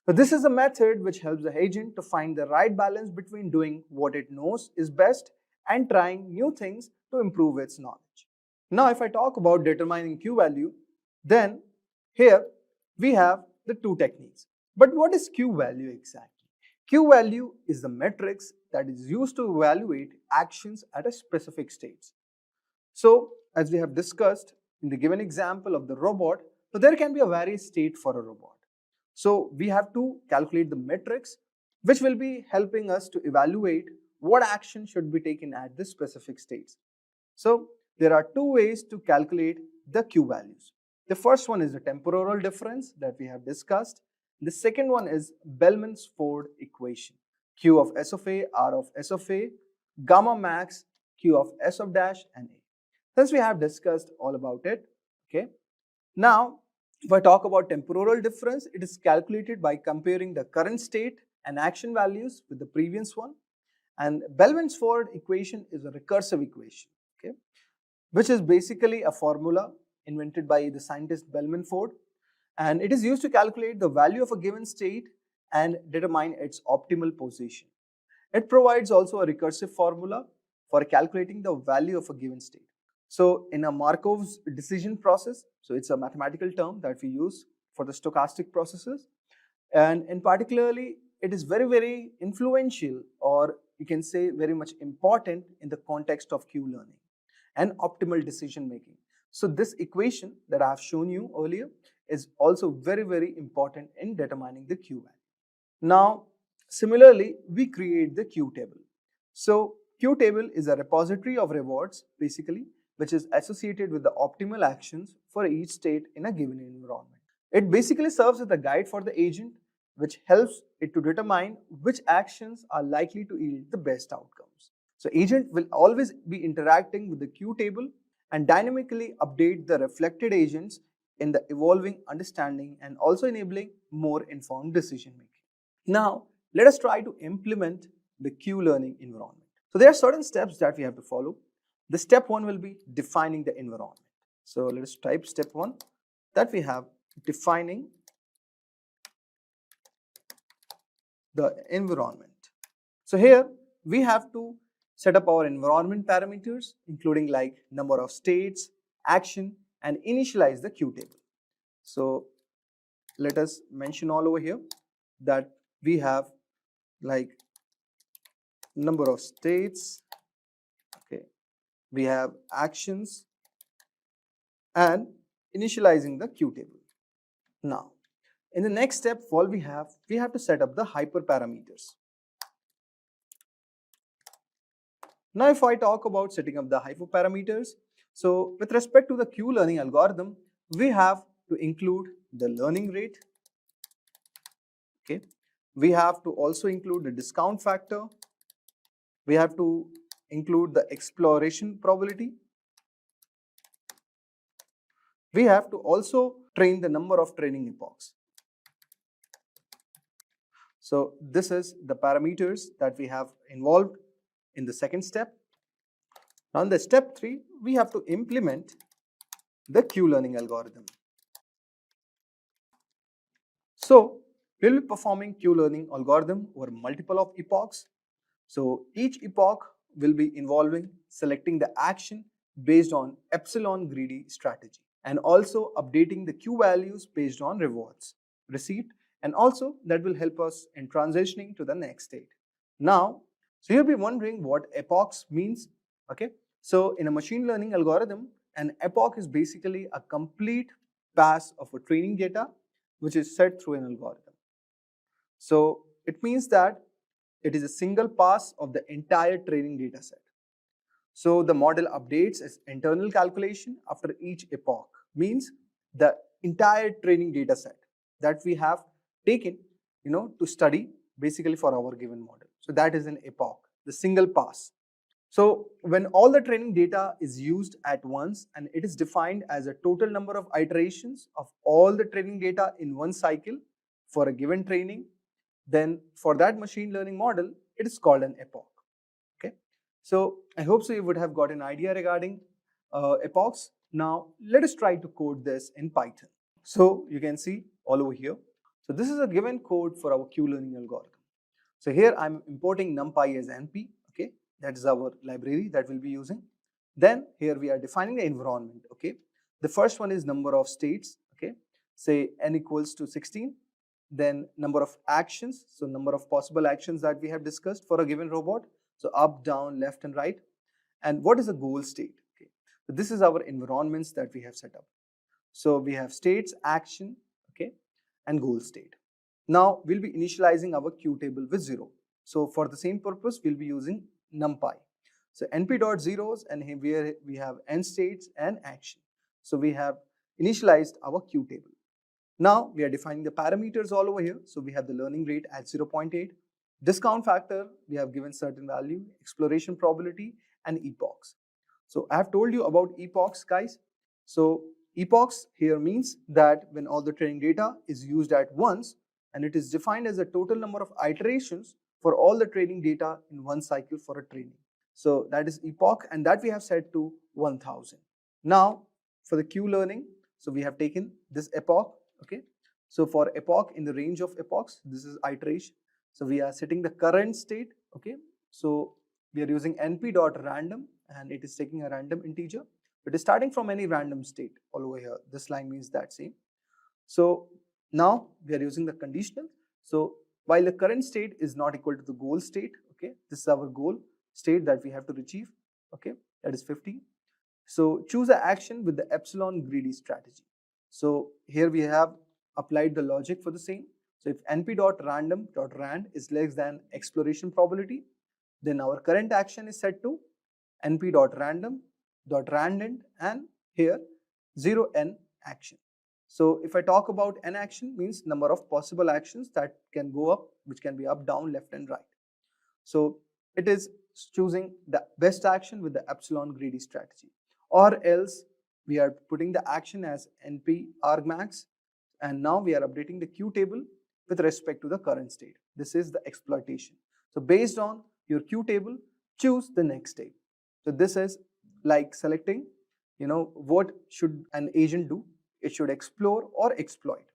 So this is a method which helps the agent to find the right balance between doing what it knows is best and trying new things to improve its knowledge. Now if I talk about determining Q value, then here we have the two techniques. But what is Q value exactly? Q value is the metrics that is used to evaluate actions at a specific stage. So as we have discussed in the given example of the robot, so there can be a various state for a robot. So we have to calculate the metrics which will be helping us to evaluate what action should be taken at this specific stage. So there are two ways to calculate the Q values. The first one is the temporal difference that we have discussed. The second one is Bellman's Ford equation. Q of S of A, R of S of A, gamma max, Q of S of dash and A. Since we have discussed all about it, okay. Now, if I talk about temporal difference, it is calculated by comparing the current state and action values with the previous one. And Bellman's Ford equation is a recursive equation, okay, which is basically a formula invented by the scientist Bellman Ford, and it is used to calculate the value of a given state and determine its optimal position. It provides also a recursive formula for calculating the value of a given state. So in a Markov's decision process, so it's a mathematical term that we use for the stochastic processes, and in particularly it is very, very influential, or you can say very much important in the context of Q learning and optimal decision making. So this equation that I have shown you earlier is also very, very important in determining the Q value. Now, similarly, we create the Q table. So Q table is a repository of rewards, basically, which is associated with the optimal actions for each state in a given environment. It basically serves as a guide for the agent, which helps it to determine which actions are likely to yield the best outcomes. So agent will always be interacting with the Q table and dynamically update the reflected agents in the evolving understanding and also enabling more informed decision making. Now, let us try to implement the Q learning environment. So there are certain steps that we have to follow. The step one will be defining the environment. So let us type step one, that we have defining the environment. So here we have to set up our environment parameters, including like number of states, action, and initialize the Q table. So let us mention all over here that we have like number of states, okay, we have actions, and initializing the Q table. Now, in the next step, all we have to set up the hyperparameters. Now, if I talk about setting up the hyperparameters, so with respect to the Q learning algorithm, we have to include the learning rate. Okay, we have to also include the discount factor. We have to include the exploration probability. We have to also train the number of training epochs. So this is the parameters that we have involved in the second step. Now in the step 3, we have to implement the Q learning algorithm. So we'll be performing Q learning algorithm over multiple of epochs. So each epoch will be involving selecting the action based on epsilon greedy strategy, and also updating the Q values based on rewards received, and also that will help us in transitioning to the next state. Now, so you'll be wondering what epochs means. Okay, so in a machine learning algorithm, an epoch is basically a complete pass of a training data which is set through an algorithm. So it means that it is a single pass of the entire training data set. So the model updates its internal calculation after each epoch, means the entire training data set that we have taken, to study basically for our given model. So that is an epoch, the single pass. So when all the training data is used at once, and it is defined as a total number of iterations of all the training data in one cycle for a given training, then for that machine learning model, it is called an epoch. Okay, so I hope so you would have got an idea regarding epochs. Now let us try to code this in Python. So you can see all over here. So this is a given code for our Q learning algorithm. So here I'm importing numpy as np. Okay, that is our library that we'll be using. Then here we are defining the environment. Okay, the first one is number of states. Okay, say n equals to 16. Then number of actions, so number of possible actions that we have discussed for a given robot. So up, down, left, and right. And what is the goal state? Okay, so this is our environments that we have set up. So we have states, action, okay, and goal state. Now we'll be initializing our Q table with 0. So for the same purpose, we'll be using numpy. So np.zeros, and here we have n states and action. So we have initialized our Q table. Now we are defining the parameters all over here. So we have the learning rate at 0.8, discount factor, we have given certain value, exploration probability, and epochs. So I have told you about epochs, guys. So epochs here means that when all the training data is used at once, and it is defined as a total number of iterations for all the training data in one cycle for a training. So that is epoch, and that we have set to 1000. Now for the Q learning, so we have taken this epoch. Okay, so for epoch, in the range of epochs, this is iteration. So we are setting the current state. Okay, so we are using np.random, and it is taking a random integer. It is starting from any random state all over here. This line means that same. So now we are using the conditional. So while the current state is not equal to the goal state, okay, this is our goal state that we have to achieve. Okay, that is 50. So choose an action with the epsilon greedy strategy. So here we have applied the logic for the same. So if np.random.rand is less than exploration probability, then our current action is set to np.random.randint, and here 0n action. So if I talk about n action, means number of possible actions that can go up, which can be up, down, left, and right. So it is choosing the best action with the epsilon greedy strategy, or else we are putting the action as np argmax, and now we are updating the Q table with respect to the current state. This is the exploitation. So based on your Q table, choose the next state. So this is like selecting, what should an agent do? It should explore or exploit.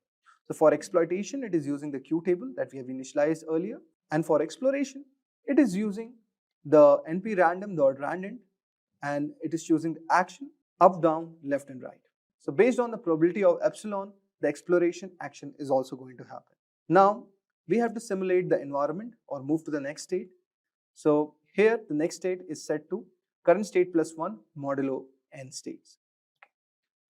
So for exploitation, it is using the Q table that we have initialized earlier, and for exploration, it is using the np_random.randint, and it is choosing the action up, down, left, and right. So based on the probability of epsilon, the exploration action is also going to happen. Now we have to simulate the environment or move to the next state. So here the next state is set to current state plus 1 modulo n states.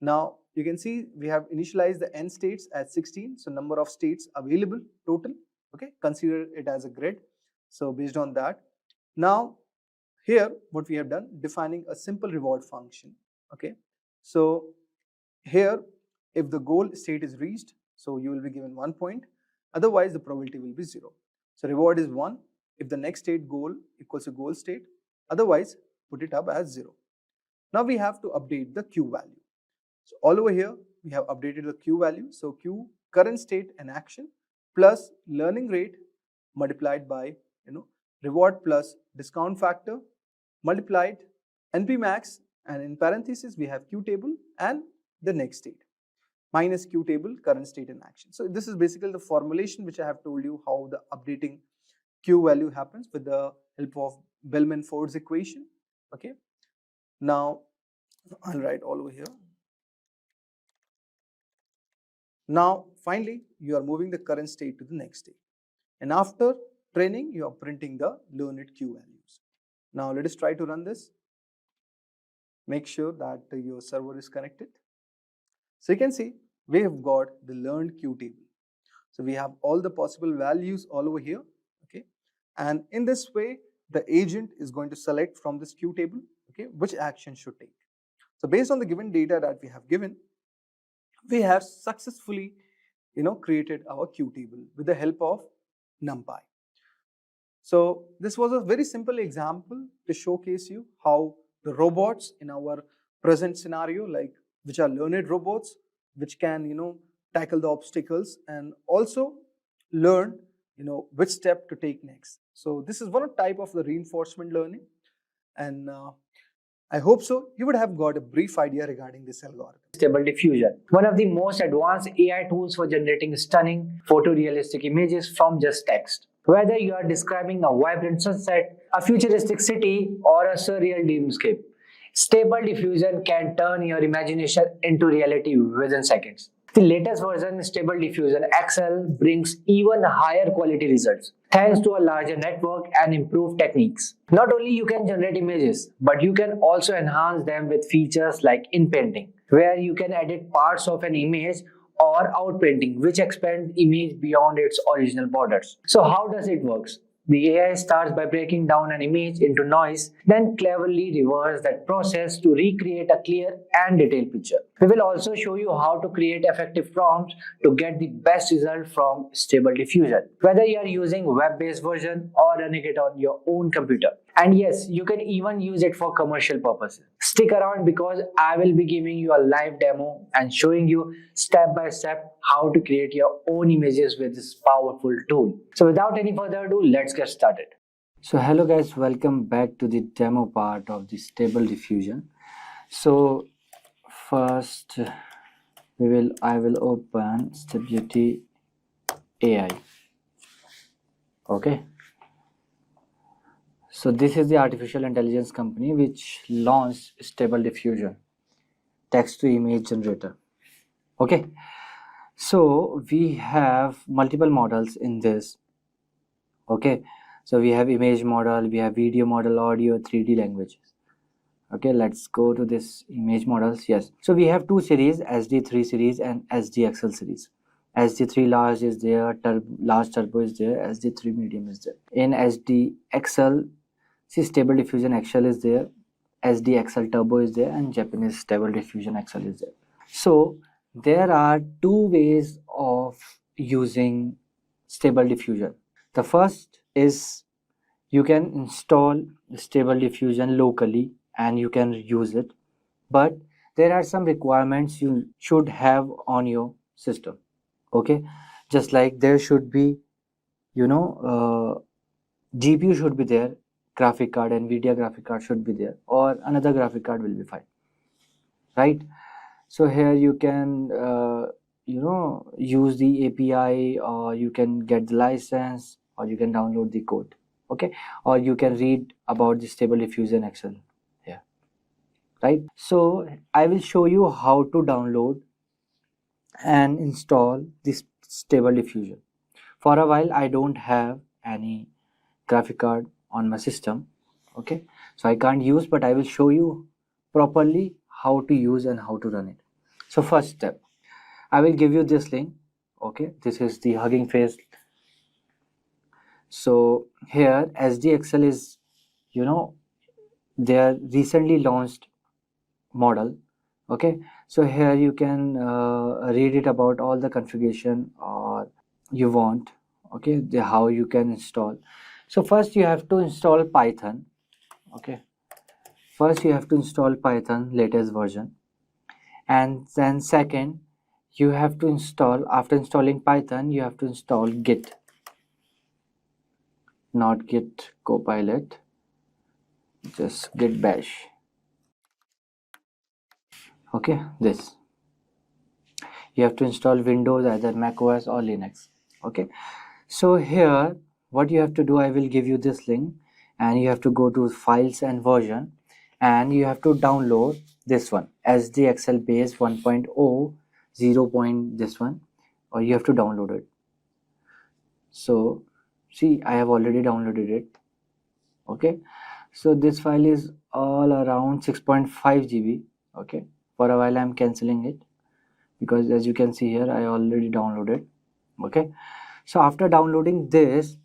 Now you can see we have initialized the n states as 16, so number of states available total. Okay, consider it as a grid. So based on that, now here what we have done, defining a simple reward function. Okay, so here if the goal state is reached, so you will be given 1 point, otherwise the probability will be 0. So reward is 1 if the next state goal equals a goal state, otherwise put it up as 0. Now we have to update the q value. So all over here we have updated the q value. So q current state and action plus learning rate multiplied by reward plus discount factor multiplied NP max, and in parentheses we have q table and the next state minus q table current state and action. So this is basically the formulation which I have told you how the updating q value happens with the help of Bellman-Ford's equation. Okay, now I'll write all over here. Now finally you are moving the current state to the next state, and after training you are printing the learned q values. Now let us try to run this. Make sure that your server is connected. So you can see we have got the learned q table. So we have all the possible values all over here. Okay, and in this way the agent is going to select from this q table, okay, which action should take. So based on the given data that we have given, we have successfully created our q table with the help of NumPy. So this was a very simple example to showcase you how the robots in our present scenario, like which are learned robots, which can tackle the obstacles and also learn which step to take next. So this is one type of the reinforcement learning, and I hope so you would have got a brief idea regarding this algorithm. Stable Diffusion, one of the most advanced AI tools for generating stunning photorealistic images from just text. Whether you are describing a vibrant sunset, a futuristic city, or a surreal dreamscape, Stable Diffusion can turn your imagination into reality within seconds. The latest version, Stable Diffusion XL, brings even higher quality results thanks to a larger network and improved techniques. Not only you can generate images, but you can also enhance them with features like inpainting, where you can edit parts of an image, or outpainting, which expand the image beyond its original borders. So how does it work? The AI starts by breaking down an image into noise, then cleverly reverse that process to recreate a clear and detailed picture. We will also show you how to create effective prompts to get the best result from Stable Diffusion, whether you are using web-based version or running it on your own computer. And yes, you can even use it for commercial purposes. Stick around because I will be giving you a live demo and showing you step by step how to create your own images with this powerful tool. So without any further ado, let's get started. So hello guys, welcome back to the demo part of the Stable Diffusion. So first I will open Stability AI. Okay. So this is the artificial intelligence company which launched Stable Diffusion, text to image generator. Okay, so we have multiple models in this. Okay, so we have image model, we have video model, audio, 3D languages. Okay, let's go to this image models. Yes, so we have two series, SD3 series and SDXL series. SD3 large is there, large turbo is there, SD3 medium is there. In SDXL, see, Stable Diffusion XL is there, SDXL Turbo is there, and Japanese Stable Diffusion XL is there. So there are two ways of using Stable Diffusion. The first is you can install Stable Diffusion locally and you can use it, but there are some requirements you should have on your system. Okay, just like there should be GPU should be there, graphic card, NVIDIA graphic card should be there, or another graphic card will be fine, right? So here you can use the API, or you can get the license, or you can download the code. Okay, or you can read about the Stable Diffusion XL here, right? So I will show you how to download and install this Stable Diffusion. For a while I don't have any graphic card on my system. Okay, so I can't use, but I will show you properly how to use and how to run it. So first step, I will give you this link. Okay, this is the Hugging Face. So here SDXL is, you know, their recently launched model. Okay, so here you can read it about all the configuration or you want. Okay, how you can install. So first you have to install Python. Okay, first you have to install Python latest version, and then second you have to install, after installing Python you have to install Git, not Git Copilot, just Git Bash. Okay, this you have to install Windows, either Mac OS or Linux. Okay, so here what you have to do, I will give you this link and you have to go to files and version and you have to download this one, SDXL base 1.0 0. This one, or you have to download it. So see, I have already downloaded it. Okay, so this file is all around 6.5 GB. Okay, for a while I'm canceling it because as you can see here I already downloaded. Okay, so after downloading this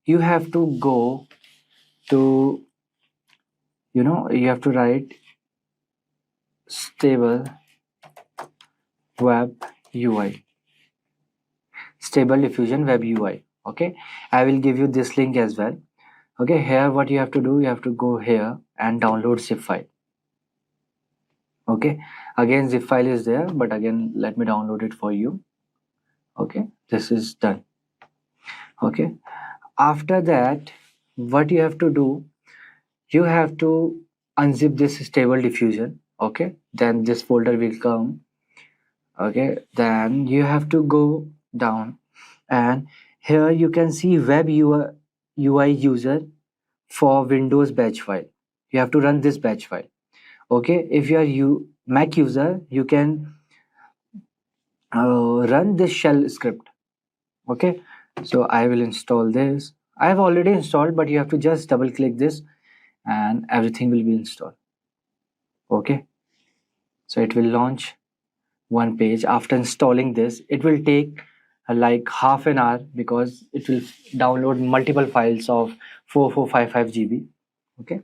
you have to go to, you have to write stable web UI, stable diffusion web UI. Okay, I will give you this link as well. Okay, here what you have to do, you have to go here and download zip file. Okay, again zip file is there, but again let me download it for you. Okay, this is done. Okay, after that what you have to do, you have to unzip this stable diffusion. Okay, then this folder will come. Okay, then you have to go down and here you can see web UI user for Windows batch file. You have to run this batch file. Okay, if you are Mac user, you can run this shell script. Okay, so I will install this. I have already installed, but you have to just double click this and everything will be installed. Okay, so it will launch one page. After installing this, it will take like half an hour because it will download multiple files of 4455 GB. Okay,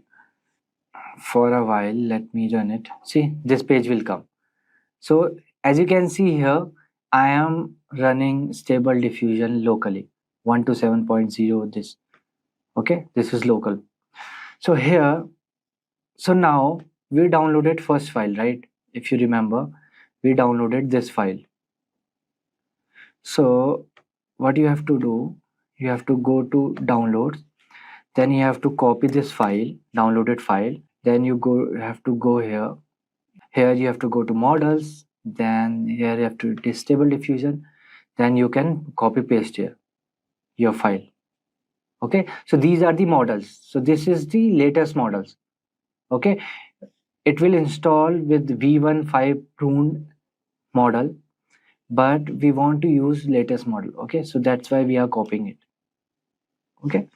for a while let me run it. See, this page will come. So as you can see here, I am running stable diffusion locally 127.0 this. Okay, this is local. So here, so now we downloaded first file, right? If you remember, we downloaded this file. So what you have to do, you have to go to downloads, then you have to copy this file, downloaded file, then you have to go here. Here you have to go to models, then here you have to stable diffusion, then you can copy paste here your file. Okay, so these are the models. So this is the latest models. Okay, it will install with v15 pruned model, but we want to use latest model. Okay, so that's why we are copying it. Okay,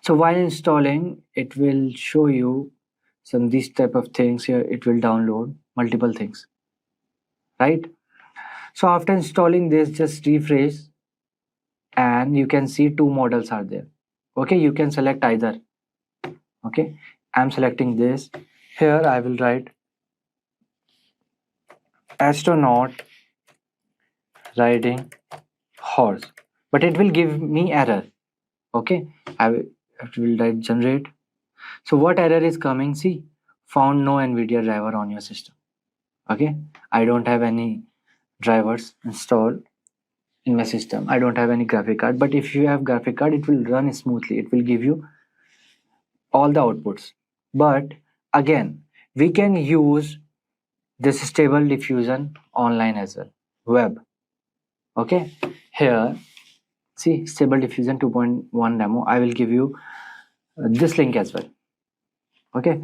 so while installing, it will show you some these type of things here. It will download multiple things, right? So after installing this, just refresh and you can see two models are there. Okay, you can select either. Okay, I'm selecting this. Here I will write astronaut riding horse, but it will give me error. Okay, I will write generate. So what error is coming? See, found no NVIDIA driver on your system. Okay, I don't have any drivers installed in my system. I don't have any graphic card, but if you have graphic card, it will run smoothly. It will give you all the outputs. But again, we can use this stable diffusion online as well, web. Okay, here see stable diffusion 2.1 demo. I will give you this link as well. Okay,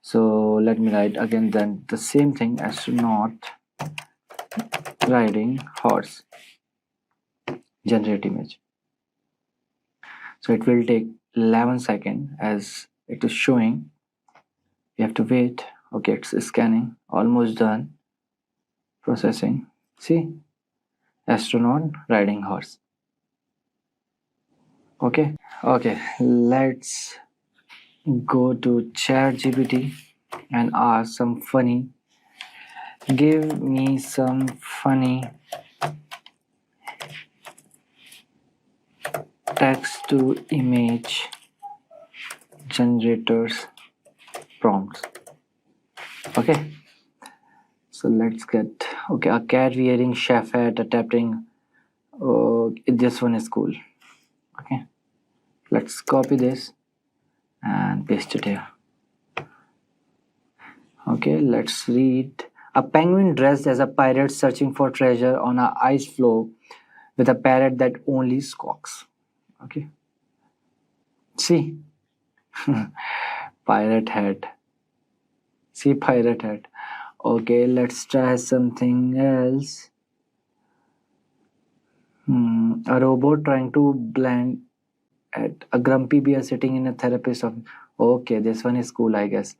so let me write again then the same thing, astronaut riding horse, generate image. So it will take 11 seconds as it is showing. You have to wait. Okay, it's scanning. Almost done. Processing. See? Astronaut riding horse. Okay. Okay. Let's go to ChatGPT and ask some funny. Give me some funny text to image generators prompts. Okay. So let's get, okay, a cat wearing chef hat adapting. Oh, this one is cool. Okay, let's copy this and paste it here. Okay, let's read. A penguin dressed as a pirate searching for treasure on an ice floe with a parrot that only squawks. Okay, see, pirate hat. See, pirate hat. Okay, let's try something else. A robot trying to blend at a grumpy bear sitting in a therapist office. Okay, this one is cool, I guess.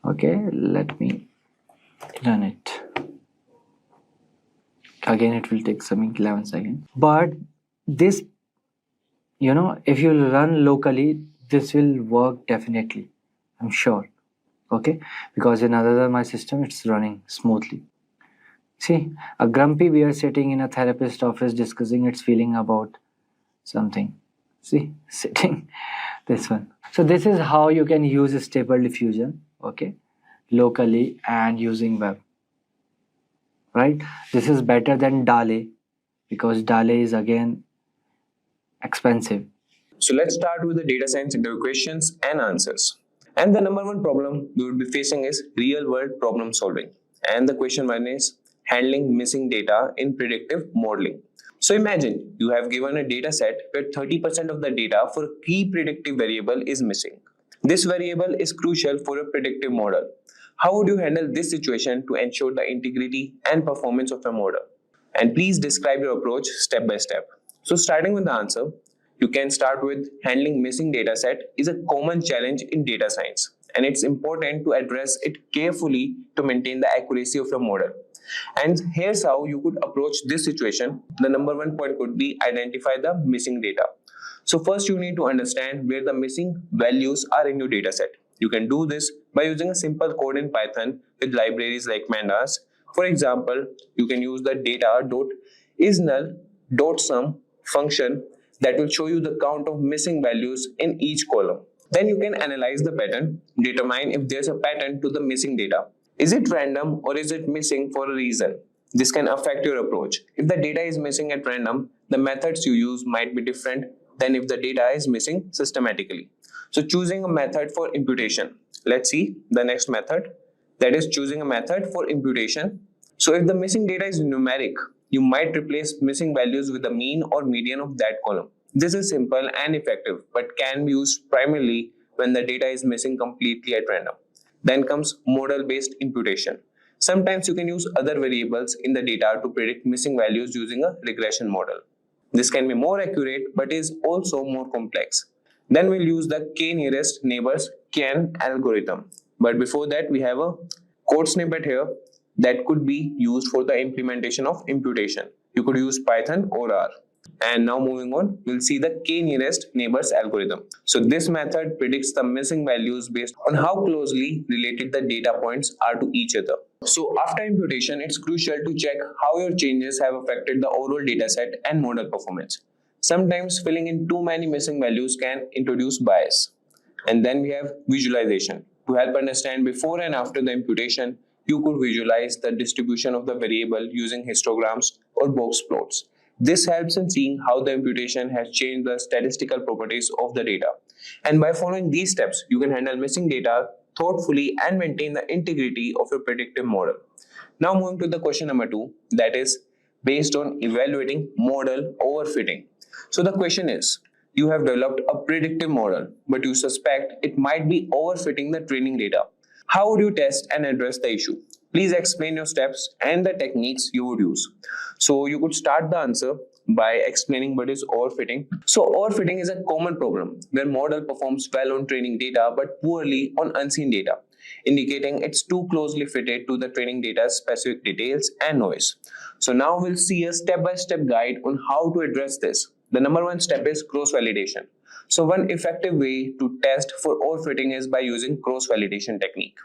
Okay, let me run it. Again, it will take some 11 seconds. But this, if you run locally, this will work definitely. I'm sure. Okay, because in other my system, it's running smoothly. See, a grumpy bear sitting in a therapist office discussing its feeling about something. See, sitting, this one. So this is how you can use stable diffusion, okay, locally and using web, right? This is better than DALE because DALE is again expensive. So let's start with the data science interview questions and answers. And the number one problem we would be facing is real world problem solving. And the question one is handling missing data in predictive modeling. So imagine you have given a data set where 30% of the data for a key predictive variable is missing. This variable is crucial for a predictive model. How would you handle this situation to ensure the integrity and performance of a model? And please describe your approach step by step. So starting with the answer, you can start with handling missing data set is a common challenge in data science, and it's important to address it carefully to maintain the accuracy of your model. And here's how you could approach this situation. The number one point could be identify the missing data. So first you need to understand where the missing values are in your data set. You can do this by using a simple code in Python with libraries like pandas. For example, you can use the data.isNull.sum function that will show you the count of missing values in each column. Then you can analyze the pattern, determine if there's a pattern to the missing data. Is it random or is it missing for a reason? This can affect your approach. If the data is missing at random, the methods you use might be different than if the data is missing systematically. So choosing a method for imputation. Let's see the next method, that is choosing a method for imputation. So if the missing data is numeric, you might replace missing values with the mean or median of that column. This is simple and effective, but can be used primarily when the data is missing completely at random. Then comes model-based imputation. Sometimes you can use other variables in the data to predict missing values using a regression model. This can be more accurate, but is also more complex. Then we'll use the k-nearest neighbors KN algorithm. But before that, we have a code snippet here that could be used for the implementation of imputation. You could use Python or R. And now moving on, we'll see the k-nearest neighbors algorithm. So this method predicts the missing values based on how closely related the data points are to each other. So after imputation, it's crucial to check how your changes have affected the overall dataset and model performance. Sometimes filling in too many missing values can introduce bias. And then we have visualization. To help understand before and after the imputation, you could visualize the distribution of the variable using histograms or box plots. This helps in seeing how the imputation has changed the statistical properties of the data. And by following these steps, you can handle missing data thoughtfully and maintain the integrity of your predictive model. Now moving to the question number 2, that is based on evaluating model overfitting. So the question is, you have developed a predictive model, but you suspect it might be overfitting the training data. How would you test and address the issue? Please explain your steps and the techniques you would use. So you could start the answer by explaining what is overfitting. So overfitting is a common problem where model performs well on training data but poorly on unseen data, indicating it's too closely fitted to the training data's specific details and noise. So now we'll see a step-by-step guide on how to address this. The number one step is cross-validation. So one effective way to test for overfitting is by using cross-validation technique.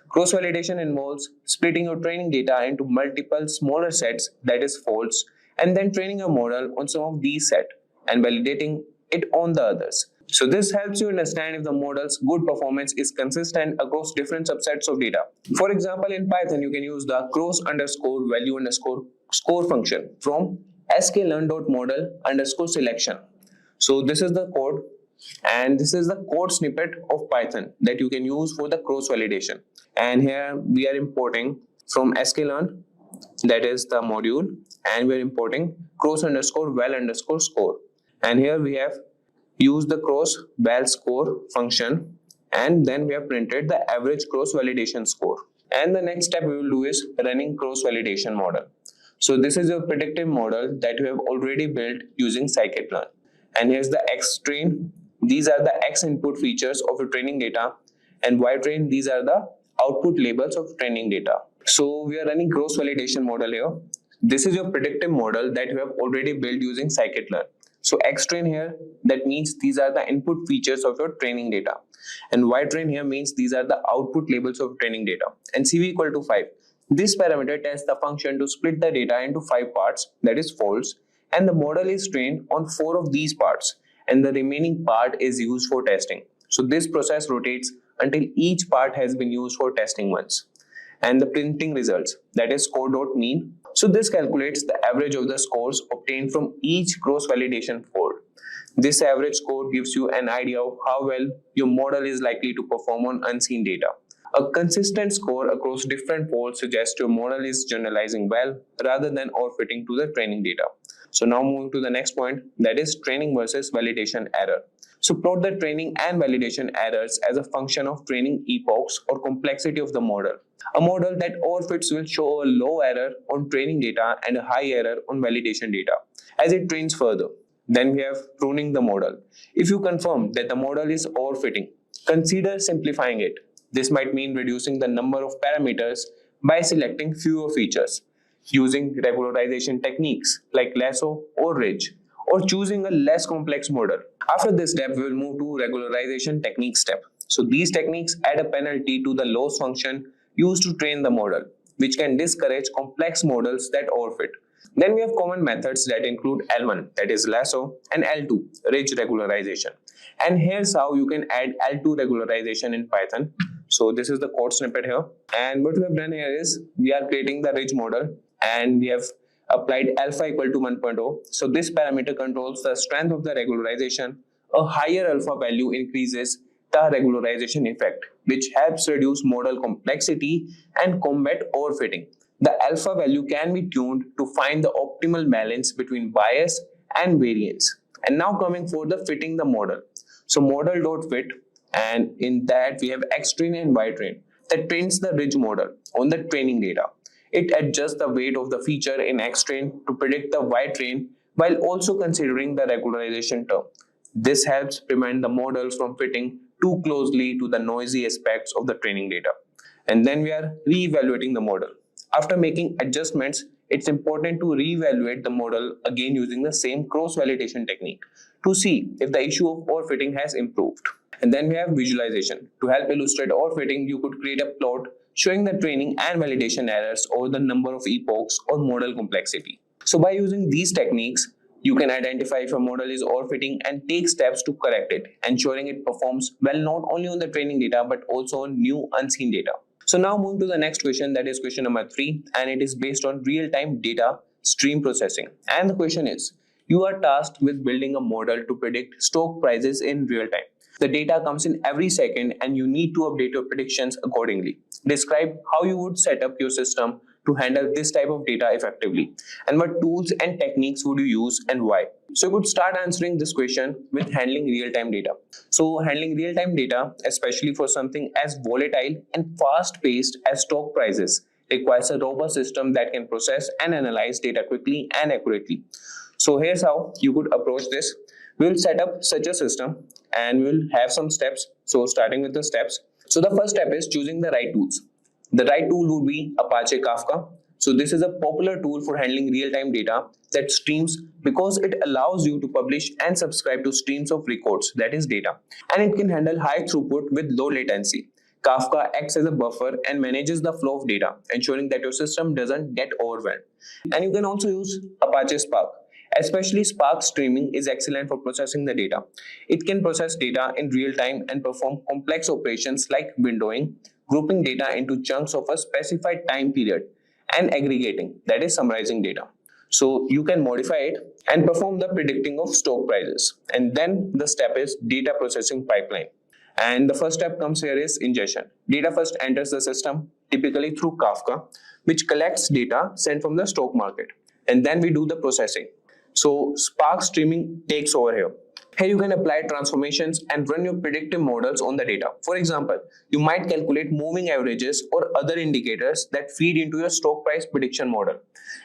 Cross-validation involves splitting your training data into multiple smaller sets, that is faults, and then training a model on some of these sets and validating it on the others. So this helps you understand if the model's good performance is consistent across different subsets of data. For example, in Python, you can use the cross_value_score function from sklearn.model_selection. So this is the code, and this is the code snippet of Python that you can use for the cross validation. And here we are importing from sklearn, that is the module, and we are importing cross_val_score. And here we have used the cross_val_score function, and then we have printed the average cross validation score. And the next step we will do is running cross validation model. So this is your predictive model that you have already built using scikit-learn. And here's the X train. These are the X input features of your training data, and Y train, these are the output labels of training data. So we are running cross validation model here. This is your predictive model that you have already built using scikit-learn. So X train here, that means these are the input features of your training data. And Y train here means these are the output labels of training data. And CV equal to 5. This parameter tests the function to split the data into 5 parts, that is faults, and the model is trained on 4 of these parts, and the remaining part is used for testing. So this process rotates until each part has been used for testing once. And the printing results, that is score.mean. So this calculates the average of the scores obtained from each cross validation fault. This average score gives you an idea of how well your model is likely to perform on unseen data. A consistent score across different faults suggests your model is generalizing well rather than overfitting to the training data. So now moving to the next point, that is training versus validation error. So plot the training and validation errors as a function of training epochs or complexity of the model. A model that overfits will show a low error on training data and a high error on validation data as it trains further. Then we have pruning the model. If you confirm that the model is overfitting, consider simplifying it. This might mean reducing the number of parameters by selecting fewer features, using regularization techniques like lasso or ridge, or choosing a less complex model. After this step, we will move to regularization technique step. So these techniques add a penalty to the loss function used to train the model, which can discourage complex models that overfit. Then we have common methods that include L1, that is lasso, and L2, ridge regularization. And here's how you can add L2 regularization in Python. So this is the code snippet here. And what we have done here is we are creating the ridge model, and we have applied alpha equal to 1.0. So this parameter controls the strength of the regularization. A higher alpha value increases the regularization effect, which helps reduce model complexity and combat overfitting. The alpha value can be tuned to find the optimal balance between bias and variance. And now coming for the fitting the model. So model.fit, and in that we have X train and Y train that trains the ridge model on the training data. It adjusts the weight of the feature in X train to predict the Y train while also considering the regularization term. This helps prevent the model from fitting too closely to the noisy aspects of the training data. And then we are re-evaluating the model. After making adjustments, it's important to re-evaluate the model again using the same cross-validation technique to see if the issue of overfitting has improved. And then we have visualization. To help illustrate overfitting, you could create a plot showing the training and validation errors over the number of epochs or model complexity. So by using these techniques, you can identify if a model is overfitting and take steps to correct it, ensuring it performs well not only on the training data but also on new unseen data. So now moving to the next question, that is question number 3, and it is based on real-time data stream processing. And the question is, you are tasked with building a model to predict stock prices in real time. The data comes in every second and you need to update your predictions accordingly. Describe how you would set up your system to handle this type of data effectively, and what tools and techniques would you use and why. So you could start answering this question with handling real-time data. So handling real-time data, especially for something as volatile and fast-paced as stock prices, requires a robust system that can process and analyze data quickly and accurately. So here's how you could approach this. We will set up such a system and we will have some steps. So starting with the steps. So the first step is choosing the right tools. The right tool would be Apache Kafka. So this is a popular tool for handling real-time data that streams because it allows you to publish and subscribe to streams of records, that is data. And it can handle high throughput with low latency. Kafka acts as a buffer and manages the flow of data, ensuring that your system doesn't get overwhelmed. And you can also use Apache Spark. Especially Spark streaming is excellent for processing the data. It can process data in real time and perform complex operations like windowing, grouping data into chunks of a specified time period, and aggregating, that is summarizing data. So you can modify it and perform the predicting of stock prices. And then the step is data processing pipeline. And the first step comes here is ingestion. Data first enters the system, typically through Kafka, which collects data sent from the stock market. And then we do the processing. So Spark streaming takes over here. Here you can apply transformations and run your predictive models on the data. For example, you might calculate moving averages or other indicators that feed into your stock price prediction model.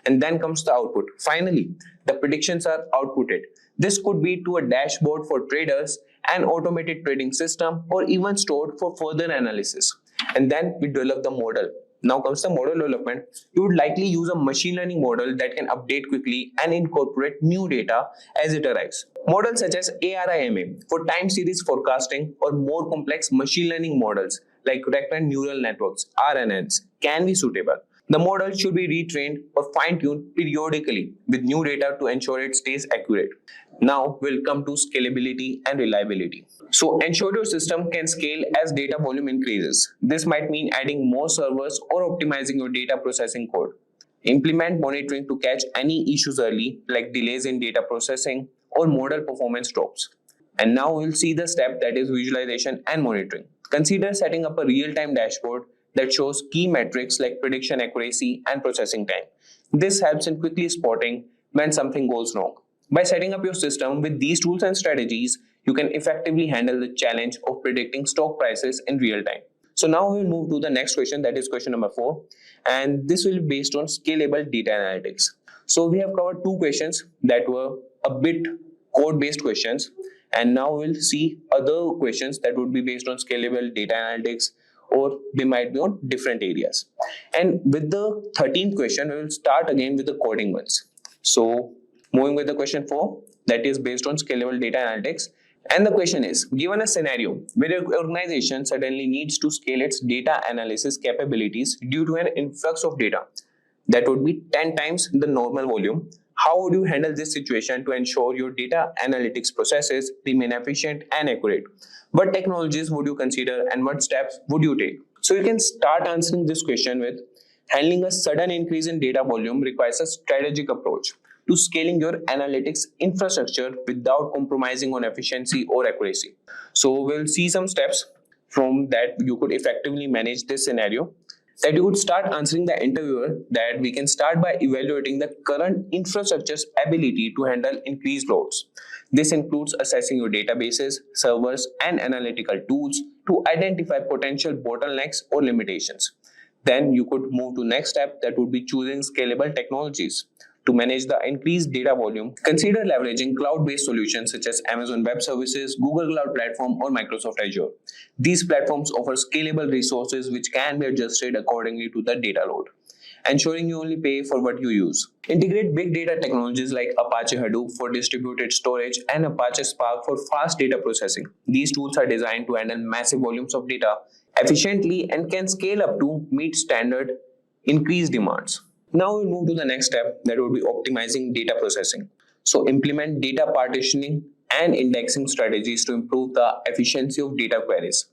And then comes the output. Finally, the predictions are outputted. This could be to a dashboard for traders, an automated trading system, or even stored for further analysis. And then we develop the model. Now comes the model development. You would likely use a machine learning model that can update quickly and incorporate new data as it arrives. Models such as ARIMA for time series forecasting or more complex machine learning models like recurrent neural networks (RNNs) can be suitable. The model should be retrained or fine-tuned periodically with new data to ensure it stays accurate. Now we'll come to scalability and reliability. So ensure your system can scale as data volume increases. This might mean adding more servers or optimizing your data processing code. Implement monitoring to catch any issues early, like delays in data processing or model performance drops. And now we'll see the step, that is visualization and monitoring. Consider setting up a real-time dashboard that shows key metrics like prediction accuracy and processing time. This helps in quickly spotting when something goes wrong. By setting up your system with these tools and strategies, you can effectively handle the challenge of predicting stock prices in real time. So now we will move to the next question, that is question number 4, and this will be based on scalable data analytics. So we have covered 2 questions that were a bit code-based questions, and now we'll see other questions that would be based on scalable data analytics, or they might be on different areas. And with the 13th question, we will start again with the coding ones. So moving with the question 4, that is based on scalable data analytics. And the question is, given a scenario where your organization suddenly needs to scale its data analysis capabilities due to an influx of data that would be 10 times the normal volume, how would you handle this situation to ensure your data analytics processes remain efficient and accurate? What technologies would you consider and what steps would you take? So you can start answering this question with, handling a sudden increase in data volume requires a strategic approach to scaling your analytics infrastructure without compromising on efficiency or accuracy. So we'll see some steps from that you could effectively manage this scenario. That you would start answering the interviewer that we can start by evaluating the current infrastructure's ability to handle increased loads. This includes assessing your databases, servers, and analytical tools to identify potential bottlenecks or limitations. Then you could move to next step, that would be choosing scalable technologies. To manage the increased data volume, consider leveraging cloud-based solutions such as Amazon Web Services, Google Cloud Platform, or Microsoft Azure. These platforms offer scalable resources which can be adjusted accordingly to the data load, ensuring you only pay for what you use. Integrate big data technologies like Apache Hadoop for distributed storage and Apache Spark for fast data processing. These tools are designed to handle massive volumes of data efficiently and can scale up to meet standard increased demands. Now we'll move to the next step, that would be optimizing data processing. So implement data partitioning and indexing strategies to improve the efficiency of data queries.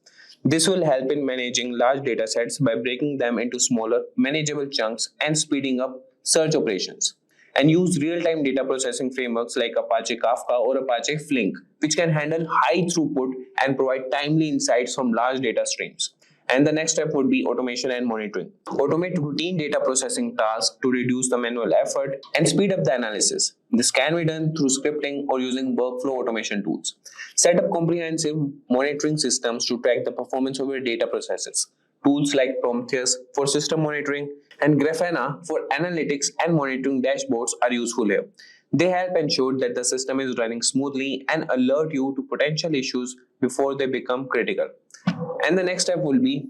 This will help in managing large data sets by breaking them into smaller, manageable chunks and speeding up search operations. And use real-time data processing frameworks like Apache Kafka or Apache Flink, which can handle high throughput and provide timely insights from large data streams. And the next step would be automation and monitoring. Automate routine data processing tasks to reduce the manual effort and speed up the analysis. This can be done through scripting or using workflow automation tools. Set up comprehensive monitoring systems to track the performance of your data processes. Tools like Prometheus for system monitoring and Grafana for analytics and monitoring dashboards are useful here. They help ensure that the system is running smoothly and alert you to potential issues before they become critical. And the next step will be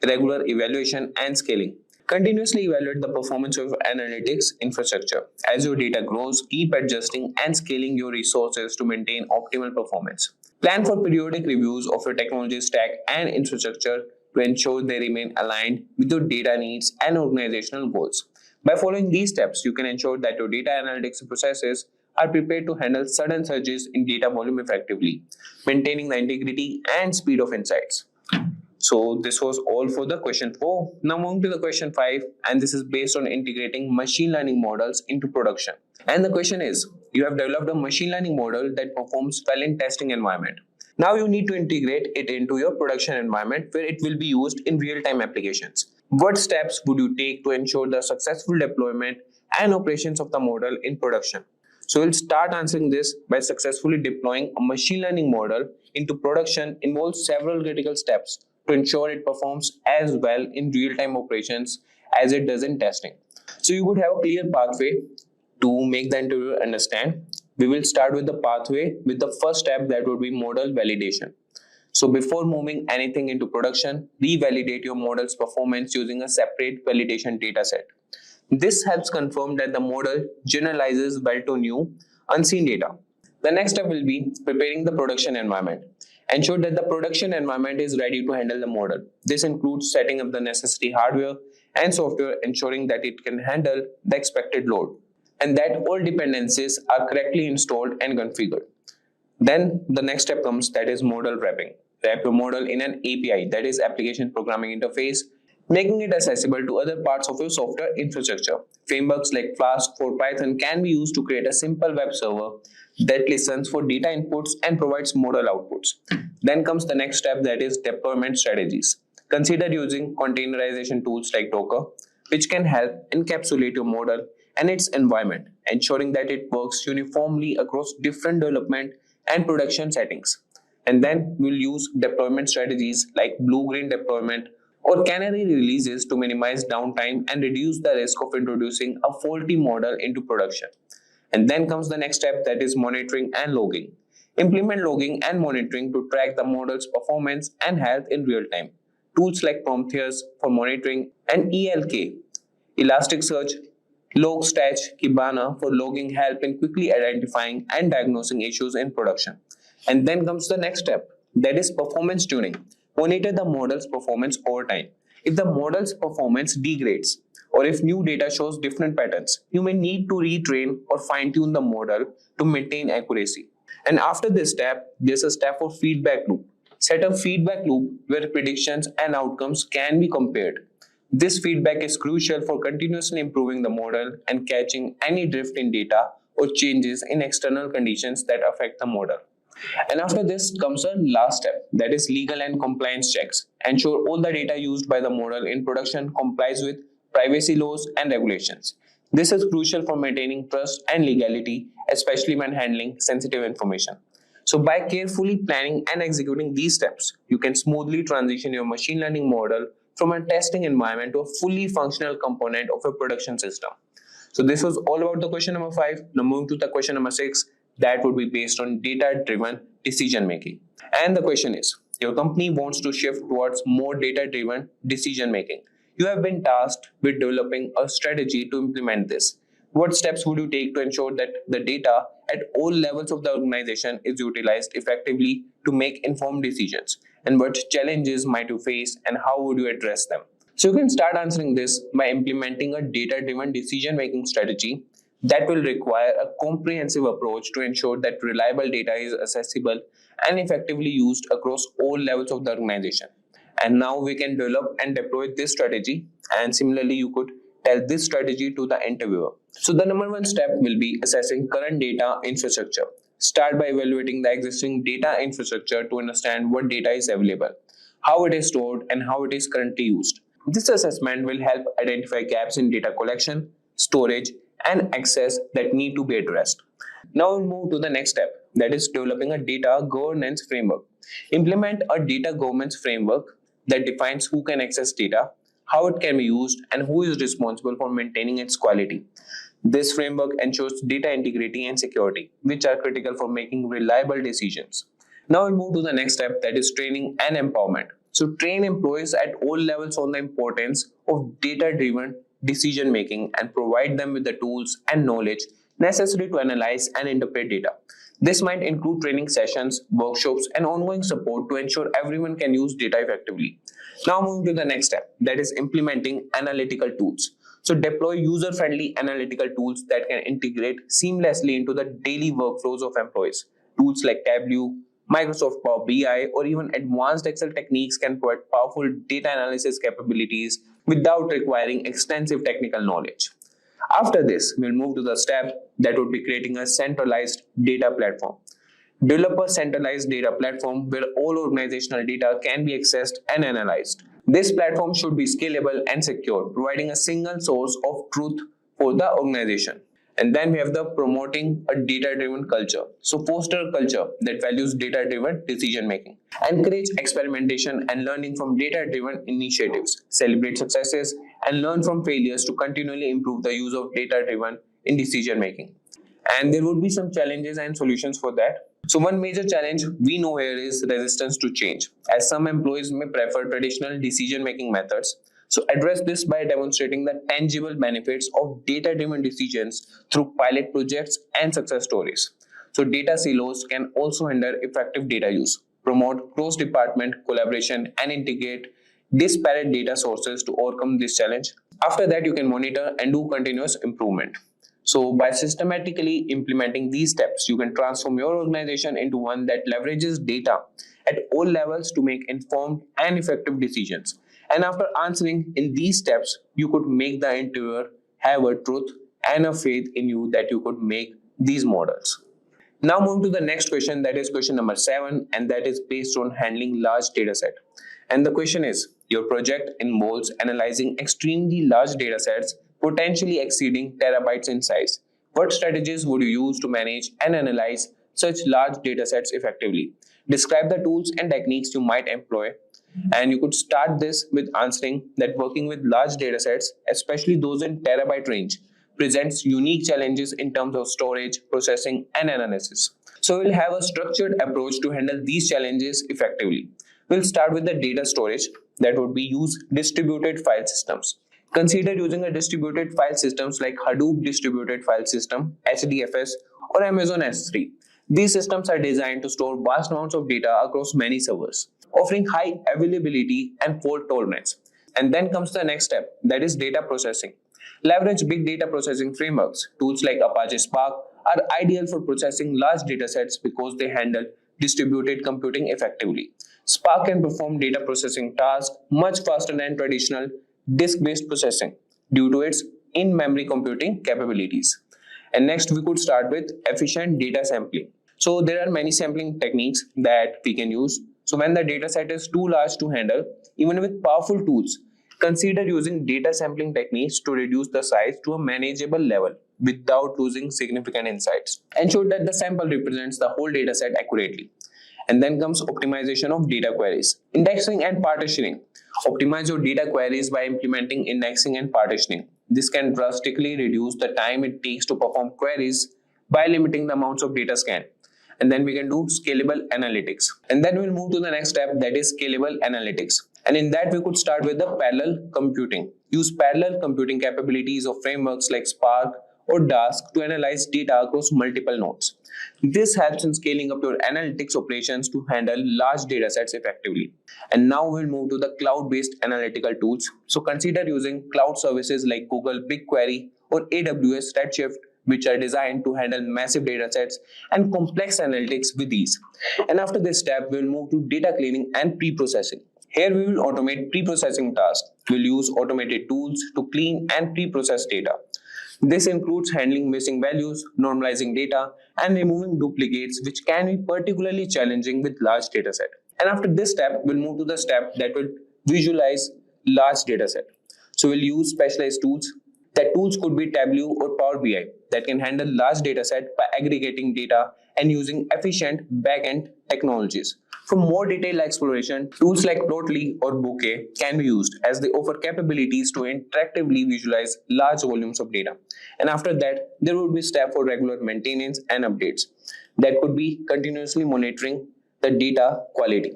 regular evaluation and scaling. Continuously evaluate the performance of analytics infrastructure. As your data grows, keep adjusting and scaling your resources to maintain optimal performance. Plan for periodic reviews of your technology stack and infrastructure to ensure they remain aligned with your data needs and organizational goals. By following these steps, you can ensure that your data analytics processes are prepared to handle sudden surges in data volume effectively, maintaining the integrity and speed of insights. So this was all for the question 4. Now moving to the question 5, and this is based on integrating machine learning models into production. And the question is, you have developed a machine learning model that performs well in testing environment. Now you need to integrate it into your production environment where it will be used in real-time applications. What steps would you take to ensure the successful deployment and operations of the model in production? So we'll start answering this by successfully deploying a machine learning model into production involves several critical steps to ensure it performs as well in real-time operations as it does in testing. So you would have a clear pathway to make the interviewer understand. We will start with the pathway with the first step, that would be model validation. So before moving anything into production, revalidate your model's performance using a separate validation dataset. This helps confirm that the model generalizes well to new, unseen data. The next step will be preparing the production environment. Ensure that the production environment is ready to handle the model. This includes setting up the necessary hardware and software, ensuring that it can handle the expected load and that all dependencies are correctly installed and configured. Then the next step comes, that is model wrapping. Wrap your model in an API, that is application programming interface, making it accessible to other parts of your software infrastructure. Frameworks like Flask for Python can be used to create a simple web server that listens for data inputs and provides model outputs. Then comes the next step, that is deployment strategies. Consider using containerization tools like Docker, which can help encapsulate your model and its environment, ensuring that it works uniformly across different development and production settings. And then we'll use deployment strategies like blue-green deployment or canary releases to minimize downtime and reduce the risk of introducing a faulty model into production. And then comes the next step, that is monitoring and logging. Implement logging and monitoring to track the model's performance and health in real time. Tools like Prometheus for monitoring and ELK, Elasticsearch, Logstash, Kibana for logging help in quickly identifying and diagnosing issues in production. And then comes the next step, that is performance tuning. Monitor the model's performance over time. If the model's performance degrades, or if new data shows different patterns, you may need to retrain or fine-tune the model to maintain accuracy. And after this step, there's a step for feedback loop. Set a feedback loop where predictions and outcomes can be compared. This feedback is crucial for continuously improving the model and catching any drift in data or changes in external conditions that affect the model. And after this comes a last step, that is legal and compliance checks. Ensure all the data used by the model in production complies with privacy laws and regulations. This is crucial for maintaining trust and legality, especially when handling sensitive information. So by carefully planning and executing these steps, you can smoothly transition your machine learning model from a testing environment to a fully functional component of a production system. So this was all about the question number 5. Now moving to the question number 6, that would be based on data-driven decision making. And the question is, your company wants to shift towards more data-driven decision making. You have been tasked with developing a strategy to implement this. What steps would you take to ensure that the data at all levels of the organization is utilized effectively to make informed decisions? And what challenges might you face and how would you address them? So you can start answering this by implementing a data-driven decision-making strategy that will require a comprehensive approach to ensure that reliable data is accessible and effectively used across all levels of the organization. And now we can develop and deploy this strategy, and similarly you could tell this strategy to the interviewer. So the number 1 step will be assessing current data infrastructure. Start by evaluating the existing data infrastructure to understand what data is available, how it is stored, and how it is currently used. This assessment will help identify gaps in data collection, storage, and access that need to be addressed. Now we'll move to the next step, that is developing a data governance framework. Implement a data governance framework that defines who can access data, how it can be used, and who is responsible for maintaining its quality. This framework ensures data integrity and security, which are critical for making reliable decisions. Now we'll move to the next step, that is training and empowerment. So train employees at all levels on the importance of data-driven decision making and provide them with the tools and knowledge necessary to analyze and interpret data. This might include training sessions, workshops, and ongoing support to ensure everyone can use data effectively. Now moving to the next step, that is implementing analytical tools. So deploy user-friendly analytical tools that can integrate seamlessly into the daily workflows of employees. Tools like Tableau, Microsoft Power BI, or even advanced Excel techniques can provide powerful data analysis capabilities without requiring extensive technical knowledge. After this, we'll move to the step that would be creating a centralized data platform. Develop a centralized data platform where all organizational data can be accessed and analyzed. This platform should be scalable and secure, providing a single source of truth for the organization. And then we have the promoting a data-driven culture. So foster a culture that values data-driven decision making. Encourage experimentation and learning from data-driven initiatives. Celebrate successes and learn from failures to continually improve the use of data-driven in decision making. And there would be some challenges and solutions for that. So one major challenge we know here is resistance to change, as some employees may prefer traditional decision-making methods. So address this by demonstrating the tangible benefits of data-driven decisions through pilot projects and success stories. So data silos can also hinder effective data use, promote cross-department collaboration, and integrate disparate data sources to overcome this challenge. After that, you can monitor and do continuous improvement. So by systematically implementing these steps, you can transform your organization into one that leverages data at all levels to make informed and effective decisions. And after answering in these steps, you could make the interviewer have a truth and a faith in you that you could make these models. Now move to the next question, that is question number 7, and that is based on handling large data set. And the question is, your project involves analyzing extremely large data sets, potentially exceeding terabytes in size. What strategies would you use to manage and analyze such large data sets effectively? Describe the tools and techniques you might employ. And you could start this with answering that working with large data sets, especially those in terabyte range, presents unique challenges in terms of storage, processing, and analysis. So we'll have a structured approach to handle these challenges effectively. We'll start with the data storage, that would be use distributed file systems. Consider using a distributed file systems like Hadoop Distributed File System, HDFS, or Amazon S3. These systems are designed to store vast amounts of data across many servers, offering high availability and fault tolerance. And then comes the next step, that is data processing. Leverage big data processing frameworks. Tools like Apache Spark are ideal for processing large data sets because they handle distributed computing effectively. Spark can perform data processing tasks much faster than traditional disk-based processing due to its in-memory computing capabilities. And next we could start with efficient data sampling. So there are many sampling techniques that we can use. So when the data set is too large to handle, even with powerful tools, consider using data sampling techniques to reduce the size to a manageable level without losing significant insights. Ensure that the sample represents the whole data set accurately. And then comes optimization of data queries. Indexing and partitioning. Optimize your data queries by implementing indexing and partitioning. This can drastically reduce the time it takes to perform queries by limiting the amounts of data scanned. And then we can do scalable analytics. And then we'll move to the next step, that is scalable analytics. And in that we could start with the parallel computing. Use parallel computing capabilities of frameworks like Spark or Dask to analyze data across multiple nodes. This helps in scaling up your analytics operations to handle large data sets effectively. And now we'll move to the cloud-based analytical tools. So consider using cloud services like Google BigQuery or AWS Redshift, which are designed to handle massive data sets and complex analytics with ease. And after this step, we'll move to data cleaning and pre-processing. Here we will automate pre-processing tasks. We'll use automated tools to clean and pre-process data. This includes handling missing values, normalizing data, and removing duplicates, which can be particularly challenging with large data set. And after this step, we'll move to the step that will visualize large data set. So we'll use specialized tools. That tools could be Tableau or Power BI that can handle large data set by aggregating data and using efficient back-end technologies. For more detailed exploration, tools like Plotly or Bouquet can be used as they offer capabilities to interactively visualize large volumes of data. And after that, there would be step for regular maintenance and updates. That could be continuously monitoring the data quality.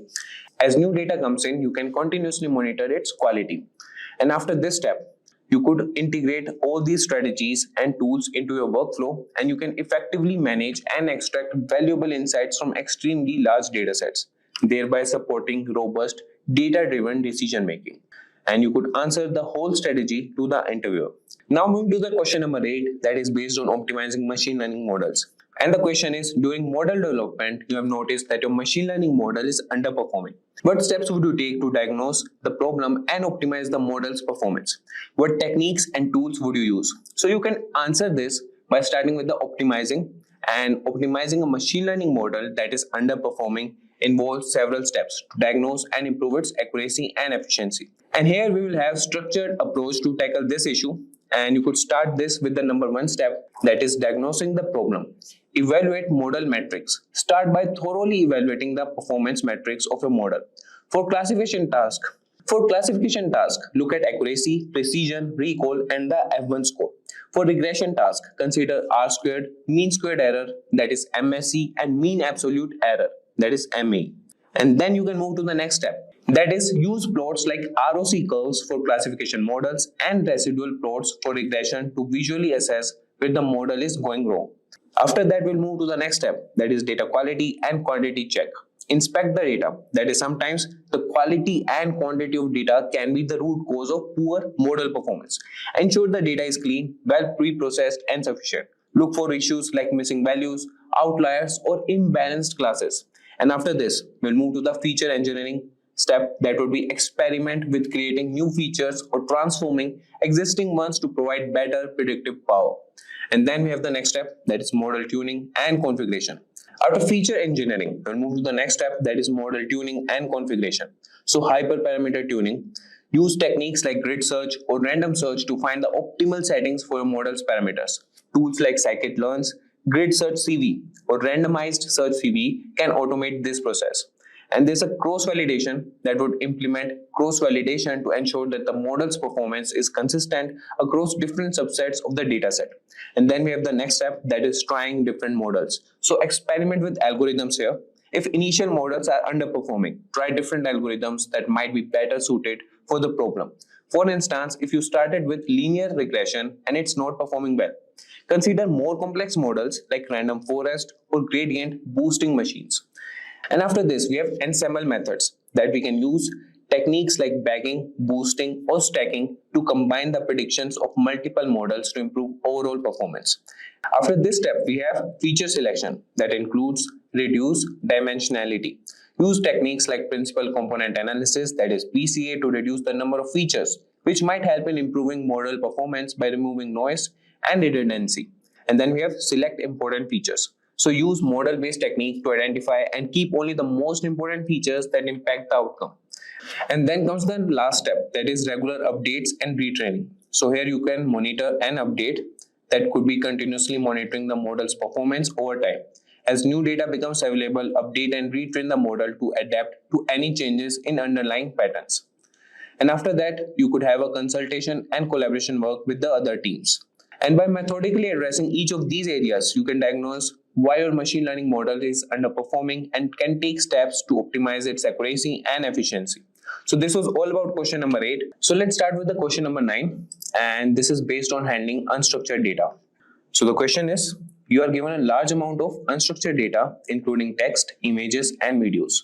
As new data comes in, you can continuously monitor its quality. And after this step, you could integrate all these strategies and tools into your workflow, and you can effectively manage and extract valuable insights from extremely large datasets, thereby supporting robust data-driven decision making. And you could answer the whole strategy to the interviewer. Now moving to the question number 8, that is based on optimizing machine learning models. And the question is, during model development, you have noticed that your machine learning model is underperforming. What steps would you take to diagnose the problem and optimize the model's performance? What techniques and tools would you use? So you can answer this by starting with the optimizing. And optimizing a machine learning model that is underperforming involves several steps to diagnose and improve its accuracy and efficiency. And here we will have structured approach to tackle this issue. And you could start this with the number 1 step, that is diagnosing the problem. Evaluate model metrics. Start by thoroughly evaluating the performance metrics of a model. For classification task, look at accuracy, precision, recall, and the F1 score. For regression task, consider R squared, mean squared error, that is MSE, and mean absolute error, that is ME. And then you can move to the next step. That is, use plots like ROC curves for classification models and residual plots for regression to visually assess where the model is going wrong. After that, we'll move to the next step, that is data quality and quantity check. Inspect the data. That is, sometimes the quality and quantity of data can be the root cause of poor model performance. Ensure the data is clean, well pre-processed, and sufficient. Look for issues like missing values, outliers, or imbalanced classes. And after this, we'll move to the feature engineering step, that would be experiment with creating new features or transforming existing ones to provide better predictive power. And then we have the next step, that is model tuning and configuration. After feature engineering, we'll move to the next step, that is model tuning and configuration. So hyperparameter tuning. Use techniques like grid search or random search to find the optimal settings for your model's parameters. Tools like scikit-learn's grid search CV or randomized search CV can automate this process. And there's a cross-validation that would implement cross-validation to ensure that the model's performance is consistent across different subsets of the dataset. And then we have the next step, that is trying different models. So experiment with algorithms here. If initial models are underperforming, try different algorithms that might be better suited for the problem. For instance, if you started with linear regression and it's not performing well, consider more complex models like random forest or gradient boosting machines. And after this, we have ensemble methods that we can use techniques like bagging, boosting, or stacking to combine the predictions of multiple models to improve overall performance. After this step, we have feature selection that includes reduce dimensionality. Use techniques like principal component analysis, that is PCA, to reduce the number of features, which might help in improving model performance by removing noise and redundancy. And then we have select important features. So use model-based technique to identify and keep only the most important features that impact the outcome. And then comes the last step, that is regular updates and retraining. So here you can monitor and update, that could be continuously monitoring the model's performance over time. As new data becomes available, update and retrain the model to adapt to any changes in underlying patterns. And after that, you could have a consultation and collaboration work with the other teams. And by methodically addressing each of these areas, you can diagnose why your machine learning model is underperforming and can take steps to optimize its accuracy and efficiency. So this was all about question number 8. So let's start with the question number 9, and this is based on handling unstructured data. So the question is, you are given a large amount of unstructured data, including text, images, and videos.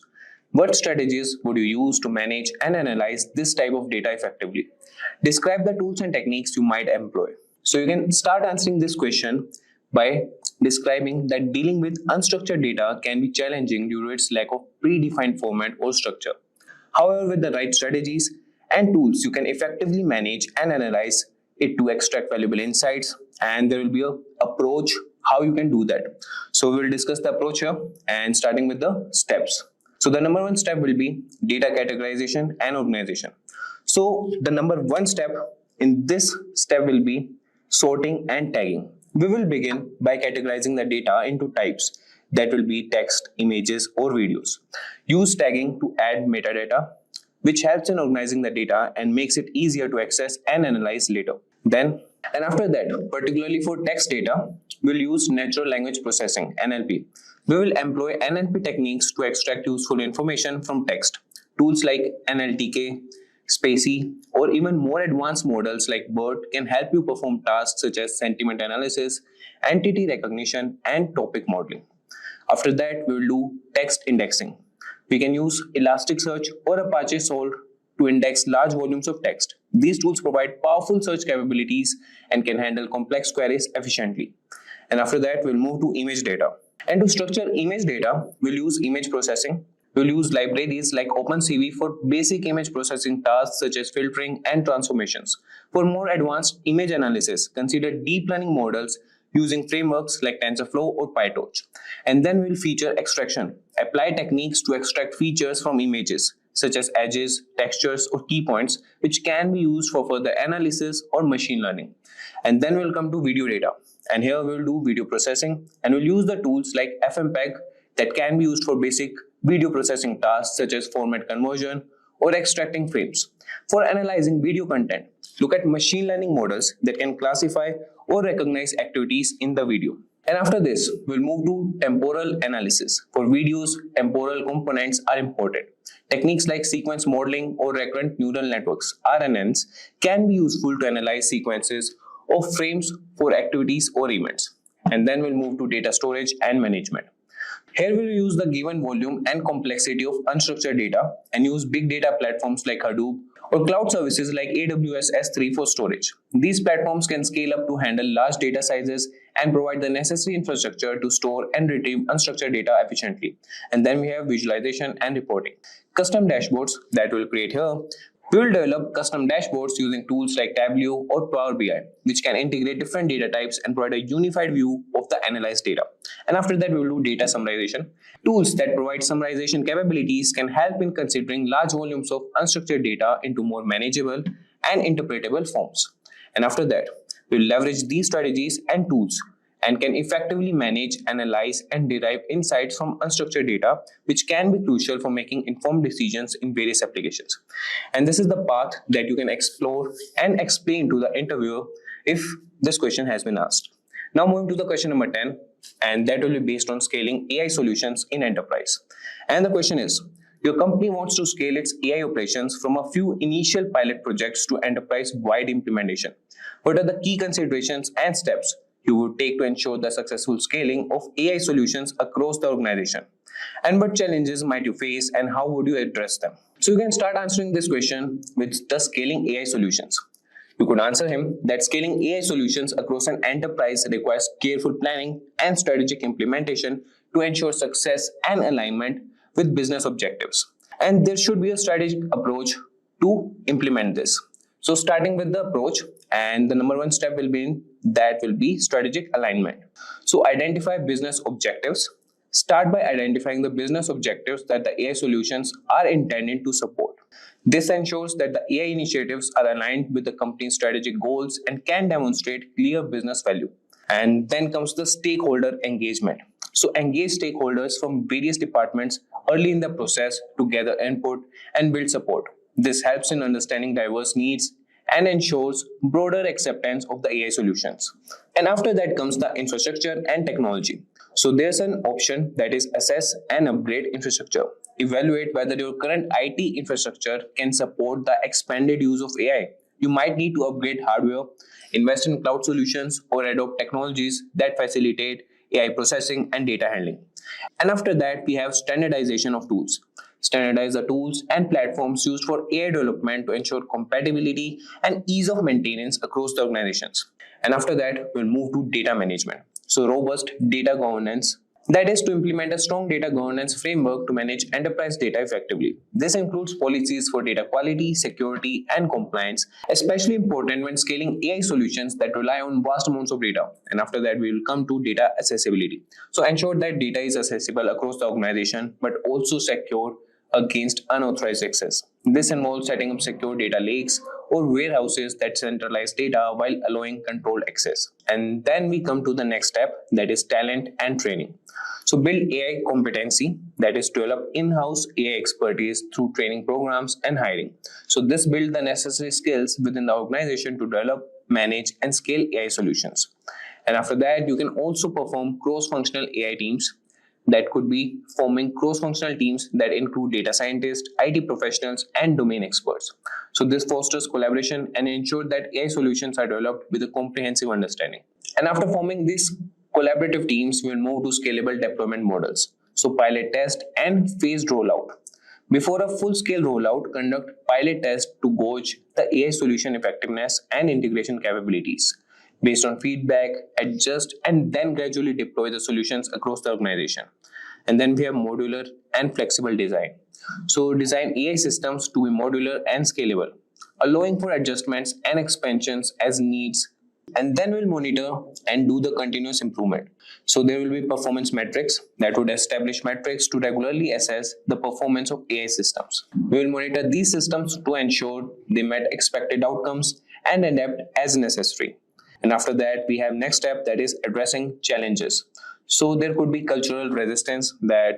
What strategies would you use to manage and analyze this type of data effectively? Describe the tools and techniques you might employ. So you can start answering this question by describing that dealing with unstructured data can be challenging due to its lack of predefined format or structure. However, with the right strategies and tools, you can effectively manage and analyze it to extract valuable insights, and there will be an approach how you can do that. So we will discuss the approach here, and starting with the steps. So the number 1 step will be data categorization and organization. So the number 1 step in this step will be sorting and tagging. We will begin by categorizing the data into types. that will be text, images, or videos. Use tagging to add metadata, which helps in organizing the data and makes it easier to access and analyze later. Then, and after that, particularly for text data, we'll use natural language processing, NLP. We will employ NLP techniques to extract useful information from text. Tools like NLTK, Spacey, or even more advanced models like BERT can help you perform tasks such as sentiment analysis, entity recognition, and topic modeling. After that, we will do text indexing. We can use Elasticsearch or Apache Solr to index large volumes of text. These tools provide powerful search capabilities and can handle complex queries efficiently. And after that, we'll move to image data. And to structure image data, we'll use image processing. We'll use libraries like OpenCV for basic image processing tasks such as filtering and transformations. For more advanced image analysis, consider deep learning models using frameworks like TensorFlow or PyTorch. And then we'll feature extraction. Apply techniques to extract features from images, such as edges, textures, or key points, which can be used for further analysis or machine learning. And then we'll come to video data. And here we'll do video processing, and we'll use the tools like FMPEG that can be used for basic video processing tasks such as format conversion or extracting frames. For analyzing video content, look at machine learning models that can classify or recognize activities in the video. And after this, we'll move to temporal analysis. For videos, temporal components are important. Techniques like sequence modeling or recurrent neural networks, RNNs, can be useful to analyze sequences of frames for activities or events. And then we'll move to data storage and management. Here we'll use the given volume and complexity of unstructured data and use big data platforms like Hadoop or cloud services like AWS S3 for storage. These platforms can scale up to handle large data sizes and provide the necessary infrastructure to store and retrieve unstructured data efficiently. And then we have visualization and reporting. Custom dashboards that we'll create here. We will develop custom dashboards using tools like Tableau or Power BI, which can integrate different data types and provide a unified view of the analyzed data. And after that, we will do data summarization. Tools that provide summarization capabilities can help in considering large volumes of unstructured data into more manageable and interpretable forms. And after that, we will leverage these strategies and tools and can effectively manage, analyze, and derive insights from unstructured data, which can be crucial for making informed decisions in various applications. And this is the path that you can explore and explain to the interviewer if this question has been asked. Now moving to the question number 10, and that will be based on scaling AI solutions in enterprise. And the question is, your company wants to scale its AI operations from a few initial pilot projects to enterprise-wide implementation. What are the key considerations and steps you would take to ensure the successful scaling of AI solutions across the organization? And what challenges might you face and how would you address them? So you can start answering this question with the scaling AI solutions. You could answer him that scaling AI solutions across an enterprise requires careful planning and strategic implementation to ensure success and alignment with business objectives. And there should be a strategic approach to implement this. So starting with the approach, and the number one step will be strategic alignment. So identify business objectives. Start by identifying the business objectives that the AI solutions are intended to support. This ensures that the AI initiatives are aligned with the company's strategic goals and can demonstrate clear business value. And then comes the stakeholder engagement. So engage stakeholders from various departments early in the process to gather input and build support. This helps in understanding diverse needs and ensures broader acceptance of the AI solutions. And after that comes the infrastructure and technology. So there's an option that is assess and upgrade infrastructure. Evaluate whether your current IT infrastructure can support the expanded use of AI. You might need to upgrade hardware, invest in cloud solutions, or adopt technologies that facilitate AI processing and data handling. And after that, we have standardization of tools. Standardize the tools and platforms used for AI development to ensure compatibility and ease of maintenance across the organizations. And after that, we'll move to data management. So robust data governance. That is to implement a strong data governance framework to manage enterprise data effectively. This includes policies for data quality, security, and compliance, especially important when scaling AI solutions that rely on vast amounts of data. And after that, we will come to data accessibility. So ensure that data is accessible across the organization, but also secure against unauthorized access. This involves setting up secure data lakes or warehouses that centralize data while allowing controlled access. And then we come to the next step, that is talent and training. So build AI competency, that is develop in-house AI expertise through training programs and hiring. So this build the necessary skills within the organization to develop, manage and scale AI solutions. And after that, you can also perform cross-functional AI teams. That could be forming cross-functional teams that include data scientists, IT professionals, and domain experts. So this fosters collaboration and ensures that AI solutions are developed with a comprehensive understanding. And after forming these collaborative teams, we'll move to scalable deployment models. So pilot test and phased rollout. Before a full-scale rollout, conduct pilot tests to gauge the AI solution effectiveness and integration capabilities. Based on feedback, adjust and then gradually deploy the solutions across the organization. And then we have modular and flexible design. So design AI systems to be modular and scalable, allowing for adjustments and expansions as needs. And then we'll monitor and do the continuous improvement. So there will be performance metrics that would establish metrics to regularly assess the performance of AI systems. We will monitor these systems to ensure they met expected outcomes and adapt as necessary. And after that, we have next step, that is addressing challenges. So there could be cultural resistance, that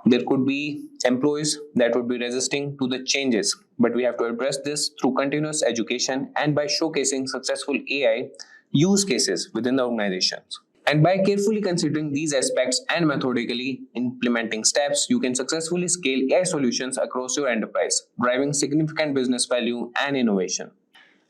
there could be employees that would be resisting to the changes, but we have to address this through continuous education and by showcasing successful AI use cases within the organizations. And by carefully considering these aspects and methodically implementing steps, you can successfully scale AI solutions across your enterprise, driving significant business value and innovation.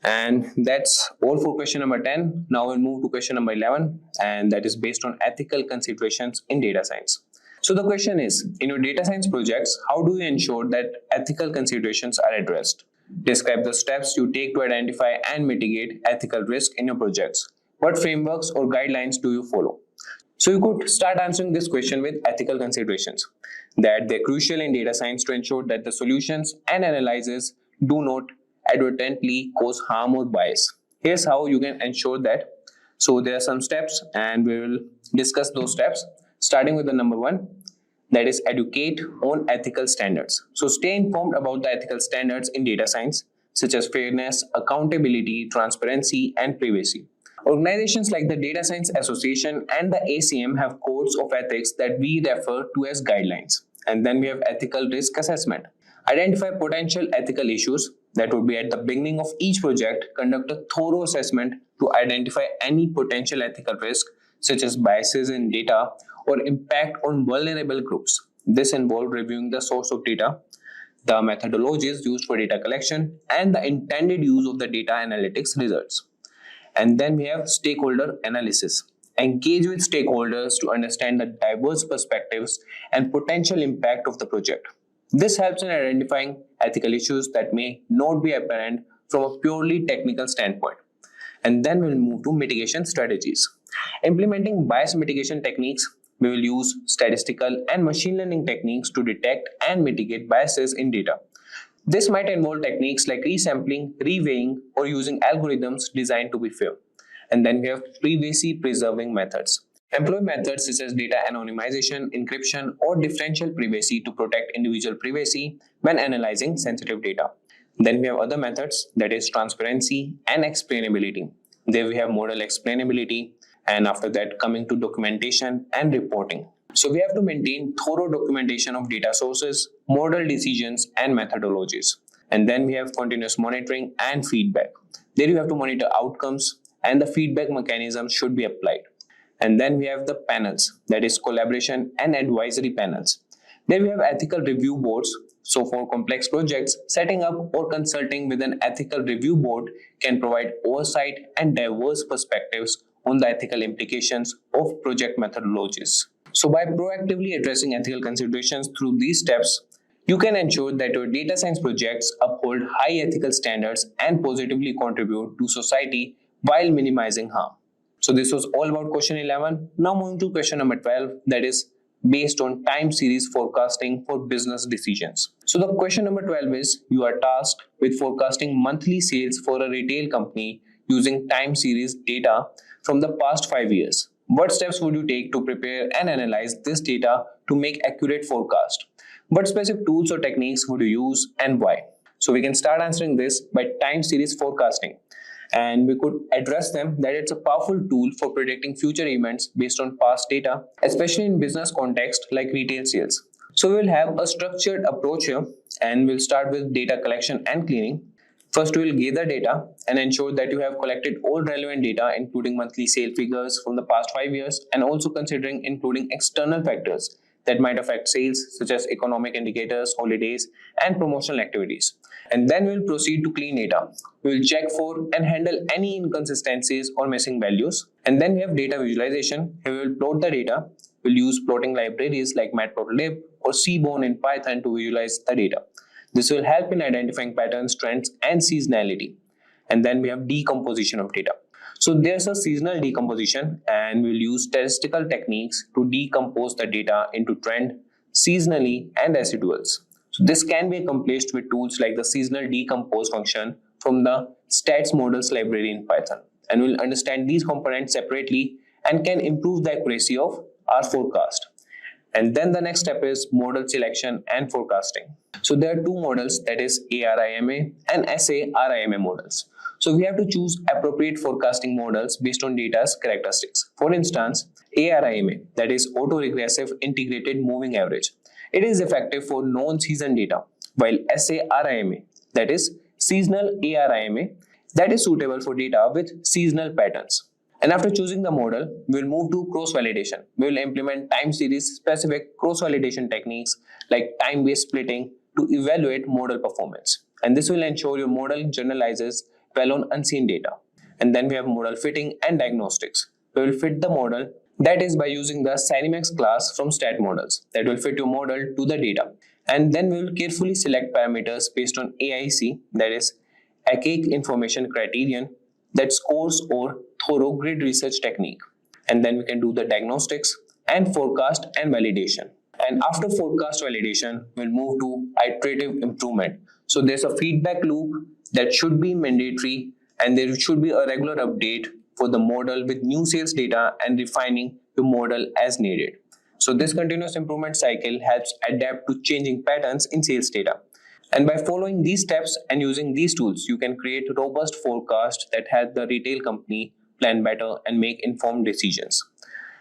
And that's all for question number 10. Now we'll move to question number 11, and that is based on ethical considerations in data science. So the question is, in your data science projects, how do you ensure that ethical considerations are addressed? Describe the steps you take to identify and mitigate ethical risk in your projects. What frameworks or guidelines do you follow? So you could start answering this question with ethical considerations, that they're crucial in data science to ensure that the solutions and analyses do not advertently cause harm or bias. Here's how you can ensure that. So there are some steps and we will discuss those steps, starting with the number 1, that is educate on ethical standards. So stay informed about the ethical standards in data science, such as fairness, accountability, transparency, and privacy. Organizations like the Data Science Association and the ACM have codes of ethics that we refer to as guidelines. And then we have ethical risk assessment. Identify potential ethical issues. That would be at the beginning of each project, conduct a thorough assessment to identify any potential ethical risk, such as biases in data or impact on vulnerable groups. This involves reviewing the source of data, the methodologies used for data collection, and the intended use of the data analytics results. And then we have stakeholder analysis. Engage with stakeholders to understand the diverse perspectives and potential impact of the project. This helps in identifying ethical issues that may not be apparent from a purely technical standpoint. And then we'll move to mitigation strategies. Implementing bias mitigation techniques, we will use statistical and machine learning techniques to detect and mitigate biases in data. This might involve techniques like resampling, reweighing, or using algorithms designed to be fair. And then we have privacy preserving methods. Employ methods such as data anonymization, encryption, or differential privacy to protect individual privacy when analyzing sensitive data. Then we have other methods, that is transparency and explainability. There we have model explainability, and after that coming to documentation and reporting. So we have to maintain thorough documentation of data sources, model decisions, and methodologies. And then we have continuous monitoring and feedback. There you have to monitor outcomes and the feedback mechanisms should be applied. And then we have the panels, that is collaboration and advisory panels. There we have ethical review boards. So for complex projects, setting up or consulting with an ethical review board can provide oversight and diverse perspectives on the ethical implications of project methodologies. So by proactively addressing ethical considerations through these steps, you can ensure that your data science projects uphold high ethical standards and positively contribute to society while minimizing harm. So this was all about question 11. Now moving to question number 12, that is based on time series forecasting for business decisions. So the question number 12 is, you are tasked with forecasting monthly sales for a retail company using time series data from the past 5 years. What steps would you take to prepare and analyze this data to make accurate forecast? What specific tools or techniques would you use and why? So we can start answering this by time series forecasting. And we could address them that it's a powerful tool for predicting future events based on past data, especially in business context like retail sales. So we will have a structured approach here, and we'll start with data collection and cleaning. First, we will gather data and ensure that you have collected all relevant data, including monthly sale figures from the past 5 years, and also considering including external factors that might affect sales, such as economic indicators, holidays, and promotional activities. And then we'll proceed to clean data. We'll check for and handle any inconsistencies or missing values. And then we have data visualization. Here we will plot the data. We'll use plotting libraries like matplotlib or seaborn in Python to visualize the data. This will help in identifying patterns, trends, and seasonality. And then we have decomposition of data. So there's a seasonal decomposition, and we'll use statistical techniques to decompose the data into trend, seasonally, and residuals. So this can be accomplished with tools like the seasonal decompose function from the stats models library in Python. And we'll understand these components separately and can improve the accuracy of our forecast. And then the next step is model selection and forecasting. So there are two models, that is ARIMA and SARIMA models. So we have to choose appropriate forecasting models based on data's characteristics. For instance, ARIMA, that is autoregressive integrated moving average. It is effective for non-season data, while SARIMA, that is seasonal ARIMA, that is suitable for data with seasonal patterns. And after choosing the model, we'll move to cross-validation. We'll implement time series specific cross-validation techniques like time-based splitting to evaluate model performance. And this will ensure your model generalizes well on unseen data. And then we have model fitting and diagnostics. We will fit the model, that is by using the Cynimax class from stat models that will fit your model to the data. And then we will carefully select parameters based on AIC, that is Archaic Information Criterion, that scores or thorough grid research technique. And then we can do the diagnostics and forecast and validation. And after forecast validation, we'll move to iterative improvement. So there's a feedback loop that should be mandatory, and there should be a regular update for the model with new sales data and refining the model as needed. So this continuous improvement cycle helps adapt to changing patterns in sales data. And by following these steps and using these tools, you can create robust forecasts that help the retail company plan better and make informed decisions.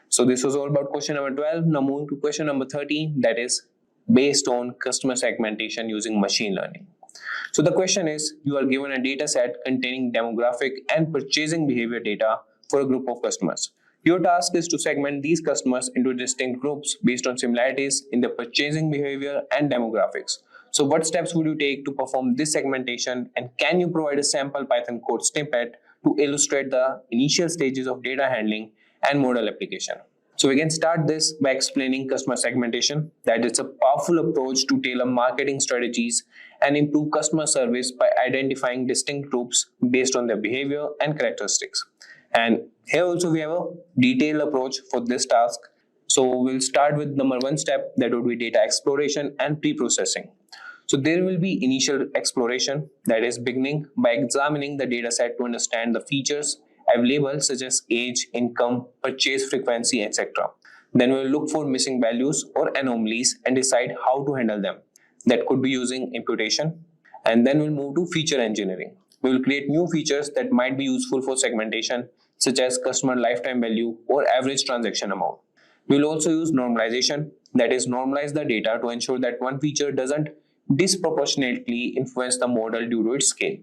So this was all about question number 12. Now moving to question number 13, that is based on customer segmentation using machine learning. So the question is, you are given a data set containing demographic and purchasing behavior data for a group of customers. Your task is to segment these customers into distinct groups based on similarities in their purchasing behavior and demographics. So what steps would you take to perform this segmentation, and can you provide a sample Python code snippet to illustrate the initial stages of data handling and model application? So we can start this by explaining customer segmentation, that it's a powerful approach to tailor marketing strategies and improve customer service by identifying distinct groups based on their behavior and characteristics. And here also we have a detailed approach for this task. So we'll start with number one step, that would be data exploration and pre-processing. So there will be initial exploration, that is beginning by examining the data set to understand the features available such as age, income, purchase frequency, etc. Then we'll look for missing values or anomalies and decide how to handle them. That could be using imputation. And then we'll move to feature engineering. We will create new features that might be useful for segmentation, such as customer lifetime value or average transaction amount. We will also use normalization, that is normalize the data to ensure that one feature doesn't disproportionately influence the model due to its scale.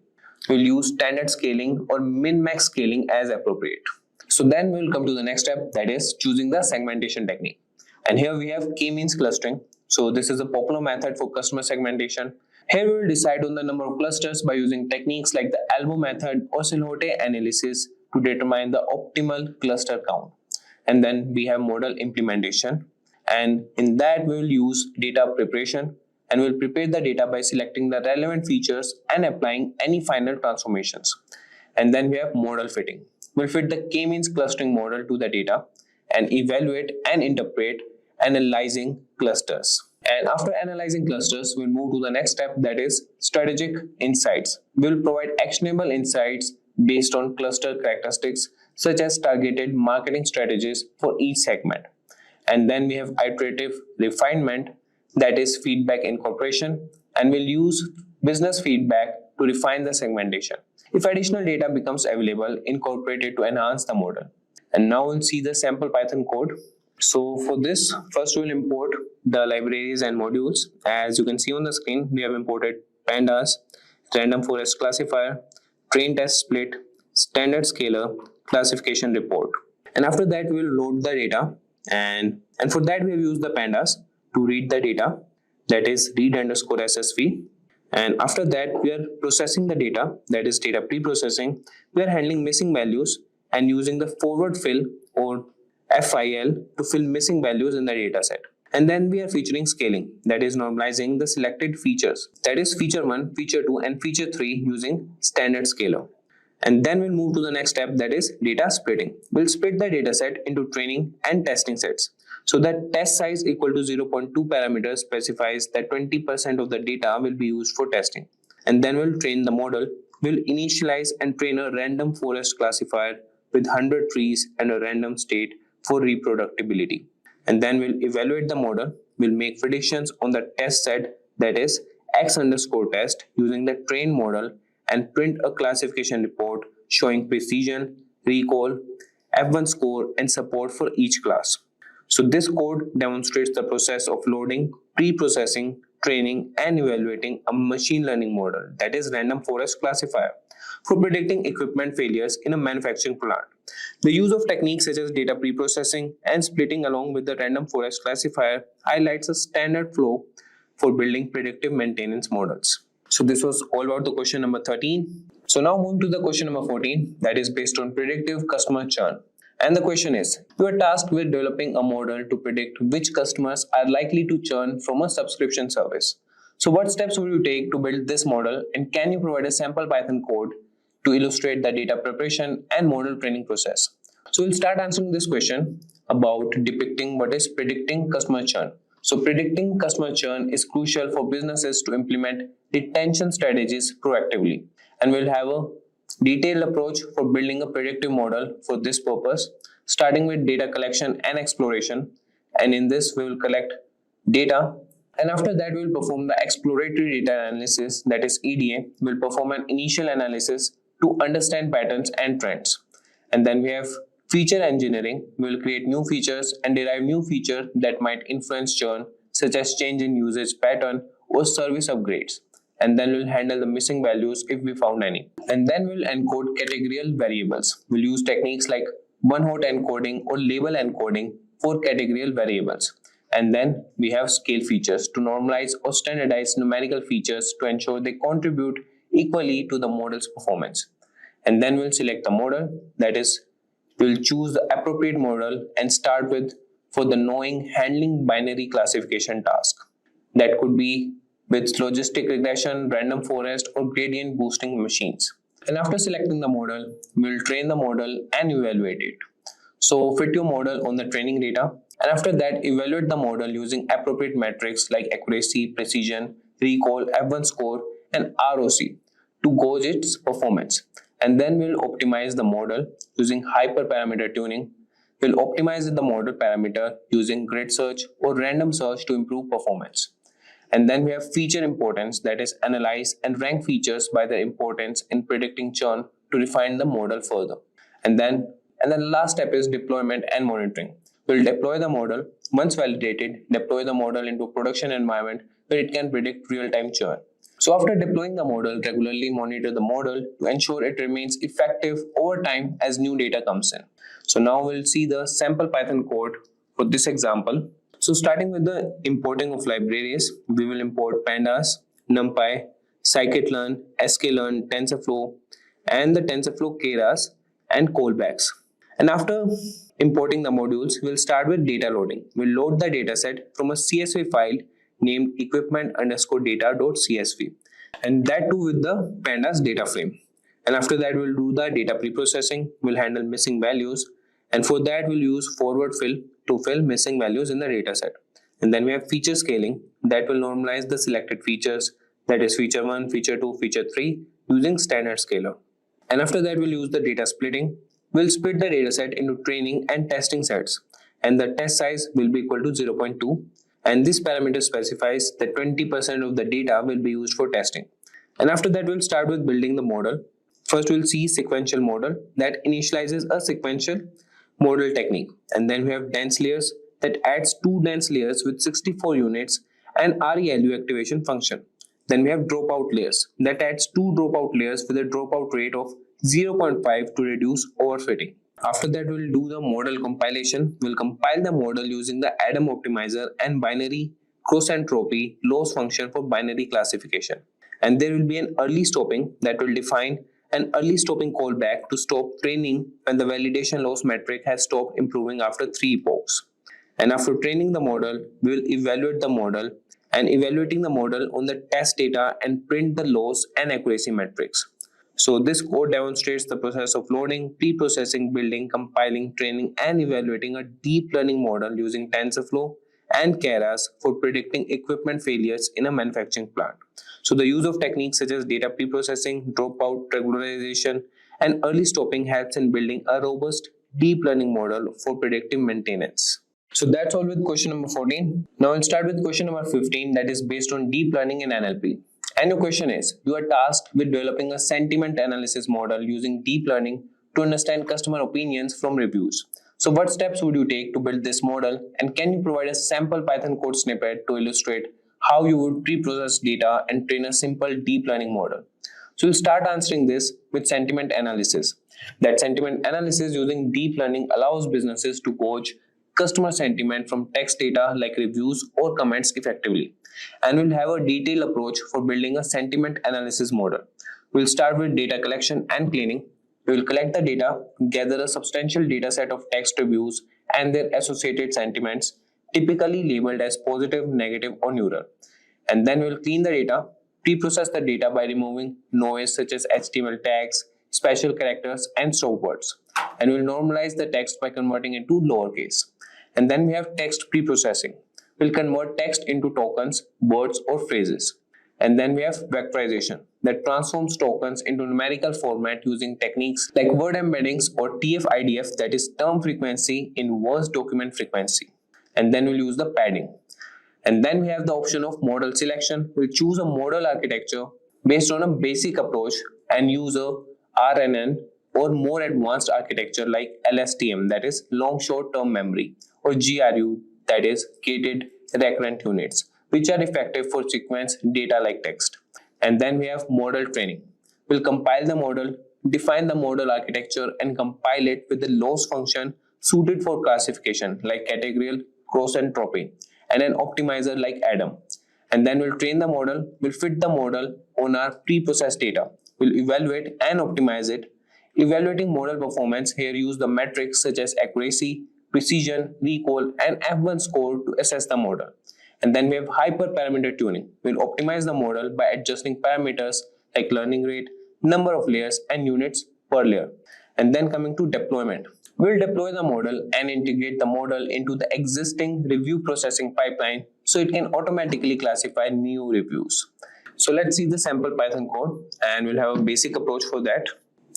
We'll use standard scaling or min-max scaling as appropriate. So then we'll come to the next step, that is choosing the segmentation technique. And here we have k-means clustering. So this is a popular method for customer segmentation. Here we will decide on the number of clusters by using techniques like the elbow method or silhouette analysis to determine the optimal cluster count. And then we have model implementation. And in that we will use data preparation, and we'll prepare the data by selecting the relevant features and applying any final transformations. And then we have model fitting. We'll fit the k-means clustering model to the data and evaluate and interpret analyzing clusters. And after analyzing clusters, we'll move to the next step, that is strategic insights. We'll provide actionable insights based on cluster characteristics such as targeted marketing strategies for each segment. And then we have iterative refinement, that is feedback incorporation, and we'll use business feedback to refine the segmentation. If additional data becomes available, incorporate it to enhance the model. And now we'll see the sample Python code. So for this, first we'll import the libraries and modules. As you can see on the screen, we have imported pandas, random forest classifier, train test split, standard scaler, classification report. And after that, we'll load the data. And for that, we have used the pandas to read the data, that is read underscore SSV. And after that, we are processing the data, that is data pre-processing. We are handling missing values and using the forward fill or FIL to fill missing values in the data set. And then we are featuring scaling, that is normalizing the selected features, that is feature 1, feature 2 and feature 3 using standard scaler. And then we'll move to the next step, that is data splitting. We'll split the data set into training and testing sets. So that test size equal to 0.2 parameters specifies that 20% of the data will be used for testing. And then we'll train the model. We'll initialize and train a random forest classifier with 100 trees and a random state for reproducibility. And then we'll evaluate the model. We'll make predictions on the test set, that is x underscore test, using the trained model, and print a classification report showing precision, recall, F1 score and support for each class. So this code demonstrates the process of loading, pre-processing, training and evaluating a machine learning model, that is random forest classifier, for predicting equipment failures in a manufacturing plant. The use of techniques such as data pre-processing and splitting along with the random forest classifier highlights a standard flow for building predictive maintenance models. So this was all about the question number 13. So now moving to the question number 14, that is based on predictive customer churn. And the question is, you are tasked with developing a model to predict which customers are likely to churn from a subscription service. So what steps will you take to build this model, and can you provide a sample Python code to illustrate the data preparation and model training process? So we'll start answering this question about depicting what is predicting customer churn. So predicting customer churn is crucial for businesses to implement retention strategies proactively. And we'll have a detailed approach for building a predictive model for this purpose, starting with data collection and exploration. And in this, we will collect data. And after that, we will perform the exploratory data analysis, that is EDA. We'll perform an initial analysis to understand patterns and trends. And then we have feature engineering. We will create new features and derive new features that might influence churn, such as change in usage pattern or service upgrades. And then we'll handle the missing values if we found any. And then we'll encode categorical variables. We'll use techniques like one-hot encoding or label encoding for categorical variables. And then we have scale features to normalize or standardize numerical features to ensure they contribute equally to the model's performance. And then we'll select the model, that is, we'll choose the appropriate model and start with for the knowing handling binary classification task. That could be with logistic regression, random forest or gradient boosting machines. And after selecting the model, we'll train the model and evaluate it. So fit your model on the training data, and after that evaluate the model using appropriate metrics like accuracy, precision, recall, F1 score and ROC to gauge its performance. And then we'll optimize the model using hyperparameter tuning. We'll optimize the model parameter using grid search or random search to improve performance. And then we have feature importance, that is analyze and rank features by their importance in predicting churn to refine the model further. And then the last step is deployment and monitoring. We'll deploy the model. Once validated, deploy the model into a production environment where it can predict real-time churn. So after deploying the model, regularly monitor the model to ensure it remains effective over time as new data comes in. So now we'll see the sample Python code for this example. So starting with the importing of libraries, we will import pandas, numpy, scikit-learn, sklearn, tensorflow, and the tensorflow keras and callbacks. And after importing the modules, we'll start with data loading. We'll load the dataset from a CSV file named equipment_data.csv, and that too with the pandas data frame. And after that, we'll do the data pre-processing. We'll handle missing values, and for that we'll use forward fill to fill missing values in the dataset. And then we have feature scaling that will normalize the selected features, that is feature 1, feature 2, feature 3 using standard scaler. And after that, we'll use the data splitting. We'll split the dataset into training and testing sets, and the test size will be equal to 0.2. And this parameter specifies that 20% of the data will be used for testing. And after that, we'll start with building the model. First, we'll see sequential model that initializes a sequential model technique. And then we have dense layers that adds 2 dense layers with 64 units and ReLU activation function. Then we have dropout layers that adds 2 dropout layers with a dropout rate of 0.5 to reduce overfitting. After that, we'll do the model compilation. We'll compile the model using the Adam optimizer and binary cross entropy loss function for binary classification. And there will be an early stopping that will define an early stopping callback to stop training when the validation loss metric has stopped improving after 3 epochs. And after training the model, we will evaluate the model and evaluating the model on the test data and print the loss and accuracy metrics. So this code demonstrates the process of loading, pre-processing, building, compiling, training, and evaluating a deep learning model using TensorFlow and Keras for predicting equipment failures in a manufacturing plant. So the use of techniques such as data pre-processing, dropout, regularization, and early stopping helps in building a robust deep learning model for predictive maintenance. So that's all with question number 14. Now I'll start with question number 15, that is based on deep learning and NLP. And your question is, you are tasked with developing a sentiment analysis model using deep learning to understand customer opinions from reviews. So what steps would you take to build this model, and can you provide a sample Python code snippet to illustrate how you would pre-process data and train a simple deep learning model? So we'll start answering this with sentiment analysis. That sentiment analysis using deep learning allows businesses to gauge customer sentiment from text data like reviews or comments effectively. And we'll have a detailed approach for building a sentiment analysis model. We'll start with data collection and cleaning. We will collect the data, gather a substantial data set of text reviews and their associated sentiments, typically labeled as positive, negative, or neutral. And then we'll clean the data, pre-process the data by removing noise such as HTML tags, special characters, and stop words. And we'll normalize the text by converting it to lowercase. And then we have text pre-processing. We'll convert text into tokens, words, or phrases. And then we have vectorization that transforms tokens into numerical format using techniques like word embeddings or TF-IDF, that is term frequency inverse document frequency. And then we'll use the padding. And then we have the option of model selection. We'll choose a model architecture based on a basic approach and use a RNN or more advanced architecture like LSTM, that is long short term memory, or GRU, that is gated recurrent units, which are effective for sequence data like text. And then we have model training. We'll compile the model, define the model architecture, and compile it with the loss function suited for classification like categorical, cross entropy, and an optimizer like Adam. And then we'll train the model, we'll fit the model on our pre-processed data. We'll evaluate and optimize it. Evaluating model performance, here use the metrics such as accuracy, precision, recall, and F1 score to assess the model. And then we have hyperparameter tuning. We'll optimize the model by adjusting parameters like learning rate, number of layers, and units per layer. And then coming to deployment. We'll deploy the model and integrate the model into the existing review processing pipeline so it can automatically classify new reviews. So let's see the sample Python code, and we'll have a basic approach for that.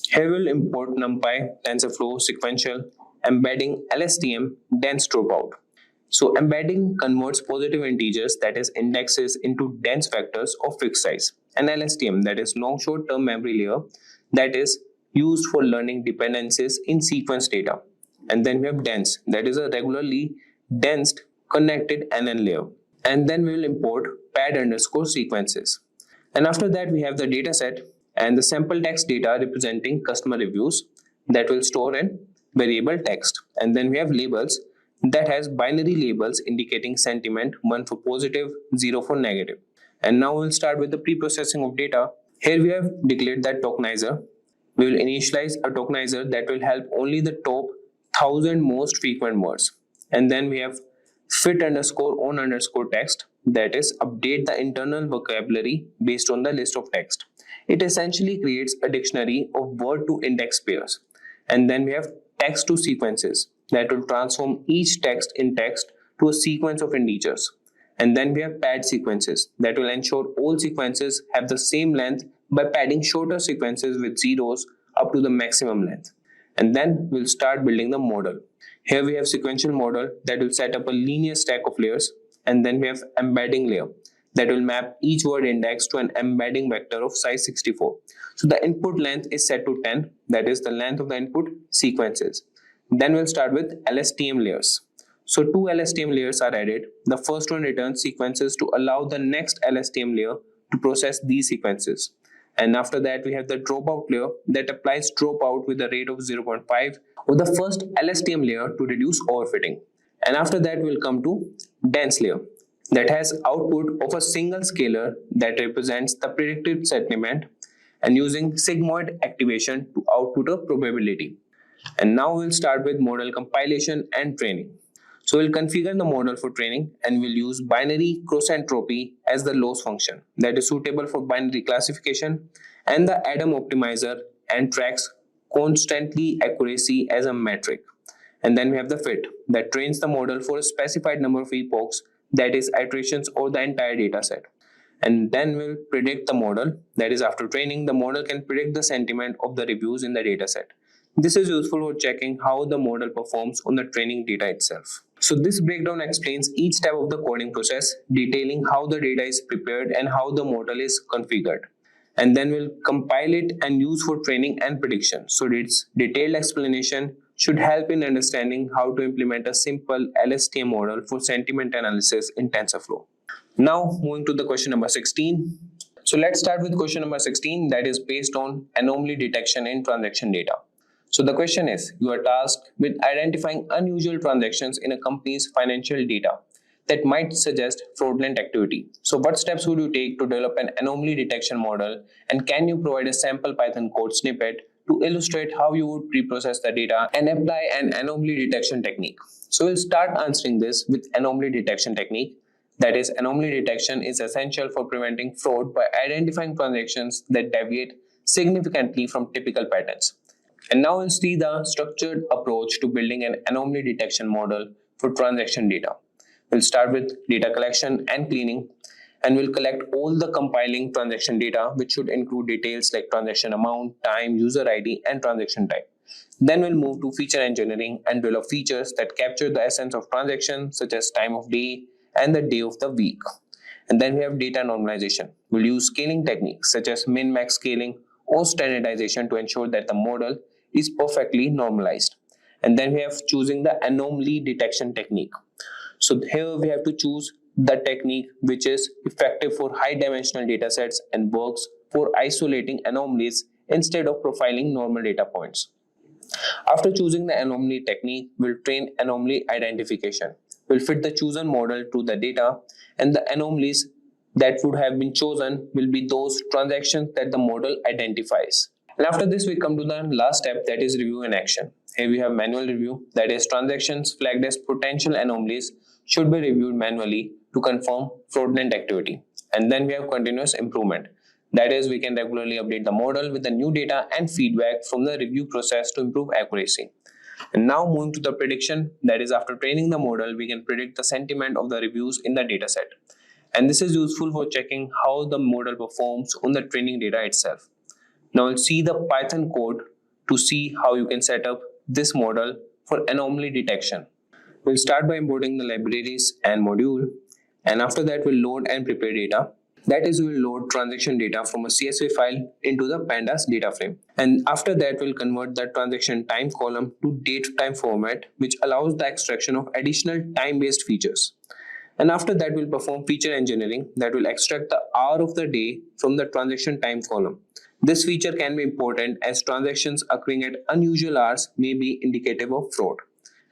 Here we'll import NumPy, TensorFlow, sequential, embedding LSTM, dense dropout. So embedding converts positive integers, that is indexes, into dense vectors of fixed size. And LSTM, that is long short term memory layer, that is used for learning dependencies in sequence data. And then we have dense, that is a regularly dense connected NN layer. And then we will import pad underscore sequences. And after that we have the data set and the sample text data representing customer reviews that will store in variable text. And then we have labels that has binary labels indicating sentiment, 1 for positive, 0 for negative. And now we'll start with the pre-processing of data. Here we have declared that tokenizer. We will initialize a tokenizer that will help only the top 1000 most frequent words. And then we have fit underscore on underscore text, that is update the internal vocabulary based on the list of text. It essentially creates a dictionary of word to index pairs. And then we have text to sequences that will transform each text in text to a sequence of integers. And then we have pad sequences that will ensure all sequences have the same length by padding shorter sequences with zeros up to the maximum length. And then we'll start building the model. Here we have sequential model that will set up a linear stack of layers. And then we have embedding layer that will map each word index to an embedding vector of size 64. So the input length is set to 10, that is the length of the input sequences. Then we'll start with LSTM layers. So two LSTM layers are added. The first one returns sequences to allow the next LSTM layer to process these sequences. And after that, we have the dropout layer that applies dropout with a rate of 0.5 with the first LSTM layer to reduce overfitting. And after that, we'll come to dense layer that has output of a single scalar that represents the predicted sentiment and using sigmoid activation to output a probability. And now we'll start with model compilation and training. So we'll configure the model for training and we'll use binary cross entropy as the loss function that is suitable for binary classification, and the Adam optimizer and tracks constantly accuracy as a metric. And then we have the fit that trains the model for a specified number of epochs, that is iterations or the entire data set. And then we'll predict the model, that is after training the model can predict the sentiment of the reviews in the dataset. This is useful for checking how the model performs on the training data itself. So this breakdown explains each step of the coding process, detailing how the data is prepared and how the model is configured. And then we'll compile it and use for training and prediction. So its detailed explanation should help in understanding how to implement a simple LSTM model for sentiment analysis in TensorFlow. Now moving to the question number 16. So let's start with question number 16, that is based on anomaly detection in transaction data. So the question is, you are tasked with identifying unusual transactions in a company's financial data that might suggest fraudulent activity. So what steps would you take to develop an anomaly detection model, and can you provide a sample Python code snippet to illustrate how you would pre-process the data and apply an anomaly detection technique? So we'll start answering this with anomaly detection technique. That is, anomaly detection is essential for preventing fraud by identifying transactions that deviate significantly from typical patterns. And now we'll see the structured approach to building an anomaly detection model for transaction data. We'll start with data collection and cleaning, and we'll collect all the compiling transaction data, which should include details like transaction amount, time, user ID, and transaction type. Then we'll move to feature engineering and develop features that capture the essence of transactions, such as time of day and the day of the week. And then we have data normalization. We'll use scaling techniques such as min-max scaling or standardization to ensure that the model is perfectly normalized. And then we have choosing the anomaly detection technique. So here we have to choose the technique which is effective for high dimensional data sets and works for isolating anomalies instead of profiling normal data points. After choosing the anomaly technique, we'll train anomaly identification. We'll fit the chosen model to the data, and the anomalies that would have been chosen will be those transactions that the model identifies. And after this, we come to the last step, that is review and action. Here we have manual review, that is transactions flagged as potential anomalies should be reviewed manually to confirm fraudulent activity. And then we have continuous improvement. That is, we can regularly update the model with the new data and feedback from the review process to improve accuracy. And now moving to the prediction, that is after training the model, we can predict the sentiment of the reviews in the dataset. And this is useful for checking how the model performs on the training data itself. Now we'll see the Python code to see how you can set up this model for anomaly detection. We'll start by importing the libraries and module, and after that we'll load and prepare data. That is, we'll load transaction data from a CSV file into the pandas data frame. And after that we'll convert the transaction time column to date time format, which allows the extraction of additional time-based features. And after that we'll perform feature engineering that will extract the hour of the day from the transaction time column. This feature can be important as transactions occurring at unusual hours may be indicative of fraud.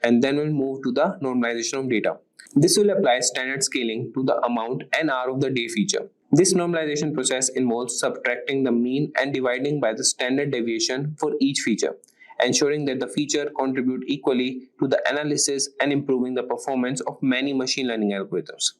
And then we'll move to the normalization of data. This will apply standard scaling to the amount and hour of the day feature. This normalization process involves subtracting the mean and dividing by the standard deviation for each feature, ensuring that the feature contribute equally to the analysis and improving the performance of many machine learning algorithms.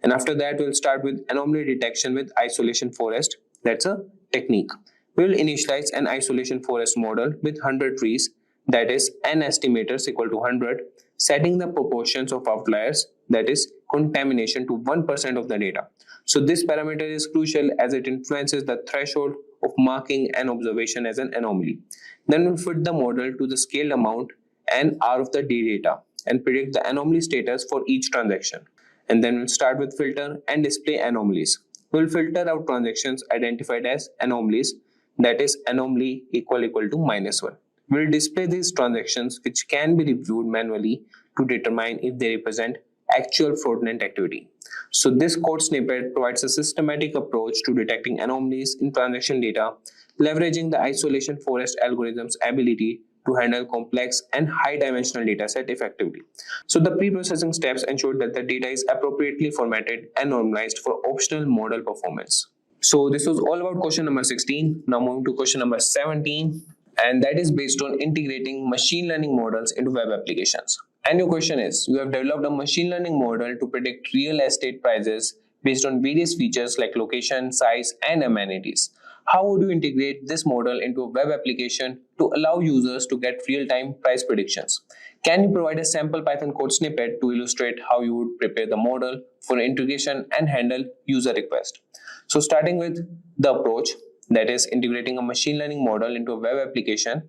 And after that, we'll start with anomaly detection with isolation forest. That's a technique. We will initialize an isolation forest model with 100 trees, that is n estimators equal to 100, setting the proportions of outliers, that is contamination, to 1% of the data. So this parameter is crucial as it influences the threshold of marking an observation as an anomaly. Then we'll fit the model to the scaled amount and hour of the day data and predict the anomaly status for each transaction. And then we'll start with filter and display anomalies. We'll filter out transactions identified as anomalies, that is anomaly equal to -1. We'll display these transactions which can be reviewed manually to determine if they represent actual fraudulent activity. So this code snippet provides a systematic approach to detecting anomalies in transaction data, leveraging the isolation forest algorithm's ability to handle complex and high-dimensional dataset effectively. So the pre-processing steps ensure that the data is appropriately formatted and normalized for optional model performance. So this was all about question number 16. Now moving to question number 17, and that is based on integrating machine learning models into web applications. And your question is, you have developed a machine learning model to predict real estate prices based on various features like location, size, and amenities. How would you integrate this model into a web application to allow users to get real-time price predictions? Can you provide a sample Python code snippet to illustrate how you would prepare the model for integration and handle user requests? So starting with the approach, that is integrating a machine learning model into a web application,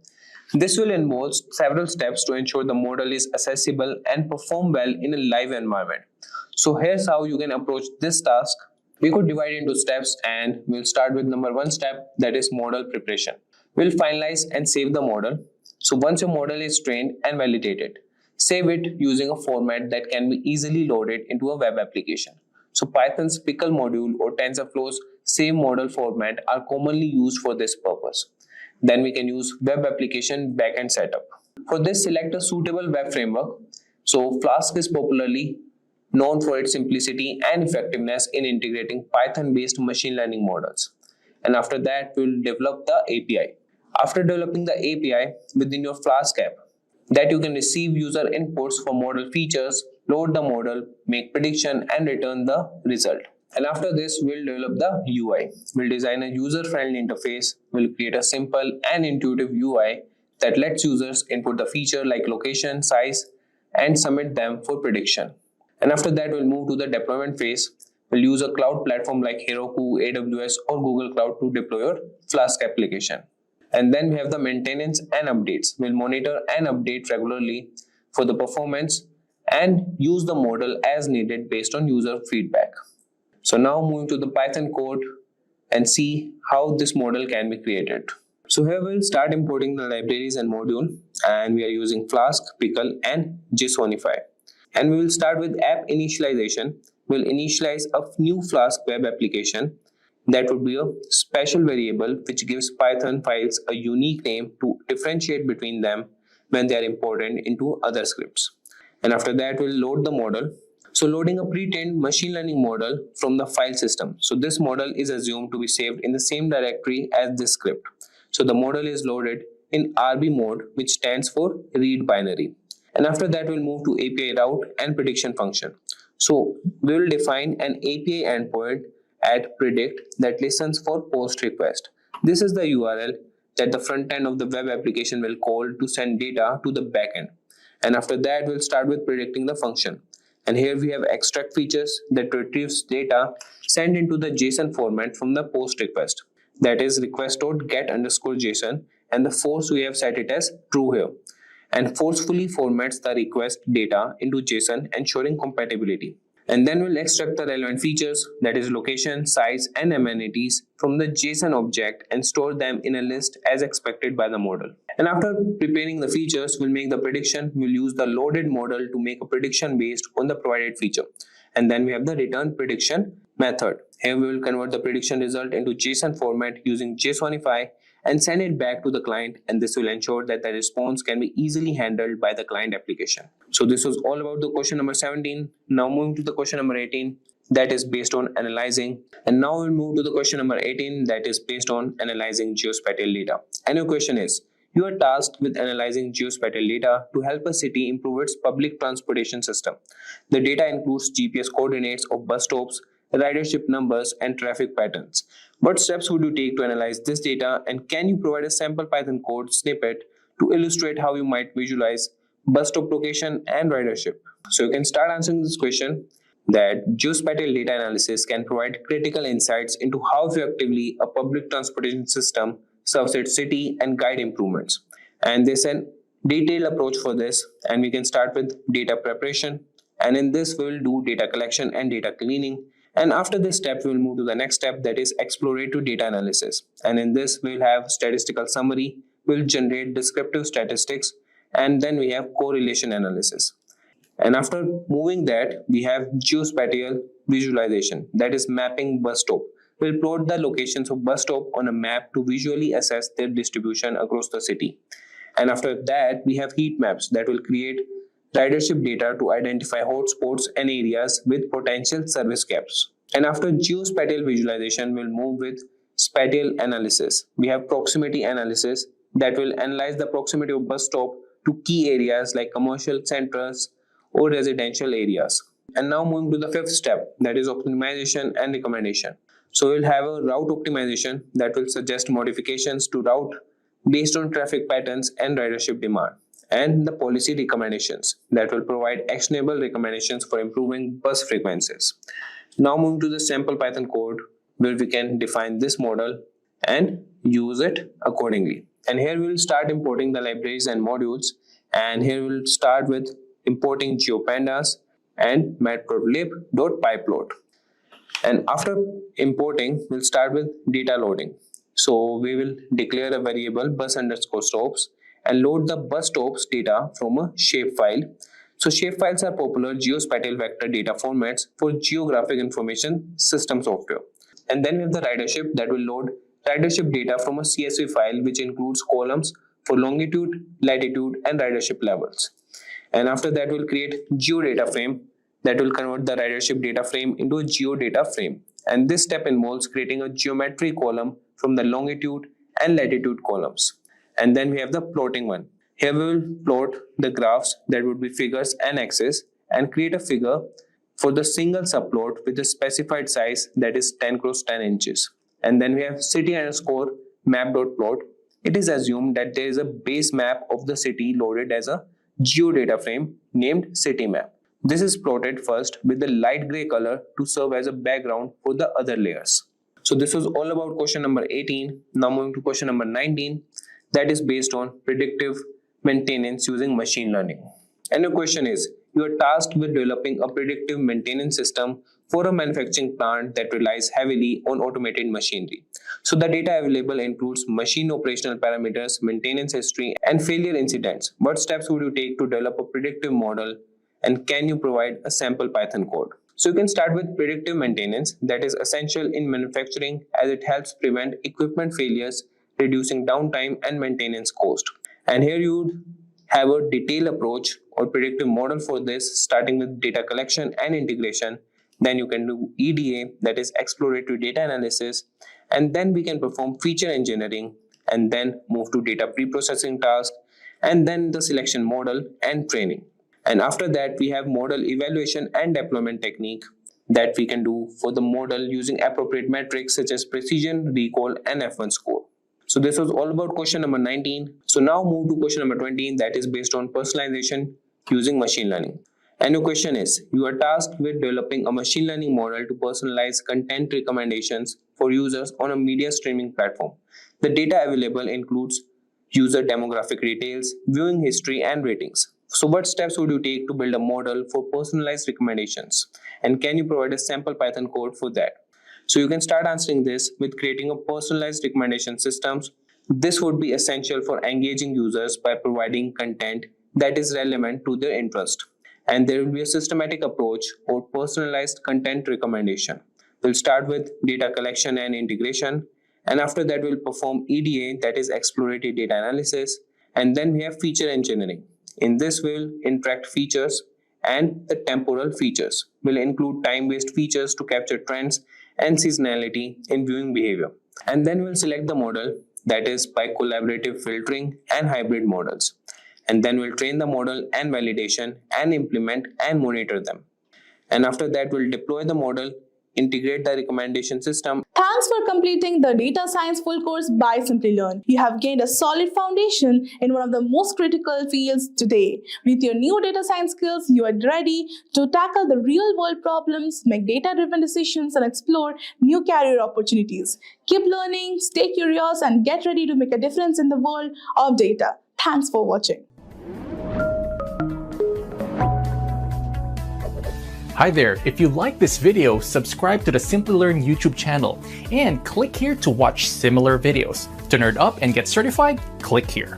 this will involve several steps to ensure the model is accessible and perform well in a live environment. So here's how you can approach this task. We could divide into steps, and we'll start with number 1 step, that is model preparation. We'll finalize and save the model. So once your model is trained and validated, save it using a format that can be easily loaded into a web application. So Python's pickle module or TensorFlow's save model format are commonly used for this purpose. Then we can use web application backend setup. For this, select a suitable web framework. So Flask is popularly known for its simplicity and effectiveness in integrating Python-based machine learning models. And after that, we'll develop the API. After developing the API within your Flask app, that you can receive user inputs for model features, load the model, make prediction, and return the result. And after this, we'll develop the UI. We'll design a user-friendly interface. We'll create a simple and intuitive UI that lets users input the feature like location, size, and submit them for prediction. And after that, we'll move to the deployment phase. We'll use a cloud platform like Heroku, AWS, or Google Cloud to deploy your Flask application. And then we have the maintenance and updates. We'll monitor and update regularly for the performance and use the model as needed based on user feedback. So now moving to the Python code and see how this model can be created. So here we'll start importing the libraries and module, and we are using Flask, Pickle, and JSONify. And we will start with app initialization. We'll initialize a new Flask web application. That would be a special variable which gives Python files a unique name to differentiate between them when they are imported into other scripts. And after that, we'll load the model. So loading a pre-trained machine learning model from the file system. So this model is assumed to be saved in the same directory as this script. So the model is loaded in RB mode, which stands for read binary. And after that, we'll move to API route and prediction function. So we will define an API endpoint at predict that listens for post request. This is the URL that the front end of the web application will call to send data to the backend. And after that, we'll start with predicting the function. And here we have extract features that retrieves data sent into the JSON format from the post request. That is request.get_JSON, and the force we have set it as true here. And forcefully formats the request data into JSON, ensuring compatibility. And then we'll extract the relevant features, that is location, size, and amenities from the JSON object and store them in a list as expected by the model. And after preparing the features, we'll make the prediction. We'll use the loaded model to make a prediction based on the provided feature. And then we have the return prediction method. Here we will convert the prediction result into JSON format using JSONify and send it back to the client, and this will ensure that the response can be easily handled by the client application. So this was all about the question number 17. Now moving to the question number 18, that is based on analyzing. And now we'll move to the question number 18, that is based on analyzing geospatial data. And your question is, you are tasked with analyzing geospatial data to help a city improve its public transportation system. The data includes GPS coordinates of bus stops, ridership numbers, and traffic patterns. What steps would you take to analyze this data, and can you provide a sample Python code snippet to illustrate how you might visualize bus stop location and ridership? So you can start answering this question that geospatial data analysis can provide critical insights into how effectively a public transportation system serves its city and guide improvements. And there's a detailed approach for this, and we can start with data preparation. And in this, we will do data collection and data cleaning. And after this step, we will move to the next step, that is exploratory data analysis. And in this, we will have statistical summary, we will generate descriptive statistics, and then we have correlation analysis. And after moving that, we have geospatial visualization, that is mapping bus stop. We'll plot the locations of bus stop on a map to visually assess their distribution across the city. And after that, we have heat maps that will create ridership data to identify hotspots and areas with potential service gaps. And after geospatial visualization, we'll move with spatial analysis. We have proximity analysis that will analyze the proximity of bus stop to key areas like commercial centers or residential areas. And now moving to the fifth step, that is optimization and recommendation. So we'll have a route optimization that will suggest modifications to route based on traffic patterns and ridership demand. And the policy recommendations that will provide actionable recommendations for improving bus frequencies. Now moving to the sample Python code where we can define this model and use it accordingly. And here we will start importing the libraries and modules. And here we will start with importing GeoPandas and matplotlib.pyplot. And after importing, we'll start with data loading. So we will declare a variable bus underscore stops and load the bus stops data from a shapefile. So shapefiles are popular geospatial vector data formats for geographic information system software. And then we have the ridership that will load ridership data from a CSV file which includes columns for longitude, latitude, and ridership levels. And after that, we'll create geodata frame that will convert the ridership data frame into a geodata frame. And this step involves creating a geometry column from the longitude and latitude columns. And then we have the plotting one. Here we will plot the graphs that would be figures and axes and create a figure for the single subplot with a specified size that is 10 cross 10 inches. And then we have city underscore map.plot. It is assumed that there is a base map of the city loaded as a geodata frame named city map. This is plotted first with the light gray color to serve as a background for the other layers. So this was all about question number 18. Now moving to question number 19, that is based on predictive maintenance using machine learning. And your question is, you are tasked with developing a predictive maintenance system for a manufacturing plant that relies heavily on automated machinery. So the data available includes machine operational parameters, maintenance history, and failure incidents. What steps would you take to develop a predictive model, and can you provide a sample Python code? So you can start with predictive maintenance that is essential in manufacturing as it helps prevent equipment failures, reducing downtime and maintenance cost. And here you would have a detailed approach or predictive model for this, starting with data collection and integration. Then you can do EDA, that is exploratory data analysis, and then we can perform feature engineering and then move to data pre-processing task, and then the selection model and training. And after that, we have model evaluation and deployment technique that we can do for the model using appropriate metrics such as precision, recall, and F1 score. So this was all about question number 19. So now move to question number 20, that is based on personalization using machine learning. And your question is, you are tasked with developing a machine learning model to personalize content recommendations for users on a media streaming platform. The data available includes user demographic details, viewing history, and ratings. So what steps would you take to build a model for personalized recommendations? And can you provide a sample Python code for that? So you can start answering this with creating a personalized recommendation systems. This would be essential for engaging users by providing content that is relevant to their interest. And there will be a systematic approach or personalized content recommendation. We'll start with data collection and integration. And after that, we'll perform EDA, that is exploratory data analysis. And then we have feature engineering. In this, we'll interact features, and the temporal features will include time-based features to capture trends and seasonality in viewing behavior. And then we'll select the model, that is by collaborative filtering and hybrid models. And then we'll train the model and validation and implement and monitor them. And after that, we'll deploy the model, integrate the recommendation system. Thanks for completing the data science full course by Simplilearn. You have gained a solid foundation in one of the most critical fields today. With your new data science skills, you are ready to tackle the real world problems, make data-driven decisions, and explore new career opportunities. Keep learning, stay curious, and get ready to make a difference in the world of data. Thanks for watching. Hi there, if you like this video, subscribe to the Simplilearn YouTube channel and click here to watch similar videos. To nerd up and get certified, click here.